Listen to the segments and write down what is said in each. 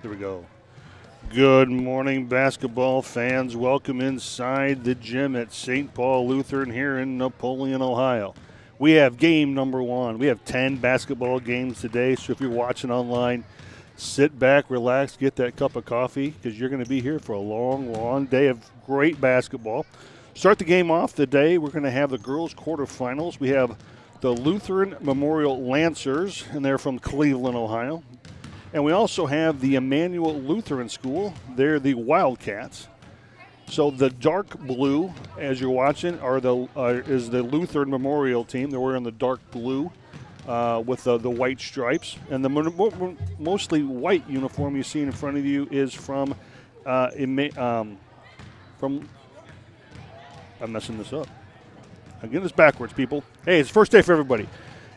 Here we go. Good morning, basketball fans. Welcome inside the gym at St. Paul Lutheran here in Napoleon, Ohio. We have game number one. We have 10 basketball games today, so if you're watching online, sit back, relax, get that cup of coffee because you're going to be here for a long, long day of great basketball. Start the game off today. We're going to have the girls' quarterfinals. We have the Lutheran Memorial Lancers, and they're from Cleveland, Ohio. And we also have the Emmanuel Lutheran School. They're the Wildcats. So the dark blue, as you're watching, is the Lutheran Memorial team. They're wearing the dark blue with the white stripes. And the mostly white uniform you see in front of you is from I'm messing this up. I'm getting this backwards, people. Hey, it's the first day for everybody.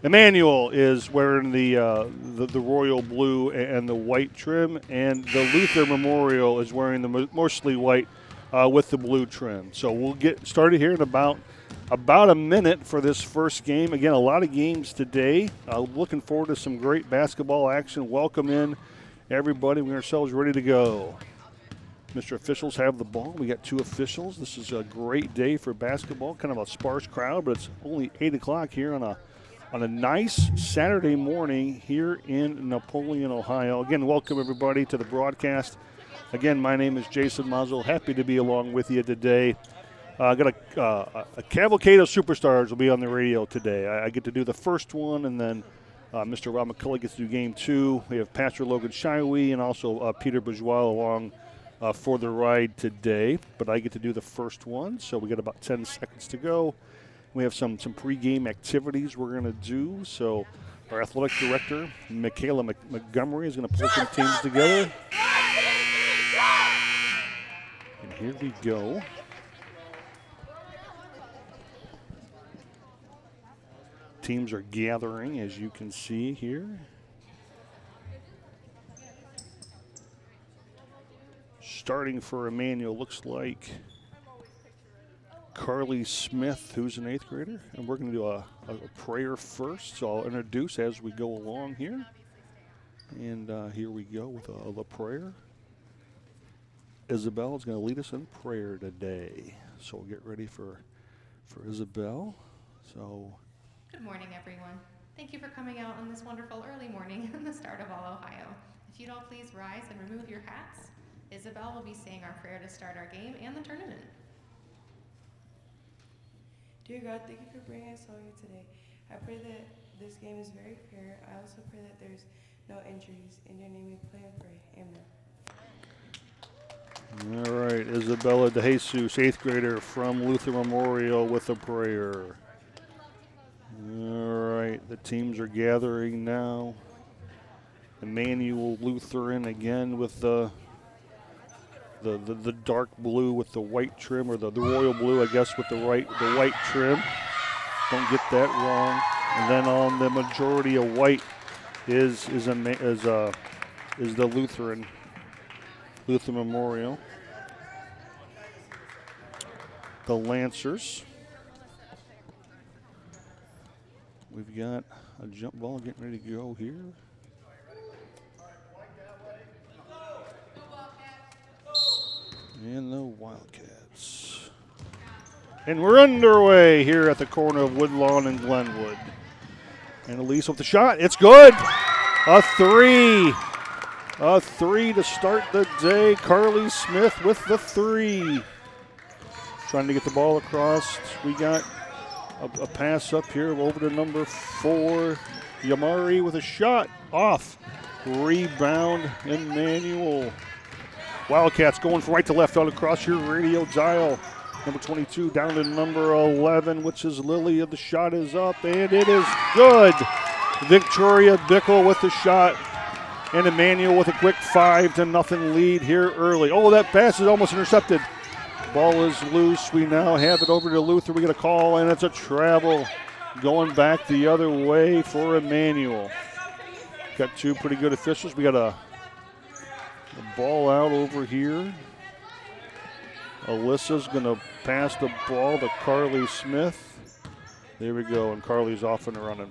Emmanuel is wearing the royal blue and the white trim, and the Luther Memorial is wearing the mostly white with the blue trim. So we'll get started here in about a minute for this first game. Again, a lot of games today. Looking forward to some great basketball action. Welcome in, everybody. We ourselves ready to go. Mr. Officials have the ball. We got two officials. This is a great day for basketball. Kind of a sparse crowd, but it's only 8 o'clock here on a nice Saturday morning here in Napoleon, Ohio. Again, welcome everybody to the broadcast. Again, my name is Jason Mazel. Happy to be along with you today. I got a cavalcade of superstars will be on the radio today. I get to do the first one, and then Mr. Rob McCullough gets to do game two. We have Pastor Logan Shiwi and also Peter Bourgeois along for the ride today. But I get to do the first one, so we got about 10 seconds to go. We have some pregame activities we're going to do. So our athletic director, Michaela Montgomery, is going to pull some teams together. And here we go. Teams are gathering, as you can see here. Starting for Emmanuel, looks like Carly Smith, who's an 8th grader, and we're going to do a prayer first, so I'll introduce as we go along here. And here we go with a prayer. Isabel is going to lead us in prayer today, so we'll get ready for Isabel. So, good morning, everyone. Thank you for coming out on this wonderful early morning in the start of all Ohio. If you'd all please rise and remove your hats, Isabel will be saying our prayer to start our game and the tournament. Dear God, thank you for bringing us all here today. I pray that this game is very fair. I also pray that there's no injuries. In your name we pray and pray. Amen. All right, Isabella DeJesus, 8th grader from Luther Memorial with a prayer. All right, the teams are gathering now. Emmanuel Lutheran again with the dark blue with the white trim, or the royal blue, I guess, with the white trim. Don't get that wrong. And then on the majority of white is the Lutheran Memorial. The Lancers. We've got a jump ball getting ready to go here. And the Wildcats. And we're underway here at the corner of Woodlawn and Glenwood. And Elise with the shot. It's good. A three. A three to start the day. Carly Smith with the three. Trying to get the ball across. We got a pass up here over to number 4. Yamari with a shot. Off. Rebound, Emmanuel. Wildcats going from right to left out across your radio dial. Number 22 down to number 11, which is Lily. The shot is up, and it is good. Victoria Bickle with the shot. And Emmanuel with a quick 5-0 lead here early. Oh, that pass is almost intercepted. Ball is loose. We now have it over to Luther. We get a call, and it's a travel going back the other way for Emmanuel. Got two pretty good officials. We got a ball out over here. Alyssa's going to pass the ball to Carly Smith. There we go, and Carly's off and running.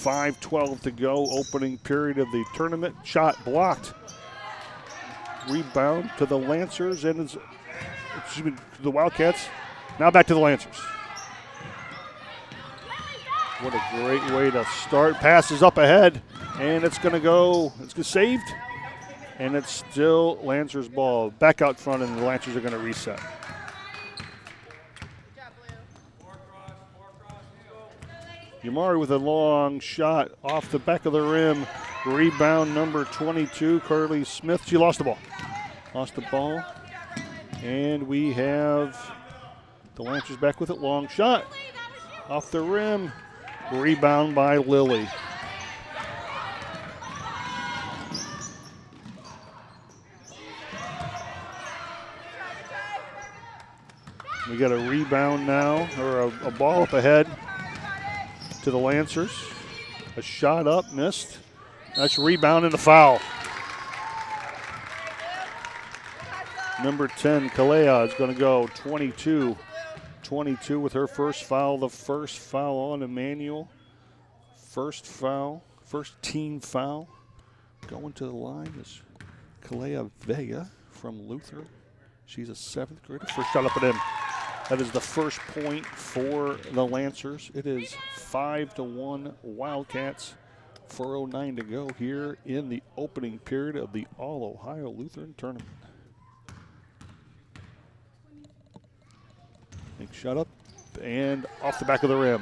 5:12 to go, opening period of the tournament. Shot blocked. Rebound to the Lancers and to the Wildcats. Now back to the Lancers. What a great way to start. Pass is up ahead, and it's going to go. It's saved, and it's still Lancers ball. Back out front, and the Lancers are going to reset. Yamari with a long shot off the back of the rim. Rebound number 22, Carly Smith. She lost the ball. Lost the ball. And we have the Lancers back with it. Long shot off the rim. Rebound by Lily. We got a rebound now, or a ball up ahead to the Lancers. A shot up, missed. That's a rebound and a foul. Number 10, Kalea, is going to go 22 with her first foul. The first foul on Emmanuel. First foul, first team foul. Going to the line is Kalea Vega from Luther. She's a 7th grader. First shot up and in. That is the first point for the Lancers. It is 5-1 Wildcats. 4:09 to go here in the opening period of the All-Ohio Lutheran Tournament. Big shot up and off the back of the rim.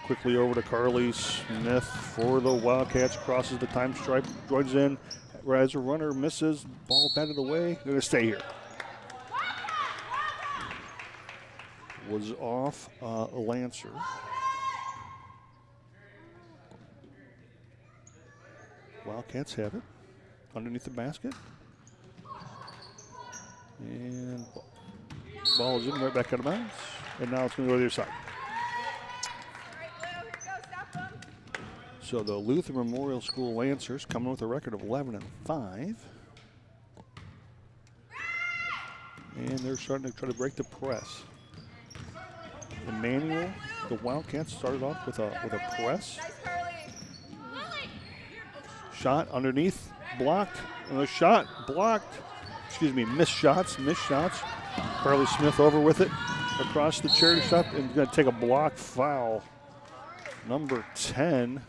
Quickly over to Carly Smith for the Wildcats. Crosses the time stripe, joins in. As a runner misses, ball batted away. They're going to stay here. Was off Lancer. Wildcats have it underneath the basket. And ball is in right back out of bounds. And now it's going to go to the other side. So the Luther Memorial School Lancers coming with a record of 11-5. And they're starting to try to break the press. Emmanuel, the Wildcats started off with a press. Shot underneath, blocked. And a shot blocked. Excuse me, missed shots. Carly Smith over with it across the charity shot and going to take a block foul. Number 10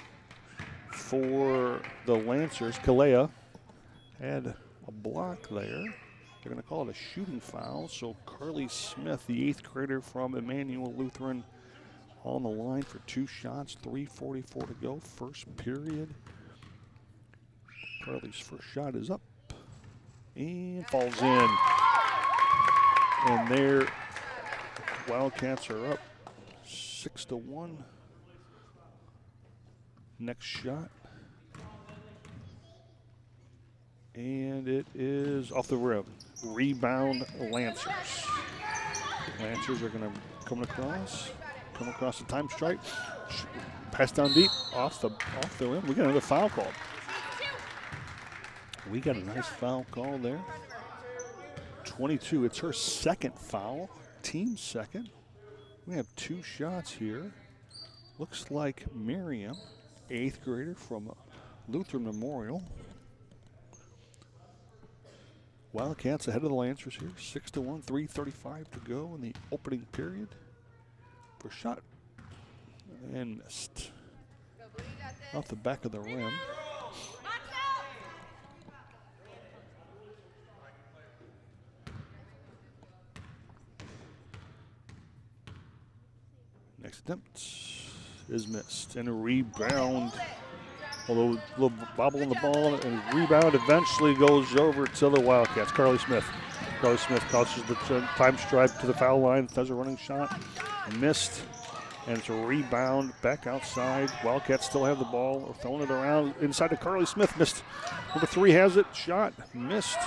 for the Lancers. Kalea had a block there. They're going to call it a shooting foul. So Carly Smith, the 8th grader from Emmanuel Lutheran, on the line for 2 shots. 3:44 to go, first period. Carly's first shot is up and falls in. And there, Wildcats are up 6-1. Next shot. And it is off the rim. Rebound Lancers. Lancers are going to come across the time stripe. Pass down deep, off the rim. We got another foul call. We got a nice foul call there. 22, it's her second foul, team second. We have 2 shots here. Looks like Miriam, 8th grader from Lutheran Memorial. Wildcats ahead of the Lancers here, 6-1, 3:35 to go in the opening period. First shot, and missed. Off the back of the rim. Next attempt is missed. And a rebound, although a little bobble on the ball, and a rebound eventually goes over to the Wildcats. Carly Smith. Carly Smith crosses the time stripe to the foul line, does a running shot, missed, and it's a rebound back outside. Wildcats still have the ball, are throwing it around inside to Carly Smith, missed. Number 3 has it, shot, missed,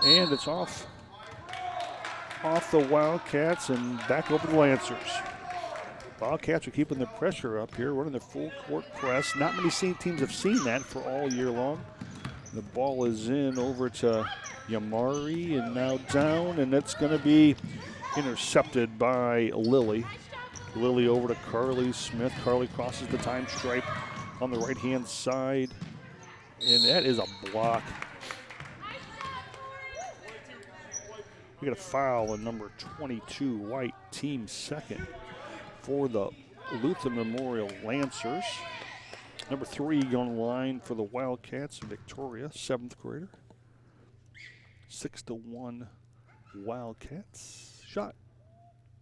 and it's off the Wildcats and back over the Lancers. Wildcats are keeping the pressure up here, running the full court press. Not many teams have seen that for all year long. The ball is in over to Yamari and now down, and it's going to be intercepted by Lily. Lily over to Carly Smith. Carly crosses the time stripe, on the right-hand side, and that is a block. We got a foul on number 22, White, team second for the Luther Memorial Lancers. Number 3 on the line for the Wildcats, Victoria, 7th grader. 6-1 Wildcats. Shot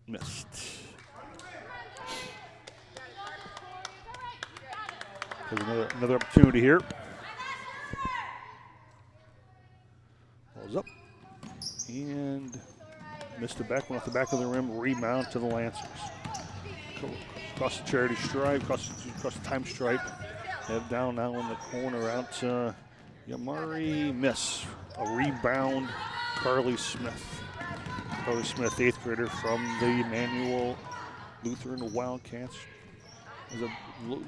missed. There's another opportunity here. Ball's up. And missed the back one off the back of the rim. Rebound to the Lancers. Across the charity stripe, across the time stripe. Head down now in the corner out to Yamari. Miss. A rebound, Carly Smith. Carly Smith, 8th grader from the Emmanuel Lutheran Wildcats.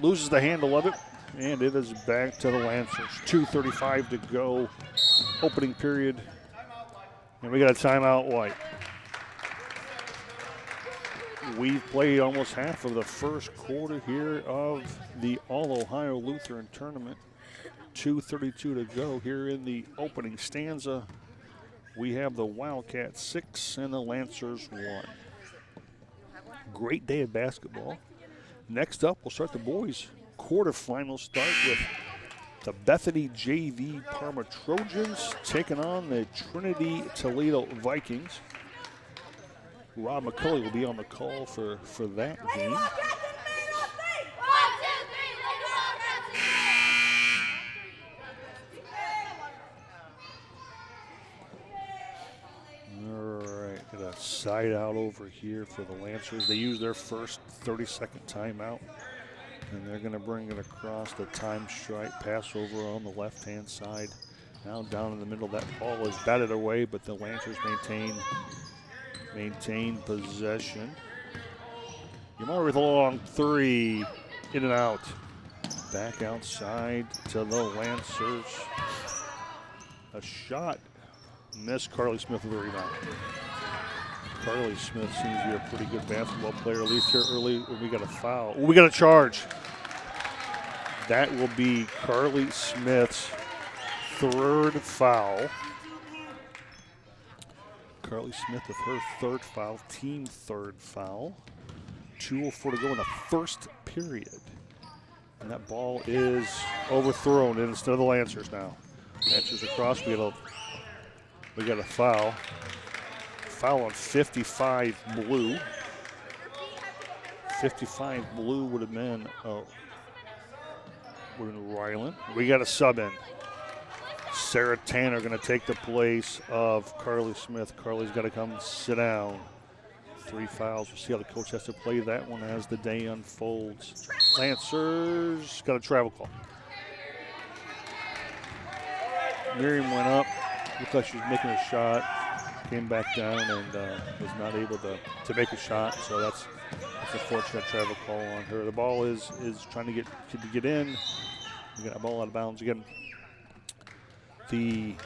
Loses the handle of it, and it is back to the Lancers. 2:35 to go, opening period. And we got a timeout, White. We've played almost half of the first quarter here of the All-Ohio Lutheran Tournament. 2:32 to go here in the opening stanza. We have the Wildcats 6 and the Lancers 1. Great day of basketball. Next up, we'll start the boys' quarterfinals. Start with the Bethany JV Parma Trojans taking on the Trinity Toledo Vikings. Rob McCulley will be on the call for that game. Side out over here for the Lancers. They use their first 30-second timeout, and they're going to bring it across the time stripe, pass over on the left-hand side. Now down in the middle, that ball is batted away, but the Lancers maintain possession. Yamari with a long 3, in and out. Back outside to the Lancers. A shot, missed. Carly Smith with a rebound. Carly Smith seems to be a pretty good basketball player, at least here early. We got a foul. We got a charge. That will be Carly Smith's 3rd foul. Carly Smith with her 3rd foul, team 3rd foul. 2:04 to go in the first period. And that ball is overthrown instead of the Lancers now. Lancers across, we got a foul. Foul on 55 blue. 55 blue would have been Ryland. We got a sub in. Sarah Tanner going to take the place of Carly Smith. Carly's got to come sit down. 3 fouls. We'll see how the coach has to play that one as the day unfolds. Lancers got a travel call. Miriam went up. Looked like she was making a shot. Came back down and was not able to make a shot, so that's a fortunate travel call on her. The ball is trying to get in. We got a ball out of bounds again. The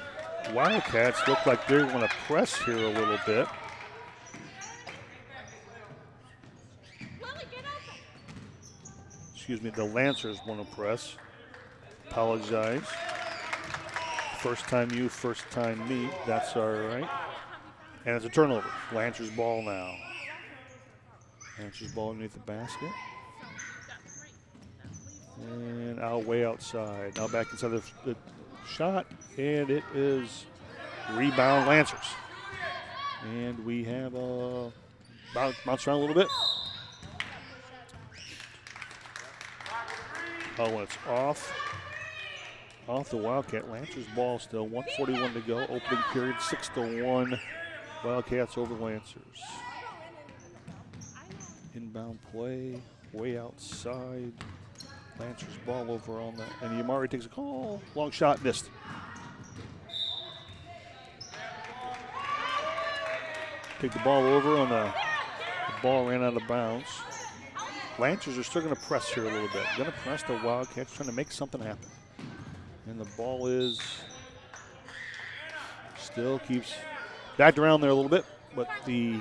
Wildcats look like they want to press here a little bit. Excuse me, the Lancers want to press. Apologize. First time you, first time me. That's all right. And it's a turnover. Lancers ball now. Lancers ball underneath the basket. And out way outside. Now back inside the shot. And it is rebound Lancers. And we have a bounce around a little bit. Oh, and it's off the Wildcat. Lancers ball still. 1:41 to go. Opening period 6-1. Wildcats over Lancers. Inbound play, way outside. Lancers ball over on that. And Yamari takes a call. Long shot, missed. Take the ball over on the ball ran out of bounds. Lancers are still going to press here a little bit. Going to press the Wildcats, trying to make something happen. And the ball is still keeps backed around there a little bit, but the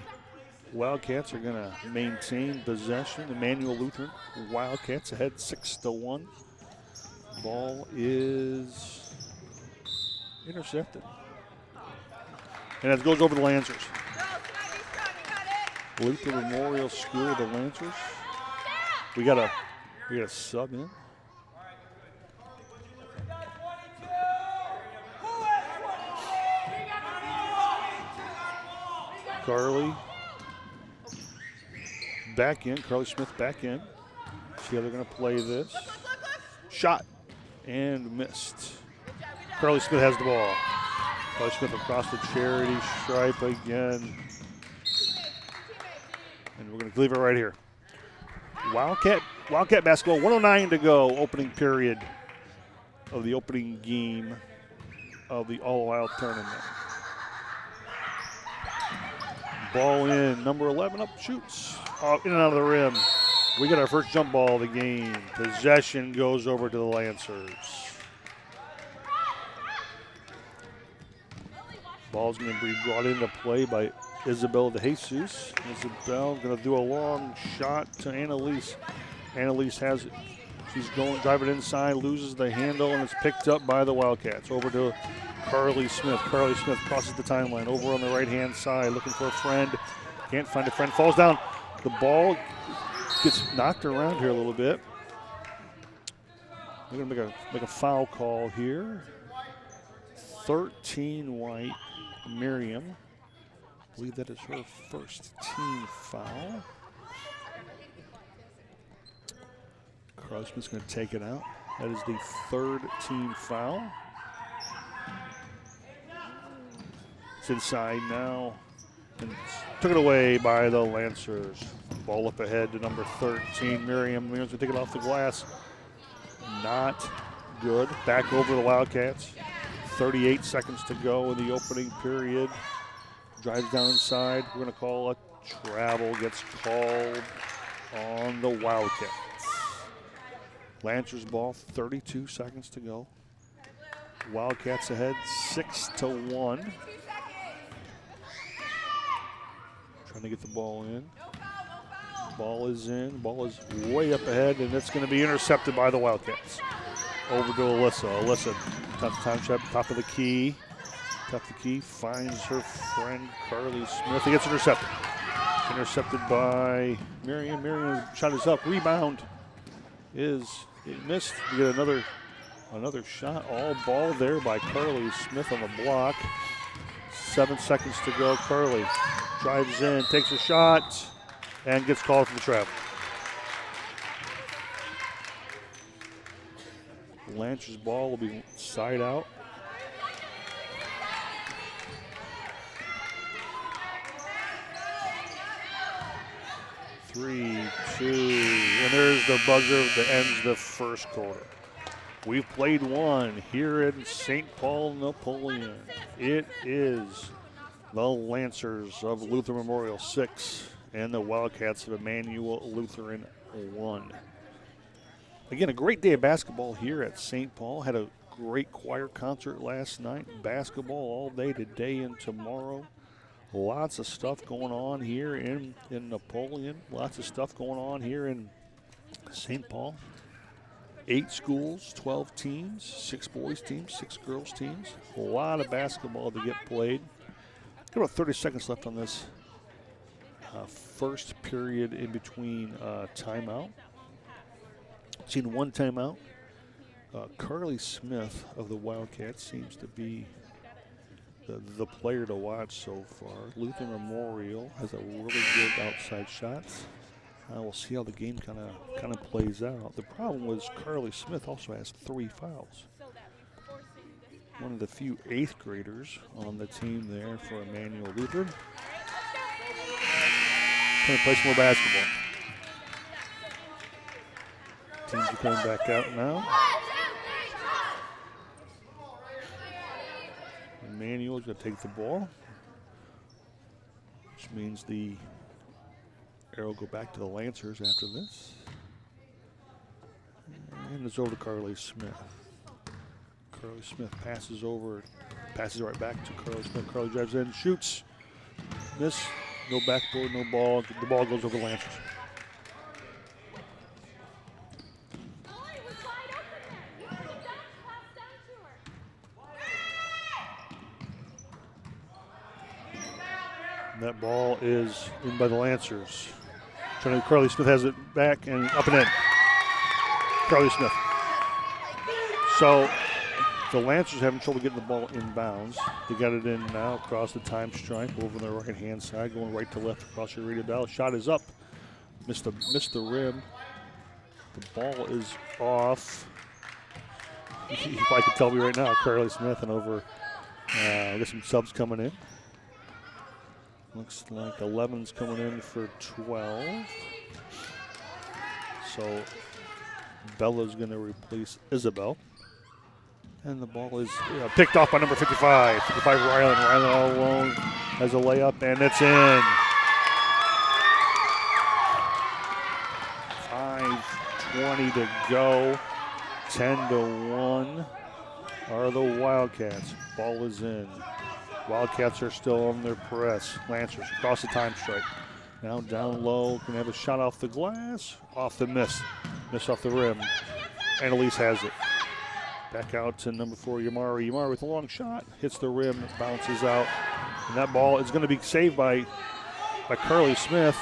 Wildcats are going to maintain possession. Emmanuel Lutheran Wildcats ahead 6-1. Ball is intercepted. And it goes over the Lancers. Luther Memorial School, the Lancers. We got a sub in. Carly back in. Carly Smith back in. See how they're going to play this. Shot and missed. Carly Smith has the ball. Carly Smith across the charity stripe again. And we're going to leave it right here. Wildcat basketball, 1:09 to go, opening period of the opening game of the All-Ohio tournament. Ball in, number 11 up, shoots, in and out of the rim. We get our first jump ball of the game. Possession goes over to the Lancers. Ball's going to be brought into play by Isabel de Jesus. Isabel going to do a long shot to Annalise. Annalise has it. She's going, driving inside, loses the handle, and it's picked up by the Wildcats. Over to Carly Smith. Carly Smith crosses the timeline over on the right-hand side, looking for a friend. Can't find a friend, falls down. The ball gets knocked around here a little bit. We're going to make a foul call here. 13 white, Miriam. I believe that is her first team foul. Carly Smith's going to take it out. That is the third team foul. It's inside now. And took it away by the Lancers. Ball up ahead to number 13, Miriam. Miriam's going to take it off the glass. Not good. Back over the Wildcats. 38 seconds to go in the opening period. Drives down inside. We're going to call a travel. Gets called on the Wildcats. Lancers ball, 32 seconds to go. Wildcats ahead, 6-1. Trying to get the ball in. Ball is in. Ball is way up ahead, and it's going to be intercepted by the Wildcats. Over to Alyssa. Alyssa, time shot, top of the key. Top of the key, finds her friend Carly Smith. He gets intercepted. Intercepted by Miriam. Miriam's shot is up. Rebound is missed. We get another shot. All ball there by Carly Smith on the block. 7 seconds to go. Carly drives in, takes a shot, and gets called for the travel. Lancers ball will be side out. Three, two, and there's the buzzer that ends the first quarter. We've played one here in St. Paul, Napoleon. It is the Lancers of Luther Memorial 6 and the Wildcats of Emmanuel Lutheran 1. Again, a great day of basketball here at St. Paul. Had a great choir concert last night. Basketball all day today and tomorrow. Lots of stuff going on here in Napoleon. Lots of stuff going on here in St. Paul. 8 schools, 12 teams, 6 boys teams, 6 girls teams. A lot of basketball to get played. Got about 30 seconds left on this first period in between timeout. Seen one timeout. Carly Smith of the Wildcats seems to be the player to watch so far. Luther Memorial has a really good outside shot. We'll see how the game kind of plays out. The problem was Carly Smith also has 3 fouls. One of the few 8th graders on the team there for Emmanuel Lutheran. Going to play some more basketball. Teams are coming back out now. Emmanuel's going to take the ball, which means the arrow will go back to the Lancers after this. And it's over to Carly Smith. Carly Smith passes right back to Carly Smith. Carly drives in, shoots, miss, no backboard, no ball. The ball goes over the Lancers. Ball is in by the Lancers. Carly Smith has it back and up and in. Carly Smith. So the Lancers having trouble getting the ball inbounds. They got it in now across the time stripe over on the right-hand side, going right to left across your radio dial. Shot is up. Missed the rim. The ball is off. You probably can tell me right now, Carly Smith, and over, I got some subs coming in. Looks like 11's coming in for 12. So Bella's going to replace Isabel. And the ball is picked off by number 55. 55 Ryland. Ryland all alone has a layup, and it's in. 5:20 to go. 10-1 are the Wildcats. Ball is in. Wildcats are still on their press. Lancers across the time stripe. Now down low, can have a shot off the glass. Off the miss. Miss off the rim. Annalise has it. Back out to number 4, Yamari. Yamari with a long shot. Hits the rim, bounces out. And that ball is going to be saved by Carly Smith.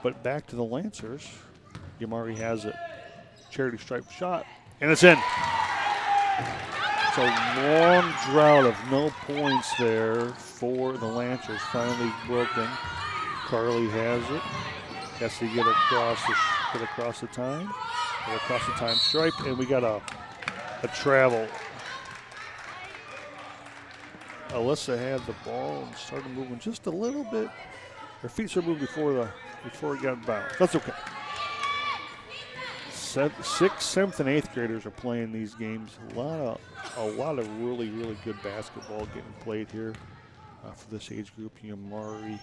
But back to the Lancers. Yamari has it. Charity stripe shot. And it's in. It's a long drought of no points there for the Lancers. Finally broken. Carly has it. Has to get across the time. Get across the time stripe. And we got a travel. Alyssa had the ball and started moving just a little bit. Her feet started moving before it got bounced. That's okay. 6th, 7th, and 8th graders are playing these games. A lot of really, really good basketball getting played here for this age group. Yamari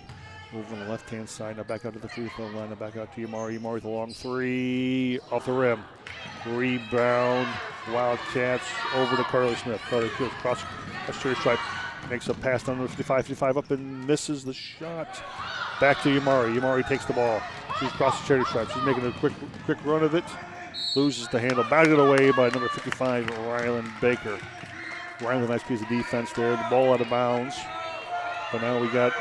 over on the left-hand side. Now back out to the free throw line. Now back out to Yamari. Yamari with a long three off the rim. Rebound. Wildcats over to Carly Smith. Carly Smith across the stripe. Makes a pass down to 55 up and misses the shot. Back to Yamari. Yamari takes the ball. She's across the charity stripe. She's making a quick run of it. Loses the handle. Batted away by number 55, Ryland Baker. Ryland, nice piece of defense there. The ball out of bounds. But now we got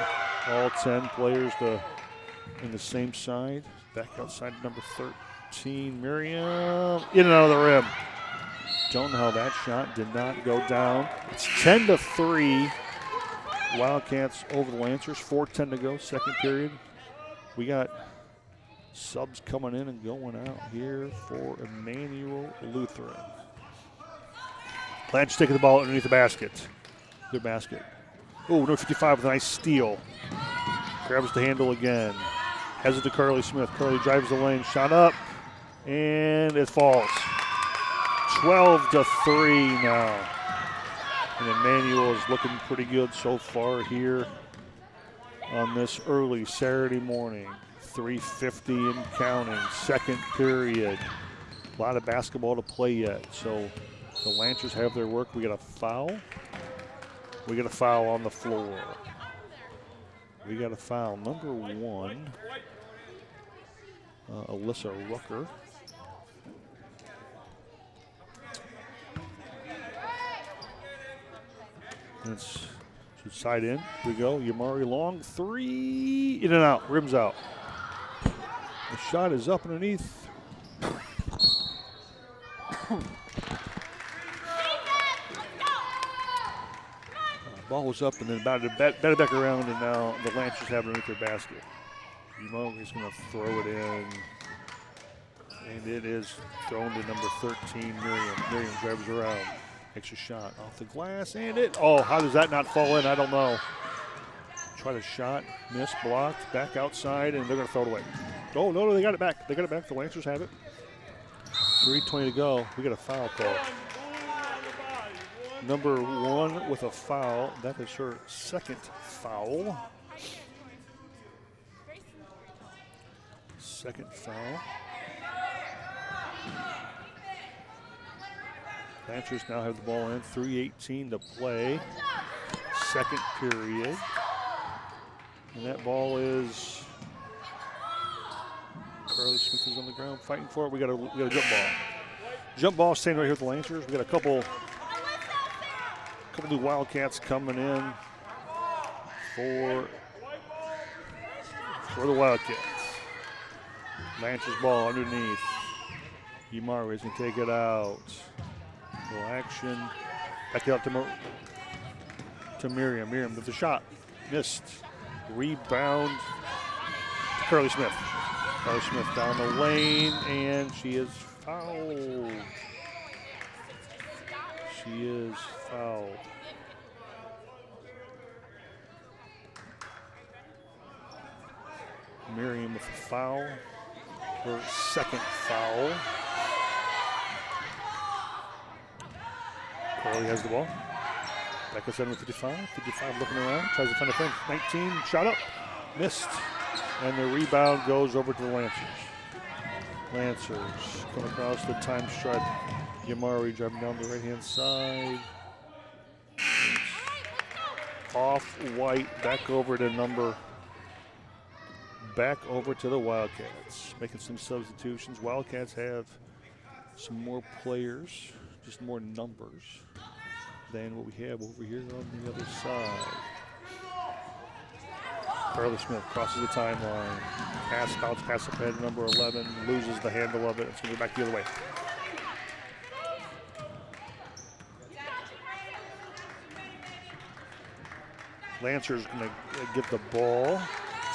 all 10 players in the same side. Back outside number 13, Miriam. In and out of the rim. Don't know how that shot did not go down. It's 10-3. Wildcats over the Lancers. 4:10 to go, second period. We got subs coming in and going out here for Emmanuel Lutheran. Lancers taking the ball underneath the basket. Good basket. Oh, number 55 with a nice steal. Grabs the handle again. Has it to Carly Smith. Carly drives the lane, shot up, and it falls. 12-3 now. And Emmanuel is looking pretty good so far here on this early Saturday morning. 3:50 and counting, second period. A lot of basketball to play yet. So the Lancers have their work. We got a foul. We got a foul on the floor. We got a foul. Number 1, Alyssa Rucker. Let's side in. Here we go. Yamari long three. In and out. Rims out. The shot is up underneath. Ball was up and then batted back around, and now the Lancers have it underneath their basket. Yamari's going to throw it in. And it is thrown to number 13, Miriam. Miriam grabs around. Makes a shot off the glass, and how does that not fall in? I don't know. Try to shot, miss, blocked, back outside, and they're going to throw it away. Oh, no, they got it back. They got it back. The Lancers have it. 3:20 to go. We got a foul call. Number 1 with a foul. That is her second foul. Second foul. Lancers now have the ball in. 3:18 to play. Second period. And that ball is Carly Smith is on the ground fighting for it. We got a jump ball. Jump ball staying right here with the Lancers. We got a couple new Wildcats coming in for for the Wildcats. Lancers ball underneath. Yamari is going to take it out. Little action. Back it up to Miriam. Miriam with the shot. Missed. Rebound to Curly Smith. Curly Smith down the lane, and she is fouled. She is fouled. Miriam with a foul. Her second foul. Curly has the ball. Back to 7:55. 55 looking around. Tries to find a friend. 19. Shot up. Missed. And the rebound goes over to the Lancers. Lancers come across the time stripe. Yamari driving down the right-hand side. Off-white. Back over to the Wildcats. Making some substitutions. Wildcats have some more players, just more numbers than what we have over here on the other side. Curly Smith crosses the timeline. Bounce pass up ahead, number 11, loses the handle of it. It's going to go back the other way. Lancers going to get the ball.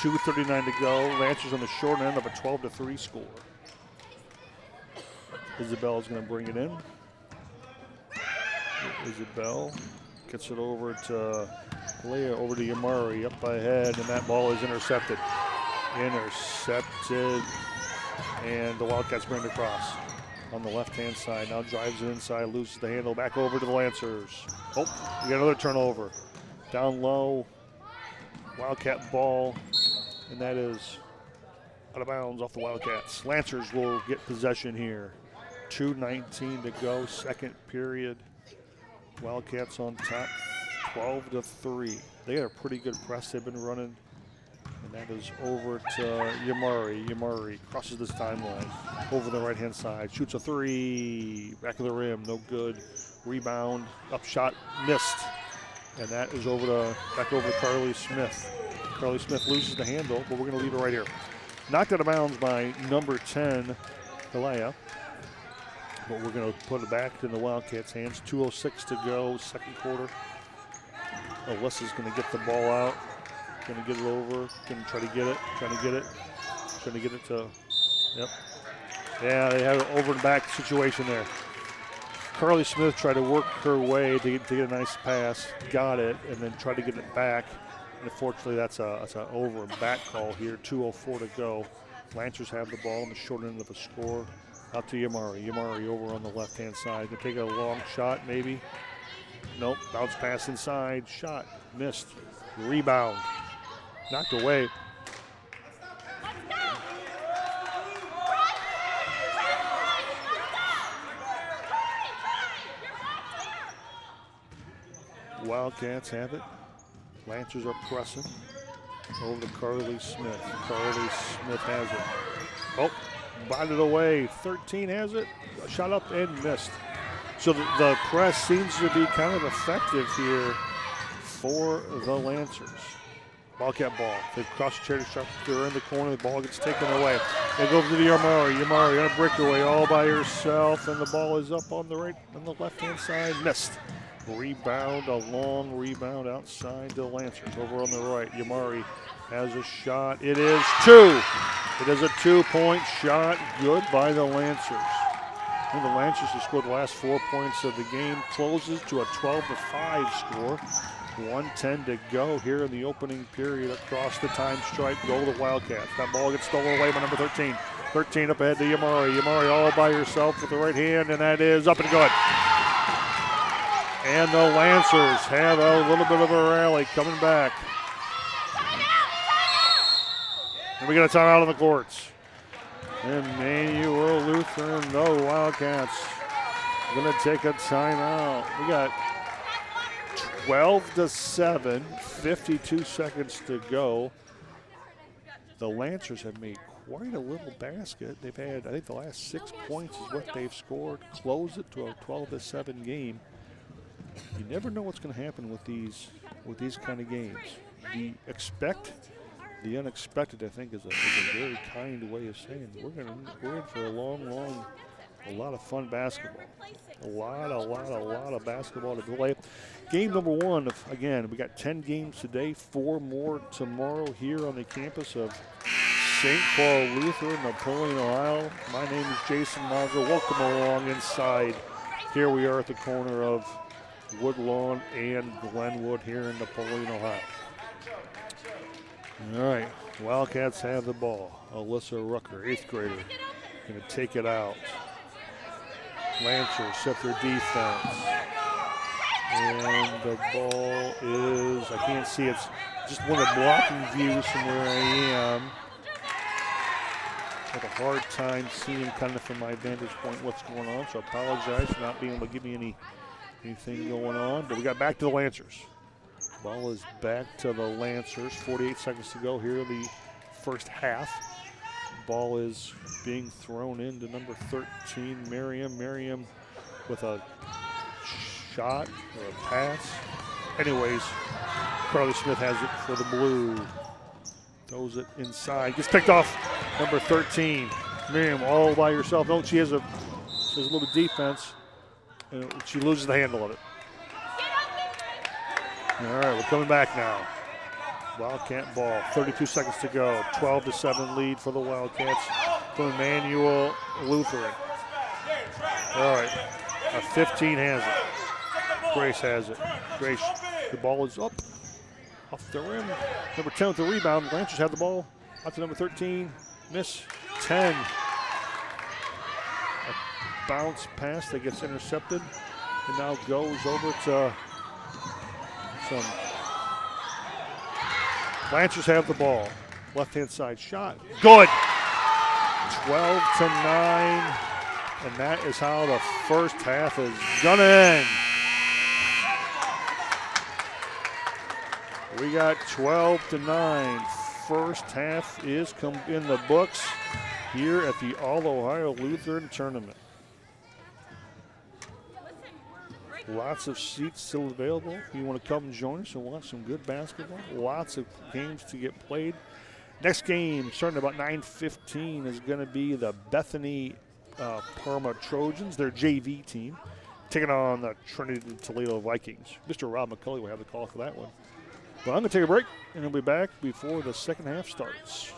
2:39 to go. Lancers on the short end of a 12-3 score. Isabel's going to bring it in. Isabel gets it over to Leah, over to Yamari, up ahead, and that ball is intercepted. And the Wildcats bring it across on the left-hand side. Now drives it inside, loses the handle, back over to the Lancers. Oh, we got another turnover. Down low, Wildcat ball, and that is out of bounds off the Wildcats. Lancers will get possession here. 2:19 to go, second period. Wildcats on top, 12-3. They got a pretty good press they've been running, and that is over to Yamari. Yamari crosses this timeline over the right-hand side, shoots a three, back of the rim, no good. Rebound, up shot, missed, and that is back over to Carly Smith. Carly Smith loses the handle, but we're going to leave it right here. Knocked out of bounds by number 10, Kalaya. But we're going to put it back in the Wildcats' hands. 2:06 to go, second quarter. Alyssa's going to get the ball out. Going to get it over. Going to try to get it. Trying to get it to, yep. Yeah, they have an over and back situation there. Carly Smith tried to work her way to get a nice pass. Got it, and then tried to get it back. And unfortunately, that's an over and back call here. 2:04 to go. Lancers have the ball on the short end of the score. Out to Yamari. Yamari over on the left-hand side. Gonna take a long shot, maybe. Nope. Bounce pass inside. Shot. Missed. Rebound. Knocked away. Wildcats have it. Lancers are pressing. Over to Carly Smith. Carly Smith has it. Oh. Botted away. 13 has it. Shot up and missed. So the press seems to be kind of effective here for the Lancers. Wildcat ball. They cross the charity stripe. They're in the corner. The ball gets taken away. They go to the Yamari. Yamari on a breakaway all by herself, and the ball is up on the left-hand side. Missed. Rebound, a long rebound outside the Lancers. Over on the right, Yamari has a shot. It is two. It is a 2-point shot. Good by the Lancers. And the Lancers have scored the last 4 points of the game. Closes to a 12-5 score. 1:10 to go here in the opening period. Across the time stripe, go to the Wildcats. That ball gets stolen away by number 13. 13 up ahead to Yamari. Yamari all by herself with the right hand, and that is up and good. And the Lancers have a little bit of a rally coming back. And we got a timeout on the courts. Emmanuel Lutheran, the Wildcats, going to take a timeout. We got 12-7, 52 seconds to go. The Lancers have made quite a little basket. They've had, I think the last 6 points is what they've scored. Close it to a 12-7 game. You never know what's going to happen with these kind of games. We expect The unexpected, I think, is a very kind way of saying we're in for a lot of fun basketball. A lot of basketball to play. Game number one, again, we got 10 games today, 4 more tomorrow here on the campus of St. Paul Lutheran, Napoleon, Ohio. My name is Jason Mazza. Welcome along inside. Here we are at the corner of Woodlawn and Glenwood here in Napoleon, Ohio. All right, Wildcats have the ball. Alyssa Rucker, 8th grader, going to take it out. Lancers set their defense. And the ball is, I can't see, it's just one of the blocking views from where I am. I have a hard time seeing kind of from my vantage point what's going on, so I apologize for not being able to give me anything going on. But we got back to the Lancers. Ball is back to the Lancers. 48 seconds to go here in the first half. Ball is being thrown into number 13, Miriam. Miriam with a shot or a pass. Anyways, Carly Smith has it for the blue. Throws it inside. Gets picked off. Number 13, Miriam, all by herself. No, she has a little bit of defense. And she loses the handle of it. All right, we're coming back now. Wildcat ball, 32 seconds to go. 12-7 lead for the Wildcats from Emmanuel Lutheran. All right, a 15 has it. Grace has it. Grace, the ball is up, off the rim. Number 10 with the rebound. Lancers have the ball. Out to number 13, miss 10. A bounce pass that gets intercepted and now goes over to some. Lancers have the ball. Left-hand side shot. Good. 12-9. And that is how the first half is gonna end. We got 12-9. First half is in the books here at the All-Ohio Lutheran Tournament. Lots of seats still available if you want to come and join us and watch some good basketball. Lots of games to get played. Next game, starting about 9:15, is going to be the Bethany Parma Trojans, their JV team, taking on the Trinity Toledo Vikings. Mr. Rob McCulley will have the call for that one. But I'm going to take a break, and we'll be back before the second half starts.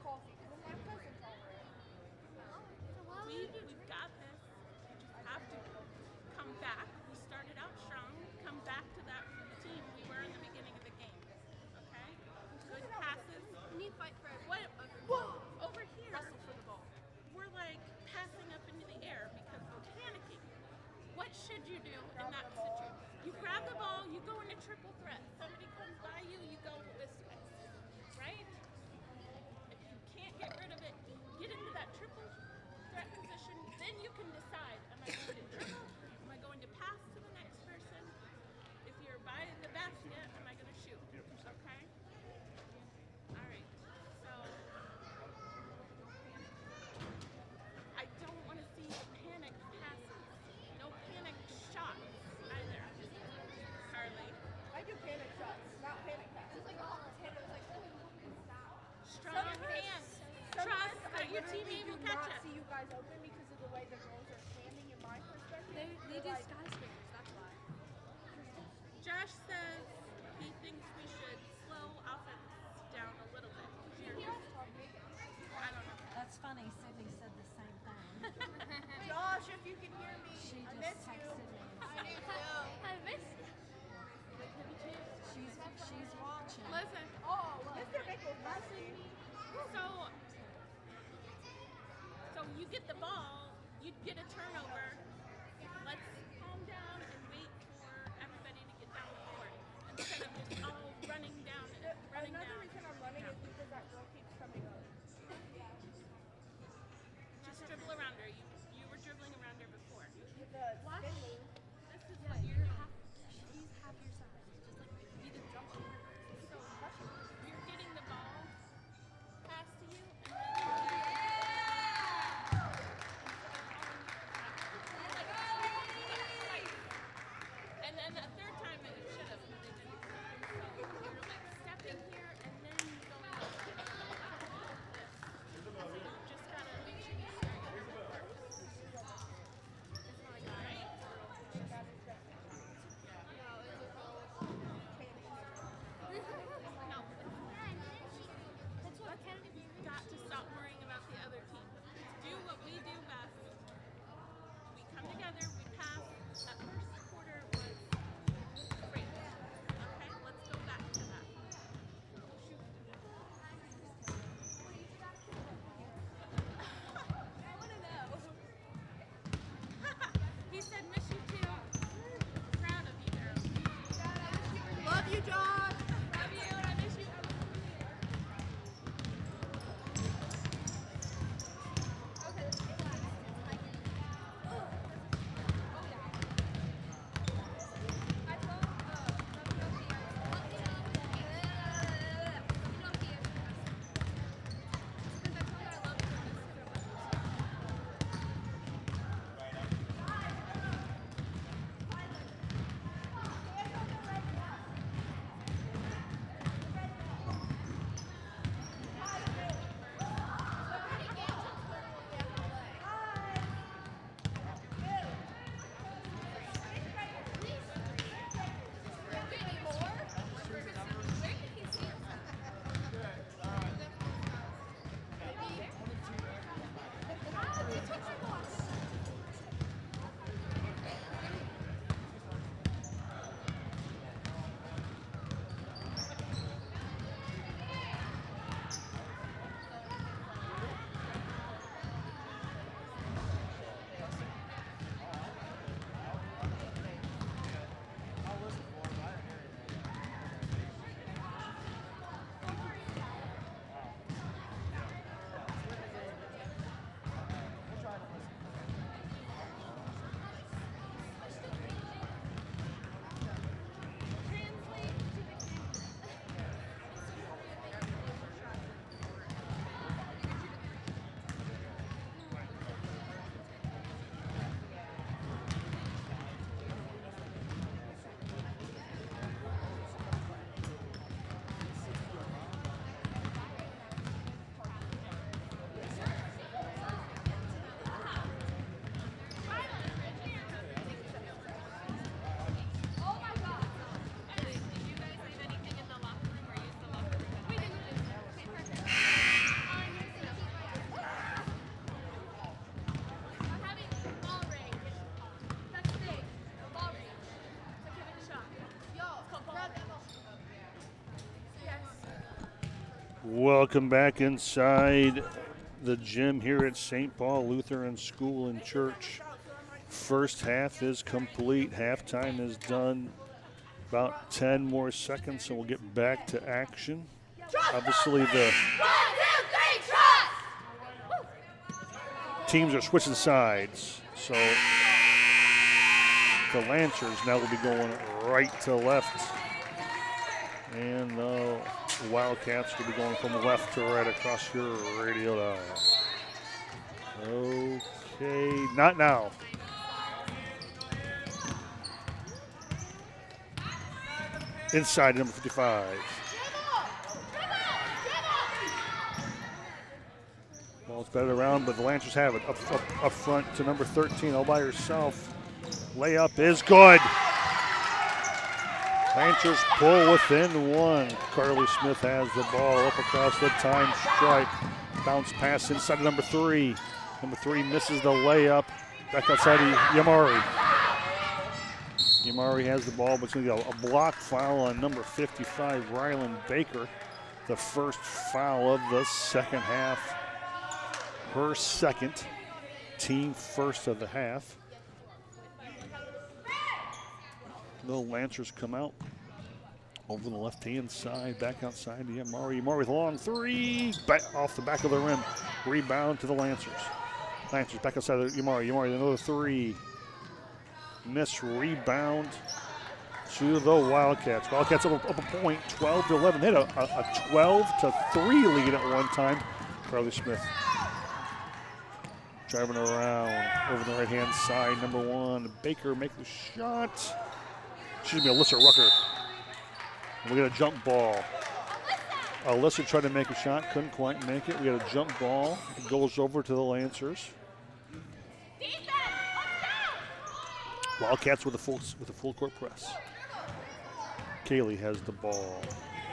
coffee. Because my cousin's already. We've got this. You just have to come back. We started out strong. Come back to that team we were in the beginning of the game. Okay? Good passes. We need to fight for What? Whoa! Over here, Wrestle for the ball. we're like passing up into the air because we're panicking. What should you do in that situation? You grab the ball, you go into triple threat. Somebody comes by you, you go this way. Right? If you can't get rid of it, get into that triple threat position, then you can decide, am I going to dribble? Am I going to pass to the next person? If you're by the basket, am I going to shoot? Okay? All right. So I don't want to see panic passes. No panic shots either. Carly. I do panic shots, not panic passes. It's like, oh, it's hit. It was like, Strong hands. Trust that your teammate will catch I it. see you guys open because of the way the girls are standing in my perspective. They do skyscrapers, that's why. Josh says he thinks we should slow offense down a little bit. I don't know. That's funny, Sydney said the same thing. Josh, if you can hear me, She I just miss you. texted me and said I miss you. she's watching. Listen, Oh, Mr. Mickles messing me. so you get the ball, you get a turnover. Let's calm down and wait for everybody to get down the court instead of just all running down and running Another down. reason I'm running is because that girl keeps coming up. Just dribble around her. You were dribbling around her before. The spin move. This is what you're doing. She's half your size. Just like you can jump on her. So you're getting the ball passed to you, and then Welcome back inside the gym here at St. Paul Lutheran School and Church. First half is complete. Halftime is done. About 10 more seconds and we'll get back to action. Obviously the teams are switching sides. So the Lancers now will be going right to left. And the Wildcats will be going from left to right across your radio dial. Okay, not now. Inside number 55. Ball's batted around, but the Lancers have it. Up front to number 13, all by herself. Layup is good. Lancers pull within one. Carly Smith has the ball up across the time stripe. Bounce pass inside of number 3. Number 3 misses the layup. Back outside of Yamari. Yamari has the ball, but it's going to go a block foul on number 55, Rylan Baker. The first foul of the second half. Her second, team first of the half. The Lancers come out over the left-hand side, back outside to Yamari. Yamari with a long 3, back off the back of the rim. Rebound to the Lancers. Lancers back outside of Yamari. Yamari another 3. Miss rebound to the Wildcats. Wildcats up a point, 12-11. They had a 12-3 lead at one time. Carly Smith driving around over the right-hand side. Number 1, Baker make the shot. She's going to be Alyssa Rucker. We got a jump ball. Alyssa tried to make a shot, couldn't quite make it. We got a jump ball. It goes over to the Lancers. Wildcats with a full court press. Kaylee has the ball.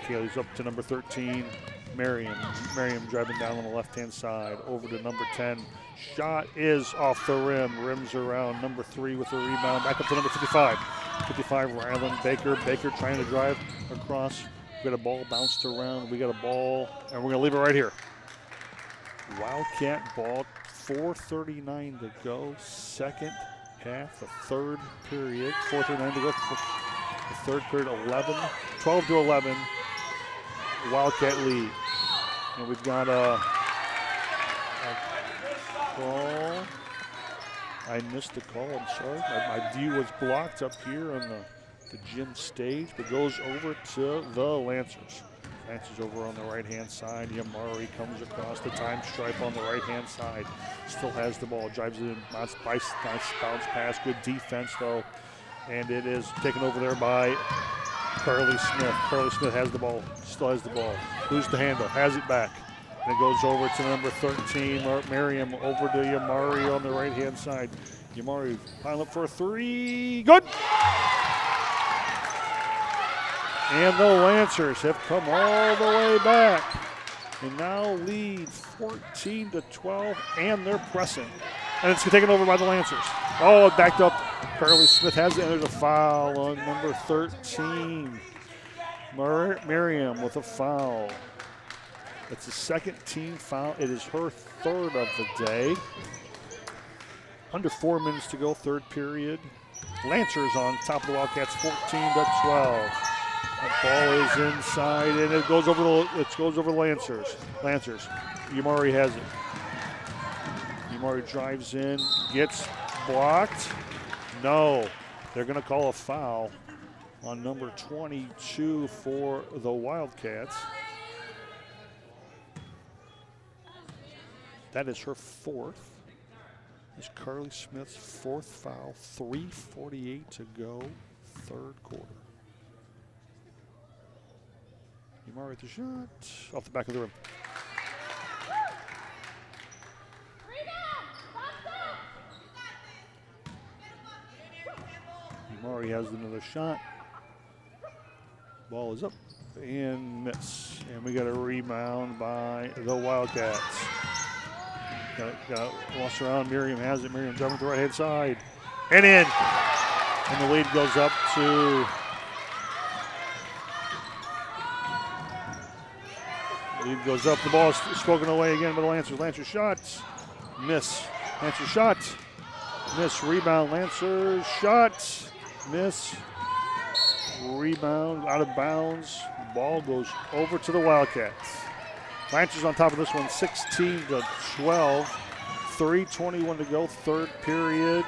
Kaylee's up to number 13, Miriam. Miriam driving down on the left-hand side over to number 10. Shot is off the rim. Rims around number 3 with the rebound. Back up to number 55. 55, Rylan Baker. Baker trying to drive across. We got a ball bounced around. We got a ball, and we're going to leave it right here. Wildcat ball, 4:39 to go. Second half, the third period. 4:39 to go. The third period, 12-11. Wildcat lead. And we've got a call. I missed the call, I'm sorry. My view was blocked up here on the gym stage, but goes over to the Lancers. Lancers over on the right-hand side. Yamari comes across the time stripe on the right-hand side. Still has the ball, drives it in, nice bounce pass, good defense though. And it is taken over there by Carly Smith. Carly Smith has the ball, still has the ball. Loses the handle, has it back. And it goes over to number 13, Miriam, over to Yamari on the right-hand side. Yamari piling up for a 3, good! And the Lancers have come all the way back and now lead 14-12, and they're pressing. And it's taken over by the Lancers. Oh, it backed up. Carly Smith has it, and there's a foul on number 13. Miriam with a foul. It's the second team foul. It is her third of the day. Under 4 minutes to go, third period. Lancers on top of the Wildcats, 14-12. That ball is inside, and it goes over the Lancers. Yamari has it. Yamari drives in, gets blocked. No, they're going to call a foul on number 22 for the Wildcats. That is her fourth. It's Carly Smith's fourth foul. 3:48 to go, third quarter. Yamari with the shot off the back of the rim. Yamari has another shot. Ball is up and miss. And we got a rebound by the Wildcats. Got lost around. Miriam has it. Miriam driving to the right-hand side. And in. And the lead goes up to goes up. The ball is spoken away again by the Lancers. Lancers shot. Miss. Lancers shot. Miss. Rebound. Lancers shot. Miss. Rebound. Out of bounds. Ball goes over to the Wildcats. Lancers on top of this one, 16-12. 3:21 to go, third period.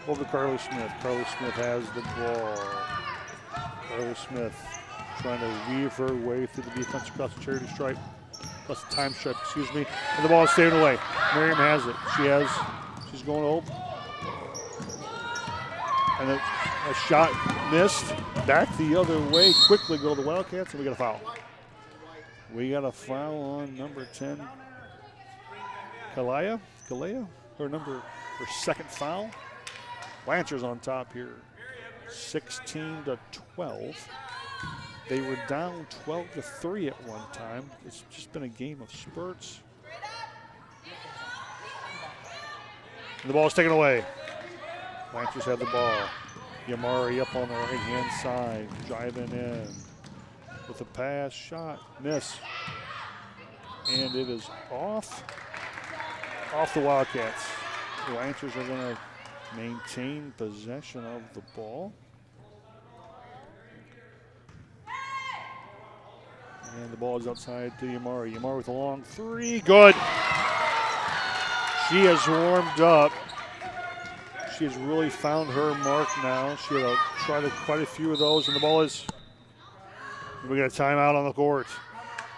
Over to Carly Smith. Carly Smith has the ball. Carly Smith trying to weave her way through the defense across the charity stripe. Plus the time stripe, excuse me. And the ball is staying away. Miriam has it. She's going over. And a shot missed. Back the other way. Quickly go the Wildcats, and we got a foul. We got a foul on number 10. Kalea, her second foul. Lancers on top here, 16-12. They were down 12-3 at one time. It's just been a game of spurts. And the ball is taken away. Lancers have the ball. Yamari up on the right-hand side, driving in with a pass, shot, miss. And it is off the Wildcats. The Lancers are going to maintain possession of the ball. And the ball is outside to Yamari. Yamari with a long three, good. She has warmed up. She has really found her mark now. She had tried quite a few of those, and the ball is, we got a timeout on the court.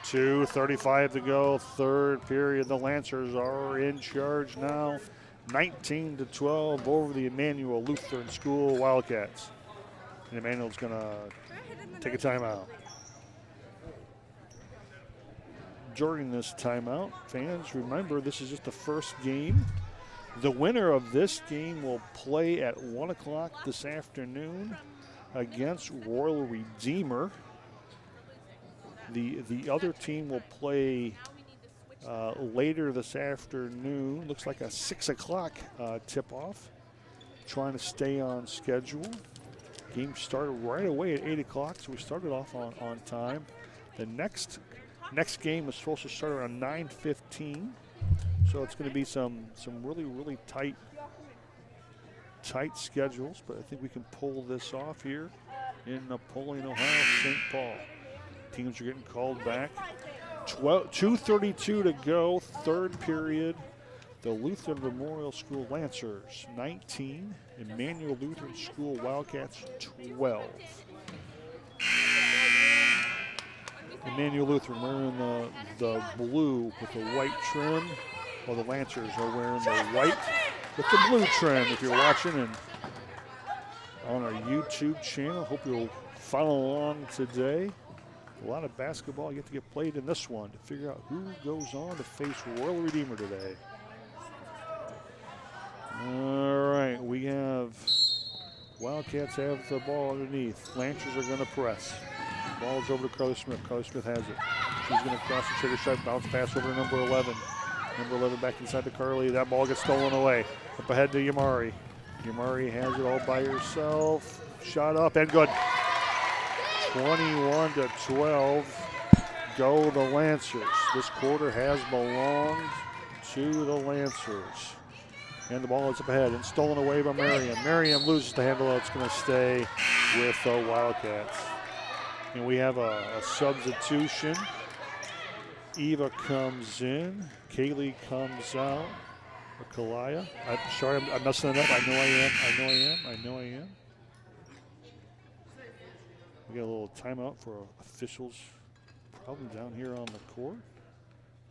2:35 to go, third period. The Lancers are in charge now, 19-12 over the Emmanuel Lutheran School Wildcats. And Emmanuel's gonna take a timeout. During this timeout, fans, remember this is just the first game. The winner of this game will play at 1 o'clock this afternoon against Royal Redeemer. The other team will play later this afternoon. Looks like a 6 o'clock tip-off. Trying to stay on schedule. Game started right away at 8 o'clock, so we started off on time. The next game was supposed to start around 9:15. So it's going to be some really tight schedules, but I think we can pull this off here in Napoleon, Ohio, St. Paul. Teams are getting called back. 2:32 to go, third period. The Lutheran Memorial School Lancers 19, Emmanuel Lutheran School Wildcats 12. Emmanuel Lutheran wearing the blue with the white trim, while the Lancers are wearing the white with the blue trim. If you're watching and on our YouTube channel, hope you'll follow along today. A lot of basketball yet to get played in this one to figure out who goes on to face Royal Redeemer today. All right, we have Wildcats have the ball underneath. Lancers are going to press. Ball's over to Carly Smith. Carly Smith has it. She's going to cross the trigger stripe, bounce pass over to number 11. Number 11 back inside to Carly. That ball gets stolen away. Up ahead to Yamari. Yamari has it all by herself. Shot up and good. 21-12. Go the Lancers. This quarter has belonged to the Lancers. And the ball is up ahead and stolen away by Miriam. Miriam loses the handle. It's going to stay with the Wildcats. And we have a substitution. Eva comes in. Kaylee comes out. Or Kalaya. I'm sorry, I'm messing it up. I know I am. We got a little timeout for officials problem down here on the court.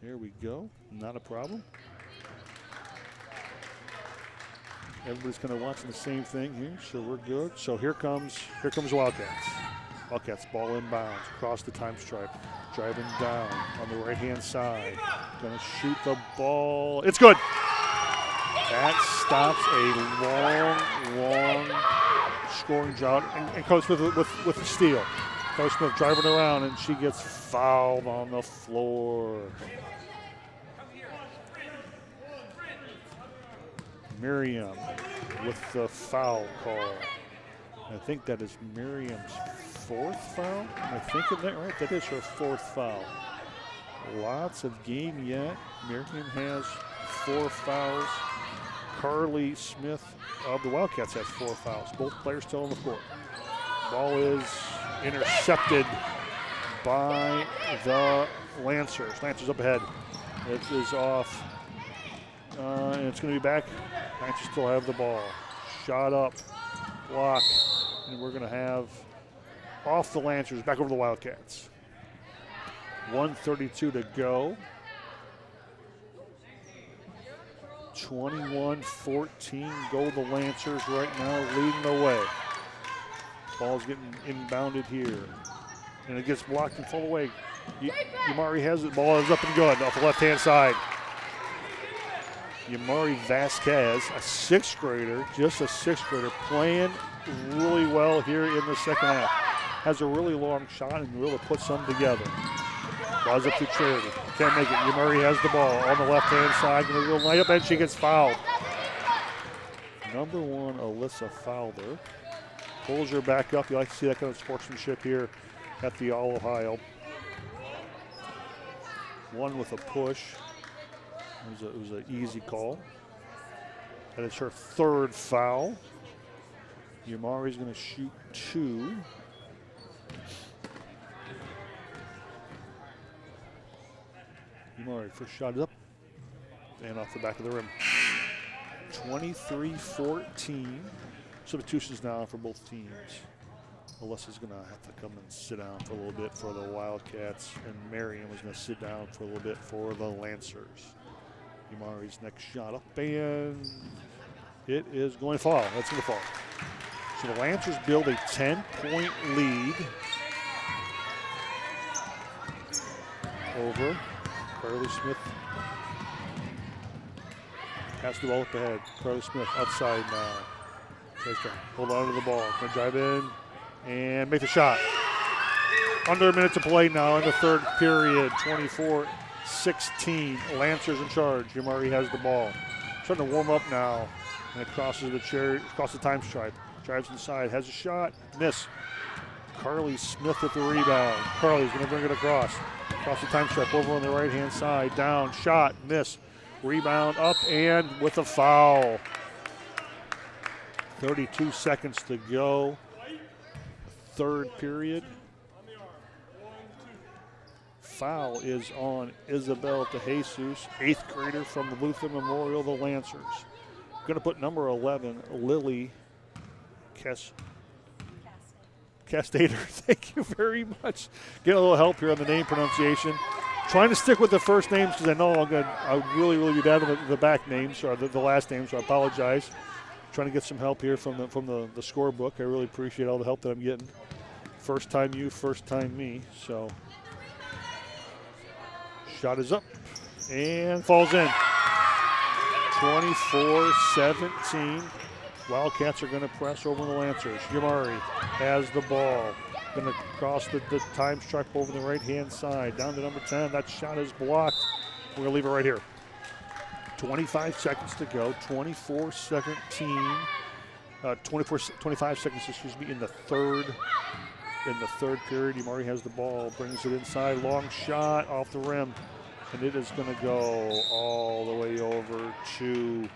There we go. Not a problem. Everybody's kind of watching the same thing here, so we're good. So here comes Wildcats. Wildcats ball inbounds across the time stripe, driving down on the right-hand side. Gonna shoot the ball. It's good. That stops a long scoring drought. And Coach Smith with the steal. Coach Smith driving around, and she gets fouled on the floor. Miriam with the foul call. I think that is Miriam's fourth foul. Am I thinking that right? That is her fourth foul. Lots of game yet. Marion has 4 fouls. Carly Smith of the Wildcats has 4 fouls. Both players still on the court. Ball is intercepted by the Lancers. Lancers up ahead. It is off. And it's going to be back. Lancers still have the ball. Shot up. Block. And we're going to have off the Lancers, back over the Wildcats. 1:32 to go. 21-14. Go the Lancers right now, leading the way. Ball's getting inbounded here. And it gets blocked and fall away. Yamari has it. Ball is up and good off the left-hand side. Yamari Vasquez, a 6th grader, just a 6th grader, playing really well here in the second half. Has a really long shot and really puts some together. Ball's up to Charity. Can't make it. Yamari has the ball on the left-hand side. Going to go lay up, and she gets fouled. Number 1, Alyssa Fowler. Pulls her back up. You like to see that kind of sportsmanship here at the All-Ohio. One with a push. It was an easy call. And it's her 3rd foul. Yamari's going to shoot 2. Yamari, first shot is up and off the back of the rim. 23-14. Substitutions now for both teams. Alyssa's going to have to come and sit down for a little bit for the Wildcats, and Marion was going to sit down for a little bit for the Lancers. Yamari's next shot up, and it is going to fall. That's going to fall. So the Lancers build a 10-point lead over Carly Smith. Pass the ball up ahead. Carly Smith outside now. Tries to hold on to the ball. Going to drive in and make the shot. Under a minute to play now in the 3rd period. 24-16. Lancers in charge. Yamari has the ball. Starting to warm up now. And it crosses the time stripe. Drives inside. Has a shot. Miss. Carly Smith with the rebound. Carly's going to bring it across. Across the time stripe over on the right-hand side. Down. Shot. Miss. Rebound up and with a foul. 32 seconds to go. 3rd period. Foul is on Isabel DeJesus, 8th grader from the Luther Memorial, the Lancers. Going to put number 11, Lily Castader. Thank you very much. Get a little help here on the name pronunciation. Trying to stick with the first names because I know I'll really be bad with the back names or the last names, so I apologize. Trying to get some help here from the scorebook. I really appreciate all the help that I'm getting. First time you, first time me. So shot is up and falls in. 24-17. Wildcats are going to press over the Lancers. Yamari has the ball. Going to cross the time stripe over the right-hand side. Down to number 10. That shot is blocked. We're going to leave it right here. 25 seconds to go. 24-17. 25 seconds, excuse me, in the third period. Yamari has the ball. Brings it inside. Long shot off the rim. And it is going to go all the way over to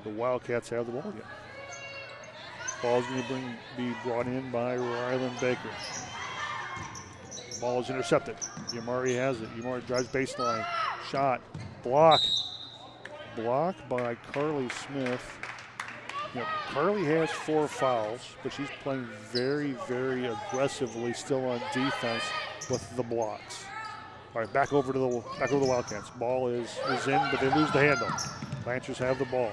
the Wildcats have the ball again. Ball is going to be brought in by Rylan Baker. Ball is intercepted. Yamari has it. Yamari drives baseline. Shot. Block. Blocked by Carly Smith. You know, Carly has 4 fouls, but she's playing very, very aggressively still on defense with the blocks. All right, back over to the Wildcats. Ball is in, but they lose the handle. Lancers have the ball.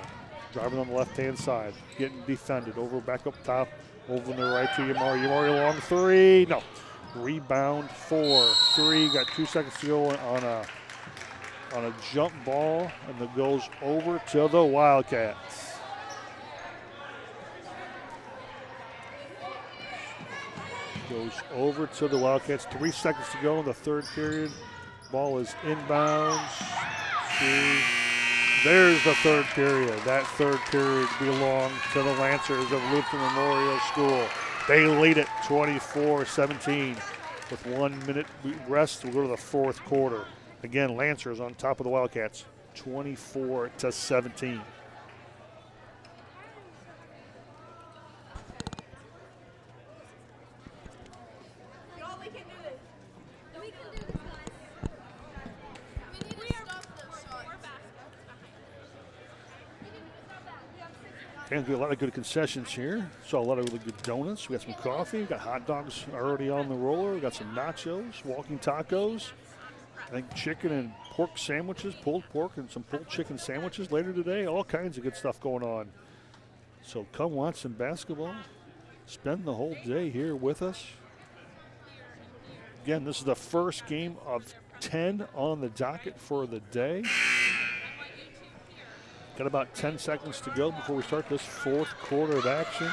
Driving on the left-hand side, getting defended. Back up top, over on the right to Yamari. Yamari long 3, no. Rebound 4-3, got 2 seconds to go on a jump ball, and it goes over to the Wildcats. Goes over to the Wildcats. 3 seconds to go in the 3rd period. Ball is inbounds. There's the 3rd period. That 3rd period belonged to the Lancers of Luther Memorial School. They lead it 24-17. with 1 minute rest. We'll go to the fourth quarter. Again, Lancers on top of the Wildcats, 24-17. Y'all, we can do this. We can do this, guys. We need to stop those shots. And we got a lot of good concessions here. Saw a lot of really good donuts. We got some coffee. We got hot dogs already on the roller. We got some nachos, walking tacos. I think chicken and pork sandwiches, pulled pork and some pulled chicken sandwiches later today. All kinds of good stuff going on. So come watch some basketball. Spend the whole day here with us. Again, this is the first game of 10 on the docket for the day. Got about 10 seconds to go before we start this fourth quarter of action.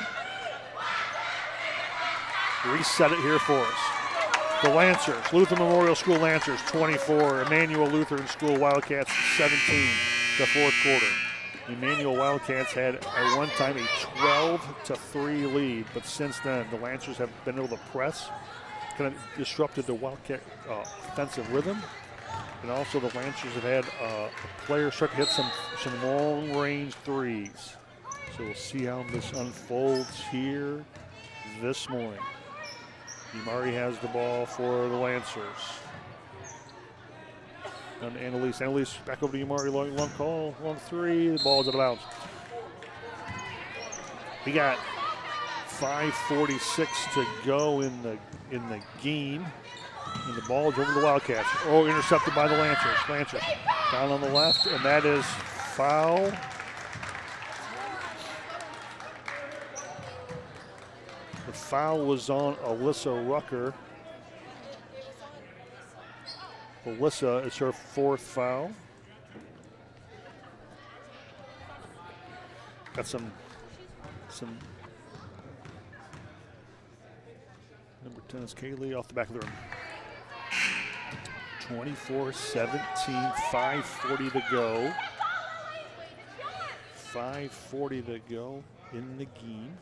Reset it here for us. The Lancers, Lutheran Memorial School Lancers 24, Emmanuel Lutheran School Wildcats 17, the fourth quarter. Emmanuel Wildcats had at one time a 12-3 lead, but since then the Lancers have been able to press, kind of disrupted the Wildcat offensive rhythm. And also the Lancers have had a player start to hit some long-range threes. So we'll see how this unfolds here this morning. Umari has the ball for the Lancers. And Annalise. Annalise back over to Umari, long call, long three. The ball's out of bounds. We got 5:46 to go in the game. And the ball is over the Wildcats. Oh, intercepted by the Lancers. Lancers down on the left, and that is foul. The foul was on Alyssa Rucker. Alyssa is her fourth foul. Got some number 10 is Kaylee off the back of the room. 24-17, 5:40 to go. 5:40 to go in the game.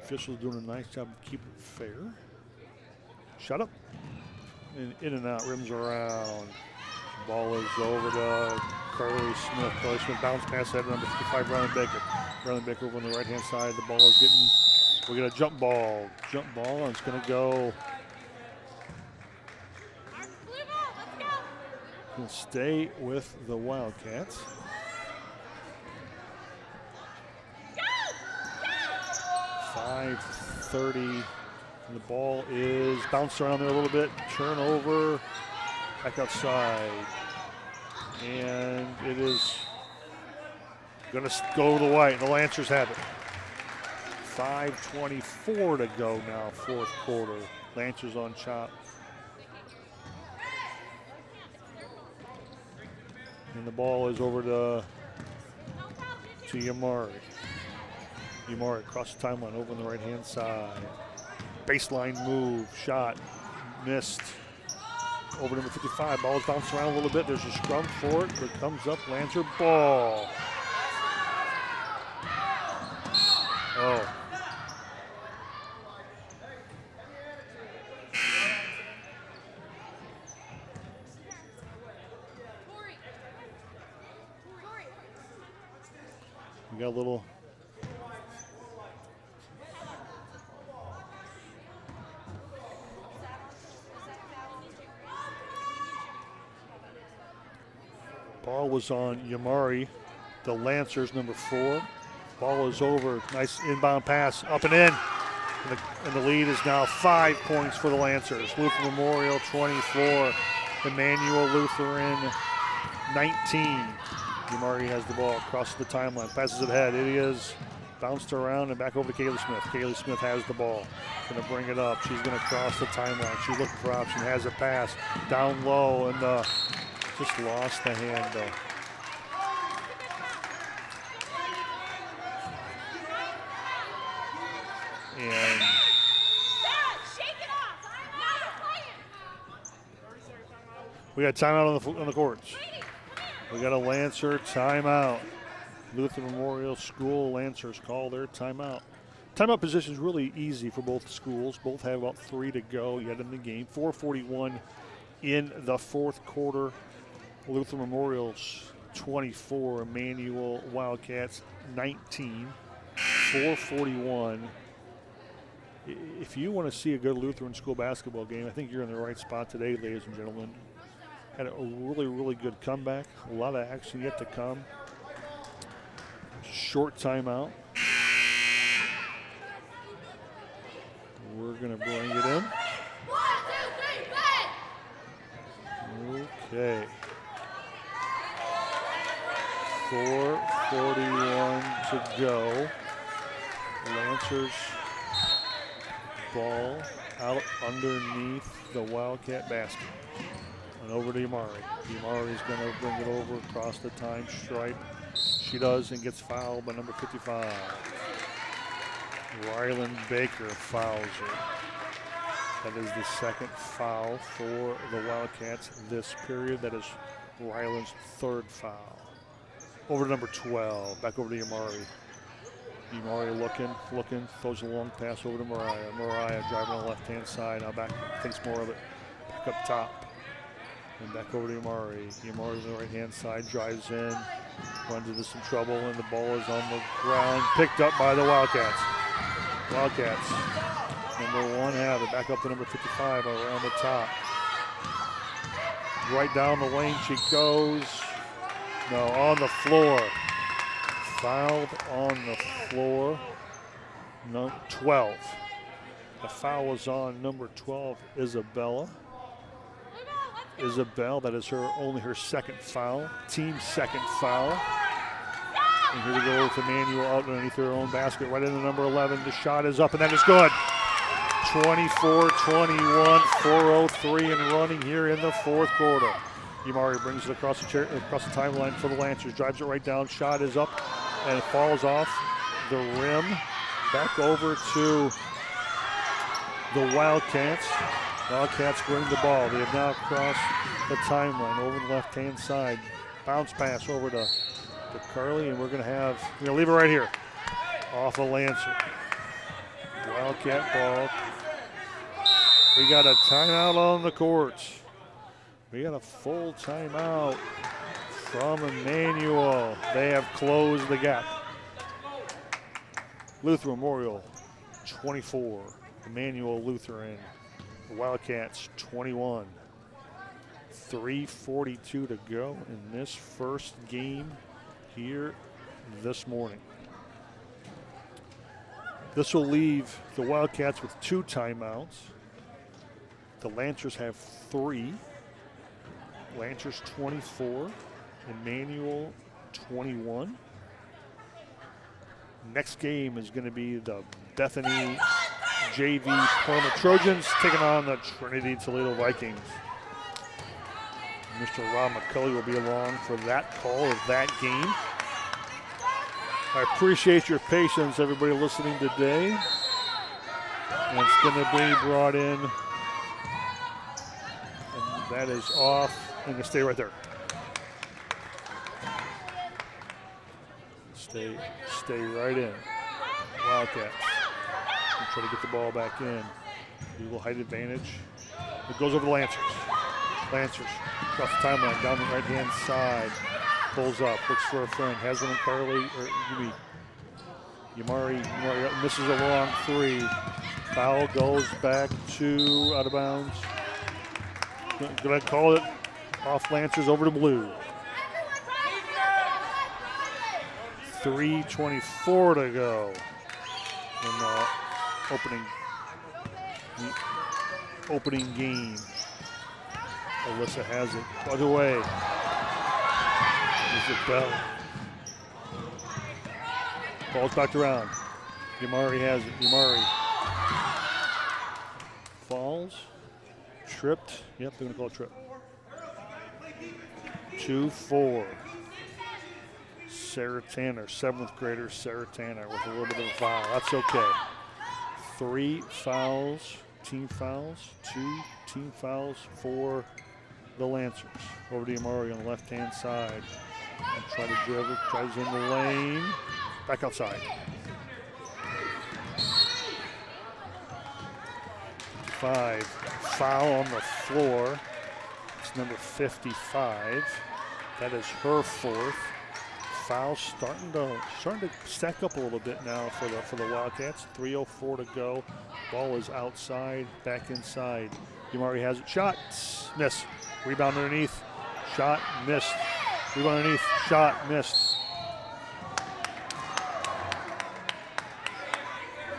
Officials doing a nice job of keeping it fair. Shut up. And in and out, rims around. Ball is over to Carly Smith. Carly Smith bounce pass that number 55, Riley Baker. Riley Baker over on the right-hand side. The ball is getting, we got a jump ball. Jump ball, and it's going to go. Going to stay with the Wildcats. 5:30, and the ball is bounced around there a little bit. Turnover, back outside, and it is going to go to the white. The Lancers have it. 5:24 to go now, fourth quarter. Lancers on top. And the ball is over to Yamari. Umari across the timeline over on the right-hand side. Baseline move, shot, missed. Over number 55, ball's bounced around a little bit. There's a scrum for it. It comes up, Lancer ball. Oh. We got a little. Ball was on Yamari, the Lancers, number 4. Ball is over. Nice inbound pass, up and in. And the lead is now 5 points for the Lancers. Lutheran Memorial 24, Emmanuel Lutheran 19. Yamari has the ball across the timeline, passes it ahead. It is bounced around and back over to Kaylee Smith. Kaylee Smith has the ball. Going to bring it up. She's going to cross the timeline. She's looking for option. Has a pass down low, and just lost the handle. And we got timeout on the courts. We got a Lancer timeout. Luther Memorial School Lancers call their timeout. Timeout position is really easy for both schools. Both have about 3 to go yet in the game. 4:41 in the fourth quarter. Luther Memorial's 24, Emmanuel Wildcats 19. 4:41. If you want to see a good Lutheran school basketball game, I think you're in the right spot today, ladies and gentlemen. Had a really, really good comeback. A lot of action yet to come. Short timeout. We're going to bring it in. Okay. 4:41 to go. Lancers ball out underneath the Wildcat basket. And over to Yamari. Yamari is going to bring it over across the time stripe. She does and gets fouled by number 55. Rylan Baker fouls her. That is the second foul for the Wildcats this period. That is Rylan's third foul. Over to number 12. Back over to Yamari. Yamari looking, throws a long pass over to Mariah. Mariah driving on the left-hand side. Now back, thinks more of it. Back up top. And back over to Yamari. Yamari on the right-hand side, drives in, runs into some trouble, and the ball is on the ground, picked up by the Wildcats. Wildcats, number 1 have it. Back up to number 55 around the top. Right down the lane she goes. No, on the floor. Fouled on the floor. No, 12. The foul was on number 12, Isabella. Isabel, that is only her second foul, team second foul. And here we go with Emmanuel out underneath her own basket, right into number 11. The shot is up, and that is good. 24-21, 4:03 and running here in the fourth quarter. Yamari brings it across the timeline for the Lancers, drives it right down. Shot is up, and it falls off the rim. Back over to the Wildcats. Wildcats bring the ball. They have now crossed the timeline over the left-hand side. Bounce pass over to Carly, and we're going to leave it right here. Off a Lancer. Wildcat ball. We got a timeout on the courts. We got a full timeout from Emmanuel. They have closed the gap. Luther Memorial 24. Emmanuel Lutheran. Wildcats 21. 3:42 to go in this first game here this morning. This will leave the Wildcats with 2 timeouts. The Lancers have 3. Lancers 24, Emmanuel 21. Next game is going to be the Bethany JV Parma Trojans taking on the Trinity Toledo Vikings. Mr. Rob McCulley will be along for that call of that game. I appreciate your patience, everybody listening today. And it's going to be brought in. And that is off. I'm going to stay right there. Stay right in. Wildcats. Try to get the ball back in. A little height advantage. It goes over the Lancers. Lancers across the timeline, down the right-hand side. Pulls up, looks for a friend. Has one in Carly, or Yamari misses a long 3. Foul goes back to out of bounds. Gonna call it off Lancers over to Blue. 3:24 to go in the opening game. Alyssa has it. Plug away. Isabel. Ball's back around. Yamari has it. Yamari falls. Tripped. Yep, they're going to call it trip. 2-4. Sarah Tanner, 7th grader Sarah Tanner with a little bit of a foul. That's okay. 3 fouls, team fouls, 2 team fouls for the Lancers. Over to Yamari on the left-hand side. Try to dribble, tries in the lane. Back outside. 5. Foul on the floor. It's number 55. That is her 4th. Foul starting to stack up a little bit now for the Wildcats. 3:04 to go. Ball is outside, back inside. Yamari has it. Shot, miss. Rebound underneath. Shot, missed. Rebound underneath. Shot, missed.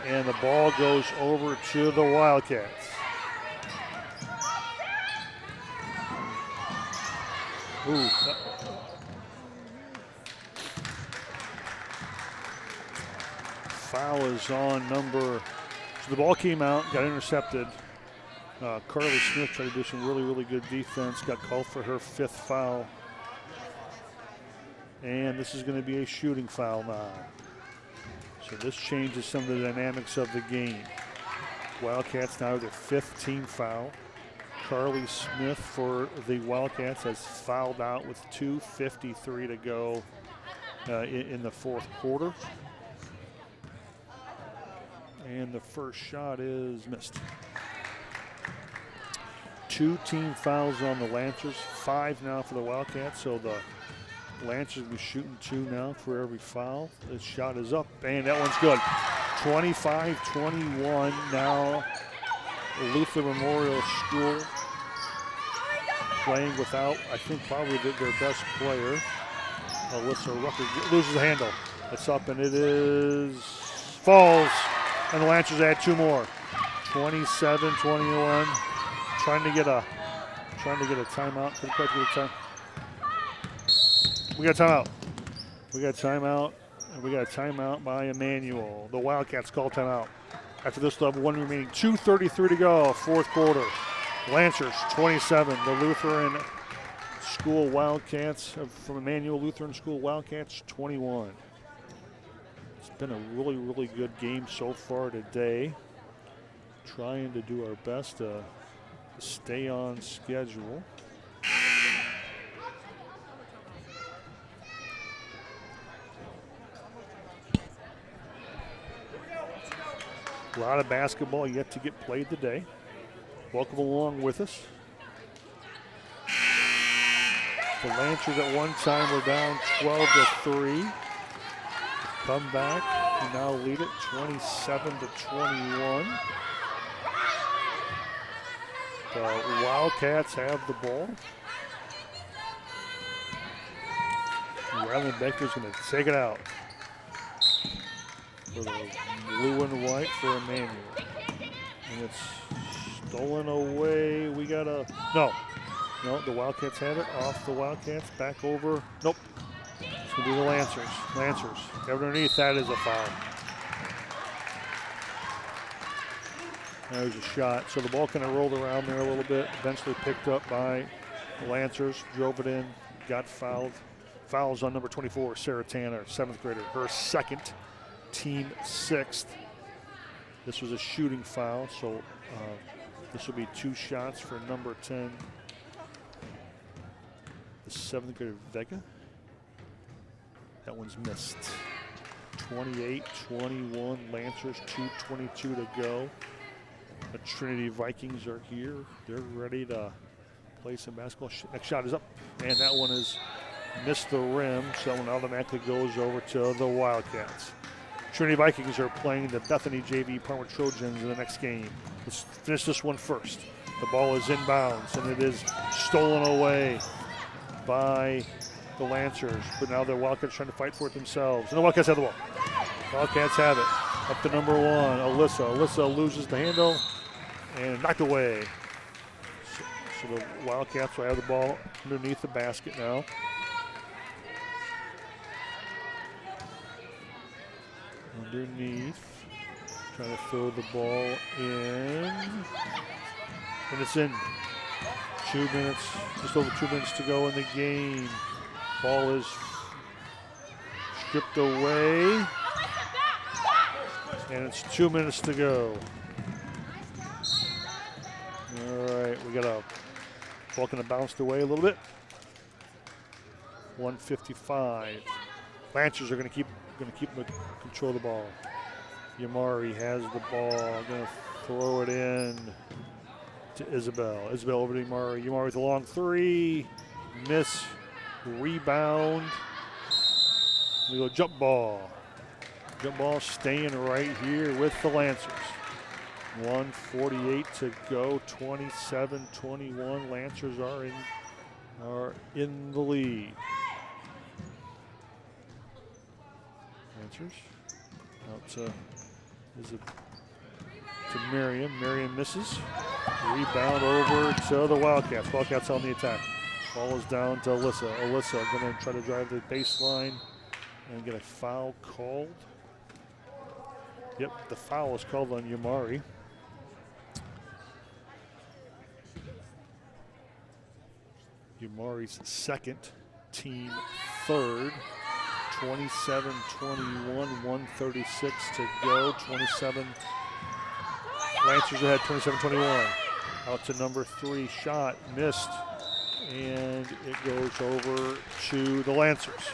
And the ball goes over to the Wildcats. Ooh. Foul is on number. So the ball came out, got intercepted. Carly Smith tried to do some really good defense. Got called for her 5th foul. And this is going to be a shooting foul now. So this changes some of the dynamics of the game. Wildcats now their 5th team foul. Carly Smith for the Wildcats has fouled out with 2:53 to go in the 4th quarter. And the first shot is missed. 2 team fouls on the Lancers, 5 now for the Wildcats. So the Lancers will be shooting 2 now for every foul. This shot is up, and that one's good. 25-21 now. Luther Memorial School playing without, I think, probably their best player. Alyssa Rucker loses the handle. It's up, and it falls. And the Lancers add 2 more. 27-21. Trying to get a timeout. We got a timeout. We got a timeout. And we got a timeout by Emmanuel. The Wildcats call timeout. After this, they'll have 1 remaining. 2:33 to go, 4th quarter. Lancers 27. The Lutheran School Wildcats from Emmanuel Lutheran School Wildcats 21. It's been a really good game so far today. Trying to do our best to stay on schedule. A lot of basketball yet to get played today. Welcome along with us. The Lancers at one time were down 12-3. Come back and now lead it 27-21. The Wildcats have the ball. Rylan Baker's going to take it out for the blue and white for Emmanuel. And it's stolen away. We got a, no, the Wildcats have it. Off the Wildcats, back over. Nope. It's going to be the Lancers. Lancers. Underneath, that is a foul. There's a shot. So the ball kind of rolled around there a little bit. Eventually picked up by the Lancers. Drove it in. Got fouled. Fouls on number 24, Sarah Tanner, 7th grader. Her 2nd, team 6th. This was a shooting foul, so this will be 2 shots for number 10, the 7th grader Vega. That one's missed. 28-21, Lancers, 2:22 to go. The Trinity Vikings are here. They're ready to play some basketball. Next shot is up, and that one is missed the rim, so that one automatically goes over to the Wildcats. Trinity Vikings are playing the Bethany JV Parma Trojans in the next game. Let's finish this one first. The ball is inbounds, and it is stolen away by the Lancers. But now the Wildcats trying to fight for it themselves. And the Wildcats have the ball. Wildcats have it. Up to number 1, Alyssa. Alyssa loses the handle and knocked away. So the Wildcats will have the ball underneath the basket now. Underneath, trying to throw the ball in, and it's in. 2 minutes, just over 2 minutes to go in the game. Ball is stripped away, and it's 2 minutes to go. All right, we got a ball kind of bounced away a little bit. 1:55. Lancers are going to keep control of the ball. Yamari has the ball, going to throw it in to Isabel. Isabel over to Yamari. Yamari with a long three. Miss. Rebound. We go jump ball. Jump ball staying right here with the Lancers. 1:48 to go. 27-21. Lancers are in the lead. Lancers out to Miriam. Miriam misses. Rebound over to the Wildcats. Wildcats on the attack. Ball is down to Alyssa. Alyssa going to try to drive the baseline and get a foul called. Yep, the foul is called on Yamari. Yamari's second, team third. 27-21, 1:36 to go. 27. Lancers ahead, 27-21. Out to number 3, shot missed, and it goes over to the Lancers.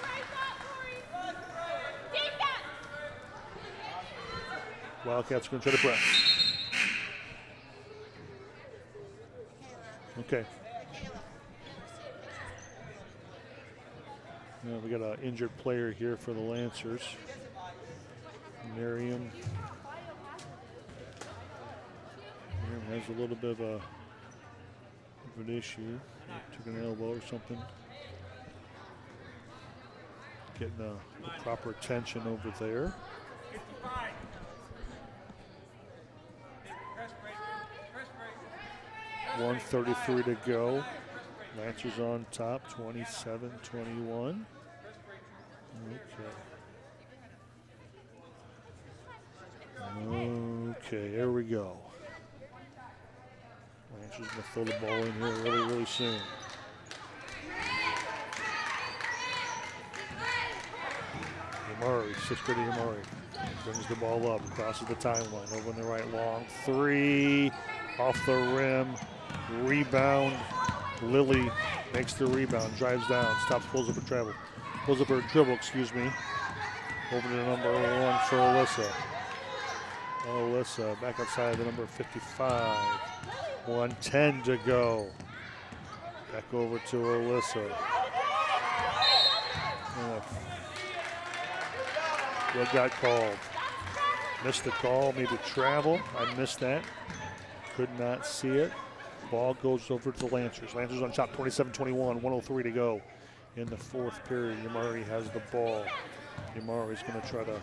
Wildcats going to try to press. Okay. Now we got an injured player here for the Lancers. Miriam has a little bit of an issue. Took an elbow or something. Getting the proper attention over there. 1:33 to go. Lancers on top, 27-21. Okay, here we go. Lancers going to throw the ball in here really soon. Yamari, 6th grade Yamari. Brings the ball up, crosses the timeline, over in the right, long three, off the rim, rebound. Lily makes the rebound, drives down, stops, pulls up her dribble, excuse me. Over to number 1 for Alyssa. Alyssa back outside the number 55. 1:10 to go. Back over to Alyssa. What got called? Missed the call, maybe travel. I missed that. Could not see it. Ball goes over to the Lancers. Lancers on top, 27-21, 1:03 to go in the 4th period. Yamari has the ball. Yamari's going to try to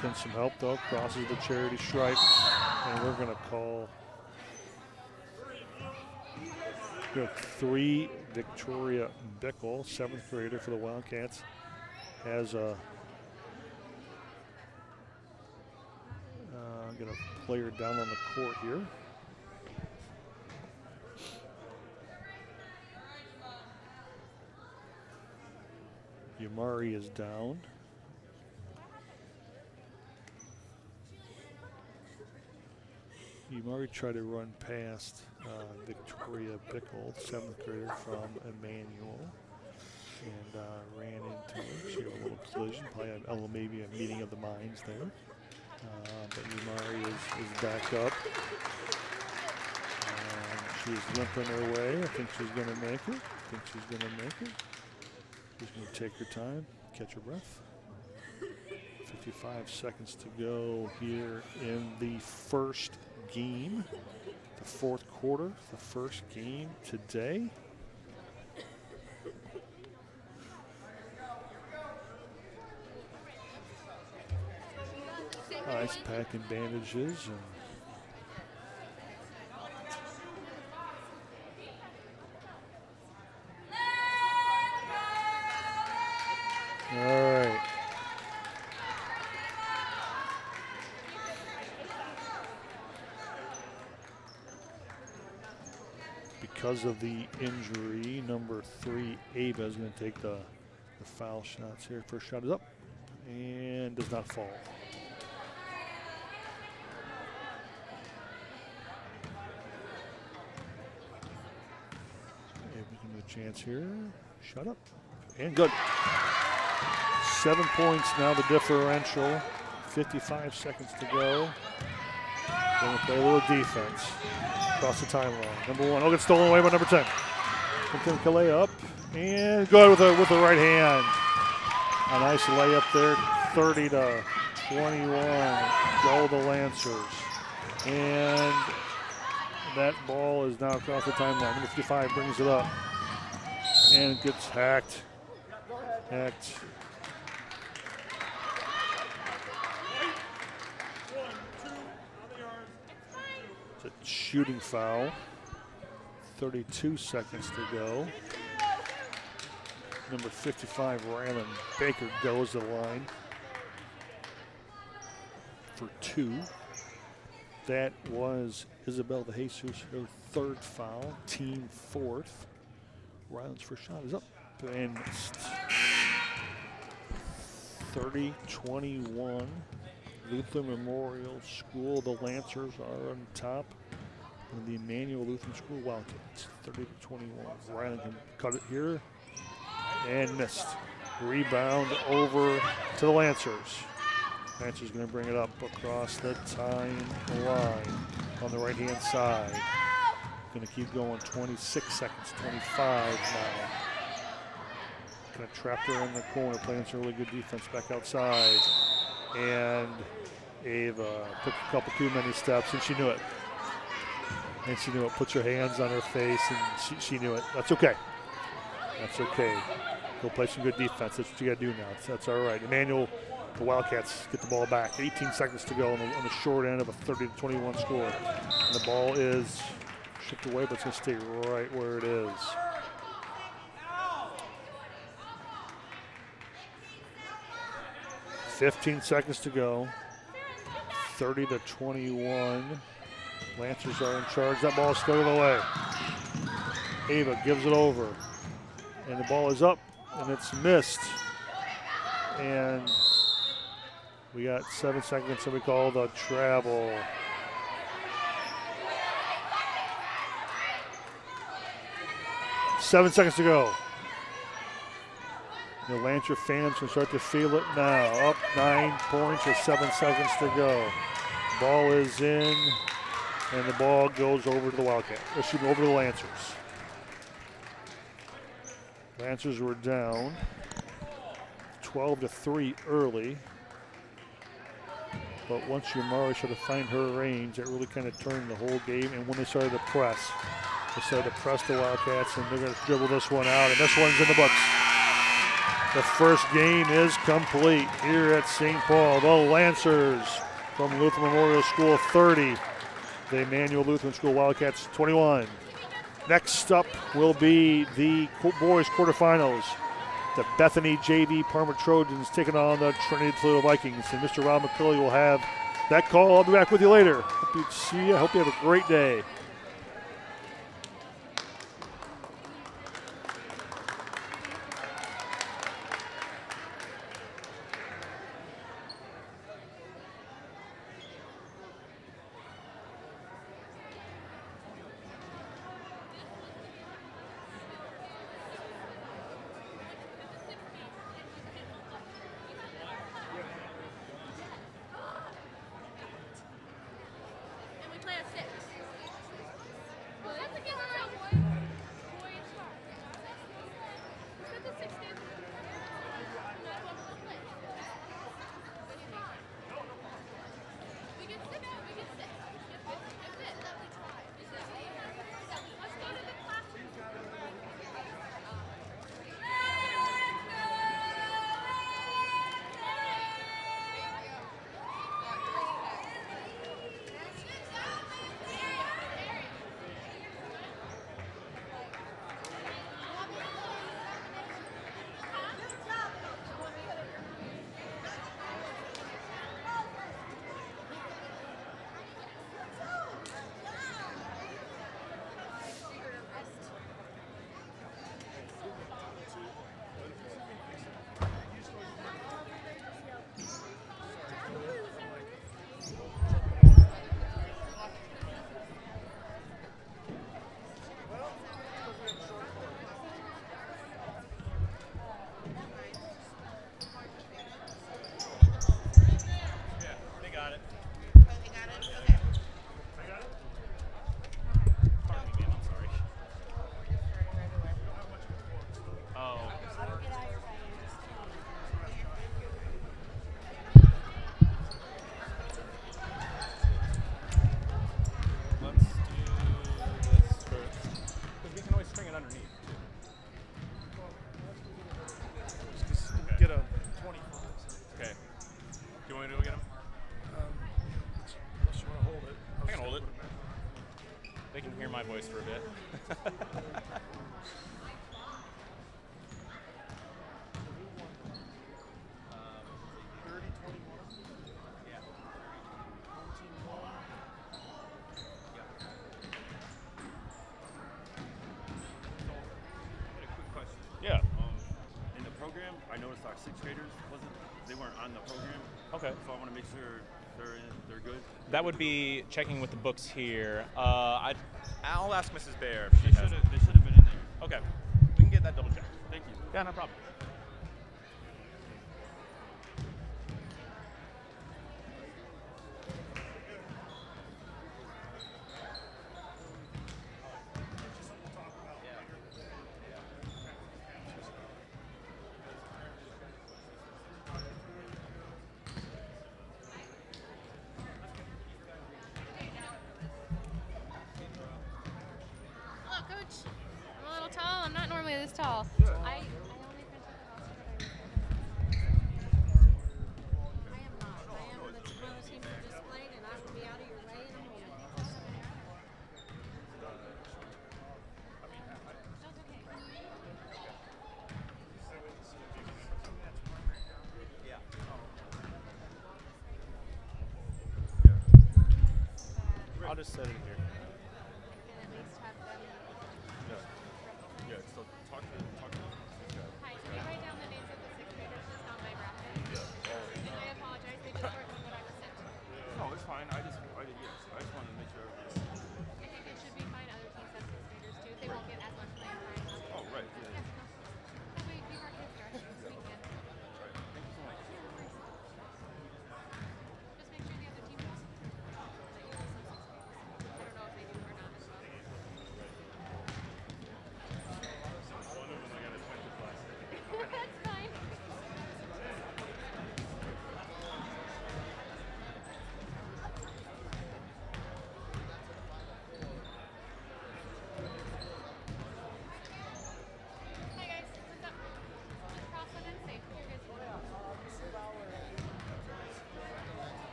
get some help though. Crosses the charity stripe, and we're going to call 3. Victoria Bickle, 7th grader for the Wildcats, has a got a player down on the court here. Yamari is down. Yamari tried to run past Victoria Bickle, 7th grader from Emmanuel, and ran into her. She had a little collision, probably maybe a meeting of the minds there. But Yamari is back up. She's limping her way. I think she's going to make it. She's going to take her time, catch her breath. 55 seconds to go here in the first game, the 4th quarter, the first game today. Ice pack and bandages. All right. Because of the injury, number 3, Ava, is going to take the foul shots here. First shot is up and does not fall. Ava's going to get a chance here. Shut up. And good. 7 points now, the differential. 55 seconds to go. Going to play a little defense across the timeline. Number 1, gets stolen away by number 10. Calais up and good with the right hand. A nice layup there, 30-21. Go the Lancers. And that ball is now across the timeline. Number 55 brings it up and gets hacked. It's a shooting foul. 32 seconds to go. Number 55, Rylan Baker, goes to the line for 2. That was Isabel De Jesus, her 3rd foul, team 4th. Rylan's first shot is up and missed. 30-21. Luther Memorial School, the Lancers are on top. And the Emmanuel Lutheran School Wildcats, 30-21. Rylan can cut it here and missed. Rebound over to the Lancers. Lancers going to bring it up across the timeline on the right-hand side. Going to keep going, 26 seconds, 25 now. Kind of trapped her in the corner, playing some really good defense back outside. And Ava took a couple too many steps, and she knew it. Puts her hands on her face, and she knew it. That's okay. Go play some good defense. That's what you got to do now. That's all right. Emmanuel, the Wildcats get the ball back. 18 seconds to go on the short end of a 30-21 score. And the ball is shipped away, but it's going to stay right where it is. $15 seconds to go. 30-21. Lancers are in charge. That ball is stolen away. Ava gives it over. And the ball is up, and it's missed. And we got 7 seconds, so we call the travel. Seven seconds to go. The Lancer fans can start to feel it now. Up 9 points with 7 seconds to go. Ball is in, and the ball goes over to the Wildcats. Over to the Lancers. Lancers were down 12-3 early. But once Yamari started to find her range, that really kind of turned the whole game. And when they started to press, the Wildcats, and they're going to dribble this one out, and this one's in the books. The first game is complete here at St. Paul. The Lancers from Lutheran Memorial School 30, the Emmanuel Lutheran School Wildcats 21. Next up will be the boys quarterfinals. The Bethany JV Parma Trojans taking on the Trinity Toledo Vikings. And Mr. Rob McCulley will have that call. I'll be back with you later. Hope to see you. Hope you have a great day. my voice for a bit. Yeah. In the program, I noticed our sixth graders they weren't on the program. Okay. So I want to make sure they're good. That would be checking with the books here. I'll ask Mrs. Bear. They should have been in there. Okay. We can get that double checked. Thank you. Yeah, no problem. Hello, Coach. I'm a little tall. I'm not normally this tall. I only printed the roster that I am not. I am the one of those teams you displayed, and I will be out of your way in a moment. That's okay. I'll just set it here. And at least have them. Yeah. So talk to them. Hi, can you write down the names of the sixth graders just on my graphic? And I apologize, they just weren't what I was sent. No, it's fine. I just wanted to make sure. I think it should be fine. Other teams have sixth graders too. They won't get as much playing time. Oh, right. Yeah. That way, if our kids are this weekend. Right. Thank you so much. Just make sure the other team knows that you have some sixth graders. I don't know if they do or not as well. One of them I got a 20 class. That's fine.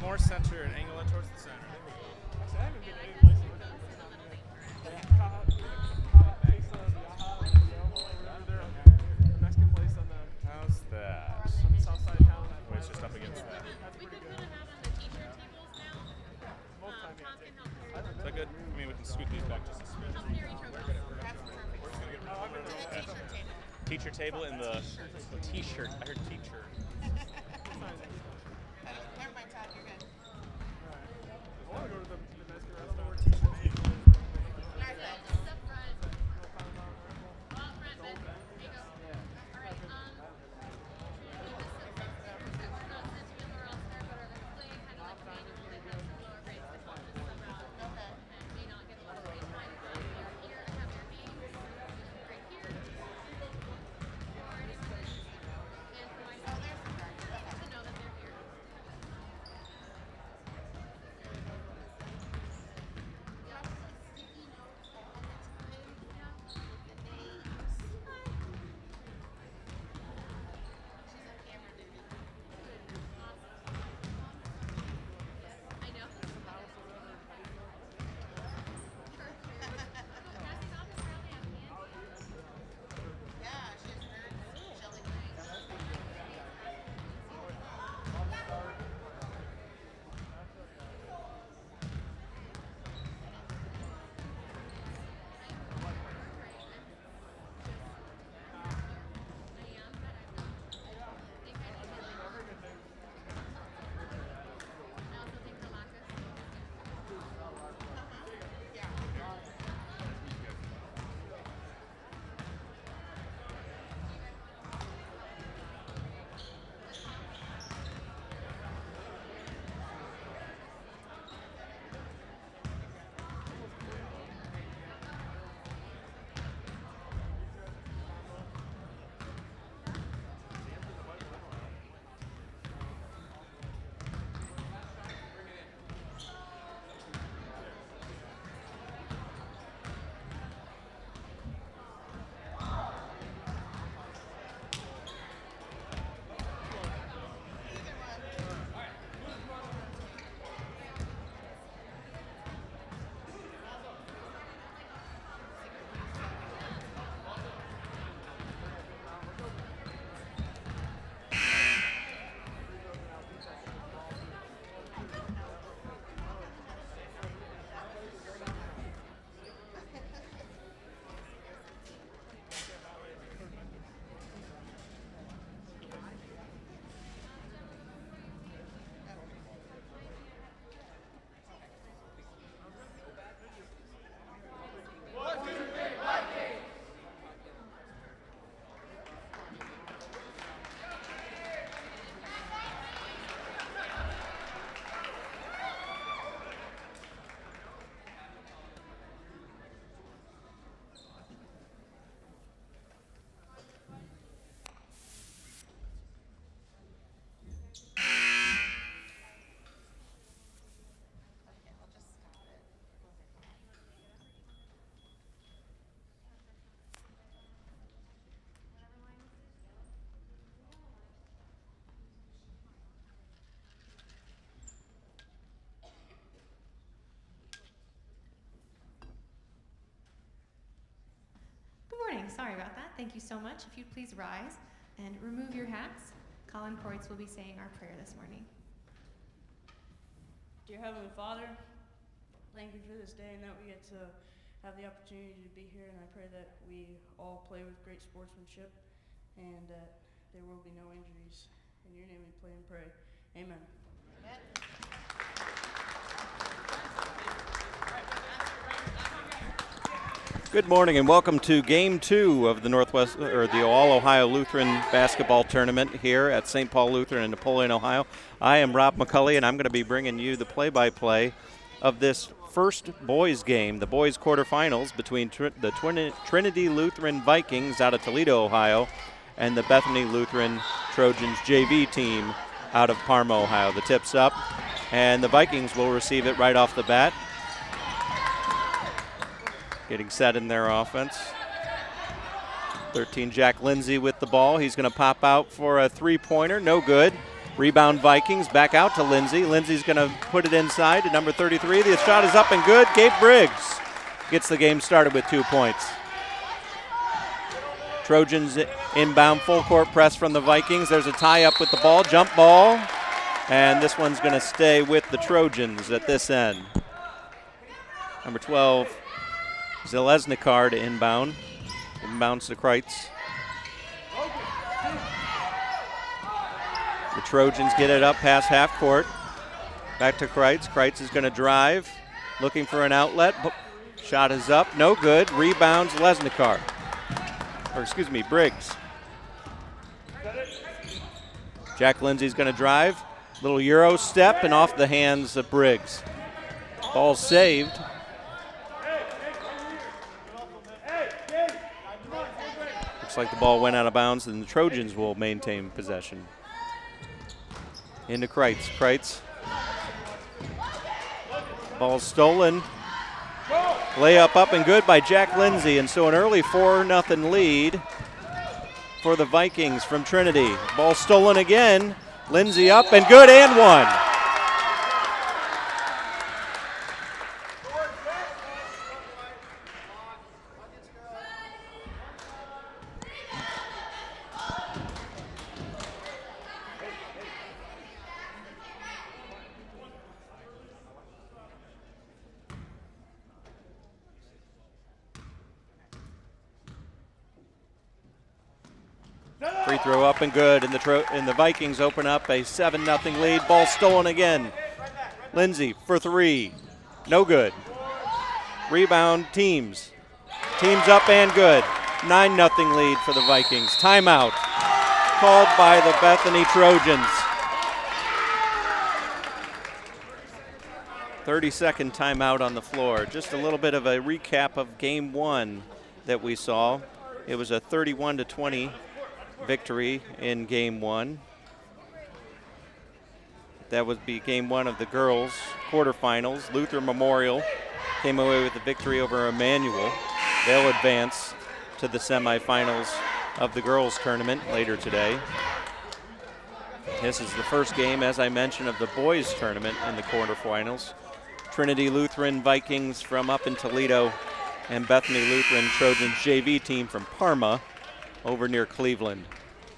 more center and angle it towards the center. Actually, I haven't been any place in the Mexican place on the How's that? south side of town. Wait, it's just up against that. That's We pretty could good. put them out on the teacher tables now. Most time, Tom yeah. can help carry Is that good? I mean, we can scoot these back just a smidge. help carry trophies. Teacher table in the t-shirt. I heard teacher. Never mind, Todd, you're good. I want to go to the Mexican restaurant. North end. Up front. Up front, Ben. There you go. All right. morning. Sorry about that. Thank you so much. If you'd please rise and remove your hats. Colin Kreutz will be saying our prayer this morning. Dear Heavenly Father, thank you for this day and that we get to have the opportunity to be here, and I pray that we all play with great sportsmanship and that there will be no injuries. In your name we pray and pray. Amen. Good morning and welcome to Game 2 of the the All-Ohio Lutheran Basketball Tournament here at St. Paul Lutheran in Napoleon, Ohio. I am Rob McCulley, and I'm going to be bringing you the play-by-play of this first boys game, the boys quarterfinals between the Trinity Lutheran Vikings out of Toledo, Ohio, and the Bethany Lutheran Trojans JV team out of Parma, Ohio. The tip's up, and the Vikings will receive it right off the bat. Getting set in their offense. 13, Jack Lindsay with the ball. He's going to pop out for a three-pointer. No good. Rebound Vikings, back out to Lindsay. Lindsay's going to put it inside to number 33. The shot is up and good. Gabe Briggs gets the game started with 2 points. Trojans inbound, full court press from the Vikings. There's a tie up with the ball, jump ball. And this one's going to stay with the Trojans at this end. Number 12, Zeleznikar to inbound. Inbounds to Kreitz. The Trojans get it up past half court. Back to Kreitz. Kreitz is going to drive, looking for an outlet. Shot is up, no good. Rebounds Lesnikar. Or excuse me, Briggs. Jack Lindsay's going to drive. Little Euro step and off the hands of Briggs. Ball saved. Looks like the ball went out of bounds and the Trojans will maintain possession. Into Kreitz. Kreitz. Ball stolen. Layup up and good by Jack Lindsay, and so an early 4-0 lead for the Vikings from Trinity. Ball stolen again. Lindsay up and good and one. Free throw up and good, and the Vikings open up a 7-0 lead. Ball stolen again. Lindsay for three. No good. Rebound Teams. Teams up and good. 9-0 lead for the Vikings. Timeout called by the Bethany Trojans. 30-second timeout on the floor. Just a little bit of a recap of game one that we saw. It was a 31-20 victory in game one. That would be game one of the girls' quarterfinals. Luther Memorial came away with the victory over Emmanuel. They'll advance to the semifinals of the girls' tournament later today. This is the first game, as I mentioned, of the boys' tournament in the quarterfinals. Trinity Lutheran Vikings from up in Toledo and Bethany Lutheran Trojans JV team from Parma over near Cleveland.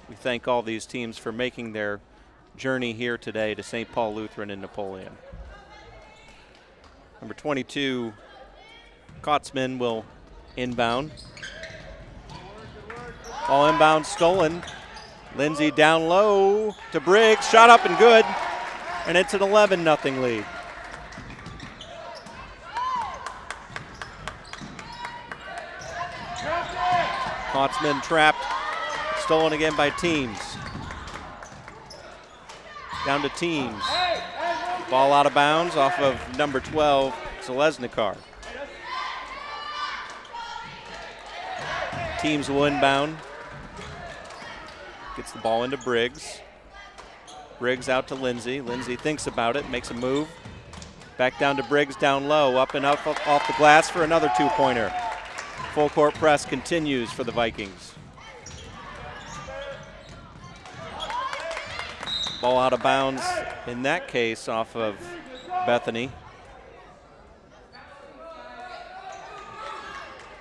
We thank all these teams for making their journey here today to St. Paul Lutheran in Napoleon. Number 22, Kotzman will inbound. Ball inbound stolen. Lindsay down low to Briggs, shot up and good, and it's an 11-0 lead. Kotzman trapped, stolen again by Teams. Down to Teams. Ball out of bounds off of number 12, Zeleznikar. Teams will inbound. Gets the ball into Briggs. Briggs out to Lindsay. Lindsay thinks about it, makes a move. Back down to Briggs down low, up and up off the glass for another two-pointer. Full court press continues for the Vikings. Ball out of bounds, in that case, off of Bethany.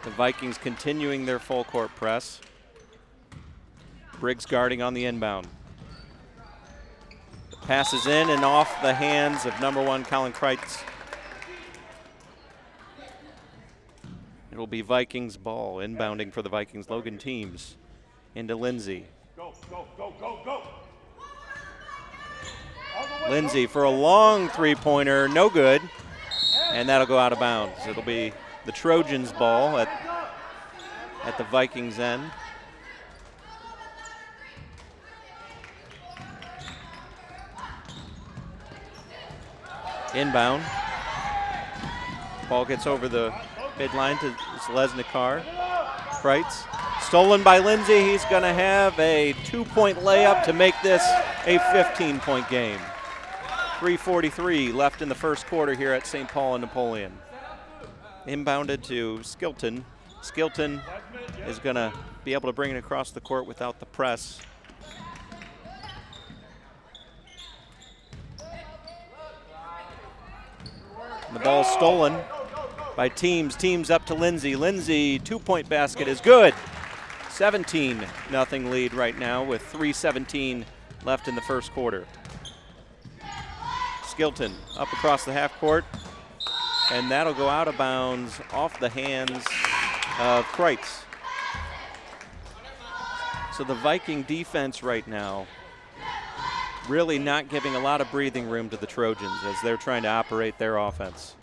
The Vikings continuing their full court press. Briggs guarding on the inbound. The pass is in and off the hands of number one, Colin Kreitz. It'll be Vikings ball, inbounding for the Vikings. Logan Teams into Lindsay. Go, go, go, go, go. Lindsay for a long three-pointer, no good, and that'll go out of bounds. It'll be the Trojans ball at the Vikings end. Inbound. Ball gets over the midline to Zeleznikar. Kreitz. Stolen by Lindsay. He's going to have a 2-point layup to make this a 15-point game. 3:43 left in the first quarter here at St. Paul and Napoleon. Inbounded to Skilton. Skilton is going to be able to bring it across the court without the press. And the ball stolen by Teams. Teams up to Lindsay. Lindsay, 2-point basket is good. 17-0 lead right now with 3:17 left in the first quarter. Skilton up across the half court, and that'll go out of bounds off the hands of Kreitz. So the Viking defense right now really not giving a lot of breathing room to the Trojans as they're trying to operate their offense.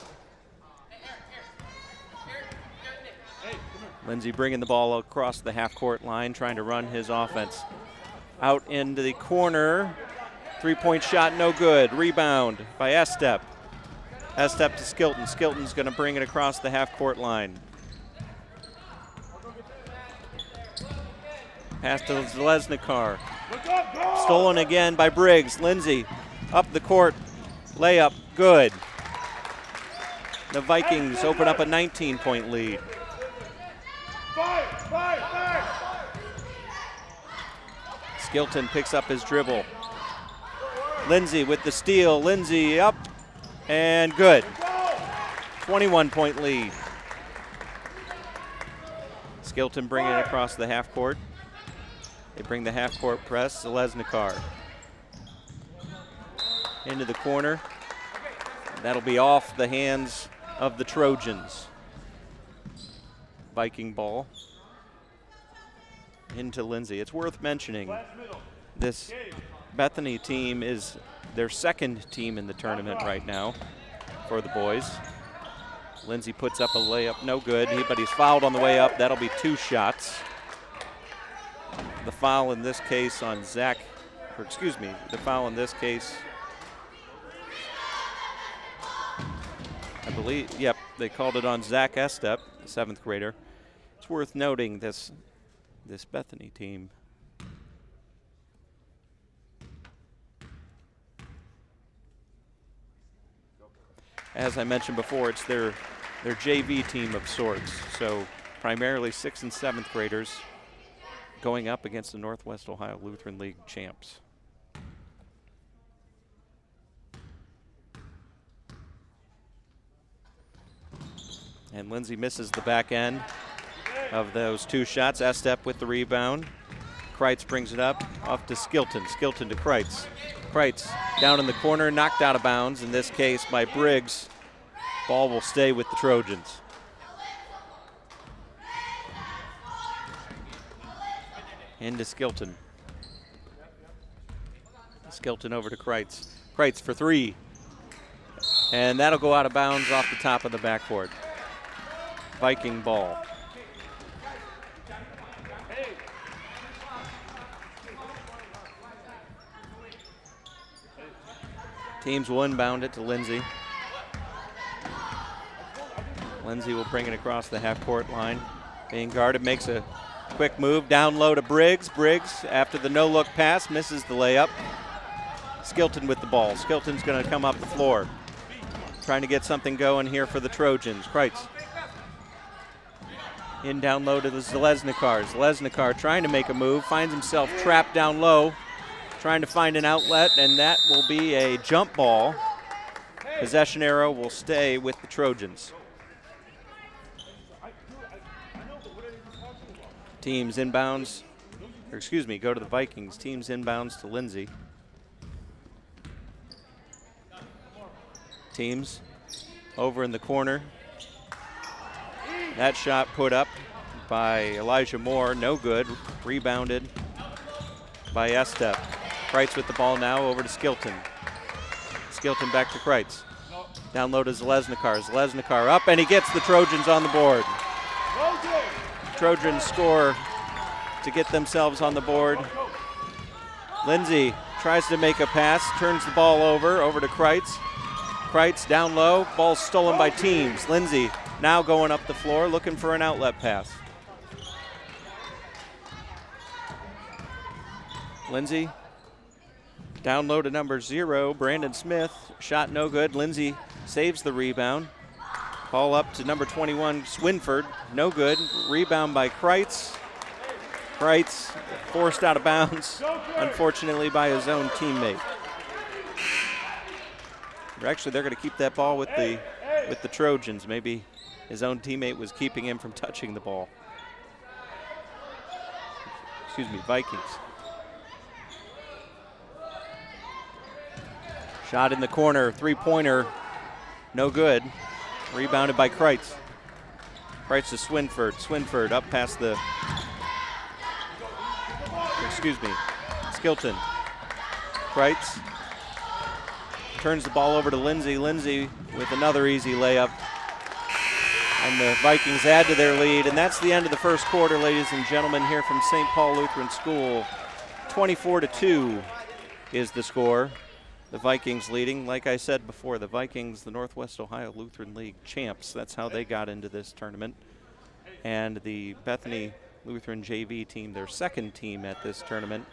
Lindsay bringing the ball across the half-court line, trying to run his offense. Out into the corner, three-point shot, no good. Rebound by Estep. Estep to Skilton. Skilton's going to bring it across the half-court line. Pass to Zalesnikar. Stolen again by Briggs. Lindsay up the court. Layup, good. The Vikings open up a 19-point lead. Skilton picks up his dribble. Lindsay with the steal. Lindsay up and good. 21-point lead. Skilton bringing it across the half court. They bring the half court press. Zalesnikar into the corner. That'll be off the hands of the Trojans. Viking ball into Lindsay. It's worth mentioning this Bethany team is their second team in the tournament right now for the boys. Lindsay puts up a layup, no good, but he's fouled on the way up. That'll be 2 shots. The foul in this case on the foul in this case, I believe, yep, they called it on Zach Estep, the 7th grader. It's worth noting this Bethany team as I mentioned before, it's their JV team of sorts. So primarily 6th and 7th graders going up against the Northwest Ohio Lutheran League champs. And Lindsay misses the back end of those 2 shots. Estep with the rebound. Kreitz brings it up off to Skilton. Skilton to Kreitz. Kreitz down in the corner, knocked out of bounds, in this case by Briggs. Ball will stay with the Trojans. Into Skilton. Skilton over to Kreitz. Kreitz for 3. And that'll go out of bounds off the top of the backboard. Viking ball. Teams will inbound it to Lindsay. Lindsay will bring it across the half-court line. Being guarded, makes a quick move. Down low to Briggs. Briggs, after the no-look pass, misses the layup. Skilton with the ball. Skilton's going to come up the floor. Trying to get something going here for the Trojans. Kreitz. In down low to the Zalesnikar. Zalesnikar trying to make a move, finds himself trapped down low, trying to find an outlet, and that will be a jump ball. Possession arrow will stay with the Trojans. Teams inbounds, or excuse me, go to the Vikings. Teams inbounds to Lindsay. Teams over in the corner. That shot put up by Elijah Moore, no good. Rebounded by Estep. Kreitz with the ball now over to Skilton. Skilton back to Kreitz. Down low to Zalesnikar. Zalesnikar up, and he gets the Trojans on the board. Trojans score to get themselves on the board. Lindsay tries to make a pass, turns the ball over to Kreitz. Kreitz down low, ball stolen by Teams. Lindsay now going up the floor, looking for an outlet pass. Lindsay down low to number 0, Brandon Smith. Shot no good. Lindsay saves the rebound. Ball up to number 21, Swinford. No good. Rebound by Kreitz. Kreitz forced out of bounds, unfortunately, by his own teammate. Actually, they're going to keep that ball with the with the Trojans. Maybe his own teammate was keeping him from touching the ball. Excuse me, Vikings. Shot in the corner, three-pointer, no good. Rebounded by Kreitz. Kreitz to Swinford. Swinford up past the, Skilton. Kreitz turns the ball over to Lindsay. Lindsay with another easy layup. And the Vikings add to their lead. And that's the end of the first quarter, ladies and gentlemen, here from St. Paul Lutheran School. 24-2 is the score. The Vikings leading. Like I said before, the Vikings, the Northwest Ohio Lutheran League champs. That's how they got into this tournament. And the Bethany Lutheran JV team, their second team at this tournament,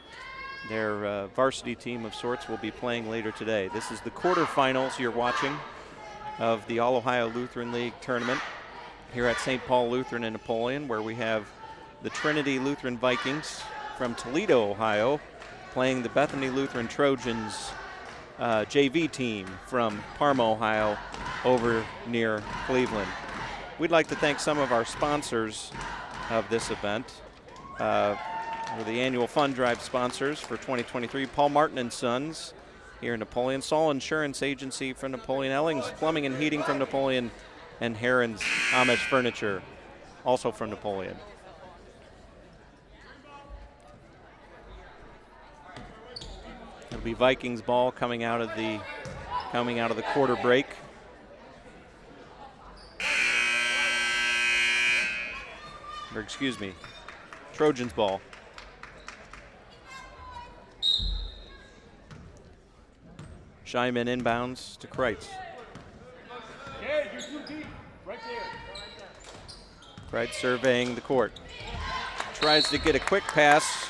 their varsity team of sorts, will be playing later today. This is the quarterfinals you're watching of the All-Ohio Lutheran League tournament here at St. Paul Lutheran in Napoleon, where we have the Trinity Lutheran Vikings from Toledo, Ohio, playing the Bethany Lutheran Trojans JV team from Parma, Ohio, over near Cleveland. We'd like to thank some of our sponsors of this event. We're the annual fund drive sponsors for 2023. Paul Martin and Sons here in Napoleon. Saul Insurance Agency from Napoleon. Elling's Plumbing and Heating from Napoleon. And Heron's Amish Furniture, also from Napoleon. It'll be Vikings ball coming out of the quarter break. Or excuse me, Trojans ball. Scheinman inbounds to Kreitz. Yeah, you're too deep. Right there. Kreitz surveying the court. Tries to get a quick pass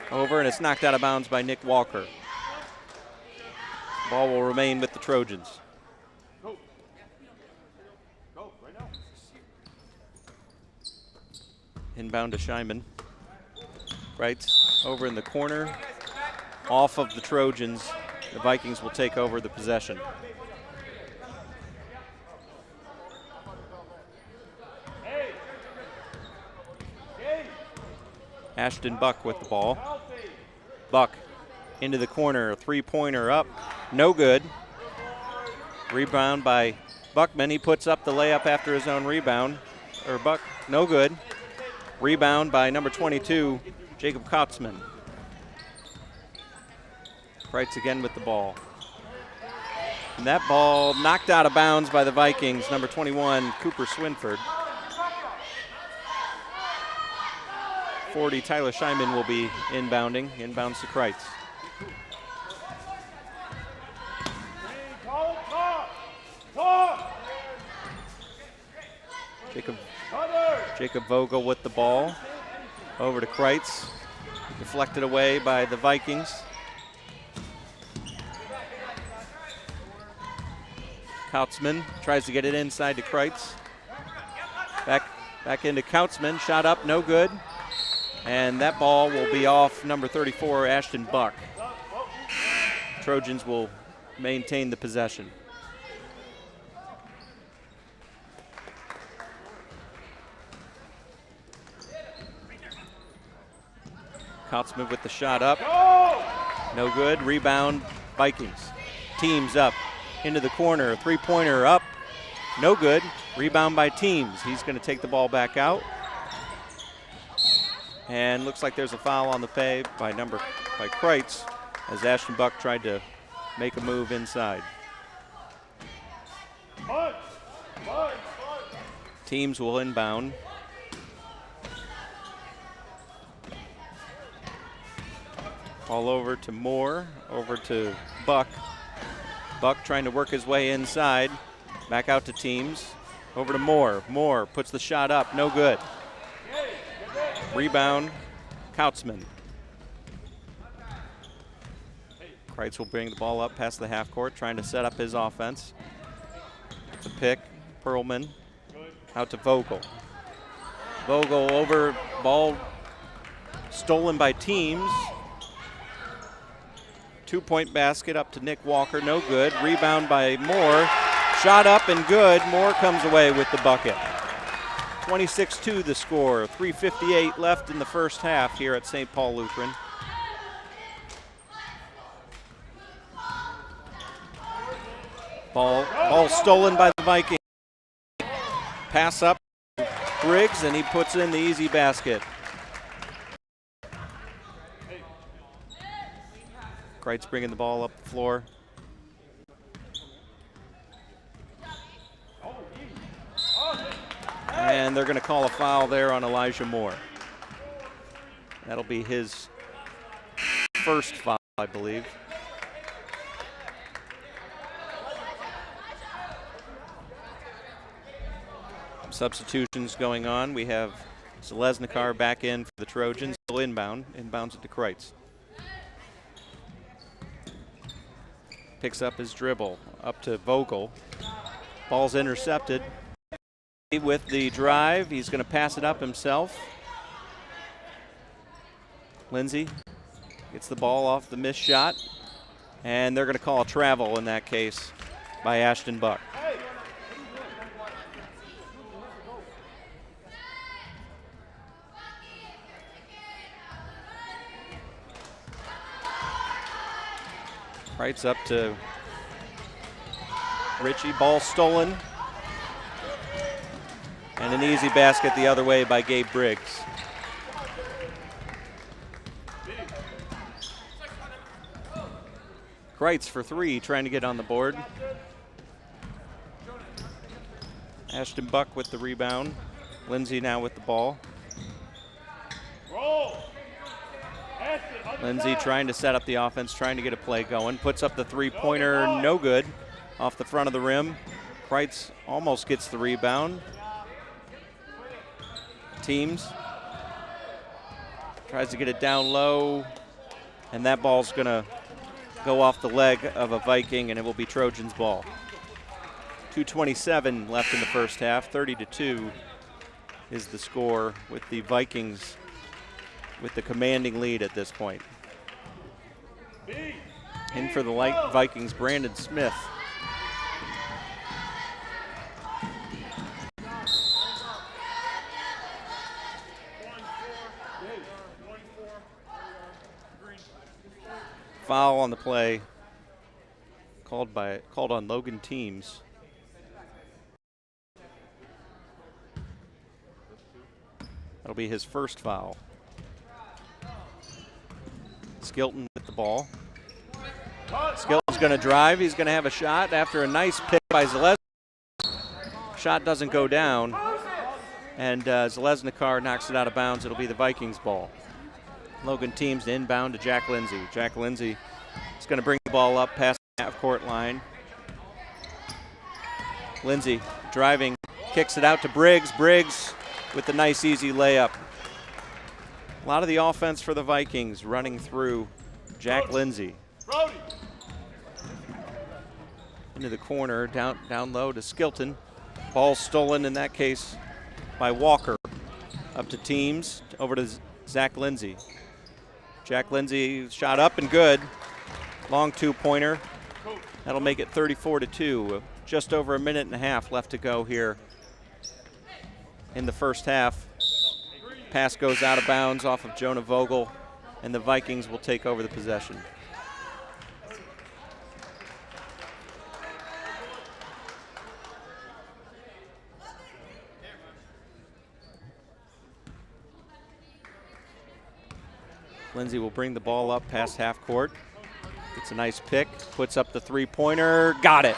over, and it's knocked out of bounds by Nick Walker. Ball will remain with the Trojans. Go. Go, right now. Inbound to Scheinman. Kreitz over in the corner. Off of the Trojans. The Vikings will take over the possession. Ashton Buck with the ball. Buck into the corner, three-pointer up, no good. Rebound by Buckman. He puts up the layup after his own rebound. Or Buck, no good. Rebound by number 22, Jacob Kautzman. Kreitz again with the ball. And that ball knocked out of bounds by the Vikings, number 21, Cooper Swinford. 40, Tyler Scheinman will be inbounding. Inbounds to Kreitz. Jacob Vogel with the ball. Over to Kreitz. Deflected away by the Vikings. Kautzman tries to get it inside to Kreitz. Back into Kautzman. Shot up, no good. And that ball will be off number 34, Ashton Buck. Trojans will maintain the possession. Kautzman with the shot up. No good. Rebound, Vikings. Teams up into the corner. Three-pointer up. No good. Rebound by Teams. He's going to take the ball back out. And looks like there's a foul on the play by Kreitz as Ashton Buck tried to make a move inside. Teams will inbound. All over to Moore, over to Buck. Buck trying to work his way inside. Back out to Teams. Over to Moore. Moore puts the shot up, no good. Rebound, Kautzman. Kreitz will bring the ball up past the half court, trying to set up his offense. The pick, Perlman, out to Vogel. Vogel over, ball stolen by Teams. Two-point basket up to Nick Walker, no good. Rebound by Moore. Shot up and good. Moore comes away with the bucket. 26-2 the score. 3:58 left in the first half here at St. Paul Lutheran. Ball stolen by the Vikings. Pass up Briggs, and he puts in the easy basket. Kreitz bringing the ball up the floor. And they're going to call a foul there on Elijah Moore. That'll be his first foul, I believe. Substitutions going on. We have Zeleznikar back in for the Trojans. Still inbounds it to Kreitz. Picks up his dribble, up to Vogel. Ball's intercepted. With the drive, he's going to pass it up himself. Lindsay gets the ball off the missed shot, and they're going to call a travel in that case by Ashton Buck. Kreitz up to Ritchie, ball stolen. And an easy basket the other way by Gabe Briggs. Kreitz for three, trying to get on the board. Ashton Buck with the rebound. Lindsay now with the ball. Lindsay trying to set up the offense, trying to get a play going. Puts up the three-pointer, no good. Off the front of the rim. Kreitz almost gets the rebound. Teams tries to get it down low, and that ball's going to go off the leg of a Viking, and it will be Trojans' ball. 2:27 left in the first half. 30-2 is the score, with the Vikings with the commanding lead at this point. In for the Vikings, Brandon Smith. Foul on the play, called on Logan Teams. That'll be his first foul. Skilton with the ball. Skilton's going to drive. He's going to have a shot after a nice pick by Zeleznikar. Shot doesn't go down, and Zeleznikar knocks it out of bounds. It'll be the Vikings' ball. Logan Teams to inbound to Jack Lindsay. Jack Lindsay is going to bring the ball up past the half-court line. Lindsay driving, kicks it out to Briggs. Briggs with the nice, easy layup. A lot of the offense for the Vikings running through Jack Lindsay. Into the corner, down low to Skilton. Ball stolen in that case by Walker. Up to Teams, over to Zach Lindsay. Jack Lindsay shot up and good. Long two-pointer. That'll make it 34-2. Just over a minute and a half left to go here in the first half. Pass goes out of bounds off of Jonah Vogel, and the Vikings will take over the possession. Lindsay will bring the ball up past half court. It's a nice pick, puts up the three-pointer, got it.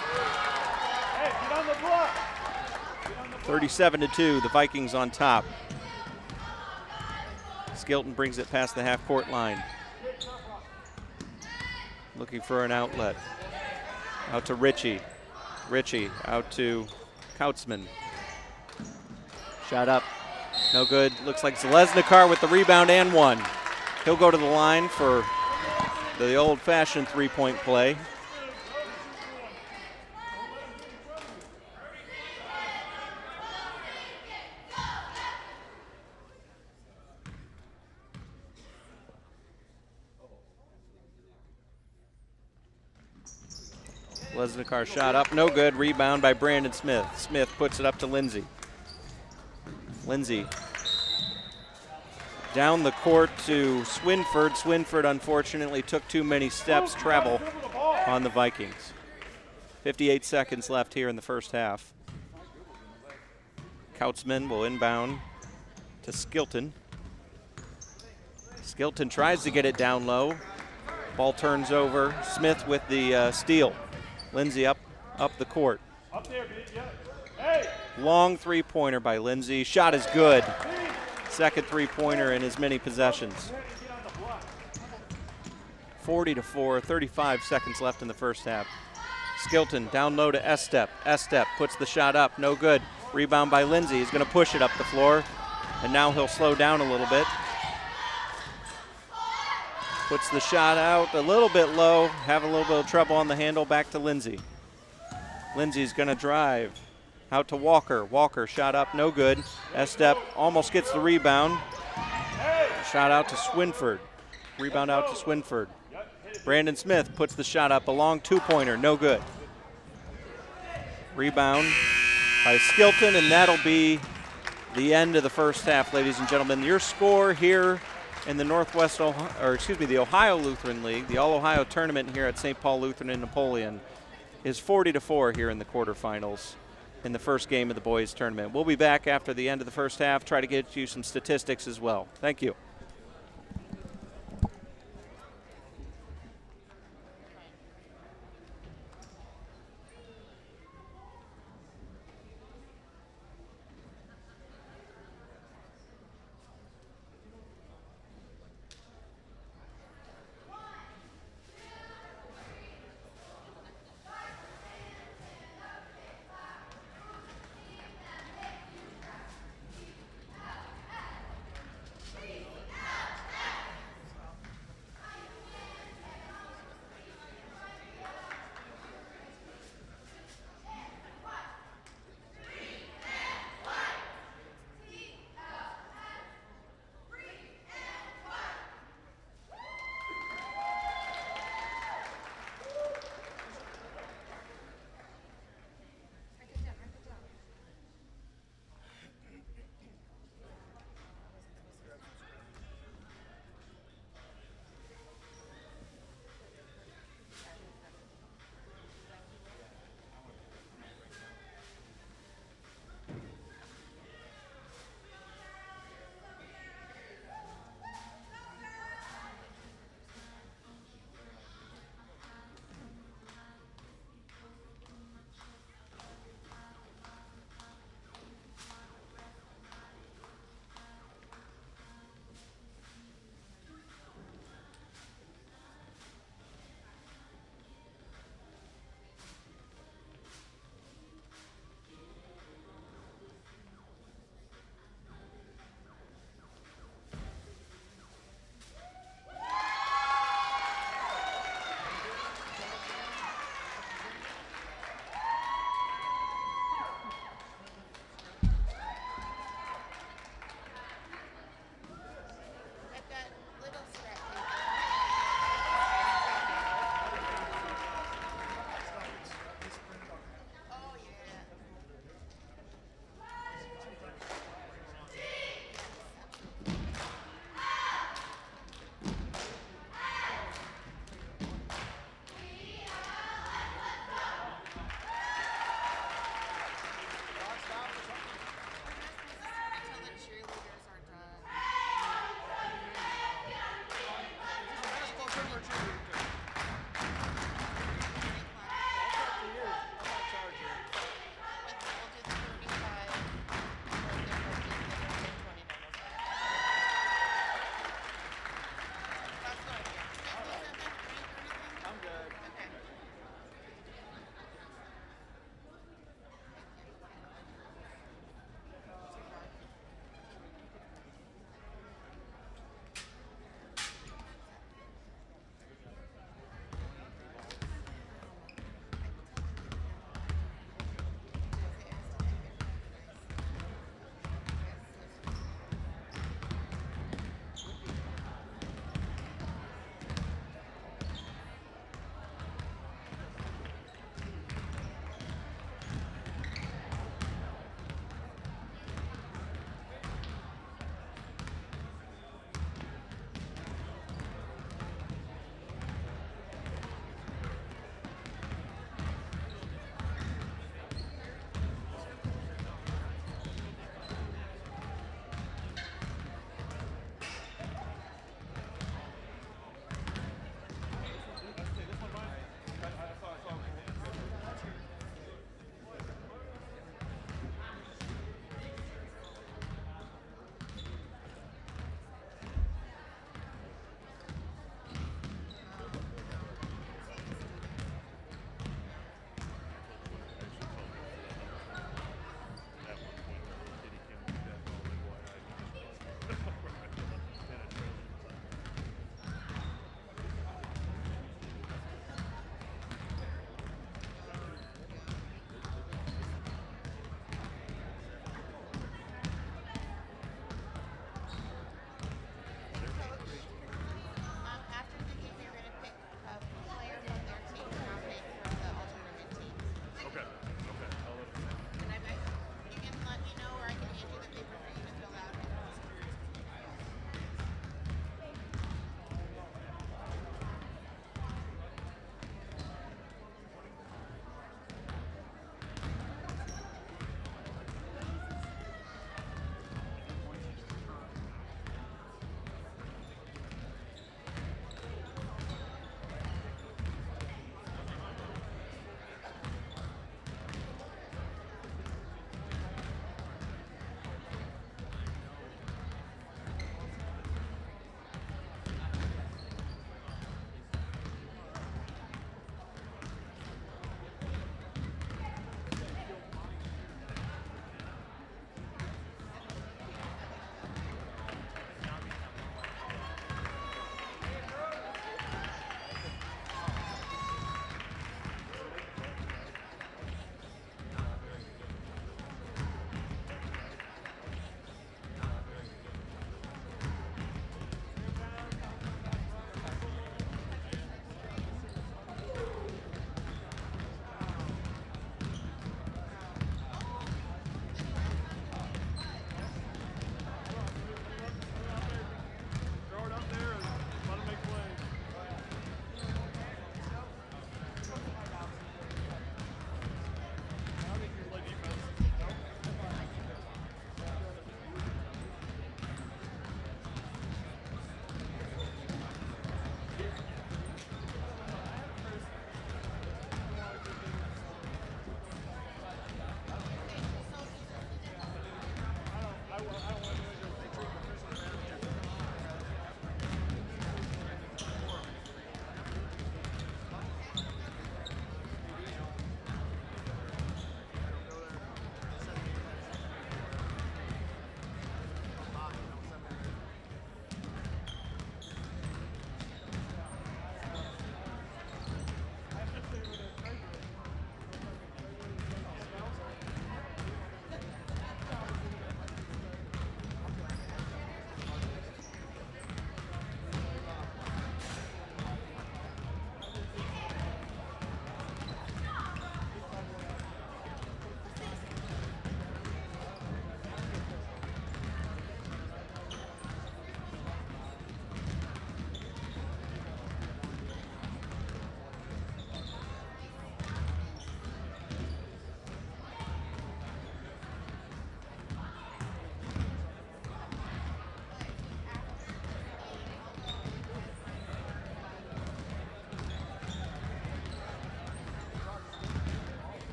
37-2, the Vikings on top. Skilton brings it past the half-court line. Looking for an outlet. Out to Ritchie. Ritchie out to Kautzman. Shot up, no good. Looks like Zeleznikar with the rebound and one. He'll go to the line for the old-fashioned three-point play. Lesnikar's shot up, no good. Rebound by Brandon Smith. Smith puts it up to Lindsay. Lindsay down the court to Swinford. Swinford unfortunately took too many steps, travel on the Vikings. 58 seconds left here in the first half. Kautzman will inbound to Skilton. Skilton tries to get it down low. Ball turns over. Smith with the steal. Lindsay up the court. Long three-pointer by Lindsay. Shot is good. Second three-pointer in as many possessions. 40-4, 35 seconds left in the first half. Skilton down low to Estep. Estep puts the shot up, no good. Rebound by Lindsay. He's going to push it up the floor, and now he'll slow down a little bit. Puts the shot out a little bit low, have a little bit of trouble on the handle, back to Lindsay. Lindsay's going to drive out to Walker. Walker shot up, no good. Estep almost gets the rebound. Shot out to Swinford. Rebound out to Swinford. Brandon Smith puts the shot up, a long two-pointer, no good. Rebound by Skilton, and that'll be the end of the first half, ladies and gentlemen. Your score here in the the Ohio Lutheran League, the All-Ohio Tournament here at St. Paul Lutheran in Napoleon, is 40-4 here in the quarterfinals in the first game of the boys tournament. We'll be back after the end of the first half, try to get you some statistics as well. Thank you.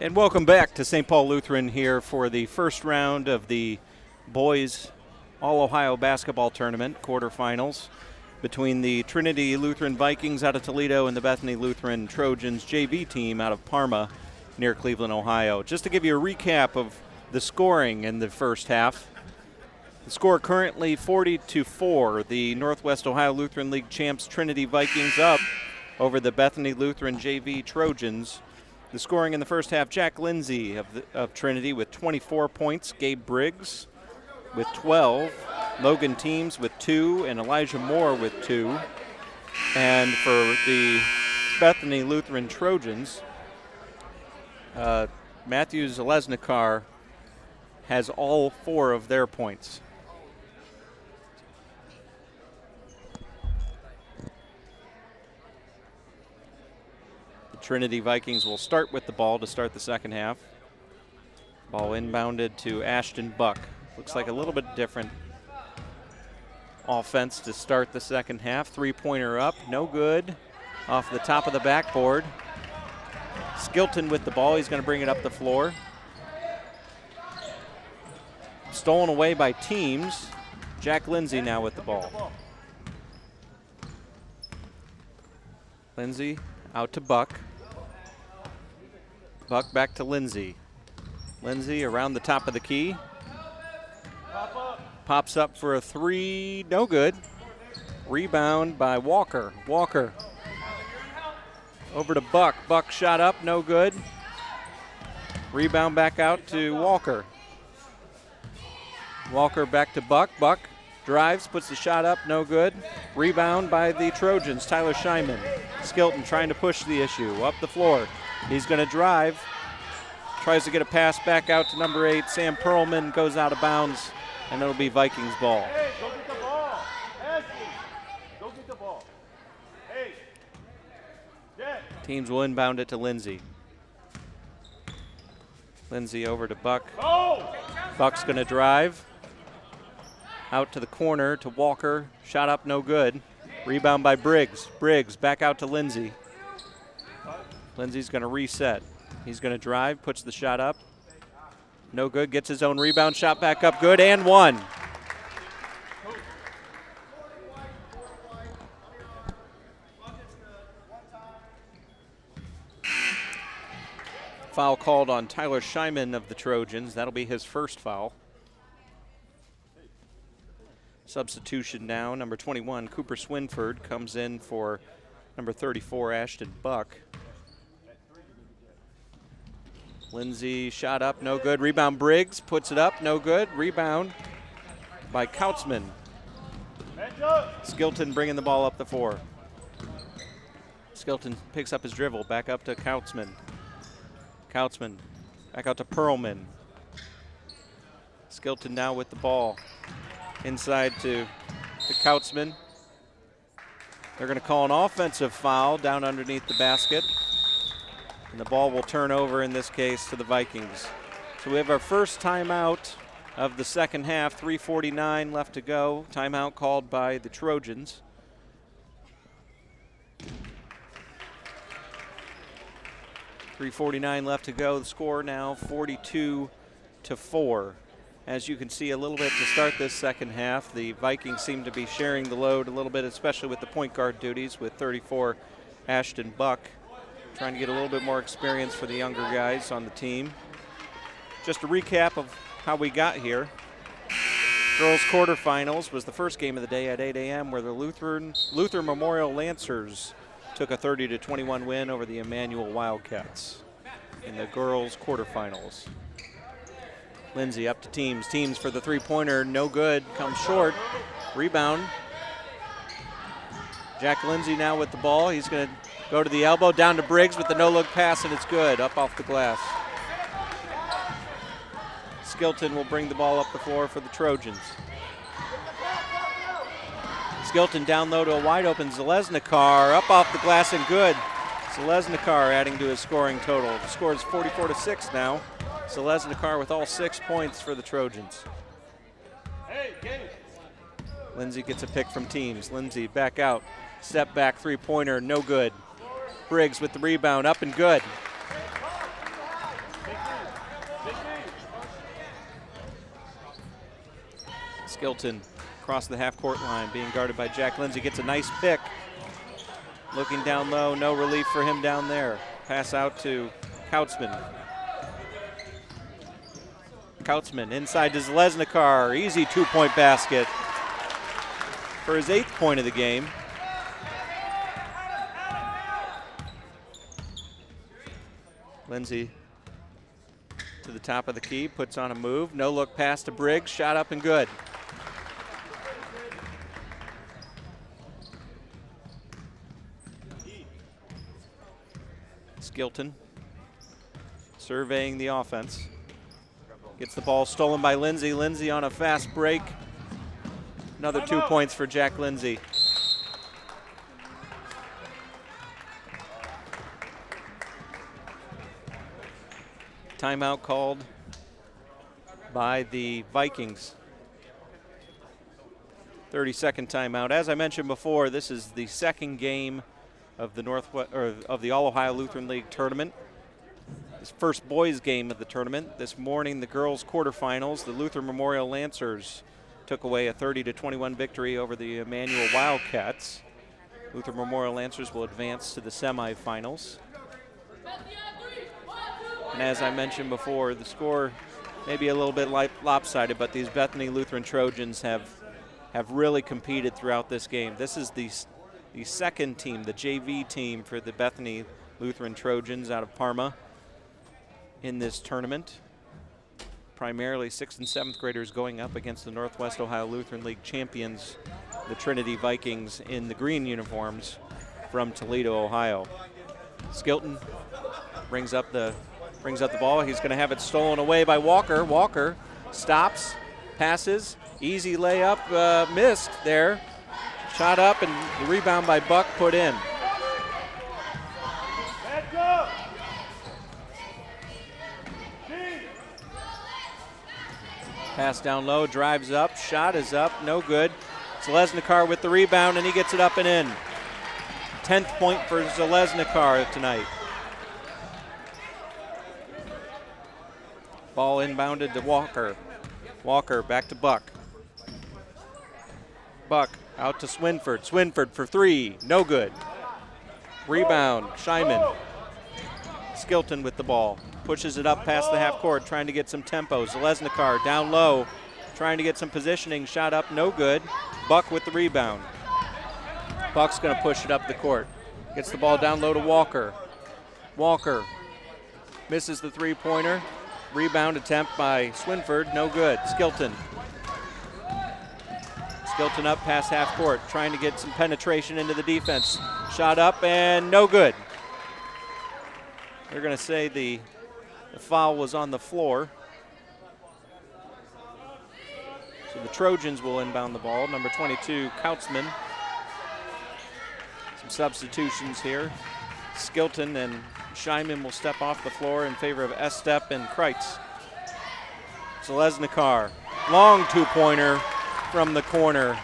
And welcome back to St. Paul Lutheran here for the first round of the boys All-Ohio basketball tournament quarterfinals between the Trinity Lutheran Vikings out of Toledo and the Bethany Lutheran Trojans JV team out of Parma near Cleveland, Ohio. Just to give you a recap of the scoring in the first half. The score currently 40-4. The Northwest Ohio Lutheran League champs Trinity Vikings up over the Bethany Lutheran JV Trojans. The scoring in the first half, Jack Lindsay of Trinity with 24 points, Gabe Briggs with 12, Logan Teams with 2, and Elijah Moore with 2. And for the Bethany Lutheran Trojans, Matthew Zalesnikar has all 4 of their points. Trinity Vikings will start with the ball to start the second half. Ball inbounded to Ashton Buck. Looks like a little bit different offense to start the second half. Three-pointer up, no good. Off the top of the backboard. Skilton with the ball, he's going to bring it up the floor. Stolen away by Teams. Jack Lindsay now with the ball. Lindsay out to Buck. Buck back to Lindsay. Lindsay around the top of the key. Pops up for a 3, no good. Rebound by Walker. Walker over to Buck. Buck shot up, no good. Rebound back out to Walker. Walker back to Buck. Buck drives, puts the shot up, no good. Rebound by the Trojans, Tyler Scheinman. Skilton trying to push the issue, up the floor. He's going to drive, tries to get a pass back out to number 8. Sam Perlman goes out of bounds, and it'll be Vikings ball. Hey, go get the ball. Ashley, go get the ball. Hey, Jack. Teams will inbound it to Lindsay. Lindsay over to Buck. Go! Buck's going to drive. Out to the corner to Walker. Shot up, no good. Rebound by Briggs. Briggs back out to Lindsay. Lindsay's going to reset. He's going to drive, puts the shot up. No good, gets his own rebound, shot back up, good, and 1. Foul called on Tyler Scheinman of the Trojans. That'll be his first foul. Substitution now, number 21, Cooper Swinford comes in for number 34, Ashton Buck. Lindsay shot up, no good. Rebound Briggs, puts it up, no good. Rebound by Kautzman. Skilton bringing the ball up the floor. Skilton picks up his dribble, back up to Kautzman. Kautzman back out to Perlman. Skilton now with the ball. Inside to Kautzman. They're going to call an offensive foul down underneath the basket. And the ball will turn over, in this case, to the Vikings. So we have our first timeout of the second half, 3:49 left to go. Timeout called by the Trojans. .349 left to go. The score now 42-4. As you can see a little bit to start this second half, the Vikings seem to be sharing the load a little bit, especially with the point guard duties with 34 Ashton Buck. Trying to get a little bit more experience for the younger guys on the team. Just a recap of how we got here. Girls quarterfinals was the first game of the day at 8 a.m. where the Luther Memorial Lancers took a 30-21 win over the Emmanuel Wildcats in the girls quarterfinals. Lindsay up to Teams. Teams for the three-pointer, no good, comes short. Rebound. Jack Lindsay now with the ball. He's going to go to the elbow, down to Briggs with the no-look pass, and it's good, up off the glass. Skilton will bring the ball up the floor for the Trojans. Skilton down low to a wide-open Zalesnikar, up off the glass and good. Zalesnikar adding to his scoring total. The score is 44-6 now. Zalesnikar with all 6 points for the Trojans. Lindsay gets a pick from Teams. Lindsay back out, step back three-pointer, no good. Briggs with the rebound, up and good. Skilton across the half-court line, being guarded by Jack Lindsay, gets a nice pick. Looking down low, no relief for him down there. Pass out to Kautzman. Kautzman inside to Zalesnikar. Easy two-point basket for his 8th point of the game. Lindsay to the top of the key, puts on a move. No look pass to Briggs, shot up and good. Skilton surveying the offense. Gets the ball stolen by Lindsay. Lindsay on a fast break. Another 2 points for Jack Lindsay. Timeout called by the Vikings. 30-second timeout. As I mentioned before, this is the second game of the All Ohio Lutheran League tournament. This first boys game of the tournament. This morning, the girls quarterfinals, the Luther Memorial Lancers took away a 30-21 victory over the Emmanuel Wildcats. Luther Memorial Lancers will advance to the semifinals. And as I mentioned before, the score may be a little bit lopsided, but these Bethany Lutheran Trojans have really competed throughout this game. This is the second team, the JV team for the Bethany Lutheran Trojans out of Parma in this tournament. Primarily 6th and 7th graders going up against the Northwest Ohio Lutheran League champions, the Trinity Vikings, in the green uniforms from Toledo, Ohio. Skilton brings up the ball. He's going to have it stolen away by Walker. Walker stops, passes, easy layup, missed there. Shot up and the rebound by Buck put in. Pass down low, drives up, shot is up, no good. Zalesnikar with the rebound and he gets it up and in. 10th point for Zalesnikar tonight. Ball inbounded to Walker. Walker back to Buck. Buck out to Swinford. Swinford for 3, no good. Rebound, Scheinman. Skilton with the ball. Pushes it up past the half court, trying to get some tempo. Zalesnikar down low, trying to get some positioning. Shot up, no good. Buck with the rebound. Buck's going to push it up the court. Gets the ball down low to Walker. Walker misses the three-pointer. Rebound attempt by Swinford, no good. Skilton. Skilton up past half court, trying to get some penetration into the defense. Shot up and no good. They're going to say the foul was on the floor. So the Trojans will inbound the ball. Number 22, Kautzman. Some substitutions here. Skilton and Scheinman will step off the floor in favor of Estep and Kreitz. Zalesnikar, long two-pointer from the corner.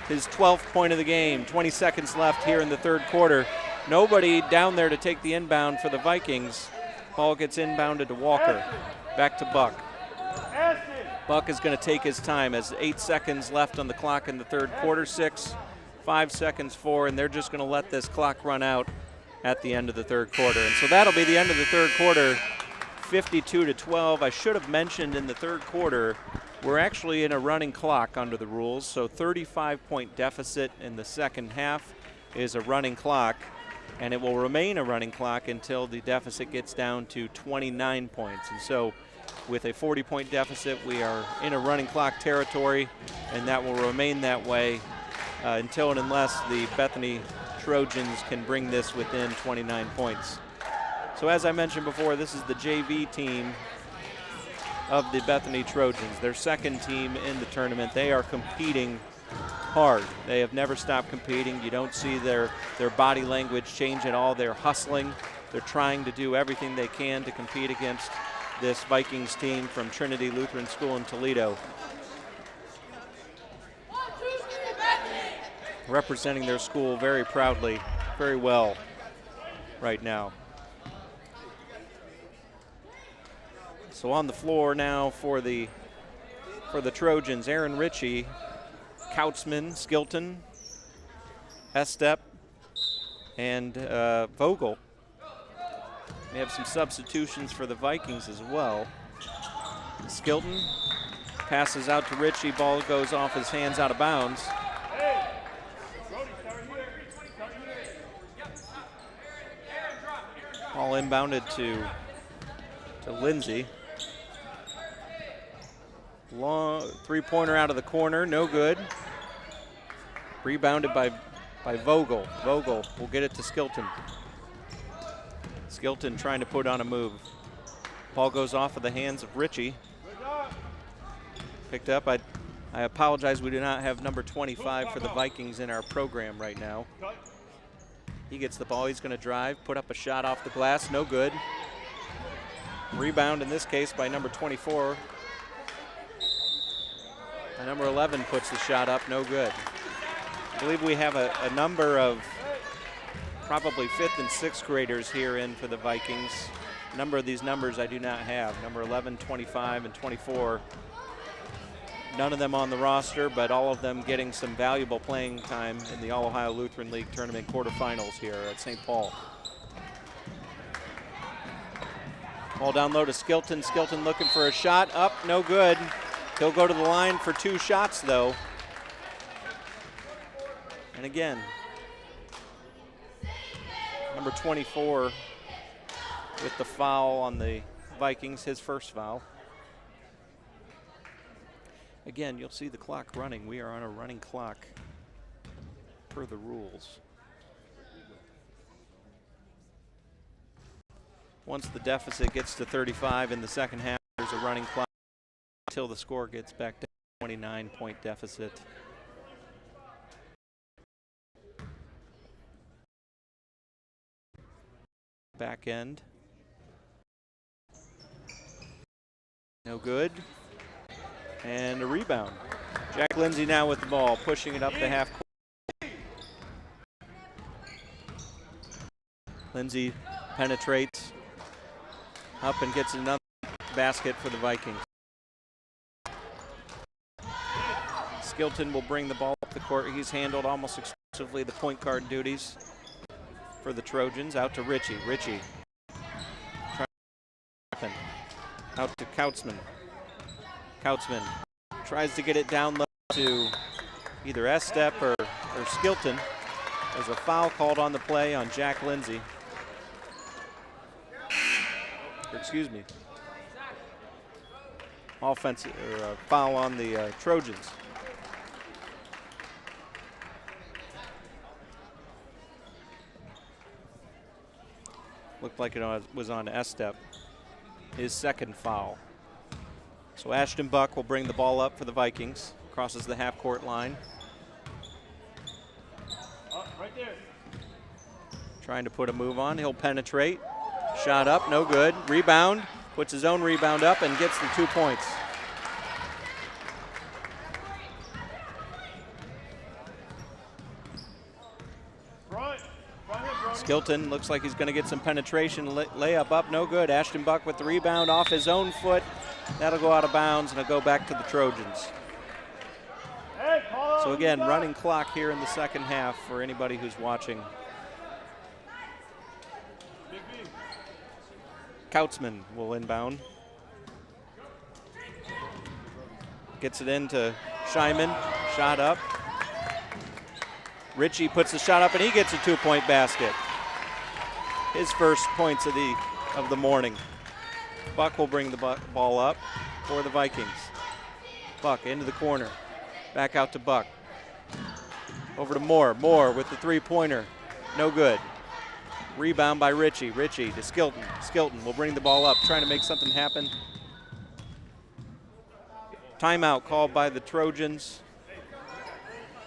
His 12th point of the game. 20 seconds left here in the third quarter. Nobody down there to take the inbound for the Vikings. Ball gets inbounded to Walker. Back to Buck. Buck is going to take his time as 8 seconds left on the clock in the third quarter. 6, 5 seconds, 4, and they're just going to let this clock run out at the end of the third quarter. And so that'll be the end of the third quarter, 52-12. I should have mentioned in the third quarter, we're actually in a running clock under the rules, so 35-point deficit in the second half is a running clock, and it will remain a running clock until the deficit gets down to 29 points. And so with a 40-point deficit, we are in a running clock territory, and that will remain that way until and unless the Bethany Trojans can bring this within 29 points. So as I mentioned before, this is the JV team of the Bethany Trojans, their second team in the tournament. They are competing hard. They have never stopped competing. You don't see their body language change at all. They're hustling. They're trying to do everything they can to compete against this Vikings team from Trinity Lutheran School in Toledo. Representing their school very proudly, very well right now. So on the floor now for For the Trojans, Aaron Ritchie, Kautzman, Skilton, Estep, and Vogel. We have some substitutions for the Vikings as well. Skilton passes out to Ritchie, ball goes off his hands out of bounds. Ball inbounded to Lindsay. Long three-pointer out of the corner, no good. Rebounded by Vogel. Vogel will get it to Skilton. Skilton trying to put on a move. Ball goes off of the hands of Ritchie. Picked up. I apologize, we do not have number 25 for the Vikings in our program right now. He gets the ball, he's going to drive, put up a shot off the glass, no good. Rebound in this case by number 24. And number 11 puts the shot up, no good. I believe we have a number of probably 5th and 6th graders here in for the Vikings. A number of these numbers I do not have. Number 11, 25, and 24. None of them on the roster, but all of them getting some valuable playing time in the All-Ohio Lutheran League Tournament quarterfinals here at St. Paul. Ball down low to Skilton. Skilton looking for a shot. Up, no good. He'll go to the line for 2 shots, though. And again, number 24 with the foul on the Vikings, his first foul. Again, you'll see the clock running. We are on a running clock per the rules. Once the deficit gets to 35 in the second half, there's a running clock until the score gets back to 29-point deficit. Back end. No good. And a rebound. Jack Lindsay now with the ball, pushing it up the half court. Lindsay penetrates up and gets another basket for the Vikings. Skilton will bring the ball up the court. He's handled almost exclusively the point guard duties for the Trojans. Out to Ritchie. Ritchie out to Kautzman. Kautzman tries to get it down low to either Estep or Skilton. There's a foul called on the play on Jack Lindsay. Excuse me. Offensive or foul on the Trojans. Looked like it was on Estep. His second foul. So Ashton Buck will bring the ball up for the Vikings. Crosses the half-court line. Right there. Trying to put a move on. He'll penetrate. Shot up, no good. Rebound. Puts his own rebound up and gets the 2 points. Skilton looks like he's going to get some penetration. Layup up, no good. Ashton Buck with the rebound off his own foot. That'll go out of bounds and it'll go back to the Trojans. So again, running clock here in the second half for anybody who's watching. Kautzman will inbound. Gets it into Scheinman. Shot up. Ritchie puts the shot up and he gets a 2-point basket. His first points of the morning. Buck will bring the ball up for the Vikings. Buck into the corner. Back out to Buck. Over to Moore. Moore with the 3-pointer. No good. Rebound by Ritchie. Ritchie to Skilton. Skilton will bring the ball up, trying to make something happen. Timeout called by the Trojans.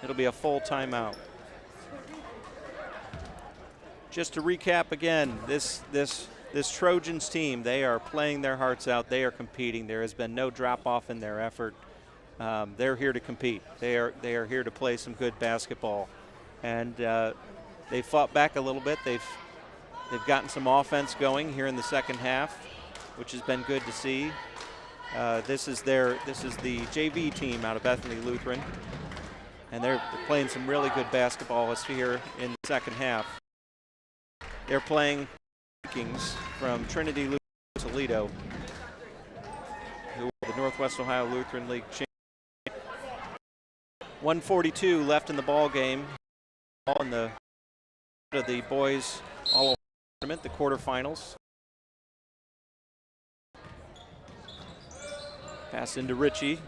It'll be a full timeout. Just to recap again, this Trojans team, they are playing their hearts out. They are competing. There has been no drop-off in their effort. They're here to compete. They are here to play some good basketball. And they fought back a little bit. They've gotten some offense going here in the second half, which has been good to see. This is the JV team out of Bethany Lutheran, and they're playing some really good basketball here in the second half. They're playing Vikings from Trinity Lutheran Toledo, who are the Northwest Ohio Lutheran League champions. 1:42 left in the ball game. All in the boys all tournament, the quarterfinals. Pass into Ritchie.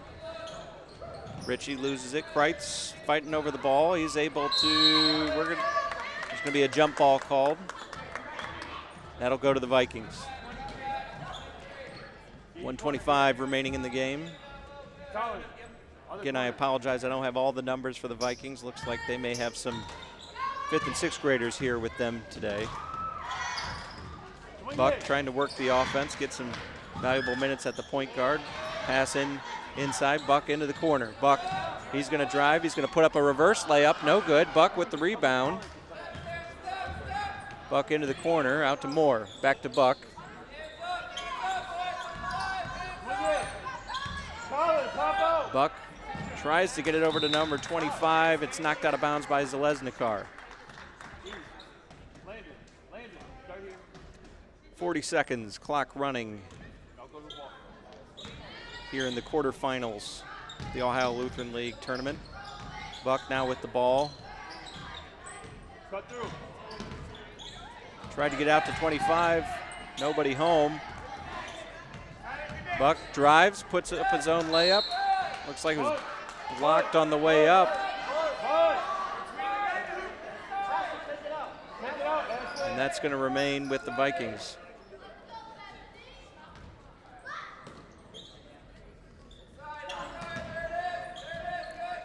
Ritchie loses it. Kreitz fighting over the ball. He's able to. There's going to be a jump ball called. That'll go to the Vikings. 1:25 remaining in the game. Again, I apologize. I don't have all the numbers for the Vikings. Looks like they may have some 5th and 6th graders here with them today. Buck trying to work the offense, get some valuable minutes at the point guard. Pass inside, Buck into the corner. Buck, he's going to drive. He's going to put up a reverse layup. No good. Buck with the rebound. Buck into the corner, out to Moore. Back to Buck. Buck tries to get it over to number 25. It's knocked out of bounds by Zalesnikar. 40 seconds, clock running here in the quarterfinals, the Ohio Lutheran League tournament. Buck now with the ball. Cut through. Tried to get out to 25, nobody home. Buck drives, puts up his own layup. Looks like it was blocked on the way up. And that's going to remain with the Vikings.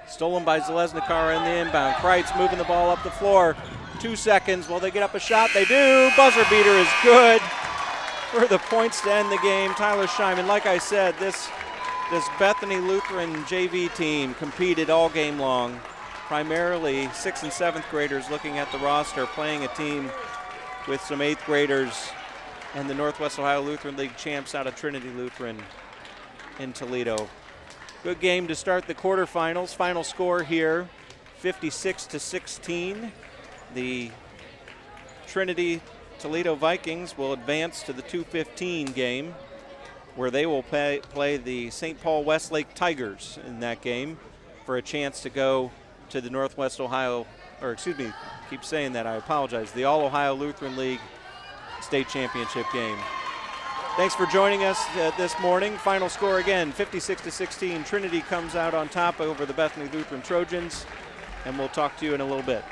Stolen by Zalesnikar in the inbound. Kreitz moving the ball up the floor. 2 seconds. Will they get up a shot? They do. Buzzer beater is good for the points to end the game. Tyler Scheinman, like I said, this Bethany Lutheran JV team competed all game long. Primarily 6th and 7th graders looking at the roster, playing a team with some 8th graders and the Northwest Ohio Lutheran League champs out of Trinity Lutheran in Toledo. Good game to start the quarterfinals. Final score here, 56-16. The Trinity Toledo Vikings will advance to the 2:15 game, where they will play the St. Paul Westlake Tigers in that game for a chance to go to the Northwest Ohio, or excuse me, keep saying that, I apologize, the All Ohio Lutheran League state championship game. Thanks for joining us this morning. Final score again, 56-16. Trinity comes out on top over the Bethany Lutheran Trojans, and we'll talk to you in a little bit.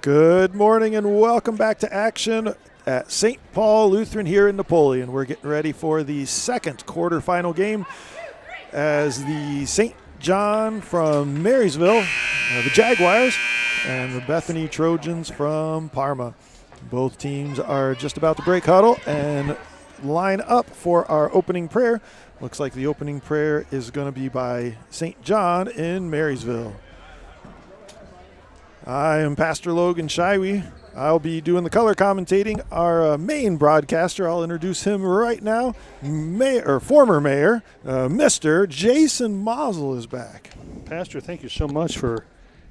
Good morning and welcome back to action at St. Paul Lutheran here in Napoleon. We're getting ready for the second quarterfinal game as the St. John from Marysville, the Jaguars, and the Bethany Trojans from Parma. Both teams are just about to break huddle and line up for our opening prayer. Looks like the opening prayer is going to be by St. John in Marysville. I am Pastor Logan Shiwe. I'll be doing the color commentating. Our main broadcaster, I'll introduce him right now. Former mayor, Mr. Jason Mazel is back. Pastor, thank you so much for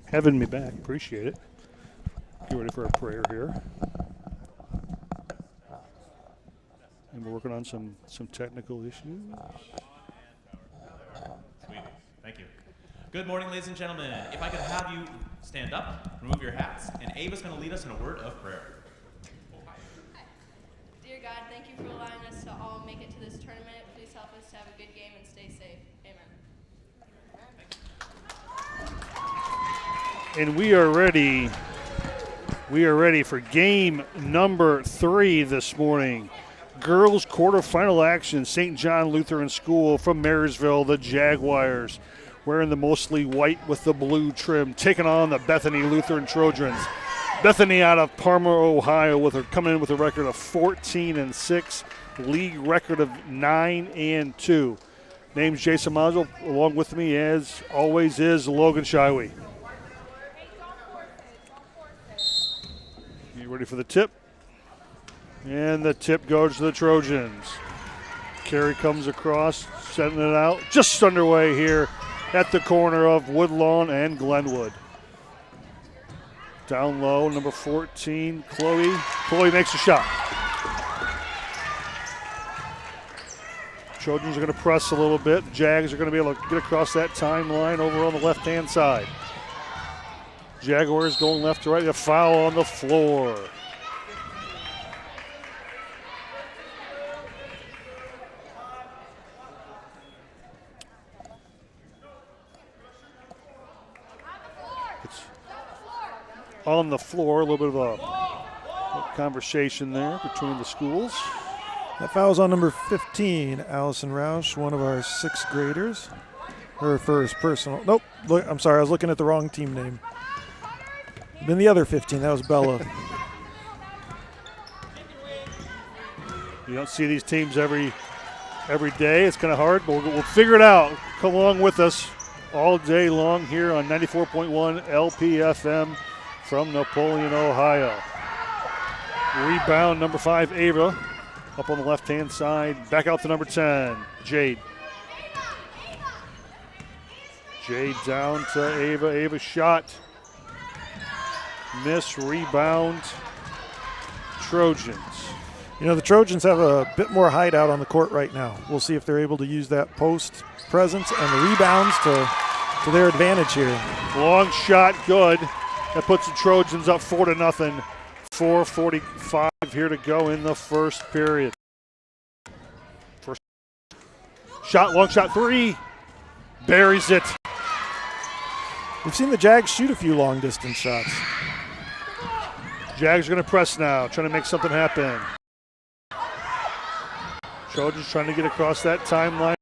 having me back. Appreciate it. Get ready for a prayer here. And we're working on some technical issues. Sweet. Thank you. Good morning, ladies and gentlemen. If I could have you stand up, remove your hats, and Ava's going to lead us in a word of prayer. Dear God, thank you for allowing us to all make it to this tournament. Please help us to have a good game and stay safe. Amen. And we are ready. We are ready for game number 3 this morning. Girls quarterfinal action. St. John Lutheran School from Marysville, the Jaguars, wearing the mostly white with the blue trim, taking on the Bethany Lutheran Trojans. Bethany out of Parma, Ohio, coming in with a record of 14-6, league record of 9-2. Name's Jason Mazel. Along with me, as always, is Logan Shiwe. You ready for the tip? And the tip goes to the Trojans. Carry comes across, sending it out. Just underway here at the corner of Woodlawn and Glenwood. Down low, number 14, Chloe. Chloe makes a shot. Trojans are going to press a little bit. The Jags are going to be able to get across that timeline over on the left-hand side. Jaguars going left to right. A foul on the floor. On the floor, a little bit of a conversation there between the schools. That foul's on number 15, Allison Roush, one of our 6th graders. Her first personal. Nope, look, I'm sorry, I was looking at the wrong team name. Then the other 15, that was Bella. You don't see these teams every day. It's kind of hard, but we'll figure it out. Come along with us all day long here on 94.1 LPFM. From Napoleon, Ohio. Rebound, number 5, Ava. Up on the left-hand side. Back out to number 10, Jade. Jade down to Ava. Ava shot. Miss, rebound. Trojans. You know, the Trojans have a bit more height out on the court right now. We'll see if they're able to use that post presence and the rebounds to their advantage here. Long shot, good. That puts the Trojans up 4-0. 4:45 here to go in the first period. First shot, long shot, 3. Buries it. We've seen the Jags shoot a few long distance shots. Jags are going to press now, trying to make something happen. Trojans trying to get across that timeline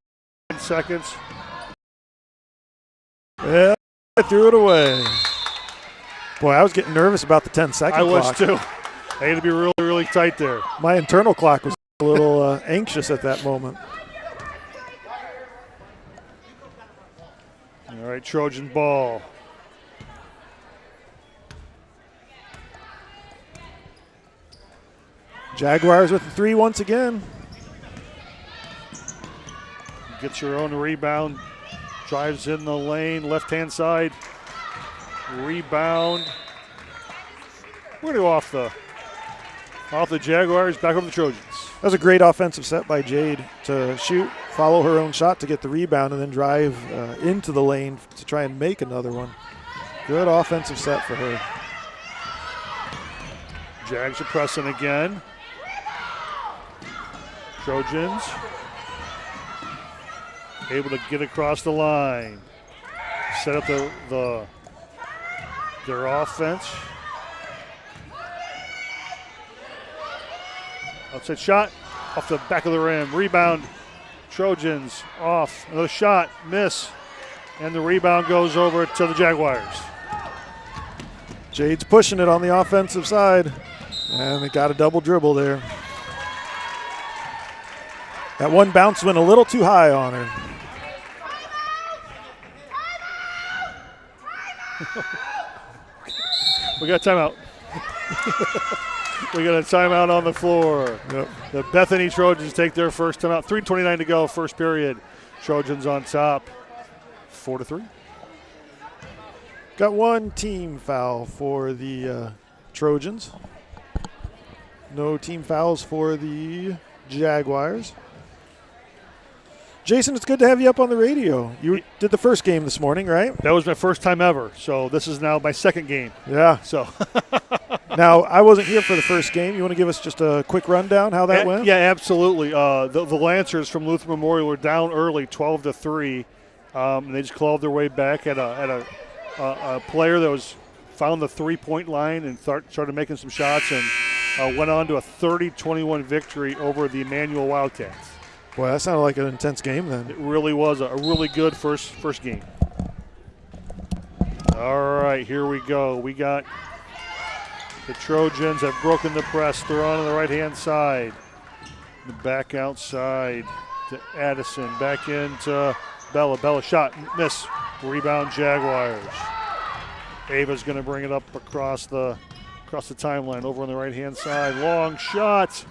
in seconds. Yeah, I threw it away. Boy, I was getting nervous about the 10-second clock. I was too. I had to be really, really tight there. My internal clock was a little anxious at that moment. All right, Trojan ball. Jaguars with the 3 once again. Gets her own rebound. Drives in the lane, left-hand side. Rebound. We're going to go off the Jaguars, back over the Trojans. That was a great offensive set by Jade to shoot, follow her own shot to get the rebound, and then drive into the lane to try and make another one. Good offensive set for her. Jags are pressing again. Trojans able to get across the line. Set up their offense. Outside shot off the back of the rim. Rebound. Trojans off. Another shot. Miss. And the rebound goes over to the Jaguars. Jade's pushing it on the offensive side. And they got a double dribble there. That one bounce went a little too high on her. We got a timeout. We got a timeout on the floor. Yep. The Bethany Trojans take their first timeout. 3:29 to go, first period. Trojans on top, 4-3. Got one team foul for the Trojans. No team fouls for the Jaguars. Jason, it's good to have you up on the radio. You did the first game this morning, right? That was my first time ever, so this is now my second game. Yeah. So now, I wasn't here for the first game. You want to give us just a quick rundown how that went? Yeah, absolutely. The Lancers from Lutheran Memorial were down early, 12-3, and they just clawed their way back at a player that found the three-point line and started making some shots and went on to a 30-21 victory over the Emmanuel Wildcats. Boy, that sounded like an intense game then. It really was a really good first game. All right, here we go. We got the Trojans have broken the press. They're on the right-hand side. Back outside to Addison. Back into Bella. Bella shot, miss. Rebound Jaguars. Ava's going to bring it up across the timeline over on the right-hand side. Long shot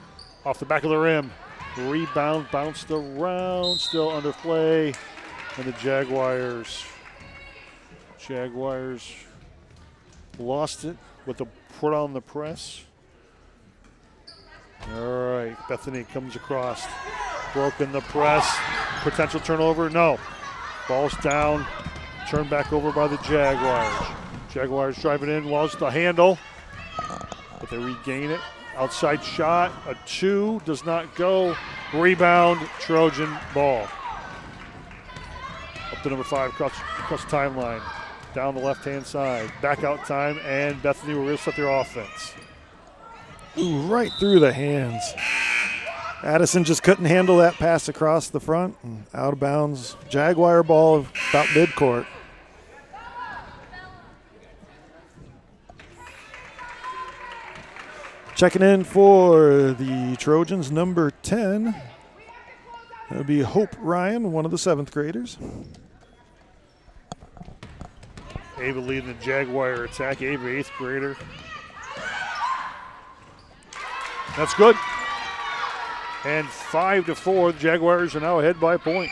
off the back of the rim. Rebound bounced around, still under play, and the Jaguars lost it with the put on the press. All right, Bethany comes across, broken the press, potential turnover, no. Ball's down, turned back over by the Jaguars. Jaguars driving in, lost the handle, but they regain it. Outside shot, a 2, does not go. Rebound, Trojan ball. Up to number 5, across the timeline. Down the left-hand side. Back out time, and Bethany will reset their offense. Ooh, right through the hands. Addison just couldn't handle that pass across the front. And out of bounds. Jaguar ball about midcourt. Checking in for the Trojans, number 10. That would be Hope Ryan, one of the 7th graders. Ava leading the Jaguar attack. Ava, 8th grader. That's good. And 5-4, the Jaguars are now ahead by a point.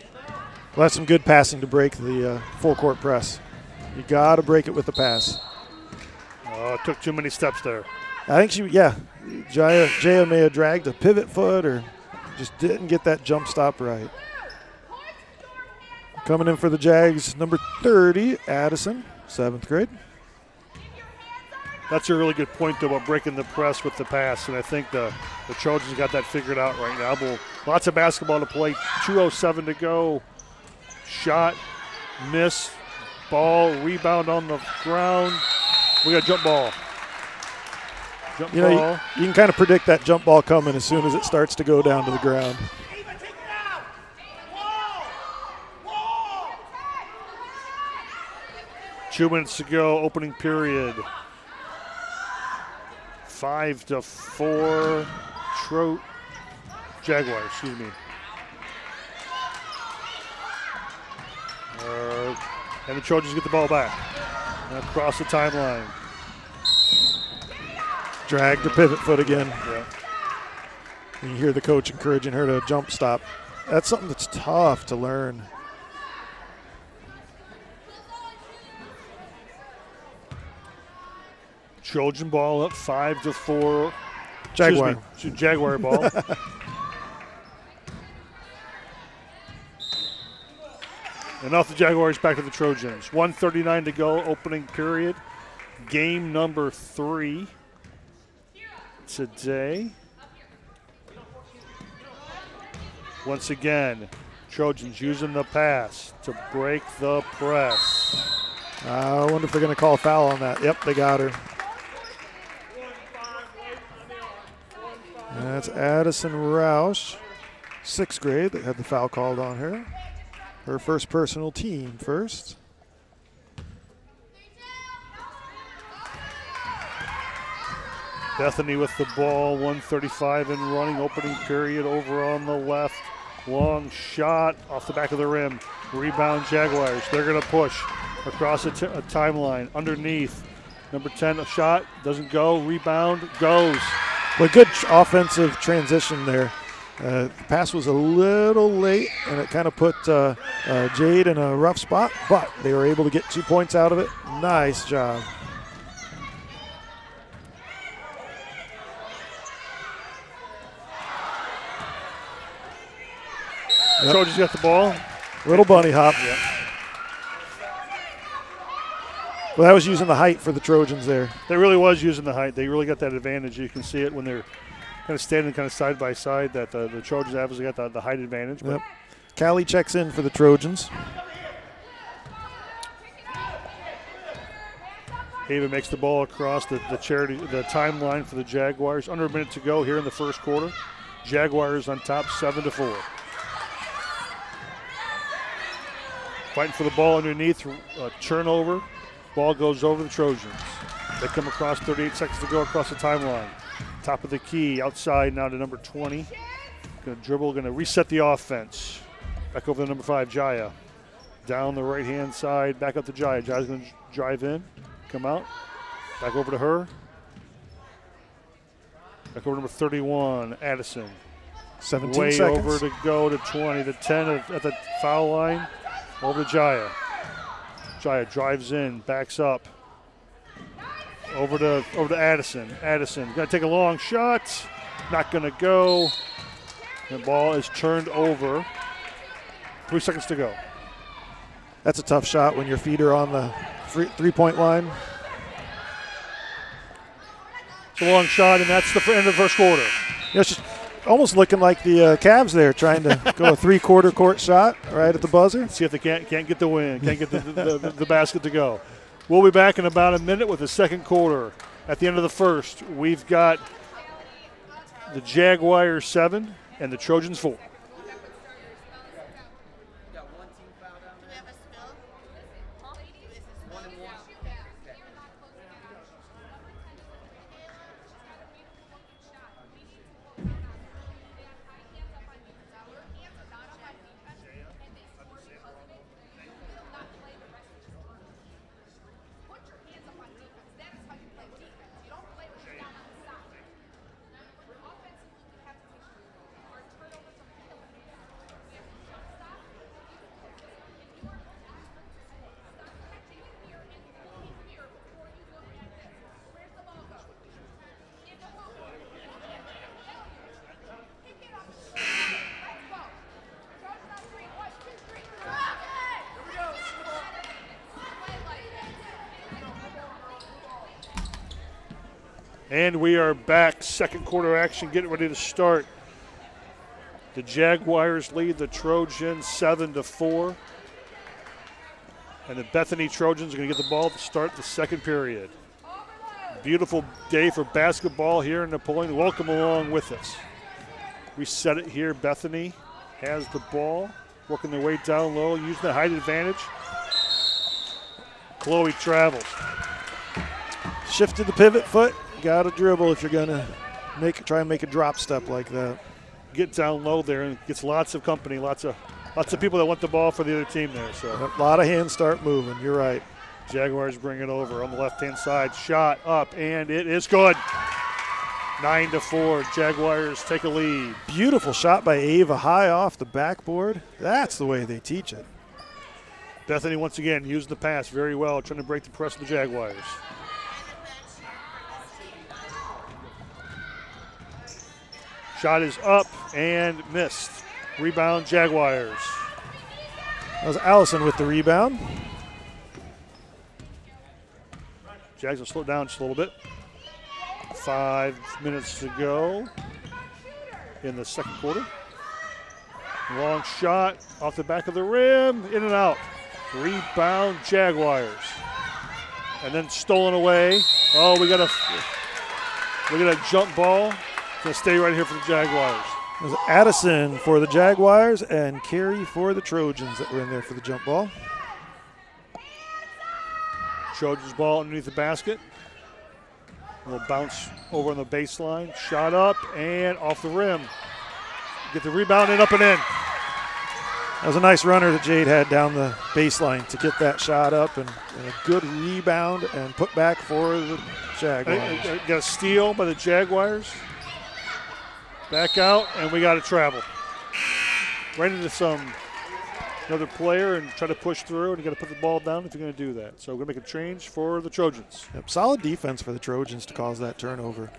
Well, that's some good passing to break the full court press. You got to break it with the pass. It took too many steps there. I think Jaya may have dragged a pivot foot or just didn't get that jump stop right. Coming in for the Jags, number 30, Addison, 7th grade. That's a really good point, though, about breaking the press with the pass, and I think the Trojans got that figured out right now. But lots of basketball to play, 2:07 to go. Shot, miss, ball, rebound on the ground. We got jump ball. Jump ball. You can kind of predict that jump ball coming as soon as it starts to go down to the ground. 2 minutes to go, opening period. 5-4, Jaguars, excuse me. And the Trojans get the ball back. And across the timeline. Drag the pivot foot again. Yeah. And you hear the coach encouraging her to jump stop. That's something that's tough to learn. Trojan ball up 5-4. Jaguar. Jaguar ball. And off the Jaguars, back to the Trojans. 1:39 to go, opening period. Game number 3 today. Once again, Trojans using the pass to break the press. I wonder if they're going to call a foul on that. Yep, they got her. That's Addison Roush, 6th grade, that had the foul called on her. Her first personal team first. Bethany with the ball, 1:35 and running, opening period over on the left. Long shot off the back of the rim. Rebound Jaguars. They're going to push across a timeline. Underneath. Number 10, a shot. Doesn't go. Rebound. Goes. But good offensive transition there. The pass was a little late, and it kind of put Jade in a rough spot, but they were able to get 2 points out of it. Nice job. Yep. Trojans got the ball. Little bunny hop. Yep. Well, that was using the height for the Trojans there. They really was using the height. They really got that advantage. You can see it when they're kind of standing kind of side by side, that the Trojans obviously got the height advantage. Yep. Callie checks in for the Trojans. Ava makes the ball across the timeline for the Jaguars. Under a minute to go here in the first quarter. Jaguars on top, 7-4. Fighting for the ball underneath, turnover. Ball goes over the Trojans. They come across, 38 seconds to go across the timeline. Top of the key, outside now to number 20. Going to dribble, going to reset the offense. Back over to number 5, Jaya. Down the right-hand side, back up to Jaya. Jaya's going to drive in, come out. Back over to her. Back over to number 31, Addison. 17 Way seconds. over to go to 20, to 10 at the foul line. Over to Jaya. Jaya drives in, backs up. Over to Addison. Addison going to take a long shot. Not going to go. The ball is turned over. 3 seconds to go. That's a tough shot when your feet are on the three-point line. It's a long shot, and that's the end of the first quarter. Yeah, it's just almost looking like the Cavs there, trying to go a three-quarter court shot right at the buzzer. See if they can't get the win, can't get the basket to go. We'll be back in about a minute with the second quarter. At the end of the first, we've got the Jaguars 7 and the Trojans 4. And we are back. Second quarter action getting ready to start. The Jaguars lead the Trojans 7-4. And the Bethany Trojans are going to get the ball to start the second period. Beautiful day for basketball here in Napoleon. Welcome along with us. We set it here. Bethany has the ball, working their way down low, using the height advantage. Chloe travels. Shifted the pivot foot. Got to dribble if you're going to try and make a drop step like that. Get down low there and gets lots of company, lots of people that want the ball for the other team there. So a lot of hands start moving. You're right. Jaguars bring it over on the left-hand side. Shot up, and it is good. 9-4. Jaguars take a lead. Beautiful shot by Ava, high off the backboard. That's the way they teach it. Bethany once again using the pass very well, trying to break the press of the Jaguars. Shot is up and missed. Rebound, Jaguars. That was Allison with the rebound. Jags will slow it down just a little bit. 5 minutes to go in the second quarter. Long shot off the back of the rim, in and out. Rebound, Jaguars. And then stolen away. Oh, we got a jump ball Going to stay right here for the Jaguars. It was Addison for the Jaguars and Carey for the Trojans that were in there for the jump ball. Trojans ball underneath the basket. Will bounce over on the baseline. Shot up and off the rim. Get the rebound and up and in. That was a nice runner that Jade had down the baseline to get that shot up, and a good rebound and put back for the Jaguars. Got a steal by the Jaguars. Back out, and we got to travel. Right into another player and try to push through, and you got to put the ball down if you're going to do that. So we're going to make a change for the Trojans. Yep, solid defense for the Trojans to cause that turnover.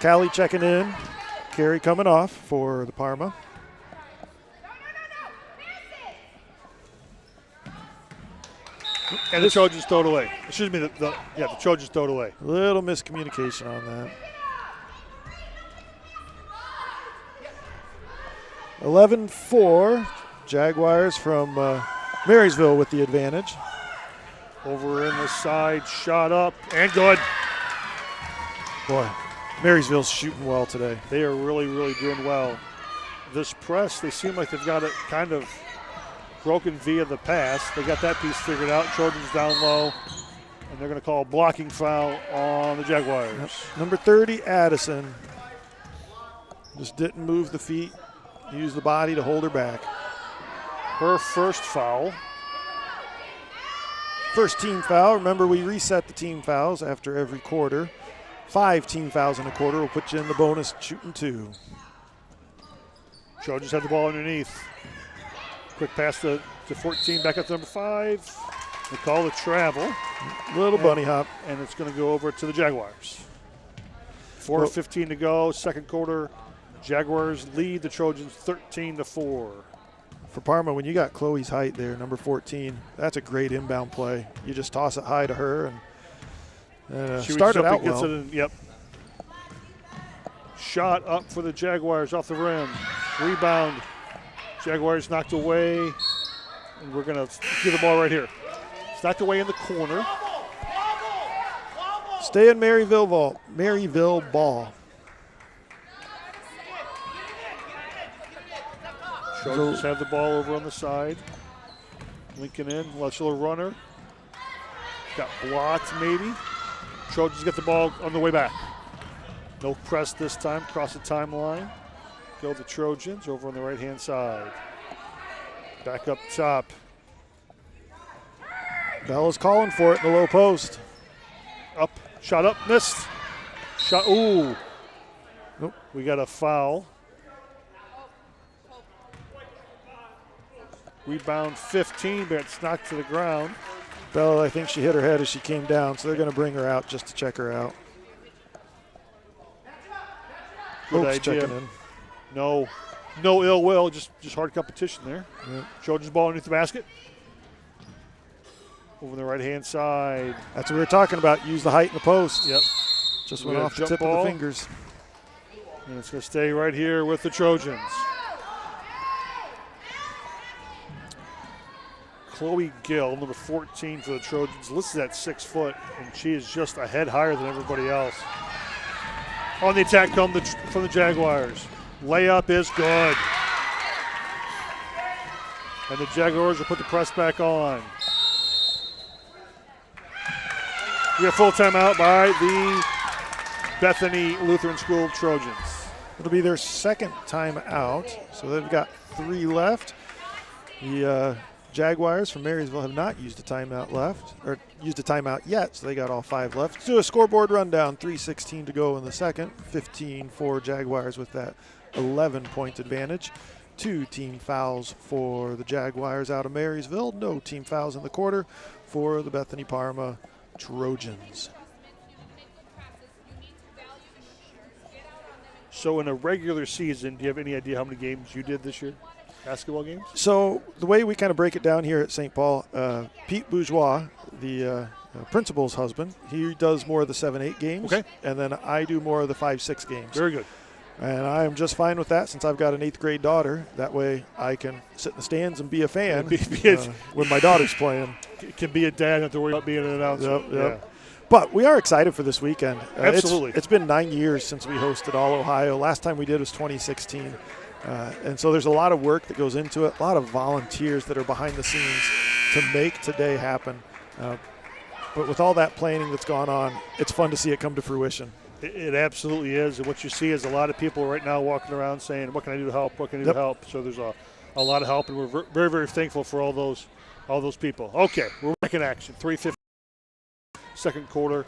Callie checking in. Carey coming off for the Parma. And the Trojans throw it away. Excuse me, the Trojans throw it away. A little miscommunication on that. 11-4, Jaguars from Marysville with the advantage. Over in the side, shot up, and good. Boy, Marysville's shooting well today. They are really, really doing well. This press, they seem like they've got it kind of broken via the pass. They got that piece figured out. Trojans down low, and they're going to call a blocking foul on the Jaguars. Yep. Number 30, Addison. Just didn't move the feet, used the body to hold her back. Her first foul. First team foul. Remember, we reset the team fouls after every quarter. 5 team fouls in a quarter will put you in the bonus shooting 2. Trojans have the ball underneath. Quick pass to 14, back up to number 5. They call the travel. Little bunny hop. And it's going to go over to the Jaguars. 4:15 to go, second quarter. Jaguars lead the Trojans 13-4. For Parma, when you got Chloe's height there, number 14, that's a great inbound play. You just toss it high to her and she started out gets well. It in, yep. Shot up for the Jaguars off the rim. Rebound. Jaguars knocked away, and we're going to give the ball right here. It's knocked away in the corner. Stay in Maryville ball. Trojans have the ball over on the side. Lincoln in, let's a little runner. Got blocked maybe. Trojans get the ball on the way back. No press this time, across the timeline. Go the Trojans over on the right-hand side. Back up top. Bella's calling for it in the low post. Up, shot up, missed. Shot, ooh. Nope. We got a foul. Rebound 15, but it's knocked to the ground. Bella, I think she hit her head as she came down, so they're going to bring her out just to check her out. Good Oaks idea. checking in. No ill will, just hard competition there. Yep. Trojans ball underneath the basket. Over the right-hand side. That's what we were talking about. Use the height in the post. Yep. Just went off the tip of the fingers. And it's going to stay right here with the Trojans. Chloe Gill, number 14 for the Trojans, listed at 6 foot, and she is just a head higher than everybody else. On the attack come from the Jaguars. Layup is good. And the Jaguars will put the press back on. We have full timeout by the Bethany Lutheran School Trojans. It'll be their second timeout, so they've got 3 left. The Jaguars from Marysville have not used a timeout yet, so they got all 5 left. Let's do a scoreboard rundown. 3:16 to go in the second. 15-4 Jaguars with that 11-point advantage. 2 team fouls for the Jaguars out of Marysville. No team fouls in the quarter for the Bethany Parma Trojans. So in a regular season, do you have any idea how many games you did this year? Basketball games? So the way we kind of break it down here at St. Paul, Pete Bourgeois, the principal's husband, he does more of the 7-8 games. Okay. And then I do more of the 5-6 games. Very good. And I am just fine with that since I've got an 8th grade daughter. That way I can sit in the stands and be a fan when my daughter's playing. It can be a dad, not have to worry about being an announcer. Yep. But we are excited for this weekend. Absolutely. It's been 9 years since we hosted All Ohio. Last time we did was 2016. And so there's a lot of work that goes into it, a lot of volunteers that are behind the scenes to make today happen. But with all that planning that's gone on, it's fun to see it come to fruition. It absolutely is. And what you see is a lot of people right now walking around saying, what can I do to help? What can I do to help? So there's a lot of help, and we're very, very thankful for all those people. Okay, we're back in action. 3:50, second quarter.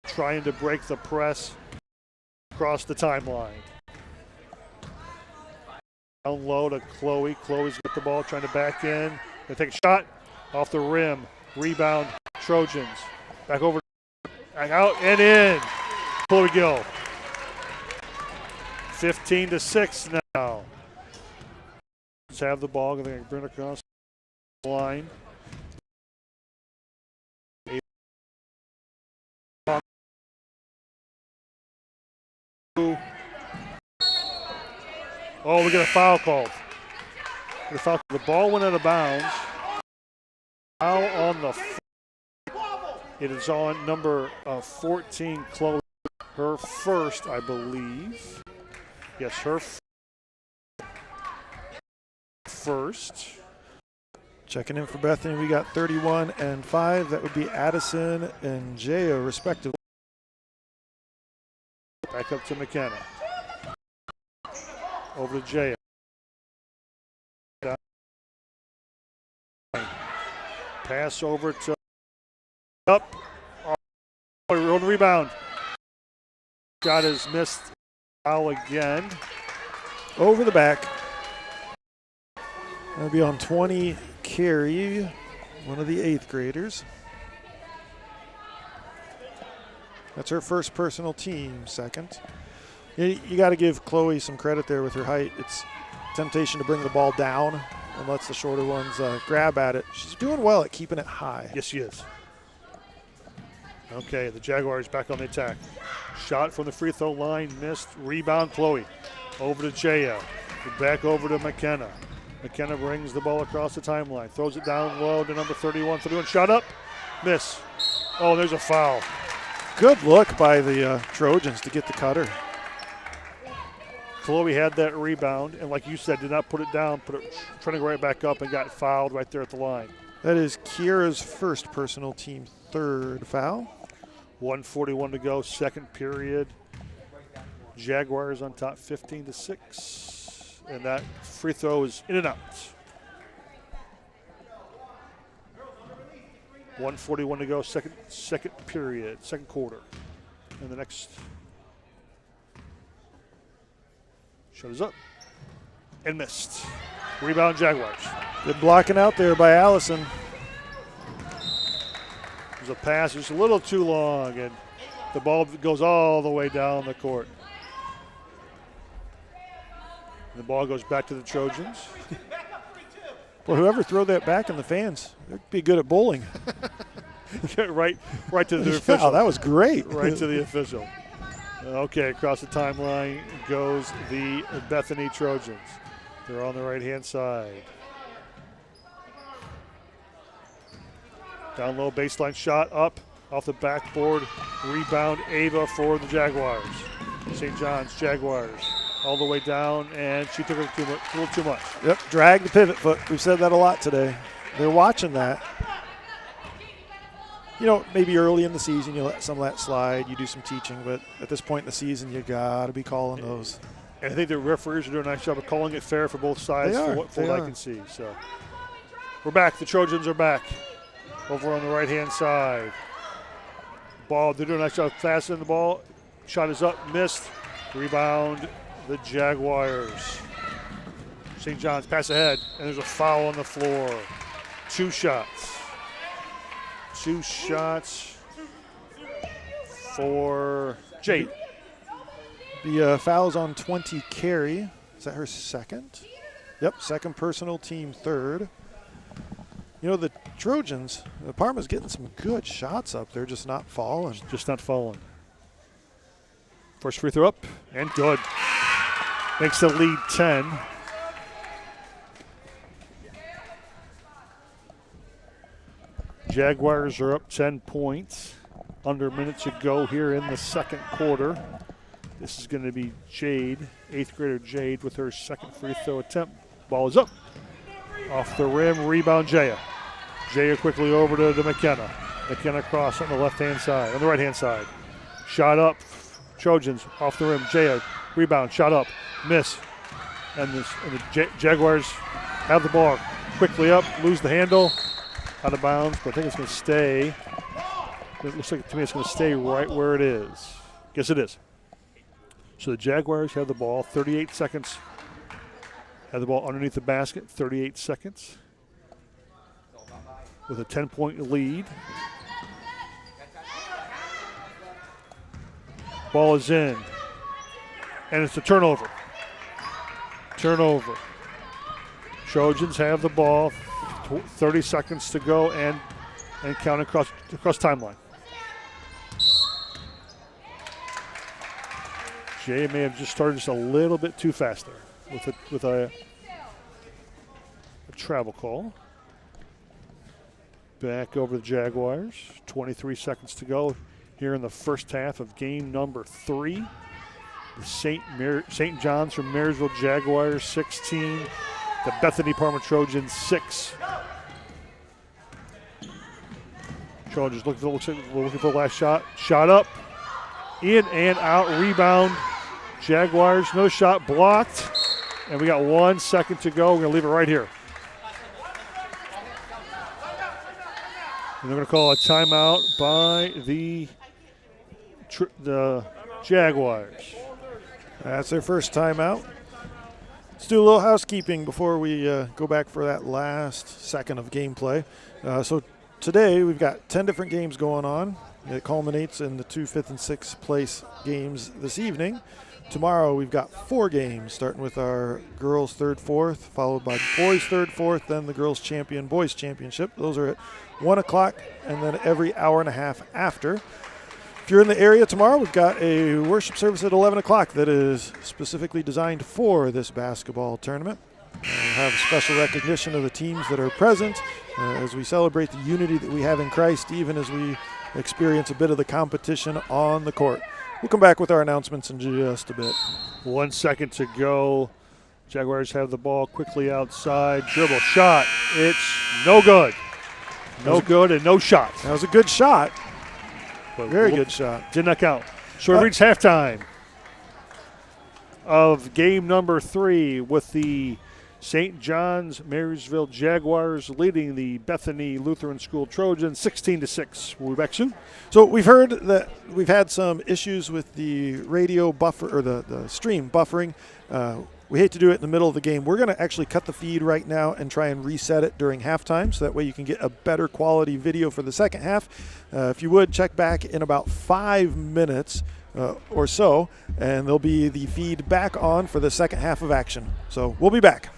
Trying to break the press across the timeline. Down low to Chloe. Chloe's got the ball, trying to back in. They take a shot off the rim. Rebound, Trojans. Back over, back out and in. Chloe Gill. 15-6 now. Let's have the ball. Going to bring it across the line. Oh, we got a foul called. The ball went out of bounds. Foul on the it is on number 14, Chloe. Her first, I believe. Yes, her first. Checking in for Bethany, we got 31 and 5. That would be Addison and Jaya, respectively. Back up to McKenna. Over to Jaya. Pass over to up. On the rebound. Shot is missed. Foul again. Over the back. That'll be on 20, Carey, one of the 8th graders. That's her first personal team, second. You got to give Chloe some credit there with her height. It's temptation to bring the ball down and lets the shorter ones grab at it. She's doing well at keeping it high. Yes, she is. Okay, the Jaguars back on the attack. Shot from the free throw line, missed. Rebound, Chloe. Over to Jaya. Back over to McKenna. McKenna brings the ball across the timeline. Throws it down low to number 31. 31 shot up. Miss. Oh, there's a foul. Good look by the Trojans to get the cutter. Chloe had that rebound, and like you said, did not put it down, trying to go right back up and got fouled right there at the line. That is Kiera's first personal team, 3rd foul. 1:41 to go, second period. Jaguars on top 15-6. And that free throw is in and out. 1:41 to go, second period, second quarter. And the next shot is up and missed. Rebound, Jaguars. Good blocking out there by Allison. There's a pass just a little too long, and the ball goes all the way down the court. And the ball goes back to the Trojans. Well, whoever threw that back in the fans, they'd be good at bowling. right to the official. Wow, that was great. Right to the official. Okay, across the timeline goes the Bethany Trojans. They're on the right-hand side. Down low, baseline shot up off the backboard. Rebound, Ava for the Jaguars. St. John's Jaguars all the way down, and she took it a little too much. Yep, drag the pivot foot. We've said that a lot today. They're watching that. You know, maybe early in the season you let some of that slide, you do some teaching, but at this point in the season you got to be calling those. And I think the referees are doing a nice job of calling it fair for both sides from what I can see. So we're back. The Trojans are back over on the right-hand side. Ball, they're doing a nice job of passing the ball. Shot is up, missed. Rebound, the Jaguars. St. John's pass ahead, and there's a foul on the floor. 2 shots. 2 shots for Jade. The foul's on 20, Carey. Is that her second? Yep, second personal team, 3rd. You know, the Trojans, the Parma's getting some good shots up there, just not falling. Just not falling. First free throw up, and good. Makes the lead 10. Jaguars are up 10 points. Under a minute to go here in the second quarter. This is going to be Jade, 8th grader Jade, with her second free throw attempt. Ball is up. Off the rim, rebound Jaya. Jaya quickly over to McKenna. McKenna cross on the left-hand side, on the right-hand side. Shot up, Trojans off the rim. Jaya, rebound, shot up, miss. And the Jaguars have the ball quickly up, lose the handle, out of bounds, but I think it's going to stay. It looks like to me it's going to stay right where it is. Guess it is. So the Jaguars have the ball, 38 seconds. Have the ball underneath the basket, 38 seconds. With a 10-point lead. Ball is in. And it's a turnover. Turnover. Trojans have the ball, 30 seconds to go and count across timeline. Jay may have just started just a little bit too fast there with a travel call. Back over the Jaguars. 23 seconds to go here in the first half of game number 3. The St. John's from Marysville Jaguars 16. The Bethany Parma Trojans 6. Trojans looking for the last shot. Shot up. In and out. Rebound. Jaguars, no shot, blocked. And we got 1 second to go. We're going to leave it right here. And they're going to call a timeout by the Jaguars. That's their first timeout. Let's do a little housekeeping before we go back for that last second of gameplay. So today we've got 10 different games going on. It culminates in the 2 5th and 6th place games this evening. Tomorrow we've got 4 games, starting with our girls' 3rd, 4th, followed by boys' 3rd, 4th, then the girls' champion boys' championship. Those are at 1 o'clock and then every hour and a half after. If you're in the area tomorrow, we've got a worship service at 11 o'clock that is specifically designed for this basketball tournament. We'll have a special recognition of the teams that are present as we celebrate the unity that we have in Christ, even as we experience a bit of the competition on the court. We'll come back with our announcements in just a bit. 1 second to go. Jaguars have the ball quickly outside. Dribble shot. It's no good. No good and no shot. That was a good shot. But very good shot. Did not count. So it reached halftime of game number 3 with the St. John's Marysville Jaguars leading the Bethany Lutheran School Trojans 16-6. We'll be back soon. So we've heard that we've had some issues with the radio buffer or the stream buffering. We hate to do it in the middle of the game. We're going to actually cut the feed right now and try and reset it during halftime so that way you can get a better quality video for the second half. If you would, check back in about 5 minutes or so, and there'll be the feed back on for the second half of action. So we'll be back.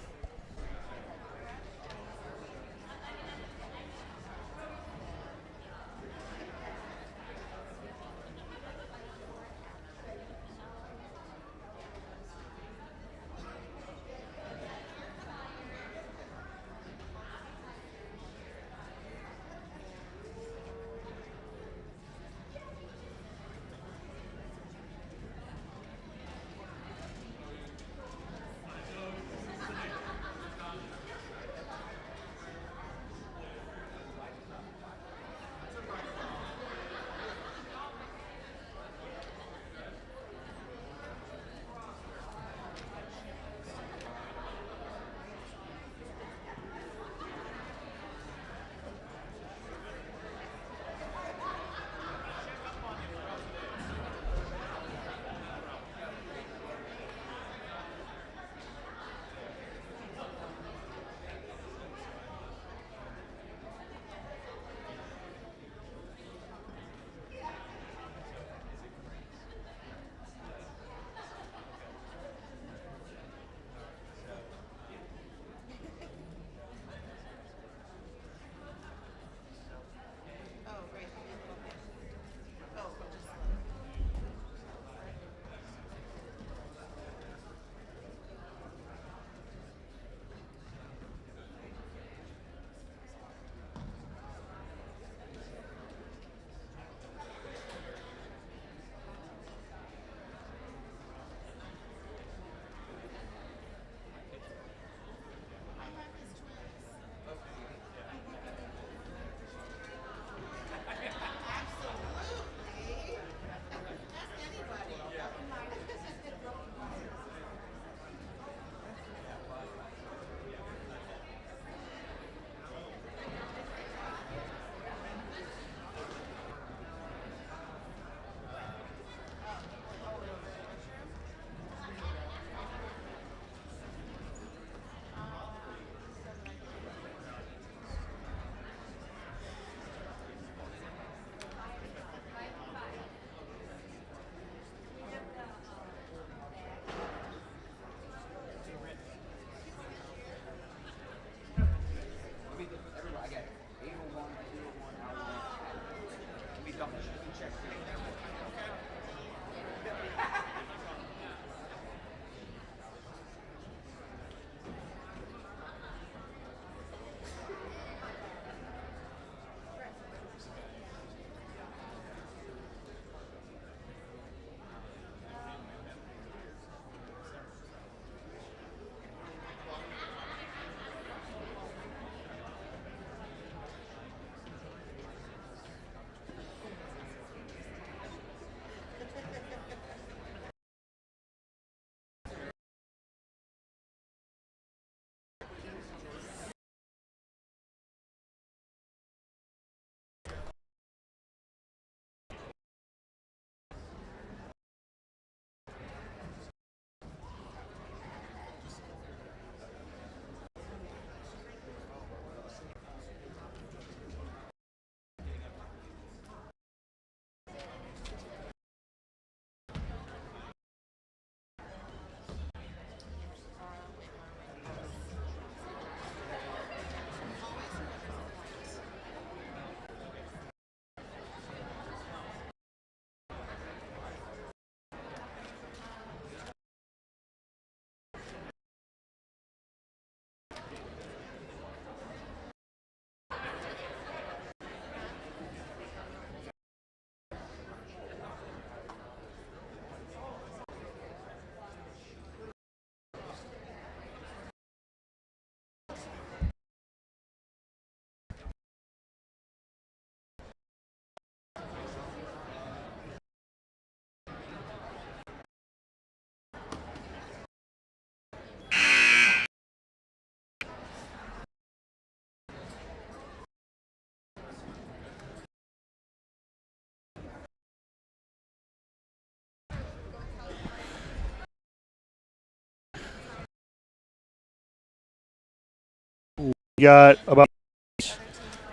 got about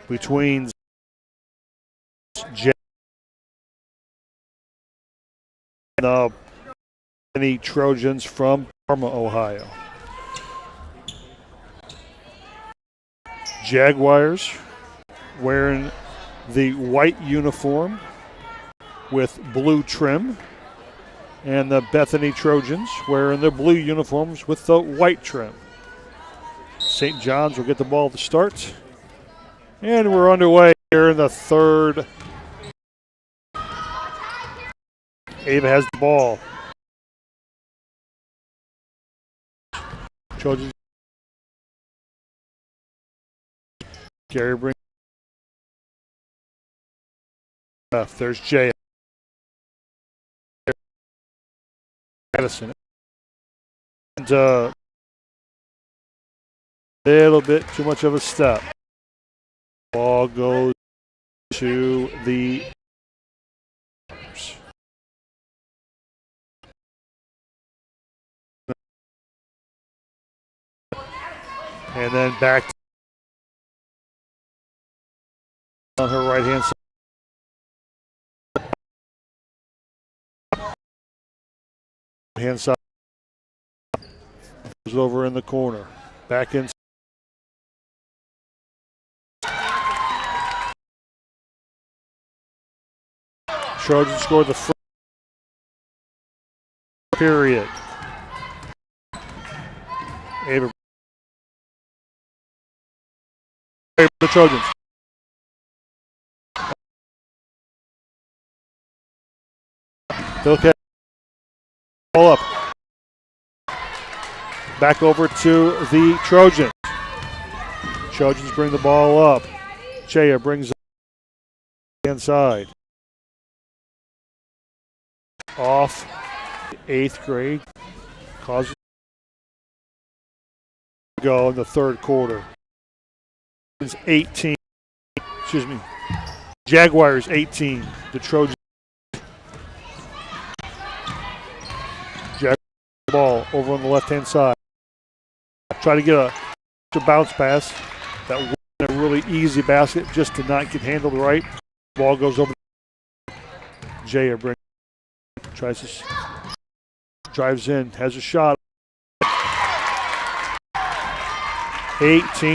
between and the Trojans from Parma, Ohio. Jaguars wearing the white uniform with blue trim, and the Bethany Trojans wearing their blue uniforms with the white trim. St. John's will get the ball to start, and we're underway here in the third. Ava has the ball. Trojans. Gary brings left. There's Jay. Madison. And a little bit too much of a step. Ball goes to the and then back on her right hand side. Goes over in the corner. Back in. Trojans scored the first period. Ava. The Trojans. Okay. Ball up. Back over to the Trojans. Trojans bring the ball up. Chaya brings it inside. Off 8th grade. Causes to go in the third quarter. 18. Excuse me. Jaguars 18. The Trojans. Jaguars ball over on the left-hand side. Try to get a bounce pass. That was a really easy basket, just to not get handled right. Ball goes over. Jaya brings. Tries to drives in, has a shot. 18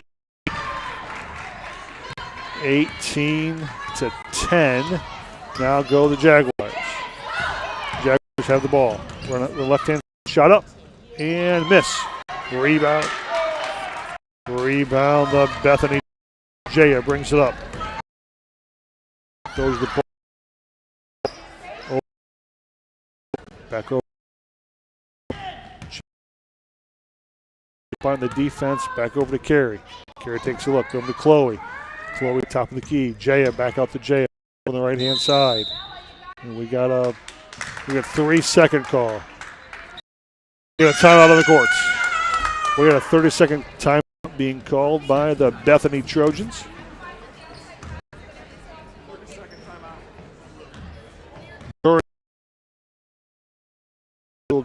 to 10. Now go the Jaguars. Jaguars have the ball. Run the left hand, shot up and miss. Rebound the Bethany. Jaya brings it up. Goes the ball. Back over. Find the defense. Back over to Carey. Carey takes a look. Over to Chloe. Chloe top of the key. Jaya back out to Jaya on the right hand side. And we got a 3-second call. We got a timeout on the courts. We got a 30-second timeout being called by the Bethany Trojans.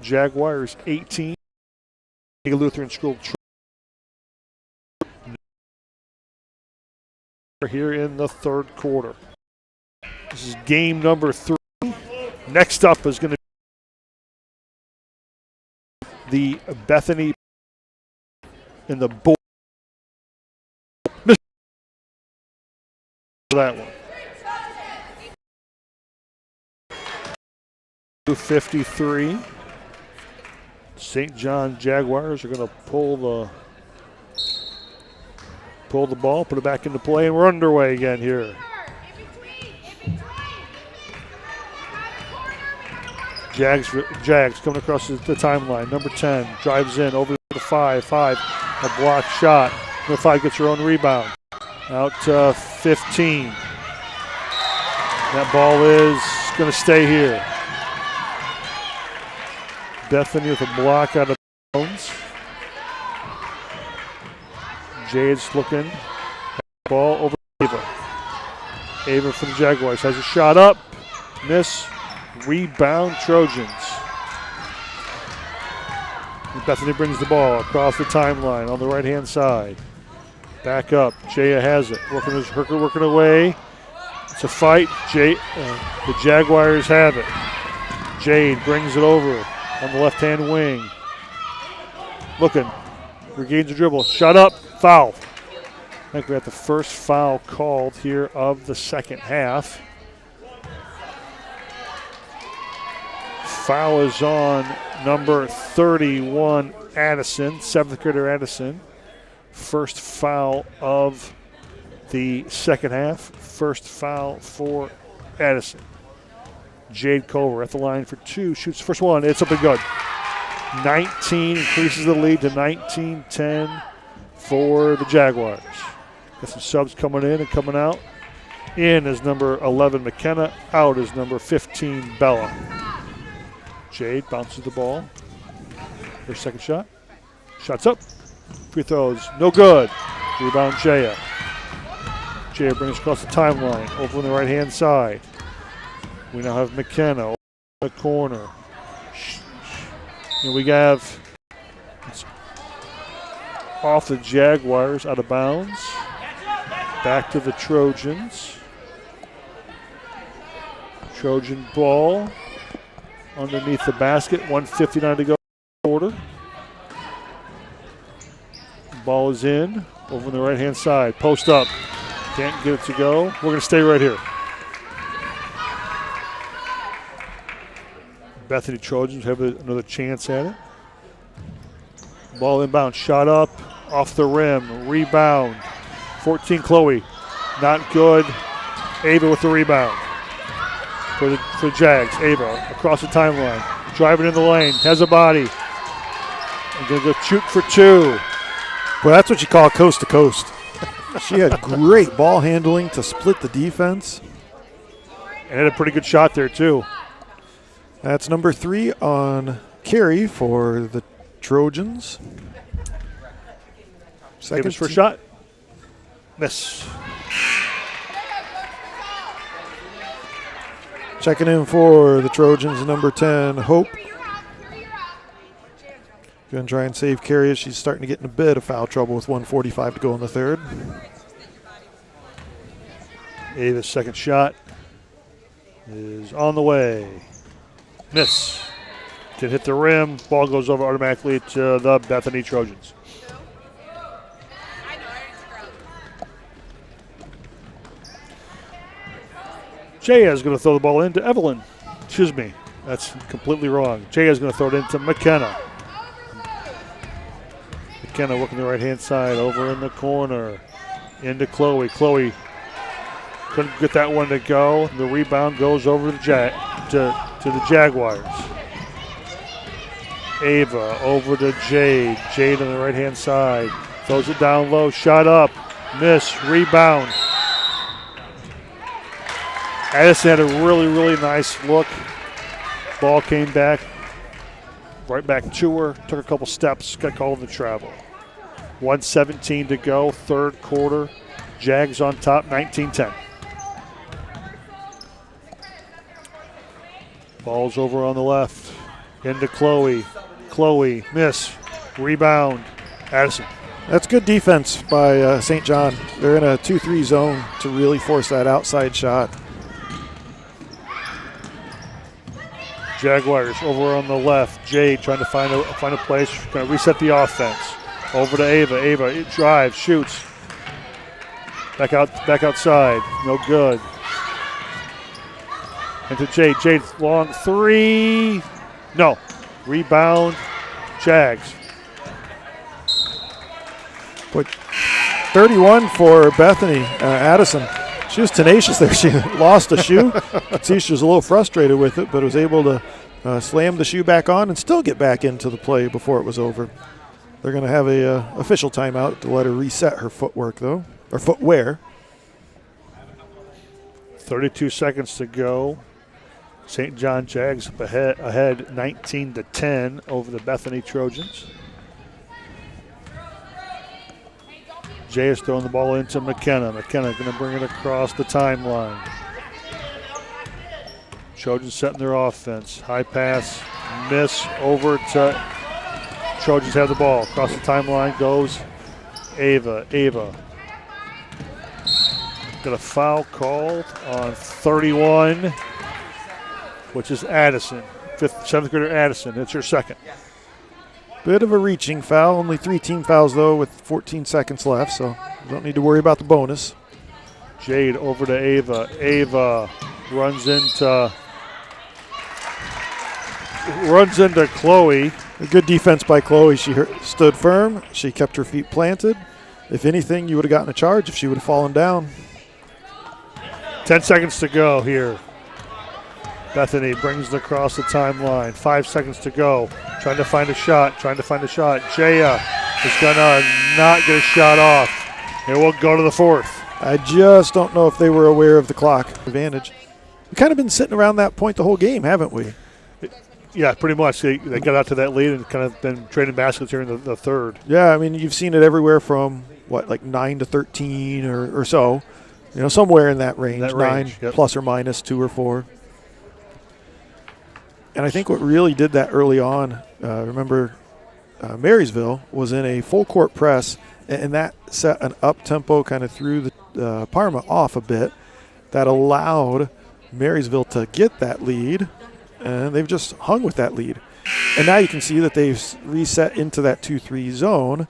Jaguars 18. Lutheran School here in the third quarter. This is game number 3. Next up is going to be the Bethany in the board. That one. 2:53. St. John Jaguars are going to pull the ball, put it back into play, and we're underway again here. Jags coming across the timeline. Number 10 drives in over to 5. 5, a block shot. Number 5 gets her own rebound. Out to 15. That ball is going to stay here. Bethany with a block out of bounds. Jade's looking. Ball over to Ava. Ava for the Jaguars has a shot up. Miss. Rebound Trojans. And Bethany brings the ball across the timeline on the right-hand side. Back up. Jaya has it. Working away. It's a fight. The Jaguars have it. Jade brings it over on the left-hand wing. Looking. Regains the dribble. Shot up. Foul. I think we got the first foul called here of the second half. Foul is on number 31, Addison, 7th grader Addison. First foul of the second half. First foul for Addison. Jade Culver at the line for 2. Shoots the first one. It's up and good. 19 increases the lead to 19-10 for the Jaguars. Got some subs coming in and coming out. In is number 11, McKenna. Out is number 15, Bella. Jade bounces the ball. Her second shot. Shots up. Free throws. No good. Rebound Jaya. Jaya brings across the timeline. Over on the right-hand side. We now have McKenna over the corner. And we have off the Jaguars, out of bounds. Back to the Trojans. Trojan ball underneath the basket. 1:59 to go. Quarter. Ball is in. Over on the right-hand side. Post up. Can't get it to go. We're going to stay right here. Bethany Trojans have another chance at it. Ball inbound. Shot up. Off the rim. Rebound. 14, Chloe. Not good. Ava with the rebound. For the Jags. Ava across the timeline. Driving in the lane. Has a body. I'm going to go shoot for 2. Well, that's what you call coast to coast. She had great ball handling to split the defense. And had a pretty good shot there, too. That's number 3 on carry for the Trojans. Second first shot. Miss. Checking in for the Trojans, number 10, Hope. Going to try and save carry as she's starting to get in a bit of foul trouble with 1:45 to go in the third. Ava's second shot is on the way. Miss. Did hit the rim. Ball goes over automatically to the Bethany Trojans. Jaya is going to throw the ball into Evelyn. Excuse me. That's completely wrong. Jaya is going to throw it into McKenna. McKenna working the right-hand side over in the corner. Into Chloe. Chloe couldn't get that one to go. The rebound goes over to the Jaguars. Ava over to Jade. Jade on the right-hand side. Throws it down low. Shot up. Miss. Rebound. Addison had a really, really nice look. Ball came back. Right back to her. Took a couple steps. Got called in the travel. 1:17 to go. Third quarter. Jags on top. 19-10. Ball's over on the left. Into Chloe. Chloe, miss. Rebound. Addison. That's good defense by St. John. They're in a 2-3 zone to really force that outside shot. Jaguars over on the left. Jade trying to find a place. Going to reset the offense. Over to Ava. Ava drives, shoots. Back outside. No good. Into Jade. Jade long 3. No. Rebound. Jags. But 31 for Bethany Addison. She was tenacious there. She lost a shoe. See, she was a little frustrated with it, but was able to slam the shoe back on and still get back into the play before it was over. They're going to have a official timeout to let her reset her footwork, though, or footwear. 32 seconds to go. St. John Jags up ahead 19-10 over the Bethany Trojans. Jay is throwing the ball into McKenna. McKenna going to bring it across the timeline. Trojans setting their offense. High pass, miss over to Trojans have the ball. Across the timeline goes Ava. Ava Got a foul called on 31, which is Addison, 7th grader Addison. It's her second. Bit of a reaching foul. Only 3 team fouls, though, with 14 seconds left, so you don't need to worry about the bonus. Jade over to Ava. Ava runs into Chloe. A good defense by Chloe. She stood firm. She kept her feet planted. If anything, you would have gotten a charge if she would have fallen down. 10 seconds to go here. Bethany brings it across the timeline. 5 seconds to go. Trying to find a shot. Jaya is going to not get a shot off. It will go to the 4th. I just don't know if they were aware of the clock advantage. We've kind of been sitting around that point the whole game, haven't we? Yeah, pretty much. They got out to that lead and kind of been trading baskets here in the third. Yeah, I mean, you've seen it everywhere from, like 9 to 13 or so. You know, somewhere in that range. 9 yep. plus or minus 2 or 4. And I think what really did that early on, remember Marysville was in a full court press, and that set an up-tempo kind of threw the Parma off a bit. That allowed Marysville to get that lead, and they've just hung with that lead. And now you can see that they've reset into that 2-3 zone,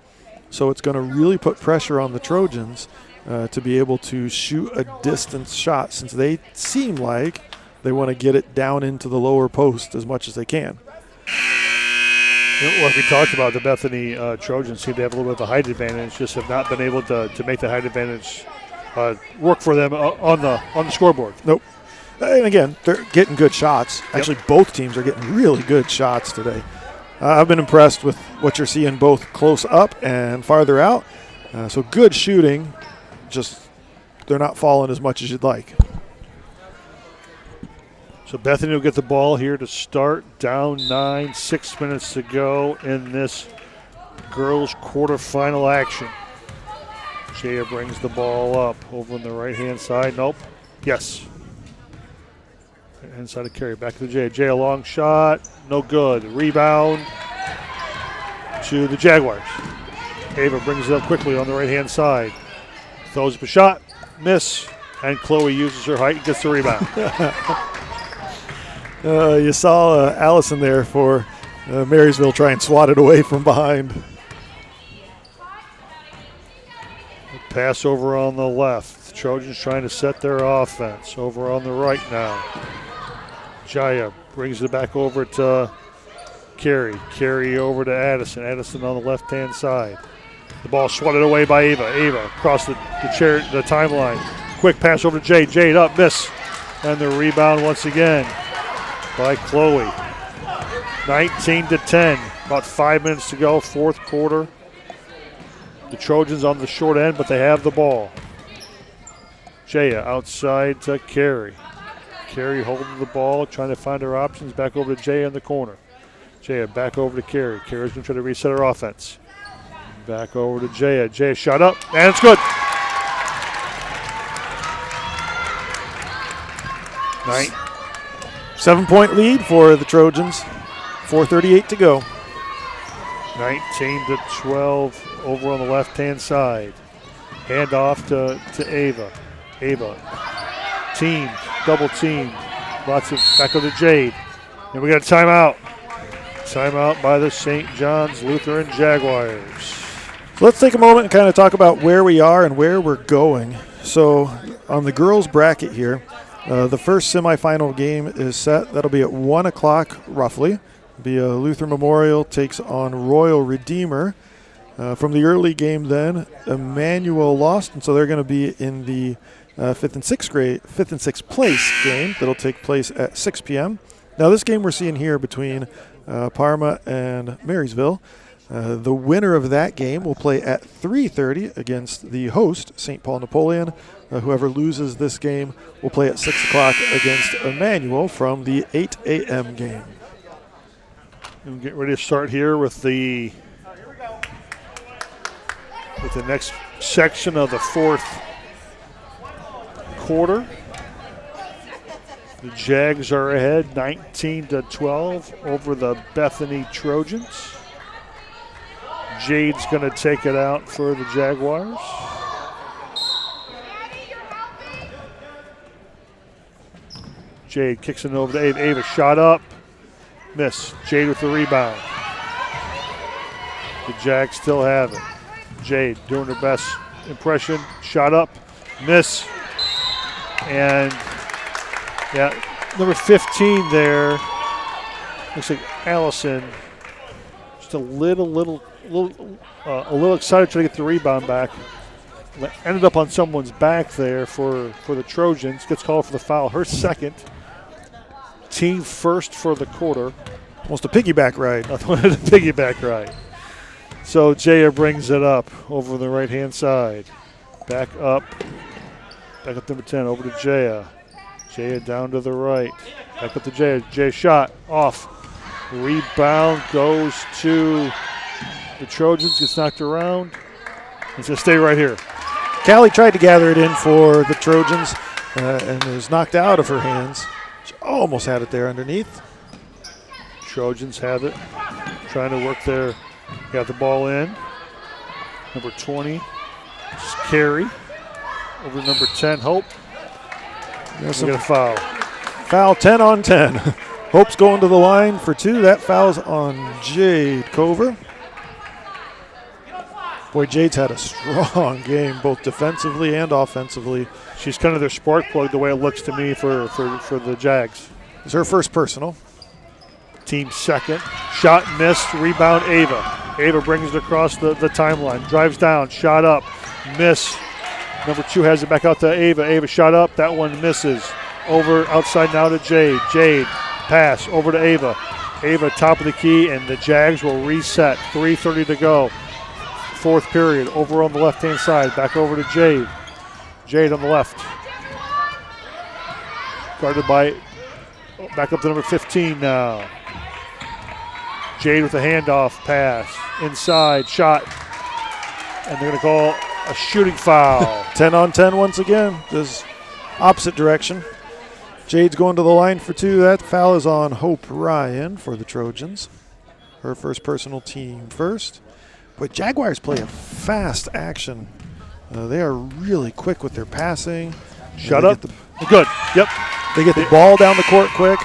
so it's going to really put pressure on the Trojans to be able to shoot a distance shot, since they seem like they want to get it down into the lower post as much as they can. Like we talked about, the Bethany Trojans seem to have a little bit of a height advantage, just have not been able to make the height advantage work for them on the scoreboard. Nope. And again, they're getting good shots. Actually, both teams are getting really good shots today. I've been impressed with what you're seeing both close up and farther out. So good shooting, just they're not falling as much as you'd like. So Bethany will get the ball here to start, down 9, 6 minutes to go in this girls' quarterfinal action. Jaya brings the ball up over on the right-hand side. Nope. Yes. Inside of Carey. Back to the Jaya. Jaya, long shot. No good. Rebound to the Jaguars. Ava brings it up quickly on the right-hand side. Throws up a shot. Miss. And Chloe uses her height and gets the rebound. You saw Allison there for Marysville try and swat it away from behind. Pass over on the left. The Trojans trying to set their offense. Over on the right now. Jaya brings it back over to Carey. Carey over to Addison. Addison on the left-hand side. The ball swatted away by Ava. Ava across the timeline. Quick pass over to Jade. Jade up, miss. And the rebound once again by Chloe. 19-10. About 5 minutes to go, fourth quarter. The Trojans on the short end, but they have the ball. Jaya outside to Carey. Carey holding the ball, trying to find her options. Back over to Jaya in the corner. Jaya back over to Carey. Carey's going to try to reset her offense. Back over to Jaya. Jaya shot up, and it's good. 7-point lead for the Trojans. 4:38 to go. 19-12 over on the left-hand side. Hand off to Ava. Ava, team, double team. Lots of back over to Jade. And we got a timeout. Timeout by the St. John's Lutheran Jaguars. So let's take a moment and kind of talk about where we are and where we're going. So on the girls' bracket here, the first semifinal game is set. That'll be at 1 o'clock roughly. It'll be Luther Memorial takes on Royal Redeemer. From the early game then, Emmanuel lost, and so they're going to be in the 5th and 6th place game that'll take place at 6 p.m. Now this game we're seeing here between Parma and Marysville. The winner of that game will play at 3:30 against the host, St. Paul Napoleon. Whoever loses this game will play at 6 o'clock against Emmanuel from the 8 a.m. game. We'll get ready to start here with the next section of the fourth quarter. The Jags are ahead 19-12 over the Bethany Trojans. Jade's going to take it out for the Jaguars. Jade kicks it over to Ava. Ava shot up. Miss. Jade with the rebound. The Jags still have it. Jade doing her best impression. Shot up. Miss. And, yeah, number 15 there. Looks like Allison. Just a little excited trying to get the rebound back. Ended up on someone's back there for the Trojans. Gets called for the foul. Her second. Team first for the quarter. Almost a piggyback ride. A piggyback ride. So Jaya brings it up over the right-hand side. Back up number 10, over to Jaya. Jaya down to the right. Back up to Jaya. Jaya shot, off. Rebound goes to the Trojans, gets knocked around. It's going to stay right here. Callie tried to gather it in for the Trojans and it was knocked out of her hands. She almost had it there underneath. Trojans have it. Trying to work there. Got the ball in. Number 20, just Carey. Over to number 10, Hope. There's a foul. Foul 10 on 10. Hope's going to the line for 2. That foul's on Jade Cover. Boy, Jade's had a strong game, both defensively and offensively. She's kind of their spark plug, the way it looks to me for the Jags. It's her first personal. Team second. Shot missed. Rebound Ava. Ava brings it across the timeline. Drives down. Shot up. Miss. Number 2 has it back out to Ava. Ava shot up. That one misses. Over outside now to Jade. Jade pass over to Ava. Ava top of the key, and the Jags will reset. 3:30 to go. Fourth period. Over on the left-hand side. Back over to Jade. Jade on the left. Guarded by, back up to number 15 now. Jade with a handoff pass. Inside, shot. And they're going to call a shooting foul. 10 on 10 once again. This opposite direction. Jade's going to the line for 2. That foul is on Hope Ryan for the Trojans. Her first personal, team first. But Jaguars play a fast action. They are really quick with their passing. Shut up. Good. Yep. They get the ball down the court quick.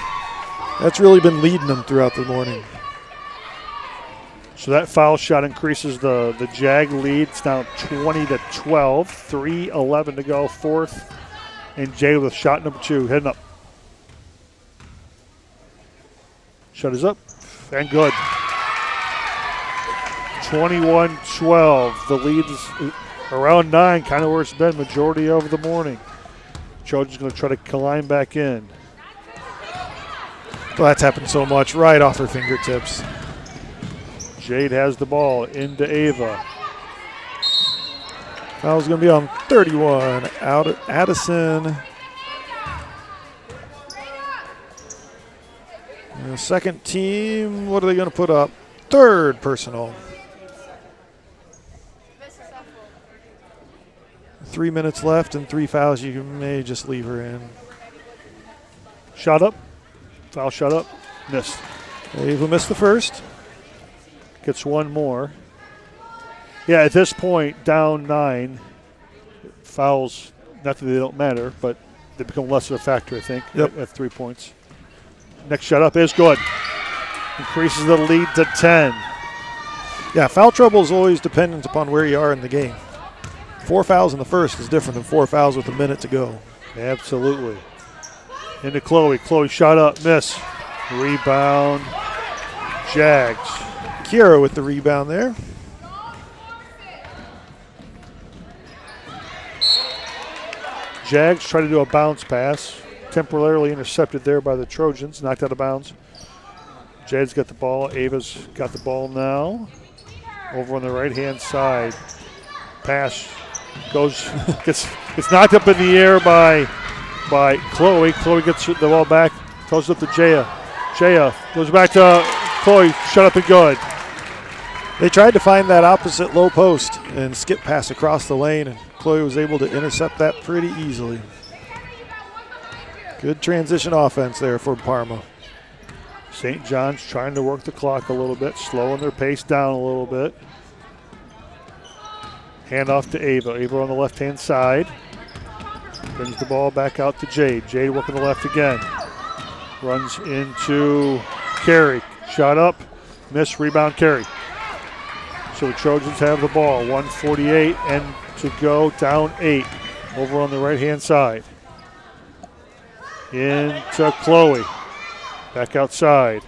That's really been leading them throughout the morning. So that foul shot increases the Jag lead. It's now 20-12. 3:11 to go. Fourth. And Jay with shot number 2. Heading up. Shot is up. And good. 21-12. The lead is around 9, kind of where it's been majority of the morning. Trojans going to try to climb back in. Well, that's happened so much right off her fingertips. Jade has the ball into Ava. Foul's going to be on 31. Out at Addison. The second team, what are they going to put up? Third personal. 3 minutes left and 3 fouls. You may just leave her in. Shot up. Foul shot up. Missed. Ava missed the first. Gets one more. Yeah, at this point, down 9. Fouls, not that they don't matter, but they become less of a factor, I think, at 3 points. Next shot up is good. Increases the lead to 10. Yeah, foul trouble is always dependent upon where you are in the game. 4 fouls in the first is different than 4 fouls with a minute to go. Absolutely. Into Chloe. Chloe shot up, miss. Rebound, Jags. Kira with the rebound there. Jags try to do a bounce pass. Temporarily intercepted there by the Trojans. Knocked out of bounds. Jags got the ball. Ava's got the ball now. Over on the right-hand side. Pass goes, gets knocked up in the air by Chloe. Chloe gets the ball back. Throws it up to Jaya. Jaya goes back to Chloe. Shut up and good. They tried to find that opposite low post and skip pass across the lane, and Chloe was able to intercept that pretty easily. Good transition offense there for Parma. St. John's trying to work the clock a little bit, slowing their pace down a little bit. Hand off to Ava. Ava on the left-hand side. Brings the ball back out to Jade. Jade working the left again. runs into Carey. Shot up, miss, rebound Carey. So the Trojans have the ball. 1:48 and to go, down 8. Over on the right-hand side. Into Chloe. Back outside.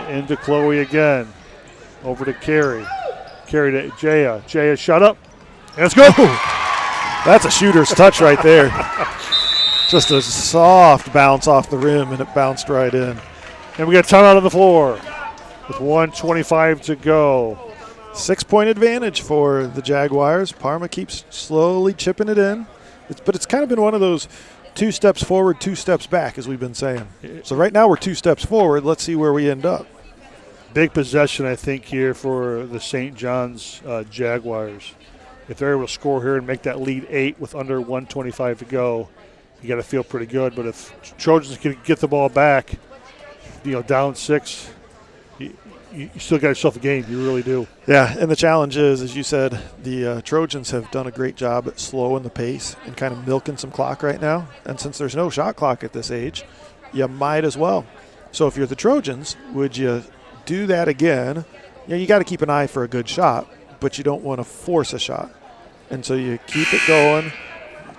Into Chloe again. Over to Carey. Carey to Jaya. Jaya shot up. And it's good. That's a shooter's touch right there. Just a soft bounce off the rim, and it bounced right in. And we got a timeout on the floor with 1:25 to go. 6-point advantage for the Jaguars. Parma keeps slowly chipping it in. But it's kind of been one of those 2 steps forward, 2 steps back, as we've been saying. So right now we're 2 steps forward. Let's see where we end up. Big possession, I think, here for the St. John's Jaguars. If they're able to score here and make that lead 8 with under 1:25 to go, you got to feel pretty good. But if Trojans can get the ball back, down 6, you still got yourself a game. You really do. Yeah, and the challenge is, as you said, the Trojans have done a great job at slowing the pace and kind of milking some clock right now. And since there's no shot clock at this age, you might as well. So if you're the Trojans, would you do that again? You got to keep an eye for a good shot, but you don't want to force a shot. And so you keep it going,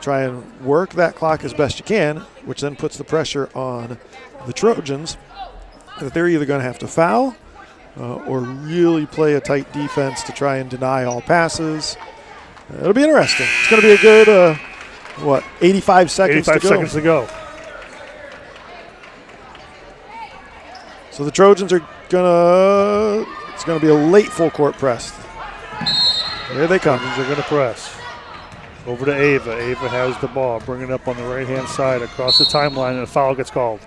try and work that clock as best you can, which then puts the pressure on the Trojans that they're either going to have to foul or really play a tight defense to try and deny all passes. It'll be interesting. It's going to be a good, 85 seconds 85 to go. seconds to go. So the Trojans are it's going to be a late full court press. Here they come. Trojans are going to press. Over to Ava. Ava has the ball. Bring it up on the right-hand side across the timeline, and a foul gets called.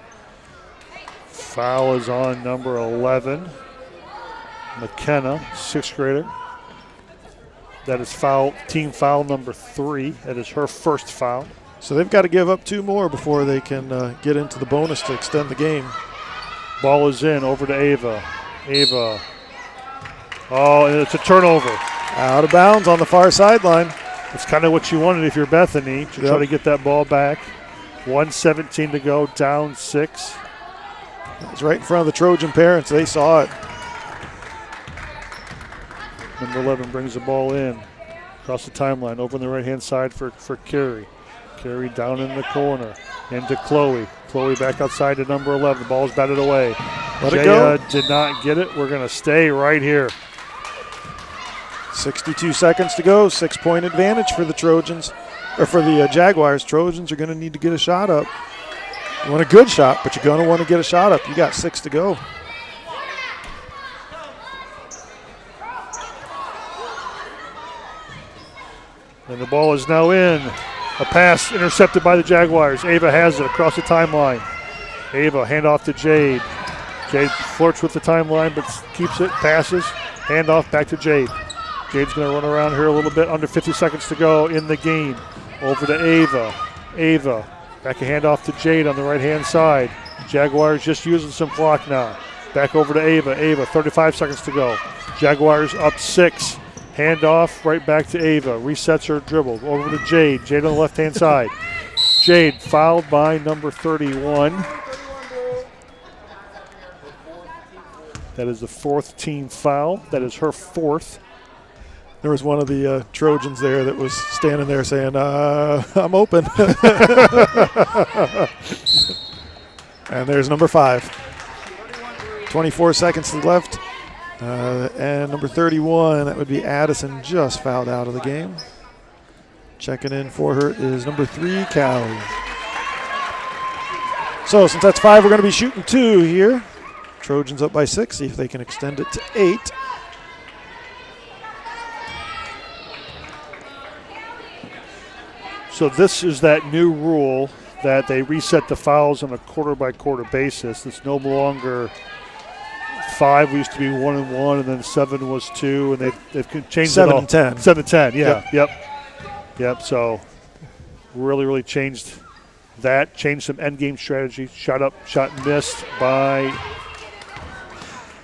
Foul is on number 11. McKenna, 6th grader. That is team foul number 3. That is her first foul. So they've got to give up 2 more before they can get into the bonus to extend the game. Ball is in, over to Ava. Ava. Oh, and it's a turnover. Out of bounds on the far sideline. It's kind of what you wanted if you're Bethany, to try to get that ball back. 1:17 to go, down 6. It's right in front of the Trojan parents. They saw it. Number 11 brings the ball in across the timeline, over on the right-hand side for Carey. Carey down in the corner, into Chloe. Chloe back outside to number 11. The ball's batted away. Let it go. Did not get it. We're going to stay right here. 62 seconds to go. 6-point advantage for the Trojans, or for the Jaguars. Trojans are going to need to get a shot up. You want a good shot, but you're going to want to get a shot up. You got 6 to go. And the ball is now in. A pass intercepted by the Jaguars. Ava has it across the timeline. Ava, handoff to Jade. Jade flirts with the timeline, but keeps it, passes. Handoff back to Jade. Jade's going to run around here a little bit, under 50 seconds to go in the game. Over to Ava. Ava, back a handoff to Jade on the right-hand side. Jaguars just using some clock now. Back over to Ava. Ava, 35 seconds to go. Jaguars up 6. Handoff right back to Ava. Resets her dribble. Over to Jade. Jade on the left-hand side. Jade fouled by number 31. That is the 4th team foul. That is her 4th. There was one of the Trojans there that was standing there saying, I'm open. And there's number 5. 24 seconds left. And number 31, that would be Addison, just fouled out of the game. Checking in for her is number 3, Callie. So since that's 5, we're going to be shooting 2 here. Trojans up by 6, see if they can extend it to 8. So this is that new rule that they reset the fouls on a quarter-by-quarter basis. It's no longer 5. We used to be 1-1, and then 7 was 2, and they've changed 7 it all. and 10. 7 and 10, yeah. Yep. So really changed that. Changed some end game strategy. Shot up, shot missed by.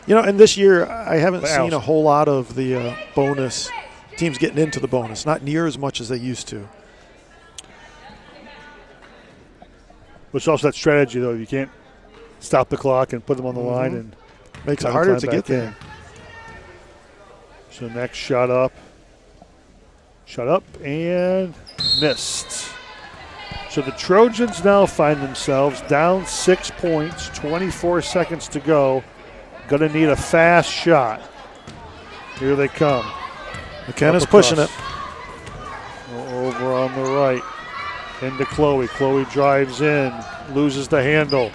And this year I haven't seen a whole lot of the bonus teams getting into the bonus. Not near as much as they used to. Which is also that strategy, though. You can't stop the clock and put them on the line and makes it have harder time to back get there. in. So next shot up. Shot up and missed. So the Trojans now find themselves down 6 points, 24 seconds to go. Going to need a fast shot. Here they come. McKenna's pushing it. Over on the right. Into Chloe. Chloe drives in, loses the handle,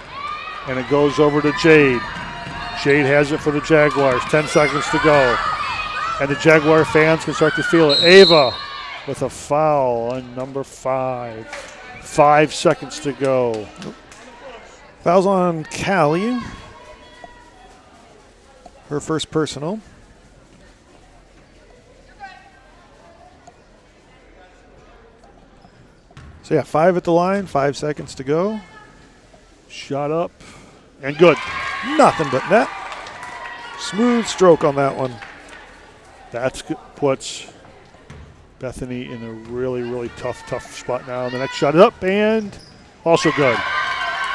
and it goes over to Jade. Jade has it for the Jaguars. 10 seconds to go. And the Jaguar fans can start to feel it. Ava with a foul on number 5. 5 seconds to go. Fouls on Callie. Her first personal. So yeah, 5 at the line, 5 seconds to go. Shot up and good. Nothing but net. Smooth stroke on that one. That puts Bethany in a really, really tough spot now. The next shot is up and also good.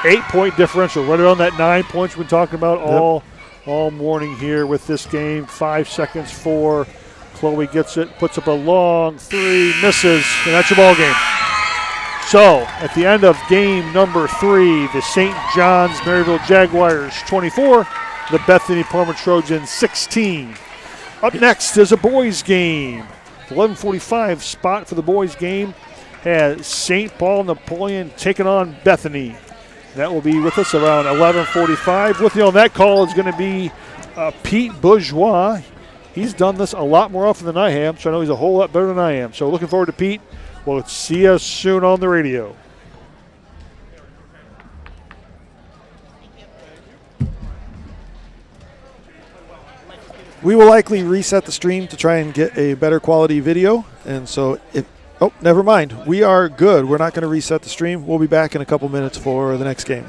8-point differential, right around that 9 points we've been talking about all morning here with this game. 5 seconds, 4. Chloe gets it, puts up a long 3, misses, and that's your ball game. So at the end of game number 3, the St. John's Maryville Jaguars 24, the Bethany Palmer Trojans 16. Up next is a boys game. 11:45 spot for the boys game has St. Paul Napoleon taking on Bethany. That will be with us around 11:45. With you on that call is going to be Pete Bourgeois. He's done this a lot more often than I have, so I know he's a whole lot better than I am. So looking forward to Pete. We'll see you soon on the radio. We will likely reset the stream to try and get a better quality video. And so never mind. We are good. We're not going to reset the stream. We'll be back in a couple minutes for the next game.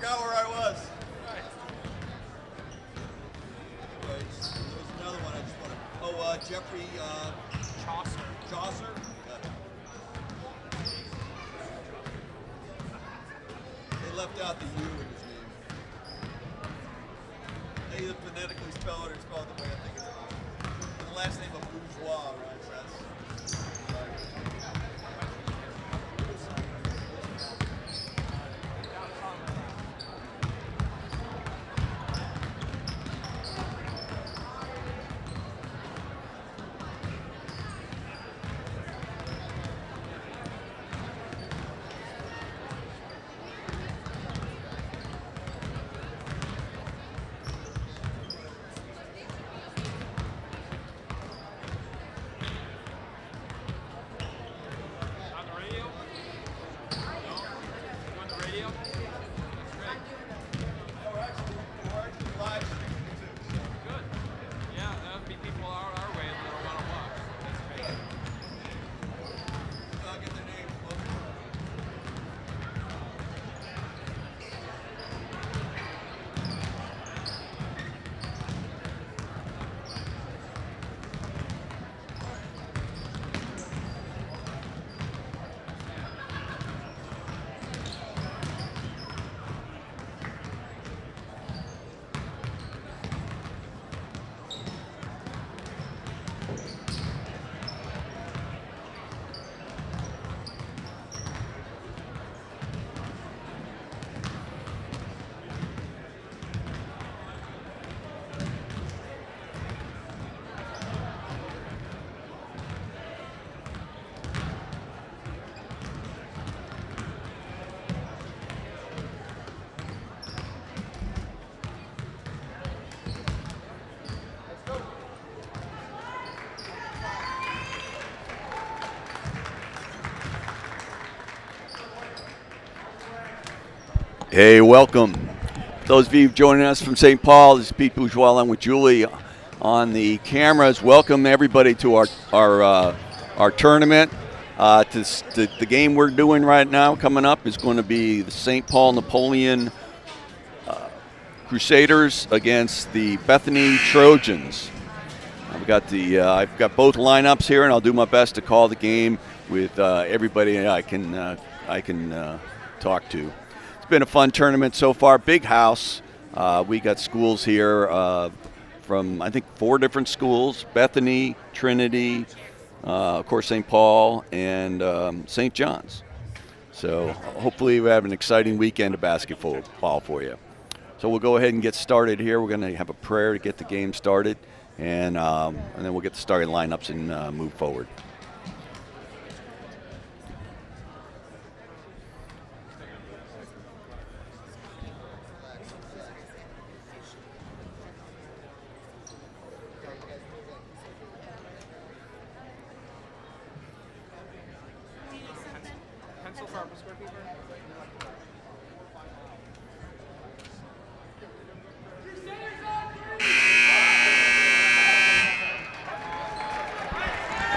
forgot where I was. There's another one I just want to. Jeffrey Chaucer. Got it. They left out the U in his name. They either phonetically spell it or spell it the way I think it's supposed to. And the last name of Bourgeois, right? Hey, welcome. Those of you joining us from St. Paul, this is Pete Bourgeois. I'm with Julie on the cameras. Welcome everybody to our tournament. The game we're doing right now coming up is going to be the St. Paul Napoleon Crusaders against the Bethany Trojans. I've got both lineups here, and I'll do my best to call the game with everybody I can talk to. It's been a fun tournament so far. Big house. We got schools here from, I think, 4 different schools: Bethany, Trinity, of course, St. Paul, and St. John's. So hopefully we have an exciting weekend of basketball for you. So we'll go ahead and get started here. We're going to have a prayer to get the game started, and then we'll get the starting lineups and move forward.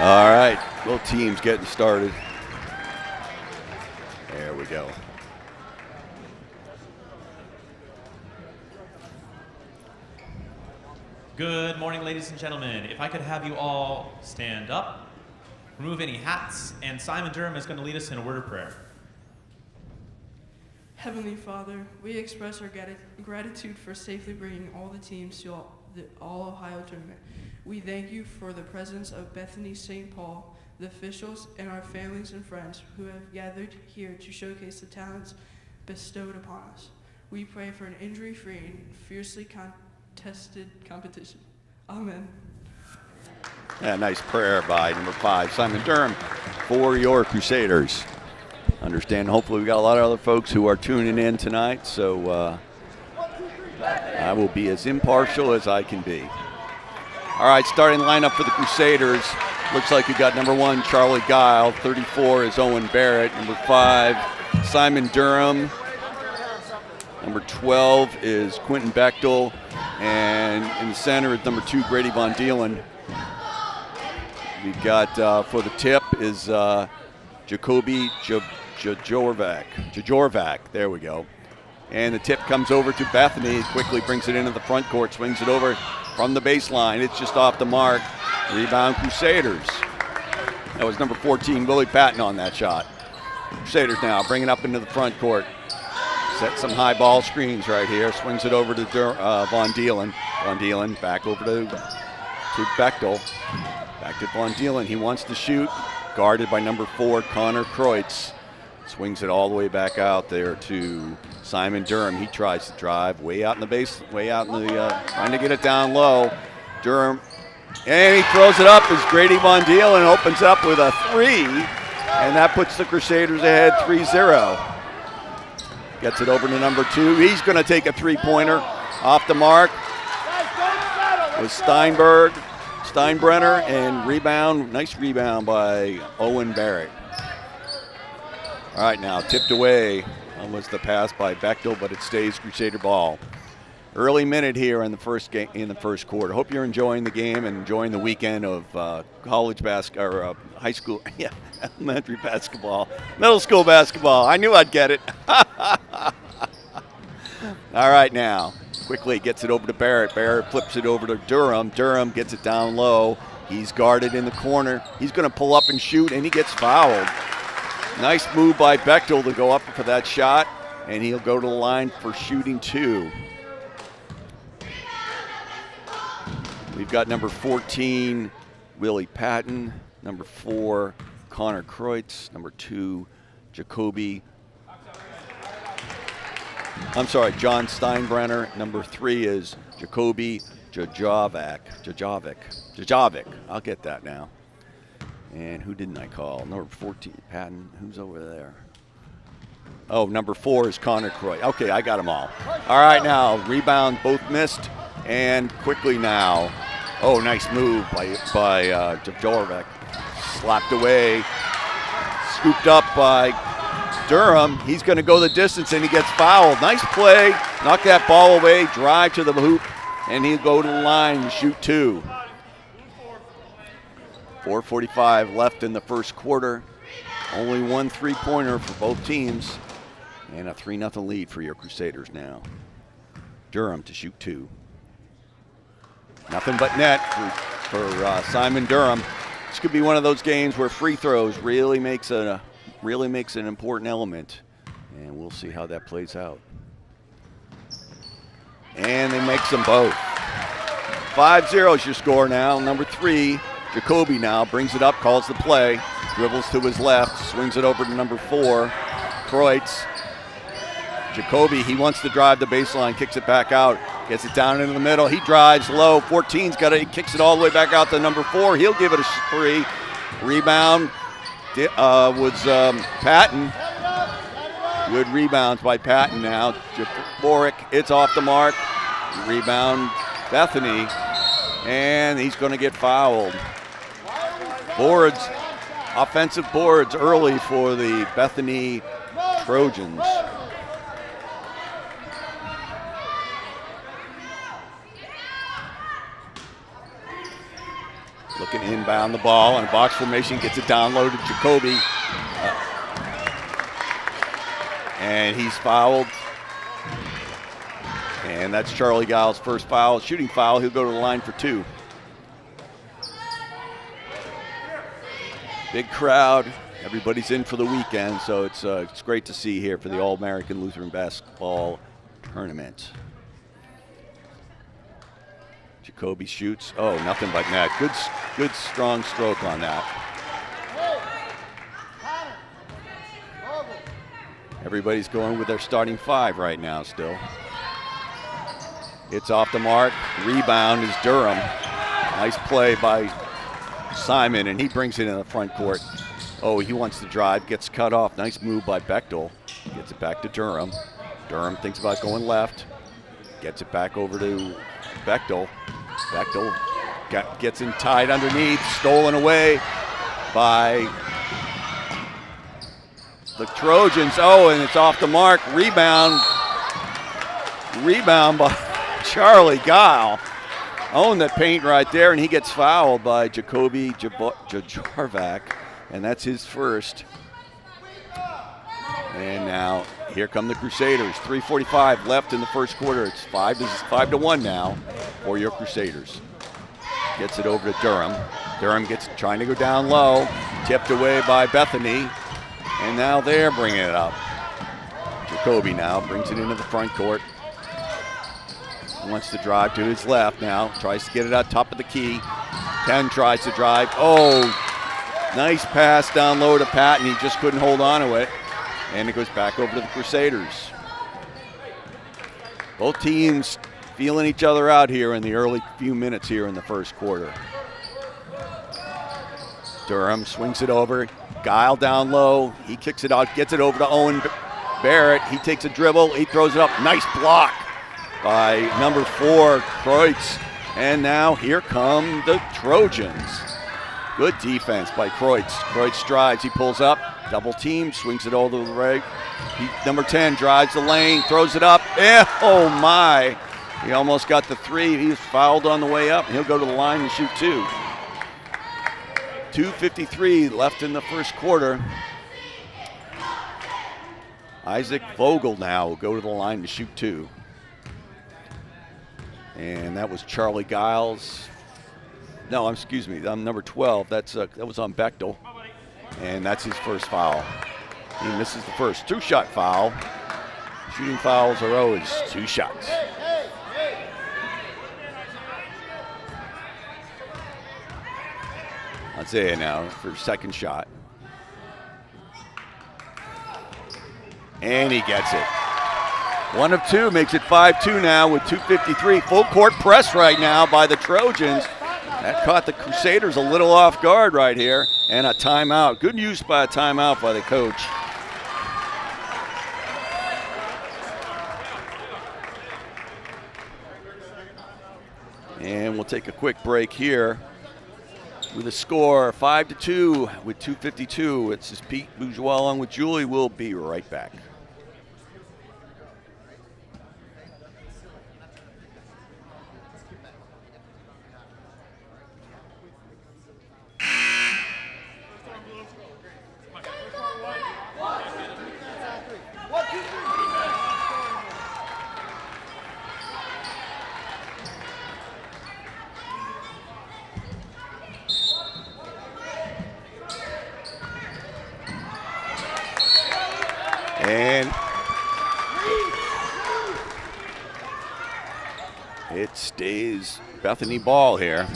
All right, both teams getting started. There we go. Good morning, ladies and gentlemen. If I could have you all stand up, remove any hats, and Simon Durham is going to lead us in a word of prayer. Heavenly Father, we express our gratitude for safely bringing all the teams to the All-Ohio Tournament. We thank you for the presence of Bethany St. Paul, the officials, and our families and friends who have gathered here to showcase the talents bestowed upon us. We pray for an injury-free and fiercely contested competition. Amen. Yeah, nice prayer by number 5, Simon Durham, for your Crusaders. Understand, hopefully we got a lot of other folks who are tuning in tonight, so I will be as impartial as I can be. All right, starting lineup for the Crusaders. Looks like you got number 1, Charlie Guile. 34 is Owen Barrett. Number 5, Simon Durham. Number 12 is Quentin Bechtel. And in the center is number 2, Grady Von Deelen. We got for the tip is Jacoby Jajorvac. There we go. And the tip comes over to Bethany. He quickly brings it into the front court, swings it over from the baseline. It's just off the mark. Rebound, Crusaders. That was number 14, Willie Patton, on that shot. Crusaders now bring it up into the front court. Set some high ball screens right here. Swings it over to Von Dielen. Von Dielen back over to Bechtel. Back to Von Dielen. He wants to shoot. Guarded by number 4, Connor Kreutz. Swings it all the way back out there to Simon Durham. He tries to drive way out in the base, trying to get it down low. Durham, and he throws it up as Grady Von Dielen opens up with a 3, and that puts the Crusaders ahead 3-0. Gets it over to number 2. He's going to take a 3-pointer off the mark. With Steinbrenner, and rebound, nice rebound by Owen Barrett. All right, now tipped away. Almost the pass by Bechtel, but it stays Crusader ball. Early minute here in the first game, in the first quarter. Hope you're enjoying the game and enjoying the weekend of college basketball or high school, elementary basketball, middle school basketball. I knew I'd get it. All right, now quickly gets it over to Barrett. Barrett flips it over to Durham. Durham gets it down low. He's guarded in the corner. He's going to pull up and shoot, and he gets fouled. Nice move by Bechtel to go up for that shot, and he'll go to the line for shooting 2. We've got number 14, Willie Patton, number 4, Connor Kreutz, number 2, John Steinbrenner. Number 3 is Jacoby Jajovic. I'll get that now. And who didn't I call? Number 14, Patton. Who's over there? Oh, number 4 is Connor Kreutz. Okay, I got them all. All right, now rebound, both missed, and quickly now. Oh, nice move by Jajovic. Slapped away, scooped up by Durham. He's going to go the distance, and he gets fouled. Nice play. Knock that ball away, drive to the hoop, and he'll go to the line and shoot 2. 4:45 left in the first quarter. Only one 3-pointer for both teams, and a 3-0 lead for your Crusaders now. Durham to shoot 2. Nothing but net for Simon Durham. This could be one of those games where free throws really makes an important element, and we'll see how that plays out. And they make them both. 5-0 is your score now. Number 3, Jacoby now brings it up, calls the play, dribbles to his left, swings it over to number 4, Kreutz. Jacoby, he wants to drive the baseline, kicks it back out, gets it down into the middle. He drives low. 14's got it. He kicks it all the way back out to number 4. He'll give it a 3. Rebound was Patton. Good rebounds by Patton now. Boric, it's off the mark. Rebound, Bethany. And he's going to get fouled. Boards, offensive boards early for the Bethany Trojans. Looking inbound the ball, and a box formation, gets it down low to Jacoby. And he's fouled. And that's Charlie Giles' first foul. Shooting foul, he'll go to the line for 2. Big crowd. Everybody's in for the weekend, so it's great to see here for the All-American Lutheran Basketball Tournament. Jacoby shoots. Oh, nothing but net. Good strong stroke on that. Everybody's going with their starting 5 right now still. It's off the mark. Rebound is Durham. Nice play by Simon, and he brings it in the front court. Oh, he wants to drive, gets cut off. Nice move by Bechtel. Gets it back to Durham. Durham thinks about going left. Gets it back over to Bechtel. Bechtel gets in tied underneath, stolen away by the Trojans. Oh, and it's off the mark. Rebound by Charlie Guile. Owned the paint right there, and he gets fouled by Jacoby Jajarvac, and that's his first. And now here come the Crusaders. 3:45 left in the first quarter. It's 5-1 now for your Crusaders. Gets it over to Durham. Durham trying to go down low. Tipped away by Bethany. And now they're bringing it up. Jacoby now brings it into the front court. Wants to drive to his left now. Tries to get it out top of the key. 10 tries to drive. Oh, nice pass down low to Pat, and he just couldn't hold on to it. And it goes back over to the Crusaders. Both teams feeling each other out here in the early few minutes here in the first quarter. Durham swings it over. Guile down low. He kicks it out, gets it over to Owen Barrett. He takes a dribble. He throws it up. Nice block by number 4, Kreutz. And now here come the Trojans. Good defense by Kreutz. Kreutz drives. He pulls up. Double team. Swings it over the right. Number 10 drives the lane. Throws it up. Oh, my. He almost got the 3. He was fouled on the way up. He'll go to the line and shoot 2. 2:53 left in the first quarter. Isaac Vogel now will go to the line to shoot 2. And that was Charlie Giles. No, excuse me, I'm number 12. That was on Bechtel. And that's his first foul. He misses the first 2-shot foul. Shooting fouls are always 2 shots. Isaiah now for second shot. And he gets it. 1 of 2 makes it 5-2 now with 2:53. Full court press right now by the Trojans. That caught the Crusaders a little off guard right here. And a timeout. Good use by a timeout by the coach. And we'll take a quick break here with a score 5-2 with 2:52. It's Pete Bourgeois along with Julie. We'll be right back. And it stays Bethany ball here.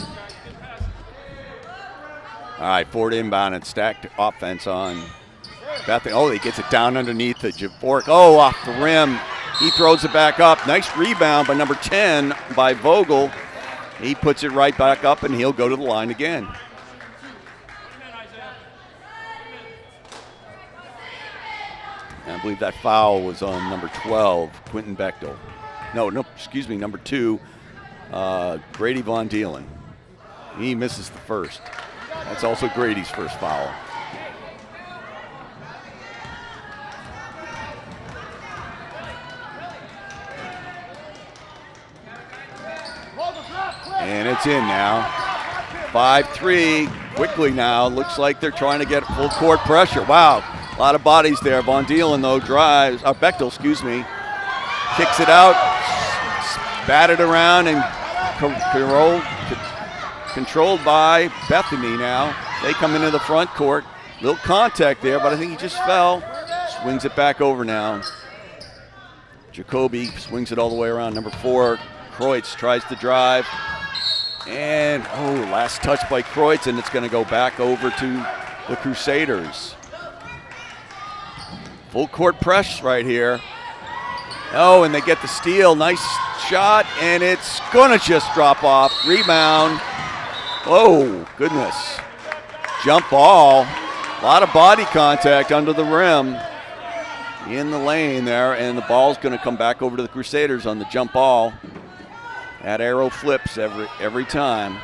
All right, forward inbound and stacked offense on Bethany. Oh, he gets it down underneath the Javork. Oh, off the rim. He throws it back up. Nice rebound by number 10 by Vogel. He puts it right back up, and he'll go to the line again. I believe that foul was on number 12, Quentin Bechtel. No, excuse me, number 2, Grady Von Dielen. He misses the first. That's also Grady's first foul. And it's in now. 5-3, quickly now. Looks like they're trying to get full court pressure. Wow. A lot of bodies there. Von Dielen, though, drives. Bechtel, excuse me. Kicks it out. Batted around and controlled by Bethany now. They come into the front court. Little contact there, but I think he just fell. Swings it back over now. Jacoby swings it all the way around. Number 4, Kreutz tries to drive. And, last touch by Kreutz, and it's going to go back over to the Crusaders. Full court press right here. Oh, and they get the steal. Nice shot, and it's going to just drop off. Rebound. Oh, goodness. Jump ball. A lot of body contact under the rim in the lane there, and the ball's going to come back over to the Crusaders on the jump ball. That arrow flips every time.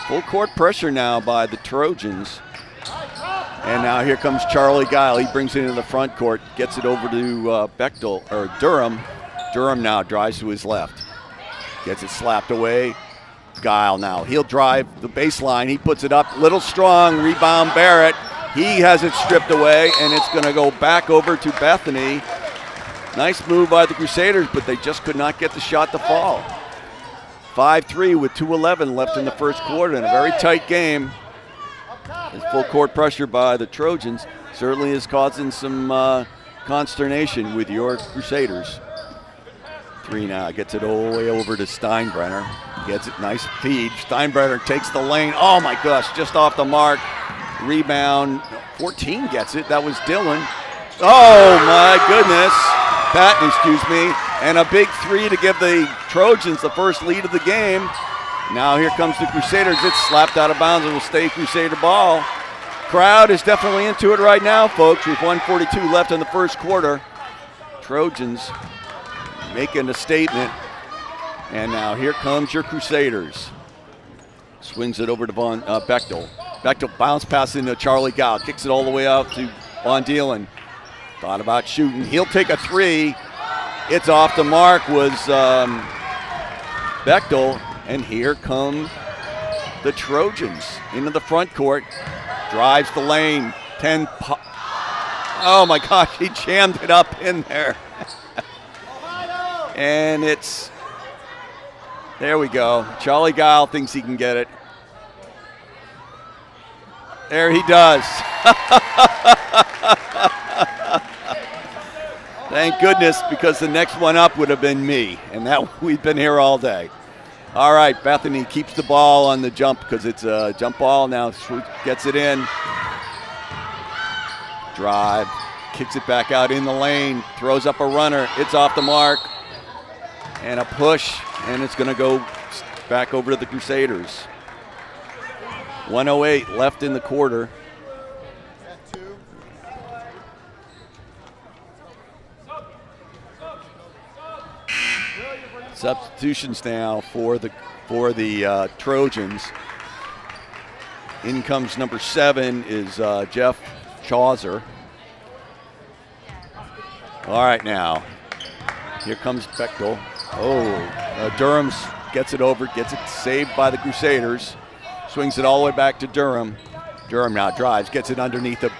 Full court pressure now by the Trojans. And now here comes Charlie Guile. He brings it into the front court, gets it over to Bechtel, or Durham. Durham now drives to his left. Gets it slapped away. Guile now. He'll drive the baseline. He puts it up. Little strong. Rebound Barrett. He has it stripped away, and it's going to go back over to Bethany. Nice move by the Crusaders, but they just could not get the shot to fall. 5-3 with 2:11 left in the first quarter, and a very tight game. This full court pressure by the Trojans certainly is causing some consternation with your Crusaders. 3 now, gets it all the way over to Steinbrenner. Gets it, nice feed. Steinbrenner takes the lane. Oh my gosh, just off the mark. Rebound, 14 gets it. That was Dylan. Oh my goodness. Patton, excuse me. And a big 3 to give the Trojans the first lead of the game. Now here comes the Crusaders. It's slapped out of bounds. It will stay Crusader ball. Crowd is definitely into it right now, folks, with 1:42 left in the first quarter. Trojans making a statement. And now here comes your Crusaders. Swings it over to Bechtel. Bechtel bounce pass into Charlie Gow. Kicks it all the way out to Von Dielen. Thought about shooting. He'll take a 3. It's off the mark was Bechtel. And here come the Trojans into the front court. Drives the lane. 10. Oh my gosh, he jammed it up in there. And it's, there we go. Charlie Guile thinks he can get it. There he does. Thank goodness, because the next one up would have been me, and that we've been here all day. All right, Bethany keeps the ball on the jump because it's a jump ball now. Gets it in. Drive, kicks it back out in the lane, throws up a runner. It's off the mark. And a push, and it's going to go back over to the Crusaders. 1:08 left in the quarter. Substitutions now for the Trojans. In comes number 7 is Jeff Chaucer. All right, now here comes Bechtel. Oh, Durham gets it over, gets it saved by the Crusaders. Swings it all the way back to Durham. Durham now drives, gets it underneath the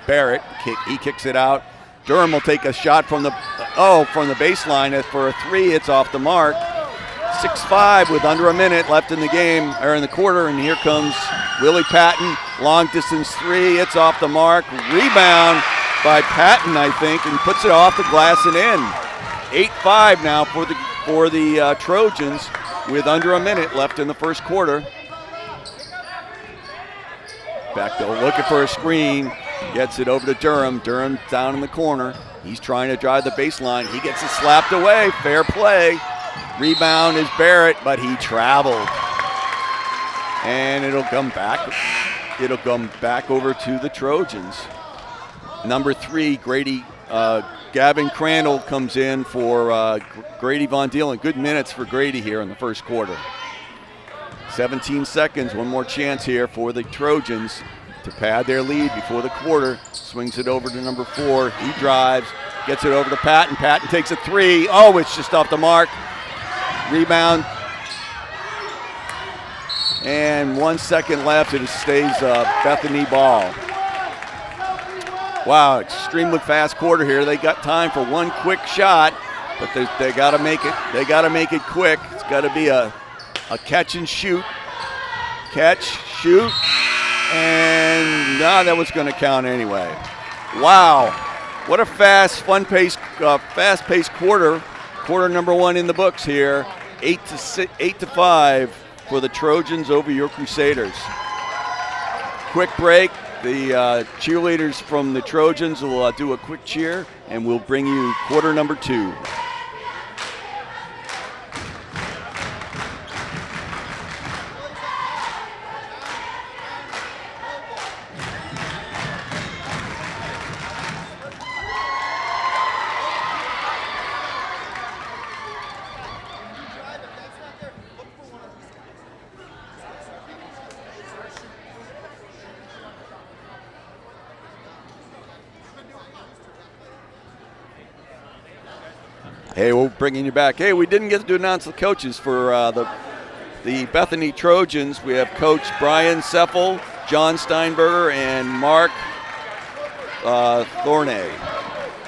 Barrett. He kicks it out. Durham will take a shot from the baseline for a 3. It's off the mark. 6-5 with under a minute left in the game, or in the quarter, and here comes Willie Patton. Long distance 3. It's off the mark. Rebound by Patton, I think, and puts it off the glass and in. 8-5 now for the Trojans with under a minute left in the first quarter. Bechtel looking for a screen. Gets it over to Durham. Durham down in the corner. He's trying to drive the baseline. He gets it slapped away. Fair play. Rebound is Barrett, but he traveled. And it'll come back. It'll come back over to the Trojans. Number 3, Grady. Gavin Crandall comes in for Grady Von Dielen. Good minutes for Grady here in the first quarter. 17 seconds. One more chance here for the Trojans to pad their lead before the quarter. Swings it over to number 4. He drives, gets it over to Patton. Patton takes a 3. Oh, it's just off the mark. Rebound. And 1 second left. It stays Bethany ball. Wow, extremely fast quarter here. They got time for one quick shot, but they got to make it. They got to make it quick. It's got to be a catch and shoot. Catch, shoot. And that was going to count anyway. Wow, what a fast, fast-paced quarter. Quarter number 1 in the books here. 8-5 for the Trojans over your Crusaders. Quick break. The cheerleaders from the Trojans will do a quick cheer, and we'll bring you quarter number 2. Hey, we're bringing you back. Hey, we didn't get to announce the coaches for the Bethany Trojans. We have Coach Brian Seffel John Steinberger and Mark Thornay.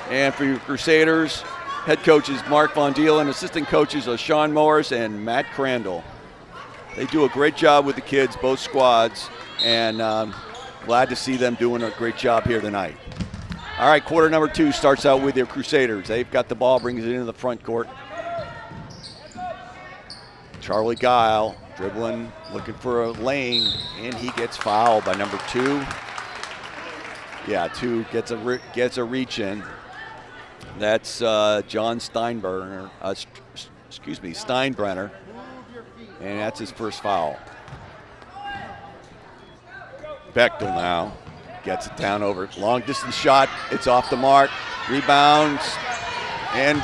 And for your Crusaders, head coaches Mark Von Dielen, assistant coaches are Sean Morris and Matt Crandall. They do a great job with the kids, both squads, and glad to see them doing a great job here tonight. All right, quarter number 2 starts out with your Crusaders. They've got the ball, brings it into the front court. Charlie Guile dribbling, looking for a lane, and he gets fouled by number 2. Yeah, 2 gets a reach in. That's John Steinbrenner, Steinbrenner, and that's his first foul. Bechtel now gets it down over, long distance shot, it's off the mark, rebounds, and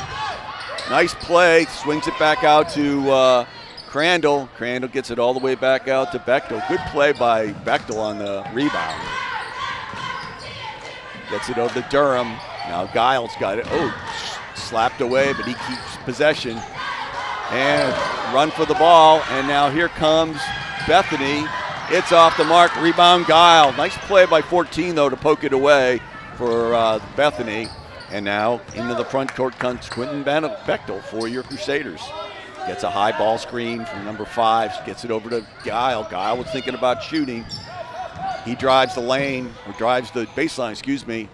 nice play, swings it back out to Crandall. Crandall gets it all the way back out to Bechtel. Good play by Bechtel on the rebound. Gets it over to Durham. Now Giles got it. Oh, slapped away, but he keeps possession. And run for the ball, and now here comes Bethany. It's off the mark, rebound Guile. Nice play by 14, though, to poke it away for Bethany. And now into the front court comes Quentin Bechtel for your Crusaders. Gets a high ball screen from number 5, gets it over to Guile. Guile was thinking about shooting. He drives the lane, or drives the baseline, excuse me.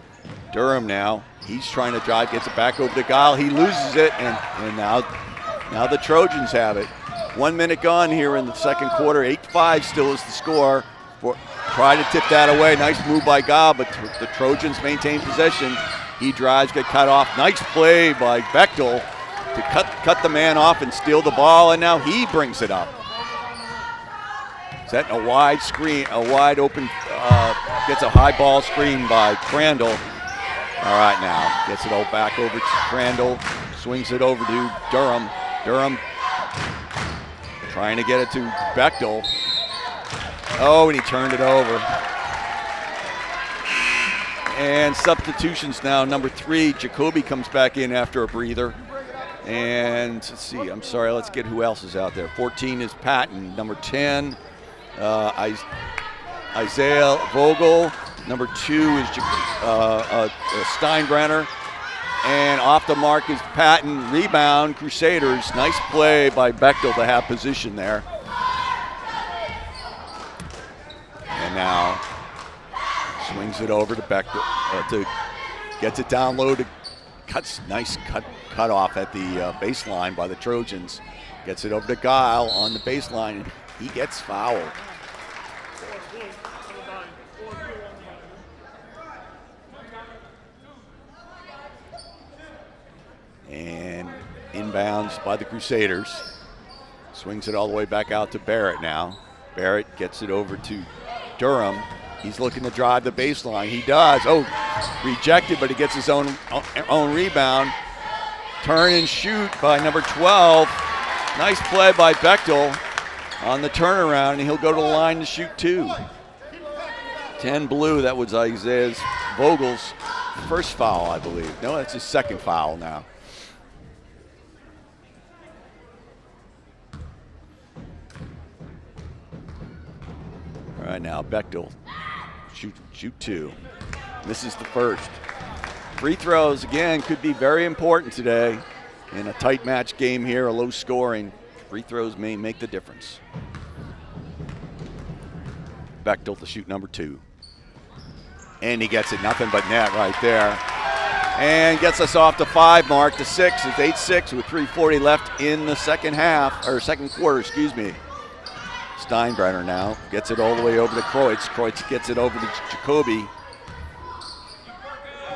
Durham now, he's trying to drive, gets it back over to Guile. He loses it, and now the Trojans have it. 1 minute gone here in the second quarter. 8-5 still is the score. Try to tip that away. Nice move by Guile, but the Trojans maintain possession. He drives, get cut off. Nice play by Bechtel to cut the man off and steal the ball, and now he brings it up. Setting a wide screen, a wide open, gets a high ball screen by Crandall. All right, now gets it all back over to Crandall, swings it over to Durham. Durham trying to get it to Bechtel. Oh, and he turned it over. And substitutions now. Number 3, Jacoby comes back in after a breather. And let's see, I'm sorry, let's get who else is out there. 14 is Patton. Number 10, Isaiah Vogel. Number 2 is Steinbrenner. And off the mark is Patton. Rebound, Crusaders. Nice play by Bechtel to have position there. And now swings it over to Bechtel, gets it down low to nice cut off at the baseline by the Trojans. Gets it over to Guile on the baseline, and he gets fouled. And inbounds by the Crusaders. Swings it all the way back out to Barrett now. Barrett gets it over to Durham. He's looking to drive the baseline. He does. Oh, rejected, but he gets his own rebound. Turn and shoot by number 12. Nice play by Bechtel on the turnaround, and he'll go to the line to shoot 2. 10 blue, that was Isaiah Vogel's first foul, I believe. No, that's his second foul now. All right, now Bechtel, shoot 2. This is the first. Free throws, again, could be very important today in a tight match game here, a low scoring. Free throws may make the difference. Bechtel to shoot number 2. And he gets it, nothing but net right there. And gets us off the 5 mark to 6. It's 8-6 with 3:40 left in the second quarter, excuse me. Steinbrenner now gets it all the way over to Kreutz. Kreutz gets it over to Jacoby.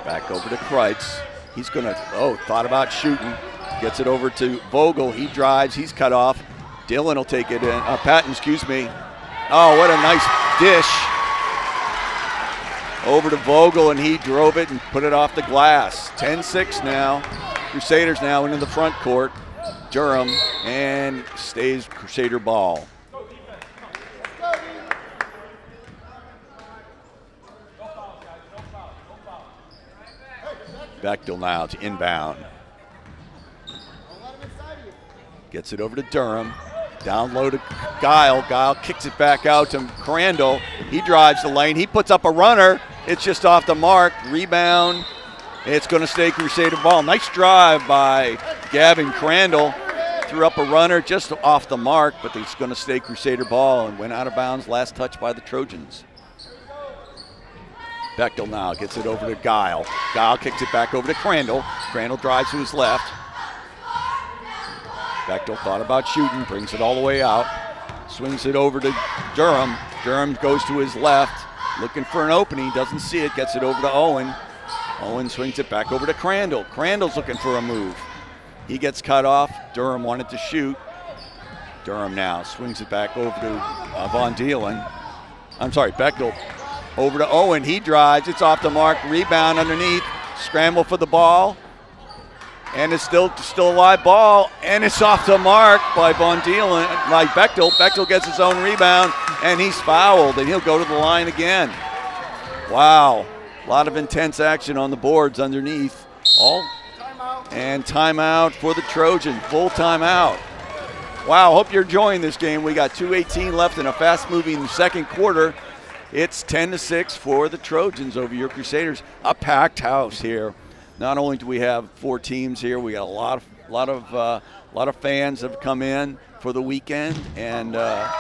Back over to Kreutz. He's gonna, thought about shooting. Gets it over to Vogel. He drives, he's cut off. Dillon will take it in, Patton, excuse me. Oh, what a nice dish. Over to Vogel, and he drove it and put it off the glass. 10-6 now. Crusaders now into the front court. Durham, and stays Crusader ball. Bechtel now to inbound. Gets it over to Durham. Down low to Guile. Guile kicks it back out to Crandall. He drives the lane. He puts up a runner. It's just off the mark. Rebound. It's going to stay Crusader ball. Nice drive by Gavin Crandall. Threw up a runner just off the mark, but it's going to stay Crusader ball and went out of bounds. Last touch by the Trojans. Bechtel now gets it over to Guile. Guile kicks it back over to Crandall. Crandall drives to his left. Bechtel thought about shooting, brings it all the way out. Swings it over to Durham. Durham goes to his left, looking for an opening, doesn't see it, gets it over to Owen. Owen swings it back over to Crandall. Crandall's looking for a move. He gets cut off. Durham wanted to shoot. Durham now swings it back over to Von Dielen. I'm sorry, Bechtel. Over to Owen. He drives. It's off the mark. Rebound underneath. Scramble for the ball. And it's still a live ball. And it's off the mark by Von Dielen, by Bechtel. Bechtel gets his own rebound, and he's fouled, and he'll go to the line again. Wow. A lot of intense action on the boards underneath. And timeout for the Trojan. Full timeout. Wow, hope you're enjoying this game. We got 2:18 left in a fast-moving second quarter. It's 10-6 for the Trojans over your Crusaders. A packed house here. Not only do we have 4 teams here, we got a lot of fans have come in for the weekend, and a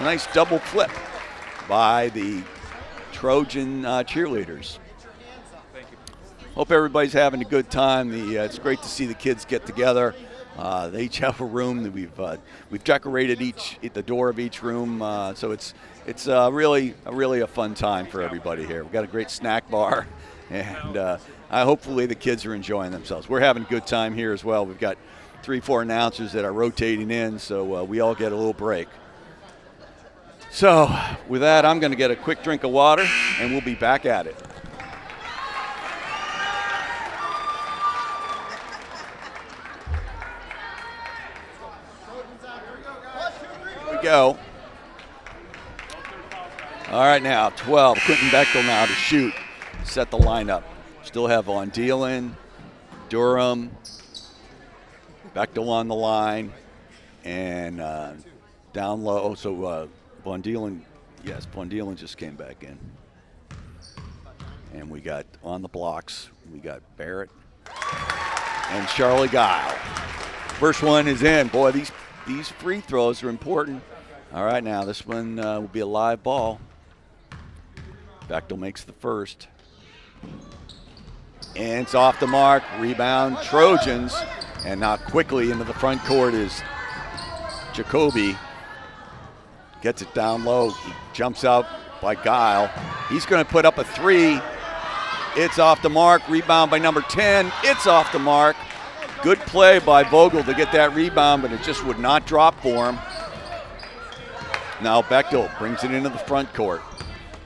nice double flip by the Trojan cheerleaders. Hope everybody's having a good time. It's great to see the kids get together. They each have a room that we've decorated the door of each room, so it's really a fun time for everybody here. We've got a great snack bar, and hopefully the kids are enjoying themselves. We're having a good time here as well. We've got 3-4 announcers that are rotating in, so we all get a little break. So with that, I'm going to get a quick drink of water, and we'll be back at it. Here we go. All right, now 12. Quentin Bechtel now to shoot. Set the lineup. Still have Von Dielen, Durham, Bechtel on the line, and down low. So Von Dielen, yes, Von Dielen just came back in. And we got on the blocks, we got Barrett and Charlie Guile. First one is in. Boy, these free throws are important. All right, now this one will be a live ball. Bechtel makes the first. And it's off the mark. Rebound, Trojans. And now quickly into the front court is Jacoby. Gets it down low. He jumps out by Guile. He's going to put up a 3. It's off the mark. Rebound by number 10. It's off the mark. Good play by Vogel to get that rebound, but it just would not drop for him. Now Bechtel brings it into the front court.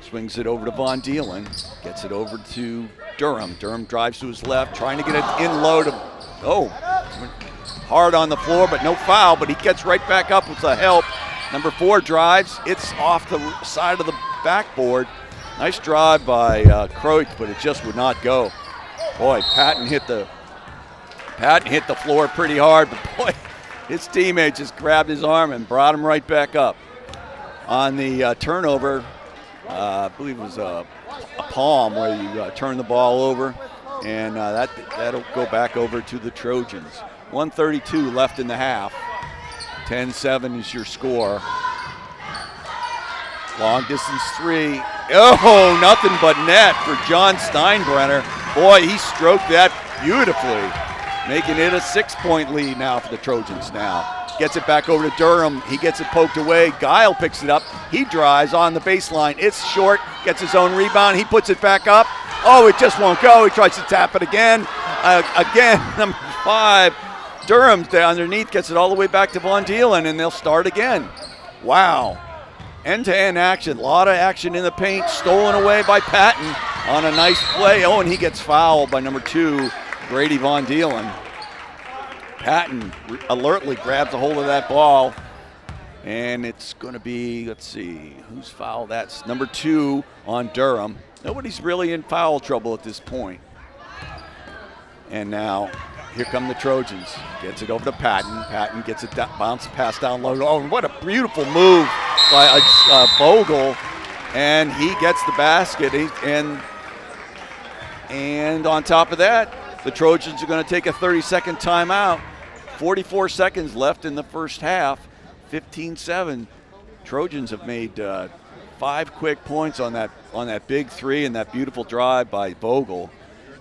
Swings it over to Von Dielen. Gets it over to Durham. Durham drives to his left, trying to get it in low to, hard on the floor, but no foul, but he gets right back up with the help. Number 4 drives. It's off the side of the backboard. Nice drive by Croix, but it just would not go. Boy, Patton hit the floor pretty hard, but boy, his teammate just grabbed his arm and brought him right back up. On the turnover, I believe it was a palm where you turn the ball over, and that'll go back over to the Trojans. 1:32 left in the half. 10-7 is your score. Long distance 3. Oh, nothing but net for John Steinbrenner. Boy, he stroked that beautifully, making it a 6-point lead now for the Trojans now. Gets it back over to Durham. He gets it poked away. Guile picks it up. He drives on the baseline. It's short. Gets his own rebound. He puts it back up. Oh, it just won't go. He tries to tap it again. Number 5. Durham underneath gets it all the way back to Von Dielen, and they'll start again. Wow. End-to-end action. A lot of action in the paint. Stolen away by Patton on a nice play. Oh, and he gets fouled by number 2, Brady Von Dielen. Patton alertly grabs a hold of that ball, and it's going to be, let's see, who's fouled? That's number 2 on Durham. Nobody's really in foul trouble at this point. And now Here come the Trojans. Gets it over to Patton. Patton gets it bounce pass down low. Oh, what a beautiful move by Vogel. And he gets the basket. And on top of that, the Trojans are going to take a 30-second timeout. 44 seconds left in the first half. 15-7. Trojans have made 5 quick points on that big three and that beautiful drive by Vogel.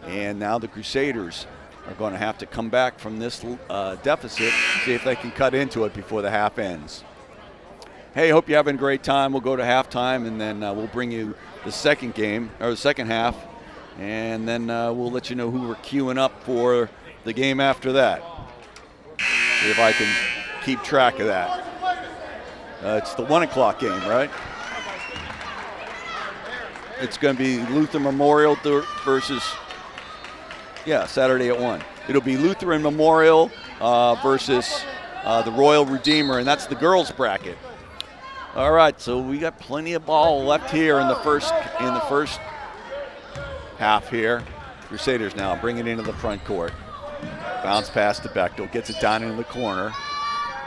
And now the Crusaders are going to have to come back from this deficit, see if they can cut into it before the half ends. Hey, hope you're having a great time. We'll go to halftime, and then we'll bring you the second game, or the second half, and then we'll let you know who we're queuing up for the game after that. See if I can keep track of that. It's the 1 o'clock game, right? It's going to be Luther Memorial versus, yeah, Saturday at 1. It'll be Lutheran Memorial versus the Royal Redeemer, and that's the girls' bracket. All right, so we got plenty of ball left here in the first half here. Crusaders now bring it into the front court. Bounce pass to Bechtel, gets it down into the corner.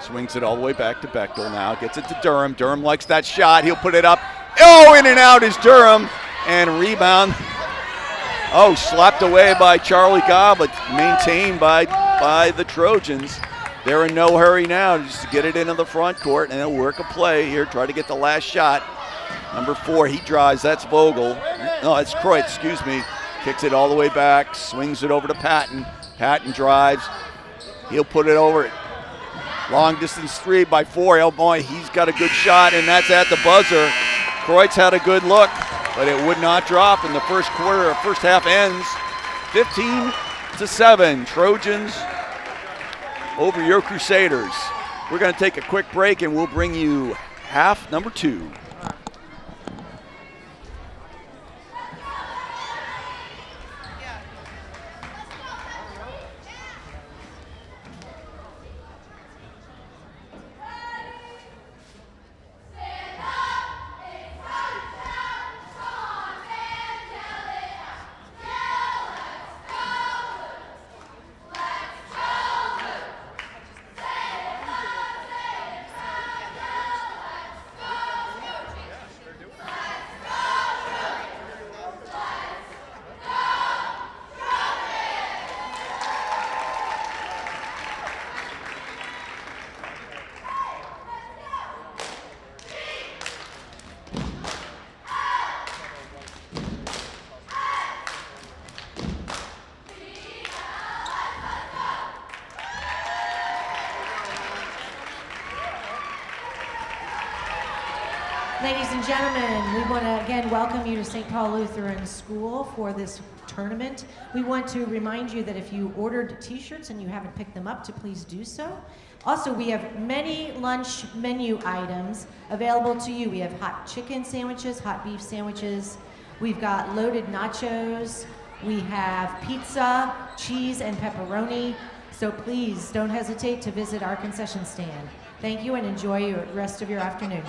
Swings it all the way back to Bechtel now. Gets it to Durham. Durham likes that shot. He'll put it up. Oh, in and out is Durham. And rebound. Oh, slapped away by Charlie Cobb, but maintained by the Trojans. They're in no hurry now just to get it into the front court, and they'll work a play here, try to get the last shot. Number 4, he drives. That's Vogel. No, it's Croix, excuse me. Kicks it all the way back, swings it over to Patton. Patton drives. He'll put it over. Long distance 3 by 4. Oh boy, he's got a good shot, and that's at the buzzer. Croix had a good look, but it would not drop in the first quarter. First half ends 15-7. Trojans over your Crusaders. We're going to take a quick break, and we'll bring you half number 2. Ladies and gentlemen, we want to again welcome you to St. Paul Lutheran School for this tournament. We want to remind you that if you ordered t-shirts and you haven't picked them up, to please do so. Also, we have many lunch menu items available to you. We have hot chicken sandwiches, hot beef sandwiches. We've got loaded nachos. We have pizza, cheese, and pepperoni. So please don't hesitate to visit our concession stand. Thank you and enjoy the rest of your afternoon.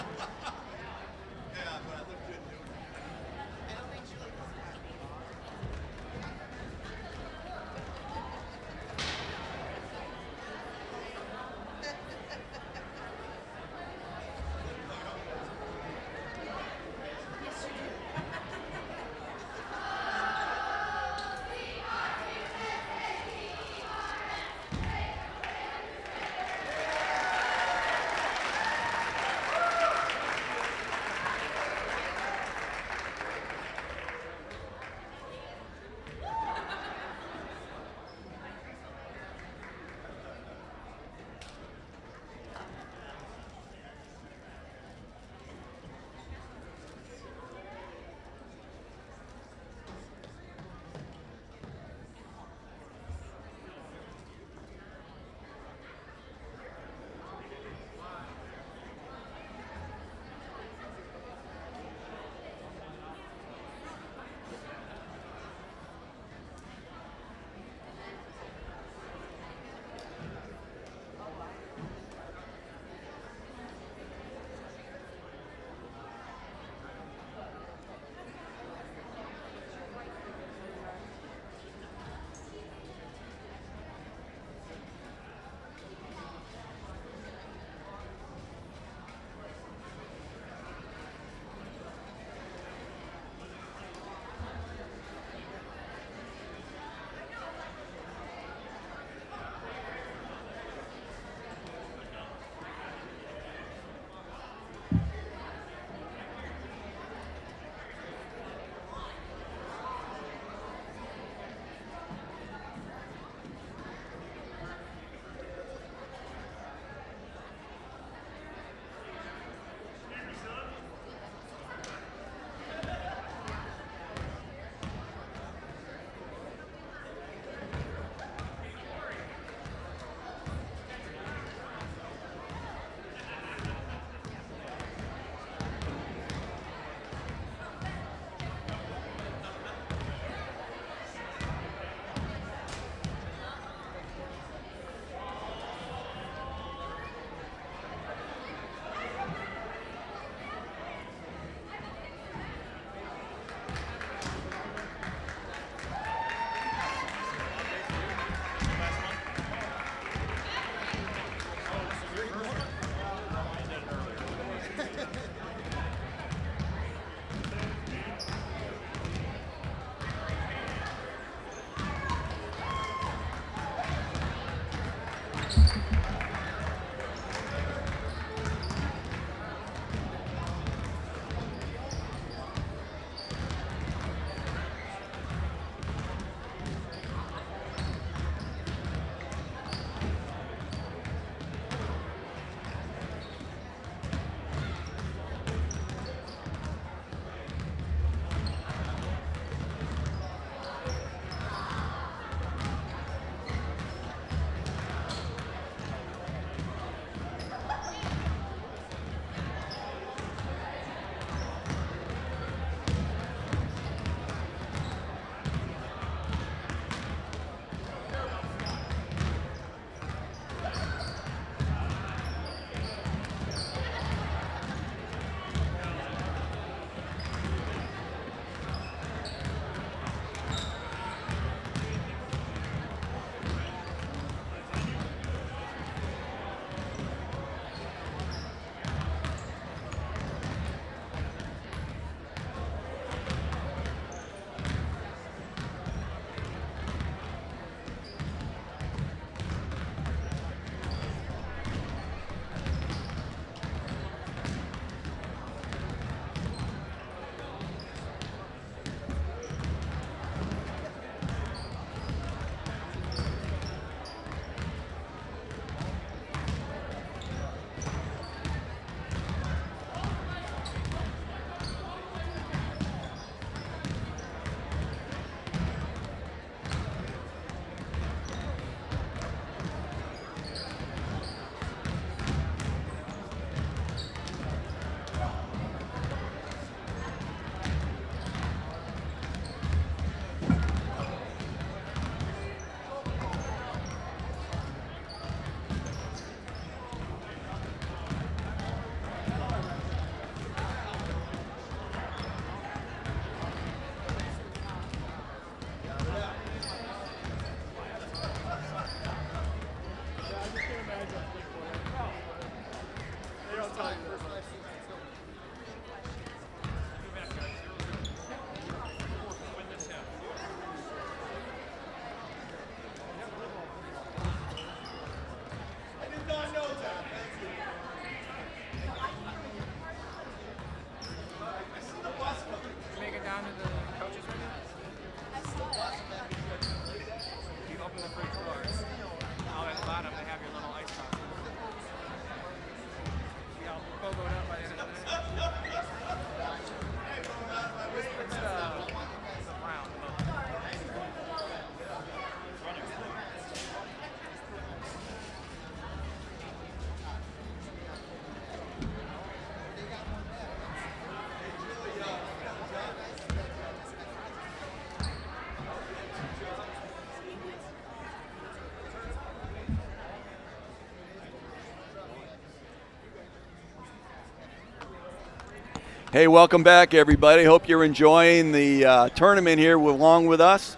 Hey, welcome back, everybody. Hope you're enjoying the tournament here along with us.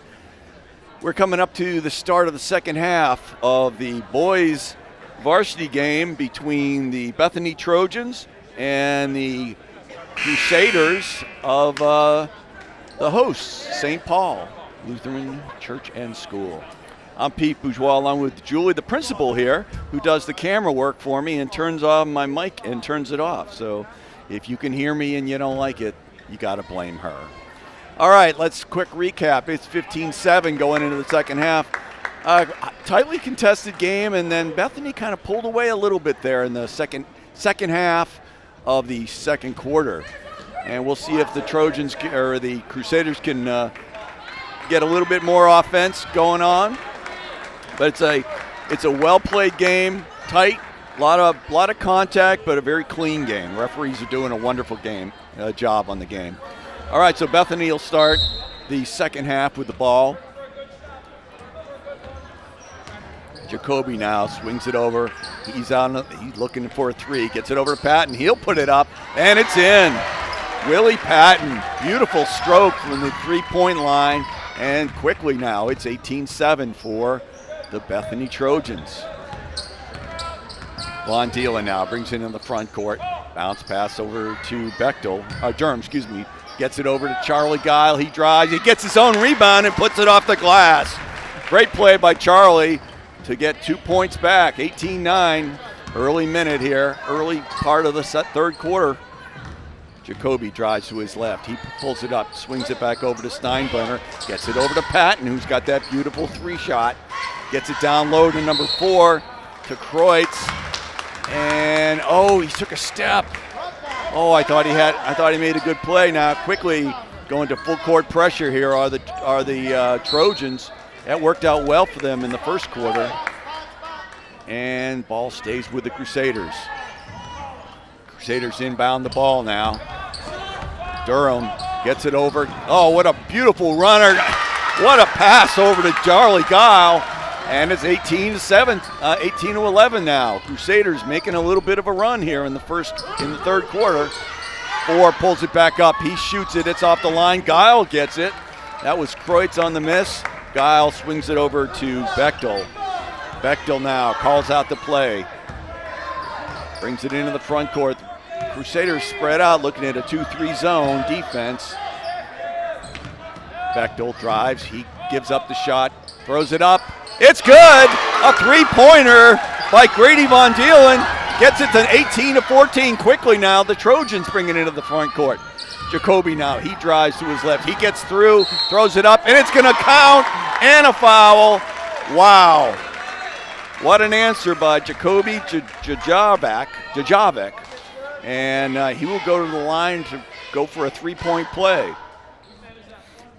We're coming up to the start of the second half of the boys varsity game between the Bethany Trojans and the Crusaders of the hosts, St. Paul Lutheran Church and School. I'm Pete Bourgeois along with Julie, the principal here, who does the camera work for me and turns on my mic and turns it off. So if you can hear me and you don't like it, you got to blame her. All right, let's quick recap. It's 15-7 going into the second half. Tightly contested game, and then Bethany kind of pulled away a little bit there in the second half of the second quarter. And we'll see if the Trojans or the Crusaders can get a little bit more offense going on. But it's a well-played game, tight. A lot of contact, but a very clean game. Referees are doing a wonderful job on the game. All right, so Bethany will start the second half with the ball. Jacoby now swings it over. He's looking for a three. Gets it over to Patton. He'll put it up, and it's in. Willie Patton, beautiful stroke from the three-point line, and quickly now it's 18-7 for the Bethany Trojans. Von Dielen now brings it in the front court. Bounce pass over to Durham, gets it over to Charlie Guile. He drives, he gets his own rebound and puts it off the glass. Great play by Charlie to get 2 points back, 18-9. Early minute here, early part of the third quarter. Jacoby drives to his left. He pulls it up, swings it back over to Steinbrenner, gets it over to Patton, who's got that beautiful three shot. Gets it down low to number 4, to Kreutz. And he took a step. I thought he made a good play. Now quickly going to full court pressure here are the Trojans. That worked out well for them in the first quarter. And ball stays with the Crusaders. Crusaders inbound the ball now. Durham gets it over. What a beautiful runner. What a pass over to Charlie Guile. And it's 18-7, 18-11 now. Crusaders making a little bit of a run here in the third quarter. 4 pulls it back up. He shoots it. It's off the line. Guile gets it. That was Kreutz on the miss. Guile swings it over to Bechtel. Bechtel now calls out the play. Brings it into the front court. Crusaders spread out, looking at a 2-3 zone defense. Bechtel drives. He gives up the shot. Throws it up. It's good. A three-pointer by Grady Von Dielen. Gets it to 18-14 quickly now. The Trojans bring it into the front court. Jacoby now, he drives to his left. He gets through, throws it up, and it's going to count, and a foul. Wow. What an answer by Jacoby Jajavec. And he will go to the line to go for a three-point play.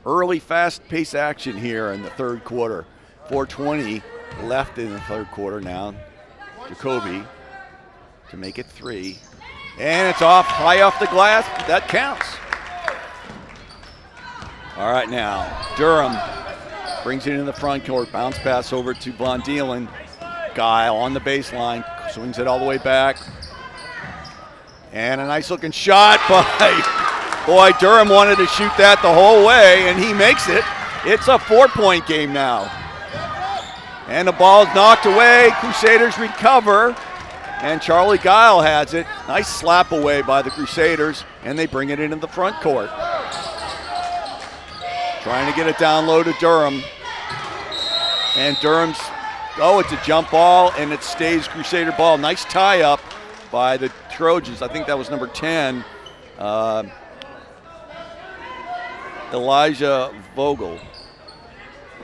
Early fast-paced action here in the third quarter. 4:20 left in the third quarter now. Jacoby to make it 3. And it's high off the glass. That counts. All right, now Durham brings it in the front court. Bounce pass over to Von Dielen. Guile on the baseline. Swings it all the way back. And a nice looking shot by Durham wanted to shoot that the whole way, and he makes it. It's a 4-point game now. And the ball's knocked away. Crusaders recover. And Charlie Guile has it. Nice slap away by the Crusaders. And they bring it into the front court. Trying to get it down low to Durham. And Durham's, it's a jump ball, and it stays Crusader ball. Nice tie up by the Trojans. I think that was number 10.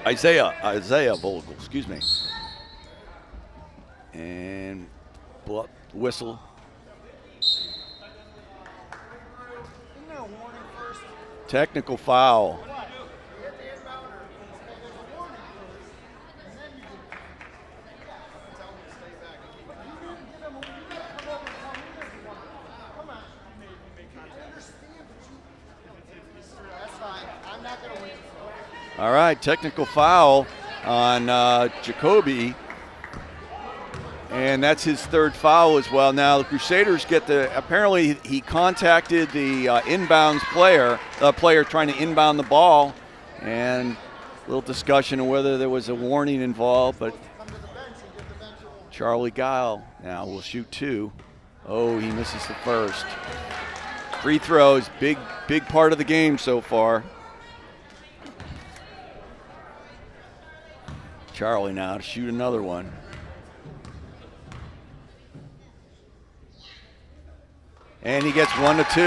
Isaiah Vogel, excuse me. And whistle. Technical foul. All right, technical foul on Jacoby. And that's his third foul as well. Now the Crusaders get apparently he contacted the inbounds player, trying to inbound the ball, and a little discussion of whether there was a warning involved, but Charlie Guile now will shoot 2. Oh, he misses the first. Free throws, big part of the game so far. Charlie now to shoot another one. And he gets 1 to 2,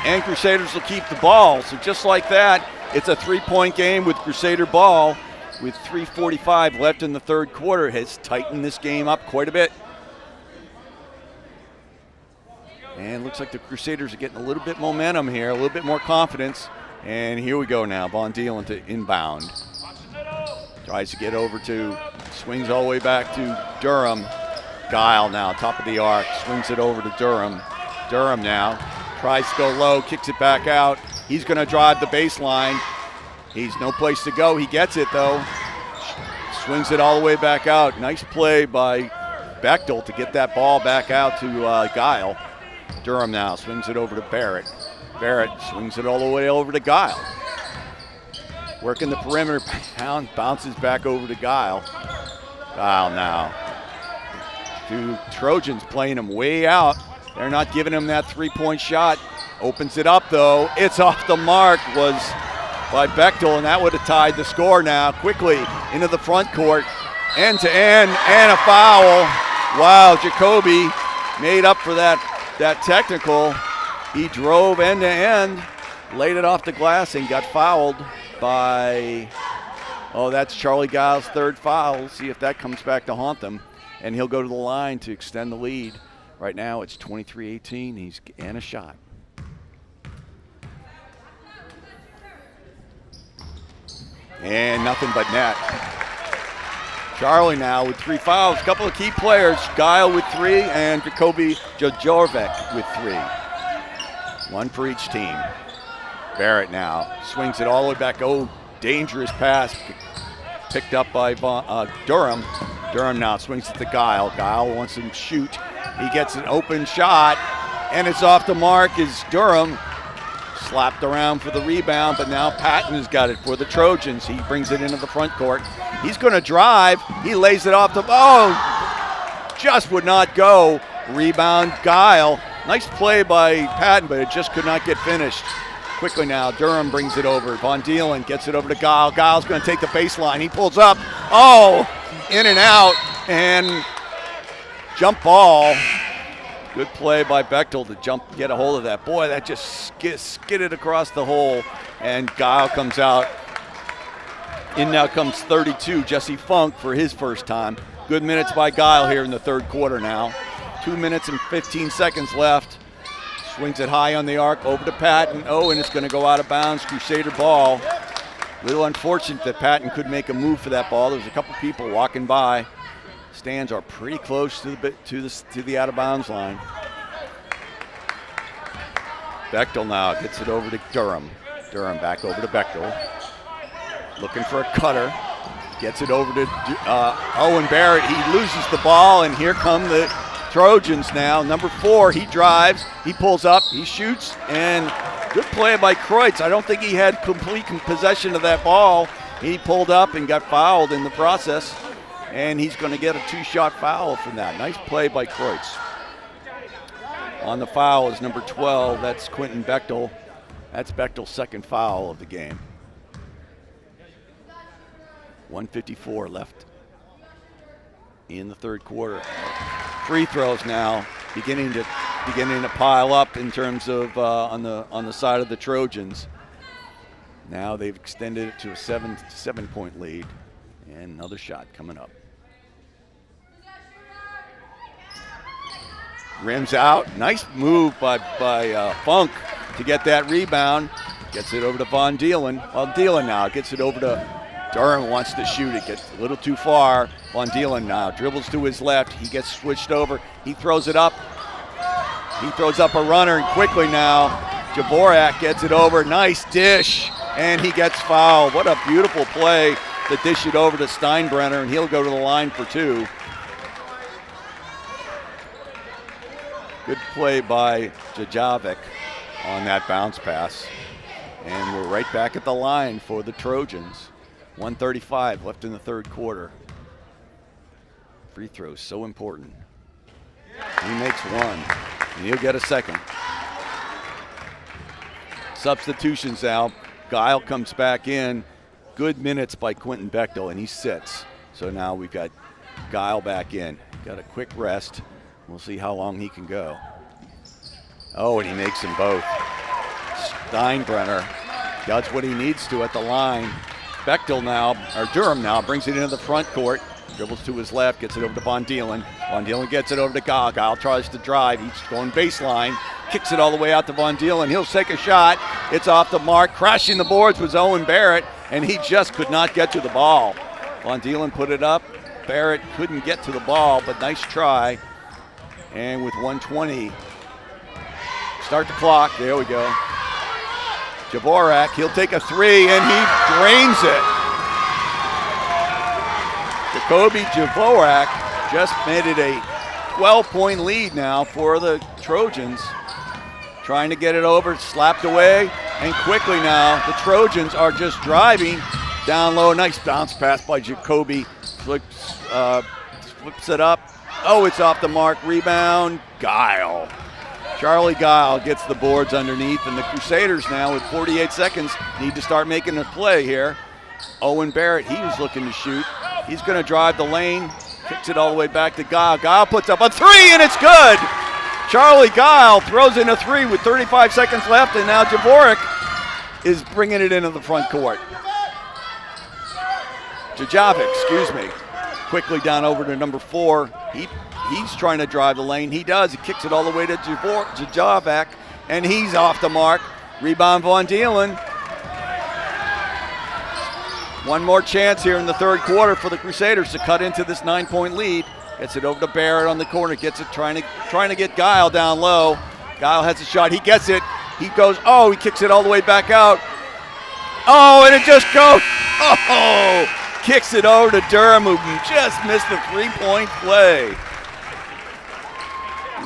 and Crusaders will keep the ball. So just like that, it's a 3-point game with Crusader ball with 3:45 left in the third quarter. It has tightened this game up quite a bit. And looks like the Crusaders are getting a little bit momentum here, a little bit more confidence. And here we go now, Von Dielen to inbound. Tries to get over swings all the way back to Durham. Guile now, top of the arc, swings it over to Durham. Durham now tries to go low, kicks it back out. He's going to drive the baseline. He's no place to go. He gets it though. Swings it all the way back out. Nice play by Bechtel to get that ball back out to Guile. Durham now swings it over to Barrett. Barrett swings it all the way over to Guile. Working the perimeter, bounces back over to Guile. Guile now. 2 Trojans playing him way out. They're not giving him that 3-point shot. Opens it up though. It's off the mark, was by Bechtel, and that would have tied the score now. Quickly into the front court, end to end, and a foul. Wow, Jacoby made up for that technical. He drove end to end, laid it off the glass, and got fouled by, that's Charlie Guile's third foul. We'll see if that comes back to haunt them, and he'll go to the line to extend the lead. Right now it's 23-18, and a shot. And nothing but net. Charlie now with 3 fouls, a couple of key players, Guile with 3 and Jacoby Jojorvek with 3. 1 for each team. Barrett now swings it all the way back. Oh, dangerous pass picked up by Durham. Durham now swings it to Guile. Guile wants him to shoot. He gets an open shot, and it's off the mark as Durham slapped around for the rebound, but now Patton has got it for the Trojans. He brings it into the front court. He's going to drive. He lays it off the, just would not go. Rebound, Guile. Nice play by Patton, but it just could not get finished. Quickly now, Durham brings it over. Von Dielen gets it over to Guile. Guile's going to take the baseline. He pulls up. In and out, and jump ball. Good play by Bechtel to get a hold of that. Boy, that just skidded across the hole, and Guile comes out. In now comes 32, Jesse Funk for his first time. Good minutes by Guile here in the third quarter now. 2 minutes and 15 seconds left. Swings it high on the arc over to Patton. And it's going to go out of bounds. Crusader ball. A little unfortunate that Patton couldn't make a move for that ball. There's a couple people walking by. Stands are pretty close to the out of bounds line. Bechtel now gets it over to Durham. Durham back over to Bechtel. Looking for a cutter. Gets it over to Owen Barrett. He loses the ball, and here come the Trojans now. Number 4, he drives, he pulls up, he shoots, and good play by Kreutz. I don't think he had complete possession of that ball. He pulled up and got fouled in the process, and he's going to get a 2-shot foul from that. Nice play by Kreutz. On the foul is number 12. That's Quentin Bechtel. That's Bechtel's second foul of the game. 1:54 left in the third quarter. Free throws now beginning to pile up in terms of on the side of the Trojans. Now they've extended it to a 7-point lead, and another shot coming up. Rims out. Nice move by Funk to get that rebound. Gets it over to Von Dielen. Well, Dielen now gets it over to Durham. Wants to shoot it. Gets a little too far. Von Dielen now dribbles to his left. He gets switched over. He throws it up. He throws up a runner, and quickly now Jaborak gets it over. Nice dish, and he gets fouled. What a beautiful play to dish it over to Steinbrenner, and he'll go to the line for 2. Good play by Jajovic on that bounce pass. And we're right back at the line for the Trojans. 1:35 left in the third quarter. Free throws so important. He makes one, and he'll get a second. Substitutions now. Guile comes back in. Good minutes by Quentin Bechtel, and he sits. So now we've got Guile back in. Got a quick rest. We'll see how long he can go. Oh, and he makes them both. Steinbrenner does what he needs to at the line. Bechtel now, or Durham now, brings it into the front court. Dribbles to his left, gets it over to Von Dielen. Von Dielen gets it over to Guile. Guile tries to drive. He's going baseline. Kicks it all the way out to Von Dielen. He'll take a shot. It's off the mark. Crashing the boards was Owen Barrett, and he just could not get to the ball. Von Dielen put it up. Barrett couldn't get to the ball, but nice try. And with 1:20, start the clock. There we go. Javorak, he'll take a three, and he drains it. Jacoby Javorak just made it a 12-point lead now for the Trojans. Trying to get it over, slapped away, and quickly now the Trojans are just driving down low. Nice bounce pass by Jacoby. Flips it up. Oh, it's off the mark. Rebound, Guile. Charlie Guile gets the boards underneath, and the Crusaders now with 48 seconds need to start making a play here. Owen Barrett, he was looking to shoot. He's going to drive the lane, kicks it all the way back to Guile. Guile puts up a three, and it's good. Charlie Guile throws in a three with 35 seconds left, and now Javorak is bringing it into the front court. Jajovic, excuse me. Quickly down over to number 4. He's trying to drive the lane. He does. He kicks it all the way to Jajovic, and he's off the mark. Rebound Von Dielen. One more chance here in the third quarter for the Crusaders to cut into this 9-point lead. Gets it over to Barrett on the corner. Gets it trying to get Guile down low. Guile has a shot. He gets it. He goes. Oh, he kicks it all the way back out. Oh, and it just goes. Oh, kicks it over to Durham, who just missed the 3-point play.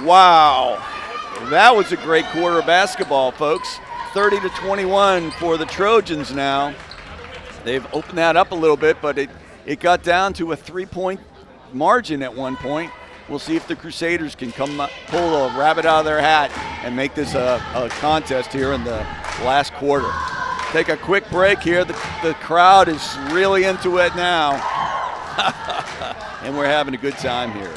Wow, that was a great quarter of basketball, folks. 30-21 for the Trojans now. They've opened that up a little bit, but it got down to a 3-point margin at one point. We'll see if the Crusaders can pull a rabbit out of their hat and make this a contest here in the last quarter. Take a quick break here. The crowd is really into it now. And we're having a good time here.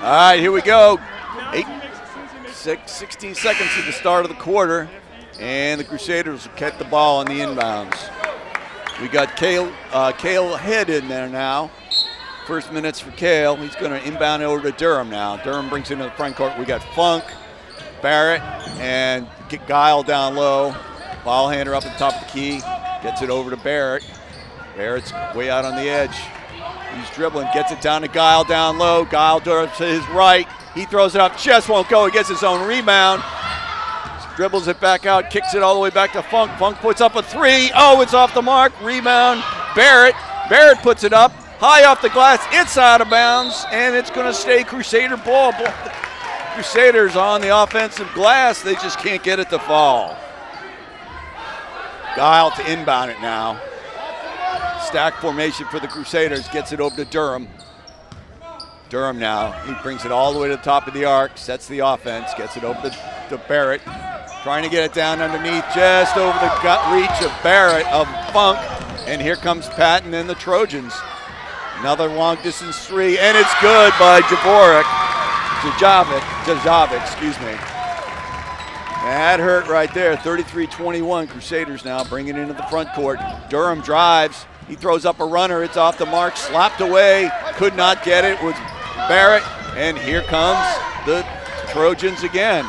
All right, here we go. 16 seconds to the start of the quarter, and the Crusaders will get the ball on the inbounds. We got Cale Head in there now. First minutes for Cale. He's going to inbound over to Durham now. Durham brings it into the front court. We got Funk, Barrett, and get Guile down low. Ball hander up at the top of the key. Gets it over to Barrett. Barrett's way out on the edge. He's dribbling, gets it down to Guile down low. Guile to his right. He throws it up, just won't go. He gets his own rebound. Dribbles it back out, kicks it all the way back to Funk. Funk puts up a three. Oh, it's off the mark. Rebound, Barrett. Barrett puts it up, high off the glass. It's out of bounds, and it's going to stay Crusader ball. Crusaders on the offensive glass. They just can't get it to fall. Guile to inbound it now. Stack formation for the Crusaders, gets it over to Durham. Durham now, he brings it all the way to the top of the arc, sets the offense, gets it over to Barrett. Trying to get it down underneath, just over the gut reach of Barrett, of Funk. And here comes Patton and the Trojans. Another long distance three, and it's good by Jajovic, excuse me. That hurt right there. 33-21. Crusaders now bring it into the front court. Durham drives. He throws up a runner. It's off the mark. Slapped away. Could not get it. Was Barrett. And here comes the Trojans again.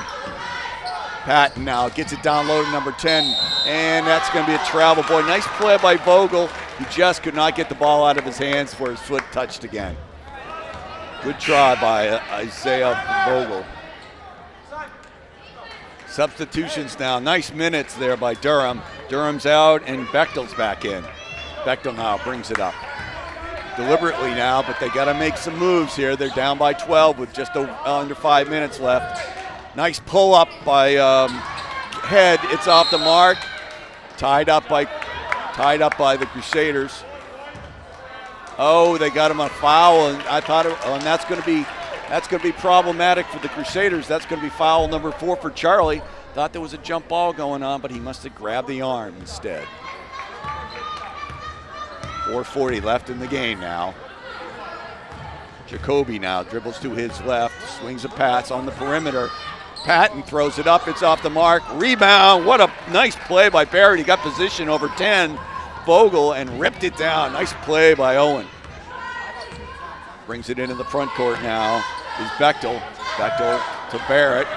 Patton now gets it down low to number 10. And that's going to be a travel. Boy, nice play by Vogel. He just could not get the ball out of his hands before his foot touched again. Good try by Isaiah Vogel. Substitutions now. Nice minutes there by Durham. Durham's out and Bechtel's back in. Bechtel now brings it up. Deliberately now, but they got to make some moves here. They're down by 12 with just under 5 minutes left. Nice pull up by Head. It's off the mark. Tied up by the Crusaders. Oh, they got him on foul, and I thought, and that's going to be problematic for the Crusaders. That's going to be foul number 4 for Charlie. Thought there was a jump ball going on, but he must have grabbed the arm instead. 4:40 left in the game now. Jacoby now dribbles to his left, swings a pass on the perimeter. Patton throws it up, it's off the mark. Rebound, what a nice play by Barrett. He got position over 10. Vogel and ripped it down. Nice play by Owen. Brings it into the front court now is Bechtel. Bechtel to Barrett,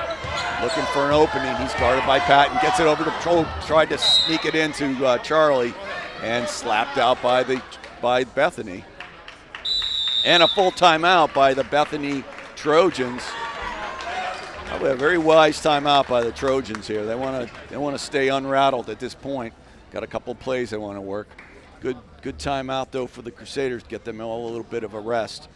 looking for an opening. He's guarded by Patton, gets it over to Troll, tried to sneak it into Charlie, and slapped out by Bethany. And a full timeout by the Bethany Trojans. Probably a very wise timeout by the Trojans here. They want to stay unrattled at this point. Got a couple plays they want to work. Good timeout though for the Crusaders. Get them all a little bit of a rest.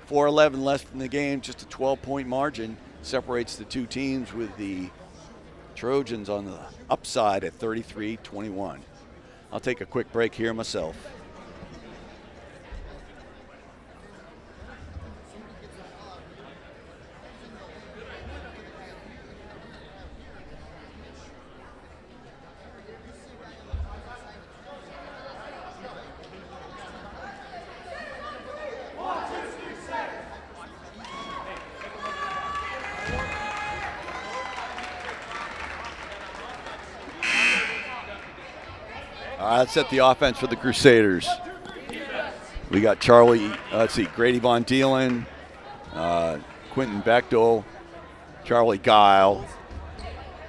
4:11 left in the game. Just a 12-point margin separates the two teams, with the Trojans on the upside at 33-21. I'll take a quick break here myself. Let's set the offense for the Crusaders. We got Charlie, Grady Von Dielen, Quentin Bechtel, Charlie Guile.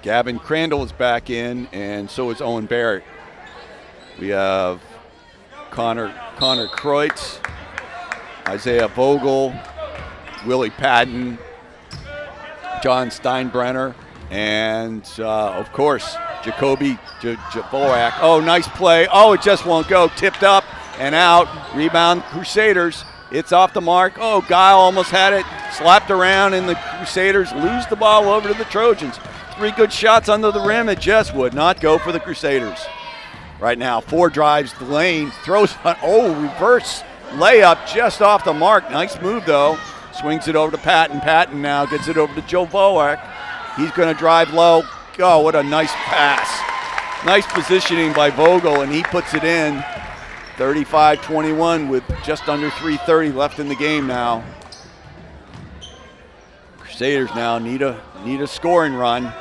Gavin Crandall is back in, and so is Owen Barrett. We have Connor Kreutz, Isaiah Vogel, Willie Patton, John Steinbrenner, and of course, Jacoby Javoak. Oh, nice play. Oh, it just won't go. Tipped up and out. Rebound Crusaders. It's off the mark. Oh, Guile almost had it. Slapped around, and the Crusaders lose the ball over to the Trojans. 3 good shots under the rim. It just would not go for the Crusaders. Right now, 4 drives the lane. Throws, reverse layup just off the mark. Nice move, though. Swings it over to Patton. Patton now gets it over to Javoak. He's going to drive low. Oh, what a nice pass. Nice positioning by Vogel, and he puts it in. 35-21 with just under 3:30 left in the game now. Crusaders now need a scoring run.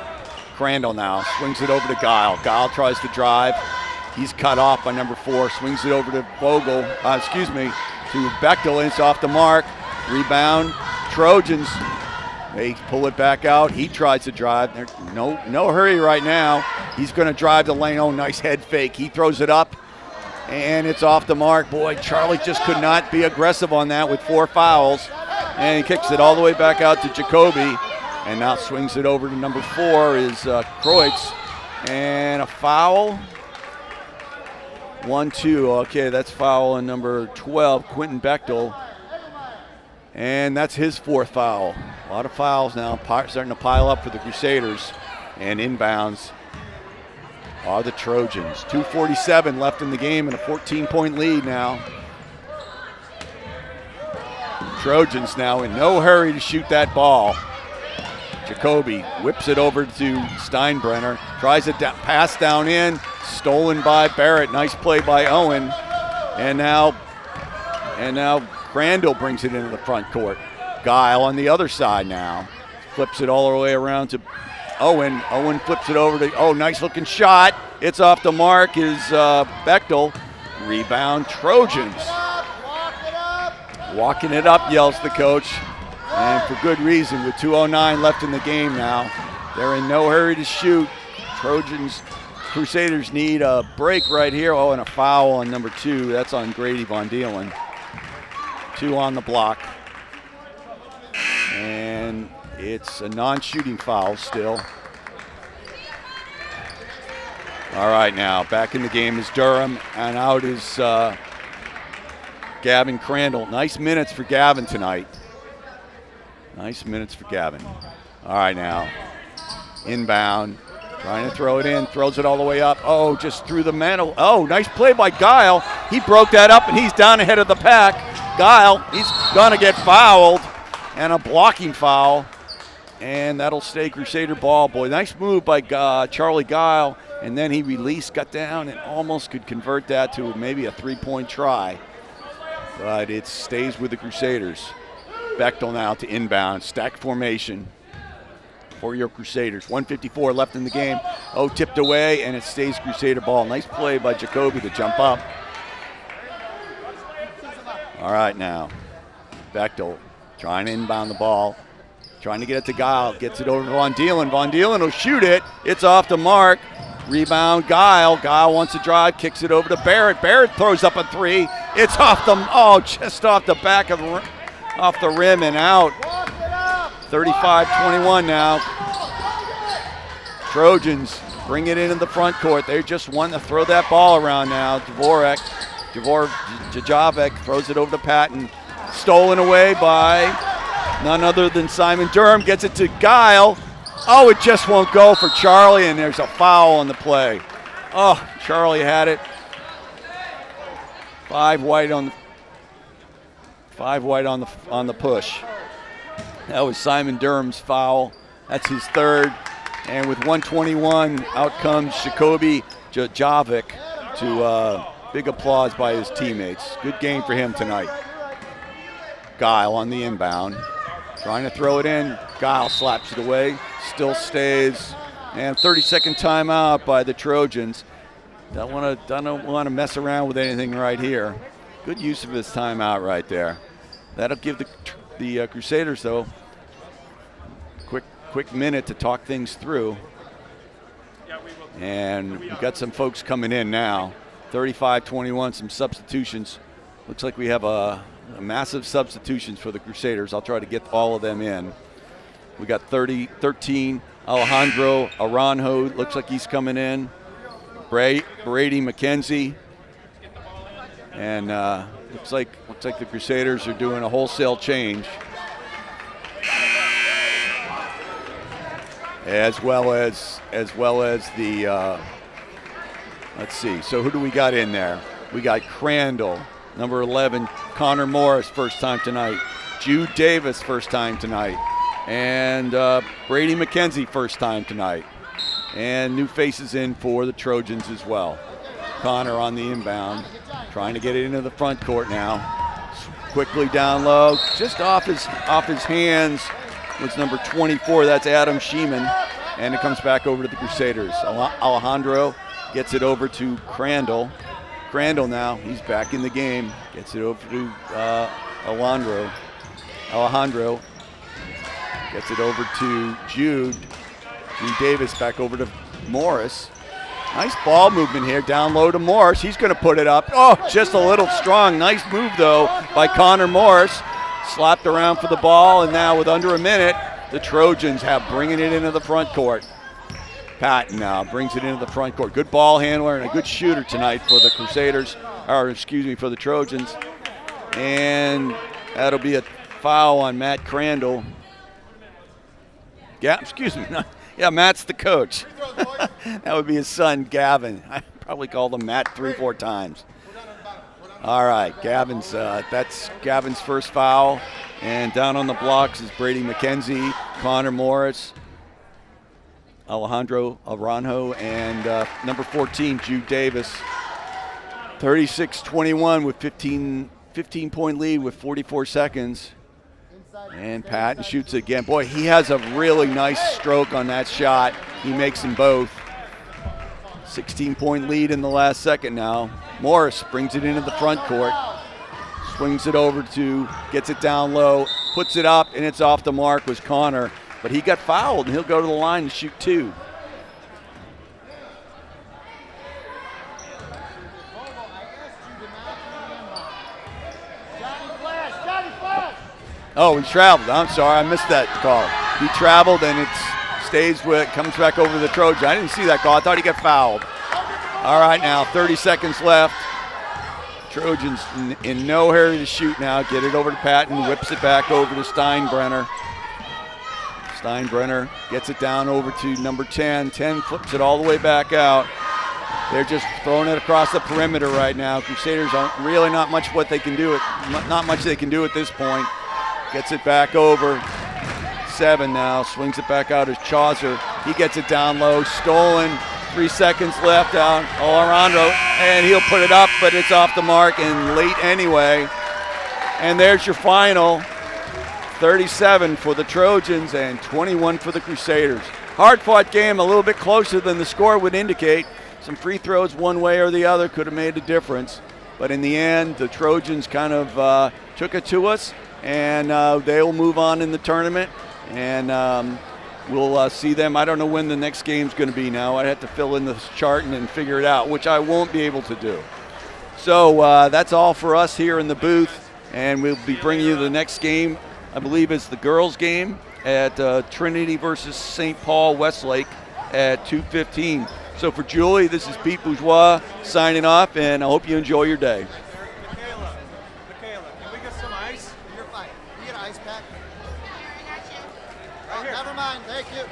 Crandall now swings it over to Guile. Guile tries to drive. He's cut off by number 4. Swings it over to Vogel, to Bechtel, and it's off the mark. Rebound, Trojans. They pull it back out. He tries to drive. There's no hurry right now. He's going to drive the lane. Oh, nice head fake. He throws it up, and it's off the mark. Boy, Charlie just could not be aggressive on that with 4 fouls. And he kicks it all the way back out to Jacoby, and now swings it over to number 4 is Kreutz. And a foul. 1-2. Okay, that's foul on number 12, Quentin Bechtel. And that's his 4th foul. A lot of fouls now starting to pile up for the Crusaders. And inbounds are the Trojans. 2:47 left in the game and a 14-point lead now. Trojans now in no hurry to shoot that ball. Jacoby whips it over to Steinbrenner. Tries a pass down in. Stolen by Barrett. Nice play by Owen. And now Crandall brings it into the front court. Guile on the other side now. Flips it all the way around to Owen flips it over to, nice looking shot. It's off the mark is Bechtel. Rebound Trojans. Walking it up, yells the coach. And for good reason, with 2:09 left in the game now. They're in no hurry to shoot. Crusaders need a break right here. Oh, and a foul on number 2. That's on Grady Von Dielen. 2 on the block. And it's a non-shooting foul still. All right, now back in the game is Durham, and out is Gavin Crandall. Nice minutes for Gavin tonight. Nice minutes for Gavin. All right, now inbound, trying to throw it in, throws it all the way up. Oh, just through the mantle. Oh, nice play by Guile. He broke that up, and he's down ahead of the pack. Guile, he's gonna get fouled, and a blocking foul, and that'll stay Crusader ball. Boy, nice move by Charlie Guile, and then he released, got down, and almost could convert that to maybe a 3-point try, but it stays with the Crusaders. Bechtel now to inbound, stack formation for your Crusaders. 1:54 left in the game. Oh, tipped away, and it stays Crusader ball. Nice play by Jacoby to jump up. All right, now Bechtel trying to inbound the ball, trying to get it to Guile, gets it over to Von Dielen. Von Dielen will shoot it. It's off the mark. Rebound Guile. Guile wants to drive, kicks it over to Barrett. Barrett throws up a 3. It's off just off the back of off the rim and out. 35-21 now. Trojans bring it into the front court. They just want to throw that ball around now. Jajavec throws it over to Patton. Stolen away by none other than Simon Durham. Gets it to Guile. Oh, it just won't go for Charlie, and there's a foul on the play. Oh, Charlie had it. 5 white on the push. That was Simon Durham's foul. That's his 3rd. And with 1:21, out comes Jacoby Jajavec to big applause by his teammates. Good game for him tonight. Guile on the inbound, trying to throw it in. Guile slaps it away, still stays. And 30-second timeout by the Trojans. Don't want to mess around with anything right here. Good use of his timeout right there. That'll give the Crusaders, though, quick minute to talk things through. And we've got some folks coming in now. 35-21, some substitutions. Looks like we have a massive substitutions for the Crusaders. I'll try to get all of them in. We got 13, Alejandro Aranjo, looks like he's coming in. Brady McKenzie. And looks like the Crusaders are doing a wholesale change. As well as the let's see. So who do we got in there? We got Crandall, number 11, Connor Morris, first time tonight. Jude Davis, first time tonight. And Brady McKenzie, first time tonight. And new faces in for the Trojans as well. Connor on the inbound, trying to get it into the front court now. Quickly down low, just off his hands was number 24. That's Adam Sheeman, and it comes back over to the Crusaders. Alejandro gets it over to Crandall. Crandall now, he's back in the game. Gets it over to Alejandro. Gets it over to Jude. Jude Davis back over to Morris. Nice ball movement here, down low to Morris. He's going to put it up. Oh, just a little strong. Nice move, though, by Connor Morris. Slapped around for the ball, and now with under a minute, the Trojans have bringing it into the front court. Patton now brings it into the front court. Good ball handler and a good shooter tonight for the Crusaders, for the Trojans. And that'll be a foul on Matt Crandall. Yeah, excuse me. Yeah, Matt's the coach. That would be his son, Gavin. I probably called him Matt 3-4 times. All right, that's Gavin's first foul. And down on the blocks is Brady McKenzie, Connor Morris, Alejandro Aranjo, and number 14, Jude Davis. 36-21 with 15-point lead with 44 seconds. And Patton shoots again. Boy, he has a really nice stroke on that shot. He makes them both. 16-point lead in the last second now. Morris brings it into the front court. Swings it over gets it down low, puts it up, and it's off the mark was Connor. But he got fouled, and he'll go to the line and shoot 2. Oh, he traveled. I'm sorry, I missed that call. He traveled, and it comes back over the Trojan. I didn't see that call. I thought he got fouled. All right, now 30 seconds left. Trojans in no hurry to shoot now. Get it over to Patton, whips it back over to Steinbrenner. Steinbrenner gets it down over to number 10. 10 flips it all the way back out. They're just throwing it across the perimeter right now. Crusaders aren't really not much they can do at this point. Gets it back over. 7 now, swings it back out as Chaucer. He gets it down low, stolen. 3 seconds left out, Olorondo, and he'll put it up, but it's off the mark and late anyway. And there's your final. 37 for the Trojans and 21 for the Crusaders. Hard-fought game, a little bit closer than the score would indicate. Some free throws one way or the other could have made a difference. But in the end, the Trojans kind of took it to us, and they'll move on in the tournament. And we'll see them. I don't know when the next game's going to be now. I'd have to fill in the chart and figure it out, which I won't be able to do. So that's all for us here in the booth, and we'll be bringing you the next game. I believe it's the girls' game at Trinity versus St. Paul Westlake at 2:15. So for Julie, this is Pete Bourgeois signing off, and I hope you enjoy your day. Michaela, can we get some ice? You're fine. You get an ice pack? Oh, never mind. Thank you.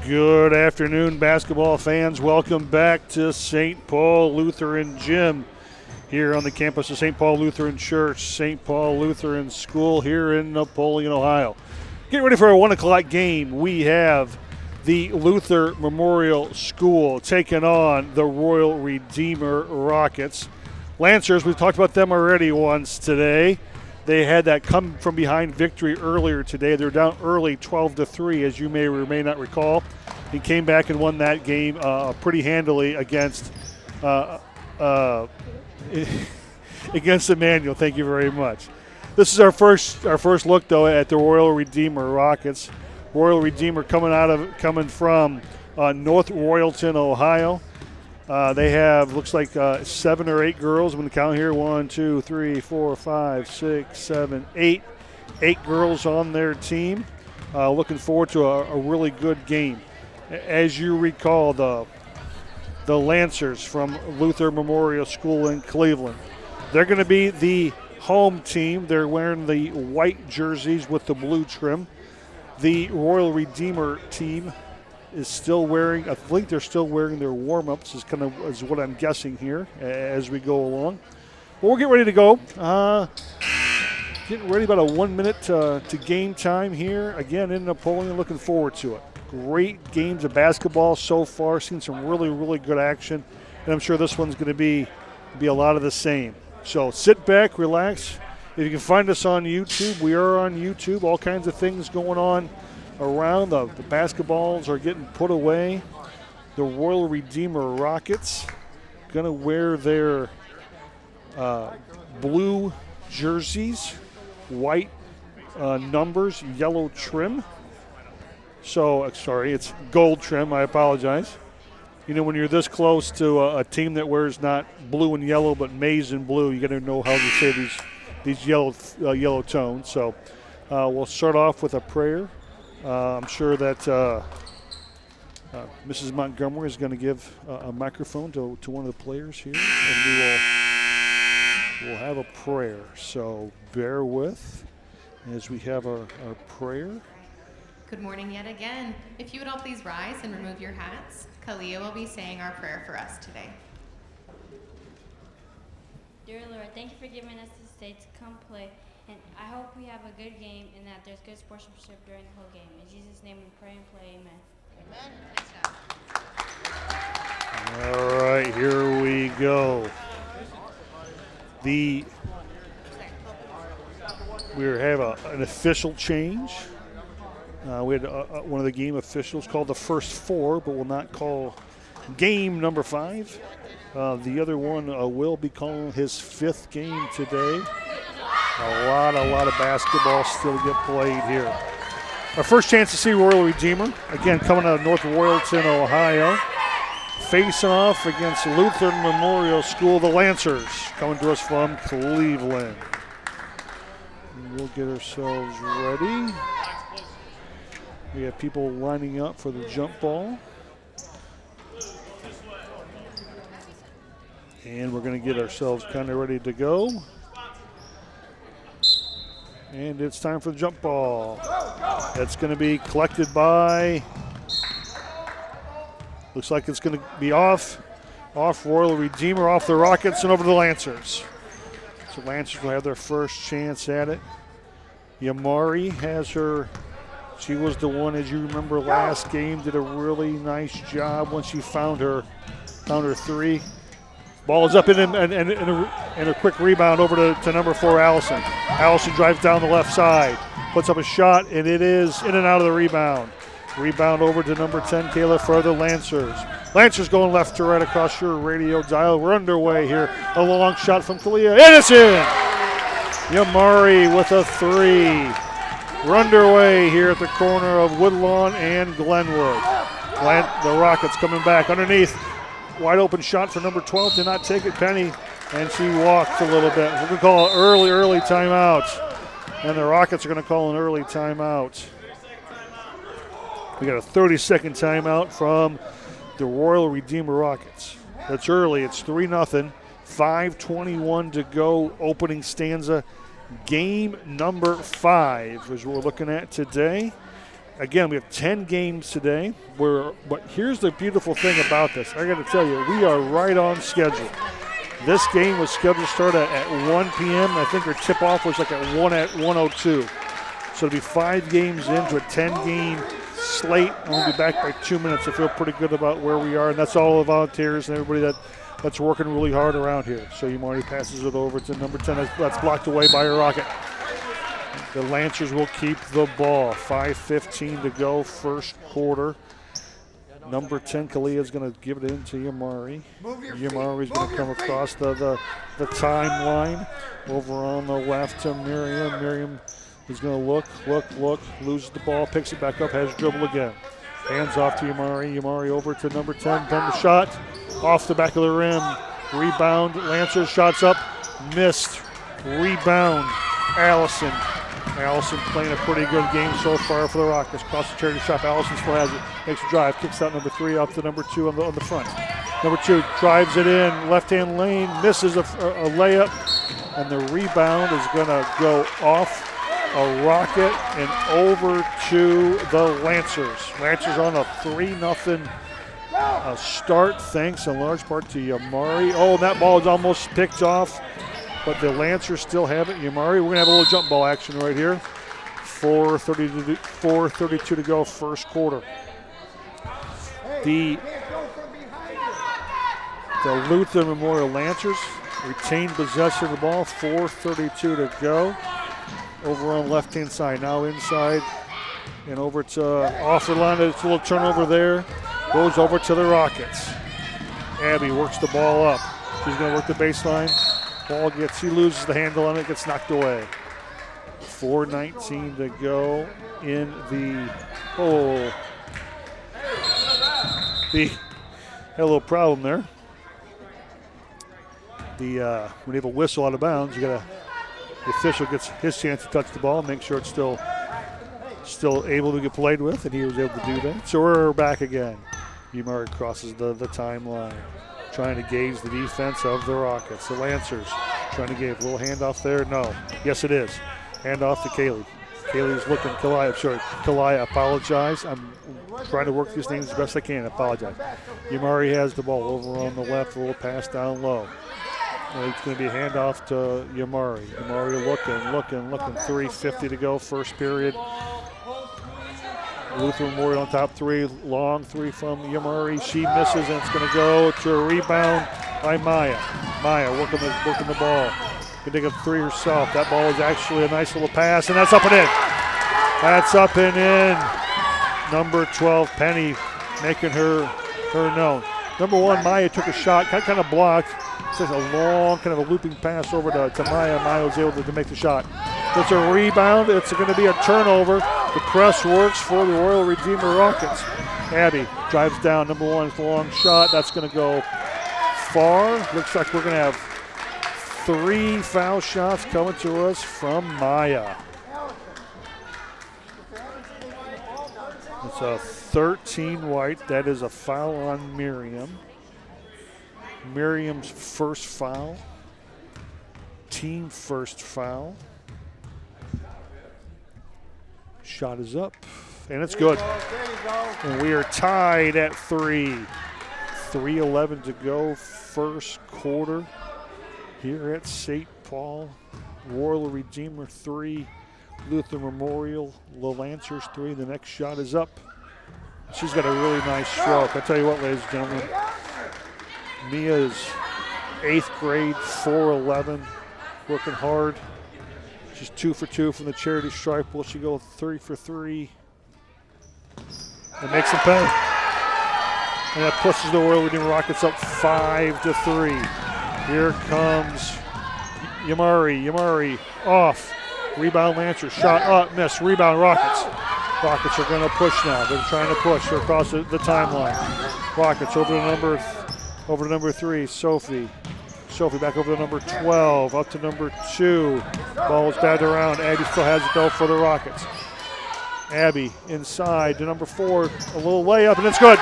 Good afternoon, basketball fans. Welcome back to St. Paul Lutheran Gym here on the campus of St. Paul Lutheran Church, St. Paul Lutheran School here in Napoleon, Ohio. Get ready for a 1 o'clock game. We have the Luther Memorial School taking on the Royal Redeemer Rockets. Lancers, we've talked about them already once today. They had that come from behind victory earlier today. They're down early 12-3, as you may or may not recall. He came back and won that game pretty handily against Emmanuel. Thank you very much. This is our first look, though, at the Royal Redeemer Rockets. Royal Redeemer coming from North Royalton, Ohio. They have, looks like 7 or 8 girls. I'm going to count here. 1, 2, 3, 4, 5, 6, 7, 8. 8 girls on their team. Looking forward to a really good game. As you recall, the Lancers from Luther Memorial School in Cleveland. They're going to be the home team. They're wearing the white jerseys with the blue trim. The Royal Redeemer team is still wearing, I think they're still wearing their warm-ups is what I'm guessing here as we go along. But we'll get ready to go. Getting ready, about a 1 minute to game time here. Again, in Napoleon, looking forward to it. Great games of basketball so far. Seen some really, really good action. And I'm sure this one's going to be a lot of the same. So sit back, relax. If you can find us on YouTube, we are on YouTube. All kinds of things going on around. The basketballs are getting put away. The Royal Redeemer Rockets going to wear their blue jerseys, white numbers, yellow trim. So, sorry, it's gold trim. I apologize. You know, when you're this close to a team that wears not blue and yellow but maize and blue, you got to know how to say these yellow tones. So we'll start off with a prayer. I'm sure that Mrs. Montgomery is going to give a microphone to one of the players here, and we'll have a prayer. So bear with as we have our prayer. Good morning yet again. If you would all please rise and remove your hats, Kalia will be saying our prayer for us today. Dear Lord, thank you for giving us this day to come play, and I hope we have a good game and that there's good sportsmanship during the whole game. In Jesus' name we pray and play, amen. All right, here we go. We have an official change. We had one of the game officials called the first 4, but will not call game number 5. The other one will be calling his 5th game today. A lot of basketball still to get played here. Our first chance to see Royal Redeemer, again coming out of North Royalton, Ohio, facing off against Lutheran Memorial School, the Lancers, coming to us from Cleveland. And we'll get ourselves ready. We have people lining up for the jump ball. And we're going to get ourselves kind of ready to go. And it's time for the jump ball. That's going to be collected by, looks like it's going to be off Royal Redeemer, off the Rockets, and over to the Lancers. So Lancers will have their first chance at it. Yamari has her. She was the one, as you remember last game, did a really nice job when she found her 3. Ball is up and a quick rebound over to number 4, Allison. Allison drives down the left side, puts up a shot, and it is in and out of the rebound. Rebound over to number 10, Kayla, for the Lancers. Lancers going left to right across your radio dial. We're underway here. A long shot from Kalia, and it's in! Yamari with a 3. We're underway here at the corner of Woodlawn and Glenwood. The Rockets coming back underneath. Wide open shot for number 12. Did not take it, Penny, and she walked a little bit. We're going to call an early timeout. And the Rockets are going to call an early timeout. We got a 30-second timeout from the Royal Redeemer Rockets. That's early. It's 3-0. 5:21 to go. Opening stanza. Game number 5 is what we're looking at today. Again, we have 10 games today. But here's the beautiful thing about this. I got to tell you, we are right on schedule. This game was scheduled to start at 1 p.m. I think our tip-off was like at 1:02. So it'll be 5 games into a 10-game slate. And we'll be back by 2 minutes. I feel pretty good about where we are, and that's all the volunteers and everybody that's working really hard around here. So Yamari passes it over to number 10. That's blocked away by a Rocket. The Lancers will keep the ball. 5:15 to go, first quarter. Number 10, Kalia, is going to give it in to Yamari. Yamari is going to come across the timeline over on the left to Miriam. Miriam is going to look, loses the ball, picks it back up, has dribble again. Hands off to Yamari. Yamari over to number 10. Then the shot off the back of the rim. Rebound. Lancers shots up. Missed. Rebound. Allison. Allison playing a pretty good game so far for the Rockets. Cross the charity shot. Allison still has it. Makes a drive. Kicks out number 3 up to number 2 on the front. Number 2 drives it in. Left-hand lane. Misses a layup. And the rebound is going to go off a Rocket and over to the Lancers. Lancers on a 3-0 start, thanks in large part to Yamari. Oh, and that ball is almost picked off, but the Lancers still have it. Yamari, we're going to have a little jump ball action right here. 4:32 to go, first quarter. The Lutheran Memorial Lancers retain possession of the ball, 4:32 to go. Over on the left-hand side, now inside and over to Offerland. It's a little turnover there. Goes over to the Rockets. Abby works the ball up. She's going to work the baseline. Ball he loses the handle on it, gets knocked away. 4:19 to go in the had a little problem there. When you have a whistle out of bounds, the official gets his chance to touch the ball and make sure it's still able to get played with, and he was able to do that. So we're back again. Yamari crosses the timeline, trying to gauge the defense of the Rockets. The Lancers trying to gauge a little handoff there. No. Yes, it is. Handoff to Kaylee. Kaylee's looking. Kalia, apologize. I'm trying to work these names as best I can. Apologize. Yamari has the ball over on the left. A little pass down low. It's going to be a handoff to Yamari. Yamari looking. 3:50 to go, first period. Lutheran Memorial on top 3. Long 3 from Yamari. She misses, and it's going to go to a rebound by Maya. Maya working the ball. Can take a 3 herself. That ball is actually a nice little pass, and that's up and in. That's up and in. Number 12, Penny, making her known. Number 1, Maya took a shot, kind of blocked. It's a long, kind of a looping pass over to Maya. Maya was able to make the shot. It's a rebound. It's going to be a turnover. The press works for the Royal Redeemer Rockets. Abby drives down. Number 1's long shot. That's going to go far. Looks like we're going to have 3 foul shots coming to us from Maya. It's a 13 white. That is a foul on Miriam. Miriam's first foul. Team first foul. Shot is up, and it's good. And we are tied at 3. 3:11 to go, first quarter here at St. Paul. Royal Redeemer 3, Lutheran Memorial, the Lancers 3. The next shot is up. She's got a really nice stroke. I tell you what, ladies and gentlemen, Mia is 8th grade, 4'11", working hard. She's 2 for 2 from the charity stripe. Will she go 3 for 3? And makes them pay. And that pushes the Royal Redeemer Rockets up 5-3. Here comes Yamari. Yamari off. Rebound Lancers. Shot up, miss. Rebound Rockets. Rockets are going to push now. They're trying to push across the timeline. Rockets over to number 3, Sophie. Sophie back over to number 12, up to number 2. Ball is batted around. Abby still has it though for the Rockets. Abby inside to number 4, a little layup, and it's good.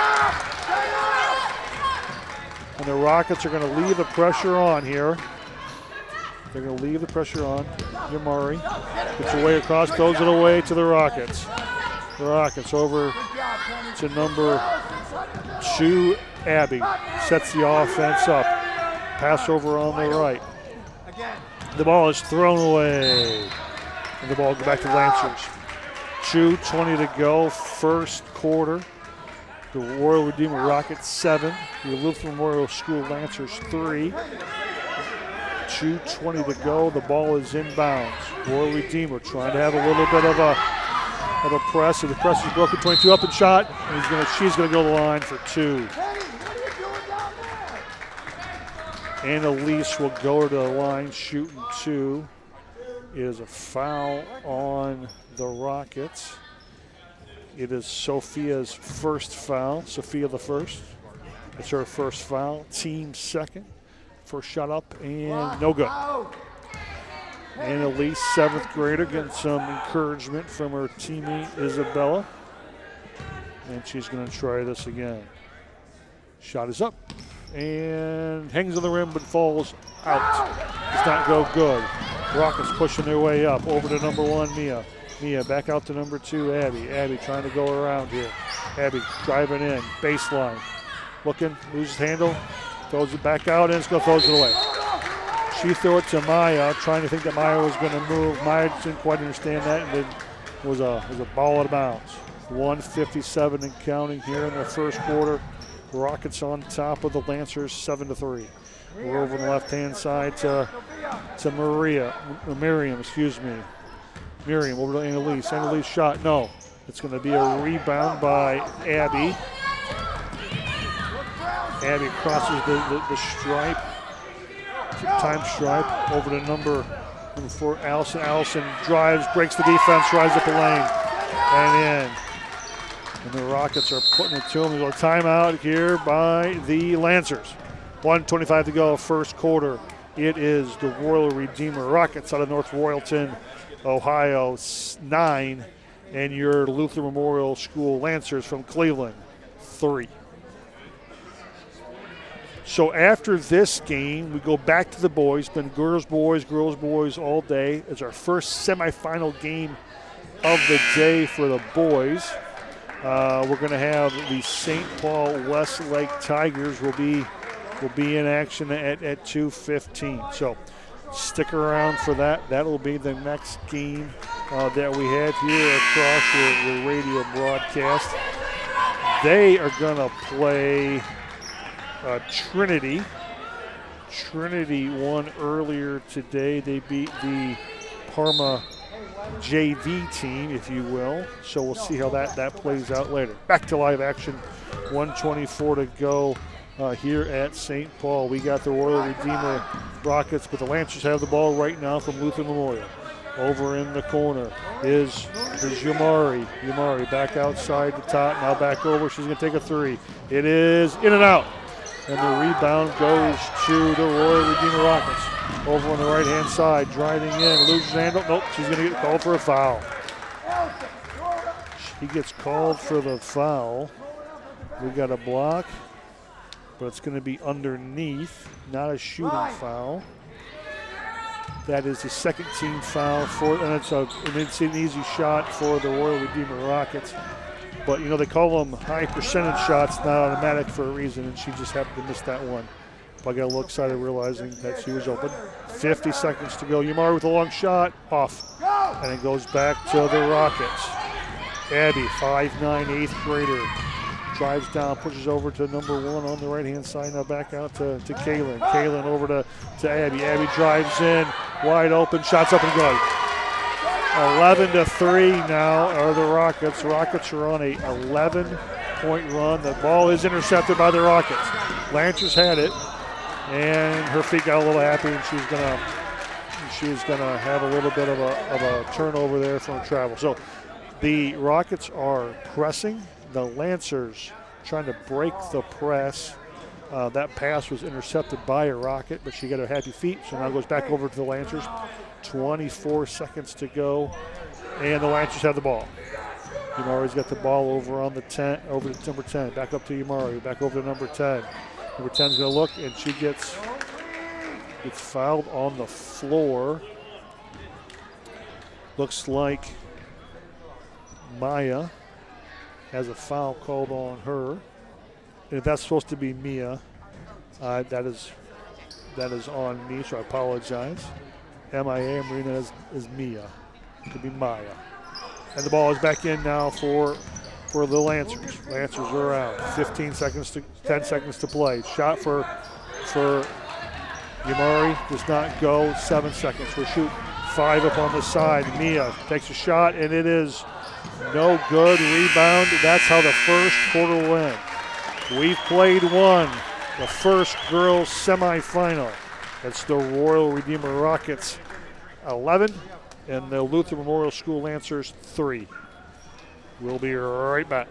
And the Rockets are going to leave the pressure on here. They're going to leave the pressure on. Yamari gets away across, throws it away to the Rockets. Rockets over to number 2, Abby. Sets the offense up. Pass over on the right. The ball is thrown away. And the ball goes back to Lancers. 2:20 to go, first quarter. The Royal Redeemer Rockets 7. The Lutheran Memorial School Lancers 3. 2:20 to go. The ball is inbounds. Royal Redeemer trying to have a little bit of a press. And the press is broken. 22 up and shot. And she's gonna go to the line for 2. Annalise will go to the line shooting 2. It is a foul on the Rockets. It is Sophia's first foul. Sophia the first. It's her first foul. Team second. First shot up and no good. Annalise, 7th grader, getting some encouragement from her teammate Isabella. And she's going to try this again. Shot is up and hangs on the rim but falls out. Does not go good. Rockets pushing their way up over to number 1, Mia. Mia back out to number 2, Abby. Abby trying to go around here. Abby driving in, baseline. Looking, loses handle, throws it back out, and it's going to throw it away. She threw it to Maya, trying to think that Maya was going to move. Maya didn't quite understand that, and it was a ball out of bounds. 1:57 and counting here in the first quarter. Rockets on top of the Lancers, 7-3. We're over on the left-hand side to Miriam, excuse me. Miriam over to Annalise. Annalise shot, no. It's going to be a rebound by Abby. Abby crosses the stripe, time stripe, over to number 4, Allison. Allison drives, breaks the defense, drives up the lane, and in. And the Rockets are putting it to them. There's a timeout here by the Lancers. 1:25 to go, first quarter. It is the Royal Redeemer Rockets out of North Royalton, Ohio, 9, and your Luther Memorial School Lancers from Cleveland, 3. So after this game, we go back to the boys. Been girls, boys all day. It's our first semifinal game of the day for the boys. We're going to have the St. Paul Westlake Tigers will be in action at 2:15. So stick around for that. That'll be the next game that we have here across the radio broadcast. They are going to play Trinity. Trinity won earlier today. They beat the Parma JV team, if you will. So we'll see how that plays out later. Back to live action. 1:24 to go here at St. Paul. We got the Royal Redeemer Rockets, but the Lancers have the ball right now from Luther Memorial. Over in the corner is Yamari. Yamari back outside the top, now back over. She's going to take a 3. It is in and out. And the rebound goes to the Royal Redeemer Rockets. Over on the right-hand side, driving in, loses handle. Nope, she's going to get called for a foul. She gets called for the foul. We got a block, but it's going to be underneath, not a shooting foul. That is the second team foul and it's an easy shot for the Royal Redeemer Rockets. But, you know, they call them high percentage shots, not automatic for a reason, and she just happened to miss that one. But I got a little excited realizing that she was open. 50 seconds to go. Yamari with a long shot, off. And it goes back to the Rockets. Abby, 5'9", 8th grader. Drives down, pushes over to number 1 on the right-hand side. Now back out to Kaylin. Kaylin over to Abby. Abby drives in, wide open, shots up and good. 11-3 now are the Rockets. Rockets are on a 11-point run. The ball is intercepted by the Rockets. Lancers had it, and her feet got a little happy, and she's gonna have a little bit of a turnover there from travel. So the Rockets are pressing. The Lancers trying to break the press. That pass was intercepted by a Rocket, but she got her happy feet, so now goes back over to the Lancers. 24 seconds to go, and the Lancers have the ball. Yamari's got the ball over on the 10, over to number 10. Back up to Yamari, back over to number 10. Number 10's going to look, and she gets fouled on the floor. Looks like Maya has a foul called on her. And if that's supposed to be Mia, that is on me, so I apologize. MIA, Marina is Mia. It could be Maya. And the ball is back in now for the Lancers. Lancers are out. 10 seconds to play. Shot for Yamari does not go. 7 seconds. We'll shoot 5 up on the side. Mia takes a shot, and it is no good. Rebound. That's how the first quarter will end. We've played one, the first girls semifinal. It's the Royal Redeemer Rockets 11 and the Luther Memorial School Lancers 3. We'll be right back.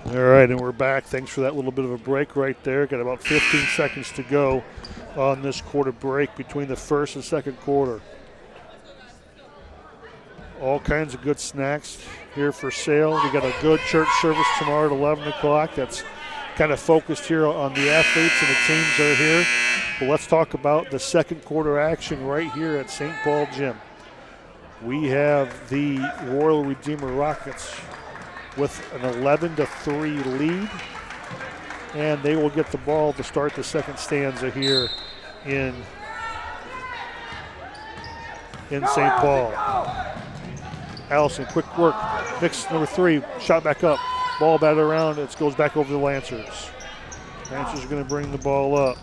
All right, and we're back. Thanks for that little bit of a break right there. Got about 15 seconds to go on this quarter break between the first and second quarter. All kinds of good snacks here for sale. We got a good church service tomorrow at 11 o'clock. That's kind of focused here on the athletes and the teams that are here. But let's talk about the second quarter action right here at St. Paul Gym. We have the Royal Redeemer Rockets with an 11-3 lead, and they will get the ball to start the second stanza here in St. Paul. Allison, quick work, mix number 3, shot back up, ball batted around, it goes back over the Lancers. Lancers are going to bring the ball up.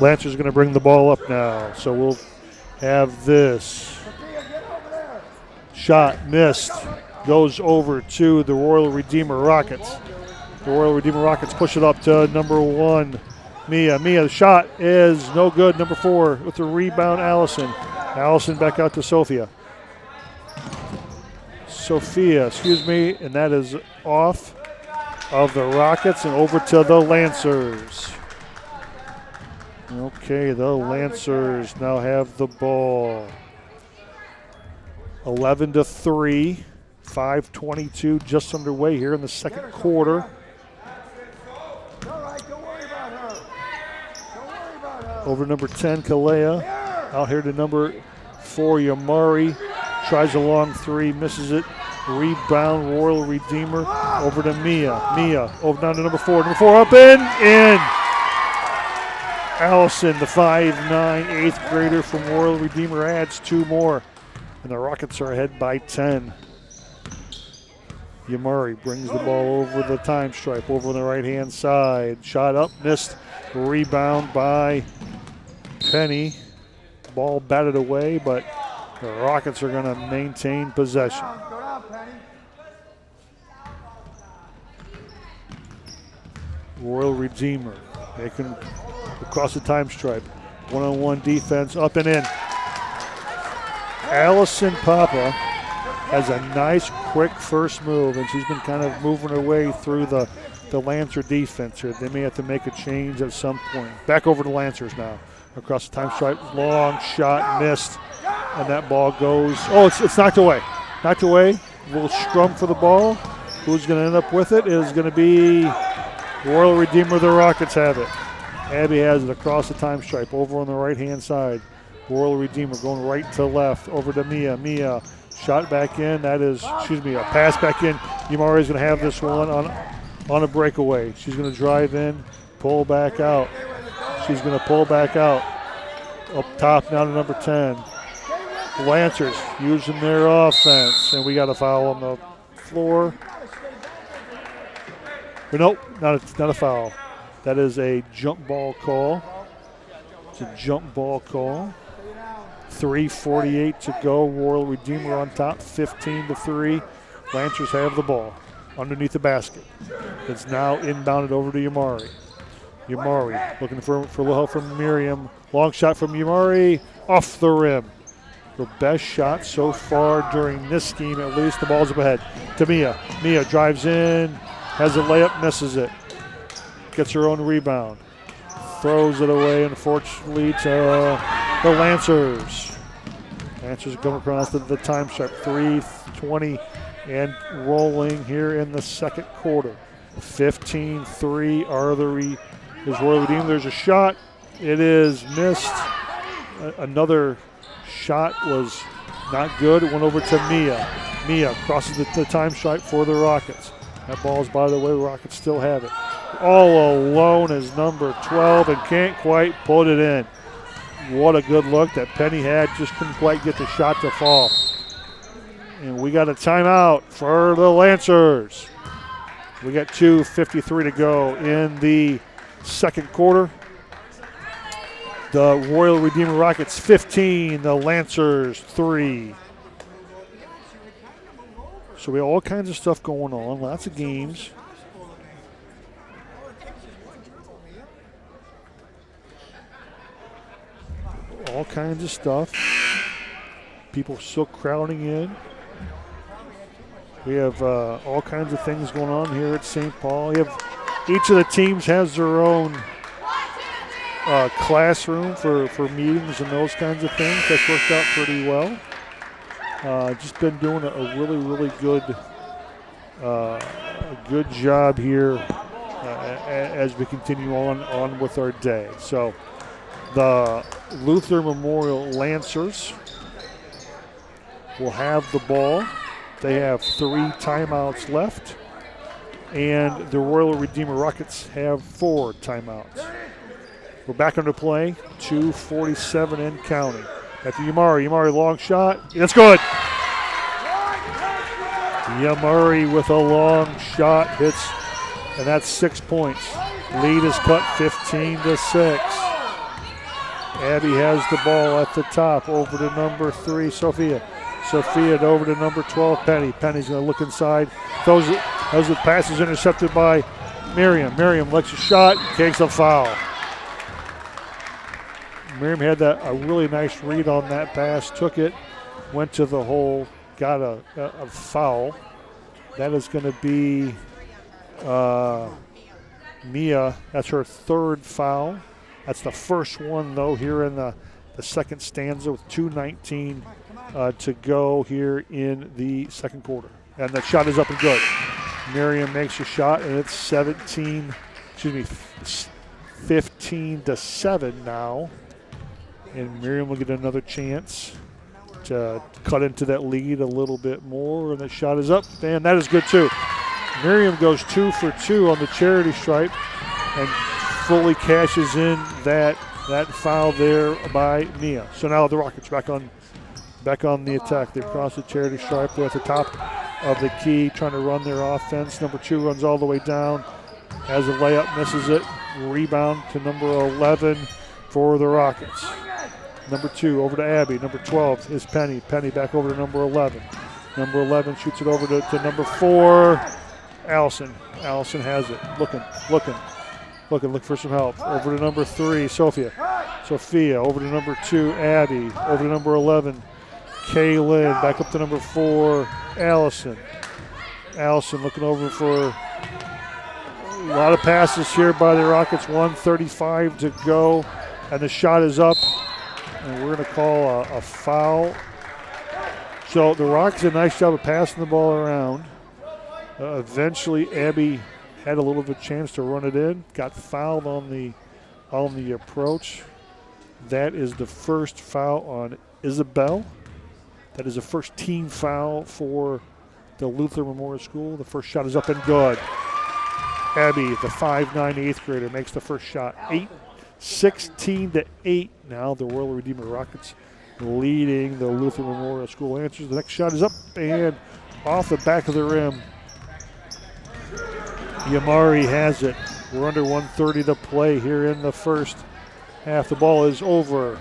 Lancers are going to bring the ball up now, so we'll have this. Shot missed, goes over to the Royal Redeemer Rockets. The Royal Redeemer Rockets push it up to number 1, Mia. Mia, the shot is no good. Number 4 with the rebound, Allison. Allison back out to Sophia, and that is off of the Rockets and over to the Lancers. Okay, the Lancers now have the ball. 11-3, 5:22 just underway here in the second quarter. Over number 10, Kalea. Out here to number 4, Yamari. Tries a long 3, misses it. Rebound, Royal Redeemer. Over to Mia. Mia over down to number 4. Number 4 up in. Allison, the 5'9", 8th grader from Royal Redeemer, adds 2 more. And the Rockets are ahead by 10. Yamari brings the ball over the time stripe, over on the right-hand side. Shot up, missed. Rebound by Penny. Ball batted away, but the Rockets are going to maintain possession. Royal Redeemer making across the time stripe. One-on-one defense, up and in. Allison Papa has a nice, quick first move, and she's been kind of moving her way through the Lancer defense here. They may have to make a change at some point. Back over to Lancers now. Across the time stripe, long shot, missed, and that ball goes. Oh, it's knocked away. Knocked away. A little scrum for the ball. Who's going to end up with it? It is going to be Royal Redeemer. The Rockets have it. Abby has it across the time stripe, over on the right-hand side. Royal Redeemer going right to left, over to Mia. Mia, shot back in. That is, a pass back in. Yamari is going to have this one on a breakaway. She's going to drive in, pull back out. She's going to pull back out. Up top now to number 10. The Lancers using their offense, and we got a foul on the floor. But nope, not a foul. That is a jump ball call. It's a jump ball call. 3:48 to go. Royal Redeemer on top, 15-3. Lancers have the ball. underneath the basket. It's now inbounded over to Yamari. Yamari looking for a little help from Miriam. Long shot from Yamari, off the rim. Her best shot so far during this scheme, at least. The ball's up ahead to Mia. Mia drives in, has a layup, misses it. Gets her own rebound. Throws it away, unfortunately, to the Lancers. Lancers come across the time stripe. 3:20 and rolling here in the second quarter. 15-3 is Royal Redeemer. There's a shot. It is missed. Another shot was not good. It went over to Mia. Mia crosses the time stripe for the Rockets. That ball's, by the way, Rockets still have it. All alone is number 12 and can't quite put it in. What a good look that Penny had. Just couldn't quite get the shot to fall. And we got a timeout for the Lancers. We got 2:53 to go in the second quarter. The Royal Redeemer Rockets 15, the Lancers 3. So we have all kinds of stuff going on, lots of games. All kinds of stuff. People still crowding in. We have all kinds of things going on here at St. Paul. Each of the teams has their own classroom for meetings and those kinds of things. That's worked out pretty well. Just been doing a really, really good job here as we continue on with our day. So the Luther Memorial Lancers will have the ball. They have 3 timeouts left, and the Royal Redeemer Rockets have 4 timeouts. We're back under play, 2:47 and counting. Back to Yamari. Yamari, long shot. It's good. Yamari with a long shot hits, and that's 6 points. Lead is cut 15-6. Abby has the ball at the top, over to number 3, Sophia. Sophia over to number 12, Penny. Penny's going to look inside. Throws it. As the pass is intercepted by Miriam. Miriam lets a shot, takes a foul. Miriam had a really nice read on that pass, took it, went to the hole, got a foul. That is going to be Mia. That's her 3rd foul. That's the first one, though, here in the second stanza with 2:19 to go here in the second quarter. And the shot is up and good. Miriam makes a shot, and it's 15-7 now. And Miriam will get another chance to cut into that lead a little bit more. And the shot is up, and that is good too. Miriam goes 2 for 2 on the charity stripe and fully cashes in that foul there by Mia. So now the Rockets back on the attack. They cross the charity stripe. They're at the top of the key trying to run their offense. Number 2 runs all the way down. Has a layup, misses it. Rebound to number 11 for the Rockets. Number 2 over to Abby. Number 12 is Penny. Penny back over to number 11. Number 11 shoots it over to number 4, Allison. Allison has it. Looking for some help. Over to number 3, Sophia. Sophia over to number 2, Abby. Over to number 11, Kaylin. Back up to number 4, Allison. Allison looking over for a lot of passes here by the Rockets. 1:35 to go, and the shot is up, and we're going to call a foul. So the Rockets did a nice job of passing the ball around. Eventually, Abby had a little bit of a chance to run it in. Got fouled on the approach. That is the first foul on Isabel. That is the first team foul for the Luther Memorial School. The first shot is up and good. Abby, the 5'9", 8th grader, makes the first shot. 16-8 now. The Royal Redeemer Rockets leading the Luther Memorial School Lancers. The next shot is up and off the back of the rim. Yamari has it. We're under 1:30 to play here in the first half. The ball is over.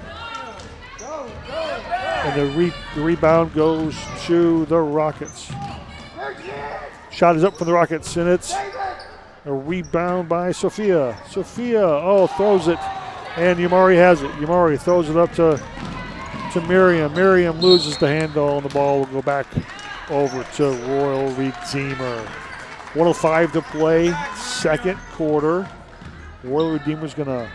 And the rebound goes to the Rockets. Shot is up for the Rockets, and it's a rebound by Sophia. Sophia, throws it, and Yamari has it. Yamari throws it up to Miriam. Miriam loses the handle, and the ball will go back over to Royal Redeemer. 1:05 to play, second quarter. Royal Redeemer's going to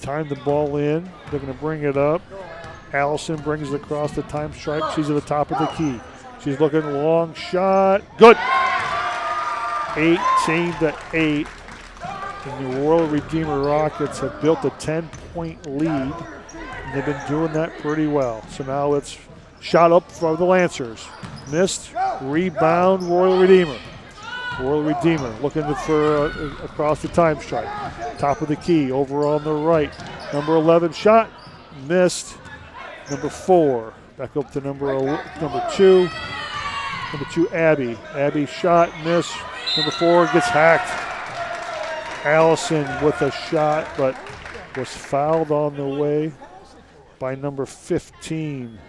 time the ball in. They're going to bring it up. Allison brings it across the time stripe. She's at the top of the key. She's looking long shot. Good. 18-8. And the Royal Redeemer Rockets have built a 10-point lead. And they've been doing that pretty well. So now it's shot up for the Lancers. Missed. Rebound, Royal Redeemer. Royal Redeemer looking for across the time stripe. Top of the key, over on the right. Number 11 shot. Missed. Number 4. Back up to number 2. Number 2, Abby. Abby shot, miss. Number 4 gets hacked. Allison with a shot, but was fouled on the way by number 15.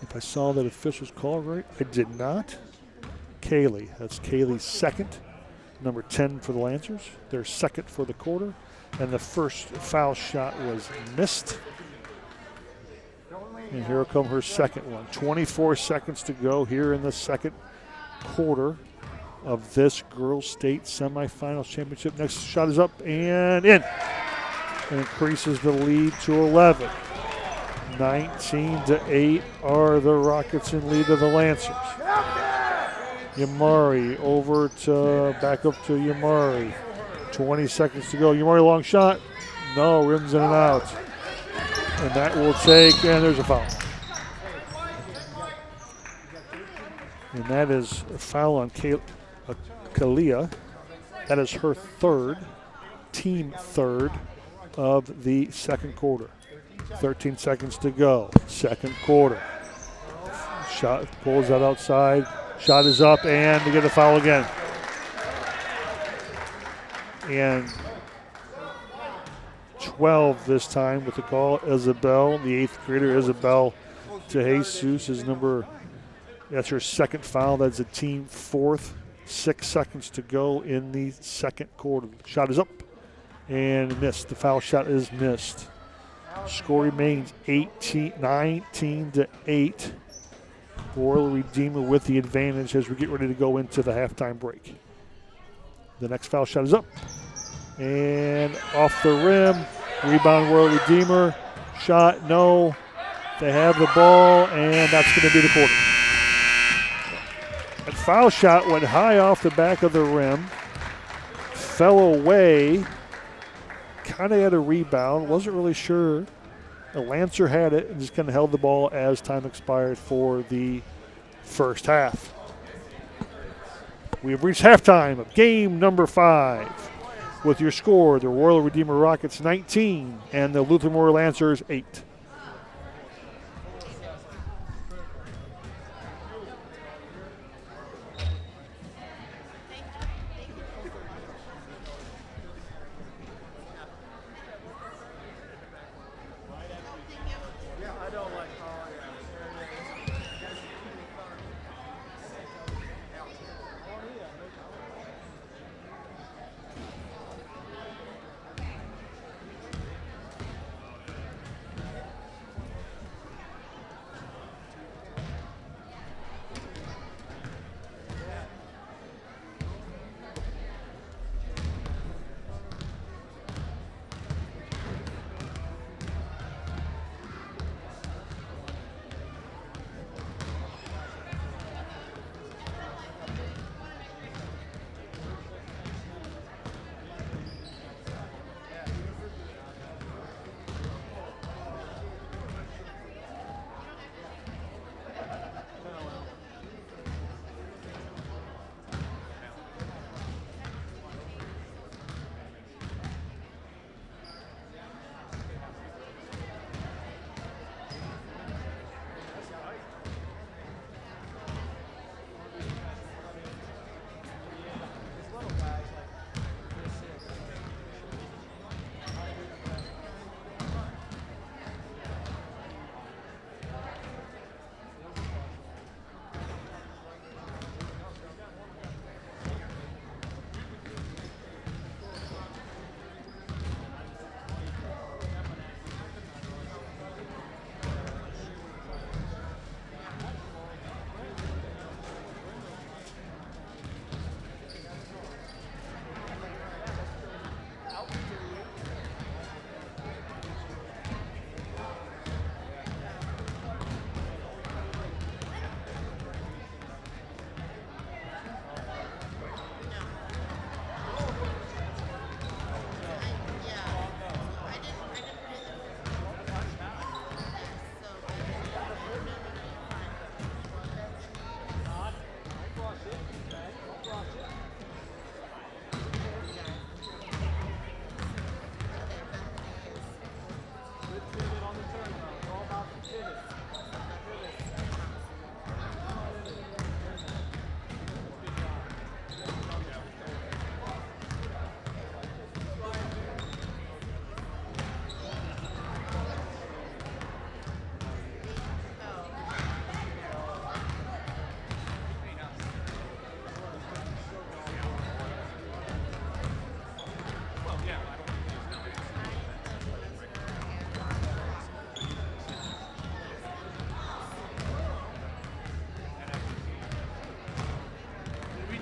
If I saw that official's call right, I did not. Kaylee. That's Kaylee's second. Number 10 for the Lancers. Their second for the quarter. And the first foul shot was missed. And here will come her second one. 24 seconds to go here in the second quarter of this Girls State Semifinals Championship. Next shot is up and in. And increases the lead to 11. 19-8 are the Rockets in lead of the Lancers. Yamari over to, back up to Yamari. 20 seconds to go. Yamari long shot. No, rims in and out. And that will take, and there's a foul. And that is a foul on Kalia. That is her third, team third of the second quarter. 13 seconds to go, second quarter. Shot, pulls that outside. Shot is up, and they get a foul again. And 12 this time with the call. Isabel, the 8th grader, Isabel DeJesus is that's her second foul. That's a team fourth. 6 seconds to go in the second quarter. Shot is up and missed. The foul shot is missed. Score remains 19-8. Royal Redeemer with the advantage as we get ready to go into the halftime break. The next foul shot is up and off the rim. Rebound, Royal Redeemer. Shot, no. They have the ball, and that's going to be the quarter. That foul shot went high off the back of the rim, fell away, kind of had a rebound, wasn't really sure. The Lancer had it and just kind of held the ball as time expired for the first half. We have reached halftime of game number 5. With your score, the Royal Redeemer Rockets 19 and the Luther Memorial Lancers 8.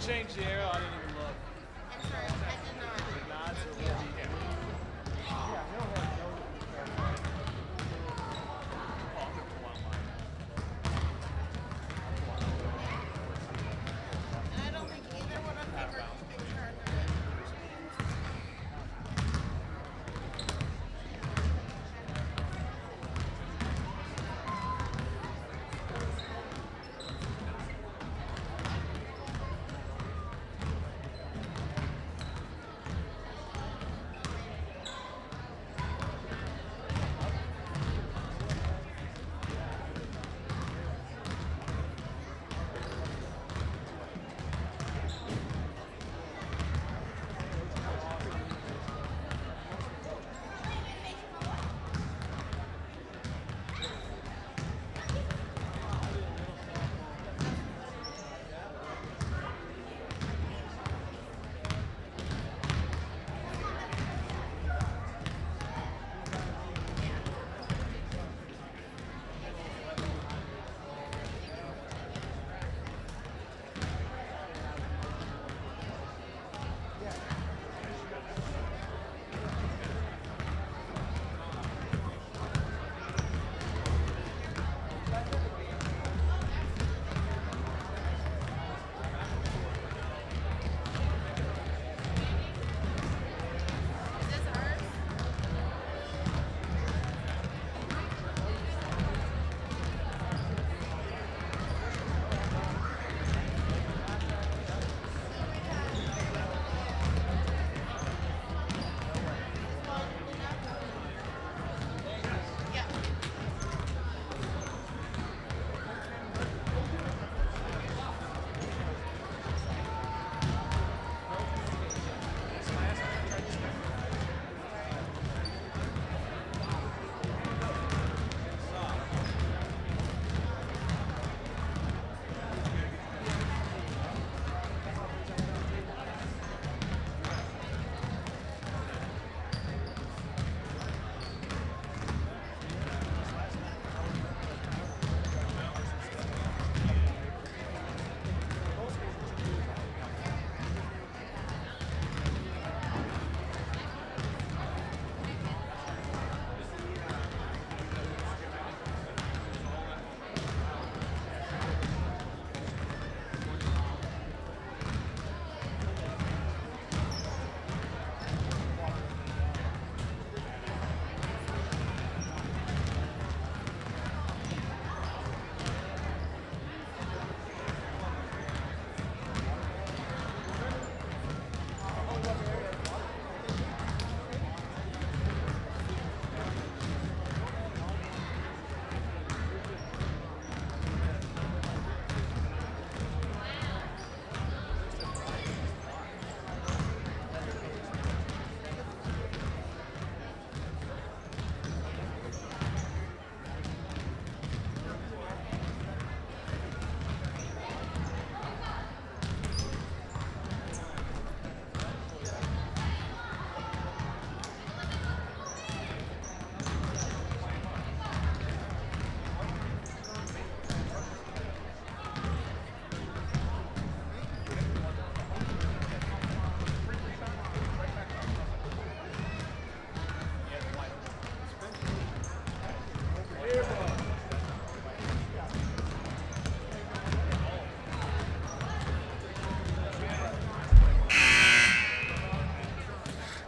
changed the arrow. I didn't even look. I'm sorry, I did not. The nods are really And I don't think either one of them are keeping track of it.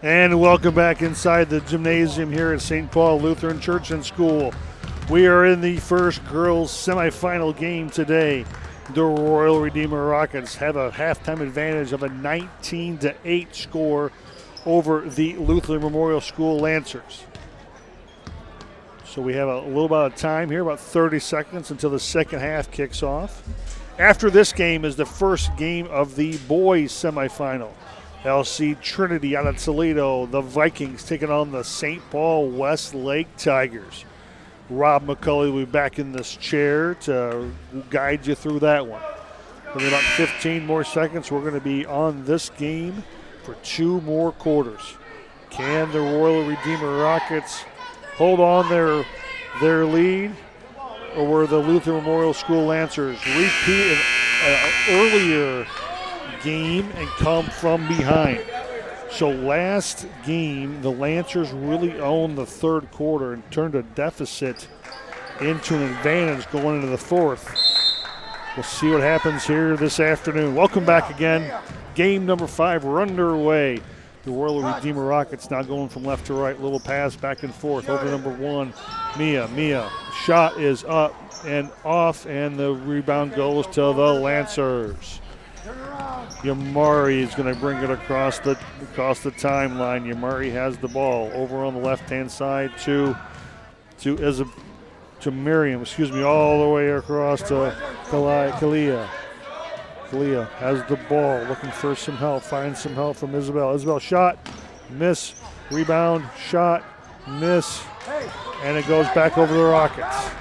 And welcome back inside the gymnasium here at St. Paul Lutheran Church and School. We are in the first girls semifinal game today. The Royal Redeemer Rockets have a halftime advantage of a 19-8 score over the Lutheran Memorial School Lancers. So we have a little bit of time here, about 30 seconds until the second half kicks off. After this game is the first game of the boys semifinal. LC Trinity out of Toledo, the Vikings taking on the St. Paul Westlake Tigers. Rob McCulley will be back in this chair to guide you through that one. In about 15 more seconds, we're going to be on this game for 2 more quarters. Can the Royal Redeemer Rockets hold on their lead, or were the Lutheran Memorial School Lancers repeat an earlier game and come from behind. So last game, the Lancers really owned the third quarter and turned a deficit into an advantage going into the fourth. We'll see what happens here this afternoon. Welcome back again. Game number 5, we're underway. The Royal Redeemer Rockets now going from left to right. Little pass back and forth over number 1, Mia. Shot is up and off, and the rebound goes to the Lancers. Yamari is going to bring it across the timeline. Yamari has the ball over on the left-hand side to Miriam, all the way across to Kalia. Kalia has the ball, looking for some help, finds some help from Isabel. Isabel shot, miss, rebound, shot, miss, and it goes back over the Rockets.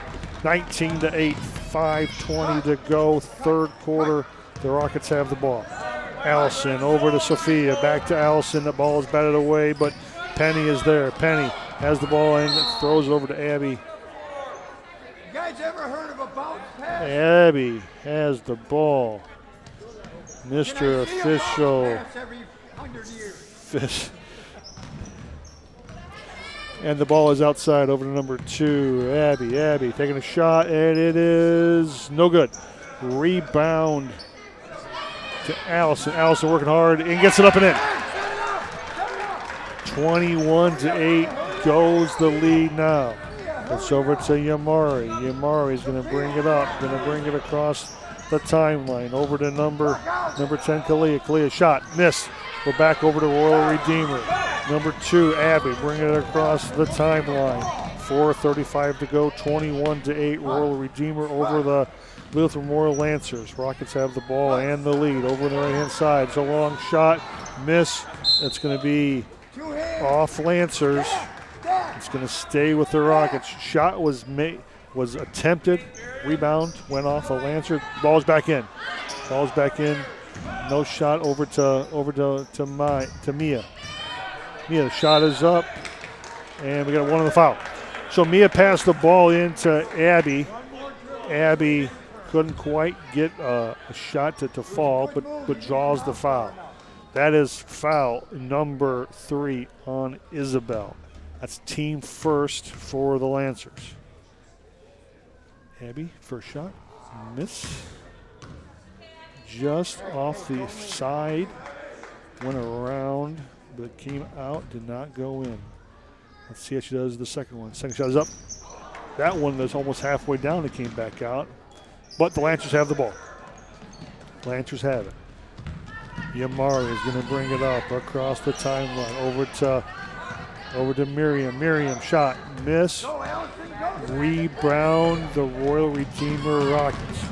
19-8, 5:20 to go, third quarter. The Rockets have the ball. Allison over to Sophia, back to Allison. The ball is batted away, but Penny is there. Penny has the ball and throws over to Abby. You guys ever heard of a bounce pass? Abby has the ball. Mr. Official. Fish. And the ball is outside over to number 2, Abby taking a shot, and it is no good. Rebound to Allison. Allison working hard and gets it up and in. 21-8 goes the lead now. It's over to Yamari. Yamari is going to bring it up, going to bring it across the timeline. Over to number 10, Kalia. Kalia shot, miss. We're back over to Royal Redeemer. Number 2, Abby, bring it across the timeline. 4:35 to go, 21-8. Royal Redeemer over the Lutheran Memorial Lancers. Rockets have the ball and the lead over on the right-hand side. It's a long shot, miss. It's going to be off Lancers. It's going to stay with the Rockets. Shot was attempted. Rebound went off a Lancer. Ball's back in. No shot over to Mia. Mia, the shot is up, and we got one on the foul. So Mia passed the ball into Abby. Abby couldn't quite get a shot to fall, but draws the foul. That is foul number 3 on Isabel. That's team first for the Lancers. Abby, first shot, miss. Just off the side, went around, but came out, did not go in. Let's see how she does the second one. Second shot is up. That one that's almost halfway down, it came back out. But the Lancers have the ball. Lancers have it. Yamari is going to bring it up across the timeline over to Miriam. Miriam shot, miss. Rebound the Royal Redeemer Rockets.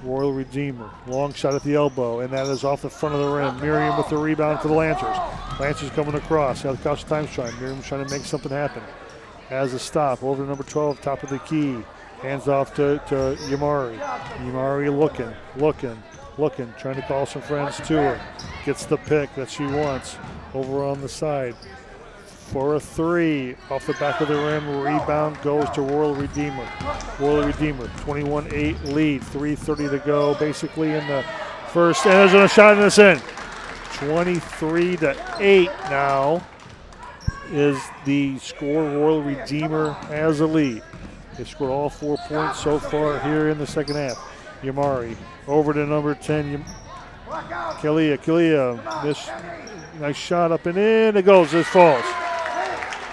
Royal Redeemer, long shot at the elbow, and that is off the front of the rim. Miriam with the rebound for the Lancers. Lancers coming across. Now the Costa time's trying. Miriam's trying to make something happen. Has a stop over to number 12, top of the key. Hands off to Yamari. Yamari looking, trying to call some friends to her. Gets the pick that she wants over on the side. For a 3, off the back of the rim, rebound goes to Royal Redeemer. Royal Redeemer, 21-8 lead, 3:30 to go, basically in the first, and there's a shot in this in. 23-8 now is the score. Royal Redeemer has a lead. They scored all 4 points so far here in the second half. Yamari over to number 10, Kalia, this nice shot up and in, it goes, it falls.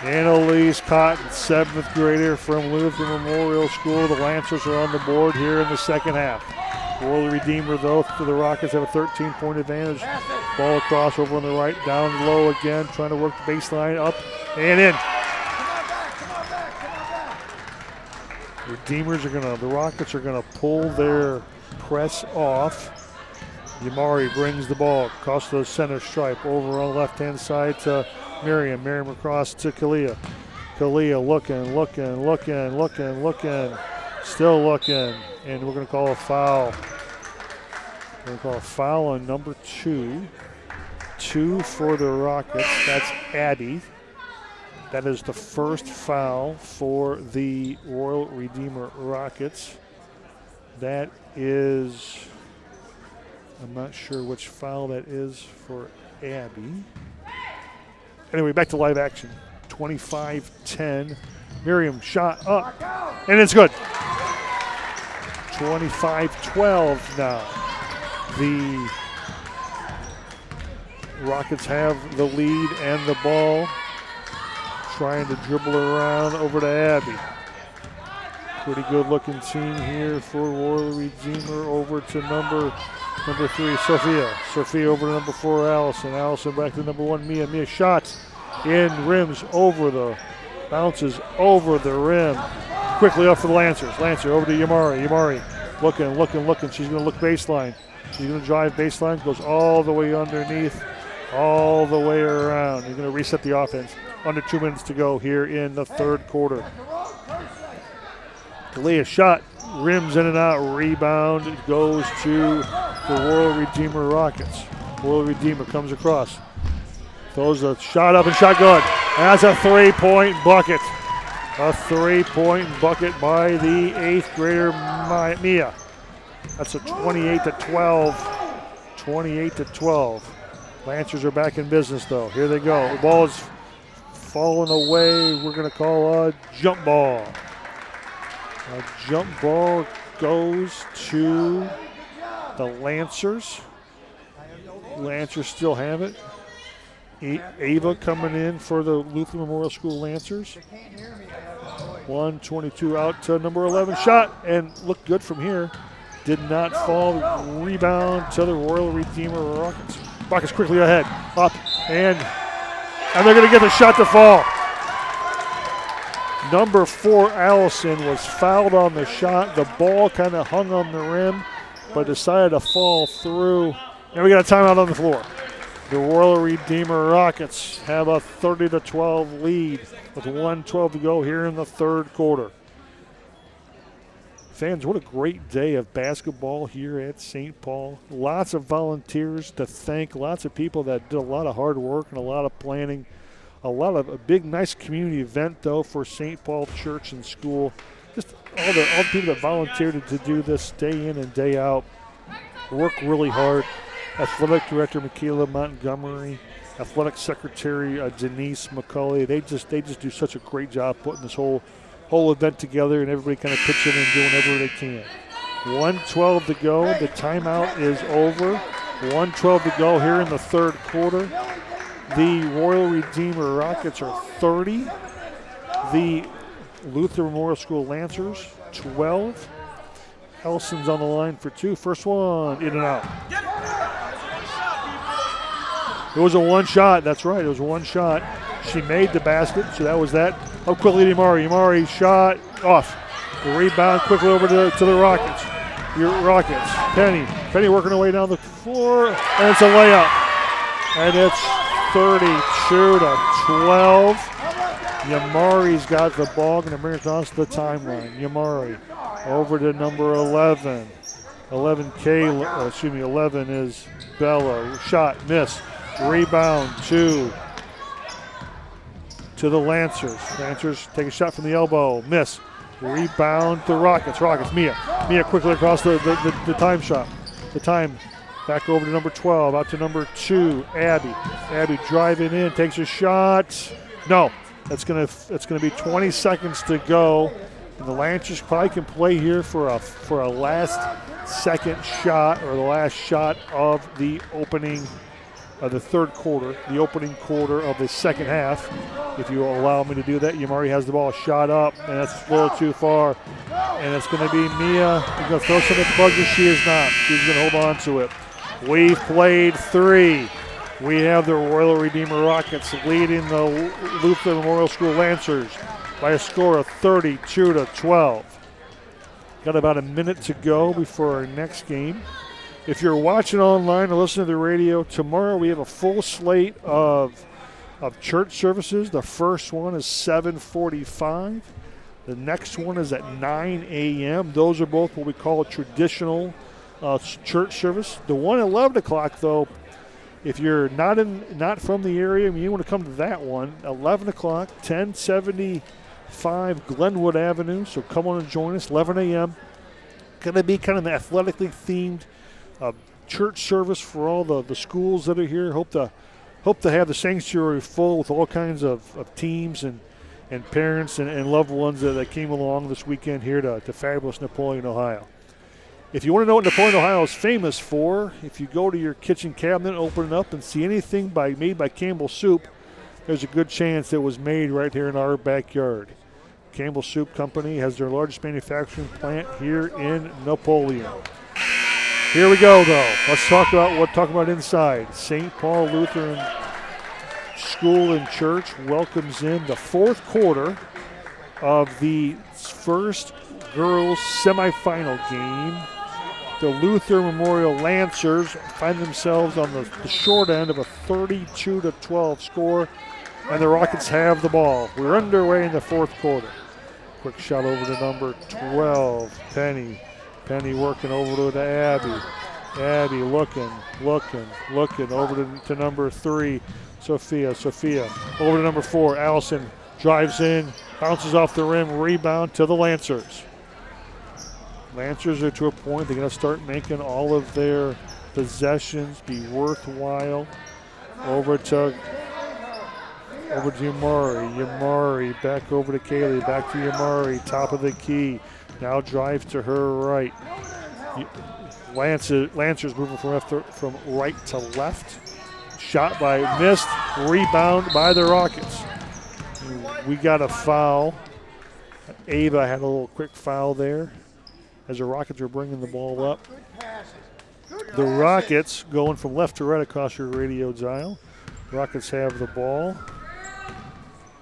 Annalise Cotton, 7th grader from Lutheran Memorial School. The Lancers are on the board here in the second half. Royal Redeemer, though, for the Rockets have a 13-point advantage. Ball across over on the right, down low again, trying to work the baseline, up and in. The Rockets are gonna pull their press off. Yamari brings the ball across the center stripe over on the left-hand side to Miriam. Miriam across to Kalia. Kalia looking, still looking, and we're going to call a foul. We're going to call a foul on number 2. 2 for the Rockets. That's Abby. That is the first foul for the Royal Redeemer Rockets. That is I'm not sure which foul that is for Abby. Anyway, back to live action. 25-10. Miriam shot up, and it's good. 25-12 now. The Rockets have the lead and the ball. Trying to dribble around over to Abby. Pretty good looking team here for Royal Redeemer. Over to number 3, Sophia. Sophia over to number 4, Allison. Allison back to number 1, Mia. Mia shots in, rims over the, bounces over the rim. Quickly up for the Lancers. Lancer over to Yamari. Yamari looking. She's going to look baseline. She's going to drive baseline. Goes all the way underneath, all the way around. You're going to reset the offense. Under 2 minutes to go here in the third quarter. Kalia shot, rims in and out, rebound. It goes to the Royal Redeemer Rockets. Royal Redeemer comes across. Throws a shot up and shot good. That's a 3-point bucket. A 3-point bucket by the 8th grader Mia. That's a 28-12. 28-12. Lancers are back in business though. Here they go. The ball is falling away. We're going to call a jump ball. A jump ball goes to the Lancers. Lancers still have it. Ava coming in for the Lutheran Memorial School Lancers. 122 out to number 11. Shot and looked good from here. Did not fall. Rebound to the Royal Redeemer Rockets. Rockets quickly ahead. Up and they're going to get the shot to fall. Number 4, Allison, was fouled on the shot. The ball kind of hung on the rim, but decided to fall through. And we got a timeout on the floor. The Royal Redeemer Rockets have a 30-12 lead with 1:12 to go here in the third quarter. Fans, what a great day of basketball here at St. Paul. Lots of volunteers to thank, lots of people that did a lot of hard work and a lot of planning. A big, nice community event, though, for St. Paul Church and School. Just all the people that volunteered to do this day in and day out. Work really hard. Athletic Director Michaela Montgomery, Athletic Secretary Denise McCauley. They just do such a great job putting this whole event together, and everybody kind of pitching and doing whatever they can. 1:12 to go. The timeout is over. 1:12 to go here in the third quarter. The Royal Redeemer Rockets are 30. The Luther Memorial School Lancers, 12. Elson's on the line for 2. First one, in and out. It was a one shot. That's right. It was one shot. She made the basket, so that was that. Up quickly to Imari. Imari shot off. The rebound quickly over to the Rockets. Your Rockets. Penny working her way down the floor, and it's a layup. And it's 32-12. Yamari's got the ball, going to bring it across the timeline. Yamari over to number 11. 11 is Bella. Shot, miss. Rebound to the Lancers. Lancers take a shot from the elbow. Miss. Rebound to Rockets. Mia quickly across the time shot. The time back over to number 12. Out to number 2, Abby. Abby driving in, takes a shot. No. It's gonna be 20 seconds to go. And the Lancers probably can play here for a last second shot, or the last shot of the opening of the third quarter, the opening quarter of the second half. If you allow me to do that, Yamari has the ball shot up, and that's a little too far. And it's going to be Mia. She's going to throw some at the buzzer. She is not. She's going to hold on to it. We've played 3. We have the Royal Redeemer Rockets leading the Luther Memorial School Lancers by a score of 32-12. Got about a minute to go before our next game. If you're watching online or listening to the radio, tomorrow we have a full slate of church services. The first one is 7:45. The next one is at 9 a.m. Those are both what we call a traditional church service. The one at 11 o'clock, though, if you're not from the area, you want to come to that one. 11 o'clock, 1075 Glenwood Avenue. So come on and join us, 11 a.m. Going to be kind of an athletically themed church service for all the schools that are here. Hope to have the sanctuary full with all kinds of teams and parents and loved ones that came along this weekend here to fabulous Napoleon, Ohio. If you want to know what Napoleon, Ohio is famous for, if you go to your kitchen cabinet, open it up, and see anything made by Campbell Soup, there's a good chance it was made right here in our backyard. Campbell Soup Company has their largest manufacturing plant here in Napoleon. Here we go, though. Let's talk about inside. St. Paul Lutheran School and Church welcomes in the fourth quarter of the first girls semifinal game. The Luther Memorial Lancers find themselves on the short end of a 32-12 score, and the Rockets have the ball. We're underway in the fourth quarter. Quick shot over to number 12, Penny. Penny working over to Abby. Abby looking over to number 3, Sophia. Sophia over to number 4, Allison drives in, bounces off the rim, rebound to the Lancers. Lancers are to a point they're going to start making all of their possessions be worthwhile. Over to Yamari. Yamari back over to Kaylee. Back to Yamari. Top of the key. Now drive to her right. Lancers moving from right to left. Shot by missed. Rebound by the Rockets. We got a foul. Ava had a little quick foul there as the Rockets are bringing the ball up. The Rockets going from left to right across your radio dial. Rockets have the ball.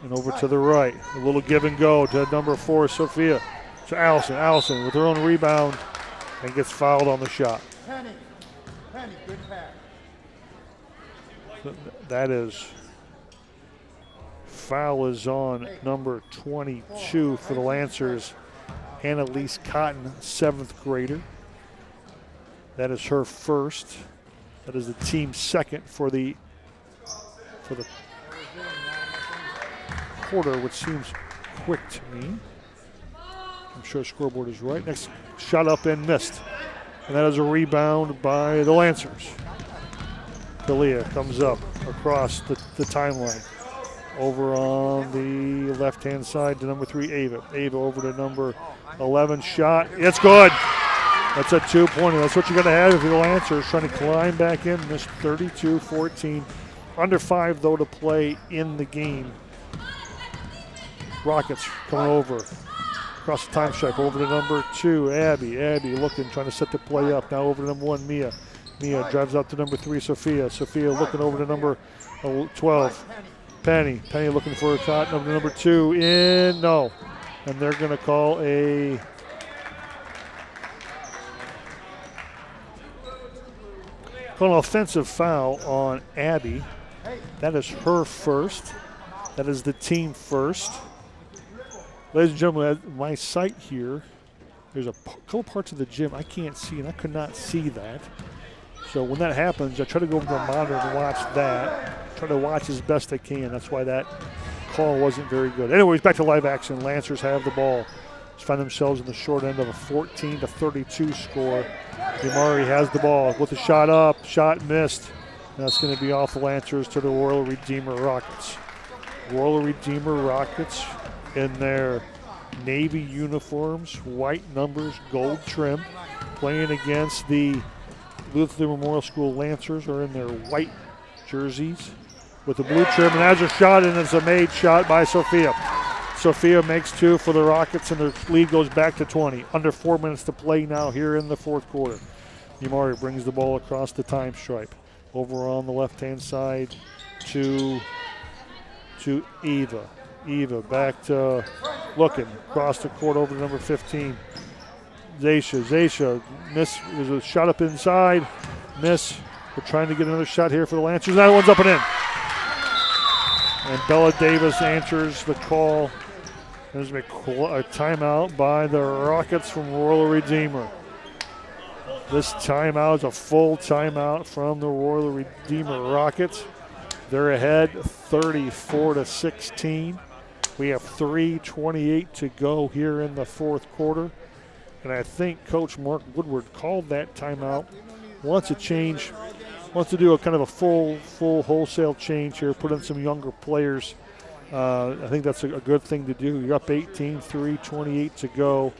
And over to the right. A little give and go to number 4, Sophia. To Allison. Allison with her own rebound and gets fouled on the shot. Penny, good pass. That is, foul is on number 22 for the Lancers, Annalise Cotton, 7th grader. That is her first. That is the team's second for the quarter, which seems quick to me. I'm sure the scoreboard is right. Next shot up and missed. And that is a rebound by the Lancers. Kalia comes up across the timeline. Over on the left-hand side to number 3, Ava. Ava over to number 11. Shot. It's good. That's a 2-pointer. That's what you're going to have if you're the Lancers trying to climb back in. Missed 32-14. Under 5, though, to play in the game. Rockets coming over. Across the time stripe. Over to number 2, Abby. Abby looking, trying to set the play up. Now over to number 1, Mia. Mia drives out to number 3, Sophia. Sophia looking over to number 12. Penny. Penny looking for a shot. Number 2 in. No. And they're going to call an offensive foul on Abby. That is her first. That is the team first. Ladies and gentlemen, at my site here, there's a couple parts of the gym I can't see, and I could not see that. So when that happens, I try to go over to the monitor and watch that. Try to watch as best I can. That's why that call wasn't very good. Anyways, back to live action. Lancers have the ball. Just find themselves in the short end of a 14-32 score. Yamari has the ball with the shot up. Shot missed. And that's going to be off the Lancers to the Royal Redeemer Rockets. Royal Redeemer Rockets in their navy uniforms, white numbers, gold trim, playing against the Luther Memorial School Lancers are in their white jerseys with the blue trim. And there's a shot, and it's a made shot by Sophia. Sophia makes 2 for the Rockets, and their lead goes back to 20. Under 4 minutes to play now here in the fourth quarter. Yamari brings the ball across the time stripe. Over on the left-hand side to Eva. Eva back to looking across the court over to number 15. Zaysha miss. There's a shot up inside. Miss. We're trying to get another shot here for the Lancers. That one's up and in. And Bella Davis answers the call. There's a timeout by the Rockets from Royal Redeemer. This timeout is a full timeout from the Royal Redeemer Rockets. They're ahead 34-16. We have 3:28 to go here in the fourth quarter. And I think Coach Mark Woodward called that timeout wants to change, wants to do a kind of a full wholesale change here, put in some younger players. I think that's a good thing to do. You're up 18-3, 28 to go.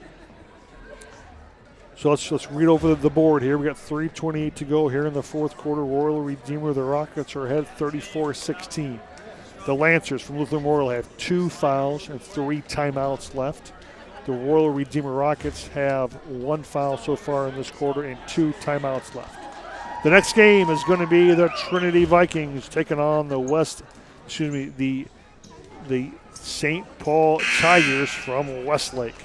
So let's read over the board here. We got 3:28 to go here in the fourth quarter. Royal Redeemer, the Rockets are ahead 34-16. The Lancers from Luther Memorial have 2 fouls and 3 timeouts left. The Royal Redeemer Rockets have 1 foul so far in this quarter and 2 timeouts left. The next game is going to be the Trinity Vikings taking on the St. Paul Tigers from Westlake.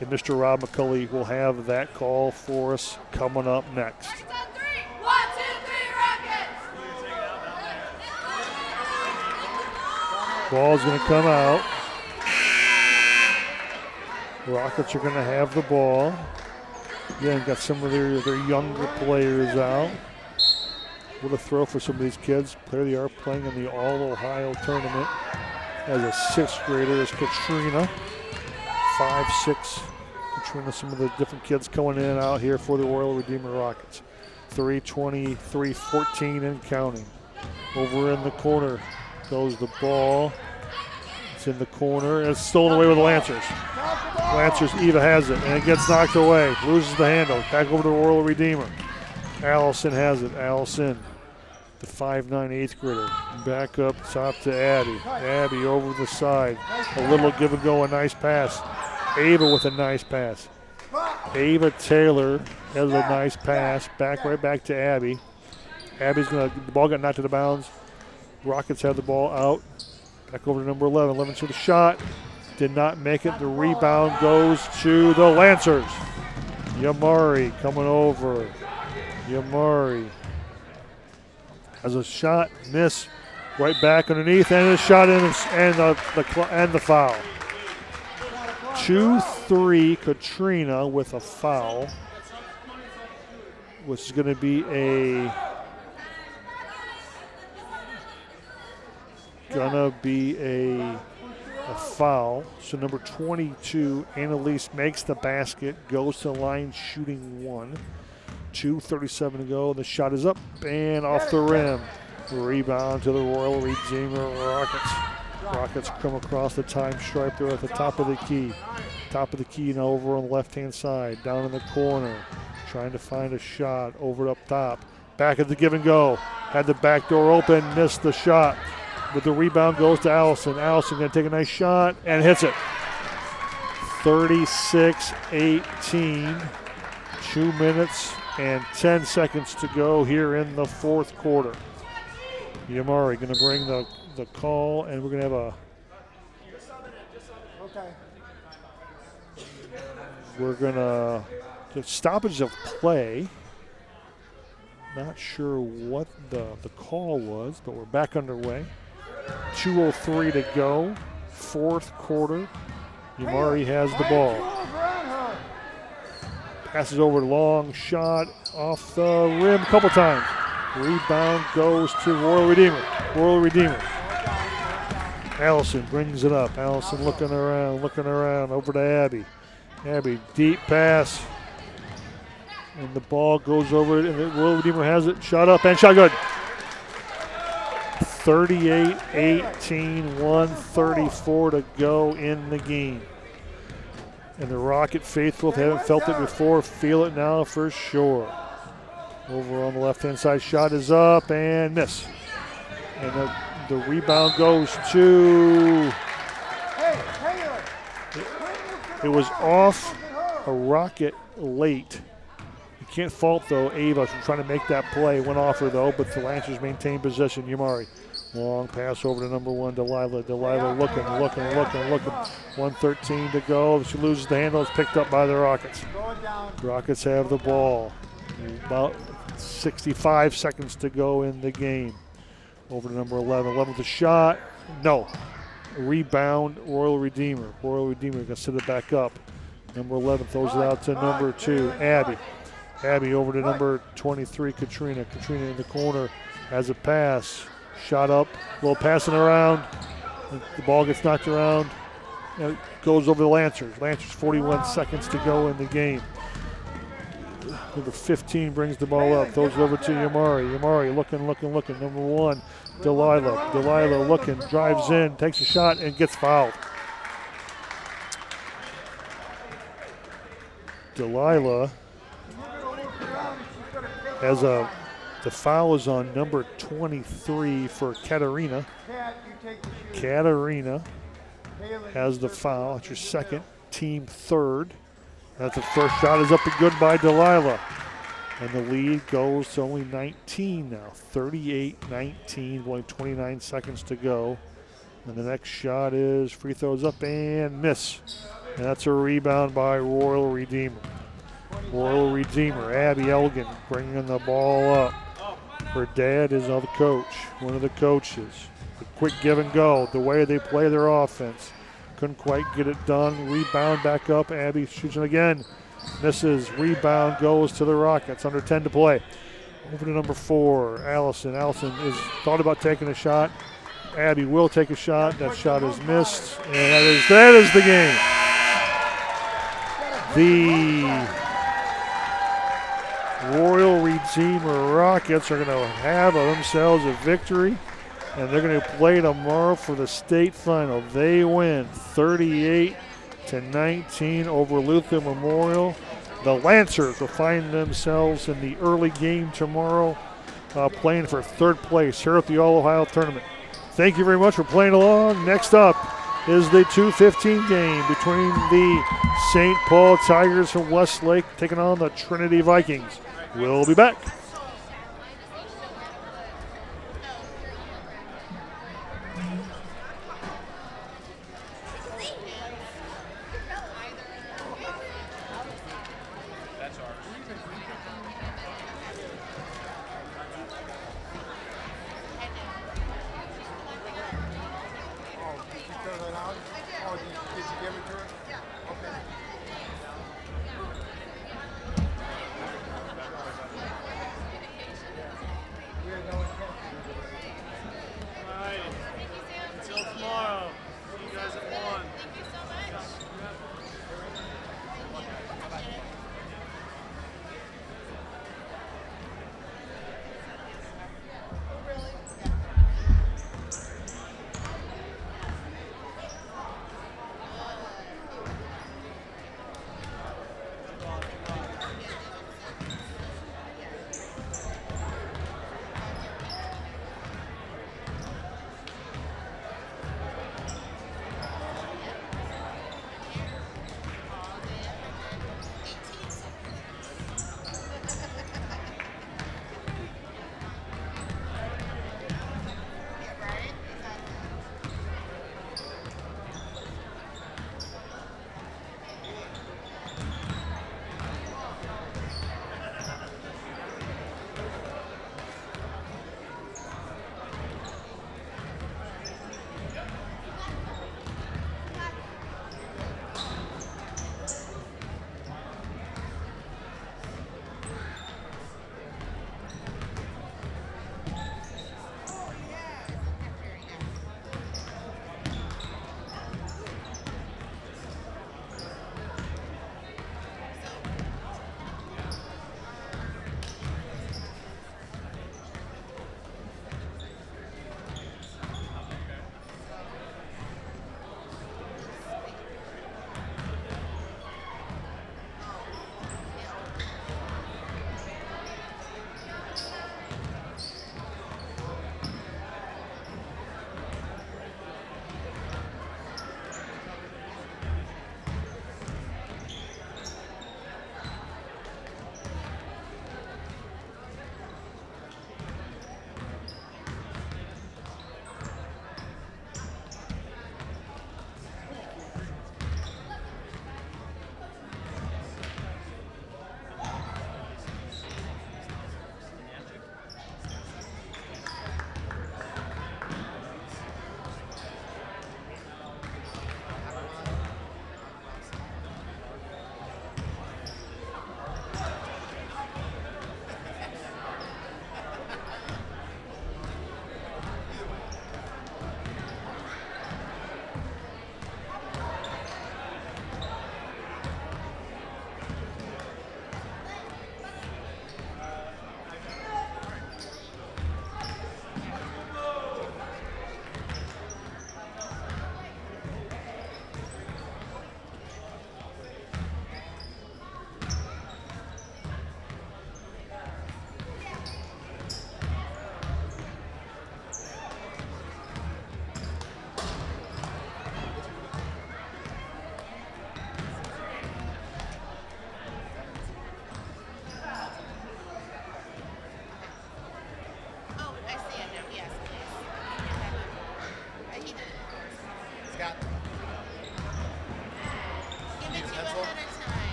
And Mr. Rob McCulley will have that call for us coming up next. 1, 2, 3, Rockets! Ball's going to come out. Rockets are going to have the ball. Again, got some of their younger players out. What a throw for some of these kids. There they are playing in the All-Ohio tournament. As a 6th grader is Katrina. 5'6". Katrina, some of the different kids coming in and out here for the Royal Redeemer Rockets. 3:20, 3:14 and counting. Over in the corner goes the ball. It's in the corner, and it's stolen away with the Lancers. Lancers, Eva has it, and it gets knocked away. Loses the handle. Back over to Royal Redeemer. Allison has it. Allison, the 5'9", 8th grader. Back up top to Abby. Abby over the side. A little give and go, a nice pass. Ava with a nice pass. Ava Taylor has a nice pass. Right back to Abby. Abby's the ball got knocked to the bounds. Rockets have the ball out. Back over to number 11. 11 to the shot. Did not make it. The rebound goes to the Lancers. Yamari coming over. Yamari has a shot, miss, right back underneath, and a shot in, and the foul. 2-3 Katrina with a foul, which is going to be a foul. So number 22, Annalise makes the basket, goes to the line shooting 1. 2:37 to go. The shot is up and off the rim. Rebound to the Royal Redeemer Rockets. Rockets come across the time stripe there at the top of the key. Top of the key now over on the left-hand side. Down in the corner. Trying to find a shot over up top. Back at the give and go. Had the back door open. Missed the shot. But the rebound goes to Allison. Allison going to take a nice shot and hits it. 36-18. 2 minutes and 10 seconds to go here in the fourth quarter. Yamari going to bring the call, and we're going to have a stoppage of play. Not sure what the call was, but we're back underway. 2:03 to go, fourth quarter. Yamari has the ball. Passes over, long shot off the rim a couple times. Rebound goes to Royal Redeemer. Royal Redeemer. Allison brings it up. Allison looking around, over to Abby. Abby, deep pass. And the ball goes over it, and the Royal Redeemer has it. Shot up and shot good. 38-18, 1:34 to go in the game. And the Rocket faithful, if they haven't felt it before, feel it now for sure. Over on the left-hand side, shot is up and miss. And the rebound goes to, it was off a Rocket late. You can't fault, though, Ava from trying to make that play. Went off her, though, but the Lancers maintain possession. Yamari. Long pass over to number 1, Delilah. Delilah looking. 1:13 to go. She loses the handle. It's picked up by the Rockets. Rockets have the ball. About 65 seconds to go in the game. Over to number 11. 11 with a shot. No. Rebound, Royal Redeemer. Royal Redeemer going to set it back up. Number 11 throws it out to number 2, Abby. Abby over to number 23, Katrina. Katrina in the corner has a pass. Shot up, a little passing around. The ball gets knocked around. And it goes over the Lancers. Lancers 41 seconds to go in the game. Number 15 brings the ball up, throws it over to Yamari. Yamari looking. Number 1, Delilah. Delilah looking, drives in, takes a shot, and gets fouled. Delilah has the foul is on number 23 for Katarina. Katarina has the foul. That's your second, team third. That's the first shot is up and good by Delilah. And the lead goes to only 19 now, 38-19, only 29 seconds to go. And the next shot is free throws up and miss. And that's a rebound by Royal Redeemer. Royal Redeemer, Abby Elgin bringing the ball up. Her dad is the coach, one of the coaches. A quick give and go, the way they play their offense. Couldn't quite get it done. Rebound back up. Abby shoots it again. Misses. Rebound goes to the Rockets. Under 10 to play. Over to number 4, Allison. Allison is thought about taking a shot. Abby will take a shot. That shot is missed. And that is the game. The Royal Redeemer Rockets are going to have themselves a victory. And they're going to play tomorrow for the state final. They win 38-19 over Luther Memorial. The Lancers will find themselves in the early game tomorrow, playing for third place here at the All-Ohio Tournament. Thank you very much for playing along. Next up is the 2:15 game between the St. Paul Tigers from Westlake taking on the Trinity Vikings. We'll be back.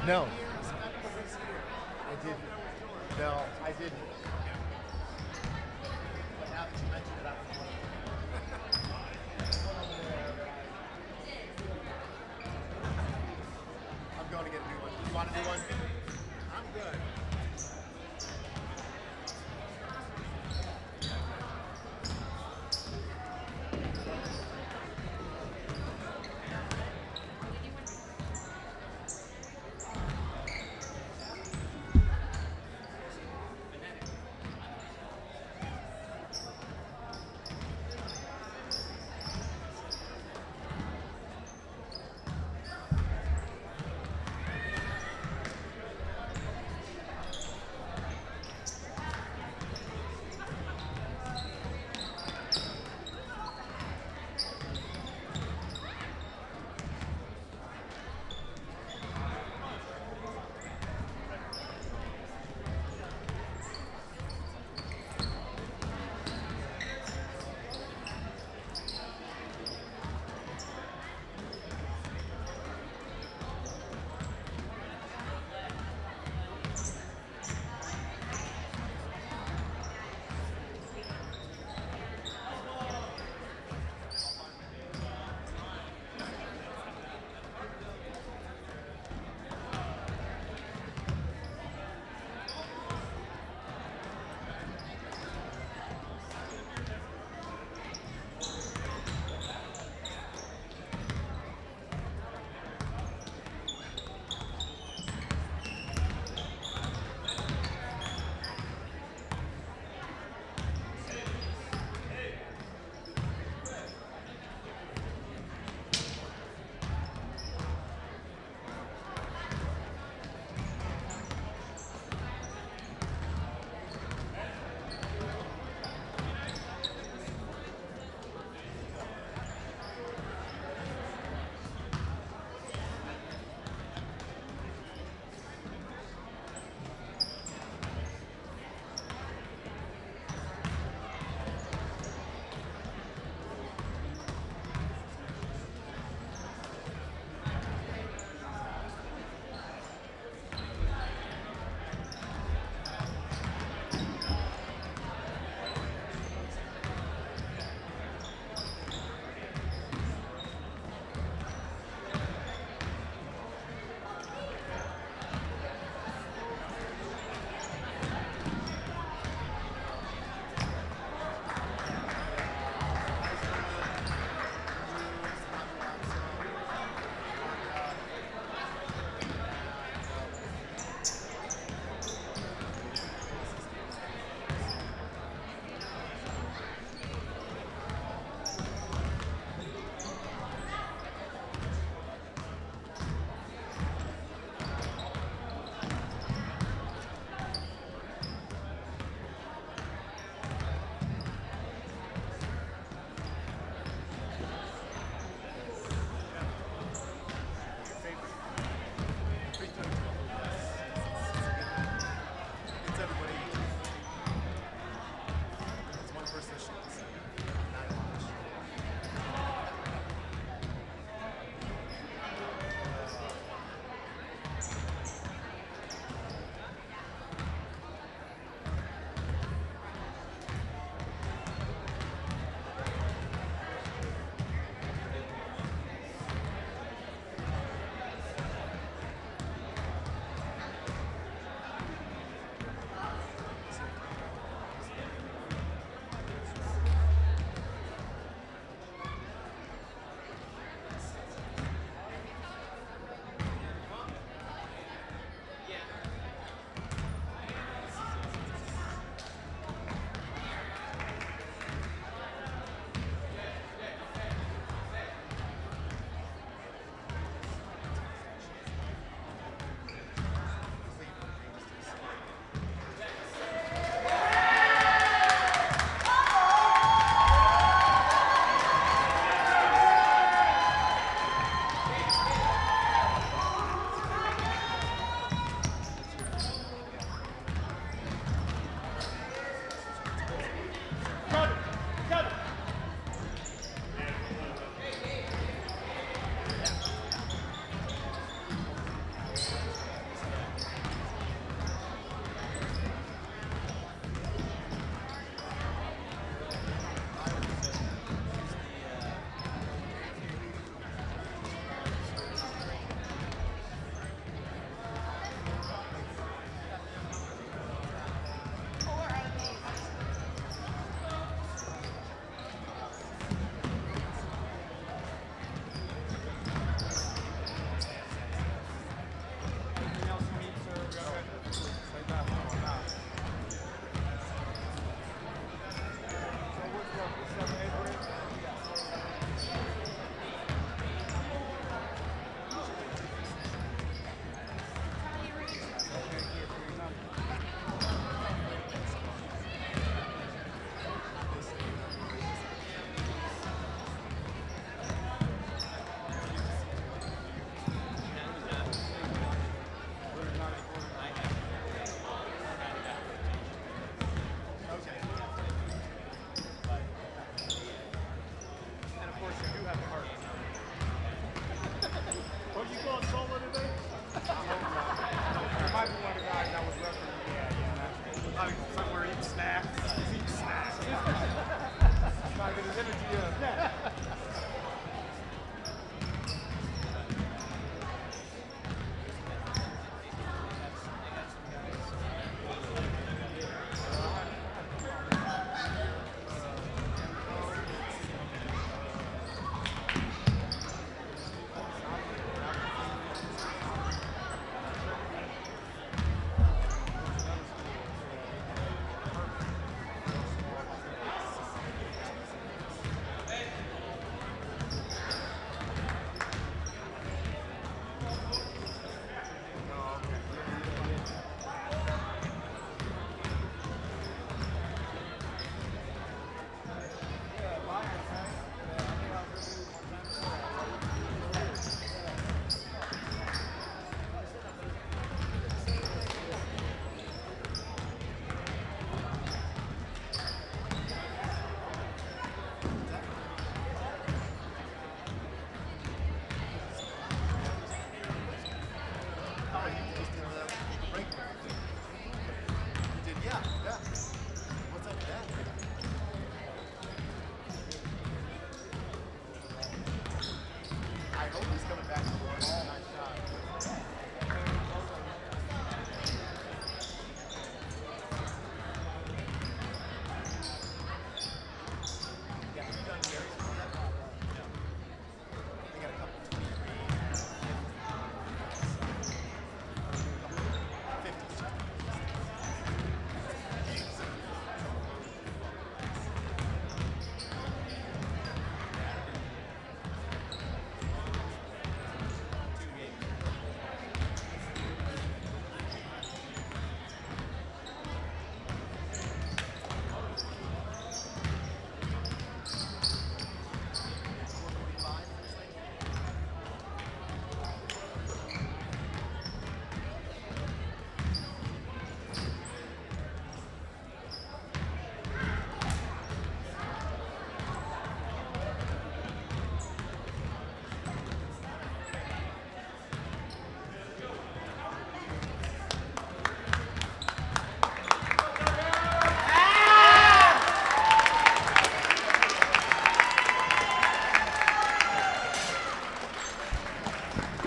No. I didn't. No, I didn't. But now that you mentioned it, I'm going to get a new one. You want a new one? I'm good.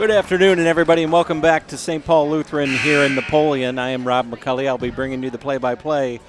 Good afternoon, and everybody, and welcome back to St. Paul Lutheran here in Napoleon. I am Rob McCulley. I'll be bringing you the play-by-play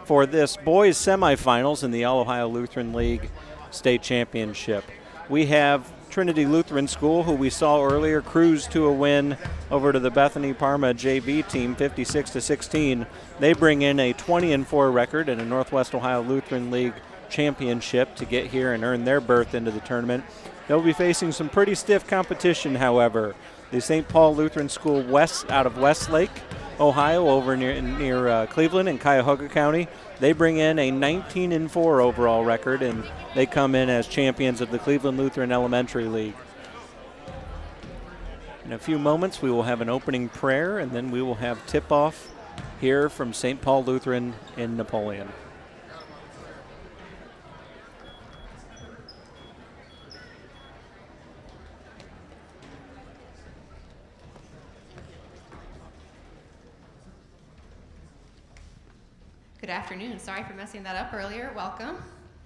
for this boys semifinals in the All-Ohio Lutheran League State Championship. We have Trinity Lutheran School, who we saw earlier, cruise to a win over to the Bethany Parma JV team, 56-16. They bring in a 20-4 record in a Northwest Ohio Lutheran League championship to get here and earn their berth into the tournament. They'll be facing some pretty stiff competition, however. The St. Paul Lutheran School West out of Westlake, Ohio, over near Cleveland in Cuyahoga County. They bring in a 19-4 overall record, and they come in as champions of the Cleveland Lutheran Elementary League. In a few moments, we will have an opening prayer, and then we will have tip-off here from St. Paul Lutheran in Napoleon. Good afternoon. Sorry for messing that up earlier. Welcome.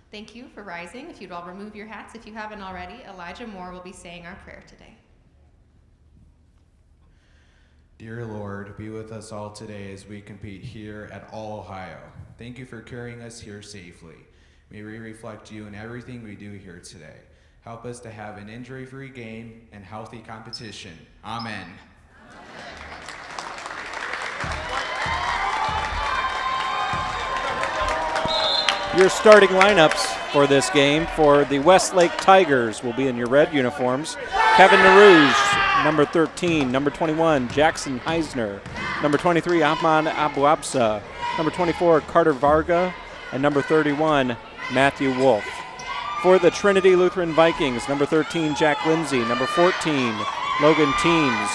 Thank you for rising. If you'd all remove your hats, if you haven't already, Elijah Moore will be saying our prayer today. Dear Lord, be with us all today as we compete here at All Ohio. Thank you for carrying us here safely. May we reflect you in everything we do here today. Help us to have an injury-free game and healthy competition. Amen. Your starting lineups for this game for the Westlake Tigers will be in your red uniforms. Kevin Narouge, number 13. Number 21, Jackson Heisner. Number 23, Ahmad Abuabsa. Number 24, Carter Varga. And number 31, Matthew Wolf. For the Trinity Lutheran Vikings, number 13, Jack Lindsay. Number 14, Logan Teams.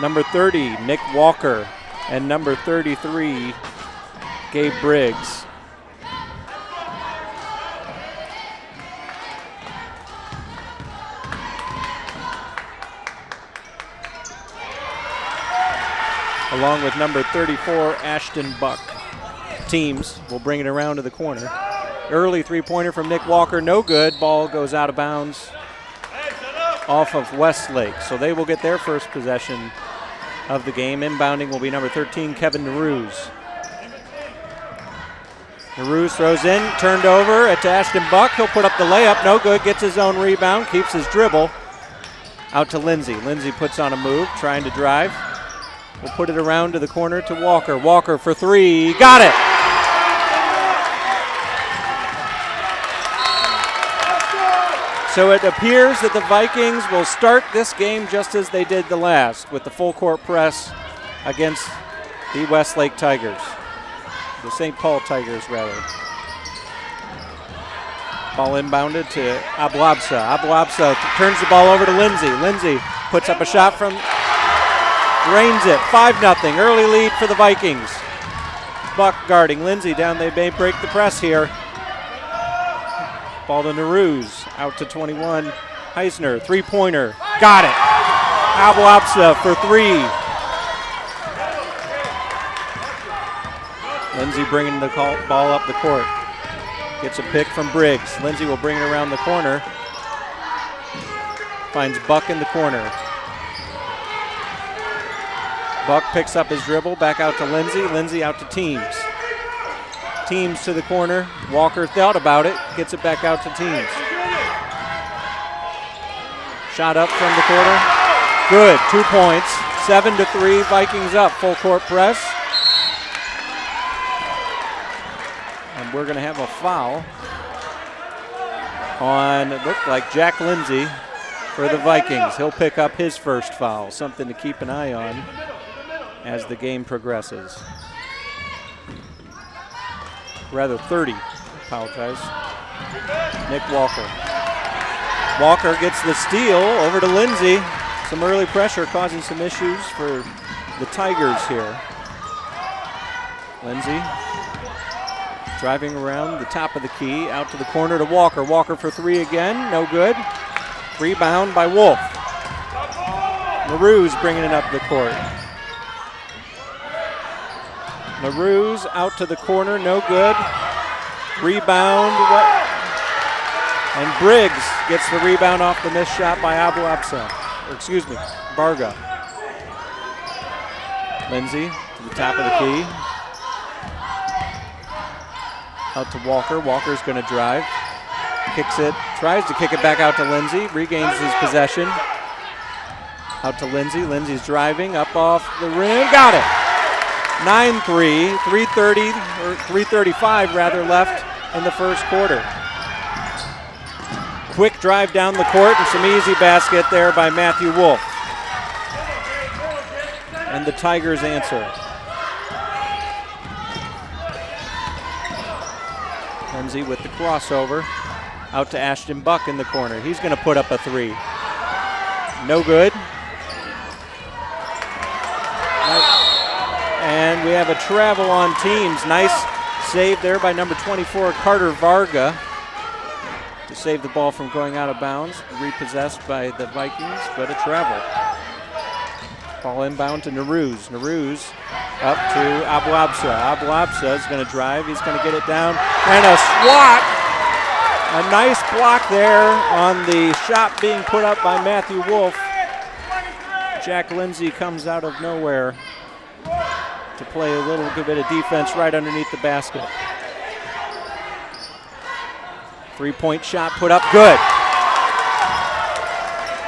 Number 30, Nick Walker. And number 33, Gabe Briggs. Along with number 34, Ashton Buck. Teams will bring it around to the corner. Early three-pointer from Nick Walker, no good. Ball goes out of bounds off of Westlake. So they will get their first possession of the game. Inbounding will be number 13, Kevin Narouge. Narouge throws in, turned over to Ashton Buck. He'll put up the layup, no good. Gets his own rebound, keeps his dribble. Out to Lindsay. Lindsay puts on a move, trying to drive. We'll put it around to the corner to Walker. Walker for three. Got it! So it appears that the Vikings will start this game just as they did the last, with the full court press against the Westlake Tigers. The St. Paul Tigers, rather. Ball inbounded to Abuabsa. Abuabsa turns the ball over to Lindsay. Lindsay puts up a shot from... Drains it, 5-0, early lead for the Vikings. Buck guarding Lindsay down, they may break the press here. Ball to Narouge, out to 21. Heisner, three-pointer, got it. Abuabsa for three. Lindsay bringing the ball up the court. Gets a pick from Briggs. Lindsay will bring it around the corner. Finds Buck in the corner. Buck picks up his dribble, back out to Lindsay. Lindsay out to Teams. Teams to the corner. Walker thought about it, gets it back out to Teams. Shot up from the corner. Good, 2 points. 7-3, Vikings up, full court press. And we're gonna have a foul on, it looked like Jack Lindsay for the Vikings. He'll pick up his first foul, something to keep an eye on as the game progresses. Rather 30, apologize. Nick Walker. Walker gets the steal over to Lindsay. Some early pressure causing some issues for the Tigers here. Lindsay driving around the top of the key, out to the corner to Walker. Walker for three again, no good. Rebound by Wolf. Narouge bringing it up the court. Narouge out to the corner, no good. Rebound, and Briggs gets the rebound off the missed shot by Abuabsa. Varga. Lindsay to the top of the key. Out to Walker. Walker's going to drive. Kicks it, tries to kick it back out to Lindsay, regains his possession. Out to Lindsay. Lindsay's driving up off the rim. Got it. 9-3, 3:35 rather left in the first quarter. Quick drive down the court and some easy basket there by Matthew Wolf. And the Tigers answer. Lindsay with the crossover. Out to Ashton Buck in the corner. He's going to put up a three. No good. And we have a travel on teams. Nice save there by number 24, Carter Varga, to save the ball from going out of bounds. Repossessed by the Vikings, but a travel. Ball inbound to Naruz. Naruz up to Abuabsa. Abuabsa is going to drive. He's going to get it down. And a swat. A nice block there on the shot being put up by Matthew Wolf. Jack Lindsay comes out of nowhere to play a little bit of defense right underneath the basket. 3-point shot put up, good.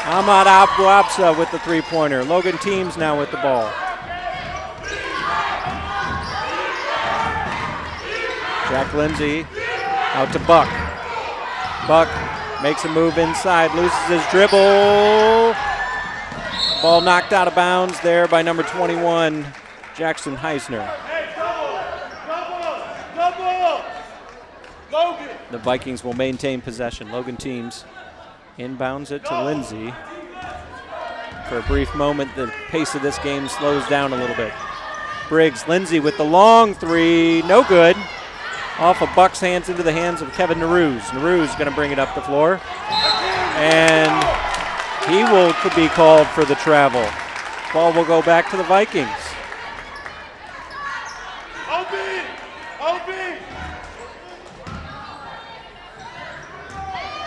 Ahmad Abuabsa with the three-pointer. Logan Teams now with the ball. Jack Lindsay out to Buck. Buck makes a move inside, loses his dribble. Ball knocked out of bounds there by number 21, Jackson Heisner. The Vikings will maintain possession. Logan Teams inbounds it to Lindsay. For a brief moment, the pace of this game slows down a little bit. Briggs, Lindsay with the long three, no good. Off of Buck's hands into the hands of Kevin Naruz. Naruz going to bring it up the floor. And he could be called for the travel. Ball will go back to the Vikings.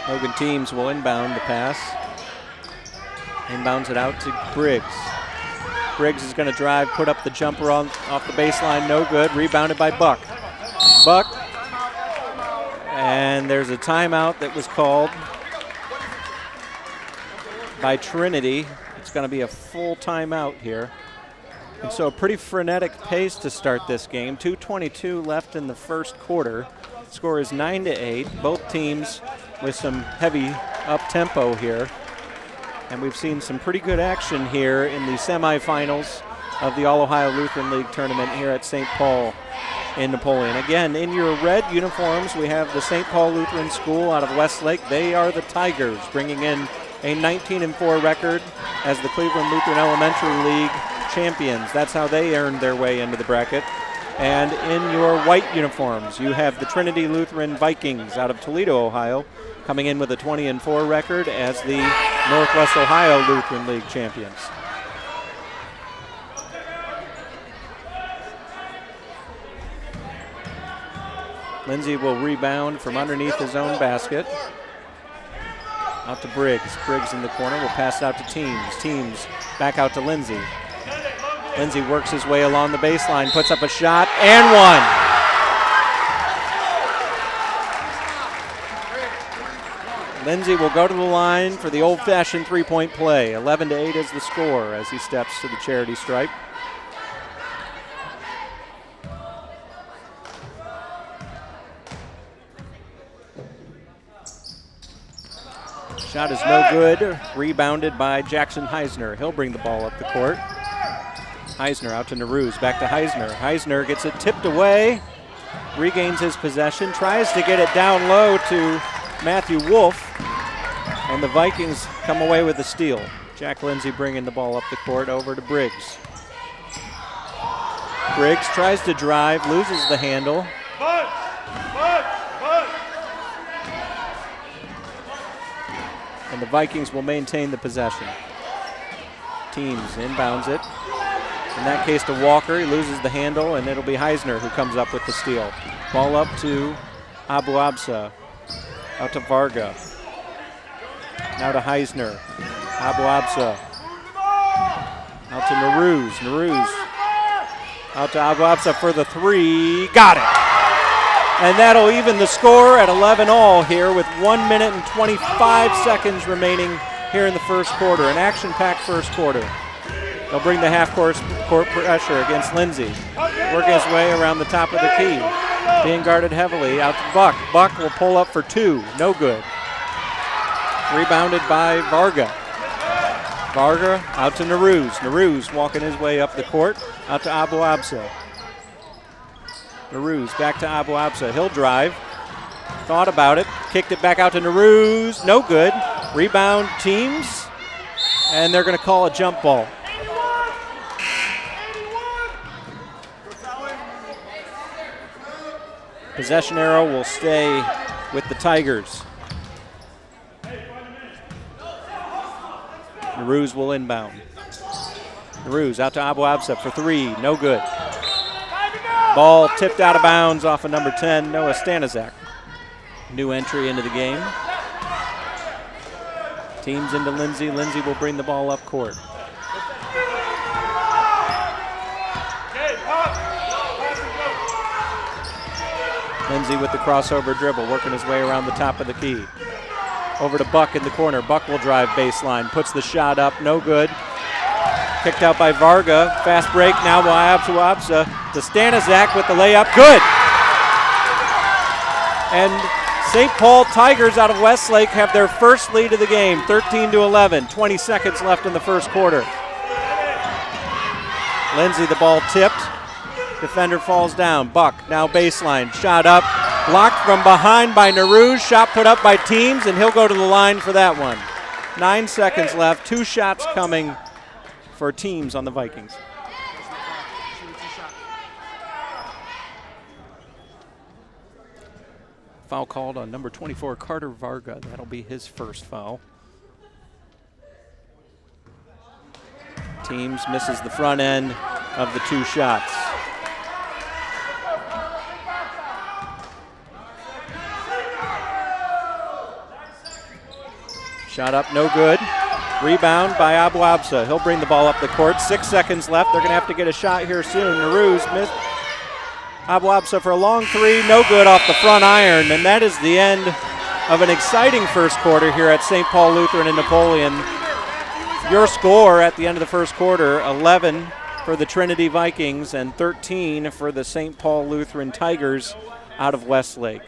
Logan Teams will inbound the pass. Inbounds it out to Briggs. Briggs is going to drive, put up the jumper off the baseline, no good. Rebounded by Buck. Buck. And there's a timeout that was called by Trinity. It's going to be a full timeout here. And so a pretty frenetic pace to start this game. 2:22 left in the first quarter. Score is 9-8. Both teams with some heavy up-tempo here. And we've seen some pretty good action here in the semifinals of the All-Ohio Lutheran League tournament here at St. Paul in Napoleon. Again, in your red uniforms, we have the St. Paul Lutheran School out of Westlake. They are the Tigers, bringing in a 19-4 record as the Cleveland Lutheran Elementary League champions. That's how they earned their way into the bracket. And in your white uniforms, you have the Trinity Lutheran Vikings out of Toledo, Ohio, coming in with a 20-4 record as the Northwest Ohio Lutheran League champions. Lindsay will rebound from underneath his own basket. Out to Briggs. Briggs in the corner will pass out to Teams. Teams back out to Lindsay. Lindsay works his way along the baseline, puts up a shot, and one. Lindsay will go to the line for the old-fashioned three-point play. 11-8 is the score as he steps to the charity stripe. Shot is no good. Rebounded by Jackson Heisner. He'll bring the ball up the court. Heisner out to Naruz. Back to Heisner. Heisner gets it tipped away. Regains his possession. Tries to get it down low to Matthew Wolf. And the Vikings come away with the steal. Jack Lindsay bringing the ball up the court over to Briggs. Briggs tries to drive. Loses the handle. And the Vikings will maintain the possession. Teams inbounds it. In that case to Walker, he loses the handle, and it'll be Heisner who comes up with the steal. Ball up to Abuabsa, out to Varga. Now to Heisner. Abu-Absa. Out to Naruz. Naruz. Out to Abu-Absa for the 3. Got it. And that'll even the score at 11-all here with 1 minute and 25 seconds remaining here in the first quarter. An action-packed first quarter. They'll bring the half-court pressure against Lindsay. Working his way around the top of the key. Being guarded heavily. Out to Buck. Buck will pull up for 2. No good. Rebounded by Varga. Varga out to Naruz. Naruz walking his way up the court. Out to Abu-Absa. Naruz back to Abu-Absa. He'll drive. Thought about it. Kicked it back out to Naruz. No good. Rebound Teams. And they're going to call a jump ball. Possession arrow will stay with the Tigers. Naruz will inbound. Naruz out to Abu-Absa for 3. No good. Ball tipped out of bounds off of number 10, Noah Stanizak. New entry into the game. Teams into Lindsay. Lindsay will bring the ball up court. Lindsay with the crossover dribble, working his way around the top of the key. Over to Buck in the corner. Buck will drive baseline, puts the shot up, no good. Kicked out by Varga. Fast break now by Abu-Absa to Stanizak with the layup. Good! And St. Paul Tigers out of Westlake have their first lead of the game, 13-11. 20 seconds left in the first quarter. Lindsay, the ball tipped. Defender falls down. Buck now baseline. Shot up. Blocked from behind by Naruz. Shot put up by Teams, and he'll go to the line for that one. 9 seconds left. 2 shots coming for Teams on the Vikings. Foul called on number 24, Carter Varga. That'll be his first foul. Teams misses the front end of the 2 shots. Shot up, no good. Rebound by Abu-Absa. He'll bring the ball up the court. 6 seconds left. They're going to have to get a shot here soon. Naruz missed. Abu-Absa for a long 3. No good off the front iron. And that is the end of an exciting first quarter here at St. Paul Lutheran in Napoleon. Your score at the end of the first quarter, 11 for the Trinity Vikings and 13 for the St. Paul Lutheran Tigers out of Westlake.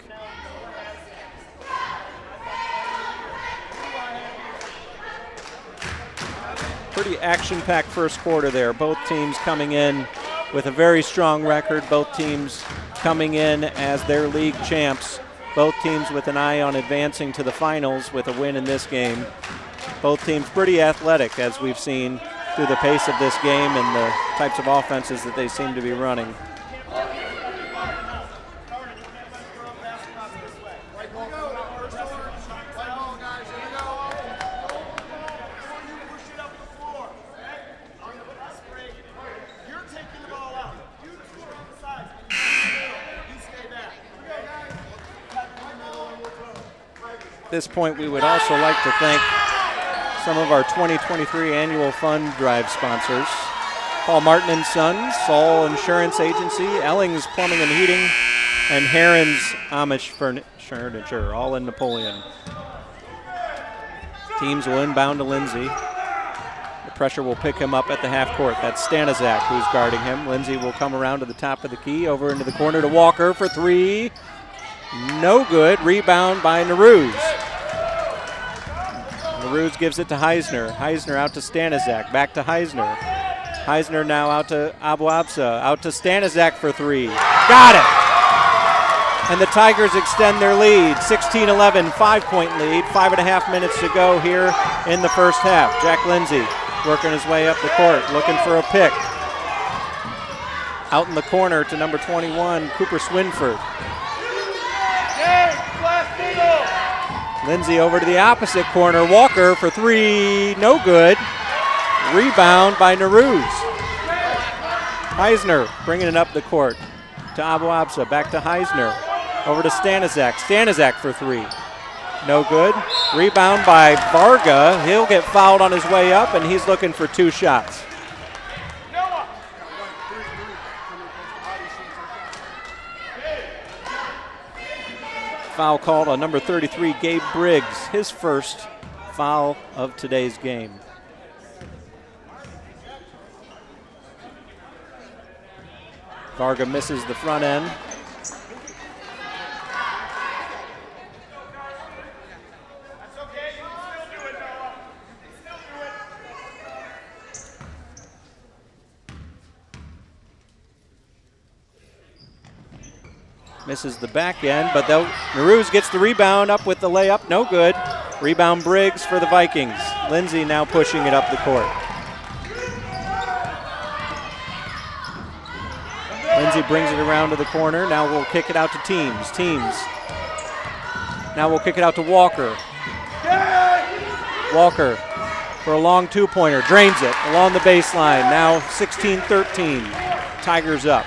Pretty action-packed first quarter there. Both teams coming in with a very strong record. Both teams coming in as their league champs. Both teams with an eye on advancing to the finals with a win in this game. Both teams pretty athletic, as we've seen through the pace of this game and the types of offenses that they seem to be running. At this point, we would also like to thank some of our 2023 annual fund drive sponsors. Paul Martin and Sons, Saul Insurance Agency, Elling's Plumbing and Heating, and Heron's Amish Furniture, all in Napoleon. Teams will inbound to Lindsay. The pressure will pick him up at the half court. That's Stanizak who's guarding him. Lindsay will come around to the top of the key, over into the corner to Walker for 3. No good. Rebound by Naruz. Naruz gives it to Heisner. Heisner out to Stanizak. Back to Heisner. Heisner now out to Abu-Absa. Out to Stanizak for 3. Got it! And the Tigers extend their lead. 16-11, 5-point lead. 5.5 minutes to go here in the first half. Jack Lindsay working his way up the court, looking for a pick. Out in the corner to number 21, Cooper Swinford. Lindsay over to the opposite corner. Walker for 3. No good. Rebound by Naruz. Heisner bringing it up the court to Abu-Absa. Back to Heisner. Over to Stanizak. Stanizak for 3. No good. Rebound by Varga. He'll get fouled on his way up, and he's looking for 2 shots. Foul called on number 33, Gabe Briggs, his first foul of today's game. Varga misses the front end. Misses the back end, but Naruse gets the rebound, up with the layup, no good. Rebound Briggs for the Vikings. Lindsay now pushing it up the court. Lindsay brings it around to the corner. Now we'll kick it out to Teams. Now we'll kick it out to Walker. Walker for a long 2-pointer, drains it along the baseline. Now 16-13, Tigers up.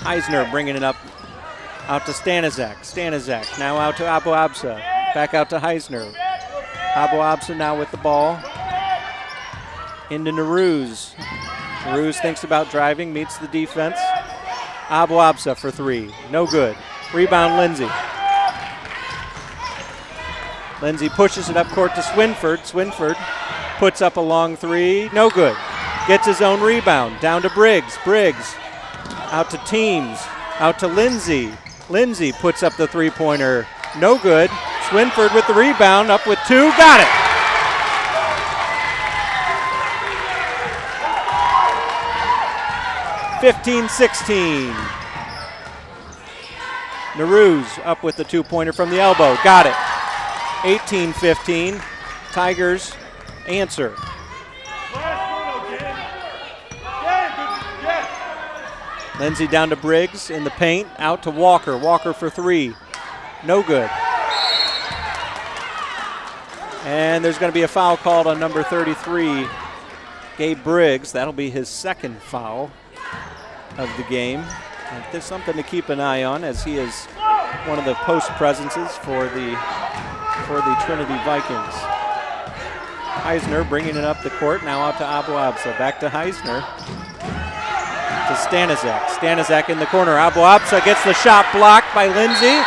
Eisner bringing it up out to Stanizak. Stanizak now out to Abu Absa. Back out to Heisner. Abu Absa now with the ball. Into Naruse. Naruse thinks about driving, meets the defense. Abu Absa for 3. No good. Rebound Lindsay. Lindsay pushes it up court to Swinford. Swinford puts up a long 3. No good. Gets his own rebound. Down to Briggs. Briggs out to Teams, out to Lindsay. Lindsay puts up the 3-pointer, no good. Swinford with the rebound, up with 2, got it. (15-16). Naruse up with the 2-pointer from the elbow, got it. 18-15. Tigers answer. Lindsay down to Briggs in the paint, out to Walker. Walker for 3, no good. And there's going to be a foul called on number 33, Gabe Briggs. That'll be his second foul of the game. And there's something to keep an eye on, as he is one of the post presences for the Trinity Vikings. Heisner bringing it up the court, now out to Abu Absa. Back to Heisner. To Stanizak. Stanizak in the corner. Abu Absa gets the shot blocked by Lindsay.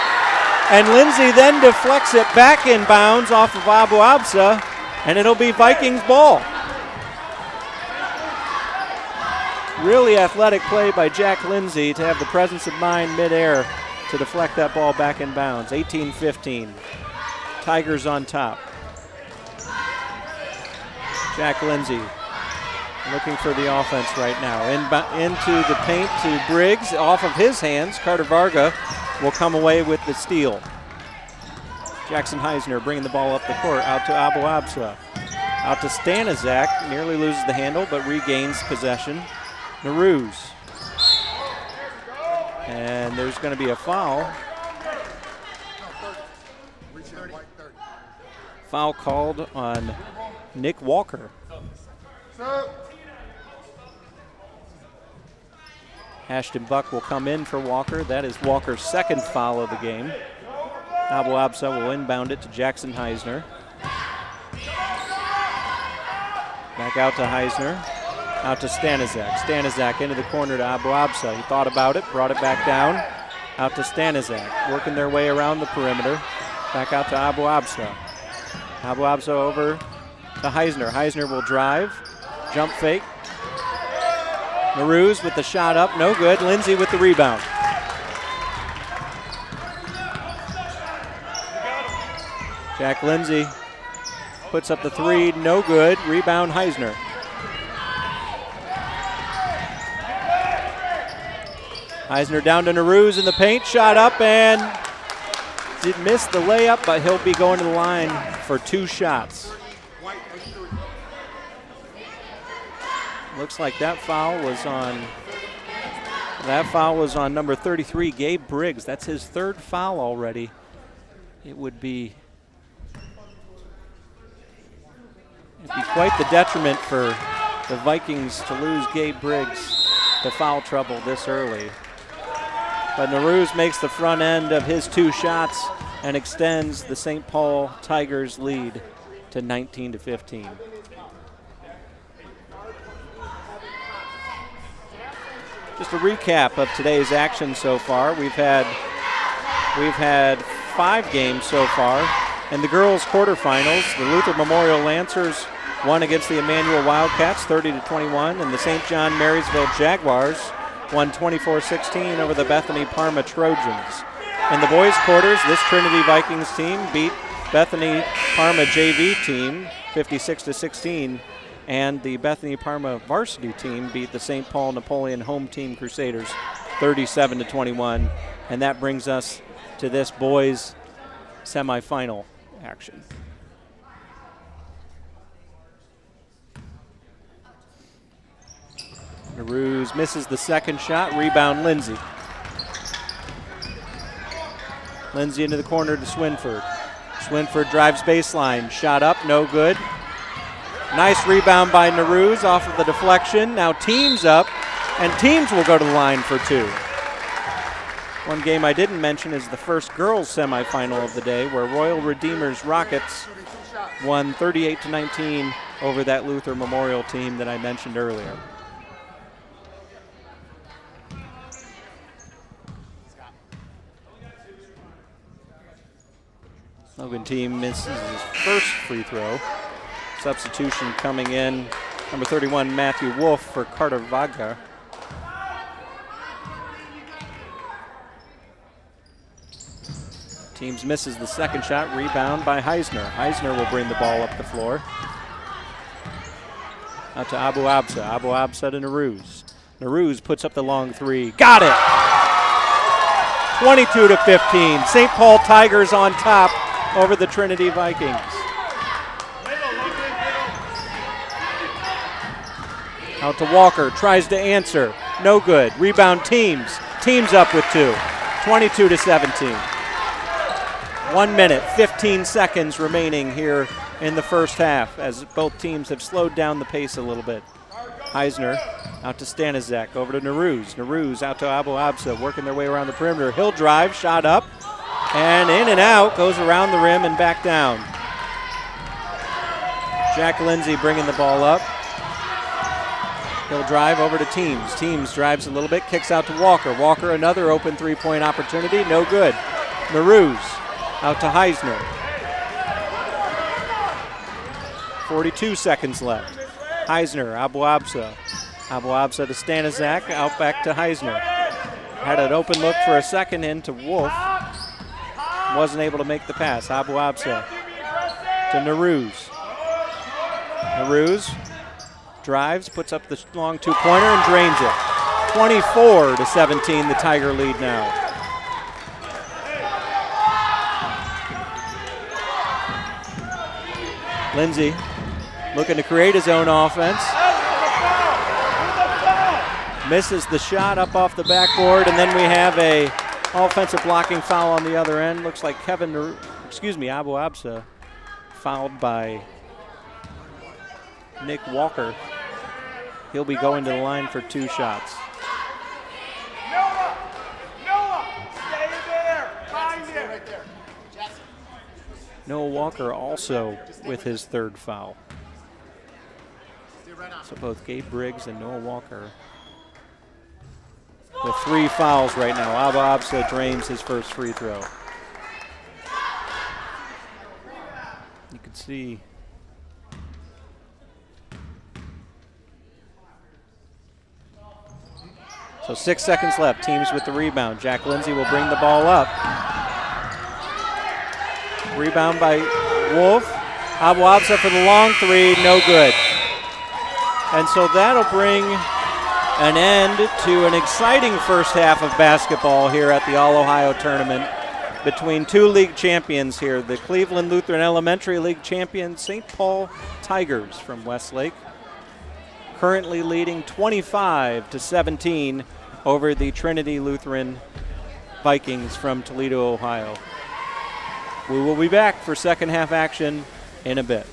And Lindsay then deflects it back inbounds off of Abu Absa. And it'll be Vikings ball. Really athletic play by Jack Lindsay to have the presence of mind midair to deflect that ball back in bounds. 18-15. Tigers on top. Jack Lindsay looking for the offense right now. Into the paint to Briggs. Off of his hands, Carter Varga will come away with the steal. Jackson Heisner bringing the ball up the court, out to Abu Absa. Out to Stanizak, nearly loses the handle, but regains possession. Naruse. And there's going to be a foul. Foul called on Nick Walker. Ashton Buck will come in for Walker. That is Walker's second foul of the game. Abu Absa will inbound it to Jackson Heisner. Back out to Heisner. Out to Stanizak. Stanizak into the corner to Abu Absa. He thought about it, brought it back down. Out to Stanizak. Working their way around the perimeter. Back out to Abu Absa. Abu Absa over to Heisner. Heisner will drive. Jump fake. Naruse with the shot up, no good. Lindsay with the rebound. Jack Lindsay puts up the 3, no good. Rebound Heisner. Heisner down to Naruse in the paint, shot up and did miss the layup, but he'll be going to the line for 2 shots. Looks like that foul was on number 33, Gabe Briggs. That's his 3rd foul already. It would be quite the detriment for the Vikings to lose Gabe Briggs to foul trouble this early. But Naruse makes the front end of his 2 shots, and extends the St. Paul Tigers lead to 19-15. Just a recap of today's action so far. We've had 5 games so far. In the girls' quarterfinals, the Luther Memorial Lancers won against the Emmanuel Wildcats 30-21, and the St. John Marysville Jaguars won 24-16 over the Bethany Parma Trojans. In the boys' quarters, this Trinity Vikings team beat Bethany Parma JV team 56-16, and the Bethany Parma varsity team beat the St. Paul Napoleon home team Crusaders 37-21, and that brings us to this boys' semifinal action. Naruse misses the second shot, rebound Lindsay. Lindsay into the corner to Swinford. Swinford drives baseline, shot up, no good. Nice rebound by Naruse off of the deflection. Now Teams up, and Teams will go to the line for 2. One game I didn't mention is the first girls semifinal of the day, where Royal Redeemers Rockets won 38-19 over that Luther Memorial team that I mentioned earlier. Logan team misses his first free throw. Substitution coming in, number 31, Matthew Wolf for Carter Wagner. Teams misses the second shot, rebound by Heisner. Heisner will bring the ball up the floor. Out to Abu Absa. Abu Absa to Naruse. Naruse puts up the long 3. Got it! 22-15. St. Paul Tigers on top over the Trinity Vikings. Out to Walker, tries to answer, no good. Rebound Teams. Teams up with 2. 22-17. 1 minute, 15 seconds remaining here in the first half as both teams have slowed down the pace a little bit. Heisner out to Stanizek, over to Naruse. Naruse out to Abu Absa, working their way around the perimeter. He'll drive, shot up, and in and out, goes around the rim and back down. Jack Lindsay bringing the ball up. He'll drive over to Teams. Teams drives a little bit, kicks out to Walker. Walker, another open three-point opportunity, no good. Naruse out to Heisner. 42 seconds left. Heisner, Abu Absa. Abu Absa to Stanizak, out back to Heisner. Had an open look for a second into Wolf. Wasn't able to make the pass. Abu Absa to Naruse. Naruse drives, puts up the long 2-pointer and drains it. 24-17, the Tiger lead now. Lindsay looking to create his own offense. Misses the shot up off the backboard, and then we have a offensive blocking foul on the other end. Looks like Abu Absa fouled by Nick Walker. He'll be going to the line for 2 shots. Noah Walker also with his 3rd foul. So both Gabe Briggs and Noah Walker with 3 fouls right now. Abu Absa drains his first free throw. You can see so 6 seconds left. Teams with the rebound. Jack Lindsay will bring the ball up. Rebound by Wolf. Abu Absa for the long 3, no good. And so that'll bring an end to an exciting first half of basketball here at the All-Ohio Tournament between 2 league champions here, the Cleveland Lutheran Elementary League champion St. Paul Tigers from Westlake, currently leading 25-17 over the Trinity Lutheran Vikings from Toledo, Ohio. We will be back for second half action in a bit.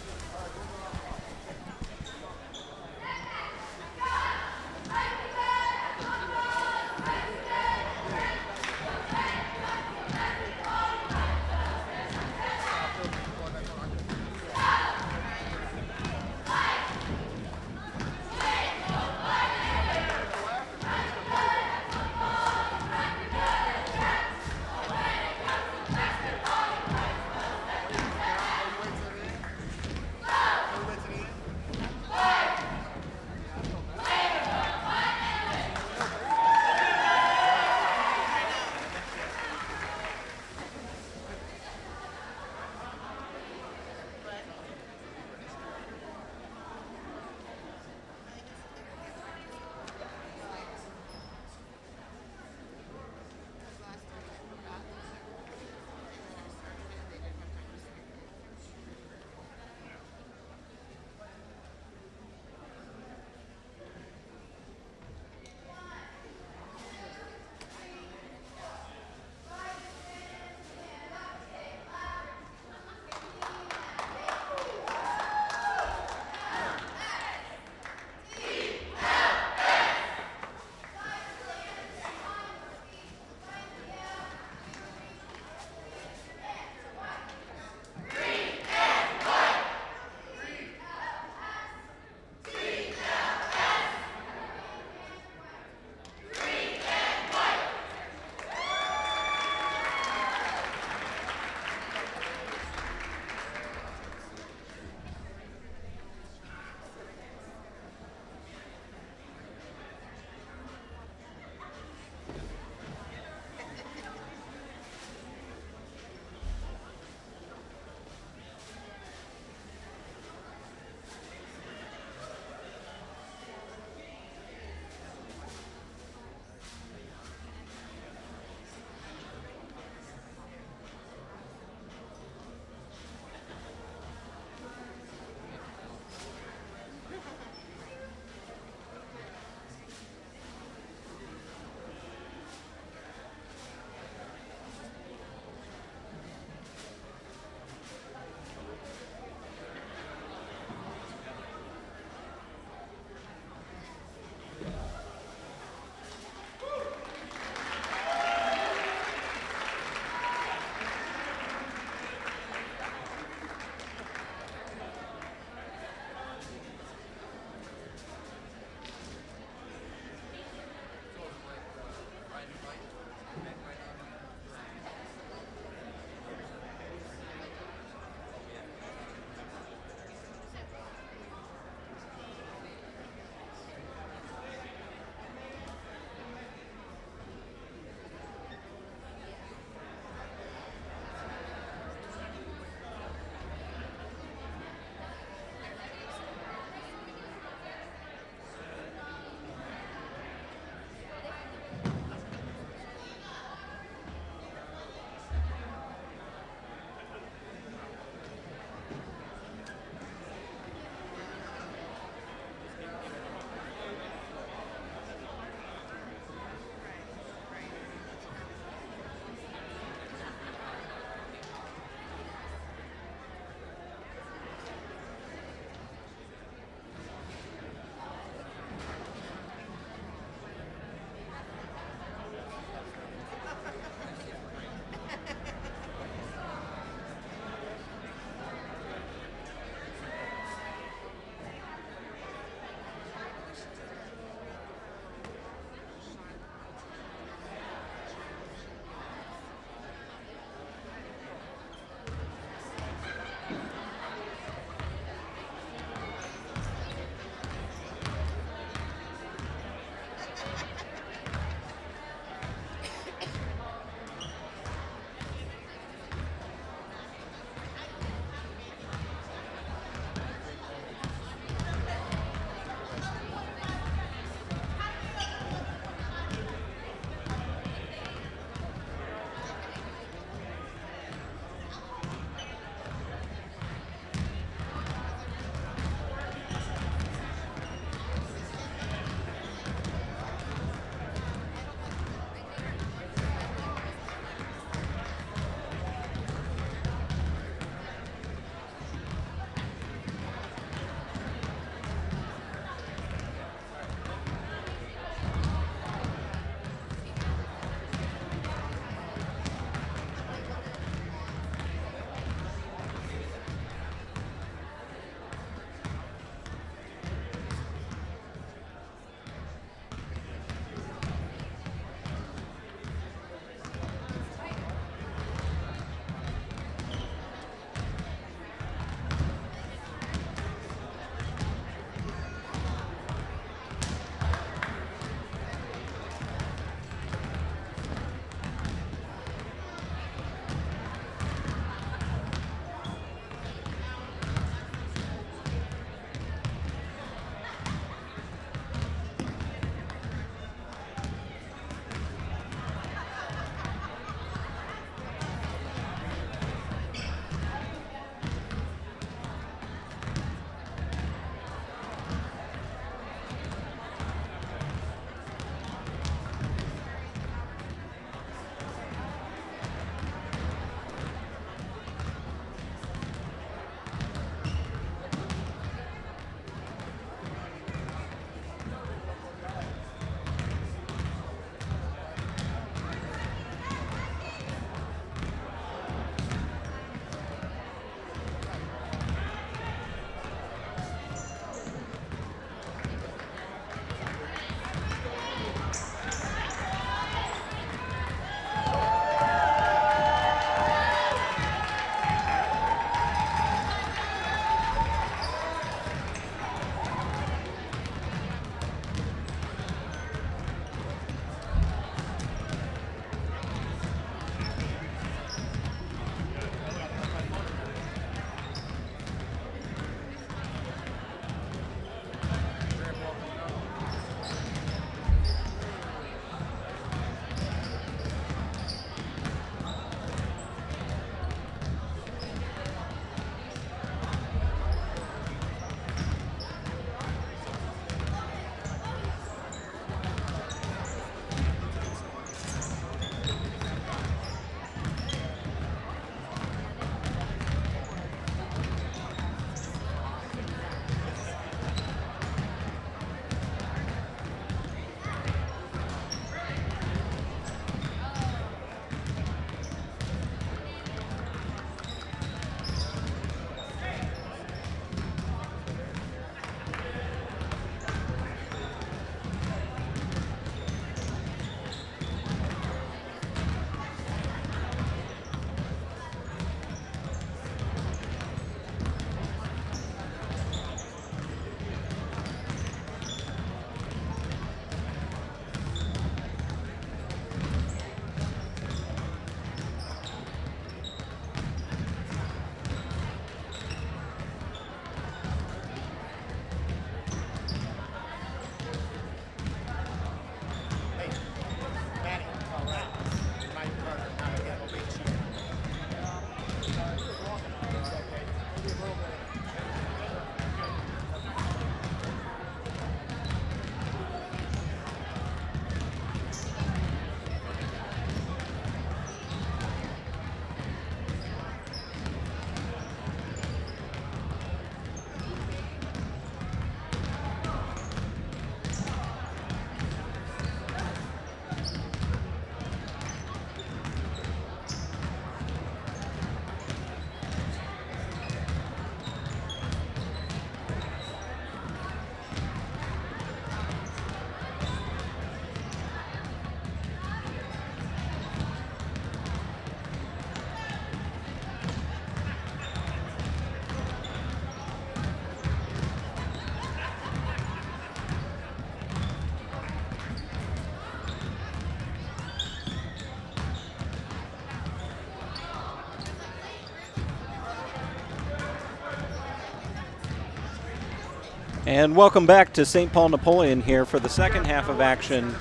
And welcome back to St. Paul Napoleon here for the second half of action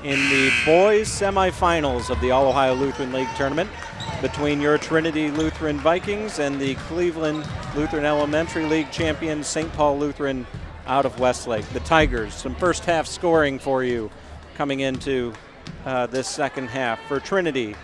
in the boys semifinals of the All-Ohio Lutheran League tournament between your Trinity Lutheran Vikings and the Cleveland Lutheran Elementary League champion St. Paul Lutheran out of Westlake. The Tigers, some first half scoring for you coming into this second half. For Trinity,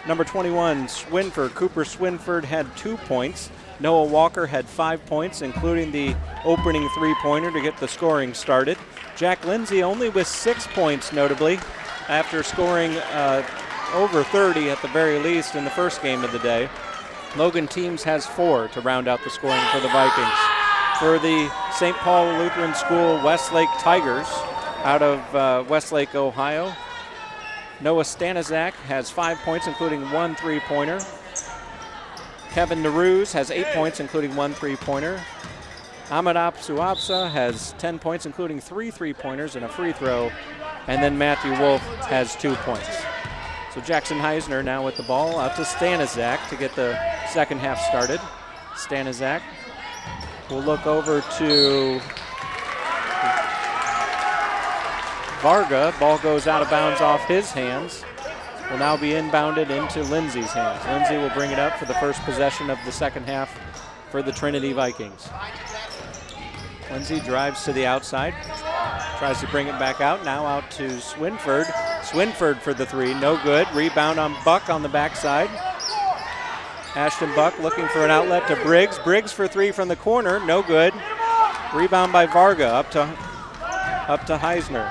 number 21, Swinford. Cooper Swinford had 2 points. Noah Walker had 5 points, including the opening three-pointer to get the scoring started. Jack Lindsay only with 6 points, notably, after scoring over 30 at the very least in the first game of the day. Logan Teams has 4 to round out the scoring for the Vikings. For the St. Paul Lutheran School Westlake Tigers out of Westlake, Ohio, Noah Stanizak has 5 points, including 1 three-pointer. Kevin Naruz has 8 points, including 1 three-pointer. Ahmed Apsuapsa has 10 points, including 3 three-pointers and a free throw. And then Matthew Wolf has 2 points. So Jackson Heisner now with the ball out to Stanizak to get the second half started. Stanizak will look over to Varga. Ball goes out of bounds off his hands. Will now be inbounded into Lindsay's hands. Lindsay will bring it up for the first possession of the second half for the Trinity Vikings. Lindsay drives to the outside, tries to bring it back out, now out to Swinford. Swinford for the three, no good. Rebound on Buck on the backside. Ashton Buck looking for an outlet to Briggs. Briggs for 3 from the corner, no good. Rebound by Varga up to Heisner.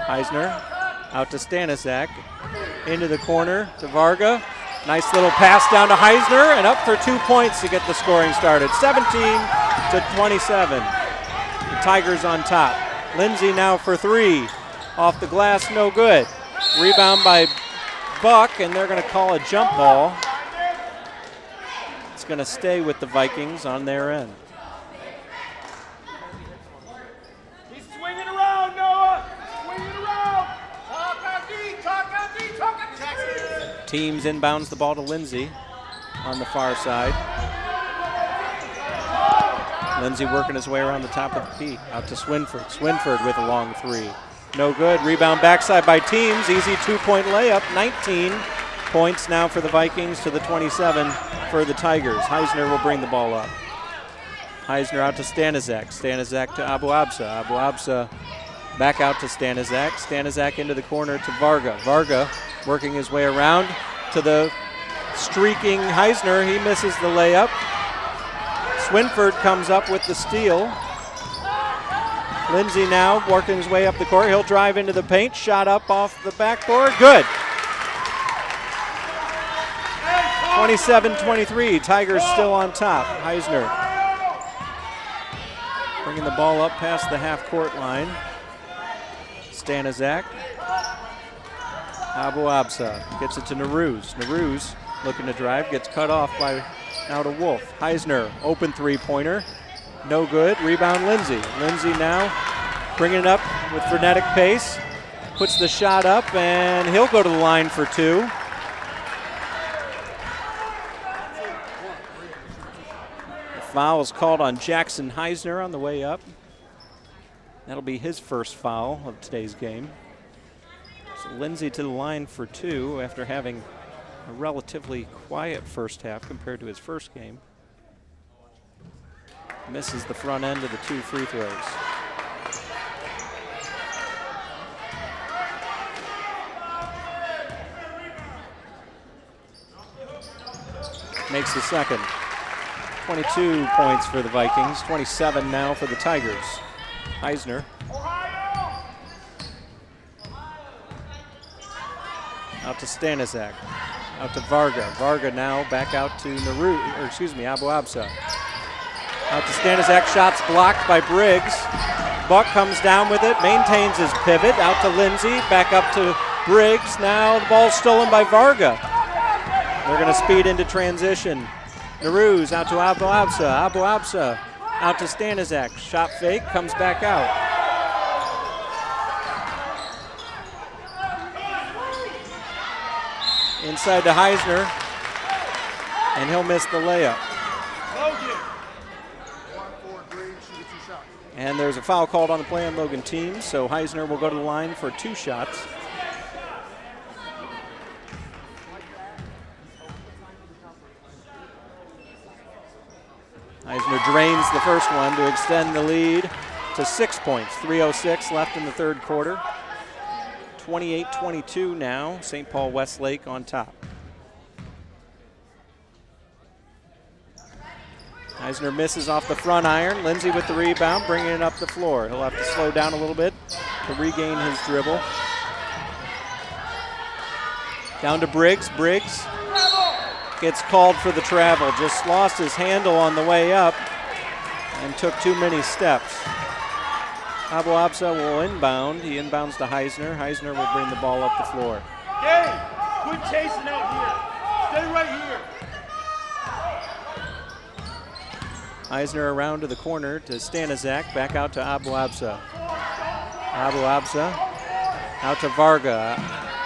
Heisner out to Stanizak, into the corner to Varga. Nice little pass down to Heisner and up for 2 points to get the scoring started. 17-27. The Tigers on top. Lindsay now for 3. Off the glass, no good. Rebound by Buck, and they're going to call a jump ball. It's going to stay with the Vikings on their end. He's swinging around, Noah. Swinging around. Talk on D. Talk on D. Talk on Jackson. Teams inbounds the ball to Lindsay on the far side. Lindsay working his way around the top of the key. Out to Swinford. Swinford with a long 3. No good. Rebound backside by Teams. Easy 2-point layup. 19 points now for the Vikings to the 27 for the Tigers. Heisner will bring the ball up. Heisner out to Stanizak. Stanizak to Abu Absa. Abu Absa back out to Stanizak. Stanizak into the corner to Varga. Varga working his way around to the streaking Heisner. He misses the layup. Swinford comes up with the steal. Lindsay now working his way up the court. He'll drive into the paint. Shot up off the backboard. Good. 27-23. Tigers still on top. Heisner bringing the ball up past the half-court line. Stanizak. Abu Absa gets it to Naruz. Naruz looking to drive, gets cut off by now to Wolf. Heisner, open three-pointer, no good. Rebound Lindsay. Lindsay now bringing it up with frenetic pace, puts the shot up, and he'll go to the line for 2. The foul is called on Jackson Heisner on the way up. That'll be his first foul of today's game. So Lindsay to the line for 2 after having a relatively quiet first half compared to his first game. Misses the front end of the 2 free throws. Makes the second. 22 points for the Vikings, 27 now for the Tigers. Heisner. Out to Stanizak. Out to Varga. Varga now back out to Abu Absa. Out to Stanizak. Shots blocked by Briggs. Buck comes down with it, maintains his pivot. Out to Lindsay. Back up to Briggs. Now the ball's stolen by Varga. They're going to speed into transition. Naruz out to Abu Absa. Abu Absa out to Stanizak. Shot fake, comes back out. Inside to Heisner. and he'll miss the layup. And there's a foul called on the play on Logan Teams, so Heisner will go to the line for 2 shots. Heisner drains the first one to extend the lead to 6 points. 3:06 left in the third quarter. 28-22 now, St. Paul Westlake on top. Heisner misses off the front iron. Lindsay with the rebound, bringing it up the floor. He'll have to slow down a little bit to regain his dribble. Down to Briggs. Briggs gets called for the travel. Just lost his handle on the way up and took too many steps. Abu Absa will inbound. He inbounds to Heisner. Heisner will bring the ball up the floor. Hey, quit chasing out here. Stay right here. Heisner around to the corner to Stanizak, back out to Abu Absa. Abu Absa out to Varga,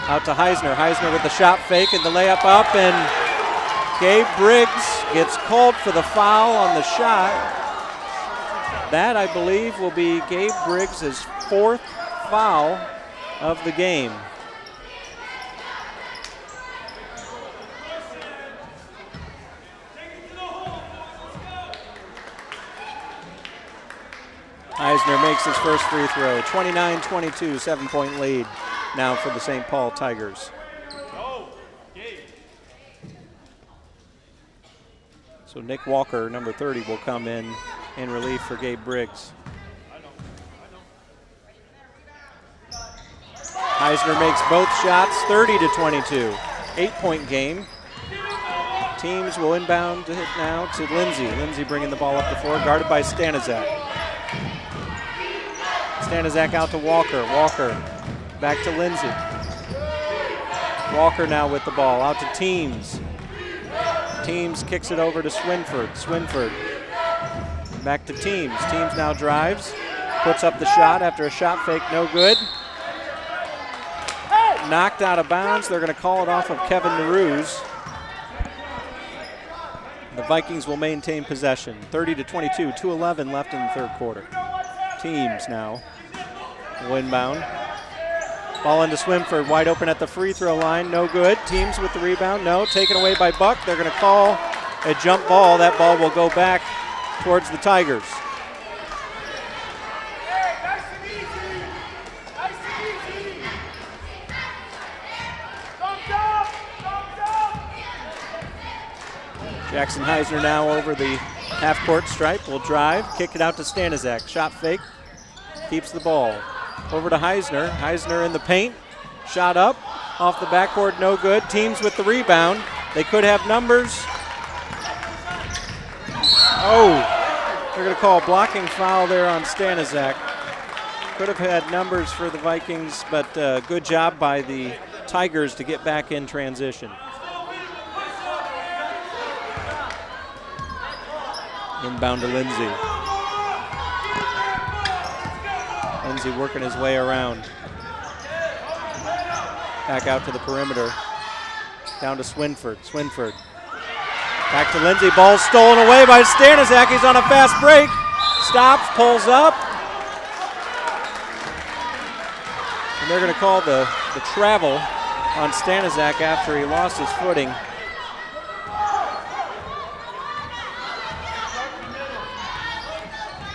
out to Heisner. Heisner with the shot fake and the layup up, and Gabe Briggs gets called for the foul on the shot. That, I believe, will be Gabe Briggs' 4th foul of the game. Heisner makes his first free throw. 29-22, 7-point lead now for the St. Paul Tigers. So Nick Walker, number 30, will come in relief for Gabe Briggs. Heisner makes both shots, 30-22. 8-point game. Teams will inbound it now to Lindsay. Lindsay bringing the ball up the floor, guarded by Stanizak. Stanizak out to Walker. Walker back to Lindsay. Walker now with the ball, out to Teams. Teams kicks it over to Swinford. Swinford back to Teams. Teams now drives, puts up the shot after a shot fake, no good. Knocked out of bounds. They're going to call it off of Kevin Naruse. The Vikings will maintain possession. 30-22, 2:11 left in the third quarter. Teams now will inbound. Ball into Swinford, wide open at the free throw line, no good. Teams with the rebound, no, taken away by Buck. They're going to call a jump ball. That ball will go back towards the Tigers. Jackson Heisner now over the half-court stripe, will drive, kick it out to Stanizak. Shot fake, keeps the ball. Over to Heisner. Heisner in the paint. Shot up, off the backboard, no good. Teams with the rebound. They could have numbers. Oh, they're going to call a blocking foul there on Stanizak. Could have had numbers for the Vikings, but good job by the Tigers to get back in transition. Inbound to Lindsay. Lindsay working his way around. Back out to the perimeter. Down to Swinford. Swinford. Back to Lindsay. Ball stolen away by Stanizak. He's on a fast break. Stops, pulls up. And they're going to call the travel on Stanizak after he lost his footing.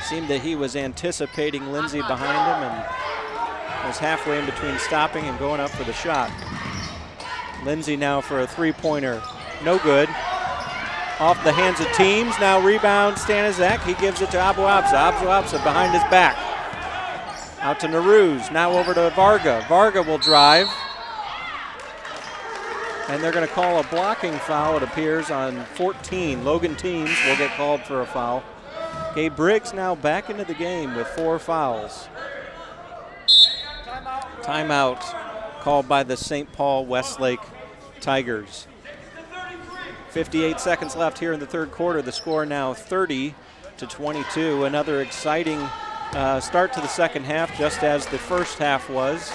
Seemed that he was anticipating Lindsay behind him and was halfway in between stopping and going up for the shot. Lindsay now for a three-pointer, no good. Off the hands of Teams, now rebound Stanizak. He gives it to Abu Absa. Abu Absa behind his back. Out to Naruse, now over to Varga. Varga will drive. And they're going to call a blocking foul, it appears, on 14. Logan Teams will get called for a foul. Gabe Briggs now back into the game with 4 fouls. Timeout called by the St. Paul Westlake Tigers. 58 seconds left here in the third quarter. The score now 30-22. Another exciting start to the second half, just as the first half was.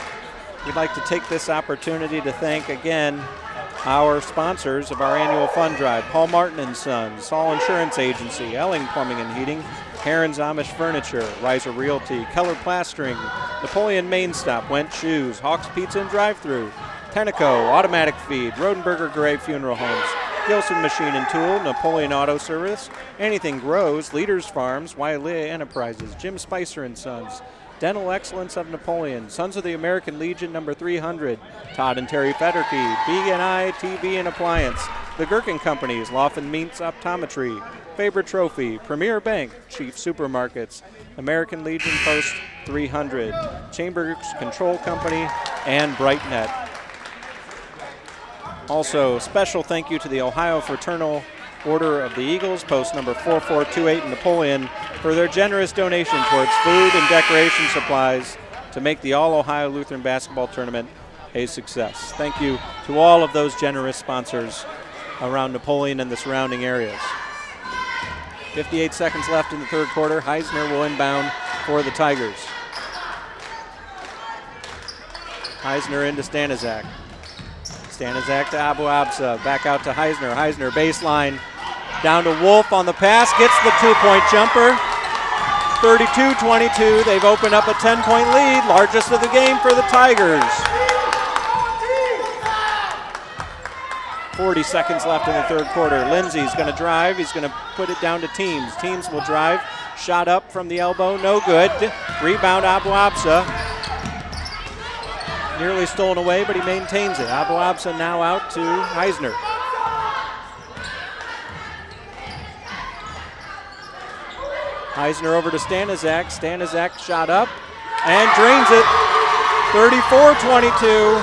We'd like to take this opportunity to thank again Our sponsors of our annual fund drive: Paul Martin & Sons, Saul Insurance Agency, Elling Plumbing and Heating, Heron's Amish Furniture, Riser Realty, Keller Plastering, Napoleon Main Stop, Went Shoes, Hawks Pizza and Drive-Thru, Tenneco, Automatic Feed, Rodenberger Gray Funeral Homes, Gilson Machine and Tool, Napoleon Auto Service, Anything Grows, Leaders Farms, Wailea Enterprises, Jim Spicer & Sons, Dental Excellence of Napoleon, Sons of the American Legion number 300, Todd and Terry Federke, B&I TV and Appliance, The Gherkin Companies, Laughlin Meats Optometry, Faber Trophy, Premier Bank, Chief Supermarkets, American Legion Post 300, Chambers Control Company, and BrightNet. Also, special thank you to the Ohio Fraternal Order of the Eagles, post number 4428 in Napoleon, for their generous donation towards food and decoration supplies to make the All-Ohio Lutheran Basketball Tournament a success. Thank you to all of those generous sponsors around Napoleon and the surrounding areas. 58 seconds left in the third quarter. Heisner will inbound for the Tigers. Heisner into Stanizak. Stanizak to Abu Absa, back out to Heisner. Heisner baseline, down to Wolf on the pass, gets the two-point jumper. 32-22, they've opened up a 10-point lead, largest of the game for the Tigers. 40 seconds left in the third quarter. Lindsey's going to drive, he's going to put it down to Teams. Teams will drive, shot up from the elbow, no good. Rebound Abu Absa. Nearly stolen away, but he maintains it. Abu Absa now out to Heisner. Heisner over to Stanizak. Stanizak shot up and drains it. 34-22.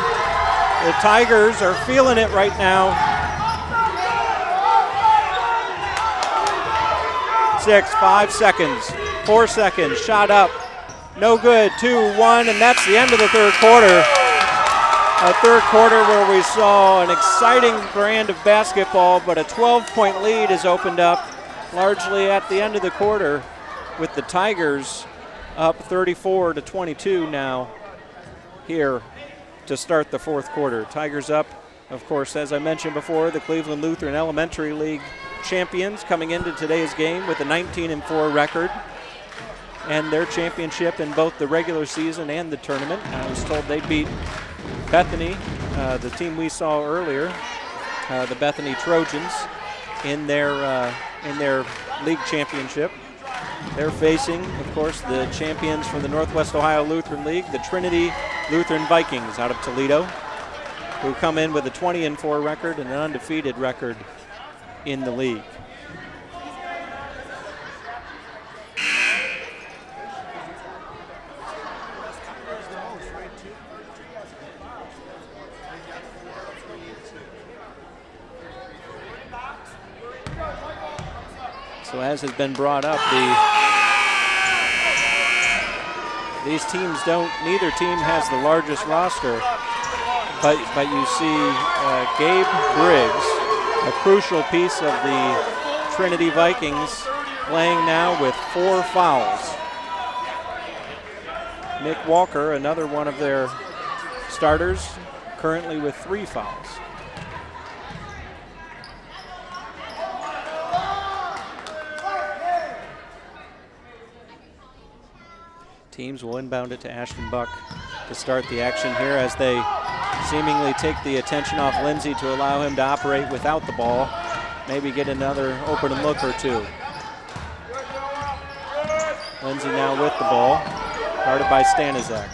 The Tigers are feeling it right now. 5 seconds, 4 seconds, shot up. No good, 2-1, and that's the end of the third quarter. A third quarter where we saw an exciting brand of basketball, but a 12-point lead has opened up largely at the end of the quarter, with the Tigers up 34-22 now here to start the fourth quarter. Tigers up, of course, as I mentioned before, the Cleveland Lutheran Elementary League champions coming into today's game with a 19-4 record. And their championship in both the regular season and the tournament. I was told they beat Bethany, the team we saw earlier, the Bethany Trojans, in their league championship. They're facing, of course, the champions from the Northwest Ohio Lutheran League, the Trinity Lutheran Vikings out of Toledo, who come in with a 20-4 record and an undefeated record in the league. So as has been brought up, these teams neither team has the largest roster, but you see Gabe Briggs, a crucial piece of the Trinity Vikings, playing now with 4 fouls. Nick Walker, another one of their starters, currently with 3 fouls. Teams will inbound it to Ashton Buck to start the action here as they seemingly take the attention off Lindsey to allow him to operate without the ball, maybe get another open look or two. Lindsey now with the ball, guarded by Stanizak.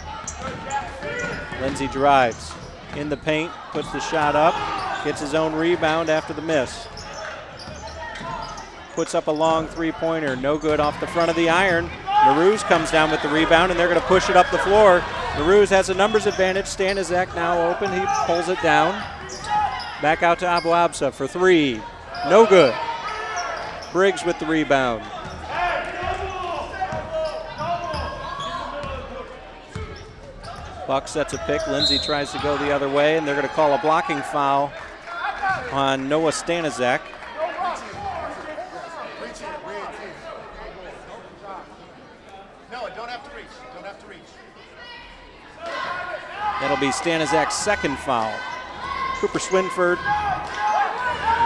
Lindsey drives in the paint, puts the shot up, gets his own rebound after the miss. Puts up a long three-pointer, no good off the front of the iron. Naruse comes down with the rebound, and they're going to push it up the floor. Naruse has a numbers advantage. Stanizak now open. He pulls it down. Back out to Abu Absa for 3. No good. Briggs with the rebound. Buck sets a pick. Lindsey tries to go the other way, and they're going to call a blocking foul on Noah Stanizak. That'll be Stanizak's second foul. Cooper Swinford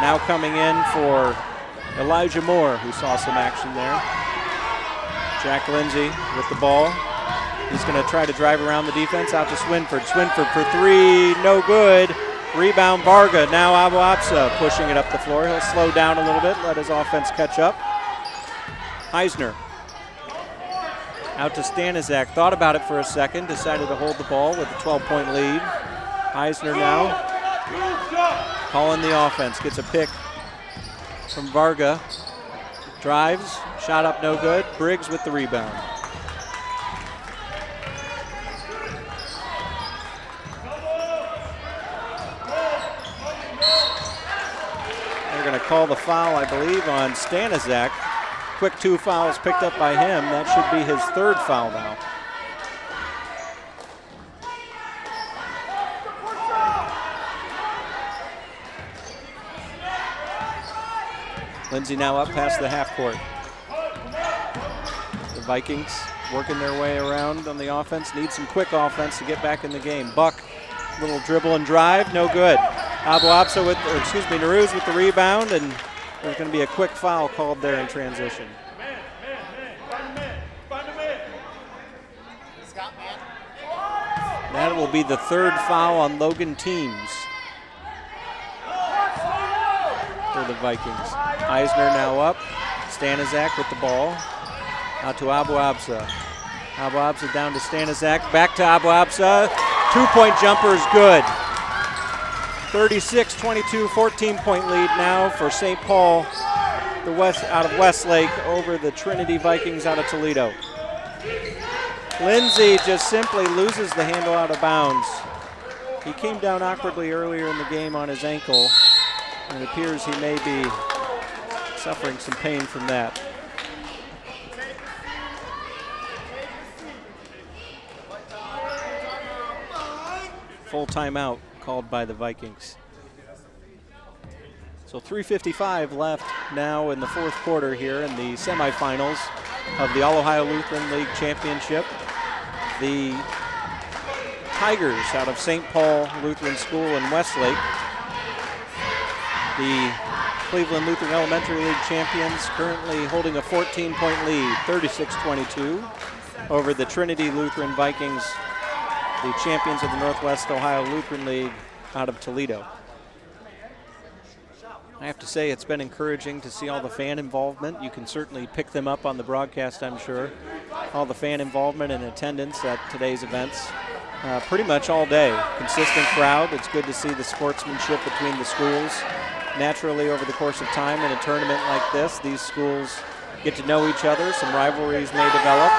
now coming in for Elijah Moore, who saw some action there. Jack Lindsay with the ball. He's going to try to drive around the defense out to Swinford. Swinford for three, no good. Rebound Varga. Now Abu Absa pushing it up the floor. He'll slow down a little bit, let his offense catch up. Heisner out to Stanizak. Thought about it for a second, decided to hold the ball with a 12-point lead. Heisner now calling the offense. Gets a pick from Varga. Drives, shot up no good. Briggs with the rebound. They're going to call the foul, I believe, on Stanizak. Quick 2 fouls picked up by him. That should be his 3rd foul now. Lindsay now up past the half court. The Vikings working their way around on the offense. Need some quick offense to get back in the game. Buck, little dribble and drive, no good. Abu Absa with, or excuse me, Naruz with the rebound, and there's going to be a quick foul called there in transition. That will be the 3rd foul on Logan Teams for the Vikings. Eisner now up. Stanizak with the ball. Out to Abu Absa. Abu Absa down to Stanizak. Back to Abu Absa. 2-point jumper is good. 36-22, 14-point lead now for St. Paul, out of Westlake over the Trinity Vikings out of Toledo. Lindsay just simply loses the handle out of bounds. He came down awkwardly earlier in the game on his ankle, and it appears he may be suffering some pain from that. Full timeout called by the Vikings. So 3:55 left now in the 4th quarter here in the semifinals of the All-Ohio Lutheran League Championship. The Tigers out of St. Paul Lutheran School in Westlake, the Cleveland Lutheran Elementary League champions, currently holding a 14-point lead, 36-22 over the Trinity Lutheran Vikings, the champions of the Northwest Ohio Lutheran League out of Toledo. I have to say it's been encouraging to see all the fan involvement. You can certainly pick them up on the broadcast, I'm sure. All the fan involvement and attendance at today's events. Pretty much all day. Consistent crowd. It's good to see the sportsmanship between the schools. Naturally, over the course of time in a tournament like this, these schools get to know each other. Some rivalries may develop.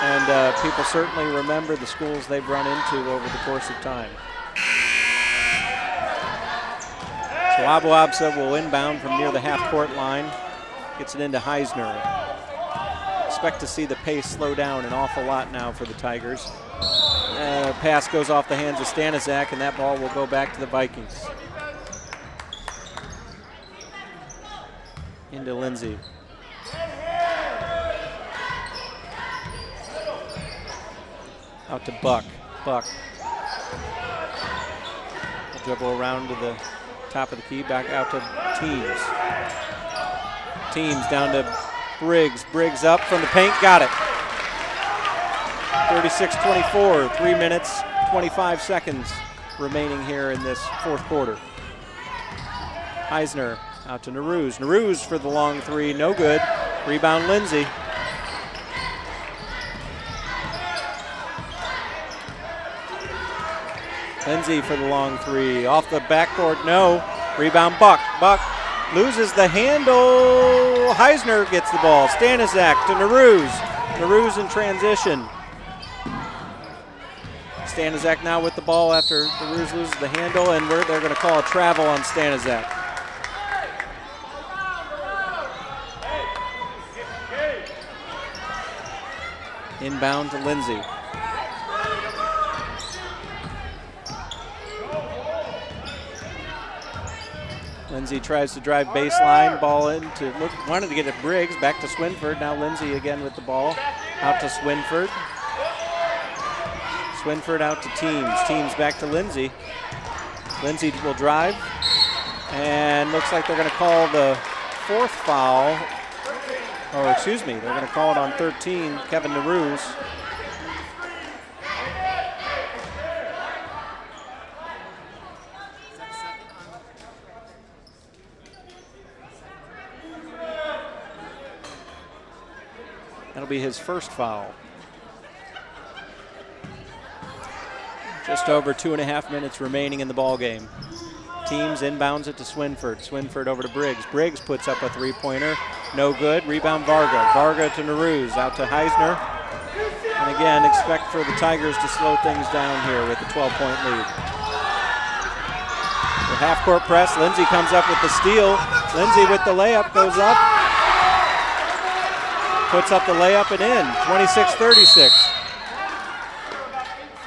And people certainly remember the schools they've run into over the course of time. So Abu Absa will inbound from near the half-court line. Gets it into Heisner. Expect to see the pace slow down an awful lot now for the Tigers. Pass goes off the hands of Stanizak, and that ball will go back to the Vikings. Into Lindsay. Out to Buck. Buck. Dribble around to the top of the key, back out to Teams. Teams down to Briggs. Briggs up from the paint, got it. 36-24, 3 minutes, 25 seconds remaining here in this 4th quarter. Heisner out to Naruz. Naruz for the long 3, no good. Rebound Lindsay. Lindsay for the long 3, off the backboard, no. Rebound Buck. Buck loses the handle. Heisner gets the ball. Stanizak to Naruz. Naruz in transition. Stanizak now with the ball after Naruz loses the handle, and they're going to call a travel on Stanizak. Inbound to Lindsay. Lindsay tries to drive baseline, ball in to wanted to get it Briggs, back to Swinford. Now Lindsay again with the ball, out to Swinford. Swinford out to Teams. Teams back to Lindsay. Lindsay will drive, and looks like they're going to call the 4th foul, or excuse me, they're going to call it on 13, Kevin Narouz. That'll be his first foul. Just over 2.5 minutes remaining in the ball game. Teams inbounds it to Swinford. Swinford over to Briggs. Briggs puts up a three-pointer. No good. Rebound Varga. Varga to Narouz. Out to Heisner. And again, expect for the Tigers to slow things down here with a 12-point lead. The half-court press. Lindsay comes up with the steal. Lindsay with the layup goes up. Puts up the layup and in. 26-36.